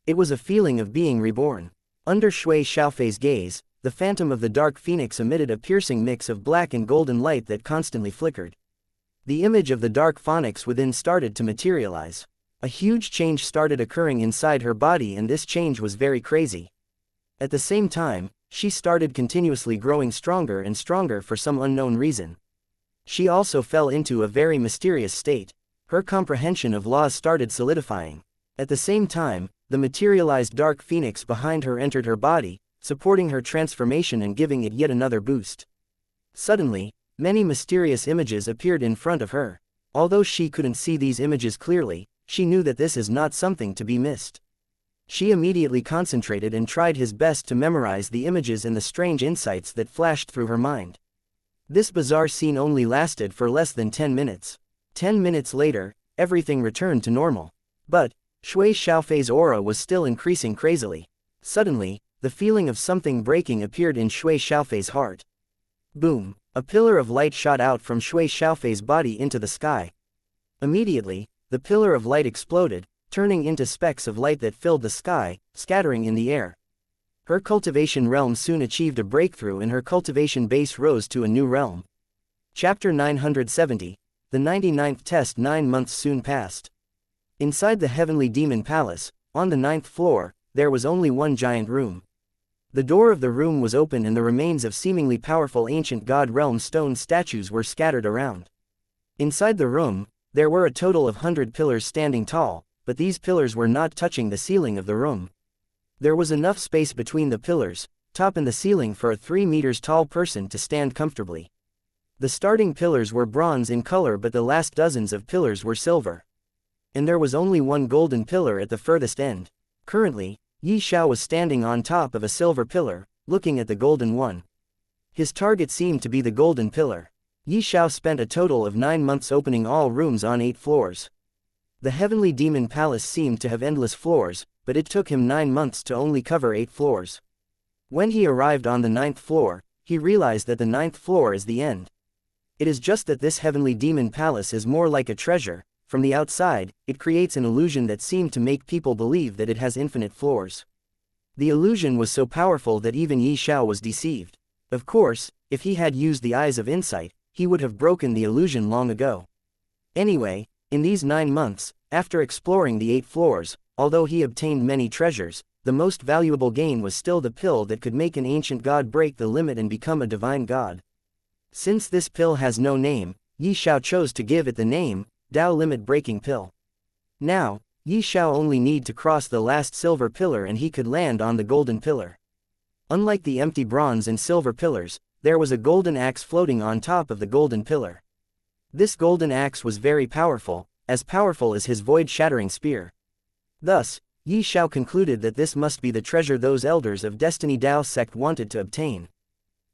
S1: It was a feeling of being reborn. Under Shui Xiaofei's gaze, the phantom of the dark phoenix emitted a piercing mix of black and golden light that constantly flickered. The image of the dark phoenix within started to materialize. A huge change started occurring inside her body and this change was very crazy. At the same time, she started continuously growing stronger and stronger for some unknown reason. She also fell into a very mysterious state. Her comprehension of laws started solidifying. At the same time, the materialized dark phoenix behind her entered her body, supporting her transformation and giving it yet another boost. Suddenly, many mysterious images appeared in front of her. Although she couldn't see these images clearly, she knew that this is not something to be missed. She immediately concentrated and tried his best to memorize the images and the strange insights that flashed through her mind. This bizarre scene only lasted for less than 10 minutes. 10 minutes later, everything returned to normal. But Shui Xiaofei's aura was still increasing crazily. Suddenly, the feeling of something breaking appeared in Shui Xiaofei's heart. Boom! A pillar of light shot out from Shui Xiaofei's body into the sky. Immediately, the pillar of light exploded, turning into specks of light that filled the sky, scattering in the air. Her cultivation realm soon achieved a breakthrough and her cultivation base rose to a new realm. Chapter 970. The 99th test. 9 months soon passed. Inside the heavenly demon palace, on the 9th floor, there was only one giant room. The door of the room was open and the remains of seemingly powerful ancient god realm stone statues were scattered around. Inside the room, there were a total of 100 pillars standing tall, but these pillars were not touching the ceiling of the room. There was enough space between the pillars, top and the ceiling for a 3 meters tall person to stand comfortably. The starting pillars were bronze in color but the last dozens of pillars were silver. And there was only one golden pillar at the furthest end. Currently, Ye Xiao was standing on top of a silver pillar, looking at the golden one. His target seemed to be the golden pillar. Ye Xiao spent a total of 9 months opening all rooms on 8 floors. The heavenly demon palace seemed to have endless floors, but it took him 9 months to only cover 8 floors. When he arrived on the 9th floor, he realized that the 9th floor is the end. It is just that this heavenly demon palace is more like a treasure. From the outside, it creates an illusion that seemed to make people believe that it has infinite floors. The illusion was so powerful that even Ye Xiao was deceived. Of course, if he had used the eyes of insight, he would have broken the illusion long ago. Anyway, In these 9 months, after exploring the 8 floors, although he obtained many treasures, the most valuable gain was still the pill that could make an ancient god break the limit and become a divine god. Since this pill has no name, Ye Xiao chose to give it the name, Dao Limit Breaking Pill. Now, Ye Xiao only need to cross the last silver pillar and he could land on the golden pillar. Unlike the empty bronze and silver pillars, there was a golden axe floating on top of the golden pillar. This golden axe was very powerful as his void-shattering spear. Thus, Ye Xiao concluded that this must be the treasure those elders of Destiny Dao sect wanted to obtain.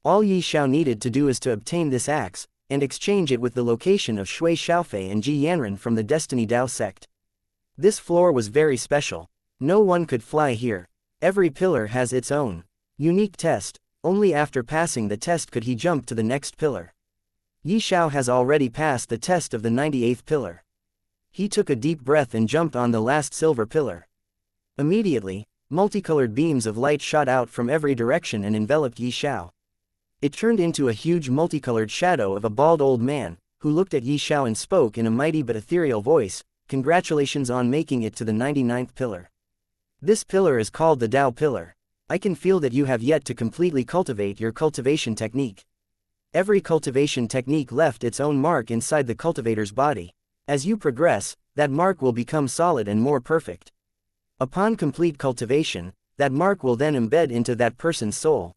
S1: All Ye Xiao needed to do is to obtain this axe, and exchange it with the location of Shui Xiaofei and Ji Yanren from the Destiny Dao sect. This floor was very special. No one could fly here. Every pillar has its own unique test. Only after passing the test could he jump to the next pillar. Ye Xiao has already passed the test of the 98th pillar. He took a deep breath and jumped on the last silver pillar. Immediately, multicolored beams of light shot out from every direction and enveloped Ye Xiao. It turned into a huge multicolored shadow of a bald old man, who looked at Ye Xiao and spoke in a mighty but ethereal voice, "Congratulations on making it to the 99th pillar. This pillar is called the Dao Pillar. I can feel that you have yet to completely cultivate your cultivation technique. Every cultivation technique left its own mark inside the cultivator's body. As you progress, that mark will become solid and more perfect. Upon complete cultivation, that mark will then embed into that person's soul.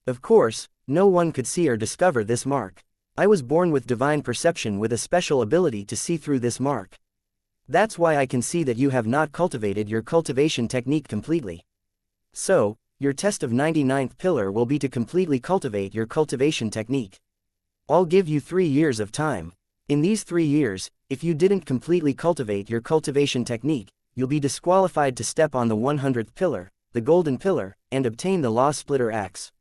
S1: Of course, no one could see or discover this mark. I was born with divine perception with a special ability to see through this mark. That's why I can see that you have not cultivated your cultivation technique completely. So, your test of 99th pillar will be to completely cultivate your cultivation technique. I'll give you 3 years of time. In these 3 years, if you didn't completely cultivate your cultivation technique, you'll be disqualified to step on the 100th pillar, the golden pillar, and obtain the Law Splitter Axe."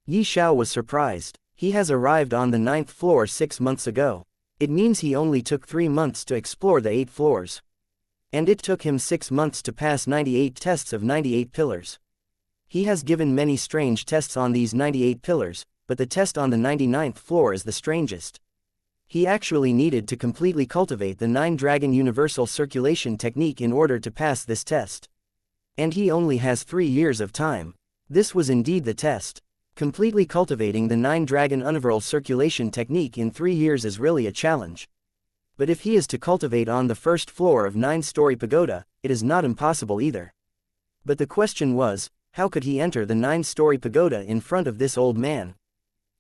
S1: Ye Xiao was surprised. He has arrived on the 9th floor 6 months ago. It means he only took 3 months to explore the 8 floors. And it took him 6 months to pass 98 tests of 98 pillars. He has given many strange tests on these 98 pillars, but the test on the 99th floor is the strangest. He actually needed to completely cultivate the 9-Dragon Universal Circulation technique in order to pass this test. And he only has 3 years of time. This was indeed the test. Completely cultivating the 9-Dragon Universal Circulation technique in 3 years is really a challenge. But if he is to cultivate on the first floor of 9-story pagoda, it is not impossible either. But the question was, how could he enter the 9-story pagoda in front of this old man?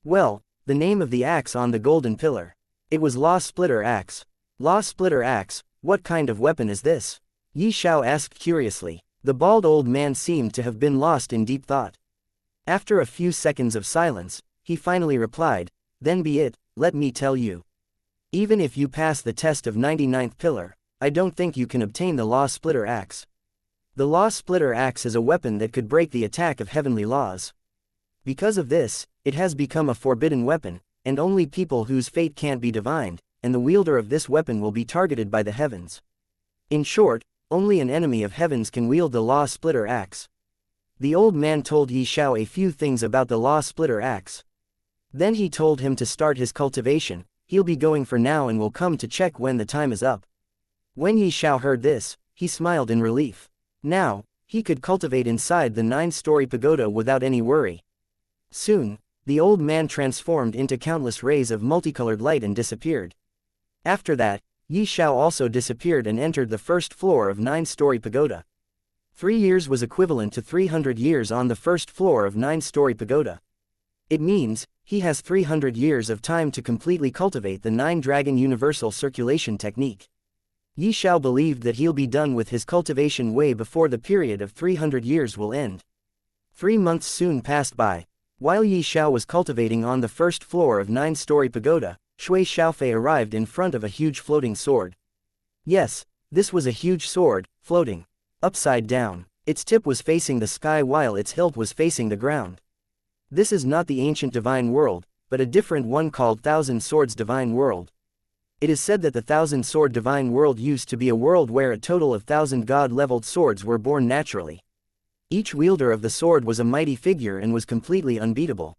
S1: Well, the name of the axe on the golden pillar. It was Law Splitter Axe. Law Splitter Axe, what kind of weapon is this? Ye Xiao asked curiously. The bald old man seemed to have been lost in deep thought. After a few seconds of silence, he finally replied, "Then be it, let me tell you. Even if you pass the test of 99th pillar, I don't think you can obtain the Law Splitter Axe. The Law Splitter Axe is a weapon that could break the attack of heavenly laws. Because of this, it has become a forbidden weapon, and only people whose fate can't be divined, and the wielder of this weapon will be targeted by the heavens. In short, only an enemy of heavens can wield the Law Splitter Axe." The old man told Ye Xiao a few things about the Law Splitter Axe. Then he told him to start his cultivation. He'll be going for now and will come to check when the time is up. When Ye Xiao heard this, he smiled in relief. Now, he could cultivate inside the 9-story pagoda without any worry. Soon, the old man transformed into countless rays of multicolored light and disappeared. After that, Ye Xiao also disappeared and entered the first floor of 9-story pagoda. 3 years was equivalent to 300 years on the first floor of 9-story pagoda. It means, he has 300 years of time to completely cultivate the 9-Dragon Universal Circulation technique. Ye Xiao believed that he'll be done with his cultivation way before the period of 300 years will end. 3 months soon passed by. While Ye Xiao was cultivating on the first floor of 9-story pagoda, Shui Xiaofei arrived in front of a huge floating sword. Yes, this was a huge sword, floating upside down. Its tip was facing the sky while its hilt was facing the ground. This is not the ancient divine world, but a different one called Thousand Swords Divine World. It is said that the Thousand Sword Divine World used to be a world where a total of 1,000 god-leveled swords were born naturally. Each wielder of the sword was a mighty figure and was completely unbeatable.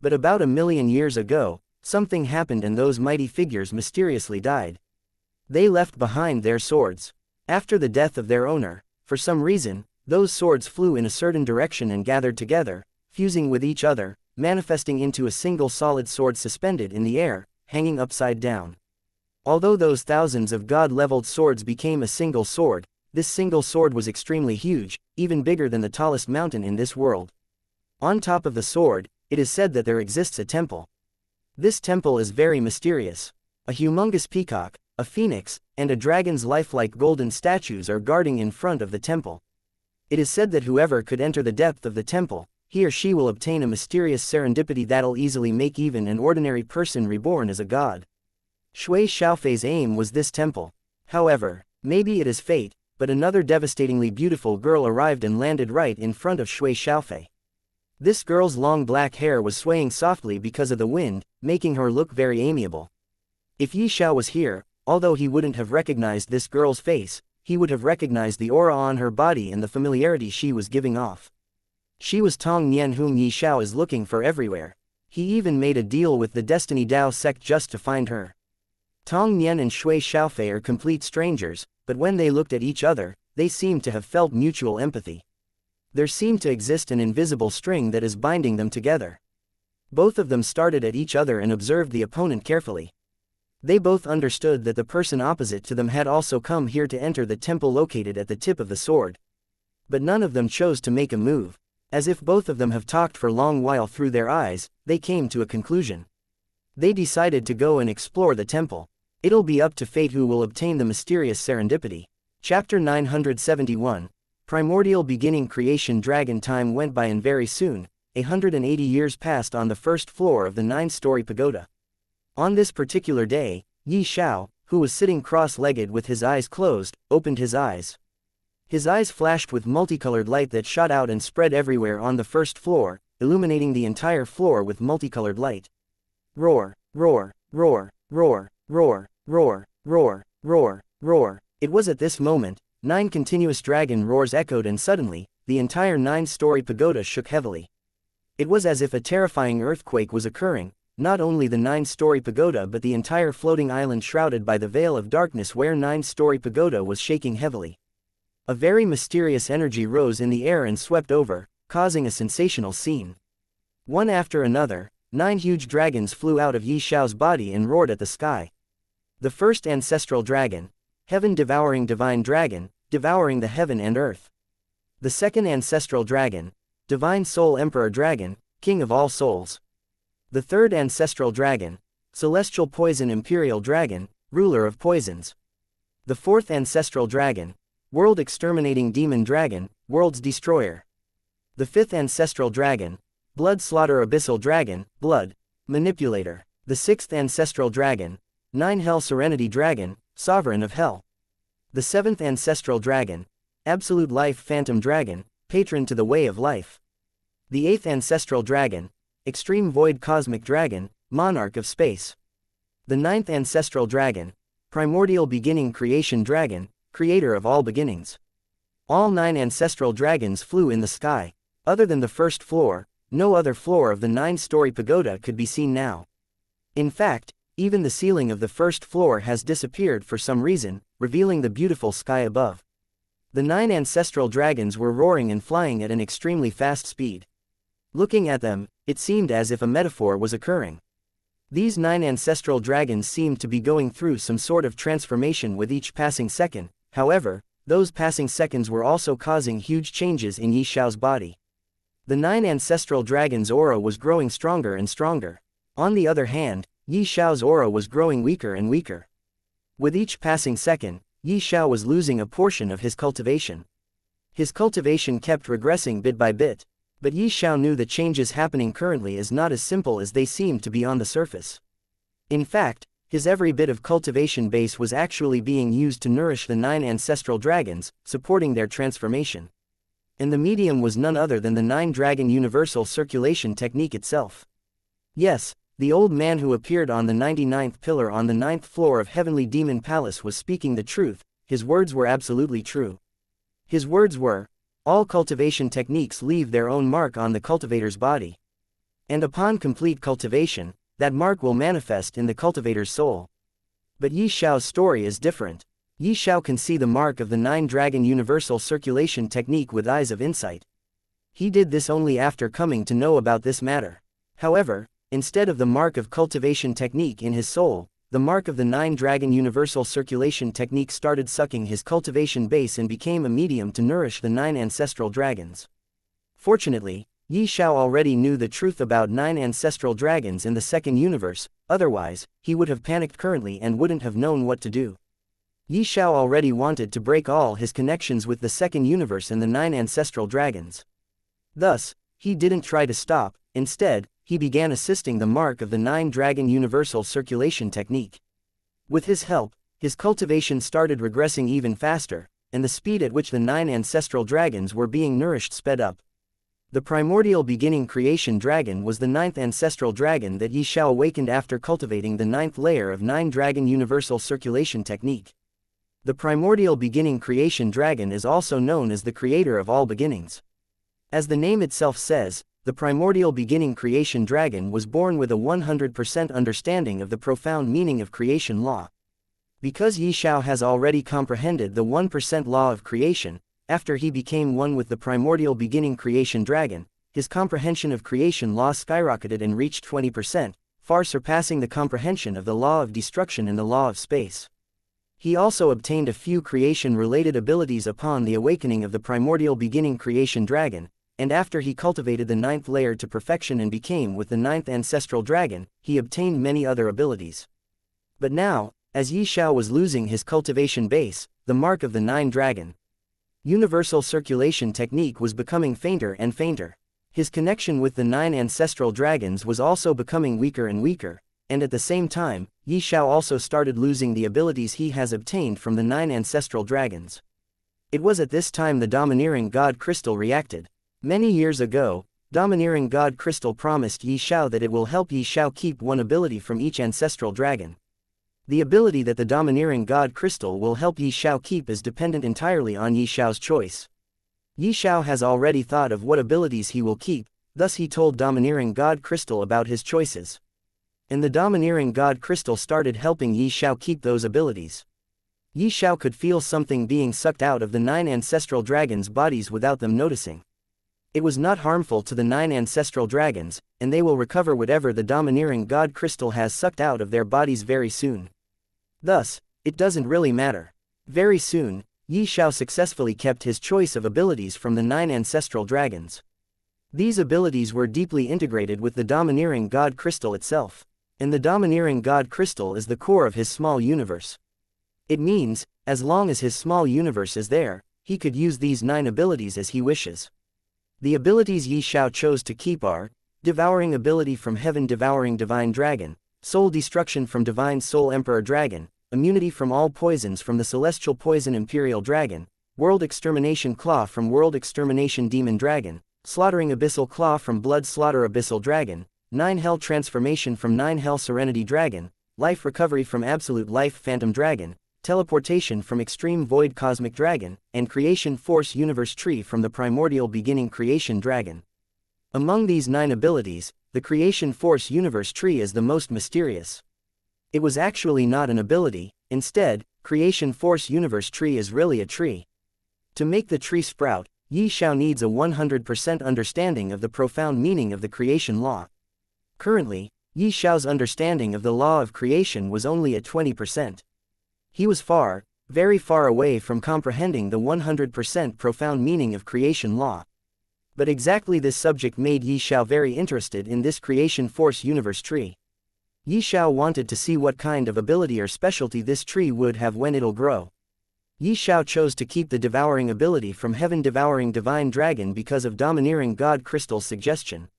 S1: But about 1,000,000 years ago, something happened and those mighty figures mysteriously died. They left behind their swords. After the death of their owner, for some reason, those swords flew in a certain direction and gathered together, fusing with each other, manifesting into a single solid sword suspended in the air, hanging upside down. Although those thousands of god-leveled swords became a single sword, this single sword was extremely huge, even bigger than the tallest mountain in this world. On top of the sword, it is said that there exists a temple. This temple is very mysterious. A humongous peacock, a phoenix, and a dragon's lifelike golden statues are guarding in front of the temple. It is said that whoever could enter the depth of the temple, he or she will obtain a mysterious serendipity that'll easily make even an ordinary person reborn as a god. Ye Xiao's aim was this temple. However, maybe it is fate, but another devastatingly beautiful girl arrived and landed right in front of Ye Xiao. This girl's long black hair was swaying softly because of the wind, making her look very amiable. If Ye Xiao was here, although he wouldn't have recognized this girl's face, he would have recognized the aura on her body and the familiarity she was giving off. She was Tong Nian, whom Ye Xiao is looking for everywhere. He even made a deal with the Destiny Dao sect just to find her. Tong Nian and Ye Xiao are complete strangers, but when they looked at each other, they seemed to have felt mutual empathy. There seemed to exist an invisible string that is binding them together. Both of them started at each other and observed the opponent carefully. They both understood that the person opposite to them had also come here to enter the temple located at the tip of the sword. But none of them chose to make a move. As if both of them have talked for a long while through their eyes, they came to a conclusion. They decided to go and explore the temple. It'll be up to fate who will obtain the mysterious serendipity. Chapter 971. Primordial beginning creation. Dragon time went by and very soon, 180 years passed on the first floor of the 9-story pagoda. On this particular day, Ye Xiao, who was sitting cross-legged with his eyes closed, opened his eyes. His eyes flashed with multicolored light that shot out and spread everywhere on the first floor, illuminating the entire floor with multicolored light. Roar, roar, roar, roar, roar, roar, roar, roar, roar. It was at this moment, 9 continuous dragon roars echoed, and suddenly, the entire 9-story pagoda shook heavily. It was as if a terrifying earthquake was occurring, not only the 9-story pagoda but the entire floating island shrouded by the veil of darkness where 9-story pagoda was shaking heavily. A very mysterious energy rose in the air and swept over, causing a sensational scene. One after another, 9 huge dragons flew out of Ye Xiao's body and roared at the sky. The first ancestral dragon, heaven-devouring divine dragon, devouring the heaven and earth. The second ancestral dragon, divine soul emperor dragon, king of all souls. The third ancestral dragon, celestial poison imperial dragon, ruler of poisons. The fourth ancestral dragon, world exterminating demon dragon, world's destroyer. The fifth ancestral dragon, blood slaughter abyssal dragon, blood manipulator. The sixth ancestral dragon, 9 hell serenity dragon, sovereign of hell. The seventh ancestral dragon, absolute life phantom dragon, patron to the way of life. The eighth ancestral dragon, extreme void cosmic dragon, monarch of space. The ninth ancestral dragon, primordial beginning creation dragon, creator of all beginnings. All 9 ancestral dragons flew in the sky. Other than the first floor, no other floor of the 9-story pagoda could be seen now. In fact, even the ceiling of the first floor has disappeared for some reason, revealing the beautiful sky above. The 9 ancestral dragons were roaring and flying at an extremely fast speed. Looking at them, it seemed as if a metaphor was occurring. These 9 ancestral dragons seemed to be going through some sort of transformation with each passing second. However, those passing seconds were also causing huge changes in Ye Xiao's body. The 9 ancestral dragons' aura was growing stronger and stronger. On the other hand, Ye Xiao's aura was growing weaker and weaker. With each passing second, Ye Xiao was losing a portion of his cultivation. His cultivation kept regressing bit by bit, but Ye Xiao knew the changes happening currently is not as simple as they seemed to be on the surface. In fact, his every bit of cultivation base was actually being used to nourish the 9 ancestral dragons, supporting their transformation. And the medium was none other than the 9-dragon universal circulation technique itself. Yes, the old man who appeared on the 99th pillar on the 9th floor of Heavenly Demon Palace was speaking the truth. His words were absolutely true. His words were, all cultivation techniques leave their own mark on the cultivator's body. And upon complete cultivation, that mark will manifest in the cultivator's soul. But Ye Xiao's story is different. Ye Xiao can see the mark of the 9-dragon universal circulation technique with eyes of insight. He did this only after coming to know about this matter. However, instead of the mark of cultivation technique in his soul, the mark of the 9-dragon universal circulation technique started sucking his cultivation base and became a medium to nourish the 9 ancestral dragons. Fortunately, Ye Xiao already knew the truth about 9 ancestral dragons in the second universe, otherwise, he would have panicked currently and wouldn't have known what to do. Ye Xiao already wanted to break all his connections with the second universe and the 9 ancestral dragons. Thus, he didn't try to stop, instead, he began assisting the mark of the 9-dragon universal circulation technique. With his help, his cultivation started regressing even faster, and the speed at which the 9 ancestral dragons were being nourished sped up. The primordial beginning creation dragon was the 9th ancestral dragon that Ye Xiao awakened after cultivating the 9th layer of 9-dragon universal circulation technique. The primordial beginning creation dragon is also known as the creator of all beginnings. As the name itself says, the primordial beginning creation dragon was born with a 100% understanding of the profound meaning of creation law. Because Ye Xiao has already comprehended the 1% law of creation, after he became one with the primordial beginning creation dragon, his comprehension of creation law skyrocketed and reached 20%, far surpassing the comprehension of the law of destruction and the law of space. He also obtained a few creation-related abilities upon the awakening of the primordial beginning creation dragon, and after he cultivated the 9th layer to perfection and became with the 9th ancestral dragon, he obtained many other abilities. But now, as Ye Xiao was losing his cultivation base, the mark of the 9-dragon universal circulation technique was becoming fainter and fainter. His connection with the 9 ancestral dragons was also becoming weaker and weaker, and at the same time, Ye Xiao also started losing the abilities he has obtained from the 9 ancestral dragons. It was at this time the domineering god crystal reacted. Many years ago, domineering god crystal promised Ye Xiao that it will help Ye Xiao keep one ability from each ancestral dragon. The ability that the domineering god crystal will help Ye Xiao keep is dependent entirely on Ye Xiao's choice. Ye Xiao has already thought of what abilities he will keep, thus he told domineering god crystal about his choices. And the domineering god crystal started helping Ye Xiao keep those abilities. Ye Xiao could feel something being sucked out of the 9 ancestral dragons' bodies without them noticing. It was not harmful to the 9 ancestral dragons, and they will recover whatever the domineering god crystal has sucked out of their bodies very soon. Thus, it doesn't really matter. Very soon, Ye Xiao successfully kept his choice of abilities from the 9 ancestral dragons. These abilities were deeply integrated with the domineering god crystal itself. And the domineering god crystal is the core of his small universe. It means, as long as his small universe is there, he could use these 9 abilities as he wishes. The abilities Ye Xiao chose to keep are: Devouring ability from Heaven Devouring Divine Dragon, Soul Destruction from Divine Soul Emperor Dragon, Immunity from all poisons from the Celestial Poison Imperial Dragon, World Extermination Claw from World Extermination Demon Dragon, Slaughtering Abyssal Claw from Blood Slaughter Abyssal Dragon, 9 Hell Transformation from 9 Hell Serenity Dragon, Life Recovery from Absolute Life Phantom Dragon, Teleportation from Extreme Void Cosmic Dragon, and Creation Force Universe Tree from the Primordial Beginning Creation Dragon. Among these 9 abilities, the Creation Force Universe Tree is the most mysterious. It was actually not an ability, instead, Creation Force Universe Tree is really a tree. To make the tree sprout, Ye Xiao needs a 100% understanding of the profound meaning of the creation law. Currently, Ye Xiao's understanding of the law of creation was only at 20%. He was far, very far away from comprehending the 100% profound meaning of creation law. But exactly this subject made Ye Xiao very interested in this Creation Force Universe Tree. Ye Xiao wanted to see what kind of ability or specialty this tree would have when it'll grow. Ye Xiao chose to keep the devouring ability from Heaven Devouring Divine Dragon because of domineering god crystal's suggestion.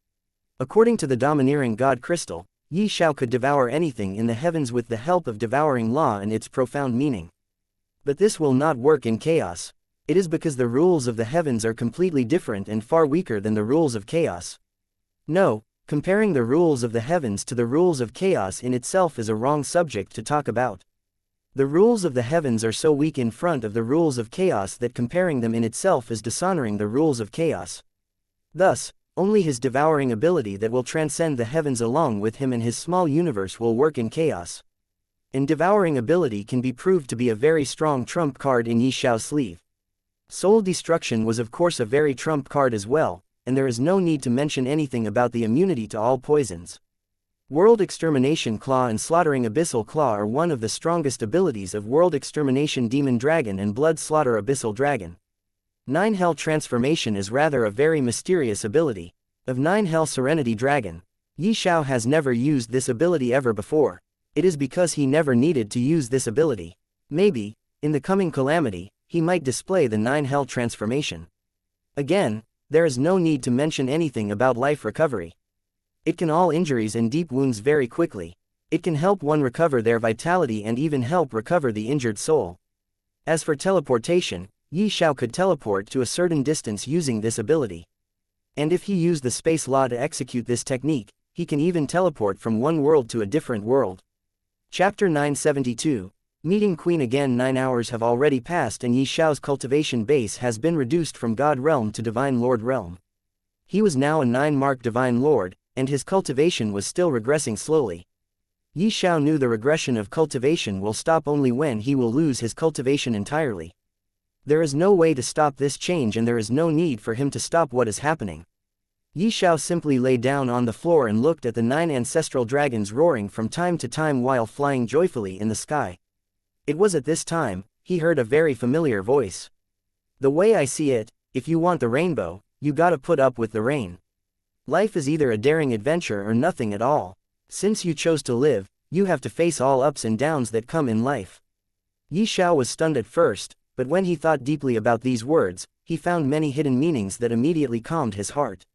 S1: According to the domineering god crystal, Ye Xiao could devour anything in the heavens with the help of devouring law and its profound meaning. But this will not work in chaos. It is because the rules of the heavens are completely different and far weaker than the rules of chaos. No, comparing the rules of the heavens to the rules of chaos in itself is a wrong subject to talk about. The rules of the heavens are so weak in front of the rules of chaos that comparing them in itself is dishonoring the rules of chaos. Thus, only his devouring ability that will transcend the heavens along with him and his small universe will work in chaos. and devouring ability can be proved to be a very strong trump card in Ye Xiao's sleeve. Soul destruction was of course a very trump card as well, and there is no need to mention anything about the immunity to all poisons. World Extermination Claw and Slaughtering Abyssal Claw are one of the strongest abilities of World Extermination Demon Dragon and Blood Slaughter Abyssal Dragon. 9 Hell Transformation is rather a very mysterious ability. Of 9 Hell Serenity Dragon, Ye Xiao has never used this ability ever before. It is because he never needed to use this ability. Maybe, in the coming calamity, he might display the 9 Hell Transformation. Again, there is no need to mention anything about life recovery. It can all injuries and deep wounds very quickly. It can help one recover their vitality and even help recover the injured soul. As for teleportation, Ye Xiao could teleport to a certain distance using this ability. And if he used the space law to execute this technique, he can even teleport from one world to a different world. Chapter 972. Meeting Queen again. 9 hours have already passed and Ye Xiao's cultivation base has been reduced from God Realm to Divine Lord Realm. He was now a 9-mark Divine Lord, and his cultivation was still regressing slowly. Ye Xiao knew the regression of cultivation will stop only when he will lose his cultivation entirely. There is no way to stop this change and there is no need for him to stop what is happening. Ye Xiao simply lay down on the floor and looked at the 9 ancestral dragons roaring from time to time while flying joyfully in the sky. It was at this time, he heard a very familiar voice. The way I see it, if you want the rainbow, you gotta put up with the rain. Life is either a daring adventure or nothing at all. Since you chose to live, you have to face all ups and downs that come in life. Ye Xiao was stunned at first, but when he thought deeply about these words, he found many hidden meanings that immediately calmed his heart.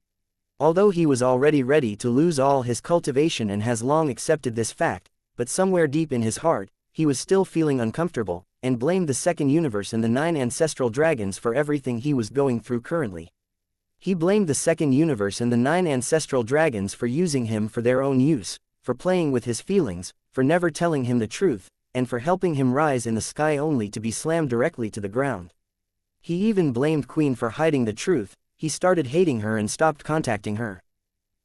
S1: Although he was already ready to lose all his cultivation and has long accepted this fact, but somewhere deep in his heart, he was still feeling uncomfortable, and blamed the second universe and the 9 ancestral dragons for everything he was going through currently. He blamed the second universe and the 9 ancestral dragons for using him for their own use, for playing with his feelings, for never telling him the truth, and for helping him rise in the sky only to be slammed directly to the ground. He even blamed Queen for hiding the truth. He started hating her and stopped contacting her.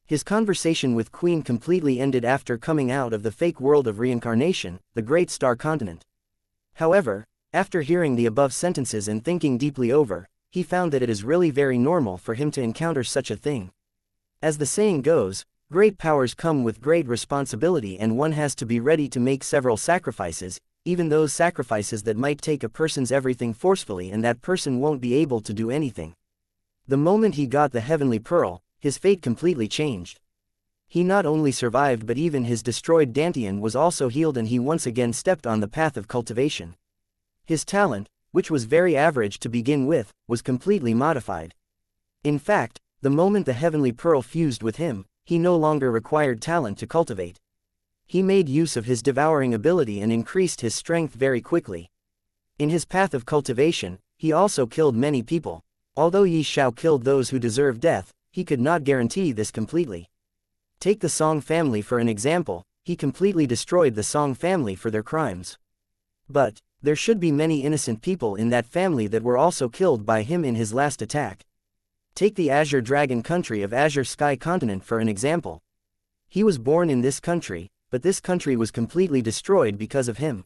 S1: His conversation with Queen completely ended after coming out of the fake world of reincarnation, the Great Star Continent. However, after hearing the above sentences and thinking deeply over, he found that it is really very normal for him to encounter such a thing. As the saying goes, great powers come with great responsibility and one has to be ready to make several sacrifices, even those sacrifices that might take a person's everything forcefully and that person won't be able to do anything. The moment he got the Heavenly Pearl, his fate completely changed. He not only survived but even his destroyed Dantian was also healed and he once again stepped on the path of cultivation. His talent, which was very average to begin with, was completely modified. In fact, the moment the Heavenly Pearl fused with him, he no longer required talent to cultivate. He made use of his devouring ability and increased his strength very quickly. In his path of cultivation, he also killed many people. Although Ye Xiao killed those who deserve death, he could not guarantee this completely. Take the Song family for an example, he completely destroyed the Song family for their crimes. But, there should be many innocent people in that family that were also killed by him in his last attack. Take the Azure Dragon country of Azure Sky Continent for an example. He was born in this country, but this country was completely destroyed because of him.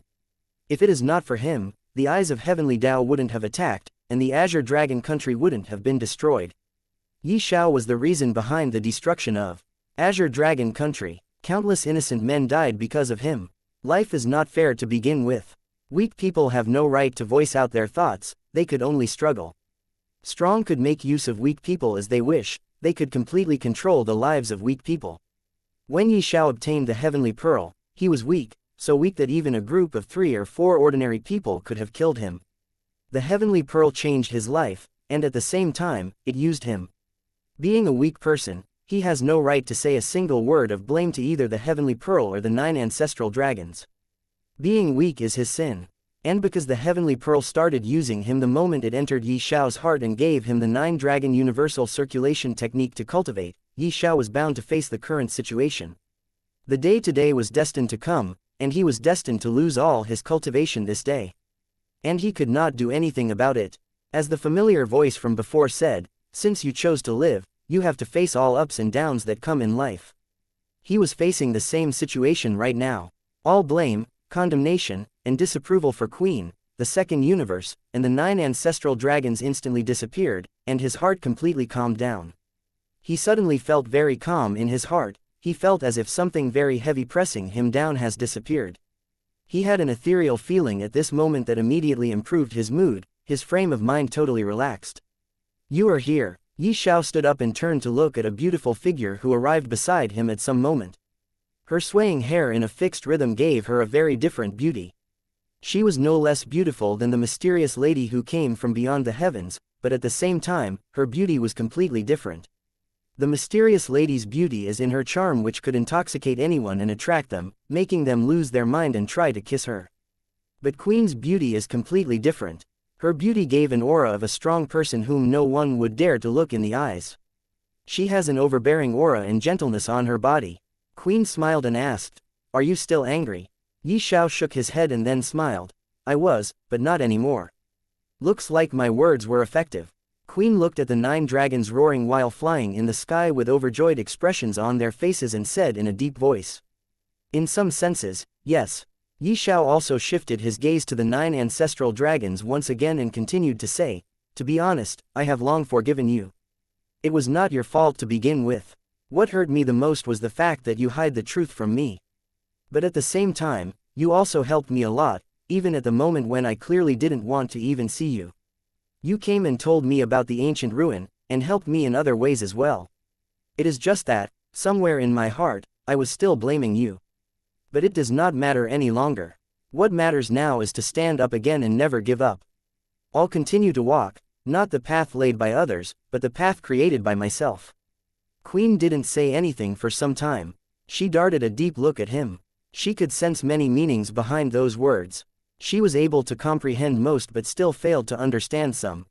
S1: If it is not for him, the Eyes of Heavenly Tao wouldn't have attacked, and the Azure Dragon country wouldn't have been destroyed. Ye Xiao was the reason behind the destruction of Azure Dragon country. Countless innocent men died because of him. Life is not fair to begin with. Weak people have no right to voice out their thoughts, they could only struggle. Strong could make use of weak people as they wish, they could completely control the lives of weak people. When Ye Xiao obtained the Heavenly Pearl, he was weak, so weak that even a group of 3 or 4 ordinary people could have killed him. The Heavenly Pearl changed his life, and at the same time, it used him. Being a weak person, he has no right to say a single word of blame to either the Heavenly Pearl or the 9 ancestral dragons. Being weak is his sin. And because the Heavenly Pearl started using him the moment it entered Ye Xiao's heart and gave him the 9 dragon universal circulation technique to cultivate, Ye Xiao was bound to face the current situation. The day today was destined to come, and he was destined to lose all his cultivation this day. And he could not do anything about it. As the familiar voice from before said, since you chose to live, you have to face all ups and downs that come in life. He was facing the same situation right now. All blame, condemnation, and disapproval for Queen, the second universe, and the 9 ancestral dragons instantly disappeared, and his heart completely calmed down. He suddenly felt very calm in his heart. He felt as if something very heavy pressing him down has disappeared. He had an ethereal feeling at this moment that immediately improved his mood. His frame of mind totally relaxed. You are here. Ye Xiao stood up and turned to look at a beautiful figure who arrived beside him at some moment. Her swaying hair in a fixed rhythm gave her a very different beauty. She was no less beautiful than the mysterious lady who came from beyond the heavens, but at the same time, her beauty was completely different. The mysterious lady's beauty is in her charm, which could intoxicate anyone and attract them, making them lose their mind and try to kiss her. But Queen's beauty is completely different. Her beauty gave an aura of a strong person whom no one would dare to look in the eyes. She has an overbearing aura and gentleness on her body. Queen smiled and asked, "Are you still angry?" Ye Xiao shook his head and then smiled. "I was, but not anymore. Looks like my words were effective." Queen looked at the 9 dragons roaring while flying in the sky with overjoyed expressions on their faces and said in a deep voice, "In some senses, yes." Ye Xiao also shifted his gaze to the 9 ancestral dragons once again and continued to say, "To be honest, I have long forgiven you. It was not your fault to begin with. What hurt me the most was the fact that you hide the truth from me. But at the same time, you also helped me a lot, even at the moment when I clearly didn't want to even see you. You came and told me about the ancient ruin, and helped me in other ways as well. It is just that, somewhere in my heart, I was still blaming you. But it does not matter any longer. What matters now is to stand up again and never give up. I'll continue to walk, not the path laid by others, but the path created by myself." Queen didn't say anything for some time. She darted a deep look at him. She could sense many meanings behind those words. She was able to comprehend most but still failed to understand some.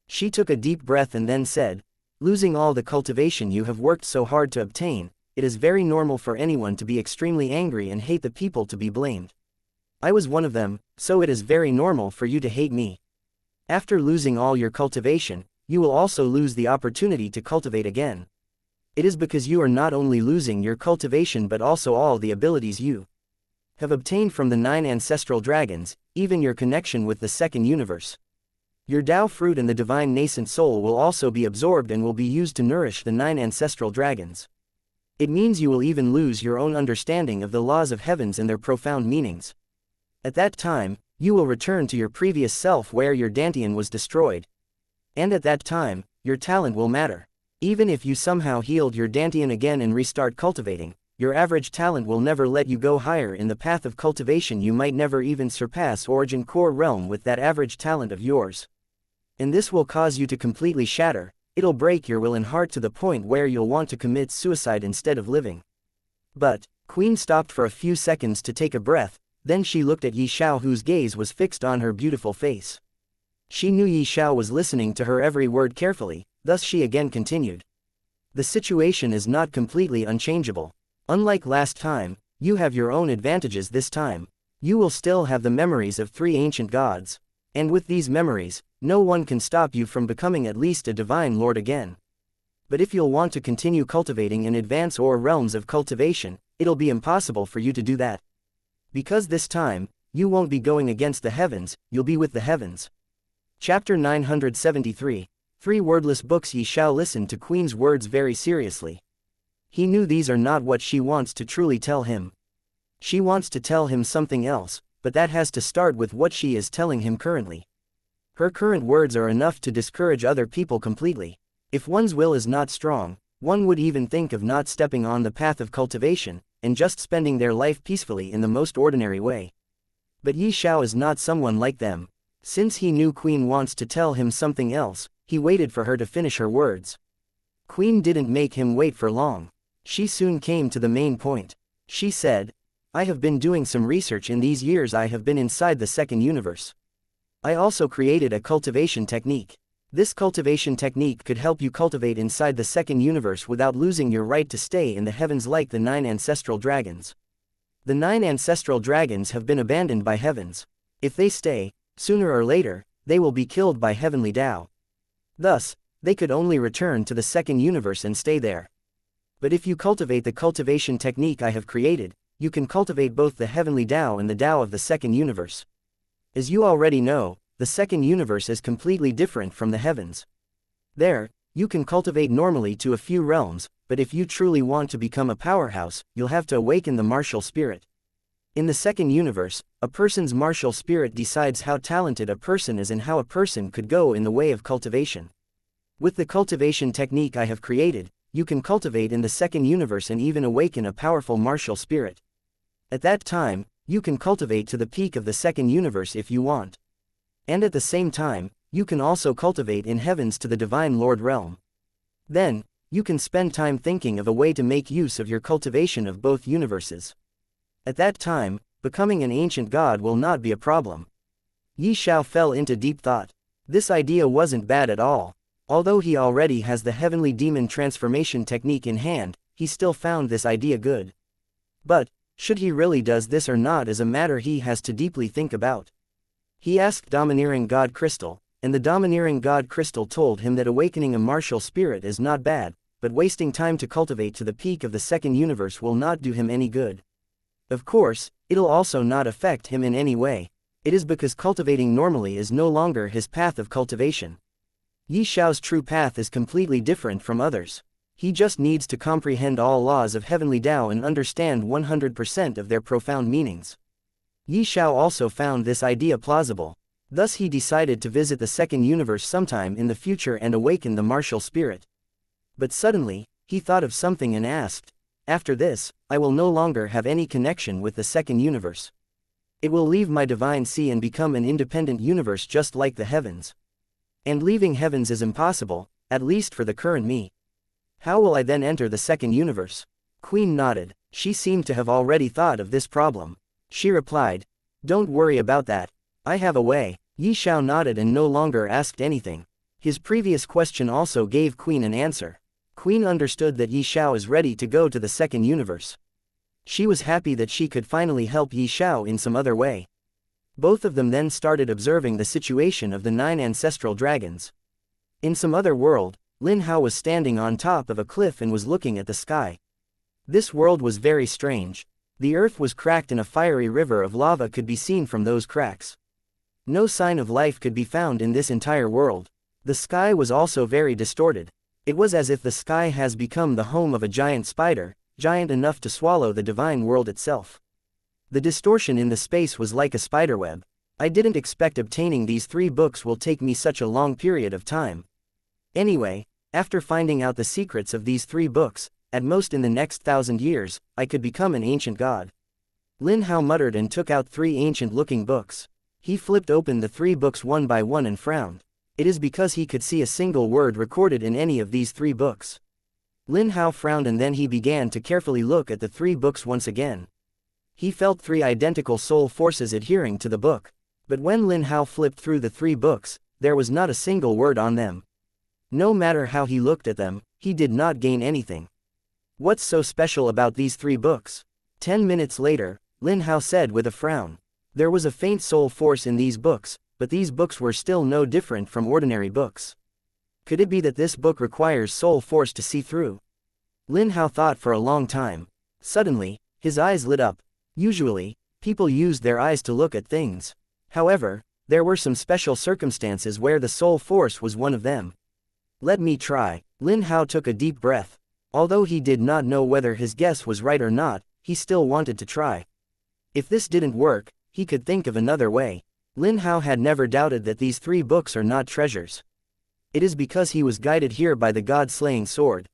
S1: She took a deep breath and then said, "Losing all the cultivation you have worked so hard to obtain, it is very normal for anyone to be extremely angry and hate the people to be blamed. I was one of them, so it is very normal for you to hate me. After losing all your cultivation, you will also lose the opportunity to cultivate again. It is because you are not only losing your cultivation but also all the abilities you have obtained from the 9 ancestral dragons, even your connection with the second universe. Your Tao fruit and the divine nascent soul will also be absorbed and will be used to nourish the 9 ancestral dragons. It means you will even lose your own understanding of the laws of heavens and their profound meanings. At that time, you will return to your previous self where your Dantian was destroyed. And at that time, your talent will matter. Even if you somehow healed your Dantian again and restart cultivating, your average talent will never let you go higher in the path of cultivation. You might never even surpass Origin Core Realm with that average talent of yours. And this will cause you to completely shatter. It'll break your will and heart to the point where you'll want to commit suicide instead of living." But, Queen stopped for a few seconds to take a breath, then she looked at Ye Xiao whose gaze was fixed on her beautiful face. She knew Ye Xiao was listening to her every word carefully, thus she again continued. "The situation is not completely unchangeable. Unlike last time, you have your own advantages this time. You will still have the memories of 3 ancient gods. And with these memories, no one can stop you from becoming at least a divine lord again. But if you'll want to continue cultivating in advance or realms of cultivation, it'll be impossible for you to do that. Because this time, you won't be going against the heavens, you'll be with the heavens." Chapter 973. 3 wordless books. Ye Xiao listened to Queen's words very seriously. He knew these are not what she wants to truly tell him. She wants to tell him something else, but that has to start with what she is telling him currently. Her current words are enough to discourage other people completely. If one's will is not strong, one would even think of not stepping on the path of cultivation, and just spending their life peacefully in the most ordinary way. But Ye Xiao is not someone like them. Since he knew Queen wants to tell him something else, he waited for her to finish her words. Queen didn't make him wait for long. She soon came to the main point. She said, "I have been doing some research in these years I have been inside the second universe. I also created a cultivation technique. This cultivation technique could help you cultivate inside the second universe without losing your right to stay in the heavens like the 9 ancestral dragons. The 9 ancestral dragons have been abandoned by heavens. If they stay, sooner or later, they will be killed by heavenly Tao. Thus, they could only return to the second universe and stay there. But if you cultivate the cultivation technique I have created, you can cultivate both the heavenly Tao and the Tao of the second universe. As you already know, the second universe is completely different from the heavens. There, you can cultivate normally to a few realms, but if you truly want to become a powerhouse, you'll have to awaken the martial spirit. In the second universe, a person's martial spirit decides how talented a person is and how a person could go in the way of cultivation. With the cultivation technique I have created, you can cultivate in the second universe and even awaken a powerful martial spirit. At that time, you can cultivate to the peak of the second universe if you want. And at the same time, you can also cultivate in heavens to the Divine Lord realm. Then, you can spend time thinking of a way to make use of your cultivation of both universes. At that time, becoming an ancient god will not be a problem. Ye Xiao fell into deep thought. This idea wasn't bad at all. Although he already has the heavenly demon transformation technique in hand, he still found this idea good. But, should he really does this or not is a matter he has to deeply think about. He asked Domineering God Crystal, and the Domineering God Crystal told him that awakening a martial spirit is not bad, but wasting time to cultivate to the peak of the second universe will not do him any good. Of course, it'll also not affect him in any way. It is because cultivating normally is no longer his path of cultivation. Ye Xiao's true path is completely different from others. He just needs to comprehend all laws of heavenly Tao and understand 100% of their profound meanings. Ye Xiao also found this idea plausible. Thus he decided to visit the second universe sometime in the future and awaken the martial spirit. But suddenly, he thought of something and asked, "After this, I will no longer have any connection with the second universe. It will leave my divine sea and become an independent universe just like the heavens. And leaving heavens is impossible, at least for the current me. How will I then enter the second universe?" Queen nodded. She seemed to have already thought of this problem. She replied, "Don't worry about that. I have a way." Ye Xiao nodded and no longer asked anything. His previous question also gave Queen an answer. Queen understood that Ye Xiao is ready to go to the second universe. She was happy that she could finally help Ye Xiao in some other way. Both of them then started observing the situation of the 9 ancestral dragons. In some other world, Lin Hao was standing on top of a cliff and was looking at the sky. This world was very strange. The earth was cracked and a fiery river of lava could be seen from those cracks. No sign of life could be found in this entire world. The sky was also very distorted. It was as if the sky has become the home of a giant spider, giant enough to swallow the divine world itself. The distortion in the space was like a spiderweb. I didn't expect obtaining these 3 books will take me such a long period of time. Anyway, after finding out the secrets of these 3 books, at most in the next 1,000 years, I could become an ancient god. Lin Hao muttered and took out 3 ancient-looking books. He flipped open the 3 books one by one and frowned. It is because he could see a single word recorded in any of these 3 books. Lin Hao frowned and then he began to carefully look at the 3 books once again. He felt 3 identical soul forces adhering to the book. But when Lin Hao flipped through the 3 books, there was not a single word on them. No matter how he looked at them, he did not gain anything. What's so special about these 3 books? 10 minutes later, Lin Hao said with a frown. There was a faint soul force in these books, but these books were still no different from ordinary books. Could it be that this book requires soul force to see through? Lin Hao thought for a long time. Suddenly, his eyes lit up. Usually, people used their eyes to look at things. However, there were some special circumstances where the soul force was one of them. Let me try. Lin Hao took a deep breath. Although he did not know whether his guess was right or not, he still wanted to try. If this didn't work, he could think of another way. Lin Hao had never doubted that these 3 books are not treasures. It is because he was guided here by the God-slaying sword.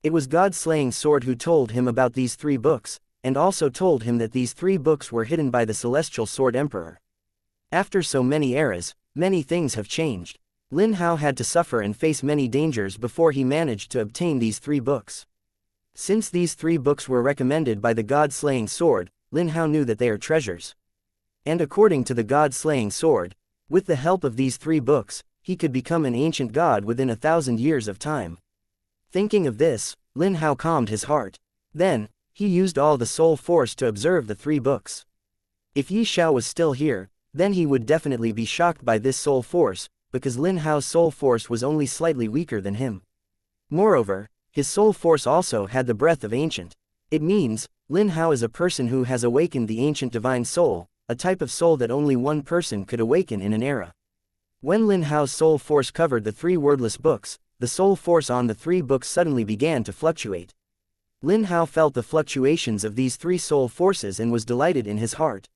S1: It was God-slaying sword who told him about these 3 books, and also told him that these 3 books were hidden by the Celestial Sword Emperor. After so many eras, many things have changed. Lin Hao had to suffer and face many dangers before he managed to obtain these 3 books. Since these 3 books were recommended by the God-slaying sword, Lin Hao knew that they are treasures. And according to the God-slaying sword, with the help of these 3 books, he could become an ancient god within 1,000 years of time. Thinking of this, Lin Hao calmed his heart. Then, he used all the soul force to observe the 3 books. If Ye Xiao was still here, then he would definitely be shocked by this soul force, because Lin Hao's soul force was only slightly weaker than him. Moreover, his soul force also had the breath of ancient. It means, Lin Hao is a person who has awakened the ancient divine soul, a type of soul that only one person could awaken in an era. When Lin Hao's soul force covered the 3 wordless books, the soul force on the 3 books suddenly began to fluctuate. Lin Hao felt the fluctuations of these 3 soul forces and was delighted in his heart.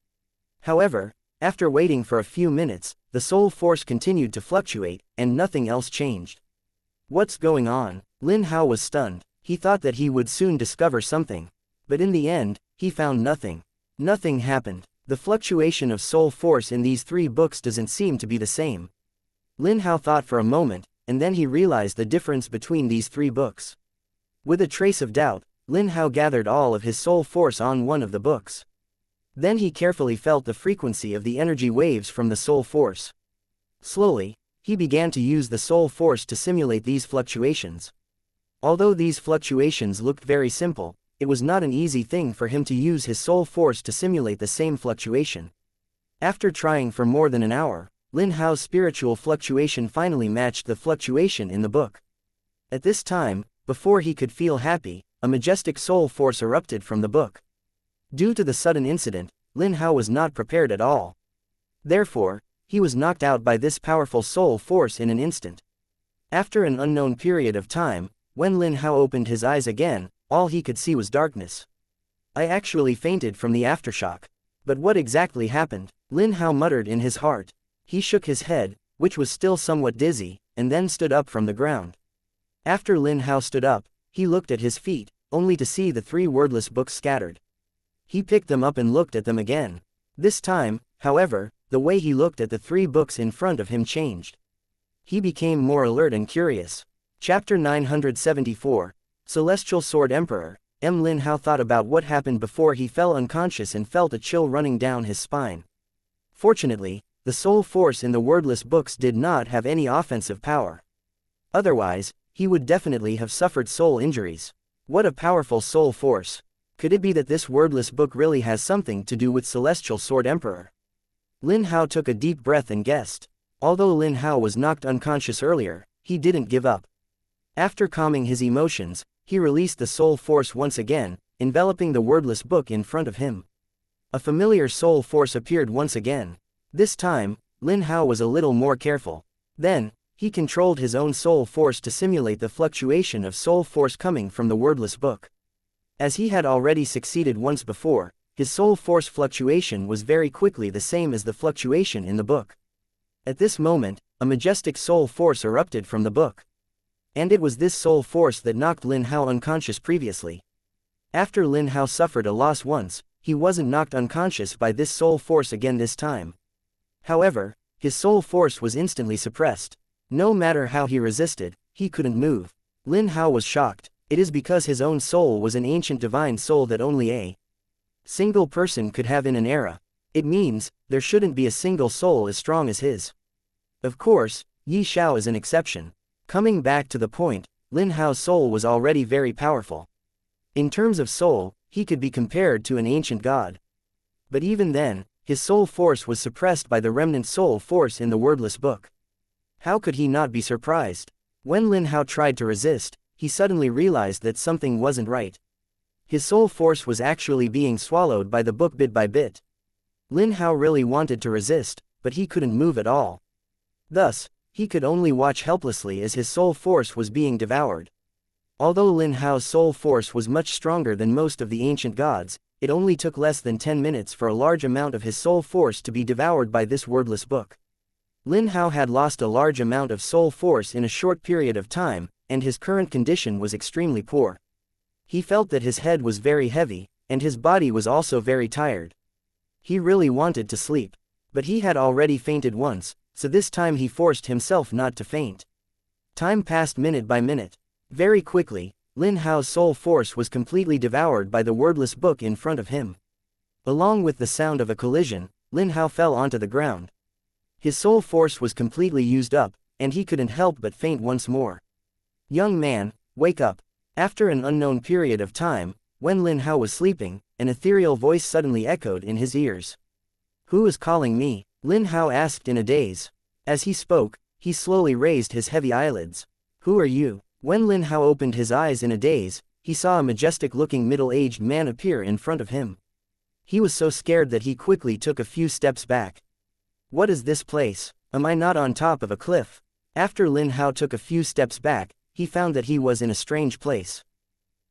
S1: However, after waiting for a few minutes, the soul force continued to fluctuate, and nothing else changed. What's going on? Lin Hao was stunned. He thought that he would soon discover something. But in the end, he found nothing. Nothing happened. The fluctuation of soul force in these 3 books doesn't seem to be the same. Lin Hao thought for a moment, and then he realized the difference between these 3 books. With a trace of doubt, Lin Hao gathered all of his soul force on one of the books. Then he carefully felt the frequency of the energy waves from the soul force. Slowly, he began to use the soul force to simulate these fluctuations. Although these fluctuations looked very simple, it was not an easy thing for him to use his soul force to simulate the same fluctuation. After trying for more than an hour, Lin Hao's spiritual fluctuation finally matched the fluctuation in the book. At this time, before he could feel happy, a majestic soul force erupted from the book. Due to the sudden incident, Lin Hao was not prepared at all. Therefore, he was knocked out by this powerful soul force in an instant. After an unknown period of time, when Lin Hao opened his eyes again, all he could see was darkness. I actually fainted from the aftershock. But what exactly happened? Lin Hao muttered in his heart. He shook his head, which was still somewhat dizzy, and then stood up from the ground. After Lin Hao stood up, he looked at his feet, only to see the 3 wordless books scattered. He picked them up and looked at them again. This time, however, the way he looked at the 3 books in front of him changed. He became more alert and curious. Chapter 974, Celestial Sword Emperor. Lin Hao thought about what happened before he fell unconscious and felt a chill running down his spine. Fortunately, the soul force in the wordless books did not have any offensive power. Otherwise, he would definitely have suffered soul injuries. What a powerful soul force. Could it be that this wordless book really has something to do with Celestial Sword Emperor? Lin Hao took a deep breath and guessed. Although Lin Hao was knocked unconscious earlier, he didn't give up. After calming his emotions, he released the soul force once again, enveloping the wordless book in front of him. A familiar soul force appeared once again. This time, Lin Hao was a little more careful. Then, he controlled his own soul force to simulate the fluctuation of soul force coming from the wordless book. As he had already succeeded once before, his soul force fluctuation was very quickly the same as the fluctuation in the book. At this moment, a majestic soul force erupted from the book. And it was this soul force that knocked Lin Hao unconscious previously. After Lin Hao suffered a loss once, he wasn't knocked unconscious by this soul force again this time. However, his soul force was instantly suppressed. No matter how he resisted, he couldn't move. Lin Hao was shocked. It is because his own soul was an ancient divine soul that only a single person could have in an era. It means, there shouldn't be a single soul as strong as his. Of course, Ye Xiao is an exception. Coming back to the point, Lin Hao's soul was already very powerful. In terms of soul, he could be compared to an ancient god. But even then, his soul force was suppressed by the remnant soul force in the wordless book. How could he not be surprised? When Lin Hao tried to resist, he suddenly realized that something wasn't right. His soul force was actually being swallowed by the book bit by bit. Lin Hao really wanted to resist, but he couldn't move at all. Thus, he could only watch helplessly as his soul force was being devoured. Although Lin Hao's soul force was much stronger than most of the ancient gods, it only took less than 10 minutes for a large amount of his soul force to be devoured by this wordless book. Lin Hao had lost a large amount of soul force in a short period of time, and his current condition was extremely poor. He felt that his head was very heavy, and his body was also very tired. He really wanted to sleep. But he had already fainted once, so this time he forced himself not to faint. Time passed minute by minute. Very quickly, Lin Hao's soul force was completely devoured by the wordless book in front of him. Along with the sound of a collision, Lin Hao fell onto the ground. His soul force was completely used up, and he couldn't help but faint once more. Young man, wake up. After an unknown period of time, when Lin Hao was sleeping, an ethereal voice suddenly echoed in his ears. Who is calling me? Lin Hao asked in a daze. As he spoke, he slowly raised his heavy eyelids. Who are you? When Lin Hao opened his eyes in a daze, he saw a majestic-looking middle-aged man appear in front of him. He was so scared that he quickly took a few steps back. What is this place? Am I not on top of a cliff? After Lin Hao took a few steps back, he found that he was in a strange place.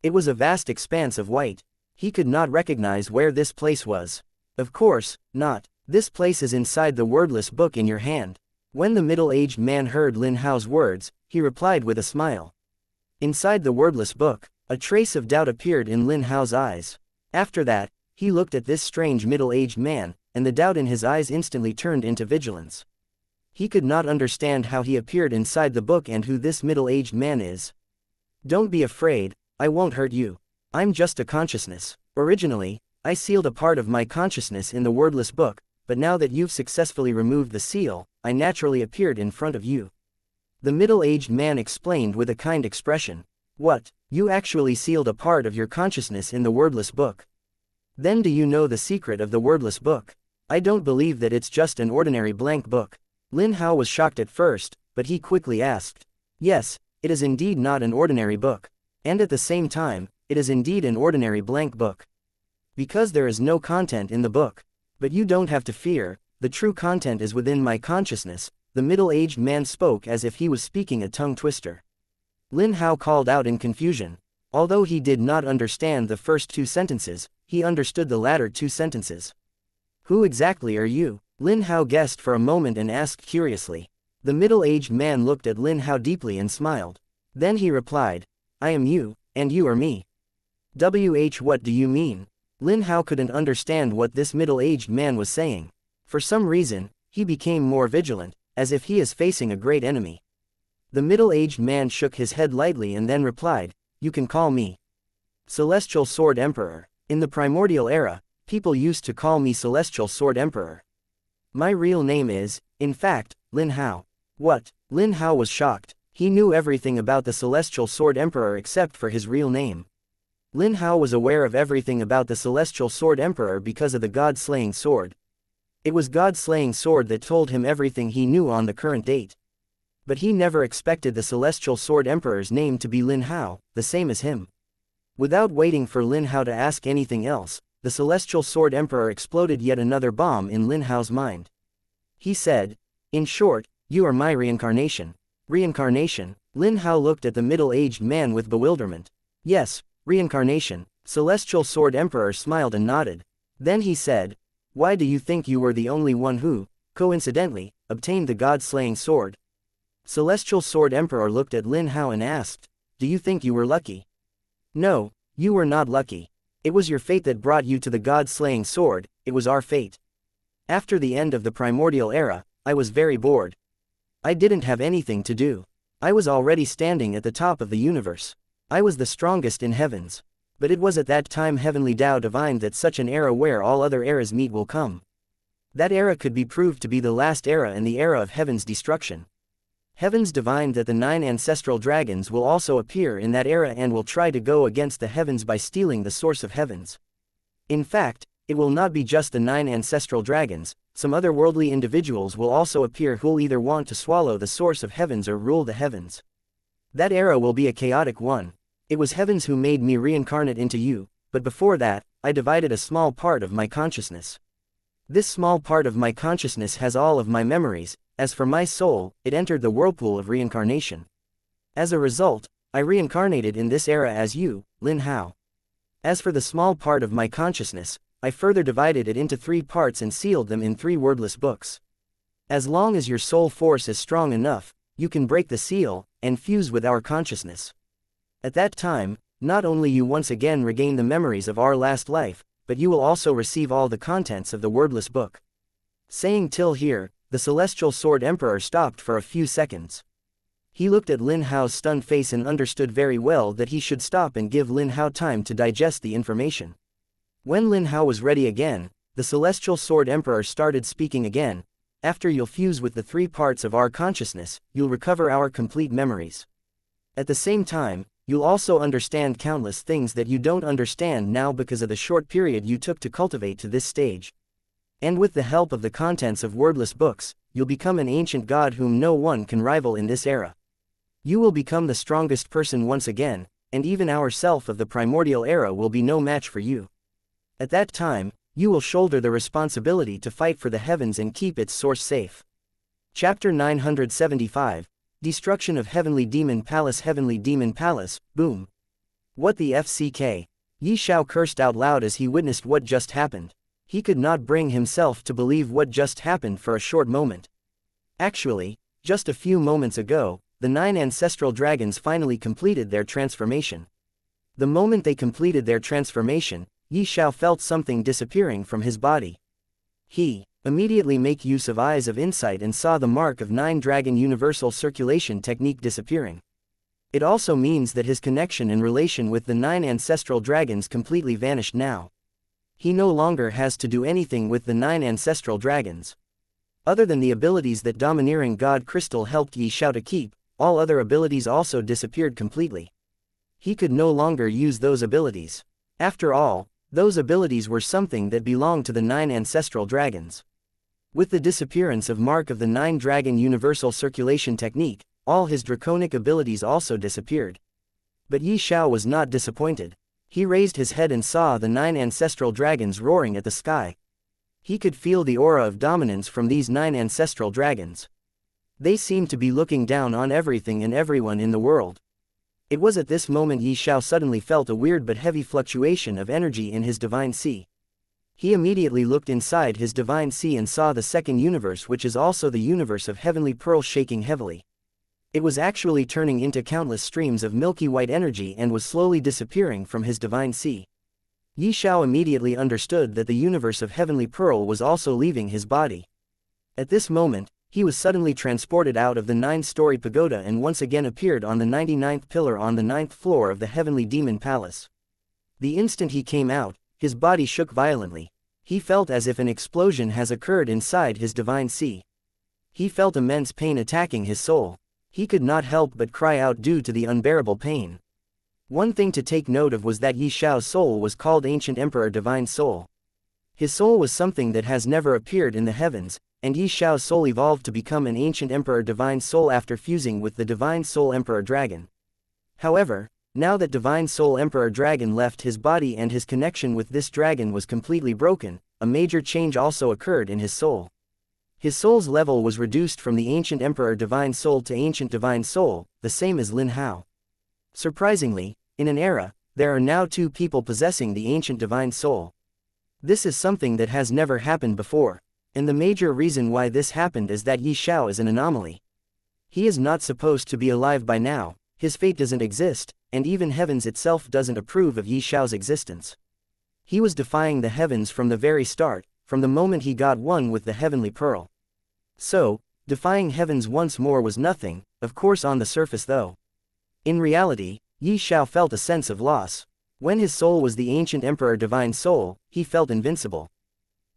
S1: It was a vast expanse of white. He could not recognize where this place was. Of course, not. This place is inside the wordless book in your hand. When the middle-aged man heard Lin Hao's words, he replied with a smile. Inside the wordless book, a trace of doubt appeared in Lin Hao's eyes. After that, he looked at this strange middle-aged man, and the doubt in his eyes instantly turned into vigilance. He could not understand how he appeared inside the book and who this middle-aged man is. Don't be afraid, I won't hurt you. I'm just a consciousness. Originally, I sealed a part of my consciousness in the wordless book, but now that you've successfully removed the seal, I naturally appeared in front of you. The middle-aged man explained with a kind expression. What? You actually sealed a part of your consciousness in the wordless book? Then do you know the secret of the wordless book? I don't believe that it's just an ordinary blank book. Lin Hao was shocked at first, but he quickly asked. Yes, it is indeed not an ordinary book. And at the same time, it is indeed an ordinary blank book. Because there is no content in the book. But you don't have to fear, the true content is within my consciousness, the middle-aged man spoke as if he was speaking a tongue twister. Lin Hao called out in confusion. Although he did not understand the first two sentences, he understood the latter two sentences. Who exactly are you? Lin Hao guessed for a moment and asked curiously. The middle-aged man looked at Lin Hao deeply and smiled. Then he replied, I am you, and you are me. What do you mean? Lin Hao couldn't understand what this middle-aged man was saying. For some reason, he became more vigilant, as if he is facing a great enemy. The middle-aged man shook his head lightly and then replied, You can call me Celestial Sword Emperor. In the primordial era, people used to call me Celestial Sword Emperor. My real name is, in fact, Lin Hao. What? Lin Hao was shocked. He knew everything about the Celestial Sword Emperor except for his real name. Lin Hao was aware of everything about the Celestial Sword Emperor because of the God-slaying sword. It was God-slaying sword that told him everything he knew on the current date. But he never expected the Celestial Sword Emperor's name to be Lin Hao, the same as him. Without waiting for Lin Hao to ask anything else, the Celestial Sword Emperor exploded yet another bomb in Lin Hao's mind. He said, In short, you are my reincarnation. Reincarnation? Lin Hao looked at the middle-aged man with bewilderment. Yes, reincarnation. Celestial Sword Emperor smiled and nodded. Then he said, Why do you think you were the only one who, coincidentally, obtained the God-slaying sword? Celestial Sword Emperor looked at Lin Hao and asked, Do you think you were lucky? No, you were not lucky. It was your fate that brought you to the God-slaying sword, it was our fate. After the end of the primordial era, I was very bored. I didn't have anything to do. I was already standing at the top of the universe. I was the strongest in heavens. But it was at that time heavenly Tao divined that such an era where all other eras meet will come. That era could be proved to be the last era and the era of heaven's destruction. Heavens divined that the 9 ancestral dragons will also appear in that era and will try to go against the heavens by stealing the source of heavens. In fact, it will not be just the 9 ancestral dragons, some otherworldly individuals will also appear who'll either want to swallow the source of heavens or rule the heavens. That era will be a chaotic one. It was heavens who made me reincarnate into you, but before that, I divided a small part of my consciousness. This small part of my consciousness has all of my memories. As for my soul, it entered the whirlpool of reincarnation. As a result, I reincarnated in this era as you, Lin Hao. As for the small part of my consciousness, I further divided it into 3 parts and sealed them in 3 wordless books. As long as your soul force is strong enough, you can break the seal, and fuse with our consciousness. At that time, not only you once again regain the memories of our last life, but you will also receive all the contents of the wordless book. Saying till here, the Celestial Sword Emperor stopped for a few seconds. He looked at Lin Hao's stunned face and understood very well that he should stop and give Lin Hao time to digest the information. When Lin Hao was ready again, the Celestial Sword Emperor started speaking again. After you'll fuse with the 3 parts of our consciousness, you'll recover our complete memories. At the same time, you'll also understand countless things that you don't understand now because of the short period you took to cultivate to this stage. And with the help of the contents of wordless books, you'll become an ancient god whom no one can rival in this era. You will become the strongest person once again, and even our self of the primordial era will be no match for you. At that time, you will shoulder the responsibility to fight for the heavens and keep its source safe. Chapter 975, Destruction of Heavenly Demon Palace. Heavenly Demon Palace, boom. What the FCK? Ye Xiao cursed out loud as he witnessed what just happened. He could not bring himself to believe what just happened for a short moment. Actually, just a few moments ago, the 9 ancestral dragons finally completed their transformation. The moment they completed their transformation, Ye Xiao felt something disappearing from his body. He immediately made use of Eyes of Insight and saw the mark of 9 Dragon Universal Circulation technique disappearing. It also means that his connection and relation with the 9 ancestral dragons completely vanished now. He no longer has to do anything with the 9 ancestral dragons. Other than the abilities that Domineering God Crystal helped Ye Xiao to keep, all other abilities also disappeared completely. He could no longer use those abilities. After all, those abilities were something that belonged to the 9 ancestral dragons. With the disappearance of Mark of the 9 Dragon Universal Circulation technique, all his draconic abilities also disappeared. But Ye Xiao was not disappointed. He raised his head and saw the 9 ancestral dragons roaring at the sky. He could feel the aura of dominance from these 9 ancestral dragons. They seemed to be looking down on everything and everyone in the world. It was at this moment Ye Xiao suddenly felt a weird but heavy fluctuation of energy in his divine sea. He immediately looked inside his divine sea and saw the second universe, which is also the universe of Heavenly Pearl, shaking heavily. It was actually turning into countless streams of milky white energy and was slowly disappearing from his divine sea. Ye Xiao immediately understood that the universe of Heavenly Pearl was also leaving his body. At this moment, he was suddenly transported out of the 9-story pagoda and once again appeared on the 99th pillar on the 9th floor of the Heavenly Demon Palace. The instant he came out, his body shook violently. He felt as if an explosion has occurred inside his divine sea. He felt immense pain attacking his soul. He could not help but cry out due to the unbearable pain. One thing to take note of was that Ye Xiao's soul was called Ancient Emperor Divine Soul. His soul was something that has never appeared in the heavens, and Ye Xiao's soul evolved to become an Ancient Emperor Divine Soul after fusing with the Divine Soul Emperor Dragon. However, now that Divine Soul Emperor Dragon left his body and his connection with this dragon was completely broken, a major change also occurred in his soul. His soul's level was reduced from the Ancient Emperor Divine Soul to Ancient Divine Soul, the same as Lin Hao. Surprisingly, in an era, there are now 2 people possessing the Ancient Divine Soul. This is something that has never happened before, and the major reason why this happened is that Ye Xiao is an anomaly. He is not supposed to be alive by now, his fate doesn't exist, and even heavens itself doesn't approve of Ye Xiao's existence. He was defying the heavens from the very start, from the moment he got one with the Heavenly Pearl. So, defying heavens once more was nothing, of course on the surface though. In reality, Ye Xiao felt a sense of loss. When his soul was the Ancient Emperor Divine Soul, he felt invincible.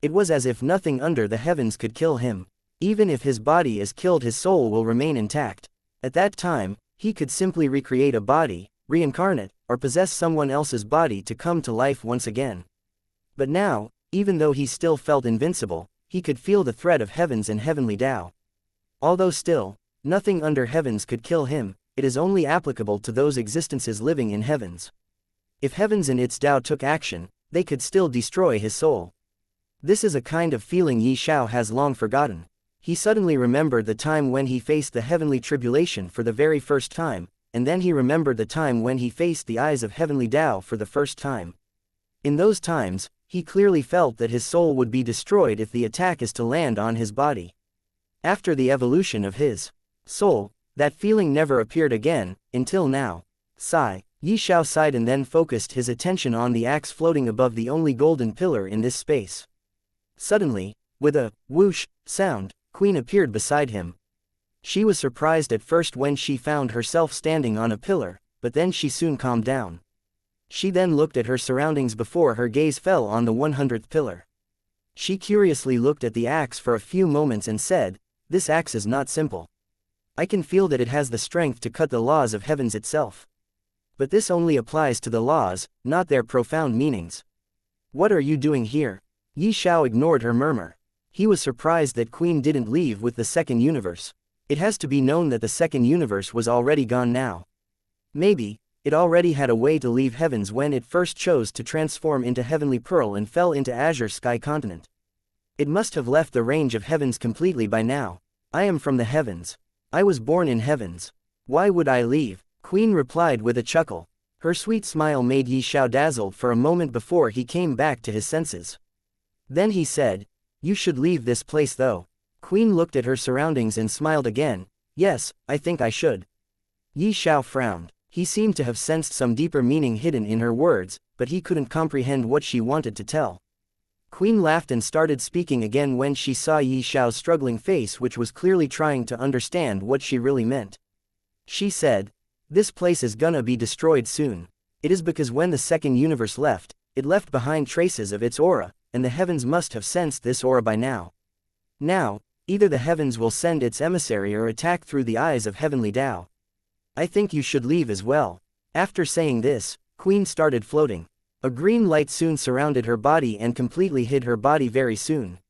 S1: It was as if nothing under the heavens could kill him. Even if his body is killed, his soul will remain intact. At that time, he could simply recreate a body, reincarnate, or possess someone else's body to come to life once again. But now, even though he still felt invincible, he could feel the threat of heavens and heavenly Tao. Although still, nothing under heavens could kill him, it is only applicable to those existences living in heavens. If heavens and its Tao took action, they could still destroy his soul. This is a kind of feeling Ye Xiao has long forgotten. He suddenly remembered the time when he faced the heavenly tribulation for the very first time, and then he remembered the time when he faced the eyes of heavenly Tao for the first time. In those times, he clearly felt that his soul would be destroyed if the attack is to land on his body. After the evolution of his soul, that feeling never appeared again, until now. Sigh. Ye Xiao sighed and then focused his attention on the axe floating above the only golden pillar in this space. Suddenly, with a whoosh sound, Queen appeared beside him. She was surprised at first when she found herself standing on a pillar, but then she soon calmed down. She then looked at her surroundings before her gaze fell on the 100th pillar. She curiously looked at the axe for a few moments and said, "This axe is not simple. I can feel that it has the strength to cut the laws of heavens itself. But this only applies to the laws, not their profound meanings. What are you doing here?" Ye Xiao ignored her murmur. He was surprised that Queen didn't leave with the second universe. It has to be known that the second universe was already gone now. Maybe, It already had a way to leave heavens when it first chose to transform into heavenly pearl and fell into azure sky continent. It must have left the range of heavens completely by now. I am from the heavens. I was born in heavens. Why would I leave? Queen replied with a chuckle. Her sweet smile made Ye Xiao dazzled for a moment before he came back to his senses. Then he said, "You should leave this place though." Queen looked at her surroundings and smiled again. "Yes, I think I should." Ye Xiao frowned. He seemed to have sensed some deeper meaning hidden in her words, but he couldn't comprehend what she wanted to tell. Queen laughed and started speaking again when she saw Ye Xiao's struggling face, which was clearly trying to understand what she really meant. She said, "This place is gonna be destroyed soon. It is because when the second universe left, it left behind traces of its aura, and the heavens must have sensed this aura by now. Now, either the heavens will send its emissary or attack through the eyes of heavenly Tao. I think you should leave as well." After saying this, Queen started floating. A green light soon surrounded her body and completely hid her body very soon.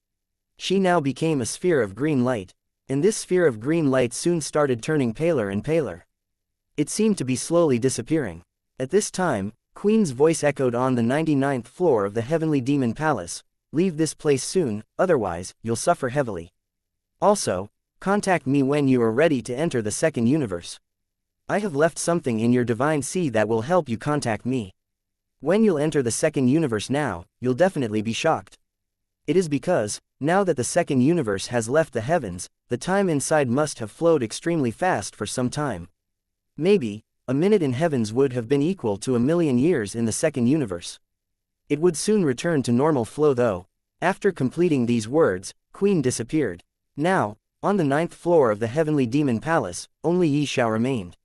S1: She now became a sphere of green light, and this sphere of green light soon started turning paler and paler. It seemed to be slowly disappearing. At this time, Queen's voice echoed on the 99th floor of the Heavenly Demon Palace, "Leave this place soon, otherwise, you'll suffer heavily. Also, contact me when you are ready to enter the second universe. I have left something in your divine sea that will help you contact me. When you'll enter the second universe now, you'll definitely be shocked. It is because, now that the second universe has left the heavens, the time inside must have flowed extremely fast for some time. Maybe, a minute in heavens would have been equal to 1,000,000 years in the second universe. It would soon return to normal flow though." After completing these words, Queen disappeared. Now, on the 9th floor of the Heavenly Demon Palace, only Ye Xiao remained.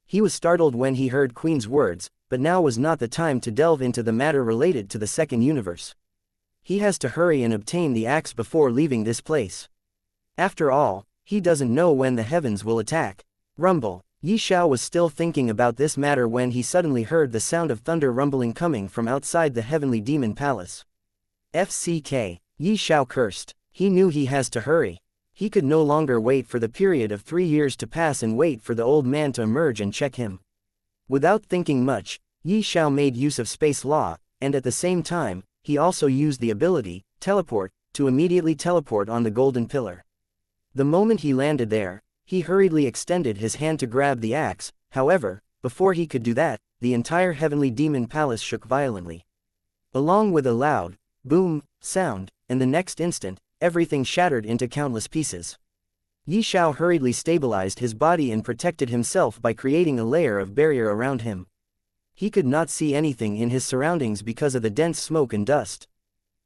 S1: He was startled when he heard Queen's words, but now was not the time to delve into the matter related to the second universe. He has to hurry and obtain the axe before leaving this place. After all, he doesn't know when the heavens will attack. Rumble. Ye Xiao was still thinking about this matter when he suddenly heard the sound of thunder rumbling coming from outside the Heavenly Demon Palace. FCK. Ye Xiao cursed. He knew he has to hurry. He could no longer wait for the period of 3 years to pass and wait for the old man to emerge and check him. Without thinking much, Ye Xiao made use of space law, and at the same time, he also used the ability, teleport, to immediately teleport on the golden pillar. The moment he landed there, he hurriedly extended his hand to grab the axe. However, before he could do that, the entire Heavenly Demon Palace shook violently. Along with a loud, boom, sound, and the next instant, everything shattered into countless pieces. Ye Xiao hurriedly stabilized his body and protected himself by creating a layer of barrier around him. He could not see anything in his surroundings because of the dense smoke and dust.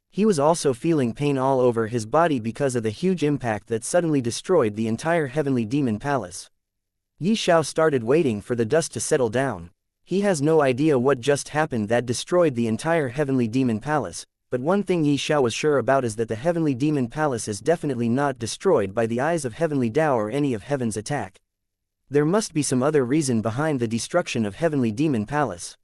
S1: He was also feeling pain all over his body because of the huge impact that suddenly destroyed the entire Heavenly Demon Palace. Ye Xiao started waiting for the dust to settle down. He has no idea what just happened that destroyed the entire Heavenly Demon Palace, but one thing Ye Xiao was sure about is that the Heavenly Demon Palace is definitely not destroyed by the eyes of Heavenly Tao or any of Heaven's attack. There must be some other reason behind the destruction of Heavenly Demon Palace.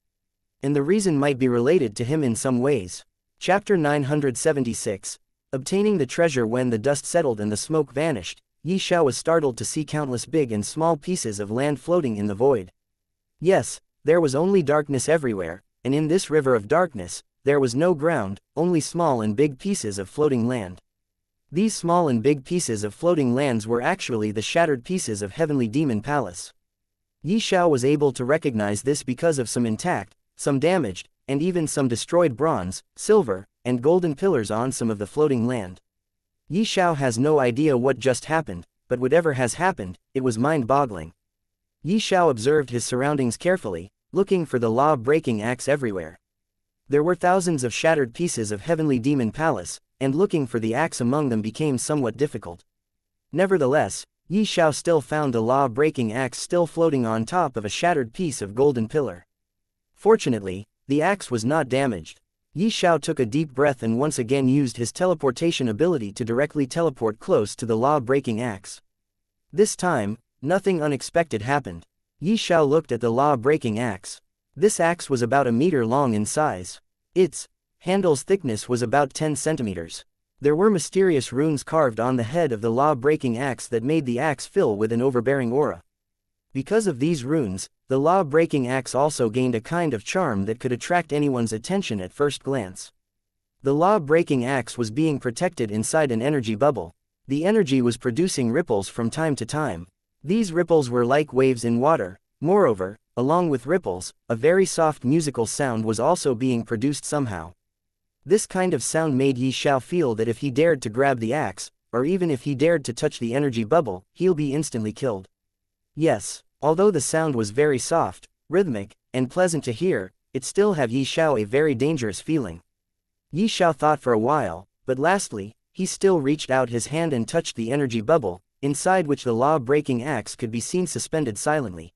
S1: And the reason might be related to him in some ways. Chapter 976. Obtaining the treasure. When the dust settled and the smoke vanished, Ye Xiao was startled to see countless big and small pieces of land floating in the void. Yes, there was only darkness everywhere, and in this river of darkness, there was no ground, only small and big pieces of floating land. These small and big pieces of floating lands were actually the shattered pieces of Heavenly Demon Palace. Ye Xiao was able to recognize this because of some intact, some damaged, and even some destroyed bronze, silver, and golden pillars on some of the floating land. Ye Xiao has no idea what just happened, but whatever has happened, it was mind-boggling. Ye Xiao observed his surroundings carefully, looking for the law-breaking axe everywhere. There were thousands of shattered pieces of Heavenly Demon Palace, and looking for the axe among them became somewhat difficult. Nevertheless, Ye Xiao still found a law-breaking axe still floating on top of a shattered piece of golden pillar. Fortunately, the axe was not damaged. Ye Xiao took a deep breath and once again used his teleportation ability to directly teleport close to the law-breaking axe. This time, nothing unexpected happened. Ye Xiao looked at the law-breaking axe. This axe was about a meter long in size. Its handle's thickness was about 10 centimeters. There were mysterious runes carved on the head of the law-breaking axe that made the axe fill with an overbearing aura. Because of these runes, the law-breaking axe also gained a kind of charm that could attract anyone's attention at first glance. The law-breaking axe was being protected inside an energy bubble. The energy was producing ripples from time to time. These ripples were like waves in water. Moreover, along with ripples, a very soft musical sound was also being produced somehow. This kind of sound made Ye Xiao feel that if he dared to grab the axe, or even if he dared to touch the energy bubble, he'll be instantly killed. Yes, although the sound was very soft, rhythmic, and pleasant to hear, it still had Ye Xiao a very dangerous feeling. Ye Xiao thought for a while, but lastly, he still reached out his hand and touched the energy bubble, inside which the law-breaking axe could be seen suspended silently.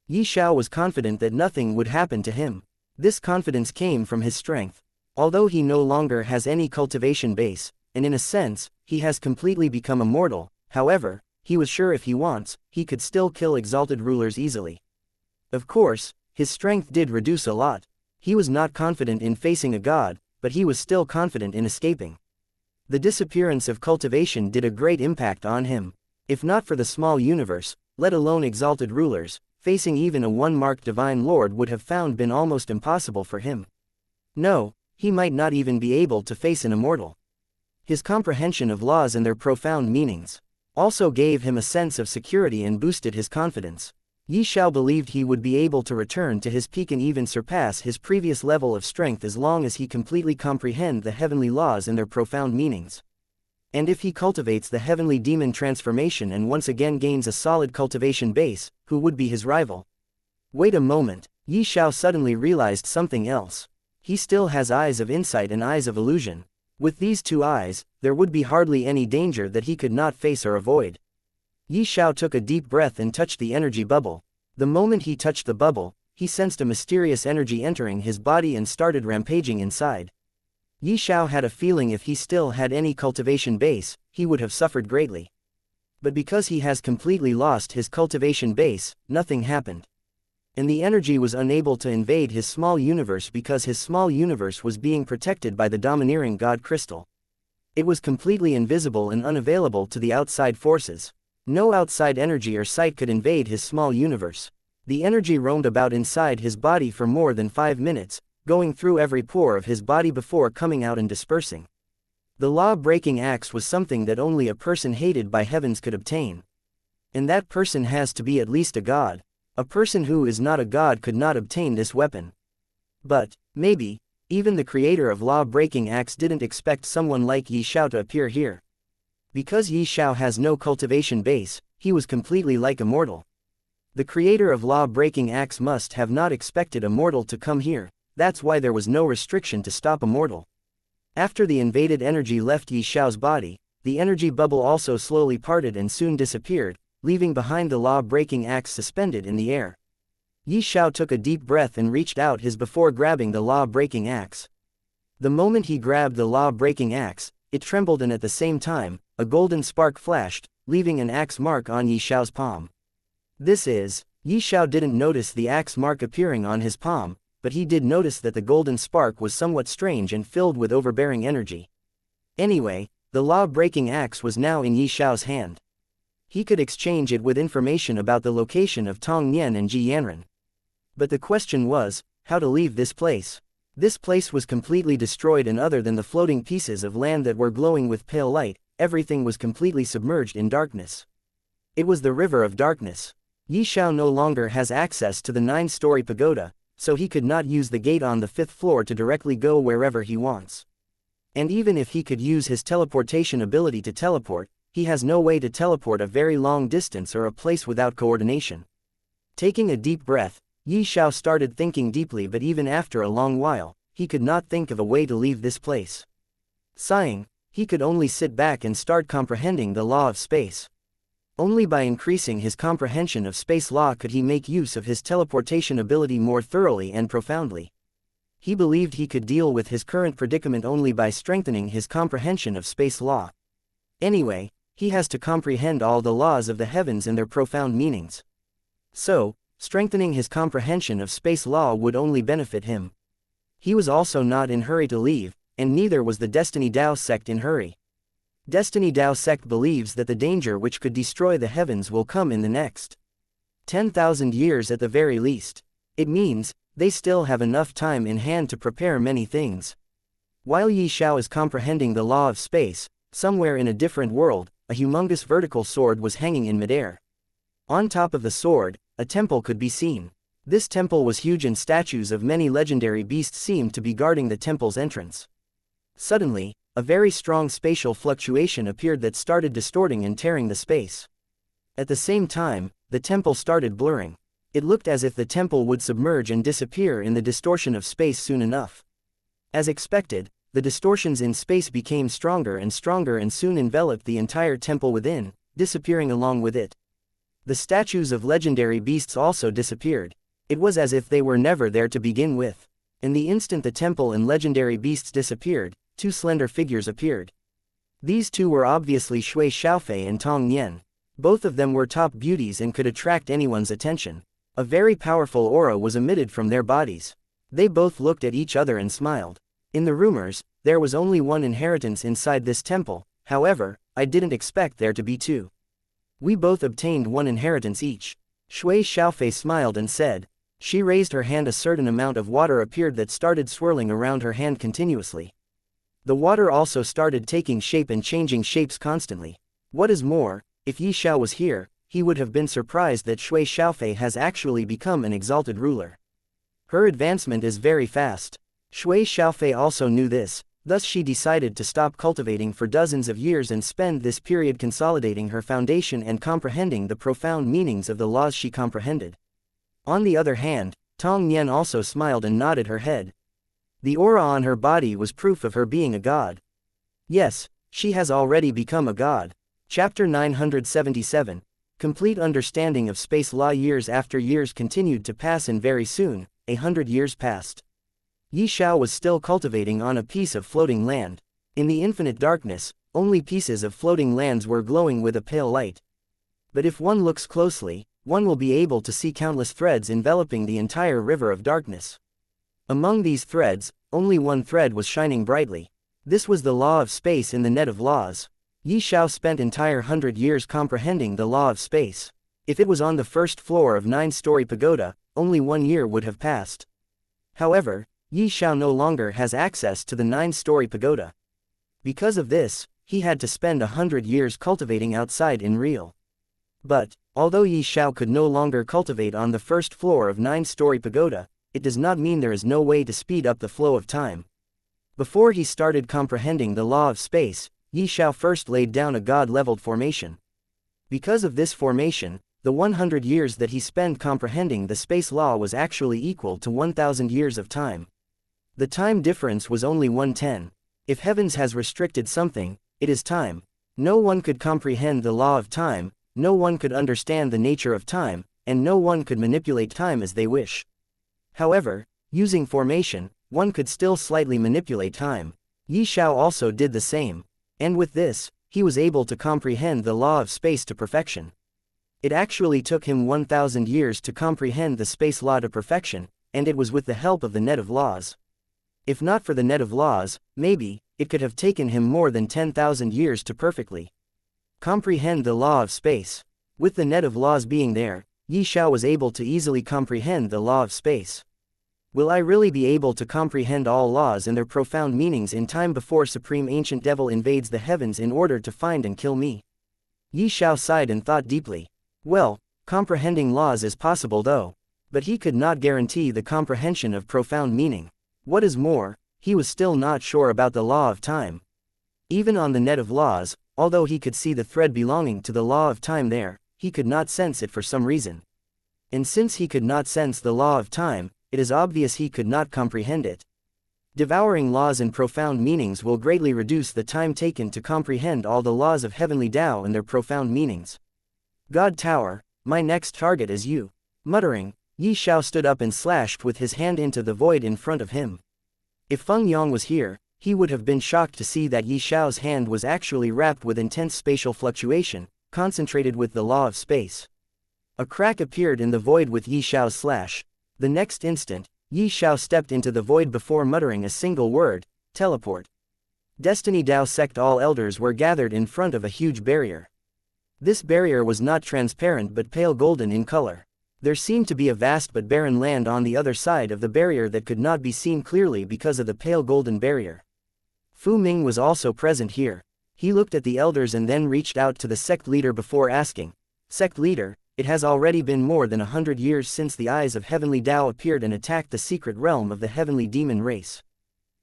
S1: Ye Xiao was confident that nothing would happen to him. This confidence came from his strength. Although he no longer has any cultivation base, and in a sense, he has completely become immortal, however, he was sure if he wants, he could still kill exalted rulers easily. Of course, his strength did reduce a lot. He was not confident in facing a god, but he was still confident in escaping. The disappearance of cultivation did a great impact on him. If not for the small universe, let alone exalted rulers, facing even a one-marked divine lord would have found been almost impossible for him. No, he might not even be able to face an immortal. His comprehension of laws and their profound meanings also gave him a sense of security and boosted his confidence. Ye Xiao believed he would be able to return to his peak and even surpass his previous level of strength as long as he completely comprehend the heavenly laws and their profound meanings. And if he cultivates the heavenly demon transformation and once again gains a solid cultivation base, who would be his rival? Wait a moment, Ye Xiao suddenly realized something else. He still has eyes of insight and eyes of illusion. With these two eyes, there would be hardly any danger that he could not face or avoid. Ye Xiao took a deep breath and touched the energy bubble. The moment he touched the bubble, he sensed a mysterious energy entering his body and started rampaging inside. Ye Xiao had a feeling if he still had any cultivation base, he would have suffered greatly. But because he has completely lost his cultivation base, nothing happened. And the energy was unable to invade his small universe because his small universe was being protected by the domineering God Crystal. It was completely invisible and unavailable to the outside forces. No outside energy or sight could invade his small universe. The energy roamed about inside his body for more than 5 minutes, going through every pore of his body before coming out and dispersing. The law-breaking axe was something that only a person hated by heavens could obtain. And that person has to be at least a god. A person who is not a god could not obtain this weapon. But, maybe, even the creator of law-breaking axe didn't expect someone like Ye Xiao to appear here. Because Ye Xiao has no cultivation base, he was completely like a mortal. The creator of law-breaking axe must have not expected a mortal to come here, that's why there was no restriction to stop a mortal. After the invaded energy left Ye Xiao's body, the energy bubble also slowly parted and soon disappeared, leaving behind the law-breaking axe suspended in the air. Ye Xiao took a deep breath and reached out his before grabbing the law-breaking axe. The moment he grabbed the law-breaking axe, it trembled and at the same time, a golden spark flashed, leaving an axe mark on Ye Xiao's palm. Ye Xiao didn't notice the axe mark appearing on his palm, but he did notice that the golden spark was somewhat strange and filled with overbearing energy. Anyway, the law-breaking axe was now in Ye Xiao's hand. He could exchange it with information about the location of Tong Nian and Ji Yanren. But the question was, how to leave this place. This place was completely destroyed, and other than the floating pieces of land that were glowing with pale light, everything was completely submerged in darkness. It was the river of darkness. Ye Xiao no longer has access to the 9-story pagoda, so he could not use the gate on the 5th floor to directly go wherever he wants. And even if he could use his teleportation ability to teleport, he has no way to teleport a very long distance or a place without coordination. Taking a deep breath, Ye Xiao started thinking deeply, but even after a long while, he could not think of a way to leave this place. Sighing, he could only sit back and start comprehending the law of space. Only by increasing his comprehension of space law could he make use of his teleportation ability more thoroughly and profoundly. He believed he could deal with his current predicament only by strengthening his comprehension of space law. Anyway, he has to comprehend all the laws of the heavens and their profound meanings. So, strengthening his comprehension of space law would only benefit him. He was also not in a hurry to leave, and neither was the Destiny Dao sect in a hurry. Destiny Dao sect believes that the danger which could destroy the heavens will come in the next 10,000 years at the very least. It means, they still have enough time in hand to prepare many things. While Ye Xiao is comprehending the law of space, somewhere in a different world, a humongous vertical sword was hanging in midair. On top of the sword, a temple could be seen. This temple was huge and statues of many legendary beasts seemed to be guarding the temple's entrance. Suddenly, a very strong spatial fluctuation appeared that started distorting and tearing the space. At the same time, the temple started blurring. It looked as if the temple would submerge and disappear in the distortion of space soon enough. As expected, the distortions in space became stronger and soon enveloped the entire temple within, disappearing along with it. The statues of legendary beasts also disappeared. It was as if they were never there to begin with. In the instant the temple and legendary beasts disappeared, two slender figures appeared. These two were obviously Shui Xiaofei and Tong Nian. Both of them were top beauties and could attract anyone's attention. A very powerful aura was emitted from their bodies. They both looked at each other and smiled. In the rumors, there was only one inheritance inside this temple, however, I didn't expect there to be two. We both obtained one inheritance each. Shui Xiaofei smiled and said. She raised her hand. A certain amount of water appeared that started swirling around her hand continuously. The water also started taking shape and changing shapes constantly. What is more, if Ye Xiao was here, he would have been surprised that Shui Xiaofei has actually become an exalted ruler. Her advancement is very fast. Shui Xiaofei also knew this, thus she decided to stop cultivating for dozens of years and spend this period consolidating her foundation and comprehending the profound meanings of the laws she comprehended. On the other hand, Tong Nian also smiled and nodded her head. The aura on her body was proof of her being a god. Yes, she has already become a god. Chapter 977. Complete understanding of space law. Years after years continued to pass and very soon, 100 years passed. Ye Xiao was still cultivating on a piece of floating land. In the infinite darkness, only pieces of floating lands were glowing with a pale light. But if one looks closely, one will be able to see countless threads enveloping the entire river of darkness. Among these threads, only one thread was shining brightly. This was the law of space in the net of laws. Ye Xiao spent entire 100 years comprehending the law of space. If it was on the first floor of 9-story pagoda, only 1 year would have passed. However, Ye Xiao no longer has access to the 9-story pagoda. Because of this, he had to spend 100 years cultivating outside in real. But, although Ye Xiao could no longer cultivate on the first floor of 9-story pagoda, it does not mean there is no way to speed up the flow of time. Before he started comprehending the law of space, Ye Xiao first laid down a god-leveled formation. Because of this formation, the 100 years that he spent comprehending the space law was actually equal to 1,000 years of time. The time difference was only 1/10. If heavens has restricted something, it is time. No one could comprehend the law of time, no one could understand the nature of time, and no one could manipulate time as they wish. However, using formation, one could still slightly manipulate time. Ye Xiao also did the same. And with this, he was able to comprehend the law of space to perfection. It actually took him 1,000 years to comprehend the space law to perfection, and it was with the help of the net of laws. If not for the net of laws, maybe, it could have taken him more than 10,000 years to perfectly comprehend the law of space. With the net of laws being there, Ye Xiao was able to easily comprehend the law of space. Will I really be able to comprehend all laws and their profound meanings in time before Supreme Ancient Devil invades the heavens in order to find and kill me? Ye Xiao sighed and thought deeply. Well, comprehending laws is possible though. But he could not guarantee the comprehension of profound meaning. What is more, he was still not sure about the law of time. Even on the net of laws, although he could see the thread belonging to the law of time there, he could not sense it for some reason. And since he could not sense the law of time, it is obvious he could not comprehend it. Devouring laws and profound meanings will greatly reduce the time taken to comprehend all the laws of heavenly Tao and their profound meanings. God Tower, my next target is you. Muttering, Ye Xiao stood up and slashed with his hand into the void in front of him. If Feng Yang was here, he would have been shocked to see that Ye Xiao's hand was actually wrapped with intense spatial fluctuation, concentrated with the law of space. A crack appeared in the void with Ye Xiao's slash. The next instant, Ye Xiao stepped into the void before muttering a single word, teleport. Destiny Dao sect. All elders were gathered in front of a huge barrier. This barrier was not transparent but pale golden in color. There seemed to be a vast but barren land on the other side of the barrier that could not be seen clearly because of the pale golden barrier. Fu Ming was also present here. He looked at the elders and then reached out to the sect leader before asking, "Sect leader, it has already been more than 100 years since the eyes of heavenly Tao appeared and attacked the secret realm of the heavenly demon race.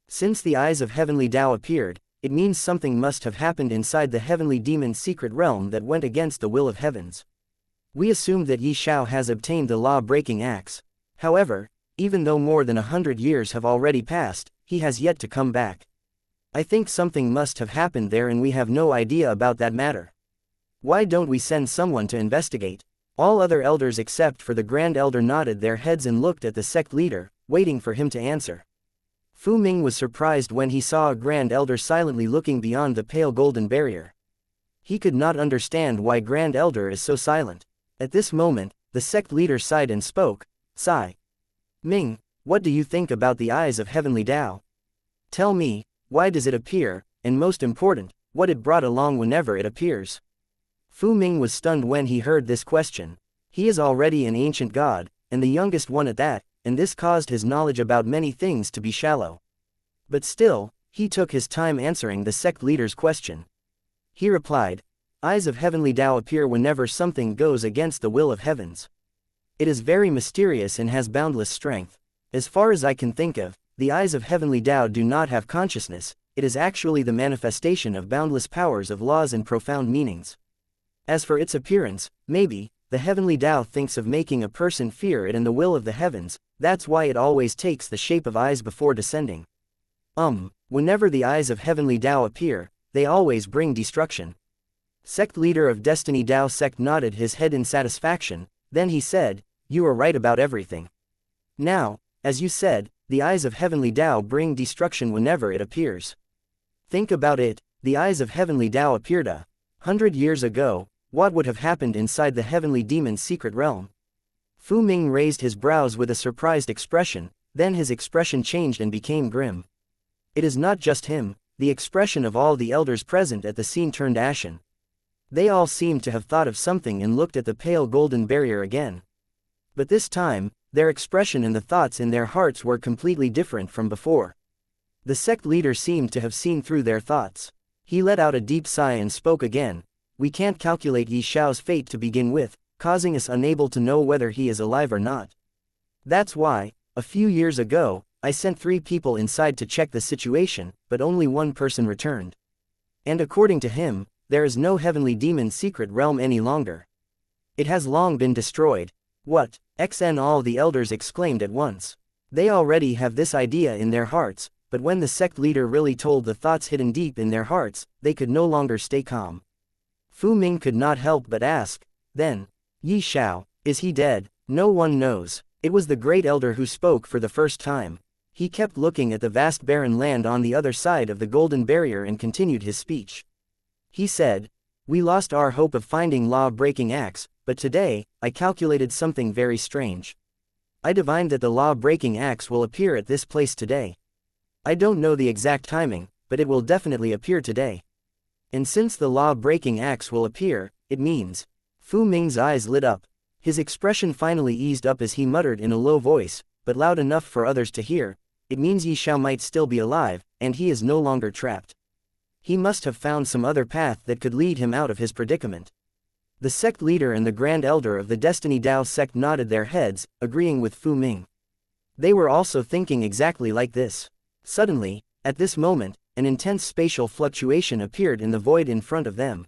S1: Since the eyes of heavenly Tao appeared, it means something must have happened inside the heavenly demon's secret realm that went against the will of heavens. We assumed that Ye Xiao has obtained the law-breaking axe. However, even though more than 100 years have already passed, he has yet to come back. I think something must have happened there and we have no idea about that matter. Why don't we send someone to investigate?" All other elders except for the Grand Elder nodded their heads and looked at the sect leader, waiting for him to answer. Fu Ming was surprised when he saw a Grand Elder silently looking beyond the pale golden barrier. He could not understand why Grand Elder is so silent. At this moment, the sect leader sighed and spoke, "Sigh. Ming, what do you think about the eyes of heavenly Tao? Tell me, why does it appear, and most important, what it brought along whenever it appears?" Fu Ming was stunned when he heard this question. He is already an ancient god, and the youngest one at that, and this caused his knowledge about many things to be shallow. But still, he took his time answering the sect leader's question. He replied, "Eyes of heavenly Tao appear whenever something goes against the will of heavens. It is very mysterious and has boundless strength. As far as I can think of, the eyes of heavenly Tao do not have consciousness, it is actually the manifestation of boundless powers of laws and profound meanings. As for its appearance, maybe, the heavenly Tao thinks of making a person fear it and the will of the heavens, that's why it always takes the shape of eyes before descending. Whenever the eyes of heavenly Tao appear, they always bring destruction." Sect leader of Destiny Tao sect nodded his head in satisfaction, then he said, "You are right about everything. Now, as you said, the eyes of heavenly Tao bring destruction whenever it appears. Think about it, the eyes of heavenly Tao appeared 100 years ago. What would have happened inside the heavenly demon's secret realm?" Fu Ming raised his brows with a surprised expression, then his expression changed and became grim. It is not just him, the expression of all the elders present at the scene turned ashen. They all seemed to have thought of something and looked at the pale golden barrier again. But this time, their expression and the thoughts in their hearts were completely different from before. The sect leader seemed to have seen through their thoughts. He let out a deep sigh and spoke again. "We can't calculate Ye Xiao's fate to begin with, causing us unable to know whether he is alive or not. That's why, a few years ago, I sent 3 people inside to check the situation, but only one person returned. And according to him, there is no heavenly demon's secret realm any longer. It has long been destroyed." "What?" All the elders exclaimed at once. They already have this idea in their hearts, but when the sect leader really told the thoughts hidden deep in their hearts, they could no longer stay calm. Fu Ming could not help but ask, "Then, Ye Xiao, is he dead?" "No one knows." It was the great elder who spoke for the first time. He kept looking at the vast barren land on the other side of the golden barrier and continued his speech. He said, "We lost our hope of finding law-breaking axe, but today, I calculated something very strange. I divined that the law-breaking axe will appear at this place today. I don't know the exact timing, but it will definitely appear today. And since the law-breaking axe will appear, it means..." Fu Ming's eyes lit up. His expression finally eased up as he muttered in a low voice, but loud enough for others to hear, "It means Ye Xiao might still be alive, and he is no longer trapped. He must have found some other path that could lead him out of his predicament." The sect leader and the Grand Elder of the Destiny Tao sect nodded their heads, agreeing with Fu Ming. They were also thinking exactly like this. Suddenly, at this moment, an intense spatial fluctuation appeared in the void in front of them.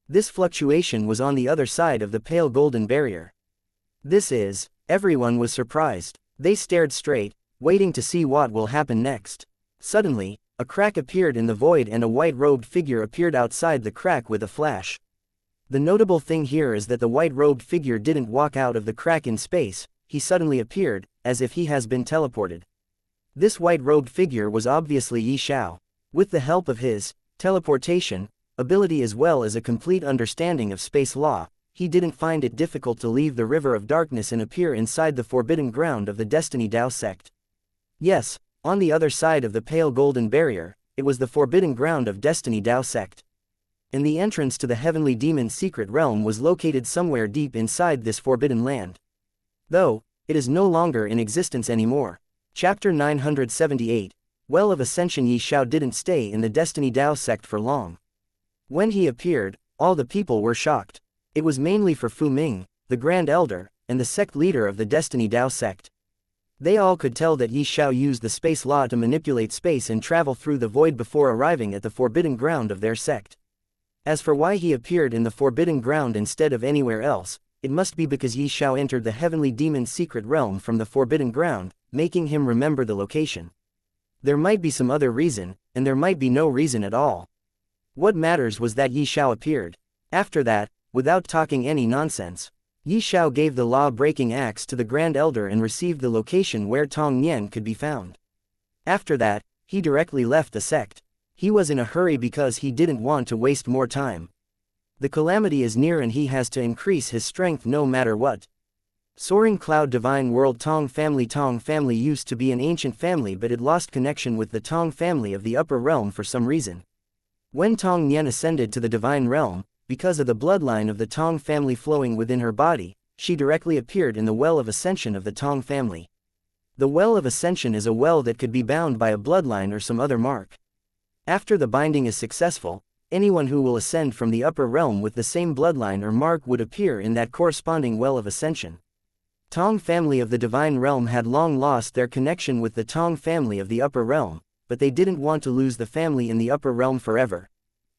S1: This fluctuation was on the other side of the pale golden barrier. Everyone was surprised. They stared straight, waiting to see what will happen next. Suddenly, a crack appeared in the void and a white-robed figure appeared outside the crack with a flash. The notable thing here is that the white-robed figure didn't walk out of the crack in space, he suddenly appeared, as if he has been teleported. This white-robed figure was obviously Ye Xiao. With the help of his teleportation ability as well as a complete understanding of space law, he didn't find it difficult to leave the river of darkness and appear inside the forbidden ground of the Destiny Tao sect. Yes, on the other side of the pale golden barrier, it was the forbidden ground of Destiny Tao sect. And the entrance to the heavenly demon's secret realm was located somewhere deep inside this forbidden land. though it is no longer in existence anymore. Chapter 978, Well of Ascension. Ye Xiao didn't stay in the Destiny Dao sect for long. When he appeared, all the people were shocked. It was mainly for Fu Ming, the Grand Elder, and the sect leader of the Destiny Dao sect. They all could tell that Ye Xiao used the space law to manipulate space and travel through the void before arriving at the forbidden ground of their sect. As for why he appeared in the forbidden ground instead of anywhere else, it must be because Ye Xiao entered the heavenly demon's secret realm from the forbidden ground, making him remember the location. There might be some other reason, and there might be no reason at all. What matters was that Ye Xiao appeared. After that, without talking any nonsense, Ye Xiao gave the law-breaking axe to the Grand Elder and received the location where Tong Nian could be found. After that, he directly left the sect. He was in a hurry because he didn't want to waste more time. The calamity is near and he has to increase his strength no matter what. Soaring Cloud Divine World. Tong family used to be an ancient family, but it lost connection with the Tong family of the upper realm for some reason. When Tong Nian ascended to the divine realm, because of the bloodline of the Tong family flowing within her body, she directly appeared in the Well of Ascension of the Tong family. The Well of Ascension is a well that could be bound by a bloodline or some other mark. After the binding is successful, anyone who will ascend from the upper realm with the same bloodline or mark would appear in that corresponding Well of Ascension. Tong family of the divine realm had long lost their connection with the Tong family of the upper realm, but they didn't want to lose the family in the upper realm forever.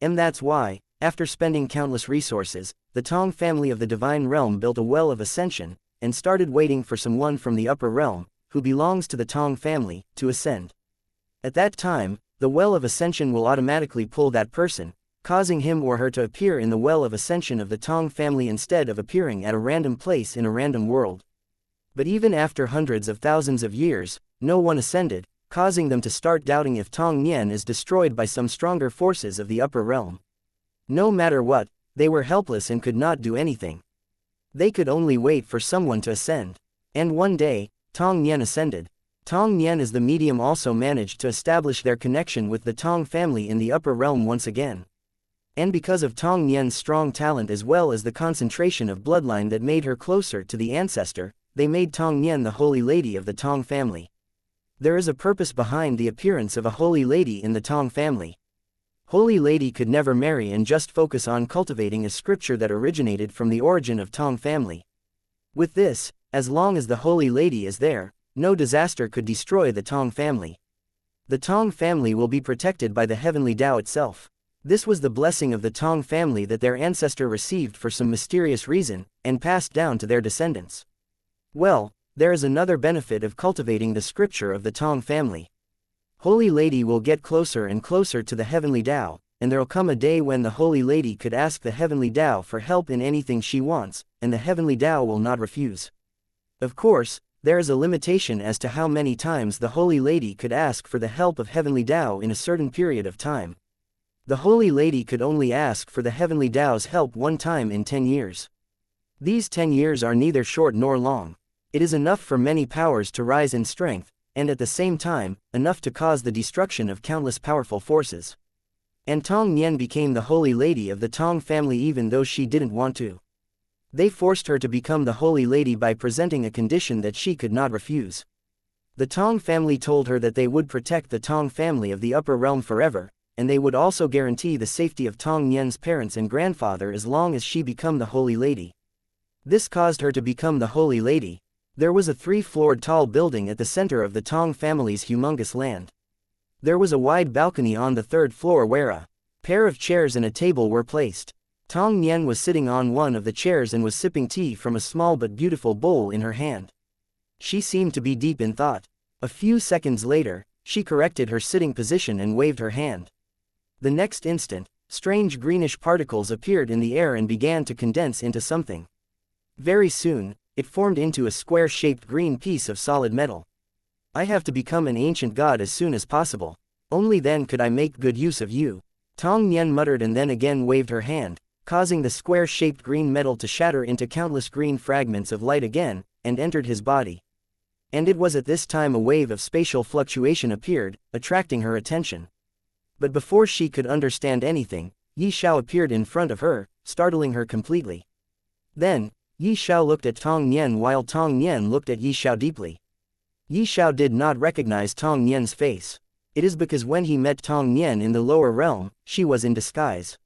S1: And that's why, after spending countless resources, the Tong family of the divine realm built a Well of Ascension, and started waiting for someone from the upper realm, who belongs to the Tong family, to ascend. At that time, the Well of Ascension will automatically pull that person, causing him or her to appear in the Well of Ascension of the Tong family instead of appearing at a random place in a random world. But even after hundreds of thousands of years, no one ascended, causing them to start doubting if Tong Nian is destroyed by some stronger forces of the upper realm. No matter what, they were helpless and could not do anything. They could only wait for someone to ascend. And one day, Tong Nian ascended. Tong Nian as the medium also managed to establish their connection with the Tong family in the upper realm once again. And because of Tong Nian's strong talent as well as the concentration of bloodline that made her closer to the ancestor, they made Tong Nian the Holy Lady of the Tong family. There is a purpose behind the appearance of a Holy Lady in the Tong family. Holy Lady could never marry and just focus on cultivating a scripture that originated from the origin of Tong family. With this, as long as the Holy Lady is there, no disaster could destroy the Tong family. The Tong family will be protected by the heavenly Tao itself. This was the blessing of the Tong family that their ancestor received for some mysterious reason, and passed down to their descendants. Well, there is another benefit of cultivating the scripture of the Tong family. Holy Lady will get closer and closer to the heavenly Tao, and there'll come a day when the Holy Lady could ask the heavenly Tao for help in anything she wants, and the heavenly Tao will not refuse. Of course, there is a limitation as to how many times the Holy Lady could ask for the help of heavenly Tao in a certain period of time. The Holy Lady could only ask for the heavenly Tao's help one time in 10 years. These 10 years are neither short nor long. It is enough for many powers to rise in strength, and at the same time, enough to cause the destruction of countless powerful forces. And Tong Nian became the Holy Lady of the Tong family even though she didn't want to. They forced her to become the Holy Lady by presenting a condition that she could not refuse. The Tong family told her that they would protect the Tong family of the upper realm forever, and they would also guarantee the safety of Tong Nian's parents and grandfather as long as she became the Holy Lady. This caused her to become the Holy Lady. There was a 3-floored tall building at the center of the Tong family's humongous land. There was a wide balcony on the 3rd floor where a pair of chairs and a table were placed. Tong Nian was sitting on one of the chairs and was sipping tea from a small but beautiful bowl in her hand. She seemed to be deep in thought. A few seconds later, she corrected her sitting position and waved her hand. The next instant, strange greenish particles appeared in the air and began to condense into something. Very soon, it formed into a square-shaped green piece of solid metal. I have to become an ancient god as soon as possible. Only then could I make good use of you. Tong Nian muttered and then again waved her hand, causing the square-shaped green metal to shatter into countless green fragments of light again, and entered his body. And it was at this time a wave of spatial fluctuation appeared, attracting her attention. But before she could understand anything, Ye Xiao appeared in front of her, startling her completely. Then, Ye Xiao looked at Tong Nian while Tong Nian looked at Ye Xiao deeply. Ye Xiao did not recognize Tong Nian's face. It is because when he met Tong Nian in the lower realm, she was in disguise.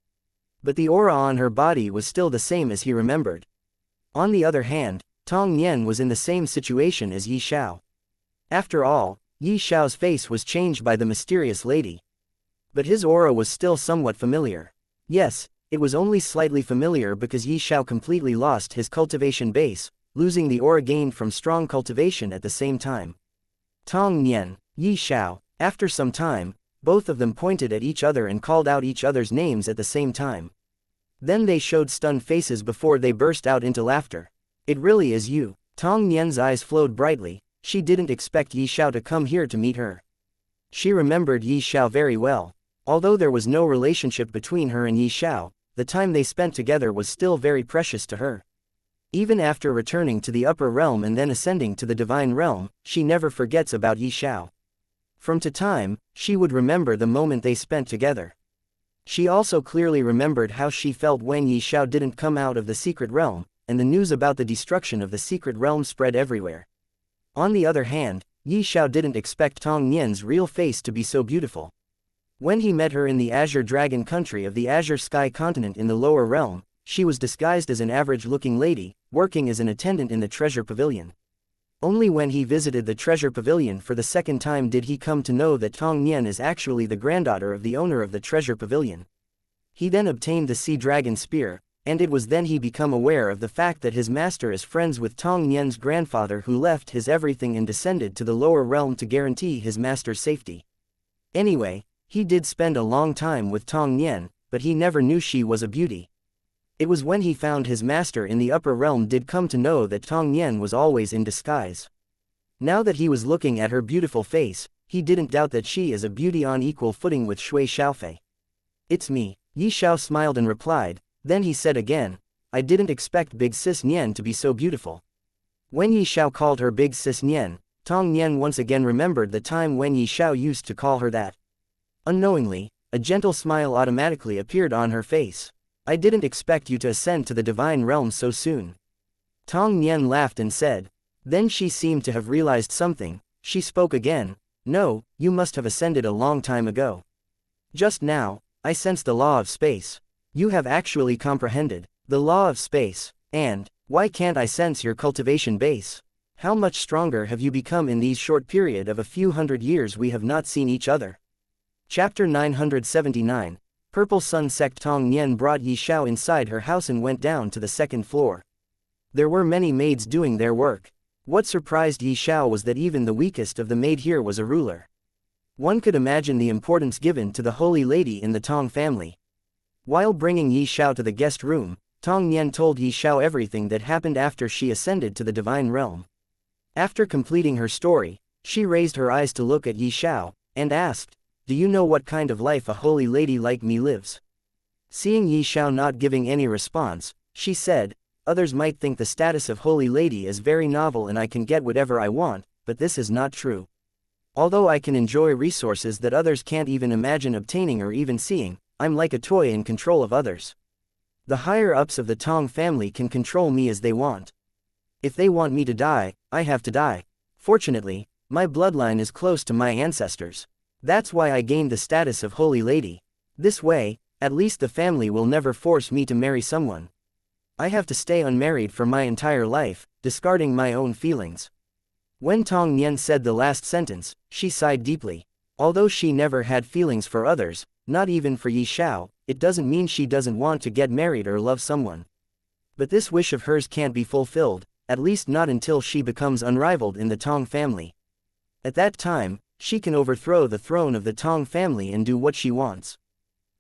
S1: But the aura on her body was still the same as he remembered. On the other hand, Tong Nian was in the same situation as Ye Xiao. After all, Ye Xiao's face was changed by the mysterious lady. But his aura was still somewhat familiar. Yes, it was only slightly familiar because Ye Xiao completely lost his cultivation base, losing the aura gained from strong cultivation at the same time. Tong Nian, Ye Xiao. After some time, both of them pointed at each other and called out each other's names at the same time. Then they showed stunned faces before they burst out into laughter. It really is you. Tong Nian's eyes flowed brightly. She didn't expect Ye Xiao to come here to meet her. She remembered Ye Xiao very well. Although there was no relationship between her and Ye Xiao, the time they spent together was still very precious to her. Even after returning to the upper realm and then ascending to the divine realm, she never forgets about Ye Xiao. From time, she would remember the moment they spent together. She also clearly remembered how she felt when Ye Xiao didn't come out of the secret realm, and the news about the destruction of the secret realm spread everywhere. On the other hand, Ye Xiao didn't expect Tong Nian's real face to be so beautiful. When he met her in the Azure Dragon country of the Azure Sky continent in the lower realm, she was disguised as an average-looking lady, working as an attendant in the treasure pavilion. Only when he visited the treasure pavilion for the second time did he come to know that Tong Nian is actually the granddaughter of the owner of the treasure pavilion. He then obtained the sea dragon spear, and it was then he became aware of the fact that his master is friends with Tong Nian's grandfather who left his everything and descended to the lower realm to guarantee his master's safety. Anyway, he did spend a long time with Tong Nian, but he never knew she was a beauty. It was when he found his master in the upper realm did come to know that Tong Nian was always in disguise. Now that he was looking at her beautiful face, he didn't doubt that she is a beauty on equal footing with Shui Xiaofei. It's me, Ye Xiao smiled and replied, then he said again, I didn't expect Big Sis Nian to be so beautiful. When Ye Xiao called her Big Sis Nian, Tong Nian once again remembered the time when Ye Xiao used to call her that. Unknowingly, a gentle smile automatically appeared on her face. I didn't expect you to ascend to the divine realm so soon. Tong Nian laughed and said. Then she seemed to have realized something. She spoke again. No, you must have ascended a long time ago. Just now, I sensed the law of space. You have actually comprehended the law of space. And why can't I sense your cultivation base? How much stronger have you become in these short period of a few hundred years we have not seen each other? Chapter 979. Purple Sun Sect. Tong Nian brought Ye Xiao inside her house and went down to the second floor. There were many maids doing their work. What surprised Ye Xiao was that even the weakest of the maid here was a ruler. One could imagine the importance given to the holy lady in the Tong family. While bringing Ye Xiao to the guest room, Tong Nian told Ye Xiao everything that happened after she ascended to the divine realm. After completing her story, she raised her eyes to look at Ye Xiao, and asked, do you know what kind of life a holy lady like me lives? Seeing Ye Xiao not giving any response, she said, others might think the status of holy lady is very novel and I can get whatever I want, but this is not true. Although I can enjoy resources that others can't even imagine obtaining or even seeing, I'm like a toy in control of others. The higher-ups of the Tong family can control me as they want. If they want me to die, I have to die. Fortunately, my bloodline is close to my ancestors. That's why I gained the status of holy lady. This way, at least the family will never force me to marry someone. I have to stay unmarried for my entire life, discarding my own feelings. When Tong Nian said the last sentence, she sighed deeply. Although she never had feelings for others, not even for Ye Xiao, it doesn't mean she doesn't want to get married or love someone. But this wish of hers can't be fulfilled, at least not until she becomes unrivaled in the Tong family. At that time, she can overthrow the throne of the Tong family and do what she wants.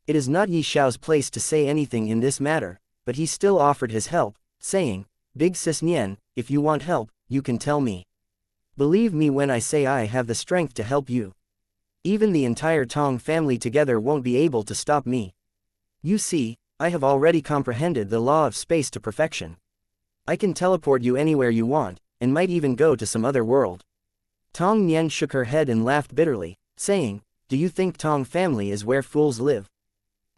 S1: It is not Ye Xiao's place to say anything in this matter, but he still offered his help, saying, Big Sis Nian, if you want help, you can tell me. Believe me when I say I have the strength to help you. Even the entire Tong family together won't be able to stop me. You see, I have already comprehended the law of space to perfection. I can teleport you anywhere you want, and might even go to some other world. Tong Nian shook her head and laughed bitterly, saying, do you think Tong family is where fools live?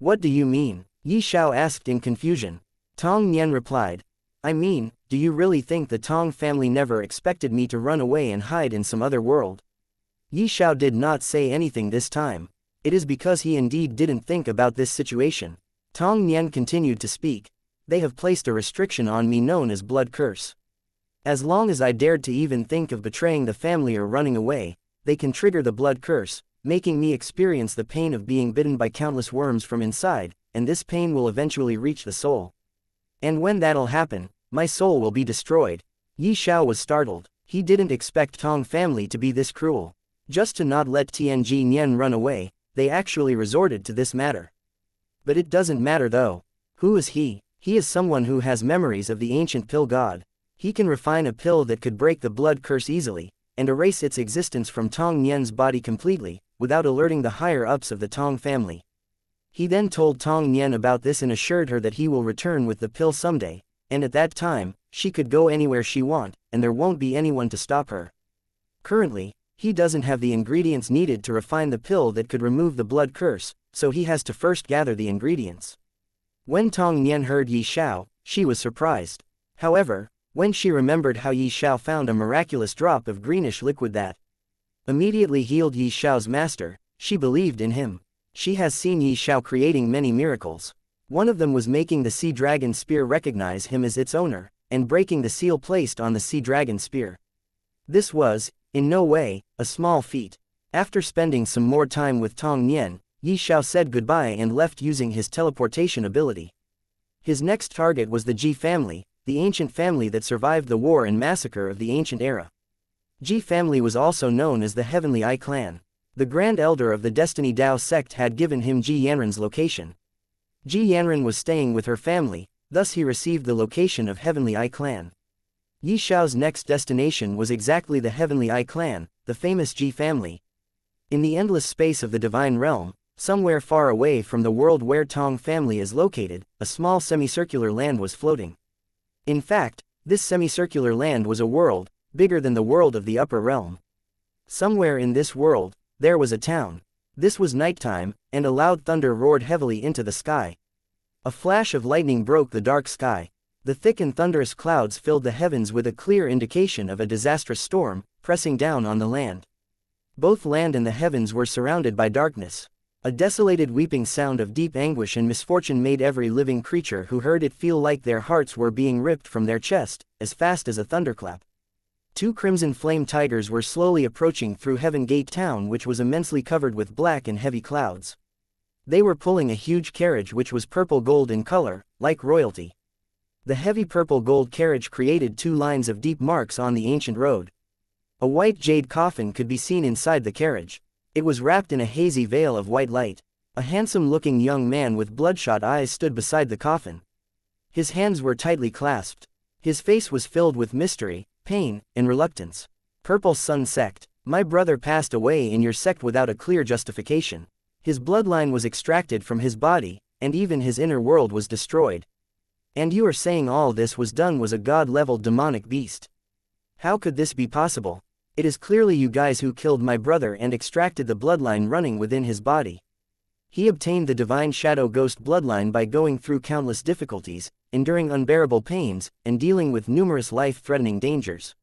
S1: What do you mean? Ye Xiao asked in confusion. Tong Nian replied, I mean, do you really think the Tong family never expected me to run away and hide in some other world? Ye Xiao did not say anything this time. It is because he indeed didn't think about this situation. Tong Nian continued to speak. They have placed a restriction on me known as blood curse. As long as I dared to even think of betraying the family or running away, they can trigger the blood curse, making me experience the pain of being bitten by countless worms from inside, and this pain will eventually reach the soul. And when that'll happen, my soul will be destroyed. Ye Xiao was startled. He didn't expect Tong family to be this cruel. Just to not let Tianji Nian run away, they actually resorted to this matter. But it doesn't matter though. Who is he? He is someone who has memories of the ancient pill god. He can refine a pill that could break the blood curse easily, and erase its existence from Tong Nian's body completely, without alerting the higher-ups of the Tong family. He then told Tong Nian about this and assured her that he will return with the pill someday, and at that time, she could go anywhere she wants, and there won't be anyone to stop her. Currently, he doesn't have the ingredients needed to refine the pill that could remove the blood curse, so he has to first gather the ingredients. When Tong Nian heard Ye Xiao, she was surprised. However, when she remembered how Ye Xiao found a miraculous drop of greenish liquid that immediately healed Ye Xiao's master, she believed in him. She has seen Ye Xiao creating many miracles. One of them was making the sea dragon spear recognize him as its owner, and breaking the seal placed on the sea dragon spear. This was, in no way, a small feat. After spending some more time with Tong Nian, Ye Xiao said goodbye and left using his teleportation ability. His next target was the Ji family, the ancient family that survived the war and massacre of the ancient era. Ji family was also known as the Heavenly Eye clan. The Grand Elder of the Destiny Dao sect had given him Ji Yanren's location. Ji Yanren was staying with her family, thus he received the location of Heavenly Eye clan. Ye Xiao's next destination was exactly the Heavenly Eye clan, the famous Ji family. In the endless space of the Divine Realm, somewhere far away from the world where Tong family is located, a small semicircular land was floating. In fact, this semicircular land was a world, bigger than the world of the upper realm. Somewhere in this world, there was a town. This was nighttime, and a loud thunder roared heavily into the sky. A flash of lightning broke the dark sky. The thick and thunderous clouds filled the heavens with a clear indication of a disastrous storm, pressing down on the land. Both land and the heavens were surrounded by darkness. A desolated weeping sound of deep anguish and misfortune made every living creature who heard it feel like their hearts were being ripped from their chest, as fast as a thunderclap. Two crimson flame tigers were slowly approaching through Heaven Gate town, which was immensely covered with black and heavy clouds. They were pulling a huge carriage which was purple gold in color, like royalty. The heavy purple gold carriage created two lines of deep marks on the ancient road. A white jade coffin could be seen inside the carriage. It was wrapped in a hazy veil of white light. A handsome-looking young man with bloodshot eyes stood beside the coffin. His hands were tightly clasped. His face was filled with mystery, pain, and reluctance. Purple Sun Sect. My brother passed away in your sect without a clear justification. His bloodline was extracted from his body, and even his inner world was destroyed. And you are saying all this was done was a god-level demonic beast. How could this be possible? It is clearly you guys who killed my brother and extracted the bloodline running within his body. He obtained the divine shadow ghost bloodline by going through countless difficulties, enduring unbearable pains, and dealing with numerous life-threatening dangers.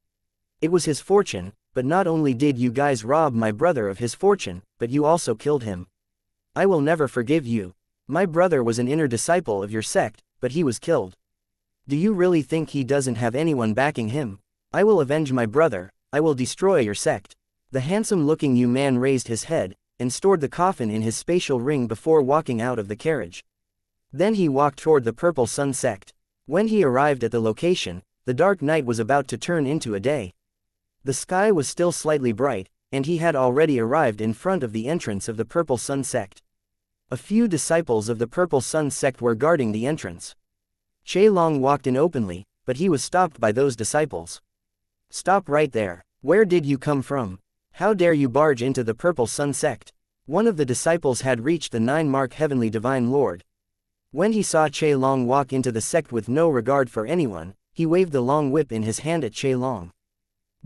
S1: It was his fortune, but not only did you guys rob my brother of his fortune, but you also killed him. I will never forgive you. My brother was an inner disciple of your sect, but he was killed. Do you really think he doesn't have anyone backing him? I will avenge my brother. I will destroy your sect. The handsome-looking young man raised his head, and stored the coffin in his spatial ring before walking out of the carriage. Then he walked toward the Purple Sun Sect. When he arrived at the location, the dark night was about to turn into a day. The sky was still slightly bright, and he had already arrived in front of the entrance of the Purple Sun Sect. A few disciples of the Purple Sun Sect were guarding the entrance. Che Long walked in openly, but he was stopped by those disciples. Stop right there. Where did you come from? How dare you barge into the Purple Sun Sect? One of the disciples had reached the 9-mark Heavenly Divine Lord. When he saw Che Long walk into the sect with no regard for anyone, he waved the long whip in his hand at Che Long.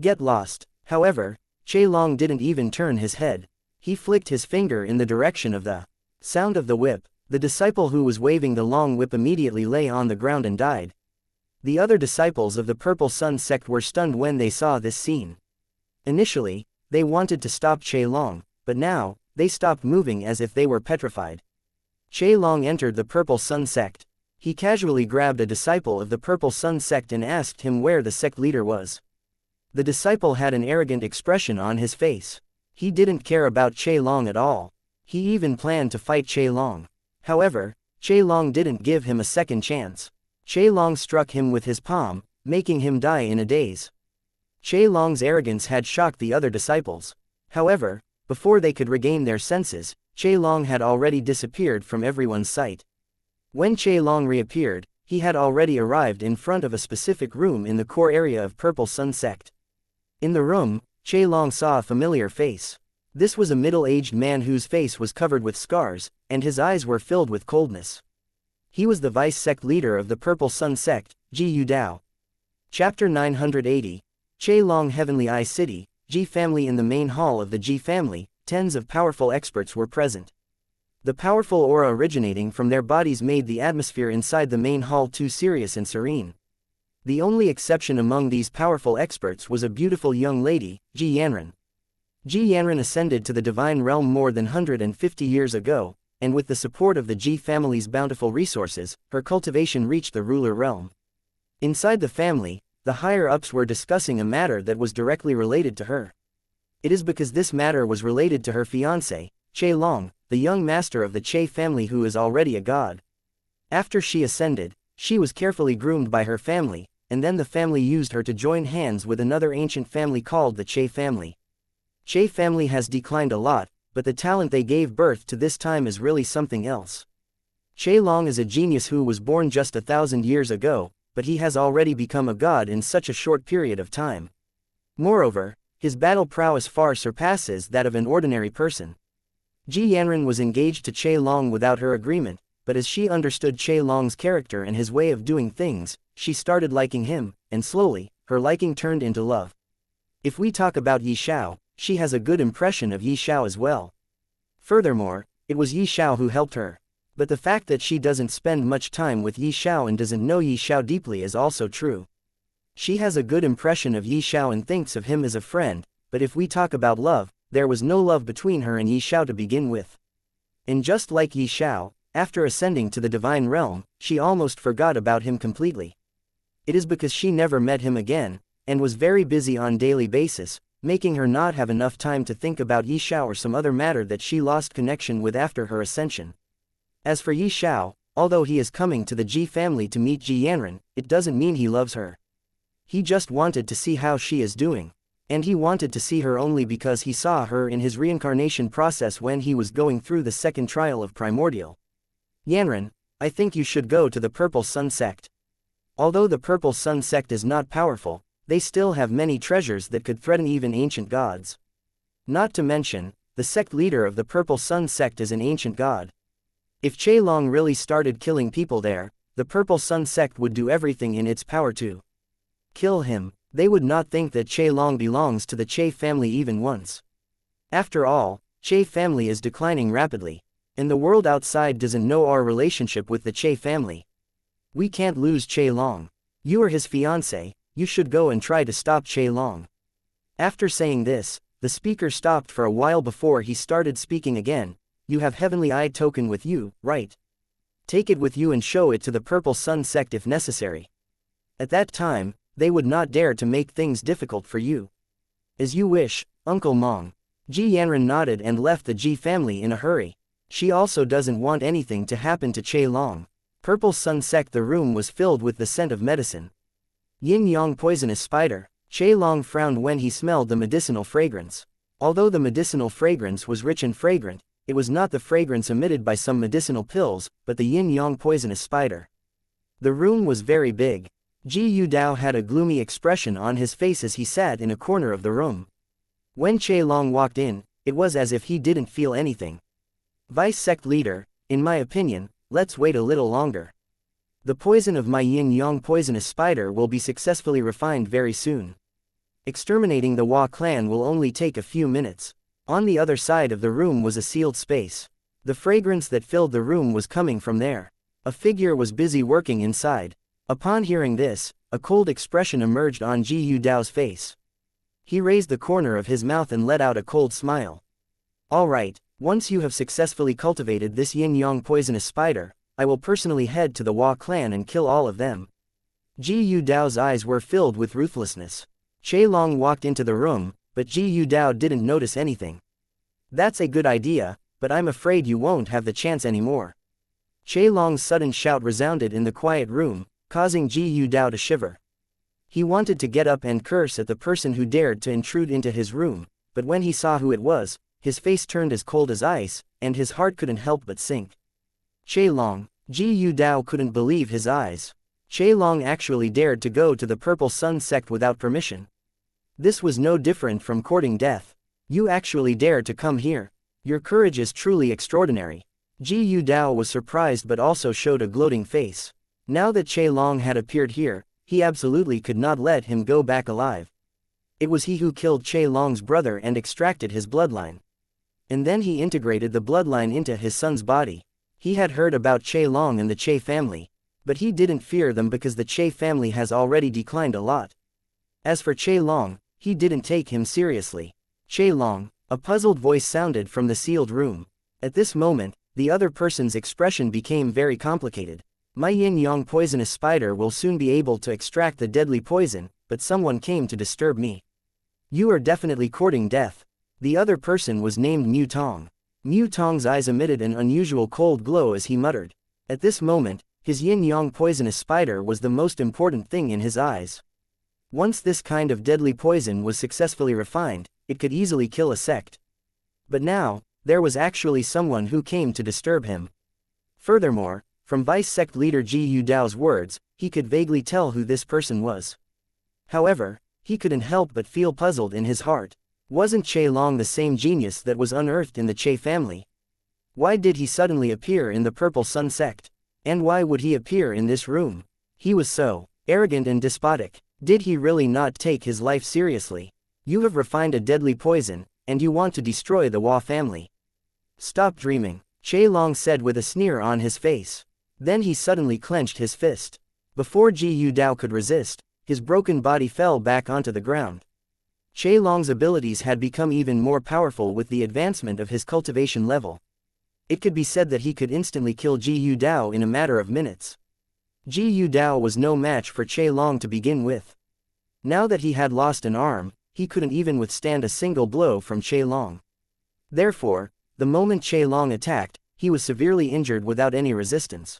S1: Get lost. However, Che Long didn't even turn his head. He flicked his finger in the direction of the sound of the whip. The disciple who was waving the long whip immediately lay on the ground and died. The other disciples of the Purple Sun sect were stunned when they saw this scene. Initially, they wanted to stop Long, but now, they stopped moving as if they were petrified. Long entered the Purple Sun sect. He casually grabbed a disciple of the Purple Sun sect and asked him where the sect leader was. The disciple had an arrogant expression on his face. He didn't care about Long at all. He even planned to fight Long. However, Long didn't give him a second chance. Long struck him with his palm, making him die in a daze. Long's arrogance had shocked the other disciples. However, before they could regain their senses, Long had already disappeared from everyone's sight. When Long reappeared, he had already arrived in front of a specific room in the core area of Purple Sun sect. In the room, Long saw a familiar face. This was a middle-aged man whose face was covered with scars, and his eyes were filled with coldness. He was the vice-sect leader of the Purple Sun sect, Ye Xiao. Chapter 980. Long Heavenly Eye City, Ji family. In the main hall of the Ji family, tens of powerful experts were present. The powerful aura originating from their bodies made the atmosphere inside the main hall too serious and serene. The only exception among these powerful experts was a beautiful young lady, Ji Yanran. Ji Yanran ascended to the divine realm more than 150 years ago, and with the support of the Ji family's bountiful resources, her cultivation reached the ruler realm. Inside the family, the higher-ups were discussing a matter that was directly related to her. It is because this matter was related to her fiancé, Long, the young master of the Che family who is already a god. After she ascended, she was carefully groomed by her family, and then the family used her to join hands with another ancient family called the Che family. Che family has declined a lot, but the talent they gave birth to this time is really something else. Long is a genius who was born just 1,000 years ago, but he has already become a god in such a short period of time. Moreover, his battle prowess far surpasses that of an ordinary person. Ji Yanran was engaged to Long without her agreement, but as she understood Long's character and his way of doing things, she started liking him, and slowly, her liking turned into love. If we talk about Ye Xiao, she has a good impression of Ye Xiao as well. Furthermore, it was Ye Xiao who helped her. But the fact that she doesn't spend much time with Ye Xiao and doesn't know Ye Xiao deeply is also true. She has a good impression of Ye Xiao and thinks of him as a friend, but if we talk about love, there was no love between her and Ye Xiao to begin with. And just like Ye Xiao, after ascending to the divine realm, she almost forgot about him completely. It is because she never met him again, and was very busy on daily basis, making her not have enough time to think about Ye Xiao or some other matter that she lost connection with after her ascension. As for Ye Xiao, although he is coming to the Ji family to meet Ji Yanran, it doesn't mean he loves her. He just wanted to see how she is doing. And he wanted to see her only because he saw her in his reincarnation process when he was going through the second trial of Primordial. Yanran, I think you should go to the Purple Sun sect. Although the Purple Sun sect is not powerful, they still have many treasures that could threaten even ancient gods. Not to mention, the sect leader of the Purple Sun sect is an ancient god. If Long really started killing people there, the Purple Sun sect would do everything in its power to kill him. They would not think that Long belongs to the Che family even once. After all, Che family is declining rapidly, and the world outside doesn't know our relationship with the Che family. We can't lose Long. You are his fiancé, you should go and try to stop Long. After saying this, the speaker stopped for a while before he started speaking again. You have Heavenly Eye token with you, right? Take it with you and show it to the Purple Sun sect if necessary. At that time, they would not dare to make things difficult for you. As you wish, Uncle Mong. Ji Yanran nodded and left the Ji family in a hurry. She also doesn't want anything to happen to Long. Purple Sun sect. The room was filled with the scent of medicine. Yin-yang poisonous spider. Long frowned when he smelled the medicinal fragrance. Although the medicinal fragrance was rich and fragrant, it was not the fragrance emitted by some medicinal pills, but the yin-yang poisonous spider. The room was very big. Ji Dao had a gloomy expression on his face as he sat in a corner of the room. When Long walked in, it was as if he didn't feel anything. Vice sect leader, in my opinion, let's wait a little longer. The poison of my yin-yang poisonous spider will be successfully refined very soon. Exterminating the Hua clan will only take a few minutes. On the other side of the room was a sealed space. The fragrance that filled the room was coming from there. A figure was busy working inside. Upon hearing this, a cold expression emerged on Ye Xiao's face. He raised the corner of his mouth and let out a cold smile. All right, once you have successfully cultivated this yin-yang poisonous spider, I will personally head to the Hua clan and kill all of them. Ye Xiao's eyes were filled with ruthlessness. Che Long walked into the room, but Ye Xiao didn't notice anything. That's a good idea, but I'm afraid you won't have the chance anymore. Che Long's sudden shout resounded in the quiet room, causing Ye Xiao to shiver. He wanted to get up and curse at the person who dared to intrude into his room, but when he saw who it was, his face turned as cold as ice, and his heart couldn't help but sink. Che Long, Ye Xiao couldn't believe his eyes. Che Long actually dared to go to the Purple Sun sect without permission. This was no different from courting death. You actually dared to come here. Your courage is truly extraordinary. Ye Xiao was surprised but also showed a gloating face. Now that Che Long had appeared here, he absolutely could not let him go back alive. It was he who killed Che Long's brother and extracted his bloodline. And then he integrated the bloodline into his son's body. He had heard about Che Long and the Che family, but he didn't fear them because the Che family has already declined a lot. As for Che Long, he didn't take him seriously. Che Long, a puzzled voice sounded from the sealed room. At this moment, the other person's expression became very complicated. My yin-yang poisonous spider will soon be able to extract the deadly poison, but someone came to disturb me. You are definitely courting death. The other person was named Mu Tong. Mu Tong's eyes emitted an unusual cold glow as he muttered. At this moment, his yin-yang poisonous spider was the most important thing in his eyes. Once this kind of deadly poison was successfully refined, it could easily kill a sect. But now, there was actually someone who came to disturb him. Furthermore, from Vice Sect Leader Ye Xiao's words, he could vaguely tell who this person was. However, he couldn't help but feel puzzled in his heart. Wasn't Che Long the same genius that was unearthed in the Che family? Why did he suddenly appear in the Purple Sun sect? And why would he appear in this room? He was so arrogant and despotic. Did he really not take his life seriously? You have refined a deadly poison, and you want to destroy the Hua family. Stop dreaming, Che Long said with a sneer on his face. Then he suddenly clenched his fist. Before Ye Xiao could resist, his broken body fell back onto the ground. Che Long's abilities had become even more powerful with the advancement of his cultivation level. It could be said that he could instantly kill Ye Xiao in a matter of minutes. Ye Xiao was no match for Che Long to begin with. Now that he had lost an arm, he couldn't even withstand a single blow from Che Long. Therefore, the moment Che Long attacked, he was severely injured without any resistance.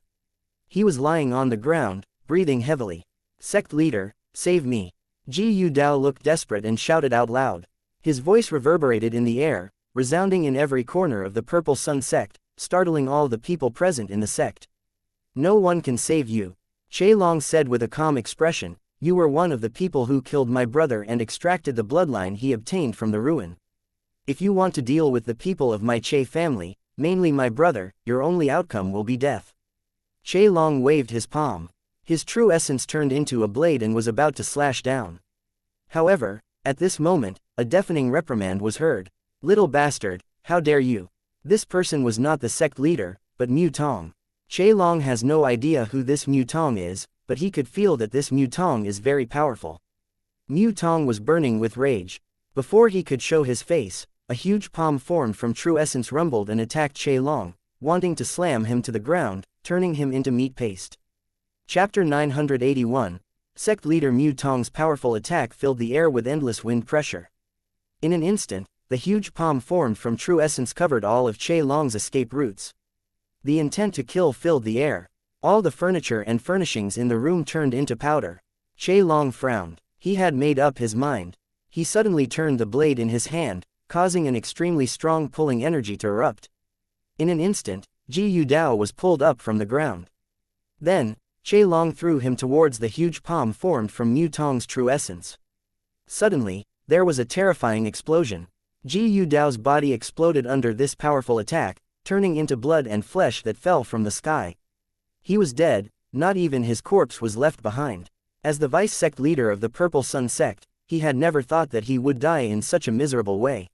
S1: He was lying on the ground, breathing heavily. Sect leader, save me. Ye Xiao looked desperate and shouted out loud. His voice reverberated in the air, resounding in every corner of the Purple Sun sect, startling all the people present in the sect. No one can save you. Che Long said with a calm expression, you were one of the people who killed my brother and extracted the bloodline he obtained from the ruin. If you want to deal with the people of my Che family, mainly my brother, your only outcome will be death. Che Long waved his palm. His true essence turned into a blade and was about to slash down. However, at this moment, a deafening reprimand was heard. Little bastard, how dare you? This person was not the sect leader, but Mu Tong. Che Long has no idea who this Mu Tong is, but he could feel that this Mu Tong is very powerful. Mu Tong was burning with rage. Before he could show his face, a huge palm formed from true essence rumbled and attacked Che Long, wanting to slam him to the ground, turning him into meat paste. Chapter 981. Sect leader Mu Tong's powerful attack filled the air with endless wind pressure. In an instant, the huge palm formed from true essence covered all of Che Long's escape routes. The intent to kill filled the air. All the furniture and furnishings in the room turned into powder. Che Long frowned. He had made up his mind. He suddenly turned the blade in his hand, causing an extremely strong pulling energy to erupt. In an instant, Ye Xiao was pulled up from the ground. Then, Che Long threw him towards the huge palm formed from Mu Tong's true essence. Suddenly, there was a terrifying explosion. Ye Xiao's body exploded under this powerful attack, turning into blood and flesh that fell from the sky. He was dead, not even his corpse was left behind. As the vice sect leader of the Purple Sun sect, he had never thought that he would die in such a miserable way.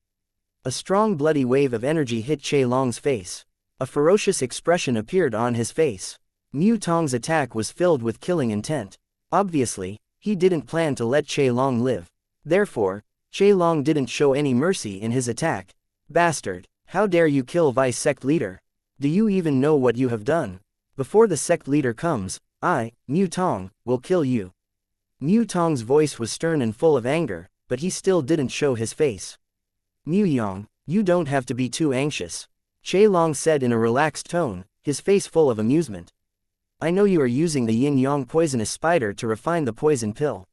S1: A strong bloody wave of energy hit Che Long's face. A ferocious expression appeared on his face. Mu Tong's attack was filled with killing intent. Obviously, he didn't plan to let Che Long live. Therefore, Che Long didn't show any mercy in his attack. Bastard! How dare you kill Vice Sect Leader? Do you even know what you have done? Before the sect leader comes, I, Mu Tong, will kill you. Mu Tong's voice was stern and full of anger, but he still didn't show his face. Mu Yang, you don't have to be too anxious, Che Long said in a relaxed tone, his face full of amusement. I know you are using the yin-yang poisonous spider to refine the poison pill.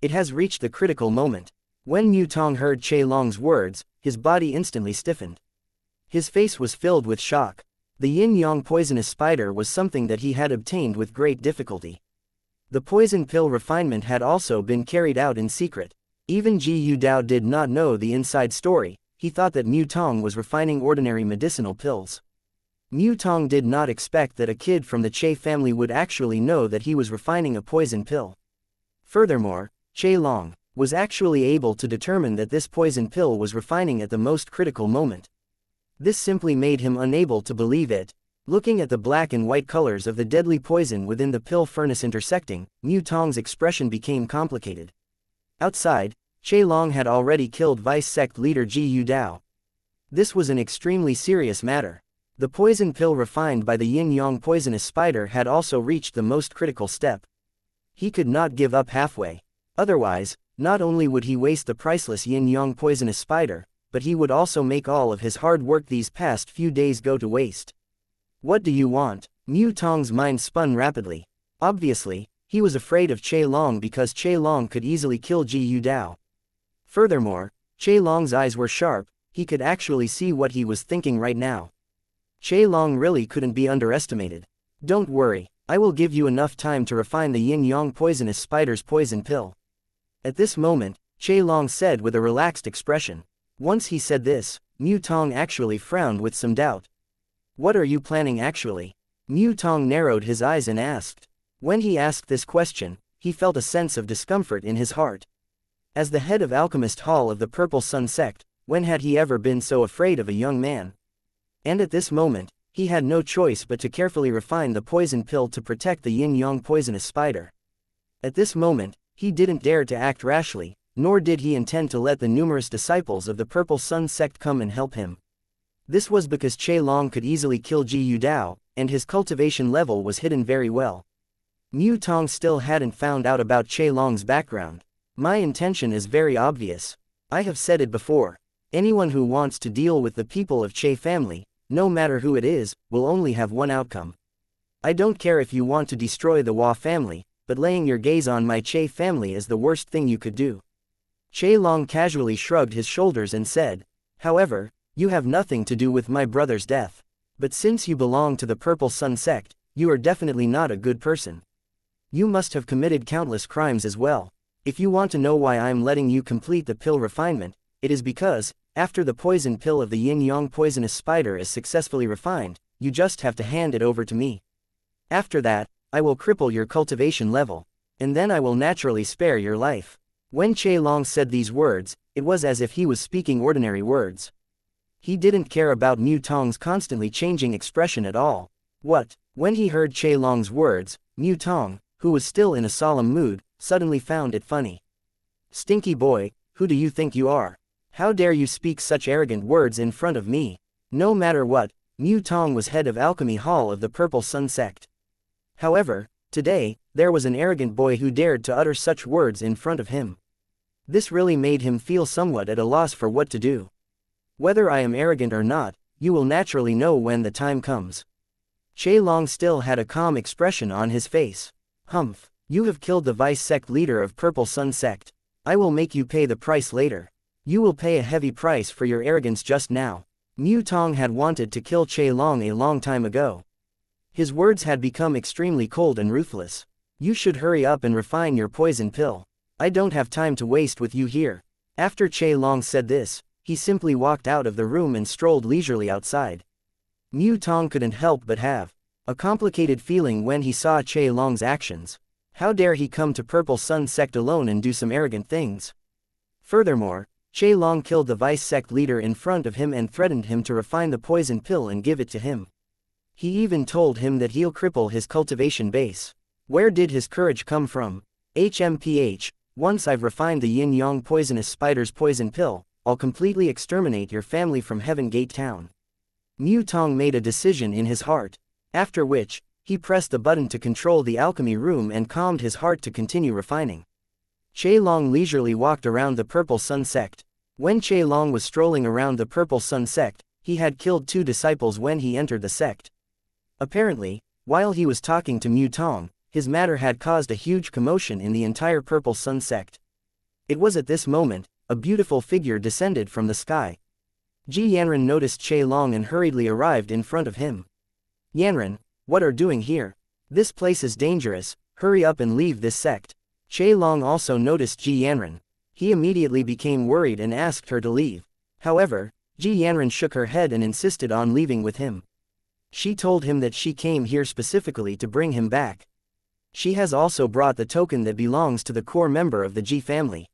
S1: It has reached the critical moment. When Mu Tong heard Che Long's words, his body instantly stiffened. His face was filled with shock. The yin-yang poisonous spider was something that he had obtained with great difficulty. The poison pill refinement had also been carried out in secret. Even Ji Yudao did not know the inside story. He thought that Mu Tong was refining ordinary medicinal pills. Mu Tong did not expect that a kid from the Che family would actually know that he was refining a poison pill. Furthermore, Che Long was actually able to determine that this poison pill was refining at the most critical moment. This simply made him unable to believe it. Looking at the black and white colors of the deadly poison within the pill furnace intersecting, Mu Tong's expression became complicated. Outside, Che Long had already killed Vice Sect Leader Ji Yudao. This was an extremely serious matter. The poison pill refined by the yin-yang poisonous spider had also reached the most critical step. He could not give up halfway. Otherwise, not only would he waste the priceless yin-yang poisonous spider, but he would also make all of his hard work these past few days go to waste. What do you want? Mu Tong's mind spun rapidly. Obviously, he was afraid of Che Long because Che Long could easily kill Ji Yudao. Furthermore, Che Long's eyes were sharp, he could actually see what he was thinking right now. Che Long really couldn't be underestimated. Don't worry, I will give you enough time to refine the yin-yang poisonous spider's poison pill. At this moment, Che Long said with a relaxed expression. Once he said this, Mu Tong actually frowned with some doubt. What are you planning actually? Mu Tong narrowed his eyes and asked. When he asked this question, he felt a sense of discomfort in his heart. As the head of Alchemist Hall of the Purple Sun Sect, when had he ever been so afraid of a young man? And at this moment, he had no choice but to carefully refine the poison pill to protect the yin-yang poisonous spider. At this moment, he didn't dare to act rashly, nor did he intend to let the numerous disciples of the Purple Sun Sect come and help him. This was because Che Long could easily kill Ji Yudao, and his cultivation level was hidden very well. Mu Tong still hadn't found out about Che Long's background. My intention is very obvious. I have said it before. Anyone who wants to deal with the people of Che family, no matter who it is, will only have one outcome. I don't care if you want to destroy the Hua family, but laying your gaze on my Che family is the worst thing you could do. Che Long casually shrugged his shoulders and said, however, you have nothing to do with my brother's death. But since you belong to the Purple Sun Sect, you are definitely not a good person. You must have committed countless crimes as well. If you want to know why I am letting you complete the pill refinement, it is because, after the poison pill of the yin-yang poisonous spider is successfully refined, you just have to hand it over to me. After that, I will cripple your cultivation level, and then I will naturally spare your life. When Che Long said these words, it was as if he was speaking ordinary words. He didn't care about Mu Tong's constantly changing expression at all. What? When he heard Che Long's words, Mu Tong, who was still in a solemn mood, suddenly found it funny. Stinky boy, who do you think you are? How dare you speak such arrogant words in front of me? No matter what, Mu Tong was head of Alchemy Hall of the Purple Sun Sect. However, today, there was an arrogant boy who dared to utter such words in front of him. This really made him feel somewhat at a loss for what to do. Whether I am arrogant or not, you will naturally know when the time comes. Che Long still had a calm expression on his face. Humph, you have killed the vice sect leader of Purple Sun Sect. I will make you pay the price later. You will pay a heavy price for your arrogance just now. Mu Tong had wanted to kill Che Long a long time ago. His words had become extremely cold and ruthless. You should hurry up and refine your poison pill. I don't have time to waste with you here. After Che Long said this, he simply walked out of the room and strolled leisurely outside. Mu Tong couldn't help but have a complicated feeling when he saw Che Long's actions. How dare he come to Purple Sun Sect alone and do some arrogant things? Furthermore, Che Long killed the vice sect leader in front of him and threatened him to refine the poison pill and give it to him. He even told him that he'll cripple his cultivation base. Where did his courage come from? HMPH, once I've refined the yin-yang poisonous spider's poison pill, I'll completely exterminate your family from Heaven Gate Town. Mu Tong made a decision in his heart. After which, he pressed the button to control the alchemy room and calmed his heart to continue refining. Che Long leisurely walked around the Purple Sun sect. When Che Long was strolling around the Purple Sun sect, he had killed 2 disciples when he entered the sect. Apparently, while he was talking to Mu Tong, his matter had caused a huge commotion in the entire Purple Sun sect. It was at this moment, a beautiful figure descended from the sky. Ji Yanran noticed Che Long and hurriedly arrived in front of him. Yanran, what are doing here? This place is dangerous, hurry up and leave this sect. Che Long also noticed Ji Yanran. He immediately became worried and asked her to leave. However, Ji Yanran shook her head and insisted on leaving with him. She told him that she came here specifically to bring him back. She has also brought the token that belongs to the core member of the Ji family.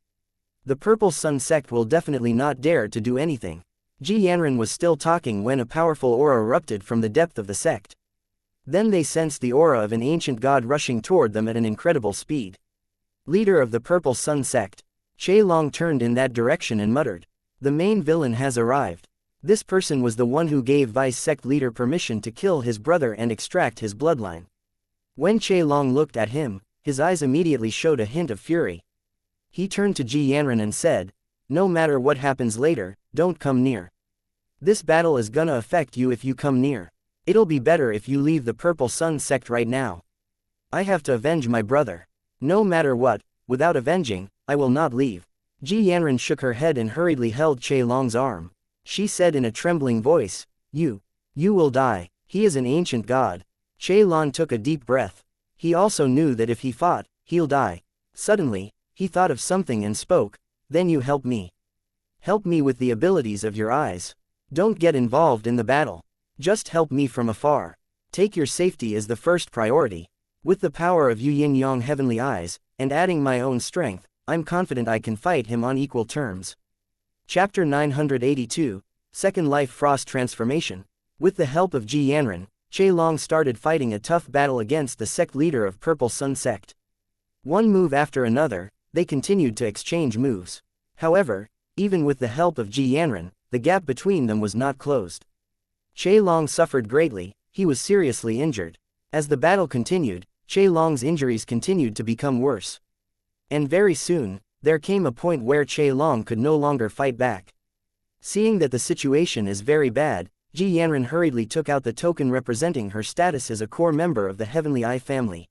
S1: The Purple Sun sect will definitely not dare to do anything. Ji Yanran was still talking when a powerful aura erupted from the depth of the sect. Then they sensed the aura of an ancient god rushing toward them at an incredible speed. Leader of the Purple Sun sect. Che Long turned in that direction and muttered, "The main villain has arrived." This person was the one who gave Vice sect leader permission to kill his brother and extract his bloodline. When Che Long looked at him, his eyes immediately showed a hint of fury. He turned to Ji Yanran and said, "No matter what happens later, don't come near. This battle is gonna affect you if you come near. It'll be better if you leave the Purple Sun sect right now. I have to avenge my brother. No matter what, without avenging, I will not leave." Ji Yanran shook her head and hurriedly held Che Long's arm. She said in a trembling voice, You will die. He is an ancient god." Che Long took a deep breath. He also knew that if he fought, he'll die. Suddenly, he thought of something and spoke, "Then you help me. Help me with the abilities of your eyes. Don't get involved in the battle. Just help me from afar. Take your safety as the first priority. With the power of Yu Yin Yang heavenly eyes, and adding my own strength, I'm confident I can fight him on equal terms." Chapter 982, Second Life Frost Transformation. With the help of Ji Yanran, Che Long started fighting a tough battle against the sect leader of Purple Sun sect. One move after another, they continued to exchange moves. However, even with the help of Ji Yanran, the gap between them was not closed. Che Long suffered greatly, he was seriously injured. As the battle continued, Che Long's injuries continued to become worse. And very soon, there came a point where Che Long could no longer fight back. Seeing that the situation is very bad, Ji Yanran hurriedly took out the token representing her status as a core member of the Heavenly Eye family.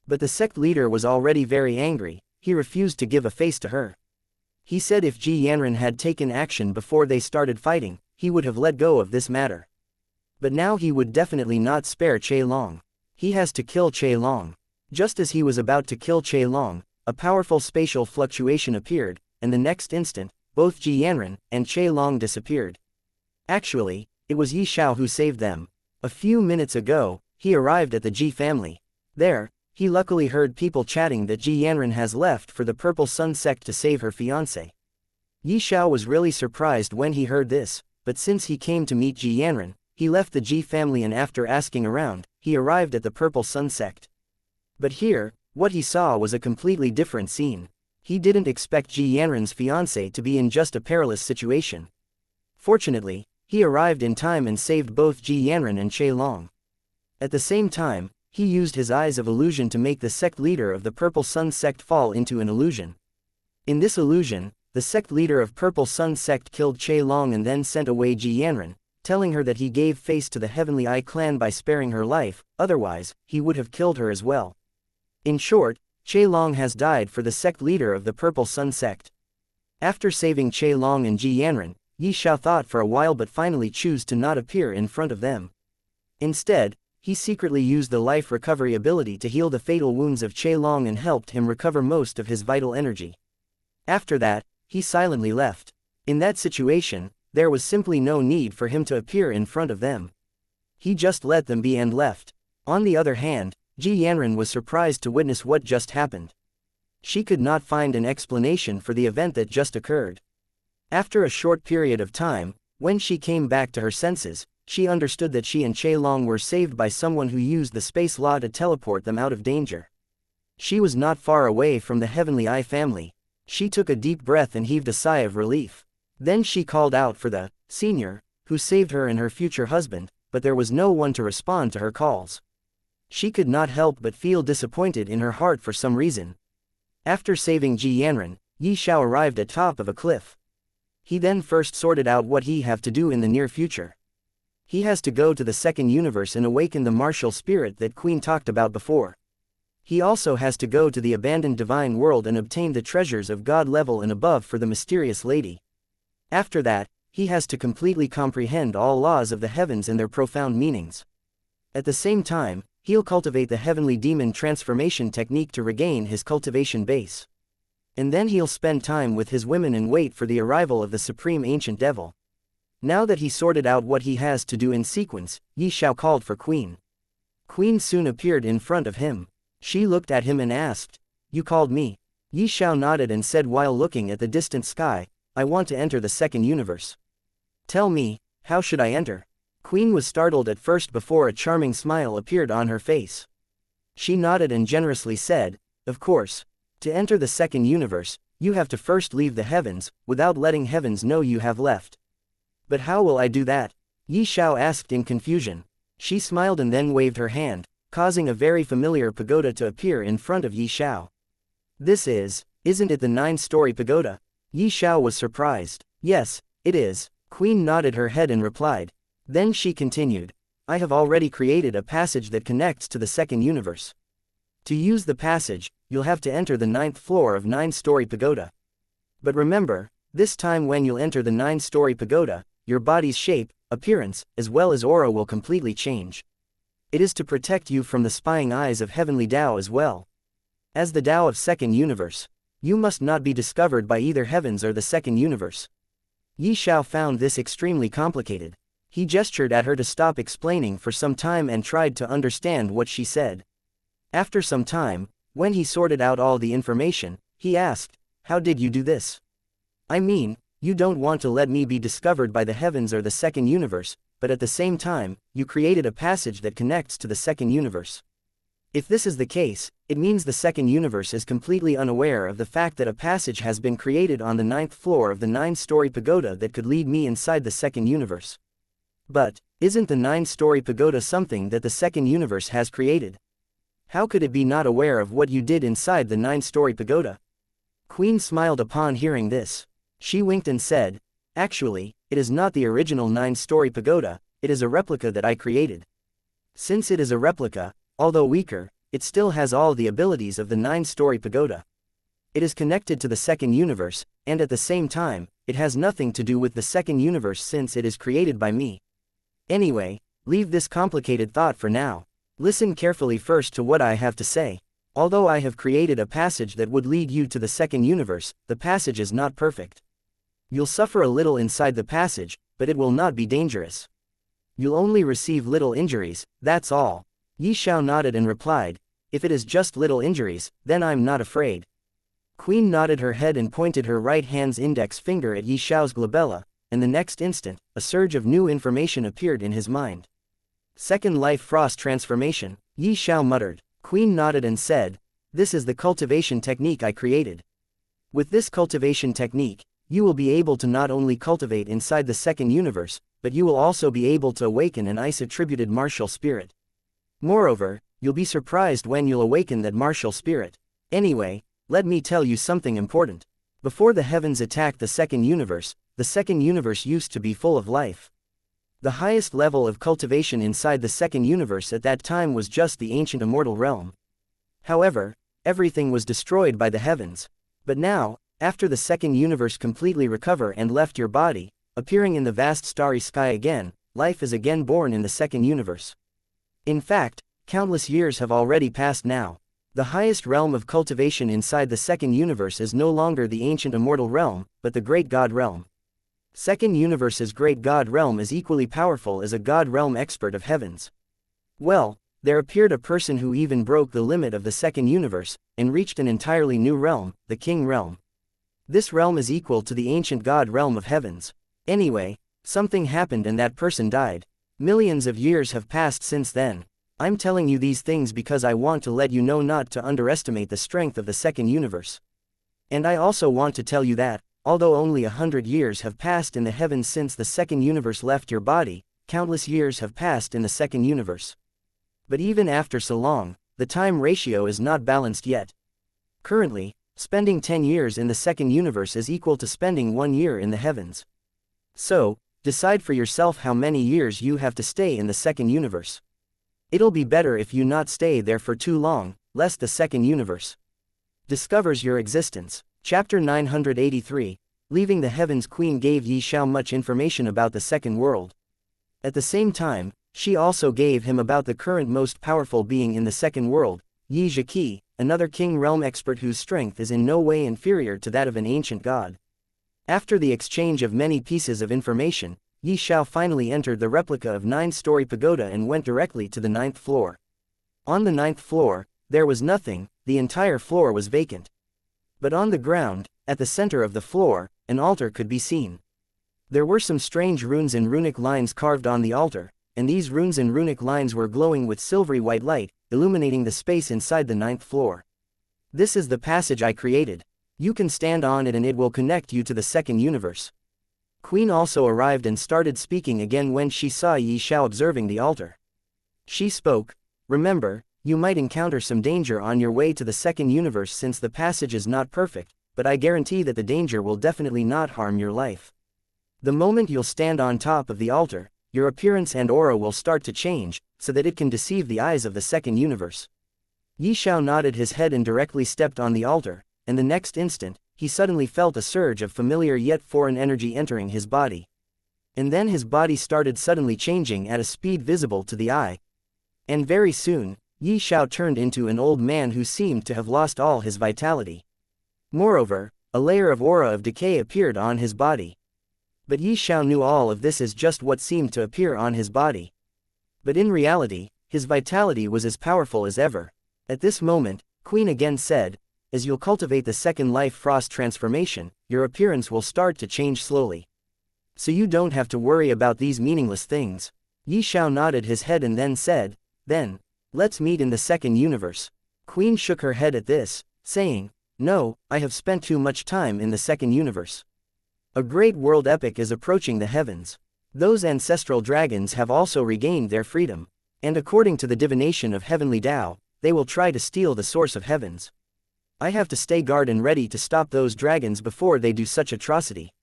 S1: But the sect leader was already very angry, he refused to give a face to her. He said if Ji Yanran had taken action before they started fighting, he would have let go of this matter. But now he would definitely not spare Che Long. He has to kill Che Long. Just as he was about to kill Che Long, a powerful spatial fluctuation appeared, and the next instant, both Ji Yanran and Che Long disappeared. Actually, it was Ye Xiao who saved them. A few minutes ago, he arrived at the Ji family. There, he luckily heard people chatting that Ji Yanran has left for the Purple Sun sect to save her fiancé. Ye Xiao was really surprised when he heard this, but since he came to meet Ji Yanran, he left the Ji family and after asking around, he arrived at the Purple Sun sect. But here, what he saw was a completely different scene. He didn't expect Ji Yanran's fiancé to be in just a perilous situation. Fortunately, he arrived in time and saved both Ji Yanran and Che Long. At the same time, he used his eyes of illusion to make the sect leader of the Purple Sun sect fall into an illusion. In this illusion, the sect leader of Purple Sun sect killed Che Long and then sent away Ji Yanran, telling her that he gave face to the Heavenly Eye clan by sparing her life, otherwise, he would have killed her as well. In short, Che Long has died for the sect leader of the Purple Sun sect. After saving Che Long and Ji Yanran, Ye Xiao thought for a while but finally chose to not appear in front of them. Instead, he secretly used the life recovery ability to heal the fatal wounds of Che Long and helped him recover most of his vital energy. After that, he silently left. In that situation, there was simply no need for him to appear in front of them. He just let them be and left. On the other hand, Ji Yanran was surprised to witness what just happened. She could not find an explanation for the event that just occurred. After a short period of time, when she came back to her senses, she understood that she and Long were saved by someone who used the space law to teleport them out of danger. She was not far away from the Heavenly Eye family. She took a deep breath and heaved a sigh of relief. Then she called out for the senior, who saved her and her future husband, but there was no one to respond to her calls. She could not help but feel disappointed in her heart for some reason. After saving Ji Yanran, Ye Xiao arrived at top of a cliff. He then first sorted out what he have to do in the near future. He has to go to the second universe and awaken the martial spirit that Queen talked about before. He also has to go to the abandoned divine world and obtain the treasures of God level and above for the mysterious lady. After that, he has to completely comprehend all laws of the heavens and their profound meanings. At the same time, he'll cultivate the heavenly demon transformation technique to regain his cultivation base. And then he'll spend time with his women and wait for the arrival of the supreme ancient devil. Now that he sorted out what he has to do in sequence, Ye Xiao called for Queen. Queen soon appeared in front of him. She looked at him and asked, "You called me?" Ye Xiao nodded and said while looking at the distant sky, "I want to enter the second universe." "Tell me, how should I enter?" Queen was startled at first before a charming smile appeared on her face. She nodded and generously said, "Of course. To enter the second universe, you have to first leave the heavens, without letting heavens know you have left." "But how will I do that?" Ye Xiao asked in confusion. She smiled and then waved her hand, causing a very familiar pagoda to appear in front of Ye Xiao. Isn't it the 9-story pagoda?" Ye Xiao was surprised. "Yes, it is." Queen nodded her head and replied. Then she continued, "I have already created a passage that connects to the second universe. To use the passage, you'll have to enter the 9th floor of 9-story pagoda. But remember, this time when you'll enter the 9-story pagoda, your body's shape, appearance, as well as aura will completely change. It is to protect you from the spying eyes of heavenly Tao as well. As the Tao of second universe, you must not be discovered by either heavens or the second universe." Ye Xiao found this extremely complicated. He gestured at her to stop explaining for some time and tried to understand what she said. After some time, when he sorted out all the information, he asked, "How did you do this? I mean, you don't want to let me be discovered by the heavens or the second universe, but at the same time, you created a passage that connects to the second universe. If this is the case, it means the second universe is completely unaware of the fact that a passage has been created on the 9th floor of the 9-story pagoda that could lead me inside the second universe. But, isn't the 9-story pagoda something that the second universe has created? How could it be not aware of what you did inside the 9-story pagoda?" Queen smiled upon hearing this. She winked and said, "Actually, it is not the original 9-story pagoda, it is a replica that I created. Since it is a replica, although weaker, it still has all the abilities of the 9-story pagoda. It is connected to the second universe, and at the same time, it has nothing to do with the second universe since it is created by me. Anyway, leave this complicated thought for now. Listen carefully first to what I have to say. Although I have created a passage that would lead you to the second universe, the passage is not perfect. You'll suffer a little inside the passage, but it will not be dangerous. You'll only receive little injuries, that's all." Ye Xiao nodded and replied, "If it is just little injuries, then I'm not afraid." Queen nodded her head and pointed her right hand's index finger at Ye Xiao's glabella, and the next instant, a surge of new information appeared in his mind. "Second life frost transformation," Ye Xiao muttered. Queen nodded and said, "This is the cultivation technique I created. With this cultivation technique, you will be able to not only cultivate inside the second universe, but you will also be able to awaken an ice-attributed martial spirit. Moreover, you'll be surprised when you'll awaken that martial spirit. Anyway, let me tell you something important. Before the heavens attacked the second universe used to be full of life. The highest level of cultivation inside the second universe at that time was just the ancient immortal realm. However, everything was destroyed by the heavens. But now, after the second universe completely recover and left your body, appearing in the vast starry sky again, life is again born in the second universe. In fact, countless years have already passed now. The highest realm of cultivation inside the second universe is no longer the ancient immortal realm, but the great God realm. Second universe's great God realm is equally powerful as a God realm expert of heavens. Well, there appeared a person who even broke the limit of the second universe, and reached an entirely new realm, the King realm. This realm is equal to the ancient God realm of heavens. Anyway, something happened and that person died. Millions of years have passed since then. I'm telling you these things because I want to let you know not to underestimate the strength of the second universe. And I also want to tell you that, although only 100 years have passed in the heavens since the second universe left your body, countless years have passed in the second universe. But even after so long, the time ratio is not balanced yet. Currently, spending 10 years in the second universe is equal to spending 1 year in the heavens. So, decide for yourself how many years you have to stay in the second universe. It'll be better if you not stay there for too long, lest the second universe discovers your existence. Chapter 983, Leaving the Heavens. Queen gave Ye Xiao much information about the second world. At the same time, she also gave him about the current most powerful being in the second world, Ye Xiao, another king realm expert whose strength is in no way inferior to that of an ancient god. After the exchange of many pieces of information, Ye Xiao finally entered the replica of 9-story pagoda and went directly to the 9th floor. On the 9th floor, there was nothing, the entire floor was vacant. But on the ground, at the center of the floor, an altar could be seen. There were some strange runes and runic lines carved on the altar, and these runes and runic lines were glowing with silvery white light, illuminating the space inside the 9th floor. This is the passage I created. You can stand on it and it will connect you to the second universe. Queen also arrived and started speaking again when she saw Ye Xiao observing the altar. She spoke, "Remember, you might encounter some danger on your way to the second universe since the passage is not perfect, but I guarantee that the danger will definitely not harm your life. The moment you'll stand on top of the altar, your appearance and aura will start to change, so that it can deceive the eyes of the second universe." Ye Xiao nodded his head and directly stepped on the altar, and the next instant, he suddenly felt a surge of familiar yet foreign energy entering his body. And then his body started suddenly changing at a speed visible to the eye. And very soon, Ye Xiao turned into an old man who seemed to have lost all his vitality. Moreover, a layer of aura of decay appeared on his body. But Ye Xiao knew all of this as just what seemed to appear on his body. But in reality, his vitality was as powerful as ever. At this moment, Queen again said, "As you'll cultivate the second life frost transformation, your appearance will start to change slowly. So you don't have to worry about these meaningless things." Ye Xiao nodded his head and then said, "Then, let's meet in the second universe." Queen shook her head at this, saying, "No, I have spent too much time in the second universe. A great world epic is approaching the heavens. Those ancestral dragons have also regained their freedom. And according to the divination of heavenly Tao, they will try to steal the source of heavens. I have to stay guard and ready to stop those dragons before they do such atrocity."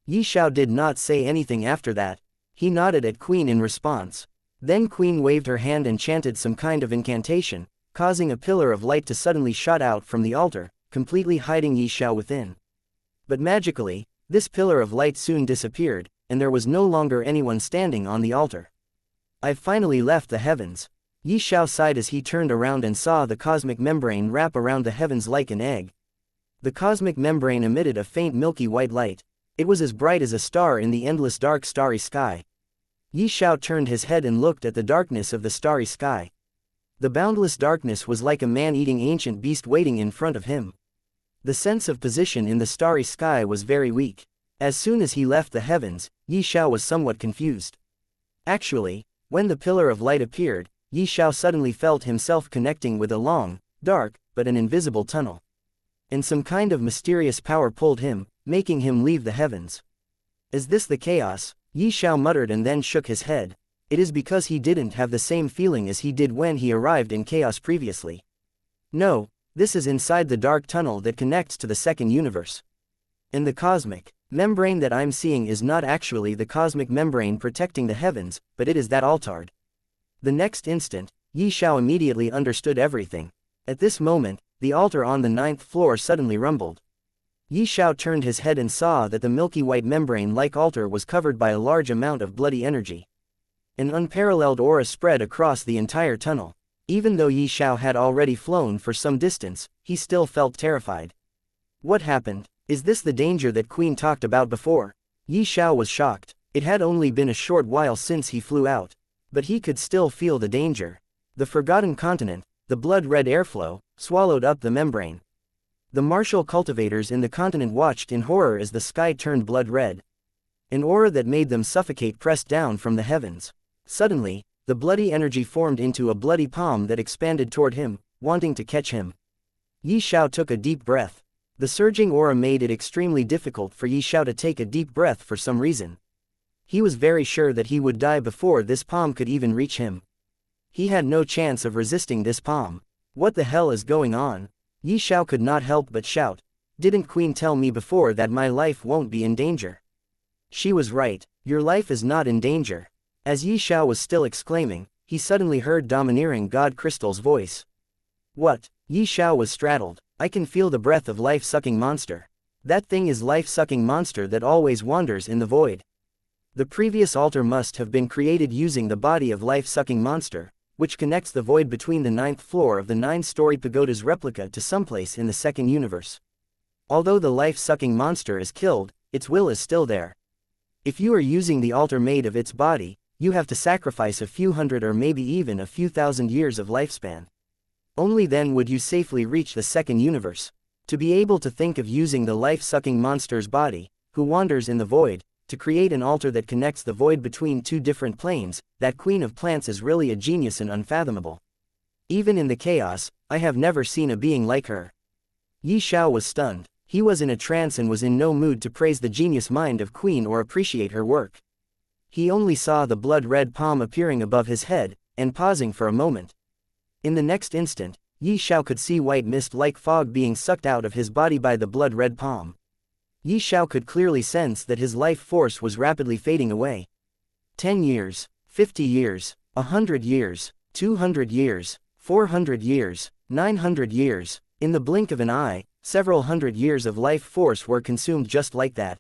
S1: Ye Xiao did not say anything after that. He nodded at Queen in response. Then Queen waved her hand and chanted some kind of incantation, causing a pillar of light to suddenly shot out from the altar, completely hiding Ye Xiao within. But magically, this pillar of light soon disappeared, and there was no longer anyone standing on the altar. "I've finally left the heavens." Ye Xiao sighed as he turned around and saw the cosmic membrane wrap around the heavens like an egg. The cosmic membrane emitted a faint milky white light. It was as bright as a star in the endless dark starry sky. Ye Xiao turned his head and looked at the darkness of the starry sky. The boundless darkness was like a man-eating ancient beast waiting in front of him. The sense of position in the starry sky was very weak. As soon as he left the heavens, Ye Xiao was somewhat confused. Actually, when the pillar of light appeared, Ye Xiao suddenly felt himself connecting with a long, dark, but an invisible tunnel. And some kind of mysterious power pulled him, making him leave the heavens. "Is this the chaos?" Ye Xiao muttered and then shook his head. It is because he didn't have the same feeling as he did when he arrived in chaos previously. No, this is inside the dark tunnel that connects to the second universe. And the cosmic membrane that I'm seeing is not actually the cosmic membrane protecting the heavens, but it is that altar. The next instant, Ye Xiao immediately understood everything. At this moment, the altar on the 9th floor suddenly rumbled. Ye Xiao turned his head and saw that the milky white membrane-like altar was covered by a large amount of bloody energy. An unparalleled aura spread across the entire tunnel. Even though Ye Xiao had already flown for some distance, he still felt terrified. What happened? Is this the danger that Queen talked about before? Ye Xiao was shocked. It had only been a short while since he flew out. But he could still feel the danger. The forgotten continent, the blood-red airflow, swallowed up the membrane. The martial cultivators in the continent watched in horror as the sky turned blood-red. An aura that made them suffocate pressed down from the heavens. Suddenly, the bloody energy formed into a bloody palm that expanded toward him, wanting to catch him. Ye Xiao took a deep breath. The surging aura made it extremely difficult for Ye Xiao to take a deep breath for some reason. He was very sure that he would die before this palm could even reach him. He had no chance of resisting this palm. What the hell is going on? Ye Xiao could not help but shout. Didn't Queen tell me before that my life won't be in danger? She was right, your life is not in danger. As Ye Xiao was still exclaiming, he suddenly heard domineering God Crystal's voice. What? Ye Xiao was straddled. I can feel the breath of life-sucking monster. That thing is life-sucking monster that always wanders in the void. The previous altar must have been created using the body of life-sucking monster, which connects the void between the 9th floor of the 9-story pagoda's replica to someplace in the second universe. Although the life-sucking monster is killed, its will is still there. If you are using the altar made of its body, you have to sacrifice a few hundred or maybe even a few thousand years of lifespan. Only then would you safely reach the second universe. To be able to think of using the life-sucking monster's body, who wanders in the void, to create an altar that connects the void between two different planes, that Queen of Plants is really a genius and unfathomable. Even in the chaos, I have never seen a being like her. Ye Xiao was stunned. He was in a trance and was in no mood to praise the genius mind of Queen or appreciate her work. He only saw the blood-red palm appearing above his head, and pausing for a moment. In the next instant, Ye Xiao could see white mist like fog being sucked out of his body by the blood-red palm. Ye Xiao could clearly sense that his life force was rapidly fading away. 10 years, 50 years, 100 years, 200 years, 400 years, 900 years, in the blink of an eye, several hundred years of life force were consumed just like that.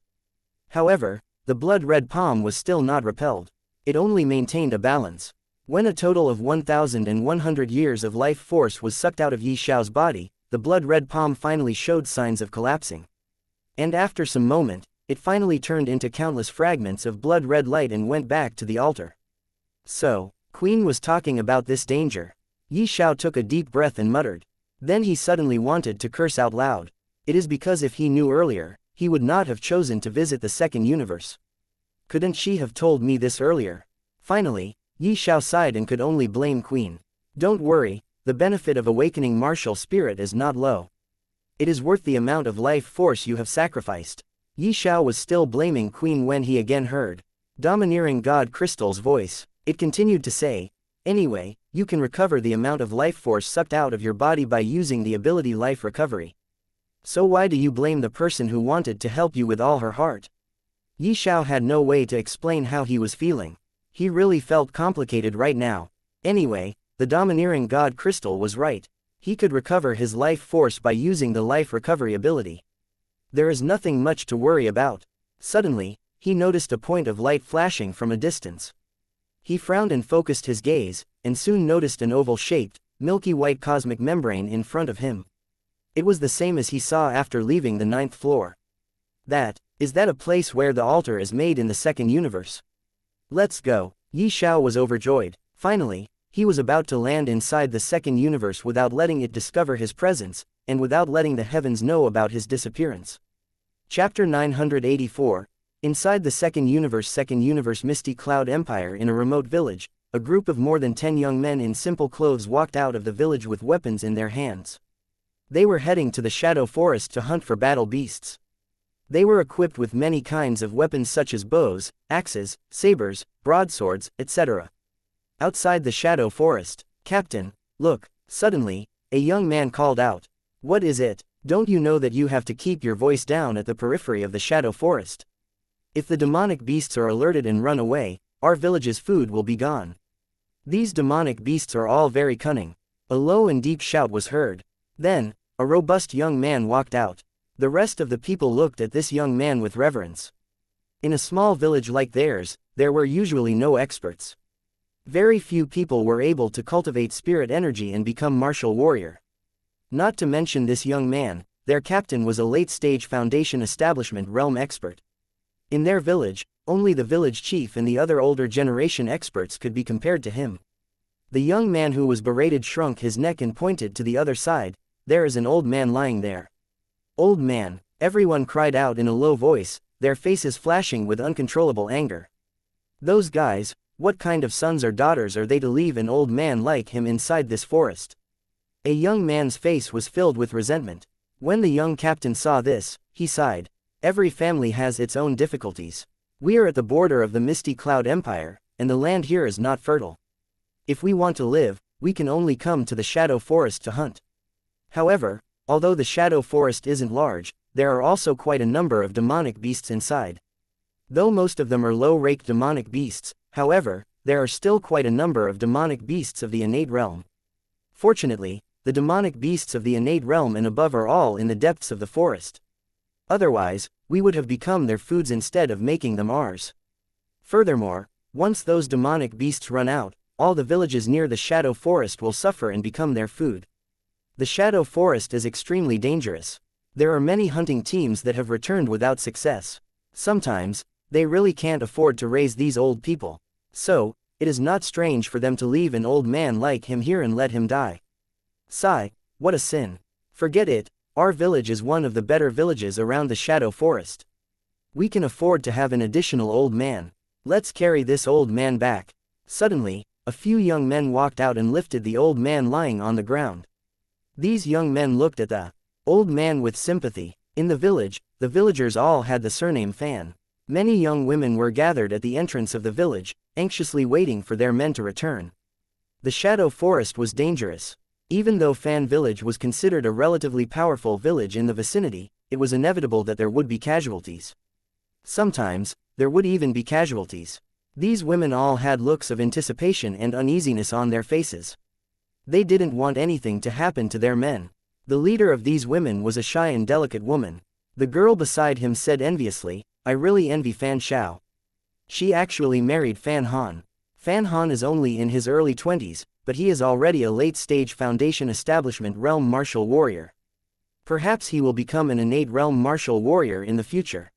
S1: However, the blood-red palm was still not repelled. It only maintained a balance. When a total of 1,100 years of life force was sucked out of Ye Xiao's body, the blood-red palm finally showed signs of collapsing. And after some moment, it finally turned into countless fragments of blood-red light and went back to the altar. So, Queen was talking about this danger. Ye Xiao took a deep breath and muttered. Then he suddenly wanted to curse out loud. It is because if he knew earlier, he would not have chosen to visit the second universe. Couldn't she have told me this earlier? Finally, Ye Xiao sighed and could only blame Queen. Don't worry, the benefit of awakening martial spirit is not low. It is worth the amount of life force you have sacrificed. Ye Xiao was still blaming Queen when he again heard domineering God Crystal's voice. It continued to say, anyway, you can recover the amount of life force sucked out of your body by using the ability life recovery. So why do you blame the person who wanted to help you with all her heart? Ye Xiao had no way to explain how he was feeling. He really felt complicated right now. Anyway, the domineering God Crystal was right. He could recover his life force by using the life recovery ability. There is nothing much to worry about. Suddenly, he noticed a point of light flashing from a distance. He frowned and focused his gaze, and soon noticed an oval-shaped, milky white cosmic membrane in front of him. It was the same as he saw after leaving the 9th floor. Is that a place where the altar is made in the second universe? Let's go. Ye Xiao was overjoyed. Finally, he was about to land inside the second universe without letting it discover his presence, and without letting the heavens know about his disappearance. Chapter 984. Inside the second universe Misty Cloud Empire. In a remote village, a group of more than 10 young men in simple clothes walked out of the village with weapons in their hands. They were heading to the Shadow Forest to hunt for battle beasts. They were equipped with many kinds of weapons such as bows, axes, sabers, broadswords, etc. Outside the Shadow Forest, Captain, look, suddenly, a young man called out. What is it? Don't you know that you have to keep your voice down at the periphery of the Shadow Forest? If the demonic beasts are alerted and run away, our village's food will be gone. These demonic beasts are all very cunning. A low and deep shout was heard. Then, a robust young man walked out. The rest of the people looked at this young man with reverence. In a small village like theirs, there were usually no experts. Very few people were able to cultivate spirit energy and become martial warrior. Not to mention this young man, their captain was a late-stage Foundation establishment realm expert. In their village, only the village chief and the other older generation experts could be compared to him. The young man who was berated shrunk his neck and pointed to the other side. There is an old man lying there. Old man, everyone cried out in a low voice, their faces flashing with uncontrollable anger. Those guys, What kind of sons or daughters are they to leave an old man like him inside this forest? A young man's face was filled with resentment. When the young captain saw this, he sighed. Every family has its own difficulties. We are at the border of the Misty Cloud Empire, and the land here is not fertile. If we want to live, we can only come to the Shadow Forest to hunt. However, although the Shadow Forest isn't large, there are also quite a number of demonic beasts inside. Though most of them are low-rank demonic beasts, however, there are still quite a number of demonic beasts of the innate realm. Fortunately, the demonic beasts of the innate realm and above are all in the depths of the forest. Otherwise, we would have become their foods instead of making them ours. Furthermore, once those demonic beasts run out, all the villages near the Shadow Forest will suffer and become their food. The Shadow Forest is extremely dangerous. There are many hunting teams that have returned without success. Sometimes, they really can't afford to raise these old people. So, it is not strange for them to leave an old man like him here and let him die. Sigh, what a sin. Forget it, our village is one of the better villages around the Shadow Forest. We can afford to have an additional old man. Let's carry this old man back. Suddenly, a few young men walked out and lifted the old man lying on the ground. These young men looked at the old man with sympathy. In the village, the villagers all had the surname Fan. Many young women were gathered at the entrance of the village, anxiously waiting for their men to return. The Shadow Forest was dangerous. Even though Fan Village was considered a relatively powerful village in the vicinity, it was inevitable that there would be casualties. Sometimes, there would even be casualties. These women all had looks of anticipation and uneasiness on their faces. They didn't want anything to happen to their men. The leader of these women was a shy and delicate woman. The girl beside him said enviously, "I really envy Fan Xiao. She actually married Fan Han. Fan Han is only in his early 20s, but he is already a late-stage Foundation Establishment Realm Martial Warrior. Perhaps he will become an innate Realm Martial Warrior in the future.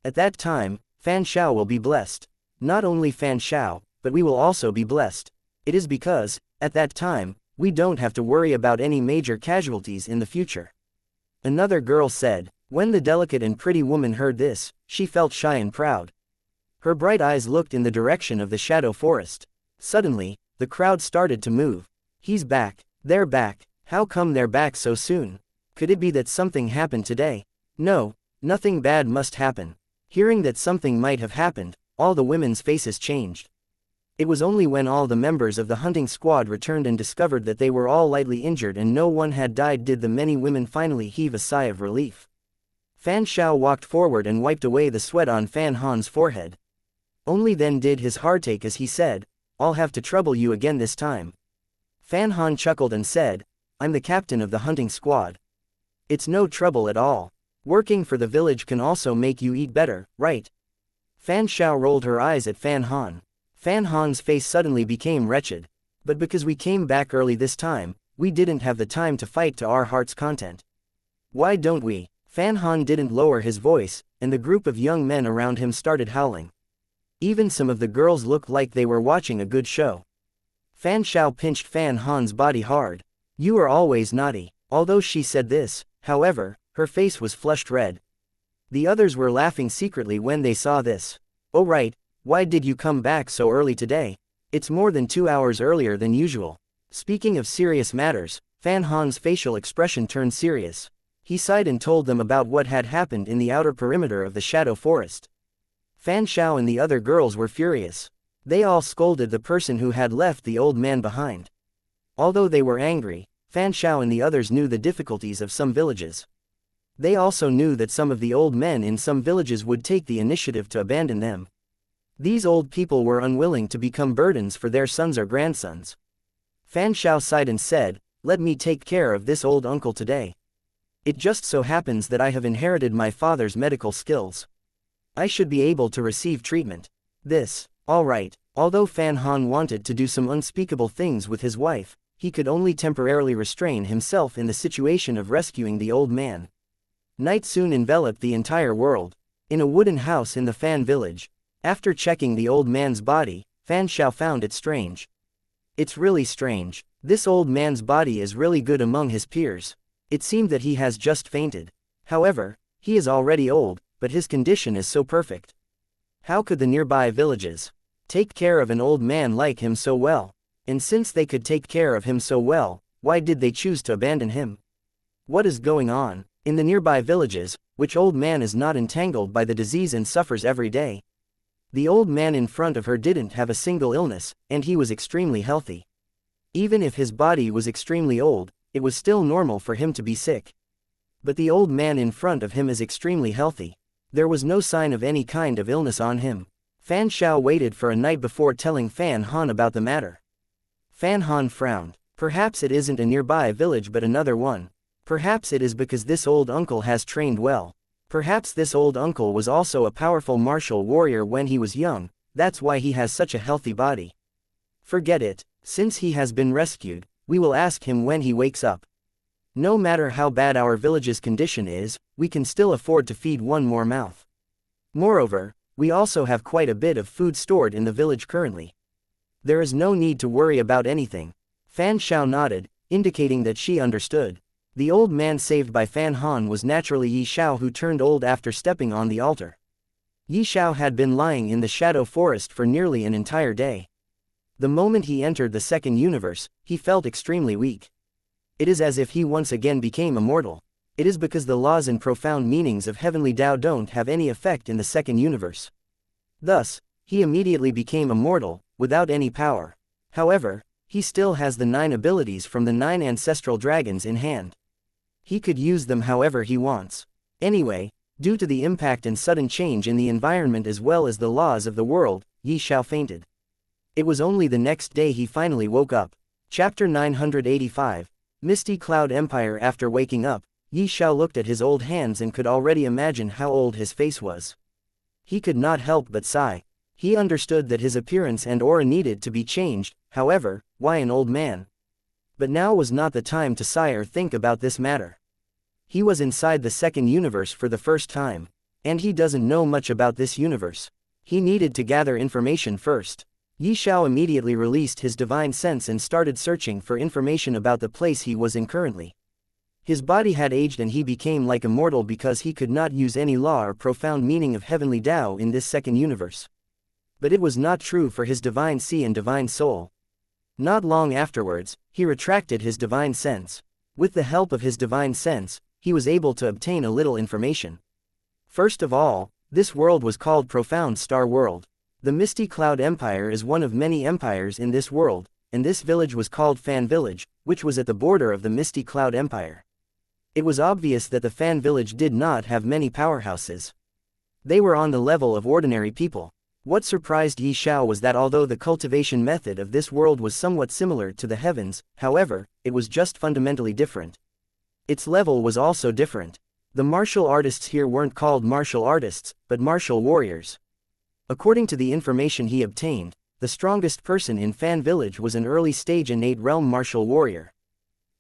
S1: At that time, Fan Xiao will be blessed. Not only Fan Xiao, but we will also be blessed. It is because, at that time, we don't have to worry about any major casualties in the future." Another girl said. When the delicate and pretty woman heard this, she felt shy and proud. Her bright eyes looked in the direction of the Shadow Forest. Suddenly, the crowd started to move. He's back. They're back. How come they're back so soon? Could it be that something happened today? No, nothing bad must happen. Hearing that something might have happened, all the women's faces changed. It was only when all the members of the hunting squad returned and discovered that they were all lightly injured and no one had died did the many women finally heave a sigh of relief. Fan Xiao walked forward and wiped away the sweat on Fan Han's forehead. Only then did his heart take as he said, "I'll have to trouble you again this time." Fan Han chuckled and said, "I'm the captain of the hunting squad. It's no trouble at all. Working for the village can also make you eat better, right?" Fan Xiao rolled her eyes at Fan Han. Fan Han's face suddenly became wretched. "But because we came back early this time, we didn't have the time to fight to our heart's content. Why don't we?" Fan Han didn't lower his voice, and the group of young men around him started howling. Even some of the girls looked like they were watching a good show. Fan Xiao pinched Fan Han's body hard. "You are always naughty." Although she said this, however, her face was flushed red. The others were laughing secretly when they saw this. "Oh right, why did you come back so early today? It's more than 2 hours earlier than usual." Speaking of serious matters, Fan Han's facial expression turned serious. He sighed and told them about what had happened in the outer perimeter of the Shadow Forest. Fan Xiao and the other girls were furious. They all scolded the person who had left the old man behind. Although they were angry, Fan Xiao and the others knew the difficulties of some villages. They also knew that some of the old men in some villages would take the initiative to abandon them. These old people were unwilling to become burdens for their sons or grandsons. Fan Xiao sighed and said, "Let me take care of this old uncle today. It just so happens that I have inherited my father's medical skills. I should be able to receive treatment." All right. Although Fan Han wanted to do some unspeakable things with his wife, he could only temporarily restrain himself in the situation of rescuing the old man. Night soon enveloped the entire world. In a wooden house in the Fan village. After checking the old man's body, Fan Xiao found it strange. It's really strange. This old man's body is really good among his peers. It seemed that he has just fainted. However, he is already old, but his condition is so perfect. How could the nearby villages Take care of an old man like him so well. And since they could take care of him so well, why did they choose to abandon him? What is going on in the nearby villages, which old man is not entangled by the disease and suffers every day? The old man in front of her didn't have a single illness, and he was extremely healthy. Even if his body was extremely old, it was still normal for him to be sick. But the old man in front of him is extremely healthy. There was no sign of any kind of illness on him. Fan Xiao waited for a night before telling Fan Han about the matter. Fan Han frowned. Perhaps it isn't a nearby village but another one. Perhaps it is because this old uncle has trained well. Perhaps this old uncle was also a powerful martial warrior when he was young, that's why he has such a healthy body. Forget it, since he has been rescued, we will ask him when he wakes up. No matter how bad our village's condition is, we can still afford to feed one more mouth. Moreover, we also have quite a bit of food stored in the village currently. There is no need to worry about anything. Fan Xiao nodded, indicating that she understood. The old man saved by Fan Han was naturally Ye Xiao, who turned old after stepping on the altar. Ye Xiao had been lying in the shadow forest for nearly an entire day. The moment he entered the second universe, he felt extremely weak. It is as if he once again became immortal. It is because the laws and profound meanings of heavenly Tao don't have any effect in the second universe. Thus, he immediately became immortal, without any power. However, he still has the 9 abilities from the 9 ancestral dragons in hand. He could use them however he wants. Anyway, due to the impact and sudden change in the environment as well as the laws of the world, Ye Xiao fainted. It was only the next day he finally woke up. Chapter 985, Misty Cloud Empire. After waking up, Ye Xiao looked at his old hands and could already imagine how old his face was. He could not help but sigh. He understood that his appearance and aura needed to be changed, however, why an old man? But now was not the time to sigh or think about this matter. He was inside the second universe for the first time, and he doesn't know much about this universe. He needed to gather information first. Ye Xiao immediately released his divine sense and started searching for information about the place he was in currently. His body had aged and he became like immortal because he could not use any law or profound meaning of heavenly Tao in this second universe. But it was not true for his divine sea and divine soul. Not long afterwards, he retracted his divine sense. With the help of his divine sense, he was able to obtain a little information. First of all, this world was called Profound Star World. The Misty Cloud Empire is one of many empires in this world, and this village was called Fan Village, which was at the border of the Misty Cloud Empire. It was obvious that the Fan Village did not have many powerhouses. They were on the level of ordinary people. What surprised Ye Xiao was that although the cultivation method of this world was somewhat similar to the heavens, however, it was just fundamentally different. Its level was also different. The martial artists here weren't called martial artists, but martial warriors. According to the information he obtained, the strongest person in Fan Village was an early-stage innate realm martial warrior.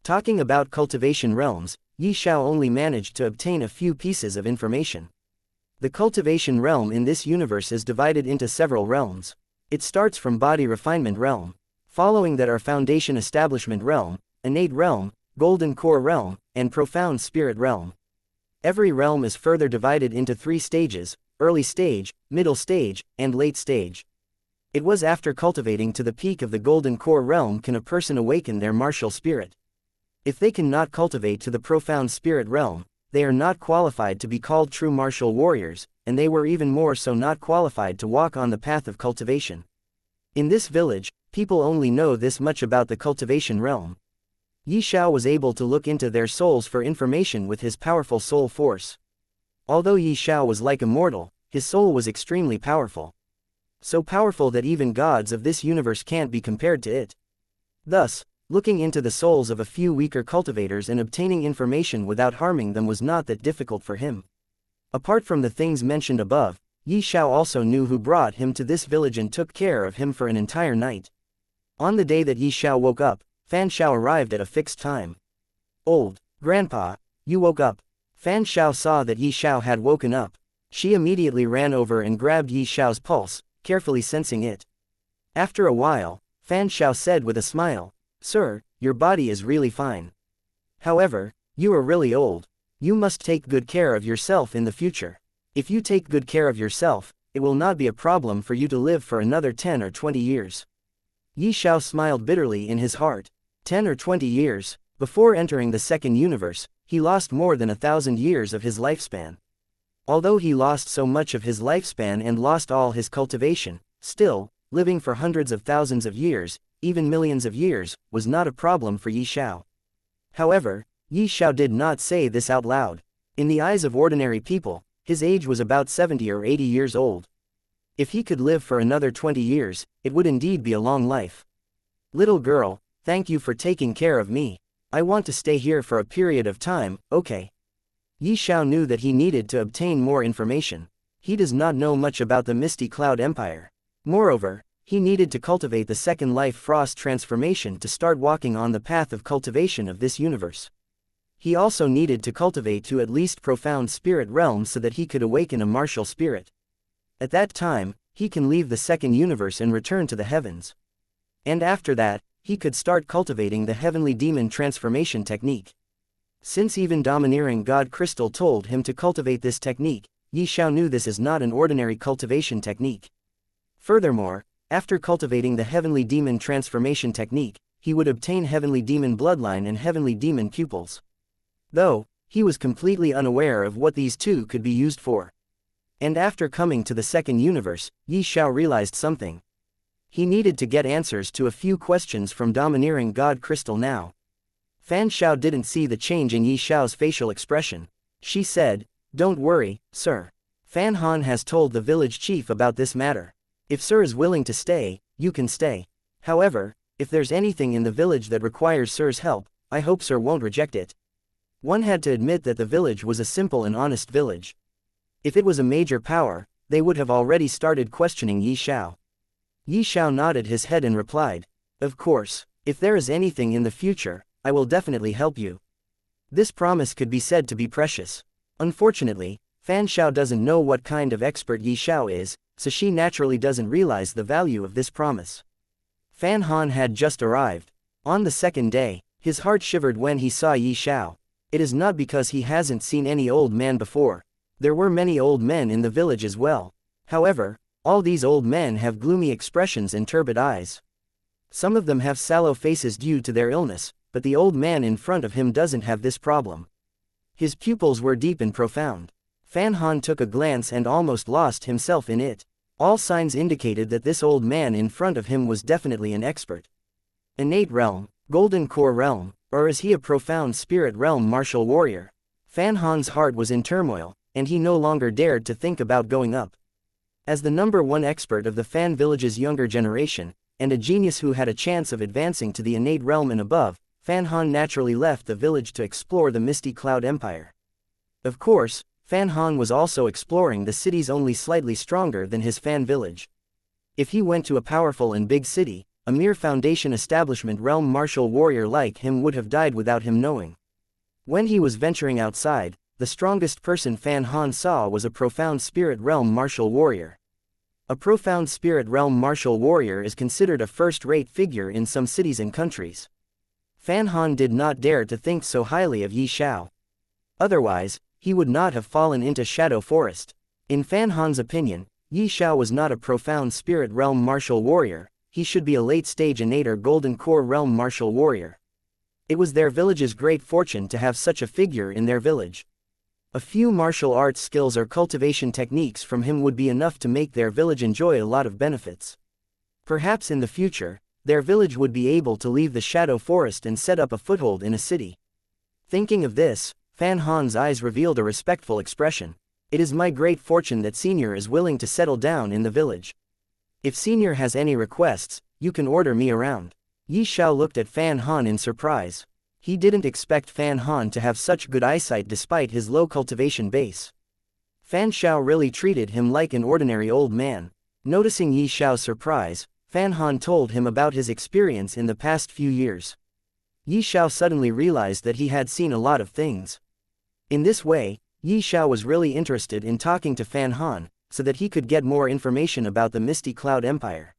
S1: Talking about cultivation realms, Ye Xiao only managed to obtain a few pieces of information. The cultivation realm in this universe is divided into several realms. It starts from body refinement realm. Following that are foundation establishment realm, innate realm, golden core realm, and profound spirit realm. Every realm is further divided into 3 stages: early stage, middle stage, and late stage. It was after cultivating to the peak of the golden core realm can a person awaken their martial spirit. If they cannot cultivate to the profound spirit realm, they are not qualified to be called true martial warriors, and they were even more so not qualified to walk on the path of cultivation. In this village, people only know this much about the cultivation realm. Ye Xiao was able to look into their souls for information with his powerful soul force. Although Ye Xiao was like immortal, his soul was extremely powerful. So powerful that even gods of this universe can't be compared to it. Thus, looking into the souls of a few weaker cultivators and obtaining information without harming them was not that difficult for him. Apart from the things mentioned above, Ye Xiao also knew who brought him to this village and took care of him for an entire night. On the day that Ye Xiao woke up, Fan Xiao arrived at a fixed time. "Old Grandpa, you woke up." Fan Xiao saw that Ye Xiao had woken up. She immediately ran over and grabbed Ye Xiao's pulse, carefully sensing it. After a while, Fan Xiao said with a smile, "Sir, your body is really fine. However, you are really old. You must take good care of yourself in the future. If you take good care of yourself, it will not be a problem for you to live for another 10 or 20 years. Ye Xiao smiled bitterly in his heart. 10 or 20 years, before entering the second universe, he lost more than 1,000 years of his lifespan. Although he lost so much of his lifespan and lost all his cultivation, still, living for hundreds of thousands of years, even millions of years, was not a problem for Ye Xiao. However, Ye Xiao did not say this out loud. In the eyes of ordinary people, his age was about 70 or 80 years old. If he could live for another 20 years, it would indeed be a long life. Little girl, thank you for taking care of me. I want to stay here for a period of time, okay? Ye Xiao knew that he needed to obtain more information. He does not know much about the Misty Cloud Empire. Moreover, he needed to cultivate the second life frost transformation to start walking on the path of cultivation of this universe. He also needed to cultivate to at least profound spirit realm so that he could awaken a martial spirit. At that time, he can leave the second universe and return to the heavens. And after that, he could start cultivating the heavenly demon transformation technique. Since even domineering God Crystal told him to cultivate this technique, Ye Xiao knew this is not an ordinary cultivation technique. Furthermore, after cultivating the heavenly demon transformation technique, he would obtain heavenly demon bloodline and heavenly demon pupils. Though, he was completely unaware of what these two could be used for. And after coming to the second universe, Ye Xiao realized something. He needed to get answers to a few questions from domineering God Crystal now. Fan Xiao didn't see the change in Ye Xiao's facial expression. She said, "Don't worry, sir. Fan Han has told the village chief about this matter. If sir is willing to stay, you can stay. However, if there's anything in the village that requires sir's help, I hope sir won't reject it." One had to admit that the village was a simple and honest village. If it was a major power, they would have already started questioning Ye Xiao. Ye Xiao nodded his head and replied, "Of course, if there is anything in the future, I will definitely help you." This promise could be said to be precious. Unfortunately, Fan Xiao doesn't know what kind of expert Ye Xiao is, so she naturally doesn't realize the value of this promise. Fan Han had just arrived. On the second day, his heart shivered when he saw Ye Xiao. It is not because he hasn't seen any old man before. There were many old men in the village as well. However, all these old men have gloomy expressions and turbid eyes. Some of them have sallow faces due to their illness, but the old man in front of him doesn't have this problem. His pupils were deep and profound. Fan Han took a glance and almost lost himself in it. All signs indicated that this old man in front of him was definitely an expert. Innate realm, golden core realm, or is he a profound spirit realm martial warrior? Fan Han's heart was in turmoil, and he no longer dared to think about going up. As the number one expert of the Fan village's younger generation, and a genius who had a chance of advancing to the innate realm and above, Fan Han naturally left the village to explore the Misty Cloud Empire. Of course, Fan Han was also exploring the cities only slightly stronger than his Fan village. If he went to a powerful and big city, a mere foundation establishment realm martial warrior like him would have died without him knowing. When he was venturing outside, the strongest person Fan Han saw was a profound spirit realm martial warrior. A profound spirit realm martial warrior is considered a first-rate figure in some cities and countries. Fan Han did not dare to think so highly of Ye Xiao. Otherwise, he would not have fallen into Shadow Forest. In Fan Han's opinion, Ye Xiao was not a profound spirit realm martial warrior, he should be a late-stage innate or golden core realm martial warrior. It was their village's great fortune to have such a figure in their village. A few martial arts skills or cultivation techniques from him would be enough to make their village enjoy a lot of benefits. Perhaps in the future, their village would be able to leave the Shadow Forest and set up a foothold in a city. Thinking of this, Fan Han's eyes revealed a respectful expression. It is my great fortune that Senior is willing to settle down in the village. If Senior has any requests, you can order me around. Ye Xiao looked at Fan Han in surprise. He didn't expect Fan Han to have such good eyesight despite his low cultivation base. Fan Xiao really treated him like an ordinary old man. Noticing Ye Xiao's surprise, Fan Han told him about his experience in the past few years. Ye Xiao suddenly realized that he had seen a lot of things. In this way, Ye Xiao was really interested in talking to Fan Han, so that he could get more information about the Misty Cloud Empire.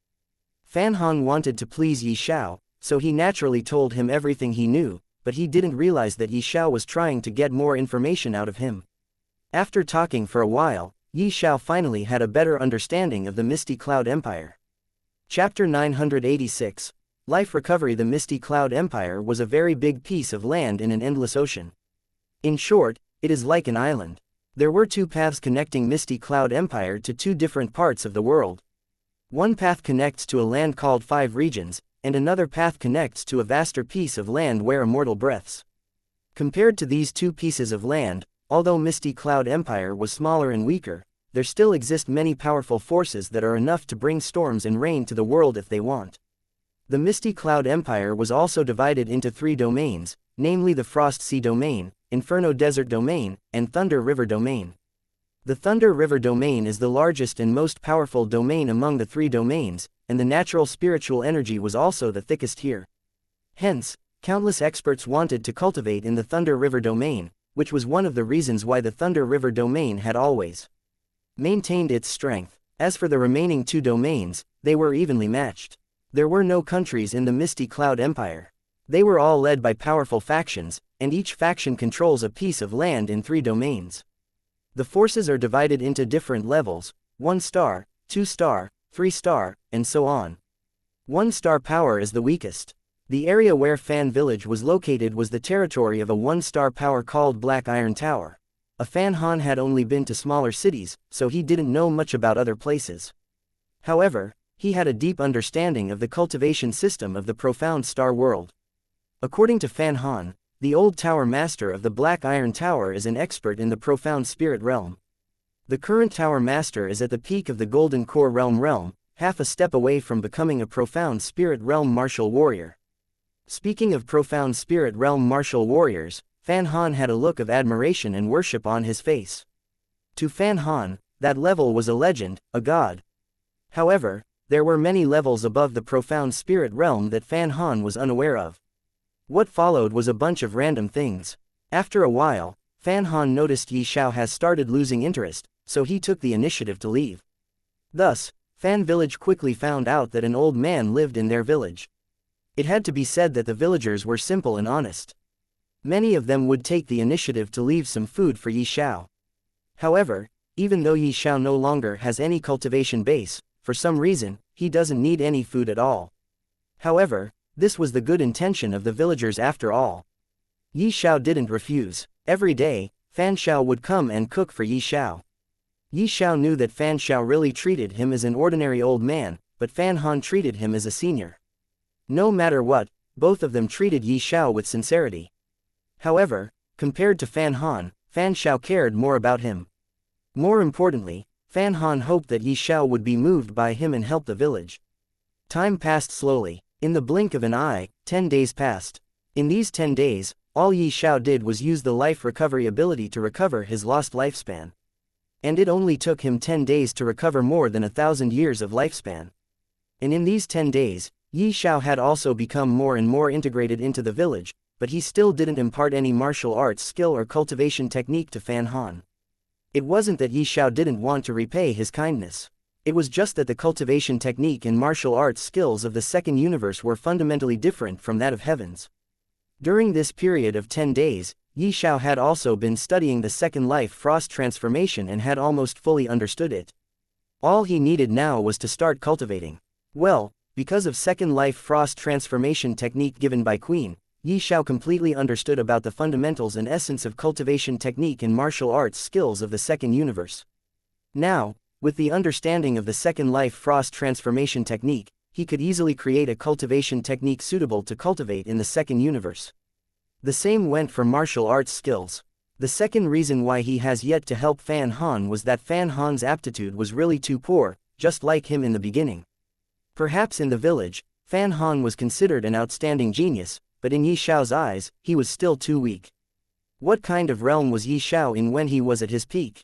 S1: Fan Han wanted to please Ye Xiao, so he naturally told him everything he knew, but he didn't realize that Ye Xiao was trying to get more information out of him. After talking for a while, Ye Xiao finally had a better understanding of the Misty Cloud Empire. Chapter 986. Life Recovery. The Misty Cloud Empire was a very big piece of land in an endless ocean. In short, it is like an island. There were two paths connecting Misty Cloud Empire to two different parts of the world. One path connects to a land called Five Regions, and another path connects to a vaster piece of land where immortal breaths. Compared to these two pieces of land, although Misty Cloud Empire was smaller and weaker, there still exist many powerful forces that are enough to bring storms and rain to the world if they want. The Misty Cloud Empire was also divided into three domains, namely the Frost Sea Domain, Inferno Desert Domain, and Thunder River Domain. The Thunder River Domain is the largest and most powerful domain among the three domains, and the natural spiritual energy was also the thickest here. Hence, countless experts wanted to cultivate in the Thunder River Domain, which was one of the reasons why the Thunder River Domain had always maintained its strength. As for the remaining two domains, they were evenly matched. There were no countries in the Misty Cloud Empire. They were all led by powerful factions, and each faction controls a piece of land in three domains. The forces are divided into different levels: 1 star, 2 star, 3 star, and so on. 1 star power is the weakest. The area where Fan Village was located was the territory of a 1-star power called Black Iron Tower. A Fan Han had only been to smaller cities, so he didn't know much about other places. However, he had a deep understanding of the cultivation system of the profound star world. According to Fan Han, the old tower master of the Black Iron Tower is an expert in the profound spirit realm. The current tower master is at the peak of the Golden Core realm, half a step away from becoming a profound spirit realm martial warrior. Speaking of profound spirit realm martial warriors, Fan Han had a look of admiration and worship on his face. To Fan Han, that level was a legend, a god. However, there were many levels above the profound spirit realm that Fan Han was unaware of. What followed was a bunch of random things. After a while, Fan Han noticed Ye Xiao has started losing interest, so he took the initiative to leave. Thus, Fan Village quickly found out that an old man lived in their village. It had to be said that the villagers were simple and honest. Many of them would take the initiative to leave some food for Ye Xiao. However, even though Ye Xiao no longer has any cultivation base, for some reason, he doesn't need any food at all. However, this was the good intention of the villagers after all. Ye Xiao didn't refuse. Every day, Fan Xiao would come and cook for Ye Xiao. Ye Xiao knew that Fan Xiao really treated him as an ordinary old man, but Fan Han treated him as a senior. No matter what, both of them treated Ye Xiao with sincerity. However, compared to Fan Han, Fan Xiao cared more about him. More importantly, Fan Han hoped that Ye Xiao would be moved by him and help the village. Time passed slowly. In the blink of an eye, 10 days passed. In these 10 days, all Ye Xiao did was use the life recovery ability to recover his lost lifespan. And it only took him 10 days to recover more than 1,000 years of lifespan. And in these 10 days, Ye Xiao had also become more and more integrated into the village, but he still didn't impart any martial arts skill or cultivation technique to Fan Han. It wasn't that Ye Xiao didn't want to repay his kindness. It was just that the cultivation technique and martial arts skills of the second universe were fundamentally different from that of Heavens. During this period of 10 days, Ye Xiao had also been studying the Second Life Frost transformation and had almost fully understood it. All he needed now was to start cultivating. Well, because of Second Life Frost transformation technique given by Queen, Ye Xiao completely understood about the fundamentals and essence of cultivation technique and martial arts skills of the second universe. Now, with the understanding of the Second Life Frost transformation technique, he could easily create a cultivation technique suitable to cultivate in the second universe. The same went for martial arts skills. The second reason why he has yet to help Fan Han was that Fan Han's aptitude was really too poor, just like him in the beginning. Perhaps in the village, Fan Han was considered an outstanding genius, but in Ye Xiao's eyes, he was still too weak. What kind of realm was Ye Xiao in when he was at his peak?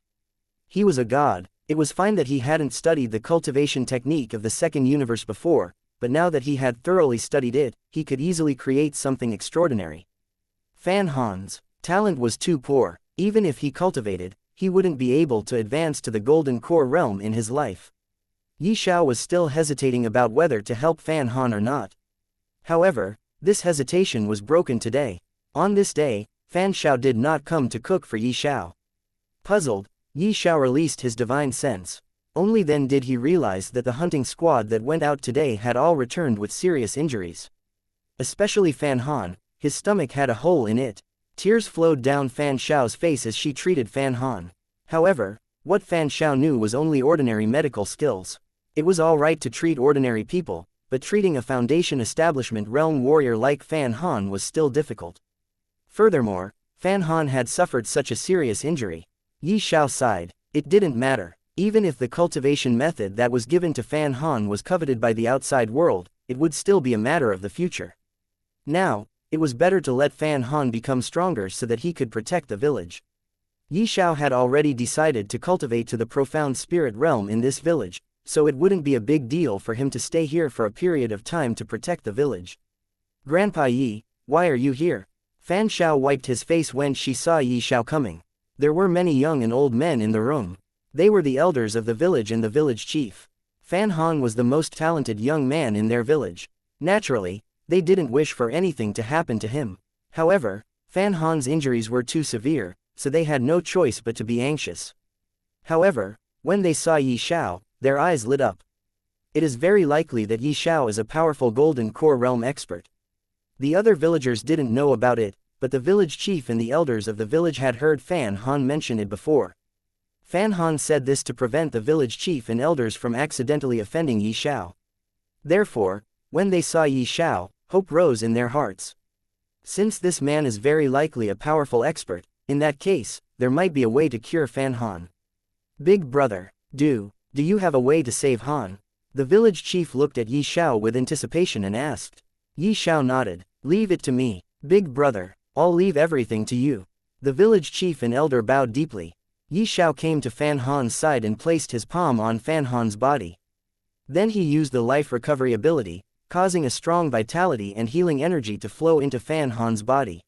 S1: He was a god. It was fine that he hadn't studied the cultivation technique of the second universe before, but now that he had thoroughly studied it, he could easily create something extraordinary. Fan Han's talent was too poor. Even if he cultivated, he wouldn't be able to advance to the Golden Core realm in his life. Ye Xiao was still hesitating about whether to help Fan Han or not. However, this hesitation was broken today. On this day, Fan Xiao did not come to cook for Ye Xiao. Puzzled, Ye Xiao released his divine sense. Only then did he realize that the hunting squad that went out today had all returned with serious injuries. Especially Fan Han, his stomach had a hole in it. Tears flowed down Fan Xiao's face as she treated Fan Han. However, what Fan Xiao knew was only ordinary medical skills. It was alright to treat ordinary people, but treating a Foundation establishment realm warrior like Fan Han was still difficult. Furthermore, Fan Han had suffered such a serious injury. Ye Xiao sighed. It didn't matter. Even if the cultivation method that was given to Fan Han was coveted by the outside world, it would still be a matter of the future. Now, it was better to let Fan Han become stronger so that he could protect the village. Ye Xiao had already decided to cultivate to the profound spirit realm in this village, so it wouldn't be a big deal for him to stay here for a period of time to protect the village. Grandpa Yi, why are you here? Fan Xiao wiped his face when she saw Ye Xiao coming. There were many young and old men in the room. They were the elders of the village and the village chief. Fan Han was the most talented young man in their village. Naturally, they didn't wish for anything to happen to him. However, Fan Han's injuries were too severe, so they had no choice but to be anxious. However, when they saw Ye Xiao, their eyes lit up. It is very likely that Ye Xiao is a powerful Golden Core Realm expert. The other villagers didn't know about it, but the village chief and the elders of the village had heard Fan Han mention it before. Fan Han said this to prevent the village chief and elders from accidentally offending Ye Xiao. Therefore, when they saw Ye Xiao, hope rose in their hearts. Since this man is very likely a powerful expert, in that case, there might be a way to cure Fan Han. Big brother, do you have a way to save Han? The village chief looked at Ye Xiao with anticipation and asked. Ye Xiao nodded. Leave it to me, big brother, I'll leave everything to you. The village chief and elder bowed deeply. Ye Xiao came to Fan Han's side and placed his palm on Fan Han's body. Then he used the life recovery ability, causing a strong vitality and healing energy to flow into Fan Han's body.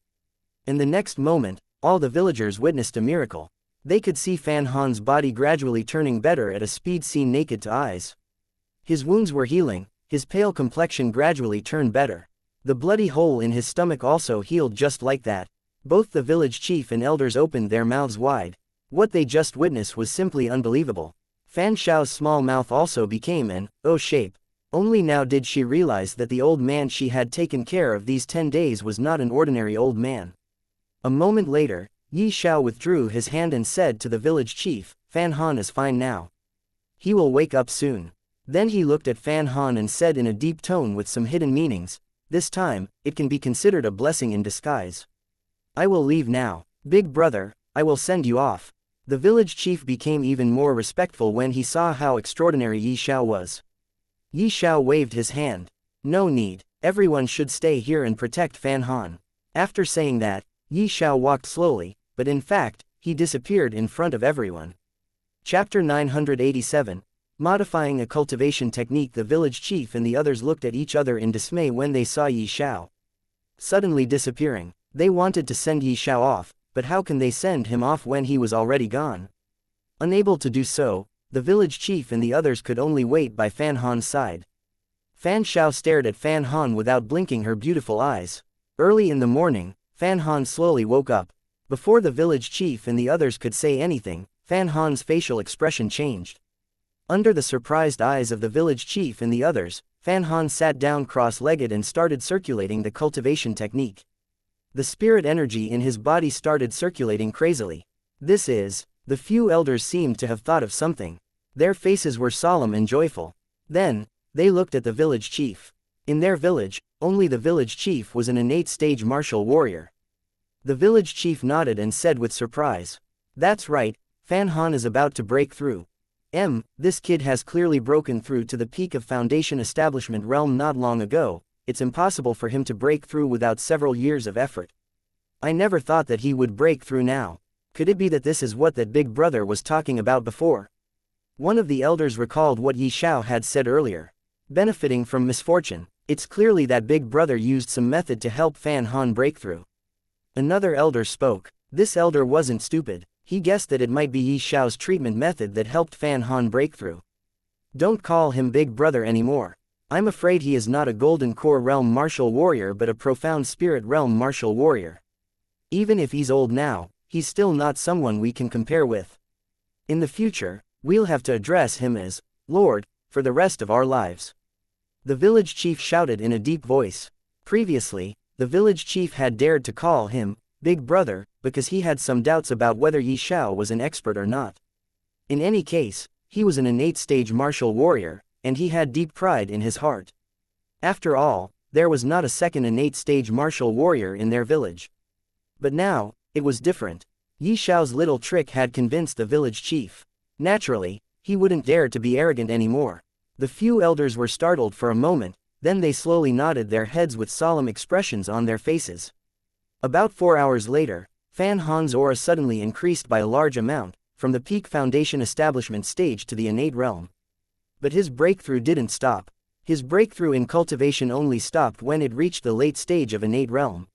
S1: In the next moment, all the villagers witnessed a miracle. They could see Fan Han's body gradually turning better at a speed seen naked to eyes. His wounds were healing, his pale complexion gradually turned better. The bloody hole in his stomach also healed just like that. Both the village chief and elders opened their mouths wide. What they just witnessed was simply unbelievable. Fan Xiao's small mouth also became an O shape. Only now did she realize that the old man she had taken care of these 10 days was not an ordinary old man. A moment later, Ye Xiao withdrew his hand and said to the village chief, Fan Han is fine now. He will wake up soon. Then he looked at Fan Han and said in a deep tone with some hidden meanings, this time, it can be considered a blessing in disguise. I will leave now. Big brother, I will send you off. The village chief became even more respectful when he saw how extraordinary Ye Xiao was. Ye Xiao waved his hand. No need, everyone should stay here and protect Fan Han. After saying that, Ye Xiao walked slowly, but in fact, he disappeared in front of everyone. Chapter 987. Modifying a cultivation technique. The village chief and the others looked at each other in dismay when they saw Ye Xiao suddenly disappearing. They wanted to send Ye Xiao off, but how can they send him off when he was already gone? Unable to do so, the village chief and the others could only wait by Fan Han's side. Fan Xiao stared at Fan Han without blinking her beautiful eyes. Early in the morning, Fan Han slowly woke up. Before the village chief and the others could say anything, Fan Han's facial expression changed. Under the surprised eyes of the village chief and the others, Fan Han sat down cross-legged and started circulating the cultivation technique. The spirit energy in his body started circulating crazily. The few elders seemed to have thought of something. Their faces were solemn and joyful. Then, they looked at the village chief. In their village, only the village chief was an innate stage martial warrior. The village chief nodded and said with surprise. That's right, Fan Han is about to break through. This kid has clearly broken through to the peak of Foundation establishment realm not long ago. It's impossible for him to break through without several years of effort. I never thought that he would break through now. Could it be that this is what that big brother was talking about before? One of the elders recalled what Ye Xiao had said earlier. Benefiting from misfortune, it's clearly that big brother used some method to help Fan Han break through. Another elder spoke. This elder wasn't stupid. He guessed that it might be Ye Xiao's treatment method that helped Fan Han break through. Don't call him big brother anymore. I'm afraid he is not a Golden Core Realm martial warrior but a profound spirit realm martial warrior. Even if he's old now, he's still not someone we can compare with. In the future, we'll have to address him as Lord for the rest of our lives." The village chief shouted in a deep voice. Previously, the village chief had dared to call him Big Brother because he had some doubts about whether Ye Xiao was an expert or not. In any case, he was an innate stage martial warrior, and he had deep pride in his heart. After all, there was not a second innate stage martial warrior in their village. But now, it was different. Ye Xiao's little trick had convinced the village chief. Naturally, he wouldn't dare to be arrogant anymore. The few elders were startled for a moment, then they slowly nodded their heads with solemn expressions on their faces. About 4 hours later, Fan Han's aura suddenly increased by a large amount, from the peak foundation establishment stage to the innate realm. But his breakthrough didn't stop. His breakthrough in cultivation only stopped when it reached the late stage of innate realm.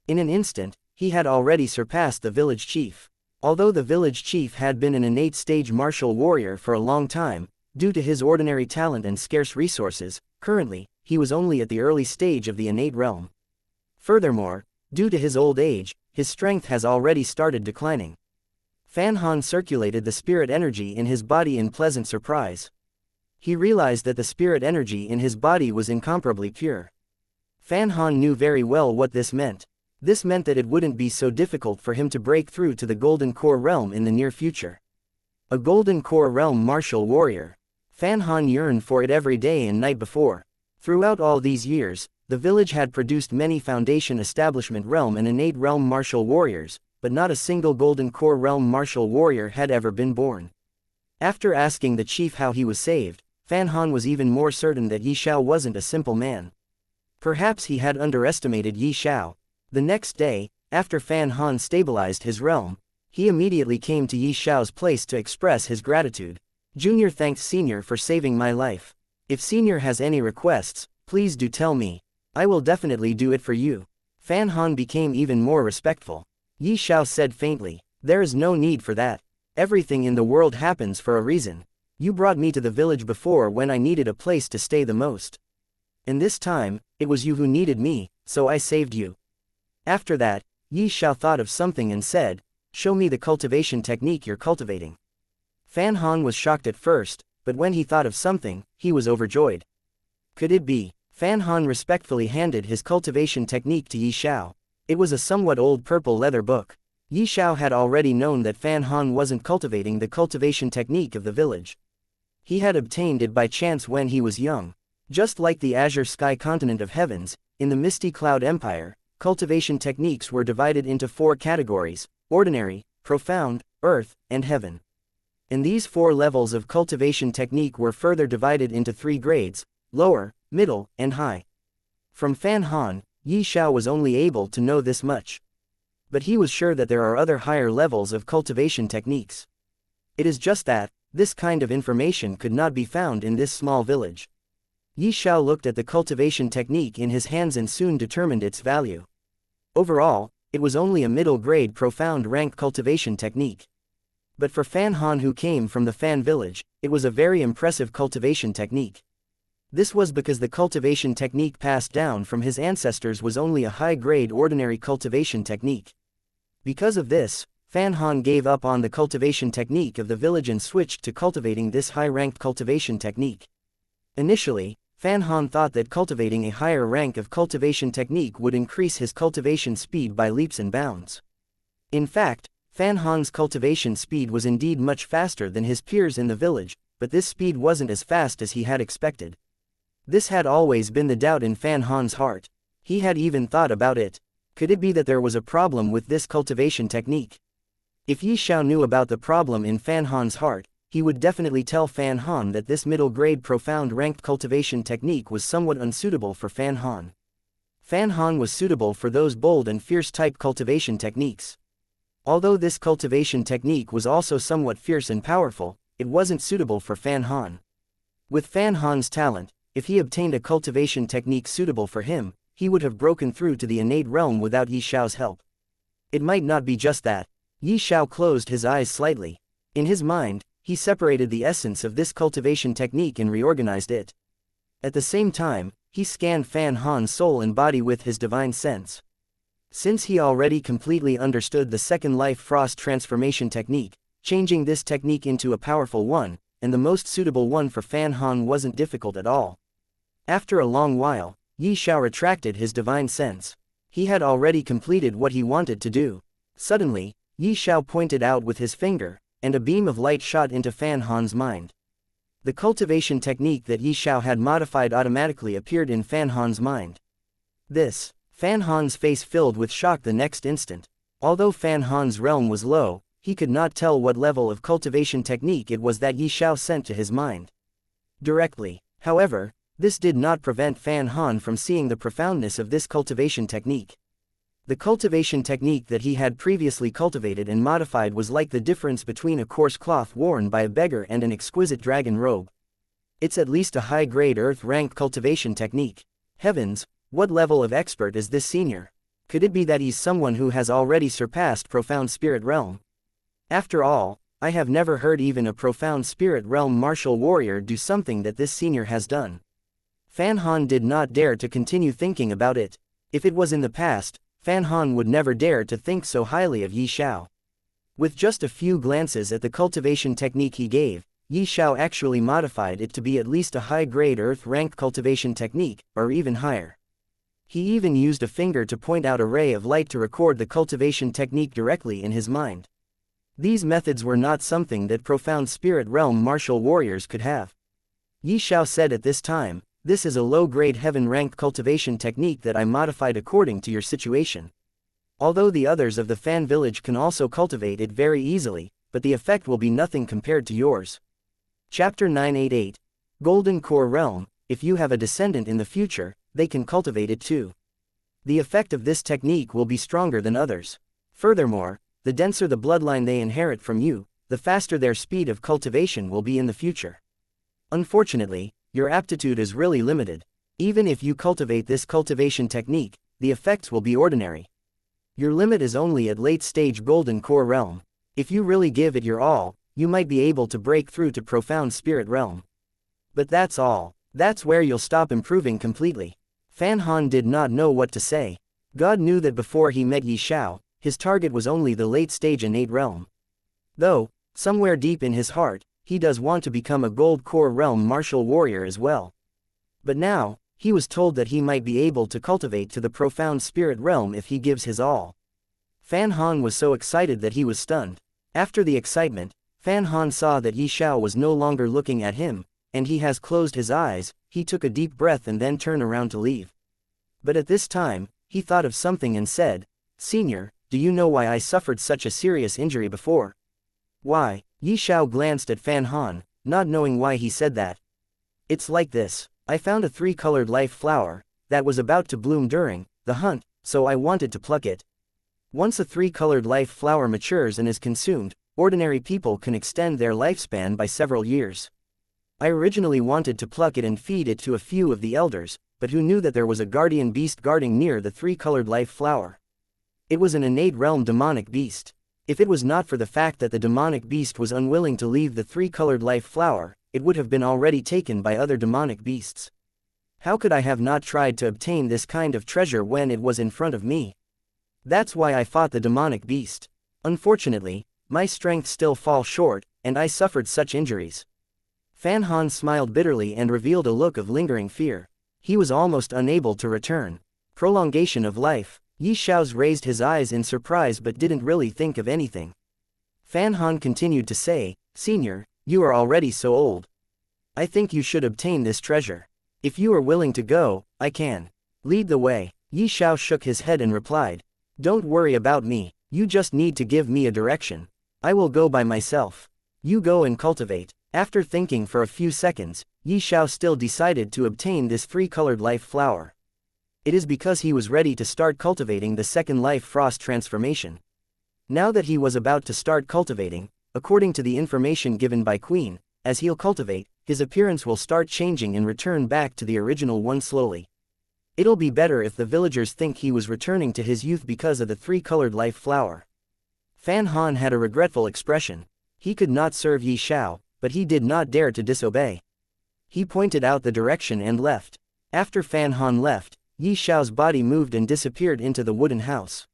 S1: In an instant, he had already surpassed the village chief. Although the village chief had been an innate stage martial warrior for a long time, due to his ordinary talent and scarce resources, currently, he was only at the early stage of the innate realm. Furthermore, due to his old age, his strength has already started declining. Fan Han circulated the spirit energy in his body in pleasant surprise. He realized that the spirit energy in his body was incomparably pure. Fan Han knew very well what this meant. This meant that it wouldn't be so difficult for him to break through to the Golden Core realm in the near future. A Golden Core realm martial warrior. Fan Han yearned for it every day and night before. Throughout all these years, the village had produced many foundation establishment realm and innate realm martial warriors, but not a single Golden Core realm martial warrior had ever been born. After asking the chief how he was saved, Fan Han was even more certain that Ye Xiao wasn't a simple man. Perhaps he had underestimated Ye Xiao. The next day, after Fan Han stabilized his realm, he immediately came to Ye Xiao's place to express his gratitude. "Junior thanked Senior for saving my life. If Senior has any requests, please do tell me. I will definitely do it for you." Fan Han became even more respectful. Ye Xiao said faintly, "There is no need for that. Everything in the world happens for a reason. You brought me to the village before when I needed a place to stay the most. And this time, it was you who needed me, so I saved you." After that, Ye Xiao thought of something and said, "Show me the cultivation technique you're cultivating." Fan Han was shocked at first, but when he thought of something, he was overjoyed. Could it be? Fan Han respectfully handed his cultivation technique to Ye Xiao. It was a somewhat old purple leather book. Ye Xiao had already known that Fan Han wasn't cultivating the cultivation technique of the village. He had obtained it by chance when he was young. Just like the azure sky continent of heavens, in the misty cloud empire, cultivation techniques were divided into 4 categories: ordinary, profound, earth, and heaven. And these 4 levels of cultivation technique were further divided into 3 grades: lower, middle, and high. From Fan Han, Ye Xiao was only able to know this much. But he was sure that there are other higher levels of cultivation techniques. It is just that, this kind of information could not be found in this small village. Ye Xiao looked at the cultivation technique in his hands and soon determined its value. Overall, it was only a middle-grade profound rank cultivation technique. But for Fan Han, who came from the Fan village, it was a very impressive cultivation technique. This was because the cultivation technique passed down from his ancestors was only a high-grade ordinary cultivation technique. Because of this, Fan Han gave up on the cultivation technique of the village and switched to cultivating this high-ranked cultivation technique. Initially, Fan Han thought that cultivating a higher rank of cultivation technique would increase his cultivation speed by leaps and bounds. In fact, Fan Han's cultivation speed was indeed much faster than his peers in the village, but this speed wasn't as fast as he had expected. This had always been the doubt in Fan Han's heart. He had even thought about it. Could it be that there was a problem with this cultivation technique? If Ye Xiao knew about the problem in Fan Han's heart, he would definitely tell Fan Han that this middle-grade profound ranked cultivation technique was somewhat unsuitable for Fan Han. Fan Han was suitable for those bold and fierce type cultivation techniques. Although this cultivation technique was also somewhat fierce and powerful, it wasn't suitable for Fan Han. With Fan Han's talent, if he obtained a cultivation technique suitable for him, he would have broken through to the innate realm without Ye Xiao's help. It might not be just that. Ye Xiao closed his eyes slightly. In his mind, he separated the essence of this cultivation technique and reorganized it. At the same time, he scanned Fan Han's soul and body with his divine sense. Since he already completely understood the Second Life Frost transformation technique, Changing this technique into a powerful one, and the most suitable one for Fan Han, wasn't difficult at all. After a long while, Ye Xiao retracted his divine sense. He had already completed what he wanted to do. Suddenly, Ye Xiao pointed out with his finger, and a beam of light shot into Fan Han's mind. The cultivation technique that Ye Xiao had modified automatically appeared in Fan Han's mind. Fan Han's face filled with shock the next instant. Although Fan Han's realm was low, he could not tell what level of cultivation technique it was that Ye Xiao sent to his mind directly. However, this did not prevent Fan Han from seeing the profoundness of this cultivation technique. The cultivation technique that he had previously cultivated and modified was like the difference between a coarse cloth worn by a beggar and an exquisite dragon robe. It's at least a high-grade earth-rank cultivation technique. Heavens, what level of expert is this senior? Could it be that he's someone who has already surpassed profound spirit realm? After all, I have never heard even a profound spirit realm martial warrior do something that this senior has done. Fan Han did not dare to continue thinking about it. If it was in the past, Fan Han would never dare to think so highly of Ye Xiao. With just a few glances at the cultivation technique he gave, Ye Xiao actually modified it to be at least a high-grade earth-rank cultivation technique, or even higher. He even used a finger to point out a ray of light to record the cultivation technique directly in his mind. These methods were not something that profound spirit realm martial warriors could have. Ye Xiao said at this time, "This is a low-grade heaven-ranked cultivation technique that I modified according to your situation. Although the others of the Fan village can also cultivate it very easily, but the effect will be nothing compared to yours." Chapter 988. Golden Core Realm. If you have a descendant in the future, they can cultivate it too. The effect of this technique will be stronger than others. Furthermore, the denser the bloodline they inherit from you, the faster their speed of cultivation will be in the future. Unfortunately, your aptitude is really limited. Even if you cultivate this cultivation technique, the effects will be ordinary. Your limit is only at late-stage Golden Core Realm. If you really give it your all, you might be able to break through to profound spirit realm. But that's all. That's where you'll stop improving completely. Fan Han did not know what to say. God knew that before he met Ye Xiao, his target was only the late-stage innate realm. Though, somewhere deep in his heart, he does want to become a Gold Core Realm martial warrior as well. But now, he was told that he might be able to cultivate to the profound spirit realm if he gives his all. Fan Han was so excited that he was stunned. After the excitement, Fan Han saw that Ye Xiao was no longer looking at him, and he has closed his eyes. He took a deep breath and then turned around to leave. But at this time, he thought of something and said, "Senior, do you know why I suffered such a serious injury before?" "Why?" Ye Xiao glanced at Fan Han, not knowing why he said that. "It's like this. I found a three-colored life flower that was about to bloom during the hunt, so I wanted to pluck it. Once a three-colored life flower matures and is consumed, ordinary people can extend their lifespan by several years. I originally wanted to pluck it and feed it to a few of the elders, but who knew that there was a guardian beast guarding near the three-colored life flower? It was an innate realm demonic beast. If it was not for the fact that the demonic beast was unwilling to leave the three-colored life flower, it would have been already taken by other demonic beasts. How could I have not tried to obtain this kind of treasure when it was in front of me? That's why I fought the demonic beast. Unfortunately, my strength still falls short, and I suffered such injuries." Fan Han smiled bitterly and revealed a look of lingering fear. He was almost unable to return. Prolongation of life. Ye Xiao raised his eyes in surprise but didn't really think of anything. Fan Han continued to say, "Senior, you are already so old. I think you should obtain this treasure. If you are willing to go, I can lead the way." Ye Xiao shook his head and replied, "Don't worry about me, you just need to give me a direction. I will go by myself. You go and cultivate." After thinking for a few seconds, Ye Xiao still decided to obtain this three-colored life flower. It is because he was ready to start cultivating the second life frost transformation. Now that he was about to start cultivating, according to the information given by Queen, as he'll cultivate, his appearance will start changing and return back to the original one slowly. It'll be better if the villagers think he was returning to his youth because of the three-colored life flower. Fan Han had a regretful expression. He could not serve Ye Xiao, but he did not dare to disobey. He pointed out the direction and left. After Fan Han left, Ye Xiao's body moved and disappeared into the wooden house.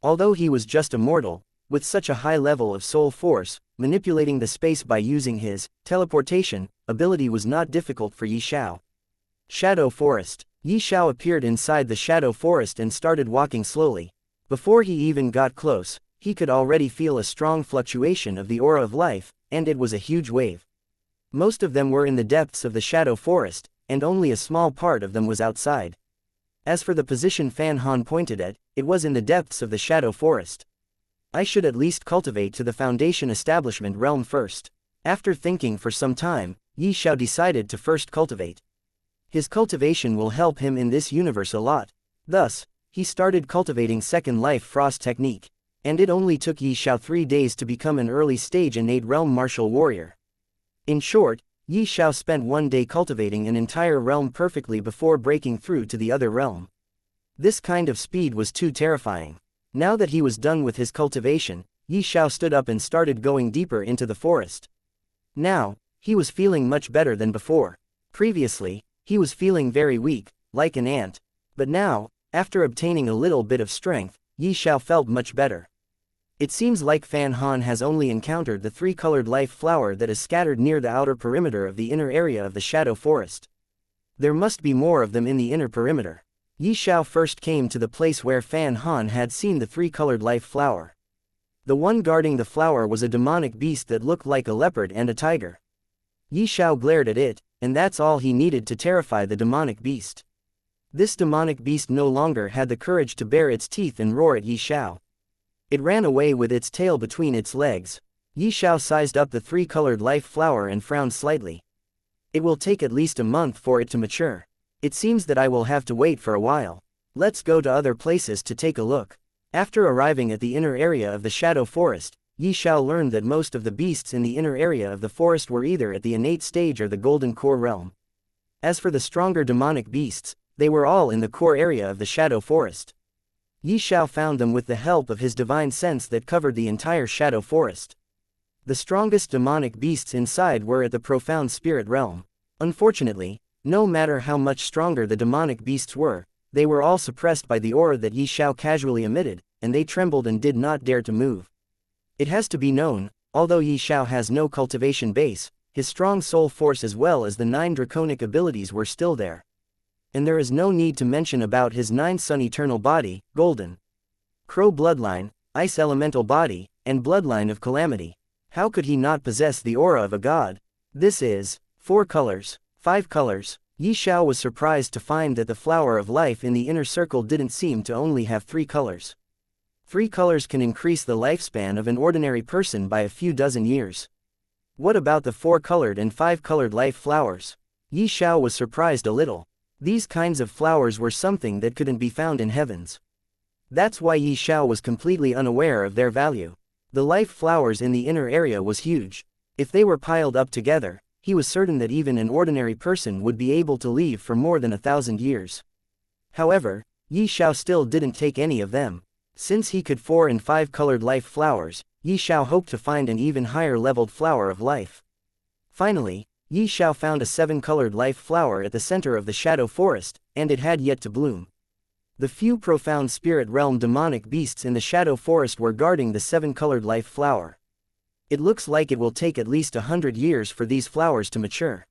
S1: Although he was just a mortal, With such a high level of soul force, manipulating the space by using his teleportation ability was not difficult for Ye Xiao. Shadow Forest. Ye Xiao appeared inside the shadow forest and started walking slowly. Before he even got close, he could already feel a strong fluctuation of the aura of life, and it was a huge wave. Most of them were in the depths of the shadow forest, and only a small part of them was outside. As for the position Fan Han pointed at, it was in the depths of the shadow forest. I should at least cultivate to the foundation establishment realm first. After thinking for some time, Ye Xiao decided to first cultivate. His cultivation will help him in this universe a lot. Thus, he started cultivating Second Life Frost technique. And it only took Ye Xiao 3 days to become an early stage innate realm martial warrior. In short, Ye Xiao spent 1 day cultivating an entire realm perfectly before breaking through to the other realm. This kind of speed was too terrifying. Now that he was done with his cultivation, Ye Xiao stood up and started going deeper into the forest. Now, he was feeling much better than before. Previously, he was feeling very weak, like an ant. But now, after obtaining a little bit of strength, Ye Xiao felt much better. It seems like Fan Han has only encountered the 3-colored life flower that is scattered near the outer perimeter of the inner area of the shadow forest. There must be more of them in the inner perimeter. Ye Xiao first came to the place where Fan Han had seen the 3-colored life flower. The one guarding the flower was a demonic beast that looked like a leopard and a tiger. Ye Xiao glared at it, and that's all he needed to terrify the demonic beast. This demonic beast no longer had the courage to bare its teeth and roar at Ye Xiao. It ran away with its tail between its legs. Ye Xiao sized up the 3-colored life flower and frowned slightly. It will take at least a month for it to mature. It seems that I will have to wait for a while. Let's go to other places to take a look. After arriving at the inner area of the shadow forest, Ye Xiao learned that most of the beasts in the inner area of the forest were either at the innate stage or the golden core realm. As for the stronger demonic beasts, they were all in the core area of the shadow forest. Ye Xiao found them with the help of his divine sense that covered the entire shadow forest. The strongest demonic beasts inside were at the profound spirit realm. Unfortunately, no matter how much stronger the demonic beasts were, they were all suppressed by the aura that Ye Xiao casually emitted, and they trembled and did not dare to move. It has to be known, although Ye Xiao has no cultivation base, his strong soul force as well as the 9 draconic abilities were still there. And there is no need to mention about his 9 sun eternal body, golden crow bloodline, ice elemental body, and bloodline of calamity. How could he not possess the aura of a god? This is 4 colors, 5 colors. Ye Xiao was surprised to find that the flower of life in the inner circle didn't seem to only have 3 colors. 3 colors can increase the lifespan of an ordinary person by a few dozen years. What about the 4-colored and 5-colored life flowers? Ye Xiao was surprised a little. These kinds of flowers were something that couldn't be found in heavens. That's why Ye Xiao was completely unaware of their value. The life flowers in the inner area was huge. If they were piled up together, he was certain that even an ordinary person would be able to live for more than 1,000 years. However, Ye Xiao still didn't take any of them. Since he could 4 and 5-colored life flowers, Ye Xiao hoped to find an even higher leveled flower of life. Finally, Ye Xiao found a 7-colored life flower at the center of the shadow forest, and it had yet to bloom. The few profound spirit realm demonic beasts in the shadow forest were guarding the 7-colored life flower. It looks like it will take at least 100 years for these flowers to mature.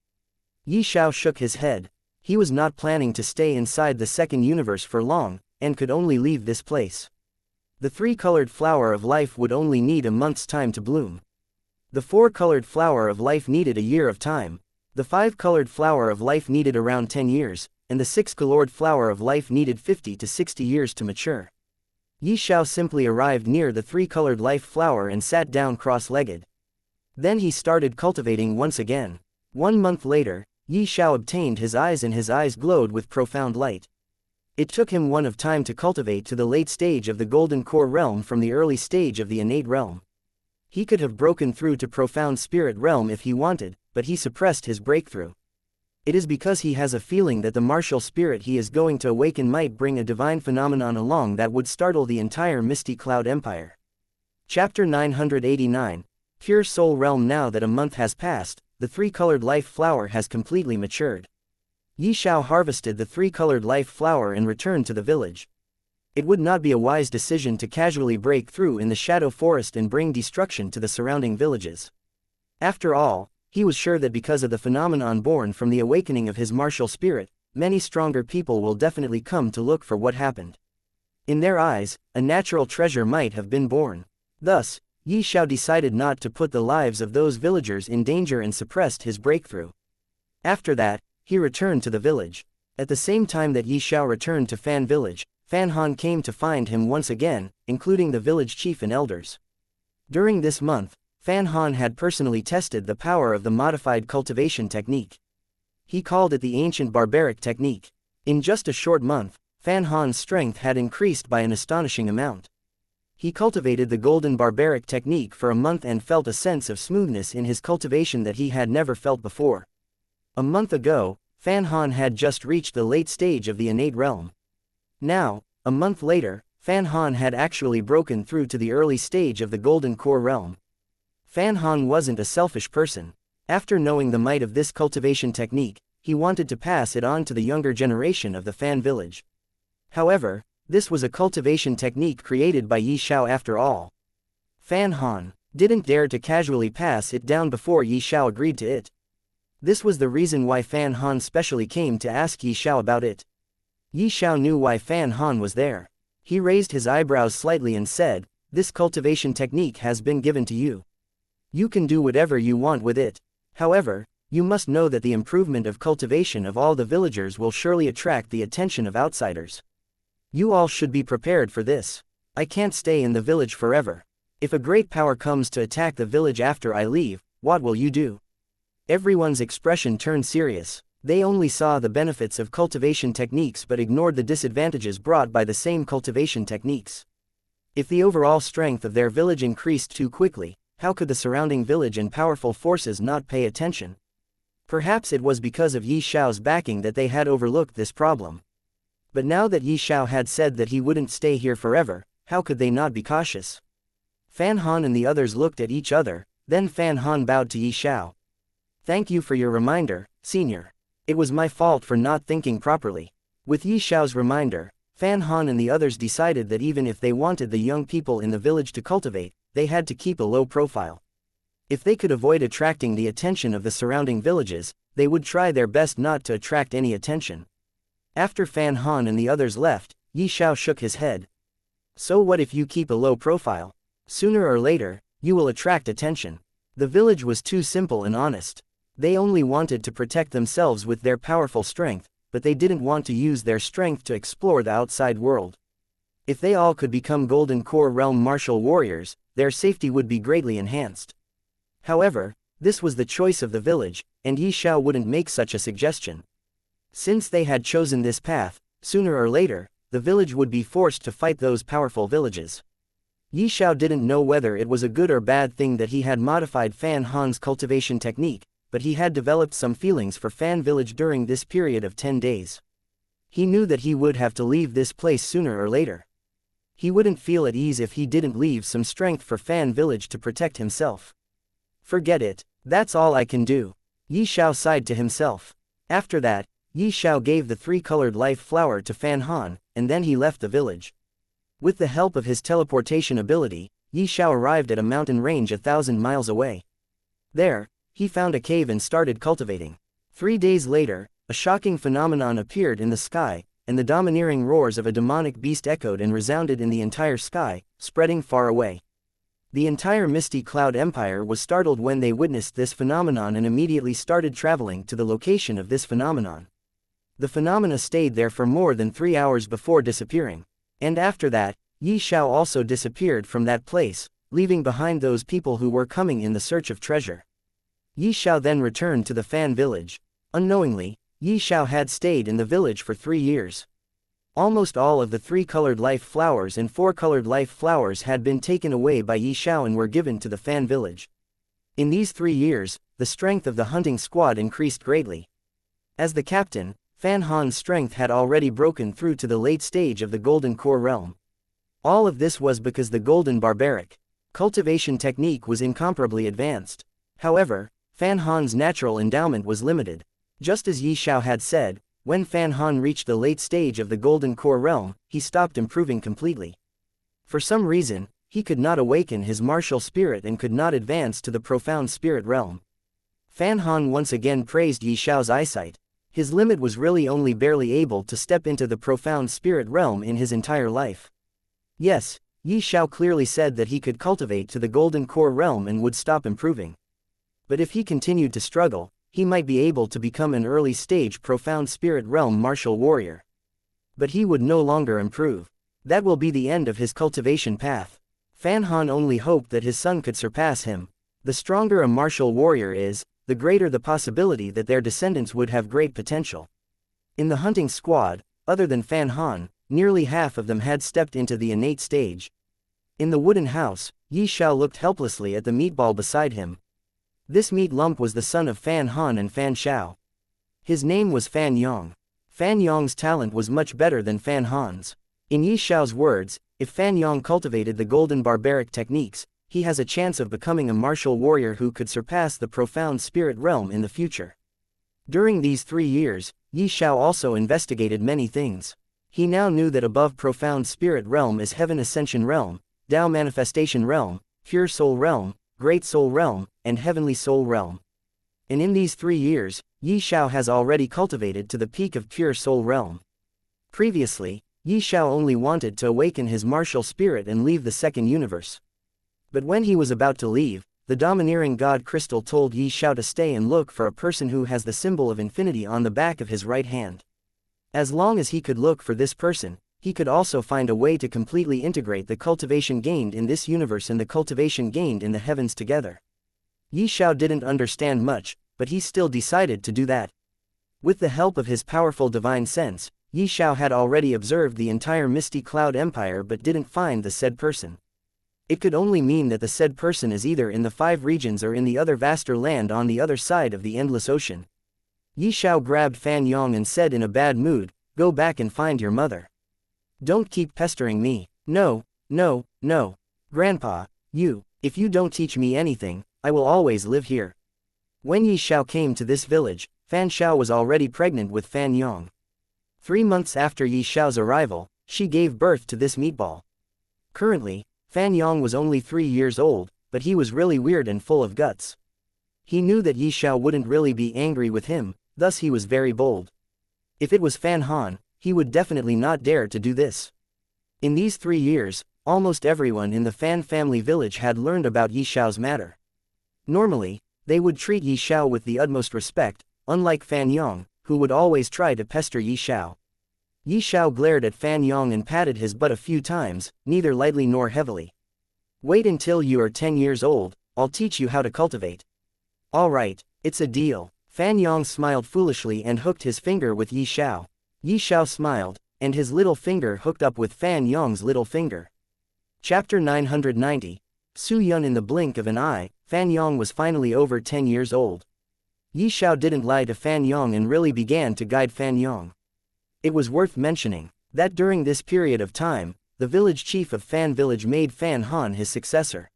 S1: Ye Xiao shook his head. He was not planning to stay inside the second universe for long, and could only leave this place. The 3-colored flower of life would only need a month's time to bloom. The 4-colored flower of life needed a year of time. The 5-colored flower of life needed around 10 years, and the 6-colored flower of life needed 50 to 60 years to mature. Ye Xiao simply arrived near the 3-colored life flower and sat down cross-legged. Then he started cultivating once again. 1 month later, Ye Xiao obtained his eyes and his eyes glowed with profound light. It took him one of time to cultivate to the late stage of the golden core realm from the early stage of the innate realm. He could have broken through to profound spirit realm if he wanted, but he suppressed his breakthrough. It is because he has a feeling that the martial spirit he is going to awaken might bring a divine phenomenon along that would startle the entire Misty Cloud Empire. Chapter 989, Pure Soul Realm. Now that a month has passed, the 3-colored life flower has completely matured. Ye Xiao harvested the 3-colored life flower and returned to the village. It would not be a wise decision to casually break through in the shadow forest and bring destruction to the surrounding villages. After all, he was sure that because of the phenomenon born from the awakening of his martial spirit, many stronger people will definitely come to look for what happened. In their eyes, a natural treasure might have been born. Thus, Ye Xiao decided not to put the lives of those villagers in danger and suppressed his breakthrough. After that, he returned to the village. At the same time that Ye Xiao returned to Fan village, Fan Han came to find him once again, including the village chief and elders. During this month, Fan Han had personally tested the power of the modified cultivation technique. He called it the ancient barbaric technique. In just a short month, Fan Han's strength had increased by an astonishing amount. He cultivated the golden barbaric technique for a month and felt a sense of smoothness in his cultivation that he had never felt before. A month ago, Fan Han had just reached the late stage of the innate realm. Now, a month later, Fan Han had actually broken through to the early stage of the golden core realm. Fan Han wasn't a selfish person. After knowing the might of this cultivation technique, he wanted to pass it on to the younger generation of the Fan village. However, this was a cultivation technique created by Ye Xiao after all. Fan Han didn't dare to casually pass it down before Ye Xiao agreed to it. This was the reason why Fan Han specially came to ask Ye Xiao about it. Ye Xiao knew why Fan Han was there. He raised his eyebrows slightly and said, "This cultivation technique has been given to you. You can do whatever you want with it. However, you must know that the improvement of cultivation of all the villagers will surely attract the attention of outsiders. You all should be prepared for this. I can't stay in the village forever. If a great power comes to attack the village after I leave, what will you do?" Everyone's expression turned serious. They only saw the benefits of cultivation techniques but ignored the disadvantages brought by the same cultivation techniques. If the overall strength of their village increased too quickly, how could the surrounding village and powerful forces not pay attention? Perhaps it was because of Ye Xiao's backing that they had overlooked this problem. But now that Ye Xiao had said that he wouldn't stay here forever, how could they not be cautious? Fan Han and the others looked at each other, then Fan Han bowed to Ye Xiao. "Thank you for your reminder, Senior. It was my fault for not thinking properly." With Ye Xiao's reminder, Fan Han and the others decided that even if they wanted the young people in the village to cultivate, they had to keep a low profile. If they could avoid attracting the attention of the surrounding villages, they would try their best not to attract any attention. After Fan Han and the others left, Ye Xiao shook his head. "So what if you keep a low profile? Sooner or later, you will attract attention." The village was too simple and honest. They only wanted to protect themselves with their powerful strength, but they didn't want to use their strength to explore the outside world. If they all could become Golden Core Realm martial warriors, their safety would be greatly enhanced. However, this was the choice of the village, and Ye Xiao wouldn't make such a suggestion. Since they had chosen this path, sooner or later, the village would be forced to fight those powerful villages. Ye Xiao didn't know whether it was a good or bad thing that he had modified Fan Han's cultivation technique, but he had developed some feelings for Fan village during this period of 10 days. He knew that he would have to leave this place sooner or later. He wouldn't feel at ease if he didn't leave some strength for Fan village to protect himself. "Forget it, that's all I can do," Ye Xiao sighed to himself. After that, Ye Xiao gave the 3-colored life flower to Fan Han, and then he left the village. With the help of his teleportation ability, Ye Xiao arrived at a mountain range 1,000 miles away. There, he found a cave and started cultivating. 3 days later, a shocking phenomenon appeared in the sky, and the domineering roars of a demonic beast echoed and resounded in the entire sky, spreading far away. The entire misty cloud empire was startled when they witnessed this phenomenon and immediately started traveling to the location of this phenomenon. The phenomena stayed there for more than 3 hours before disappearing. And after that, Ye Xiao also disappeared from that place, leaving behind those people who were coming in the search of treasure. Ye Xiao then returned to the Fan village. Unknowingly, Ye Xiao had stayed in the village for 3 years. Almost all of the 3-colored life flowers and 4-colored life flowers had been taken away by Ye Xiao and were given to the Fan village. In these 3 years, the strength of the hunting squad increased greatly. As the captain, Fan Han's strength had already broken through to the late stage of the Golden Core Realm. All of this was because the Golden Barbaric cultivation technique was incomparably advanced. However, Fan Han's natural endowment was limited. Just as Ye Xiao had said, when Fan Han reached the late stage of the Golden Core realm, he stopped improving completely. For some reason, he could not awaken his martial spirit and could not advance to the profound spirit realm. Fan Han once again praised Ye Xiao's eyesight. His limit was really only barely able to step into the profound spirit realm in his entire life. Yes, Ye Xiao clearly said that he could cultivate to the Golden Core realm and would stop improving. But if he continued to struggle, he might be able to become an early-stage profound spirit realm martial warrior. But he would no longer improve. That will be the end of his cultivation path. Fan Han only hoped that his son could surpass him. The stronger a martial warrior is, the greater the possibility that their descendants would have great potential. In the hunting squad, other than Fan Han, nearly half of them had stepped into the innate stage. In the wooden house, Ye Xiao looked helplessly at the meatball beside him. This meat lump was the son of Fan Han and Fan Xiao. His name was Fan Yong. Fan Yong's talent was much better than Fan Han's. In Ye Xiao's words, if Fan Yong cultivated the golden barbaric techniques, he has a chance of becoming a martial warrior who could surpass the profound spirit realm in the future. During these 3 years, Ye Xiao also investigated many things. He now knew that above profound spirit realm is heaven ascension realm, Tao manifestation realm, pure soul realm, great soul realm, and heavenly soul realm. And in these 3 years, Ye Xiao has already cultivated to the peak of pure soul realm. Previously, Ye Xiao only wanted to awaken his martial spirit and leave the second universe. But when he was about to leave, the domineering god crystal told Ye Xiao to stay and look for a person who has the symbol of infinity on the back of his right hand. As long as he could look for this person, he could also find a way to completely integrate the cultivation gained in this universe and the cultivation gained in the heavens together. Ye Xiao didn't understand much, but he still decided to do that. With the help of his powerful divine sense, Ye Xiao had already observed the entire Misty Cloud Empire but didn't find the said person. It could only mean that the said person is either in the 5 regions or in the other vaster land on the other side of the endless ocean. Ye Xiao grabbed Fan Yong and said in a bad mood, "Go back and find your mother. Don't keep pestering me." No, Grandpa, if you don't teach me anything, I will always live here." When Ye Xiao came to this village, Fan Xiao was already pregnant with Fan Yong. 3 months after Ye Xiao's arrival, she gave birth to this meatball. Currently, Fan Yong was only 3 years old, but he was really weird and full of guts. He knew that Ye Xiao wouldn't really be angry with him, thus he was very bold. If it was Fan Han, he would definitely not dare to do this. In these 3 years, almost everyone in the Fan family village had learned about Ye Xiao's matter. Normally, they would treat Ye Xiao with the utmost respect, unlike Fan Yong, who would always try to pester Ye Xiao. Ye Xiao glared at Fan Yong and patted his butt a few times, neither lightly nor heavily. "Wait until you are 10 years old, I'll teach you how to cultivate." "All right, it's a deal." Fan Yong smiled foolishly and hooked his finger with Ye Xiao. Ye Xiao smiled, and his little finger hooked up with Fan Yong's little finger. Chapter 990. Su Yun. In the blink of an eye, Fan Yong was finally over 10 years old. Ye Xiao didn't lie to Fan Yong and really began to guide Fan Yong. It was worth mentioning that during this period of time, the village chief of Fan Village made Fan Han his successor.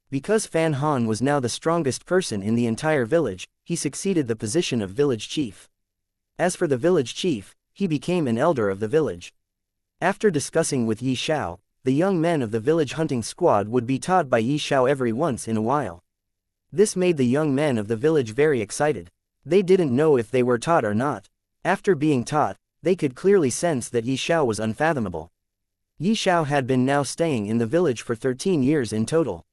S1: Because Fan Han was now the strongest person in the entire village, he succeeded the position of village chief. As for the village chief, he became an elder of the village. After discussing with Ye Xiao, the young men of the village hunting squad would be taught by Ye Xiao every once in a while. This made the young men of the village very excited. They didn't know if they were taught or not. After being taught, they could clearly sense that Ye Xiao was unfathomable. Ye Xiao had been now staying in the village for 13 years in total.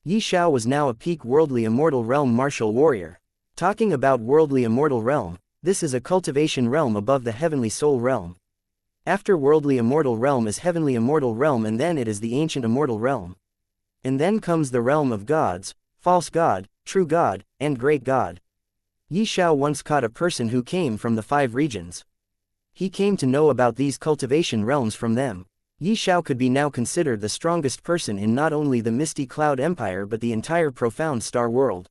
S1: Ye Xiao was now a peak worldly immortal realm martial warrior. Talking about worldly immortal realm, this is a cultivation realm above the heavenly soul realm. After worldly immortal realm is heavenly immortal realm, and then it is the ancient immortal realm. And then comes the realm of gods, false god, true god, and great god. Ye Xiao once caught a person who came from the 5 regions. He came to know about these cultivation realms from them. Ye Xiao could be now considered the strongest person in not only the Misty Cloud Empire but the entire Profound Star World.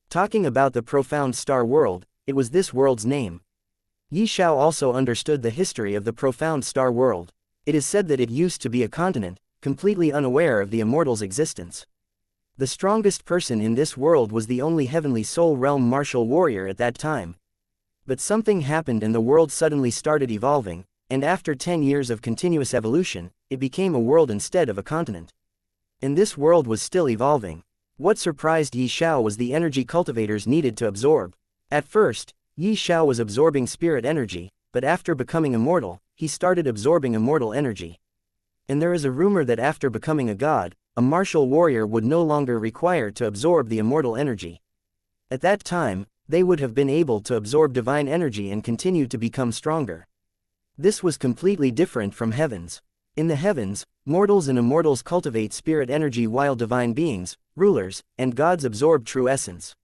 S1: Talking about the Profound Star World, it was this world's name. Ye Xiao also understood the history of the Profound Star World. It is said that it used to be a continent, completely unaware of the immortals' existence. The strongest person in this world was the only heavenly soul realm martial warrior at that time. But something happened and the world suddenly started evolving, and after 10 years of continuous evolution, it became a world instead of a continent. And this world was still evolving. What surprised Ye Xiao was the energy cultivators needed to absorb. At first, Ye Xiao was absorbing spirit energy, but after becoming immortal, he started absorbing immortal energy. And there is a rumor that after becoming a god, a martial warrior would no longer require to absorb the immortal energy. At that time, they would have been able to absorb divine energy and continue to become stronger. This was completely different from heavens. In the heavens, mortals and immortals cultivate spirit energy while divine beings, rulers, and gods absorb true essence.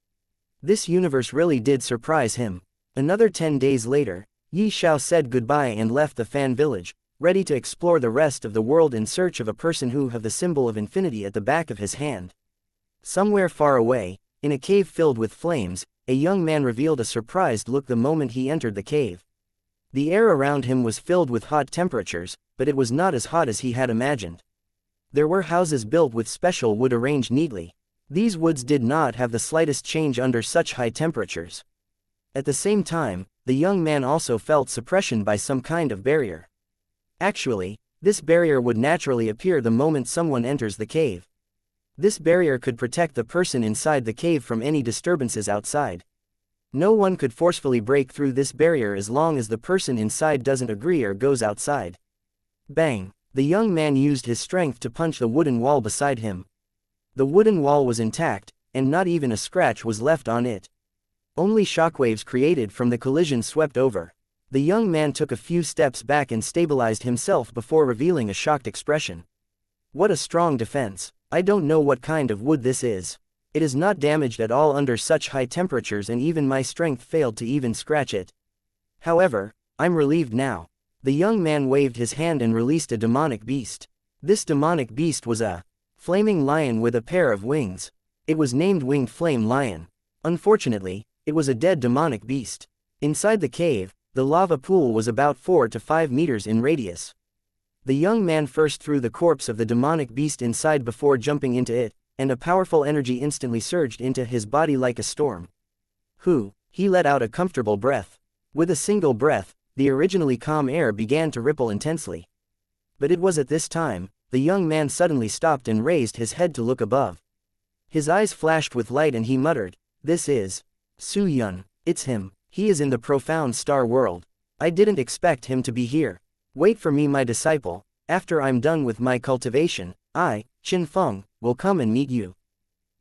S1: This universe really did surprise him. Another 10 days later, Ye Xiao said goodbye and left the fan village, ready to explore the rest of the world in search of a person who have the symbol of infinity at the back of his hand. Somewhere far away, in a cave filled with flames, a young man revealed a surprised look the moment he entered the cave. The air around him was filled with hot temperatures, but it was not as hot as he had imagined. There were houses built with special wood arranged neatly. These woods did not have the slightest change under such high temperatures. At the same time, the young man also felt suppression by some kind of barrier. Actually, this barrier would naturally appear the moment someone enters the cave. This barrier could protect the person inside the cave from any disturbances outside. No one could forcefully break through this barrier as long as the person inside doesn't agree or goes outside. Bang! The young man used his strength to punch the wooden wall beside him. The wooden wall was intact, and not even a scratch was left on it. Only shockwaves created from the collision swept over. The young man took a few steps back and stabilized himself before revealing a shocked expression. What a strong defense! I don't know what kind of wood this is. It is not damaged at all under such high temperatures and even my strength failed to even scratch it. However, I'm relieved now. The young man waved his hand and released a demonic beast. This demonic beast was a flaming lion with a pair of wings. It was named Winged Flame Lion. Unfortunately, it was a dead demonic beast. Inside the cave, the lava pool was about 4 to 5 meters in radius. The young man first threw the corpse of the demonic beast inside before jumping into it, and a powerful energy instantly surged into his body like a storm. He let out a comfortable breath. With a single breath, the originally calm air began to ripple intensely. But it was at this time, the young man suddenly stopped and raised his head to look above. His eyes flashed with light and he muttered, "This is Su Yun. It's him. He is in the profound star world. I didn't expect him to be here. Wait for me, my disciple. After I'm done with my cultivation, I, Qin Feng, will come and meet you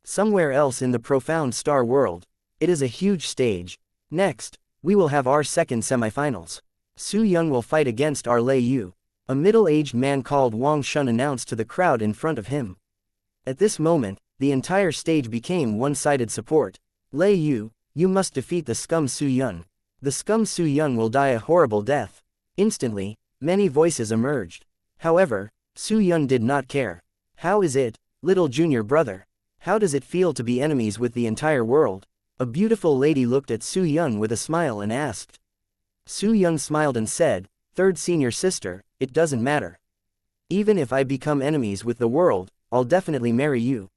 S1: somewhere else in the profound star world. It is a huge stage. Next, we will have our second semifinals. Su Yun will fight against our Lei Yu." A middle-aged man called Wang Shun announced to the crowd in front of him. At this moment, the entire stage became one-sided support. "Lei Yu, you must defeat the scum Su Yun. The scum Su Yun will die a horrible death." Instantly, many voices emerged. However, Su Yun did not care. "How is it, little junior brother? How does it feel to be enemies with the entire world?" A beautiful lady looked at Su Yun with a smile and asked. Su Yun smiled and said, "Third senior sister, it doesn't matter. Even if I become enemies with the world, I'll definitely marry you."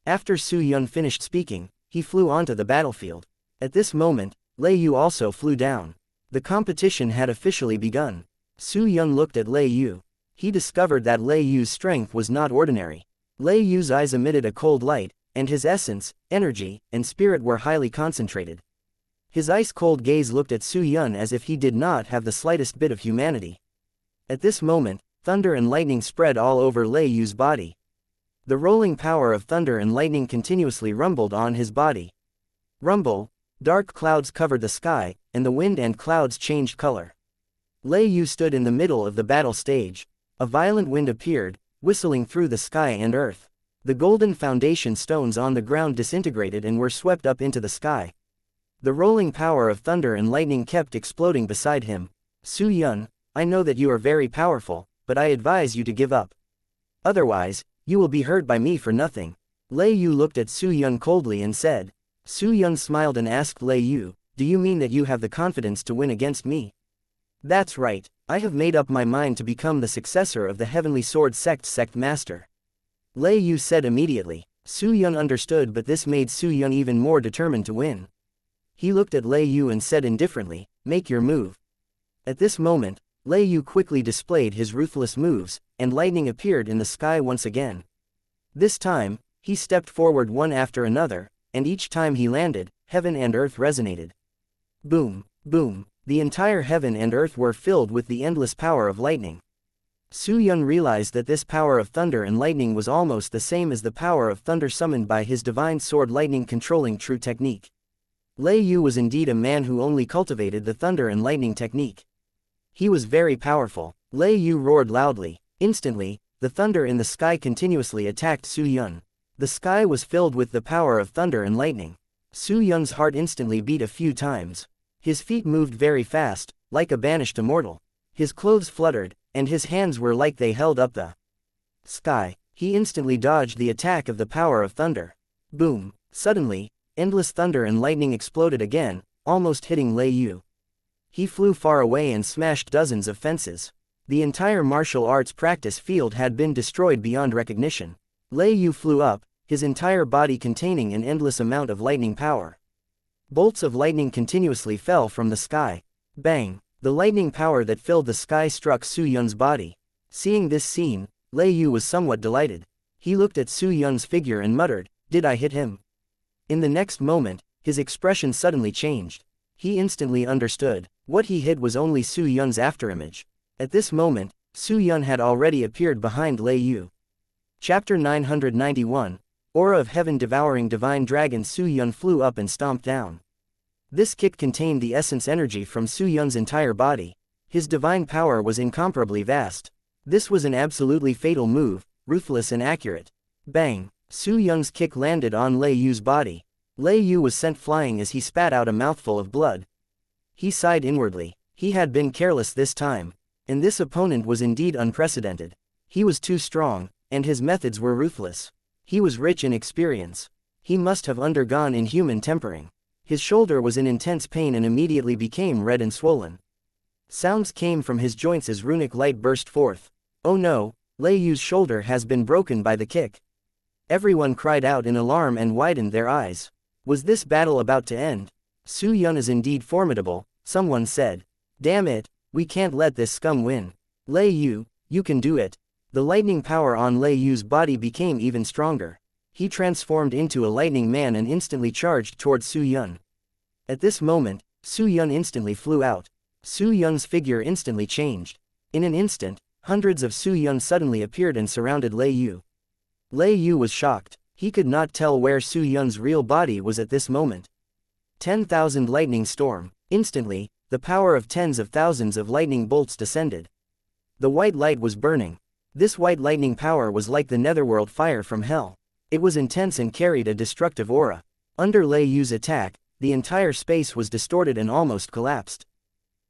S1: After Su Yun finished speaking, he flew onto the battlefield. At this moment, Lei Yu also flew down. The competition had officially begun. Su Yun looked at Lei Yu. He discovered that Lei Yu's strength was not ordinary. Lei Yu's eyes emitted a cold light, and his essence, energy, and spirit were highly concentrated. His ice-cold gaze looked at Su Yun as if he did not have the slightest bit of humanity. At this moment, thunder and lightning spread all over Lei Yu's body. The rolling power of thunder and lightning continuously rumbled on his body. Rumble, dark clouds covered the sky, and the wind and clouds changed color. Lei Yu stood in the middle of the battle stage. A violent wind appeared, whistling through the sky and earth. The golden foundation stones on the ground disintegrated and were swept up into the sky. The rolling power of thunder and lightning kept exploding beside him. "Su Yun, I know that you are very powerful, but I advise you to give up. Otherwise, you will be hurt by me for nothing." Lei Yu looked at Su Yun coldly and said. Su Yun smiled and asked Lei Yu, "Do you mean that you have the confidence to win against me?" "That's right, I have made up my mind to become the successor of the Heavenly Sword sect master," Lei Yu said immediately. Su Yun understood, but this made Su Yun even more determined to win. He looked at Lei Yu and said indifferently, "Make your move." At this moment, Lei Yu quickly displayed his ruthless moves, and lightning appeared in the sky once again. This time, he stepped forward one after another, and each time he landed, heaven and earth resonated. Boom, boom, the entire heaven and earth were filled with the endless power of lightning. Su Yun realized that this power of thunder and lightning was almost the same as the power of thunder summoned by his divine sword lightning controlling true technique. Lei Yu was indeed a man who only cultivated the thunder and lightning technique. He was very powerful. Lei Yu roared loudly. Instantly, the thunder in the sky continuously attacked Su Yun. The sky was filled with the power of thunder and lightning. Su Yun's heart instantly beat a few times. His feet moved very fast, like a banished immortal. His clothes fluttered, and his hands were like they held up the sky. He instantly dodged the attack of the power of thunder. Boom! Suddenly, endless thunder and lightning exploded again, almost hitting Lei Yu. He flew far away and smashed dozens of fences. The entire martial arts practice field had been destroyed beyond recognition. Lei Yu flew up, his entire body containing an endless amount of lightning power. Bolts of lightning continuously fell from the sky. Bang! The lightning power that filled the sky struck Su Yun's body. Seeing this scene, Lei Yu was somewhat delighted. He looked at Su Yun's figure and muttered, "Did I hit him?" In the next moment, his expression suddenly changed. He instantly understood. What he hit was only Su Yun's afterimage. At this moment, Su Yun had already appeared behind Lei Yu. Chapter 991, Aura of Heaven devouring divine dragon. Su Yun flew up and stomped down. This kick contained the essence energy from Su Yun's entire body. His divine power was incomparably vast. This was an absolutely fatal move, ruthless and accurate. Bang! Su Yun's kick landed on Lei Yu's body. Lei Yu was sent flying as he spat out a mouthful of blood. He sighed inwardly. He had been careless this time. And this opponent was indeed unprecedented. He was too strong, and his methods were ruthless. He was rich in experience. He must have undergone inhuman tempering. His shoulder was in intense pain and immediately became red and swollen. Sounds came from his joints as runic light burst forth. "Oh no, Lei Yu's shoulder has been broken by the kick." Everyone cried out in alarm and widened their eyes. Was this battle about to end? Su Yun is indeed formidable, someone said. "Damn it, we can't let this scum win. Lei Yu, you can do it." The lightning power on Lei Yu's body became even stronger. He transformed into a lightning man and instantly charged towards Su Yun. At this moment, Su Yun instantly flew out. Su Yun's figure instantly changed. In an instant, hundreds of Su Yun suddenly appeared and surrounded Lei Yu. Lei Yu was shocked. He could not tell where Su Yun's real body was at this moment. 10,000 lightning storm. Instantly, the power of tens of thousands of lightning bolts descended. The white light was burning. This white lightning power was like the netherworld fire from hell. It was intense and carried a destructive aura. Under Lei Yu's attack, the entire space was distorted and almost collapsed.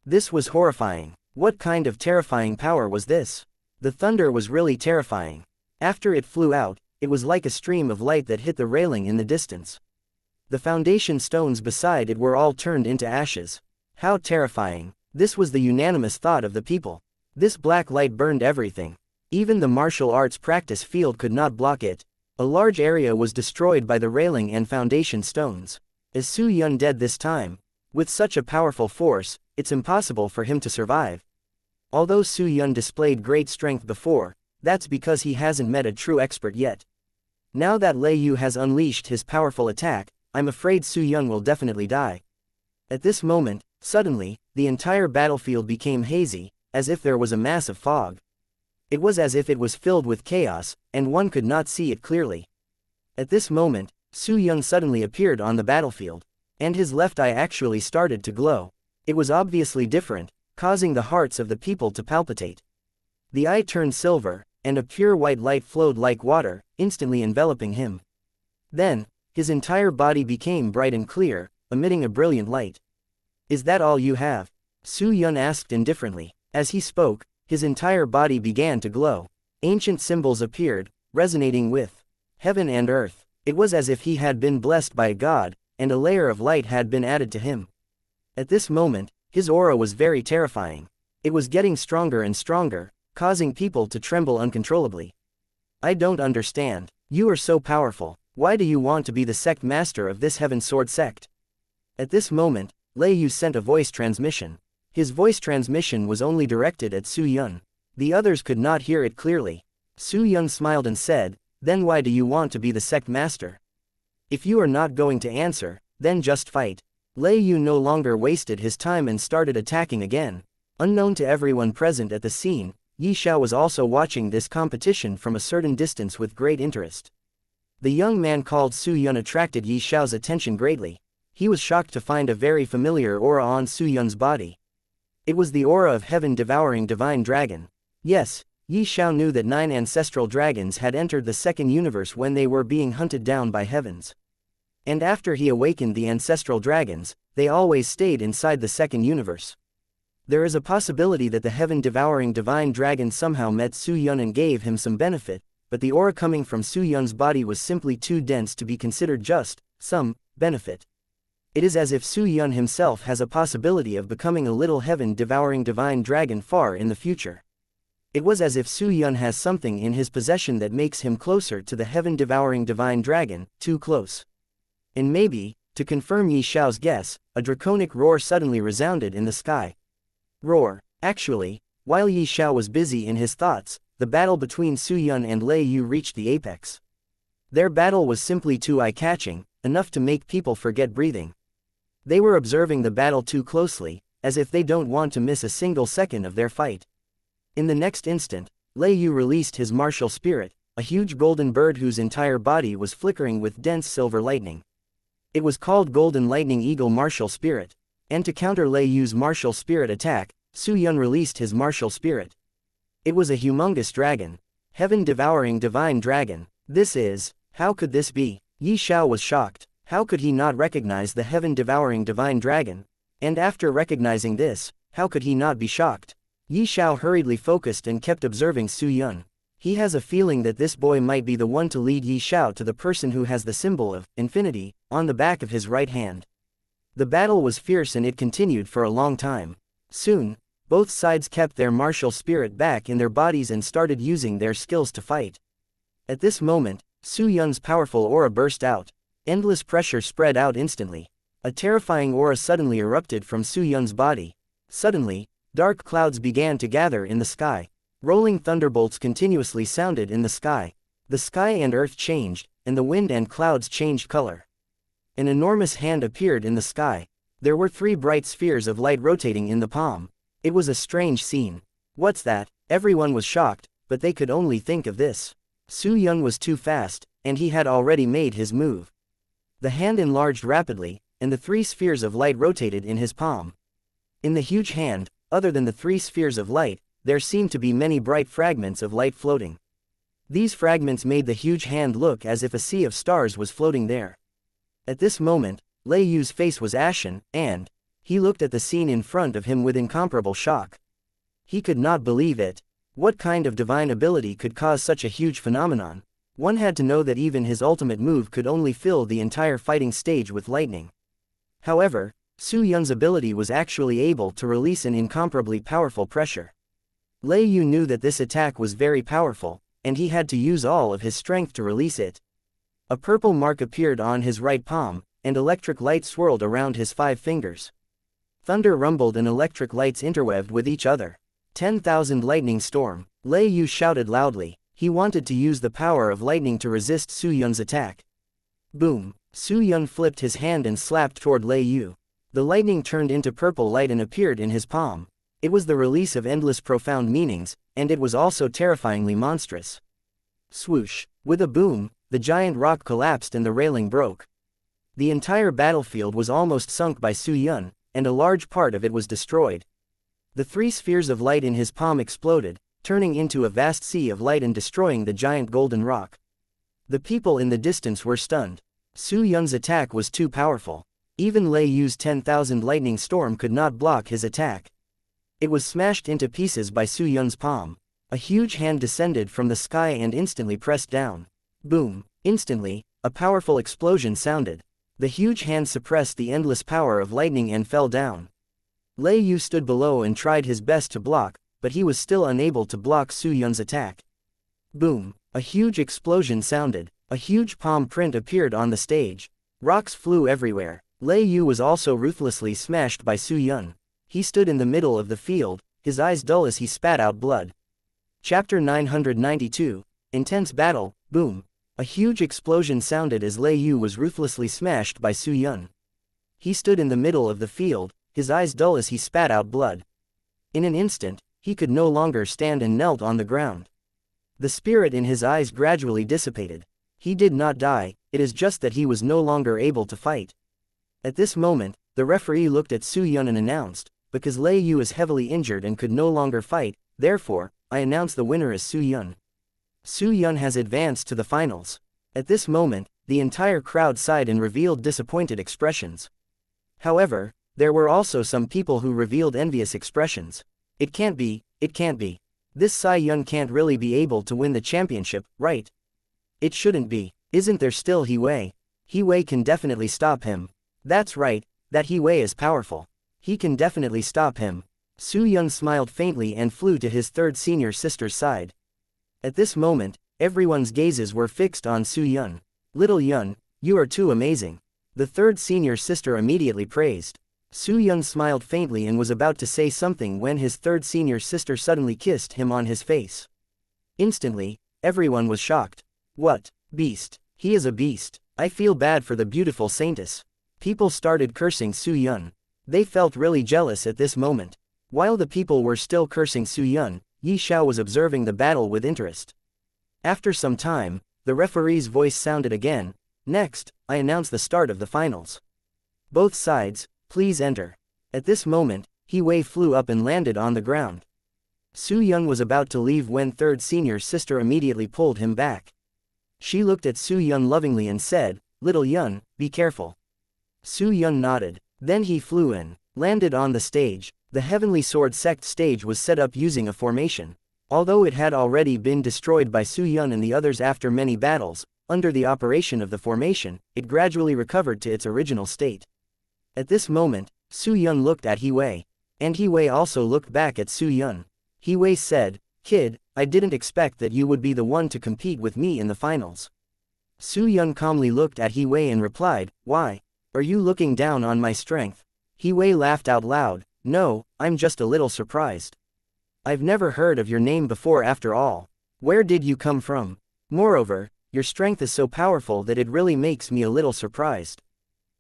S1: This was horrifying. What kind of terrifying power was this? The thunder was really terrifying. After it flew out, it was like a stream of light that hit the railing in the distance. The foundation stones beside it were all turned into ashes. How terrifying. This was the unanimous thought of the people. This black light burned everything. Even the martial arts practice field could not block it. A large area was destroyed by the railing and foundation stones. Is Su Yun dead this time? With such a powerful force, it's impossible for him to survive. Although Su Yun displayed great strength before, that's because he hasn't met a true expert yet. Now that Lei Yu has unleashed his powerful attack, I'm afraid Su Yun will definitely die. At this moment, suddenly, the entire battlefield became hazy, as if there was a mass of fog. It was as if it was filled with chaos, and one could not see it clearly. At this moment, Su Yun suddenly appeared on the battlefield, and his left eye actually started to glow. It was obviously different, causing the hearts of the people to palpitate. The eye turned silver, and a pure white light flowed like water, instantly enveloping him. Then, his entire body became bright and clear, emitting a brilliant light. "Is that all you have?" Su Yun asked indifferently. As he spoke, his entire body began to glow. Ancient symbols appeared, resonating with heaven and earth. It was as if he had been blessed by a god, and a layer of light had been added to him. At this moment, his aura was very terrifying. It was getting stronger and stronger, causing people to tremble uncontrollably. "I don't understand. You are so powerful. Why do you want to be the sect master of this heaven sword sect?" At this moment, Lei Yu sent a voice transmission. His voice transmission was only directed at Su Yun. The others could not hear it clearly. Su Yun smiled and said, "Then why do you want to be the sect master? If you are not going to answer, then just fight." Lei Yu no longer wasted his time and started attacking again. Unknown to everyone present at the scene, Ye Xiao was also watching this competition from a certain distance with great interest. The young man called Su Yun attracted Ye Xiao's attention greatly. He was shocked to find a very familiar aura on Su Yun's body. It was the aura of heaven-devouring divine dragon. Yes, Ye Xiao knew that 9 ancestral dragons had entered the second universe when they were being hunted down by heavens. And after he awakened the ancestral dragons, they always stayed inside the second universe. There is a possibility that the heaven-devouring divine dragon somehow met Su Yun and gave him some benefit, but the aura coming from Su Yun's body was simply too dense to be considered just some benefit. It is as if Su Yun himself has a possibility of becoming a little heaven-devouring divine dragon far in the future. It was as if Su Yun has something in his possession that makes him closer to the heaven-devouring divine dragon, too close. And maybe, to confirm Ye Xiao's guess, a draconic roar suddenly resounded in the sky. Roar. Actually, while Ye Xiao was busy in his thoughts, the battle between Su Yun and Lei Yu reached the apex. Their battle was simply too eye-catching, enough to make people forget breathing. They were observing the battle too closely, as if they don't want to miss a single second of their fight. In the next instant, Lei Yu released his martial spirit, a huge golden bird whose entire body was flickering with dense silver lightning. It was called Golden Lightning Eagle Martial Spirit. And to counter Lei Yu's martial spirit attack, Su Yun released his martial spirit. It was a humongous dragon. Heaven-devouring divine dragon. How could this be? Ye Xiao was shocked. How could he not recognize the heaven-devouring divine dragon? And after recognizing this, how could he not be shocked? Ye Xiao hurriedly focused and kept observing Su Yun. He has a feeling that this boy might be the one to lead Ye Xiao to the person who has the symbol of infinity on the back of his right hand. The battle was fierce and it continued for a long time. Soon, both sides kept their martial spirit back in their bodies and started using their skills to fight. At this moment, Su Yun's powerful aura burst out. Endless pressure spread out instantly. A terrifying aura suddenly erupted from Su Yun's body. Suddenly, dark clouds began to gather in the sky. Rolling thunderbolts continuously sounded in the sky. The sky and earth changed, and the wind and clouds changed color. An enormous hand appeared in the sky. There were 3 bright spheres of light rotating in the palm. It was a strange scene. What's that? Everyone was shocked, but they could only think of this. Su Yun was too fast, and he had already made his move. The hand enlarged rapidly, and the 3 spheres of light rotated in his palm. In the huge hand, other than the 3 spheres of light, there seemed to be many bright fragments of light floating. These fragments made the huge hand look as if a sea of stars was floating there. At this moment, Lei Yu's face was ashen, and he looked at the scene in front of him with incomparable shock. He could not believe it. What kind of divine ability could cause such a huge phenomenon? One had to know that even his ultimate move could only fill the entire fighting stage with lightning. However, Su Yun's ability was actually able to release an incomparably powerful pressure. Lei Yu knew that this attack was very powerful, and he had to use all of his strength to release it. A purple mark appeared on his right palm, and electric light swirled around his 5 fingers. Thunder rumbled and electric lights interweaved with each other. 10,000 lightning storm. Lei Yu shouted loudly. He wanted to use the power of lightning to resist Su Yun's attack. Boom! Su Yun flipped his hand and slapped toward Lei Yu. The lightning turned into purple light and appeared in his palm. It was the release of endless profound meanings, and it was also terrifyingly monstrous. Swoosh! With a boom, the giant rock collapsed and the railing broke. The entire battlefield was almost sunk by Su Yun, and a large part of it was destroyed. The 3 spheres of light in his palm exploded, turning into a vast sea of light and destroying the giant golden rock. The people in the distance were stunned. Su Yun's attack was too powerful. Even Lei Yu's 10,000 lightning storm could not block his attack. It was smashed into pieces by Su Yun's palm. A huge hand descended from the sky and instantly pressed down. Boom! Instantly, a powerful explosion sounded. The huge hand suppressed the endless power of lightning and fell down. Lei Yu stood below and tried his best to block, but he was still unable to block Su Yun's attack. Boom! A huge explosion sounded. A huge palm print appeared on the stage. Rocks flew everywhere. Lei Yu was also ruthlessly smashed by Su Yun. He stood in the middle of the field, his eyes dull as he spat out blood. Chapter 992, Intense Battle, Boom. A huge explosion sounded as Lei Yu was ruthlessly smashed by Su Yun. He stood in the middle of the field, his eyes dull as he spat out blood. In an instant, he could no longer stand and knelt on the ground. The spirit in his eyes gradually dissipated. He did not die, it is just that he was no longer able to fight. At this moment, the referee looked at Su Yun and announced, because Lei Yu is heavily injured and could no longer fight, therefore, I announce the winner as Su Yun. Su Yun has advanced to the finals. At this moment, the entire crowd sighed and revealed disappointed expressions. However, there were also some people who revealed envious expressions. It can't be, it can't be. This Sai Yun can't really be able to win the championship, right? It shouldn't be. Isn't there still He Wei? He Wei can definitely stop him. That's right, that He Wei is powerful. He can definitely stop him. Su Yun smiled faintly and flew to his third senior sister's side. At this moment, everyone's gazes were fixed on Su Yun. Little Yun, you are too amazing. The third senior sister immediately praised. Su Yun smiled faintly and was about to say something when his third senior sister suddenly kissed him on his face. Instantly, everyone was shocked. What? Beast. He is a beast. I feel bad for the beautiful saintess. People started cursing Su Yun. They felt really jealous at this moment. While the people were still cursing Su Yun, Ye Xiao was observing the battle with interest. After some time, the referee's voice sounded again. Next, I announce the start of the finals. Both sides, please enter. At this moment, He Wei flew up and landed on the ground. Su Yun was about to leave when third senior sister immediately pulled him back. She looked at Su Yun lovingly and said, Little Yun, be careful. Su Yun nodded. Then he flew in, landed on the stage. The Heavenly Sword Sect stage was set up using a formation. Although it had already been destroyed by Su Yun and the others after many battles, under the operation of the formation, it gradually recovered to its original state. At this moment, Su Yun looked at He Wei. And He Wei also looked back at Su Yun. He Wei said, Kid, I didn't expect that you would be the one to compete with me in the finals. Su Yun calmly looked at He Wei and replied, Why? Are you looking down on my strength? He Wei laughed out loud. No, I'm just a little surprised. I've never heard of your name before after all. Where did you come from? Moreover, your strength is so powerful that it really makes me a little surprised.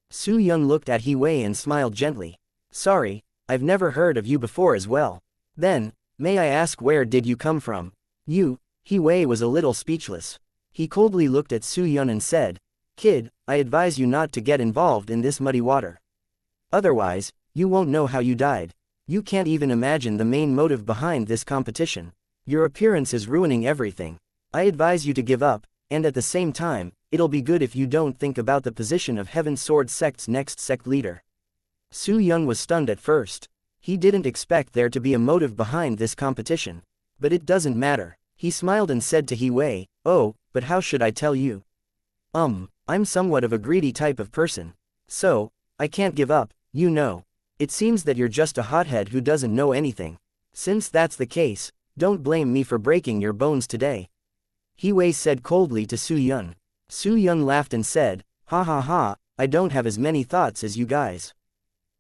S1: Su Yun looked at He Wei and smiled gently. Sorry, I've never heard of you before as well. Then, may I ask where did you come from? He Wei was a little speechless. He coldly looked at Su Yun and said, Kid, I advise you not to get involved in this muddy water. Otherwise, you won't know how you died. You can't even imagine the main motive behind this competition. Your appearance is ruining everything. I advise you to give up, and at the same time, it'll be good if you don't think about the position of Heaven Sword Sect's next sect leader. Su Yun was stunned at first. He didn't expect there to be a motive behind this competition. But it doesn't matter. He smiled and said to He Wei, Oh, but how should I tell you? I'm somewhat of a greedy type of person. So, I can't give up, you know. It seems that you're just a hothead who doesn't know anything. Since that's the case, don't blame me for breaking your bones today. He Wei said coldly to Su Yun. Su Yun laughed and said, Ha ha ha, I don't have as many thoughts as you guys.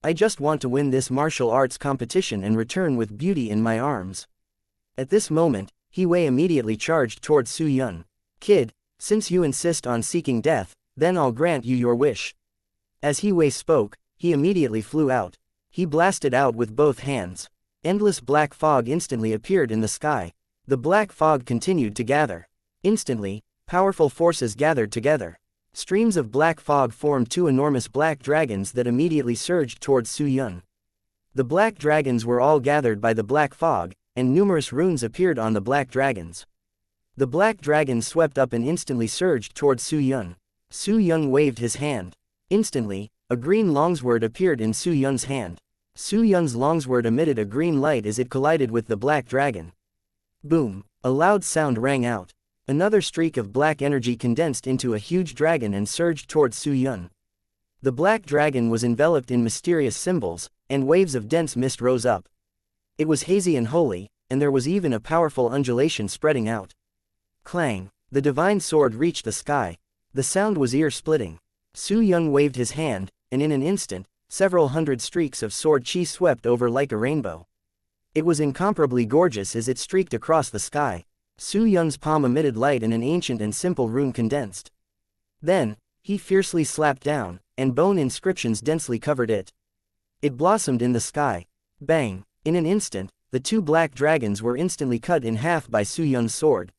S1: I just want to win this martial arts competition and return with beauty in my arms. At this moment, He Wei immediately charged towards Su Yun. Kid, since you insist on seeking death, then I'll grant you your wish. As He Wei spoke, he immediately flew out. He blasted out with both hands. Endless black fog instantly appeared in the sky. The black fog continued to gather. Instantly, powerful forces gathered together. Streams of black fog formed two enormous black dragons that immediately surged towards Su Yun. The black dragons were all gathered by the black fog, and numerous runes appeared on the black dragons. The black dragons swept up and instantly surged towards Su Yun. Su Yun waved his hand. Instantly, a green longsword appeared in Su Yun's hand. Su Yun's longsword emitted a green light as it collided with the black dragon. Boom! A loud sound rang out. Another streak of black energy condensed into a huge dragon and surged towards Su Yun. The black dragon was enveloped in mysterious symbols, and waves of dense mist rose up. It was hazy and holy, and there was even a powerful undulation spreading out. Clang! The divine sword reached the sky. The sound was ear-splitting. Su Yun waved his hand, and in an instant, several hundred streaks of sword chi swept over like a rainbow. It was incomparably gorgeous as it streaked across the sky. Su Yun's palm emitted light and an ancient and simple rune condensed. Then, he fiercely slapped down, and bone inscriptions densely covered it. It blossomed in the sky. Bang! In an instant, the two black dragons were instantly cut in half by Su Yun's sword.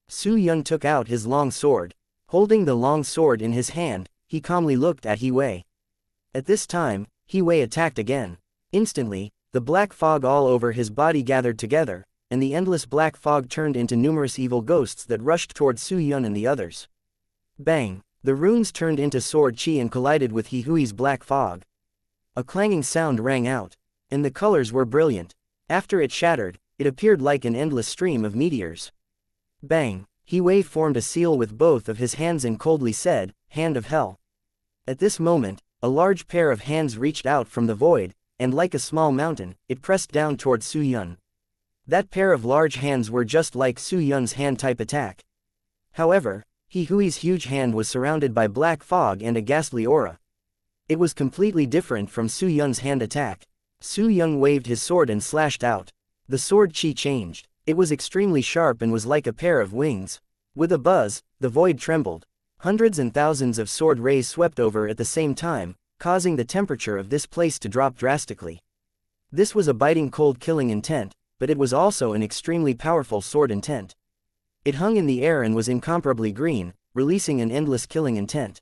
S1: Su Yun took out his long sword. Holding the long sword in his hand, he calmly looked at He Wei. At this time, He Wei attacked again. Instantly, the black fog all over his body gathered together, and the endless black fog turned into numerous evil ghosts that rushed towards Su Yun and the others. Bang! The runes turned into sword chi and collided with He Hui's black fog. A clanging sound rang out, and the colors were brilliant. After it shattered, it appeared like an endless stream of meteors. Bang! He Wei formed a seal with both of his hands and coldly said, "Hand of Hell." At this moment, a large pair of hands reached out from the void, and like a small mountain, it pressed down towards Su Yun. That pair of large hands were just like Su Yun's hand-type attack. However, He Hui's huge hand was surrounded by black fog and a ghastly aura. It was completely different from Su Yun's hand attack. Su Yun waved his sword and slashed out. The sword chi changed. It was extremely sharp and was like a pair of wings. With a buzz, the void trembled. Hundreds and thousands of sword rays swept over at the same time, causing the temperature of this place to drop drastically. This was a biting cold killing intent, but it was also an extremely powerful sword intent. It hung in the air and was incomparably green, releasing an endless killing intent.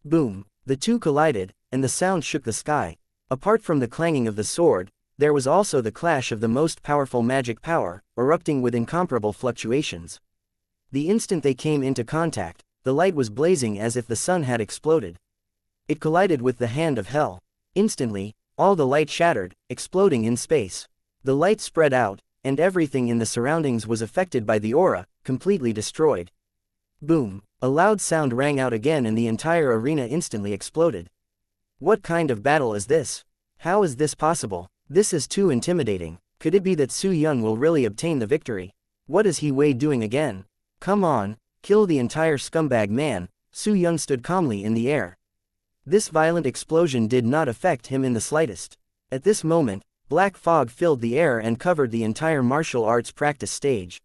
S1: Boom! The two collided, and the sound shook the sky. Apart from the clanging of the sword, there was also the clash of the most powerful magic power, erupting with incomparable fluctuations. The instant they came into contact, the light was blazing as if the sun had exploded. It collided with the hand of hell. Instantly, all the light shattered, exploding in space. The light spread out, and everything in the surroundings was affected by the aura, completely destroyed. Boom! A loud sound rang out again and the entire arena instantly exploded. What kind of battle is this? How is this possible? This is too intimidating. Could it be that Su Yun will really obtain the victory? What is He Wei doing again? Come on, kill the entire scumbag man. Su Yun stood calmly in the air. This violent explosion did not affect him in the slightest. At this moment, black fog filled the air and covered the entire martial arts practice stage.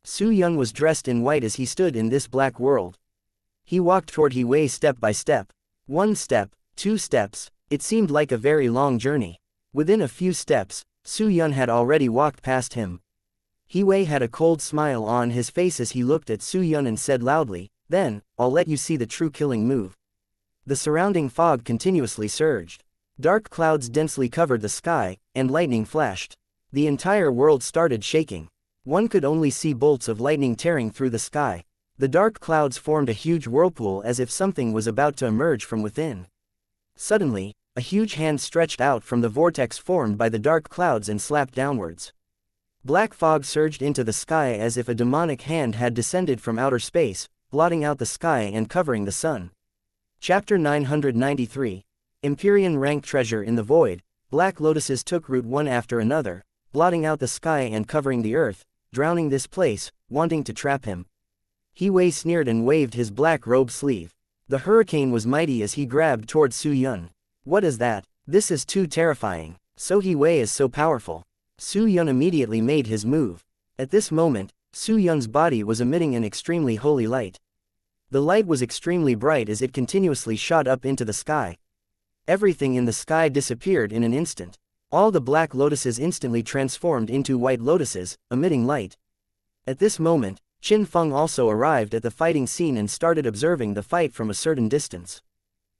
S1: Su Yun was dressed in white as he stood in this black world. He walked toward He Wei step by step. 1 step, 2 steps, it seemed like a very long journey. Within a few steps, Su Yun had already walked past him. He Wei had a cold smile on his face as he looked at Su Yun and said loudly, "Then, I'll let you see the true killing move." The surrounding fog continuously surged. Dark clouds densely covered the sky, and lightning flashed. The entire world started shaking. One could only see bolts of lightning tearing through the sky. The dark clouds formed a huge whirlpool as if something was about to emerge from within. Suddenly, a huge hand stretched out from the vortex formed by the dark clouds and slapped downwards. Black fog surged into the sky as if a demonic hand had descended from outer space, blotting out the sky and covering the sun. Chapter 993. Empyrean rank treasure in the void. Black lotuses took root one after another, blotting out the sky and covering the earth, drowning this place, wanting to trap him. He Wei sneered and waved his black robe sleeve. The hurricane was mighty as he grabbed towards Su Yun. What is that? This is too terrifying. So He Wei is so powerful. Su Yun immediately made his move. At this moment, Su Yun's body was emitting an extremely holy light. The light was extremely bright as it continuously shot up into the sky. Everything in the sky disappeared in an instant. All the black lotuses instantly transformed into white lotuses, emitting light. At this moment, Qin Feng also arrived at the fighting scene and started observing the fight from a certain distance.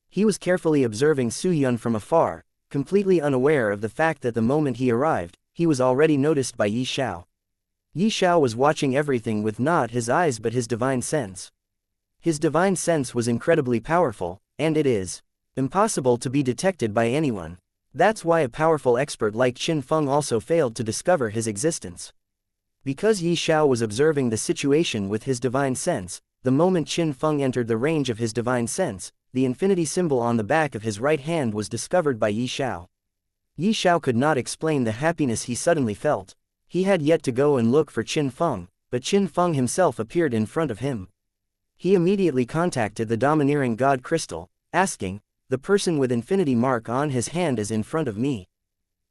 S1: He was carefully observing Su Yun from afar, completely unaware of the fact that the moment he arrived, he was already noticed by Ye Xiao. Ye Xiao was watching everything with not his eyes but his divine sense. His divine sense was incredibly powerful, and it is impossible to be detected by anyone. That's why a powerful expert like Qin Feng also failed to discover his existence. Because Ye Xiao was observing the situation with his divine sense, the moment Qin Feng entered the range of his divine sense, the infinity symbol on the back of his right hand was discovered by Ye Xiao. Ye Xiao could not explain the happiness he suddenly felt. He had yet to go and look for Qin Feng, but Qin Feng himself appeared in front of him. He immediately contacted the domineering god crystal, asking, the person with infinity mark on his hand is in front of me.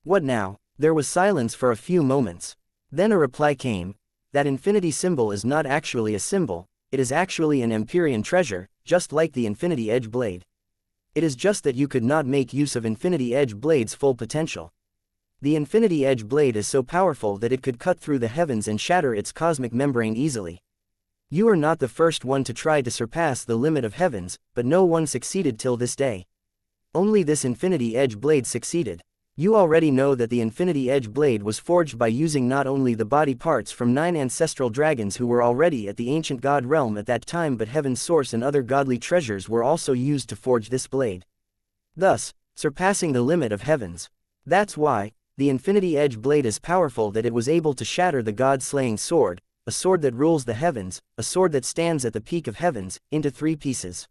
S1: What now? There was silence for a few moments. Then a reply came. That infinity symbol is not actually a symbol, it is actually an Empyrean treasure, just like the infinity edge blade. It is just that you could not make use of infinity edge blade's full potential. The infinity edge blade is so powerful that it could cut through the heavens and shatter its cosmic membrane easily. You are not the first one to try to surpass the limit of heavens, but no one succeeded till this day. Only this infinity edge blade succeeded. You already know that the infinity edge blade was forged by using not only the body parts from 9 ancestral dragons who were already at the ancient god realm at that time, but heaven's source and other godly treasures were also used to forge this blade, thus surpassing the limit of heavens. That's why the infinity edge blade is powerful, that it was able to shatter the god-slaying sword, a sword that rules the heavens, a sword that stands at the peak of heavens, into 3 pieces.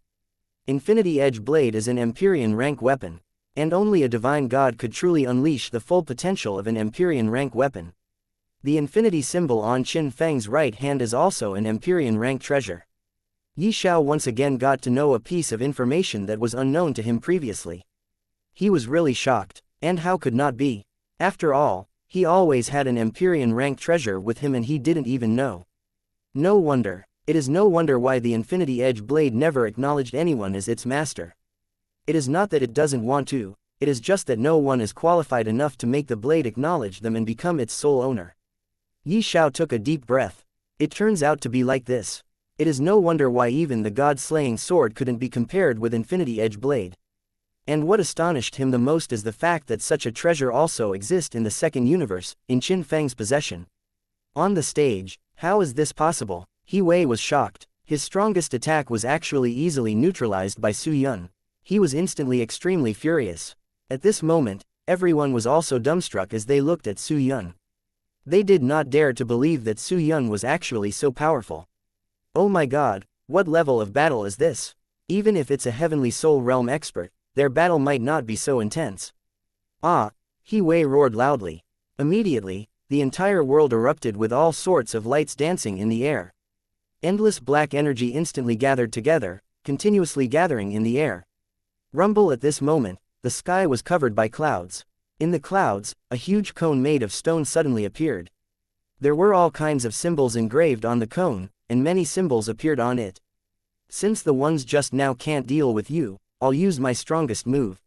S1: Infinity edge blade is an Empyrean rank weapon, and only a divine god could truly unleash the full potential of an Empyrean rank weapon. The infinity symbol on Qin Feng's right hand is also an Empyrean rank treasure. Ye Xiao once again got to know a piece of information that was unknown to him previously. He was really shocked, and how could not be? After all, he always had an Empyrean rank treasure with him and he didn't even know. No wonder. It is no wonder why the infinity edge blade never acknowledged anyone as its master. It is not that it doesn't want to, it is just that no one is qualified enough to make the blade acknowledge them and become its sole owner. Ye Xiao took a deep breath. It turns out to be like this. It is no wonder why even the god-slaying sword couldn't be compared with infinity edge blade. And what astonished him the most is the fact that such a treasure also exists in the second universe, in Qin Feng's possession. On the stage, how is this possible? He Wei was shocked. His strongest attack was actually easily neutralized by Su Yun. He was instantly extremely furious. At this moment, everyone was also dumbstruck as they looked at Su Yun. They did not dare to believe that Su Yun was actually so powerful. Oh my god, what level of battle is this? Even if it's a heavenly soul realm expert, their battle might not be so intense. Ah! He Wei roared loudly. Immediately, the entire world erupted with all sorts of lights dancing in the air. Endless black energy instantly gathered together, continuously gathering in the air. Rumble at this moment, the sky was covered by clouds. In the clouds, a huge cone made of stone suddenly appeared. There were all kinds of symbols engraved on the cone, and many symbols appeared on it. Since the ones just now can't deal with you, I'll use my strongest move.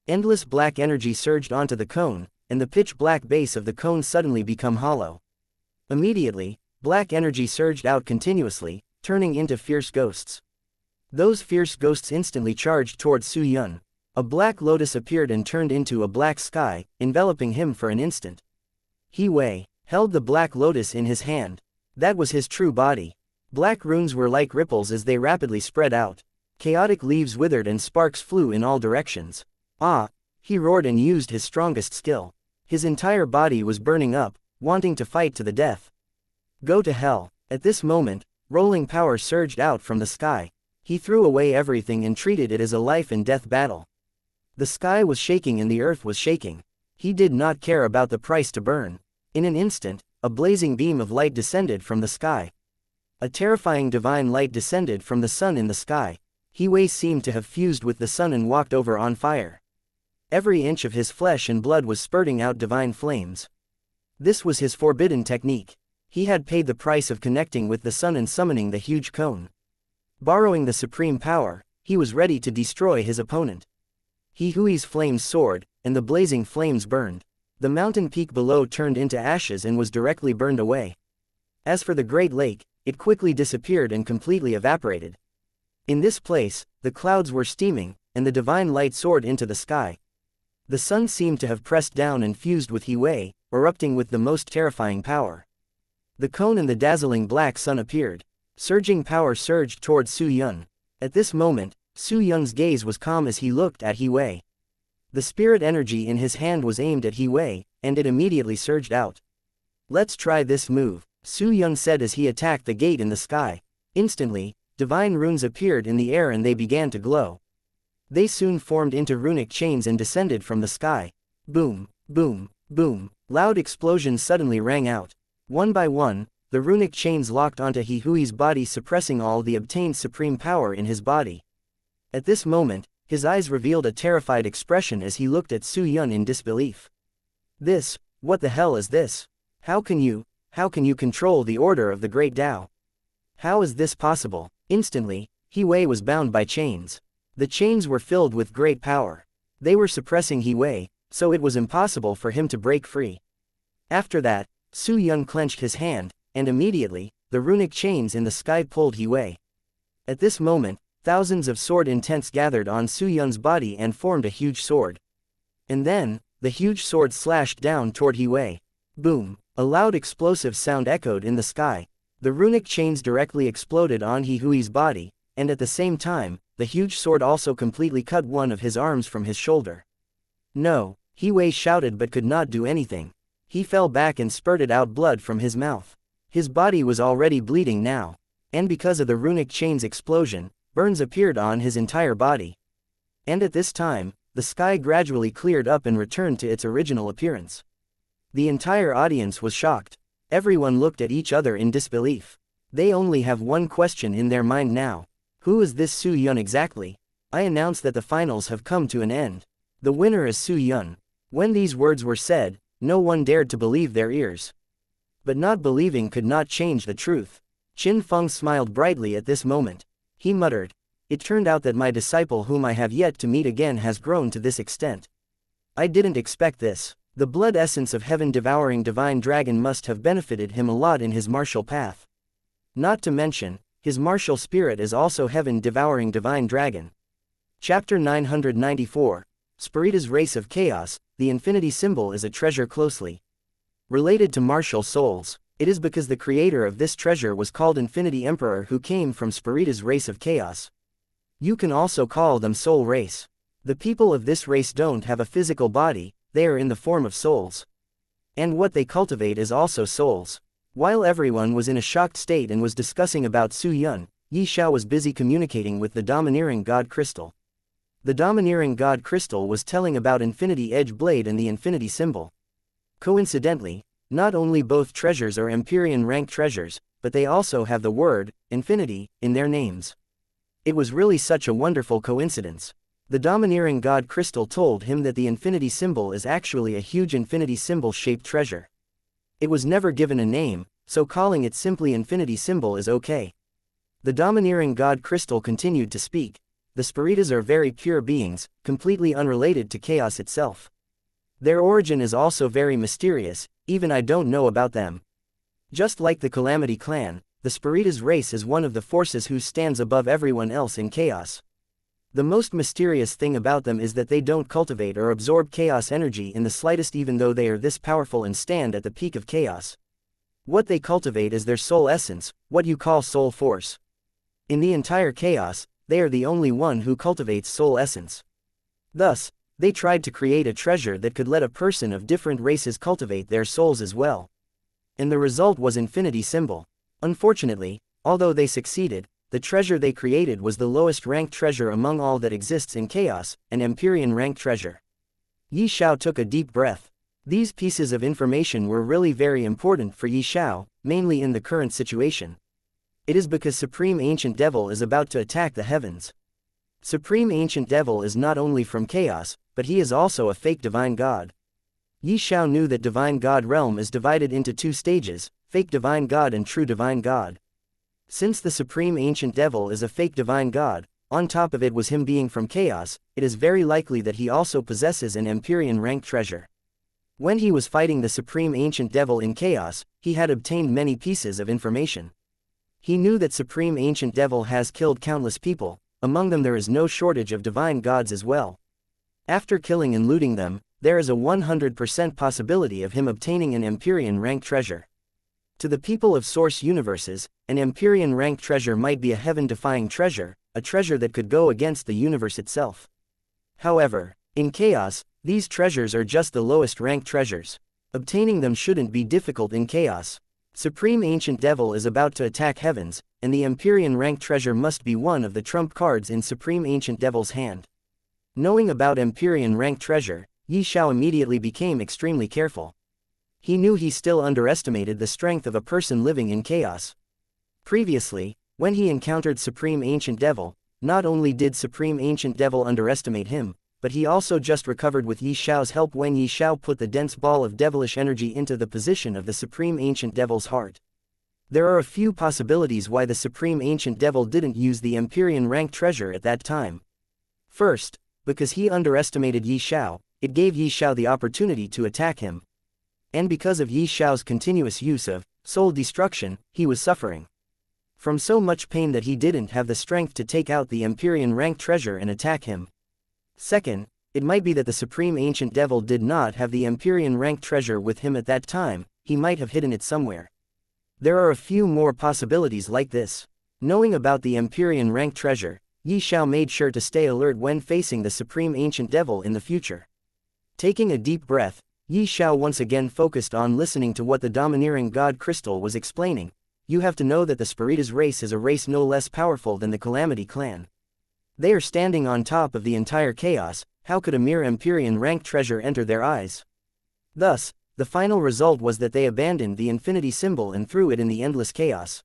S1: Endless black energy surged onto the cone, and the pitch-black base of the cone suddenly became hollow. Immediately, black energy surged out continuously, turning into fierce ghosts. Those fierce ghosts instantly charged towards Su Yun. A black lotus appeared and turned into a black sky, enveloping him for an instant. He Wei held the black lotus in his hand. That was his true body. Black runes were like ripples as they rapidly spread out. Chaotic leaves withered and sparks flew in all directions. Ah! He roared and used his strongest skill. His entire body was burning up, wanting to fight to the death. Go to hell. At this moment, rolling power surged out from the sky. He threw away everything and treated it as a life and death battle. The sky was shaking and the earth was shaking. He did not care about the price to burn. In an instant, a blazing beam of light descended from the sky. A terrifying divine light descended from the sun in the sky. He Wei seemed to have fused with the sun and walked over on fire. Every inch of his flesh and blood was spurting out divine flames. This was his forbidden technique. He had paid the price of connecting with the sun and summoning the huge cone. Borrowing the supreme power, he was ready to destroy his opponent. He Hui's flames soared, and the blazing flames burned. The mountain peak below turned into ashes and was directly burned away. As for the Great Lake, it quickly disappeared and completely evaporated. In this place, the clouds were steaming, and the divine light soared into the sky. The sun seemed to have pressed down and fused with He Wei, erupting with the most terrifying power. The cone and the dazzling black sun appeared. Surging power surged towards Su Yun. At this moment, Su Yun's gaze was calm as he looked at He Wei. The spirit energy in his hand was aimed at He Wei, and it immediately surged out. Let's try this move, Su Yun said as he attacked the gate in the sky. Instantly, divine runes appeared in the air and they began to glow. They soon formed into runic chains and descended from the sky. Boom, boom, boom. Loud explosions suddenly rang out. One by one, the runic chains locked onto He Hui's body, suppressing all the obtained supreme power in his body. At this moment, his eyes revealed a terrified expression as he looked at Su Yun in disbelief. What the hell is this? How can you control the order of the Great Tao? How is this possible? Instantly, He Wei was bound by chains. The chains were filled with great power. They were suppressing He Wei, so it was impossible for him to break free. After that, Su Yun clenched his hand, and immediately, the runic chains in the sky pulled He Wei. At this moment, thousands of sword intents gathered on Su Yun's body and formed a huge sword. And then, the huge sword slashed down toward He Wei. Boom! A loud explosive sound echoed in the sky. The runic chains directly exploded on He Hui's body, and at the same time, the huge sword also completely cut one of his arms from his shoulder. No, He Wei shouted but could not do anything. He fell back and spurted out blood from his mouth. His body was already bleeding now. And because of the runic chain's explosion, burns appeared on his entire body. And at this time, the sky gradually cleared up and returned to its original appearance. The entire audience was shocked. Everyone looked at each other in disbelief. They only have one question in their mind now. Who is this Su Yun exactly? I announce that the finals have come to an end. The winner is Su Yun. When these words were said, no one dared to believe their ears. But not believing could not change the truth. Qin Feng smiled brightly at this moment. He muttered, "It turned out that my disciple whom I have yet to meet again has grown to this extent. I didn't expect this. The blood essence of heaven-devouring divine dragon must have benefited him a lot in his martial path. Not to mention, his martial spirit is also heaven-devouring divine dragon." Chapter 994. Spirita's Race of Chaos. The infinity symbol is a treasure closely related to martial souls. It is because the creator of this treasure was called Infinity Emperor, who came from Spirita's Race of Chaos. You can also call them soul race. The people of this race don't have a physical body, they are in the form of souls. And what they cultivate is also souls. While everyone was in a shocked state and was discussing about Su Yun, Ye Xiao was busy communicating with the domineering god crystal. The domineering god crystal was telling about Infinity Edge Blade and the Infinity Symbol. Coincidentally, not only both treasures are Empyrean rank treasures, but they also have the word, infinity, in their names. It was really such a wonderful coincidence. The domineering god crystal told him that the infinity symbol is actually a huge infinity symbol-shaped treasure. It was never given a name, so calling it simply infinity symbol is okay. The domineering god crystal continued to speak. The Spiritas are very pure beings, completely unrelated to chaos itself. Their origin is also very mysterious, even I don't know about them. Just like the Calamity Clan, the Spiritas race is one of the forces who stands above everyone else in chaos. The most mysterious thing about them is that they don't cultivate or absorb chaos energy in the slightest, even though they are this powerful and stand at the peak of chaos. What they cultivate is their soul essence, what you call soul force. In the entire chaos, they are the only one who cultivates soul essence. Thus, they tried to create a treasure that could let a person of different races cultivate their souls as well. And the result was Infinity Symbol. Unfortunately, although they succeeded, the treasure they created was the lowest ranked treasure among all that exists in chaos, an Empyrean ranked treasure. Ye Xiao took a deep breath. These pieces of information were really very important for Ye Xiao, mainly in the current situation. It is because Supreme Ancient Devil is about to attack the heavens. Supreme Ancient Devil is not only from chaos, but he is also a fake divine god. Ye Xiao knew that divine god realm is divided into two stages, fake divine god and true divine god. Since the Supreme Ancient Devil is a fake divine god, on top of it was him being from chaos, it is very likely that he also possesses an Empyrean ranked treasure. When he was fighting the Supreme Ancient Devil in chaos, he had obtained many pieces of information. He knew that Supreme Ancient Devil has killed countless people, among them there is no shortage of divine gods as well. After killing and looting them, there is a 100% possibility of him obtaining an Empyrean ranked treasure. To the people of Source universes, an Empyrean ranked treasure might be a heaven-defying treasure, a treasure that could go against the universe itself. However, in chaos, these treasures are just the lowest ranked treasures. Obtaining them shouldn't be difficult in chaos. Supreme Ancient Devil is about to attack heavens, and the Empyrean ranked treasure must be one of the trump cards in Supreme Ancient Devil's hand. Knowing about Empyrean ranked treasure, Ye Xiao immediately became extremely careful. He knew he still underestimated the strength of a person living in chaos. Previously, when he encountered Supreme Ancient Devil, not only did Supreme Ancient Devil underestimate him, but he also just recovered with Ye Xiao's help when Ye Xiao put the dense ball of devilish energy into the position of the Supreme Ancient Devil's heart. There are a few possibilities why the Supreme Ancient Devil didn't use the Empyrean rank treasure at that time. First, because he underestimated Ye Xiao, it gave Ye Xiao the opportunity to attack him. And because of Ye Xiao's continuous use of soul destruction, he was suffering from so much pain that he didn't have the strength to take out the Empyrean rank treasure and attack him. Second, it might be that the Supreme Ancient Devil did not have the Empyrean rank treasure with him at that time, he might have hidden it somewhere. There are a few more possibilities like this. Knowing about the Empyrean rank treasure, Ye Xiao made sure to stay alert when facing the Supreme Ancient Devil in the future. Taking a deep breath, Ye Xiao once again focused on listening to what the domineering god Crystal was explaining. You have to know that the Spiritas race is a race no less powerful than the Calamity clan. They are standing on top of the entire chaos. How could a mere Empyrean rank treasure enter their eyes? Thus, the final result was that they abandoned the infinity symbol and threw it in the endless chaos.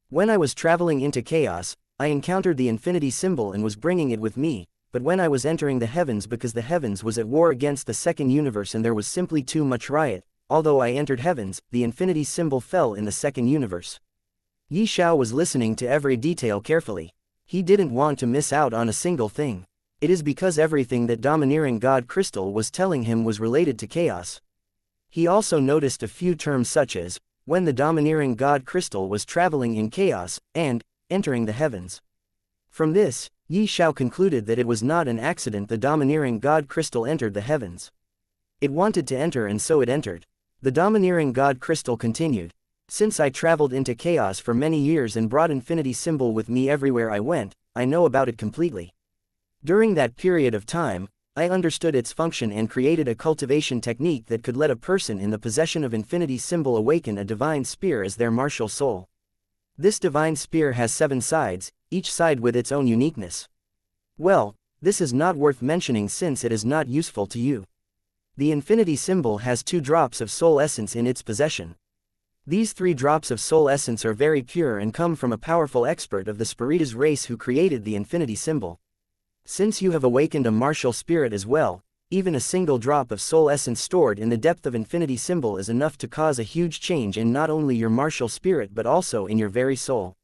S1: When I was traveling into chaos, I encountered the infinity symbol and was bringing it with me, but when I was entering the heavens because the heavens was at war against the second universe and there was simply too much riot, although I entered heavens, the infinity symbol fell in the second universe. Ye Xiao was listening to every detail carefully. He didn't want to miss out on a single thing. It is because everything that domineering god Crystal was telling him was related to chaos. He also noticed a few terms such as, when the domineering god Crystal was traveling in chaos, and, entering the heavens. From this, Ye Xiao concluded that it was not an accident the domineering god Crystal entered the heavens. It wanted to enter and so it entered. The domineering god Crystal continued, since I traveled into chaos for many years and brought infinity symbol with me everywhere I went, I know about it completely. During that period of time, I understood its function and created a cultivation technique that could let a person in the possession of infinity symbol awaken a divine spear as their martial soul. This divine spear has 7 sides, each side with its own uniqueness. Well, this is not worth mentioning since it is not useful to you. The infinity symbol has 2 drops of soul essence in its possession. These 3 drops of soul essence are very pure and come from a powerful expert of the Spiritas race who created the infinity symbol. Since you have awakened a martial spirit as well, even a single drop of soul essence stored in the depth of infinity symbol is enough to cause a huge change in not only your martial spirit but also in your very soul.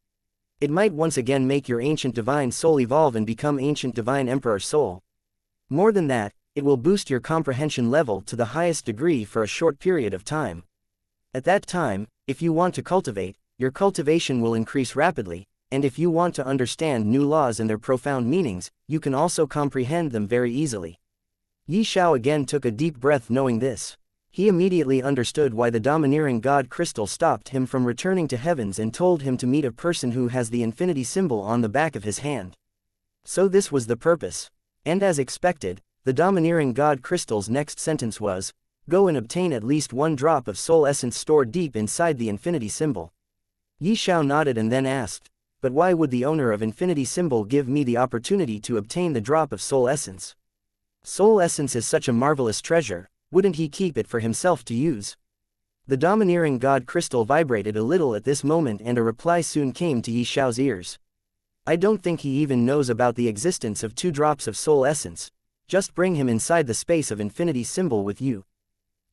S1: It might once again make your ancient divine soul evolve and become ancient divine emperor soul. More than that, it will boost your comprehension level to the highest degree for a short period of time. At that time, if you want to cultivate, your cultivation will increase rapidly, and if you want to understand new laws and their profound meanings, you can also comprehend them very easily. Ye Xiao again took a deep breath knowing this. He immediately understood why the domineering god Crystal stopped him from returning to heavens and told him to meet a person who has the infinity symbol on the back of his hand. So this was the purpose. And as expected, the domineering god Crystal's next sentence was, go and obtain at least 1 drop of soul essence stored deep inside the infinity symbol. Ye Xiao nodded and then asked, but why would the owner of infinity symbol give me the opportunity to obtain the drop of soul essence? Soul essence is such a marvelous treasure, wouldn't he keep it for himself to use? The domineering god Crystal vibrated a little at this moment and a reply soon came to Ye Xiao's ears. I don't think he even knows about the existence of 2 drops of soul essence. Just bring him inside the space of infinity symbol with you.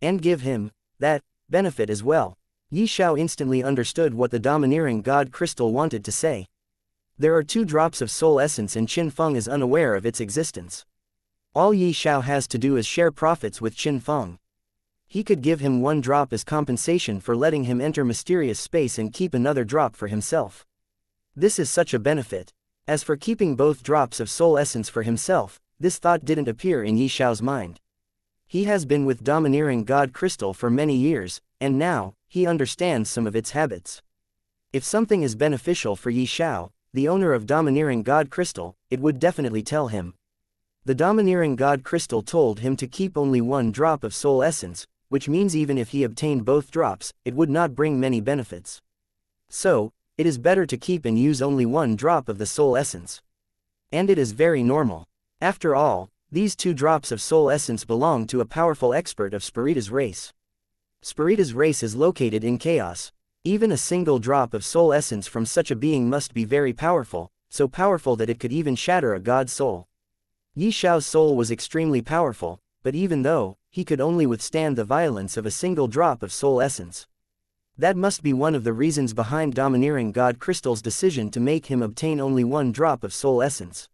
S1: And give him that benefit as well. Ye Xiao instantly understood what the domineering god Crystal wanted to say. There are 2 drops of soul essence and Qin Feng is unaware of its existence. All Ye Xiao has to do is share profits with Qin Feng. He could give him 1 drop as compensation for letting him enter mysterious space and keep another drop for himself. This is such a benefit. As for keeping both drops of soul essence for himself, this thought didn't appear in Ye Xiao's mind. He has been with domineering god Crystal for many years, and now, he understands some of its habits. If something is beneficial for Ye Xiao, the owner of domineering god Crystal, it would definitely tell him. The domineering god Crystal told him to keep only 1 drop of soul essence, which means even if he obtained both drops, it would not bring many benefits. So, it is better to keep and use only 1 drop of the soul essence. And it is very normal. After all, these 2 drops of soul essence belong to a powerful expert of Spiritas race. Spiritas race is located in chaos. Even a single drop of soul essence from such a being must be very powerful, so powerful that it could even shatter a god's soul. Ye Xiao's soul was extremely powerful, but even though, he could only withstand the violence of a single drop of soul essence. That must be one of the reasons behind domineering God Crystal's decision to make him obtain only one drop of soul essence.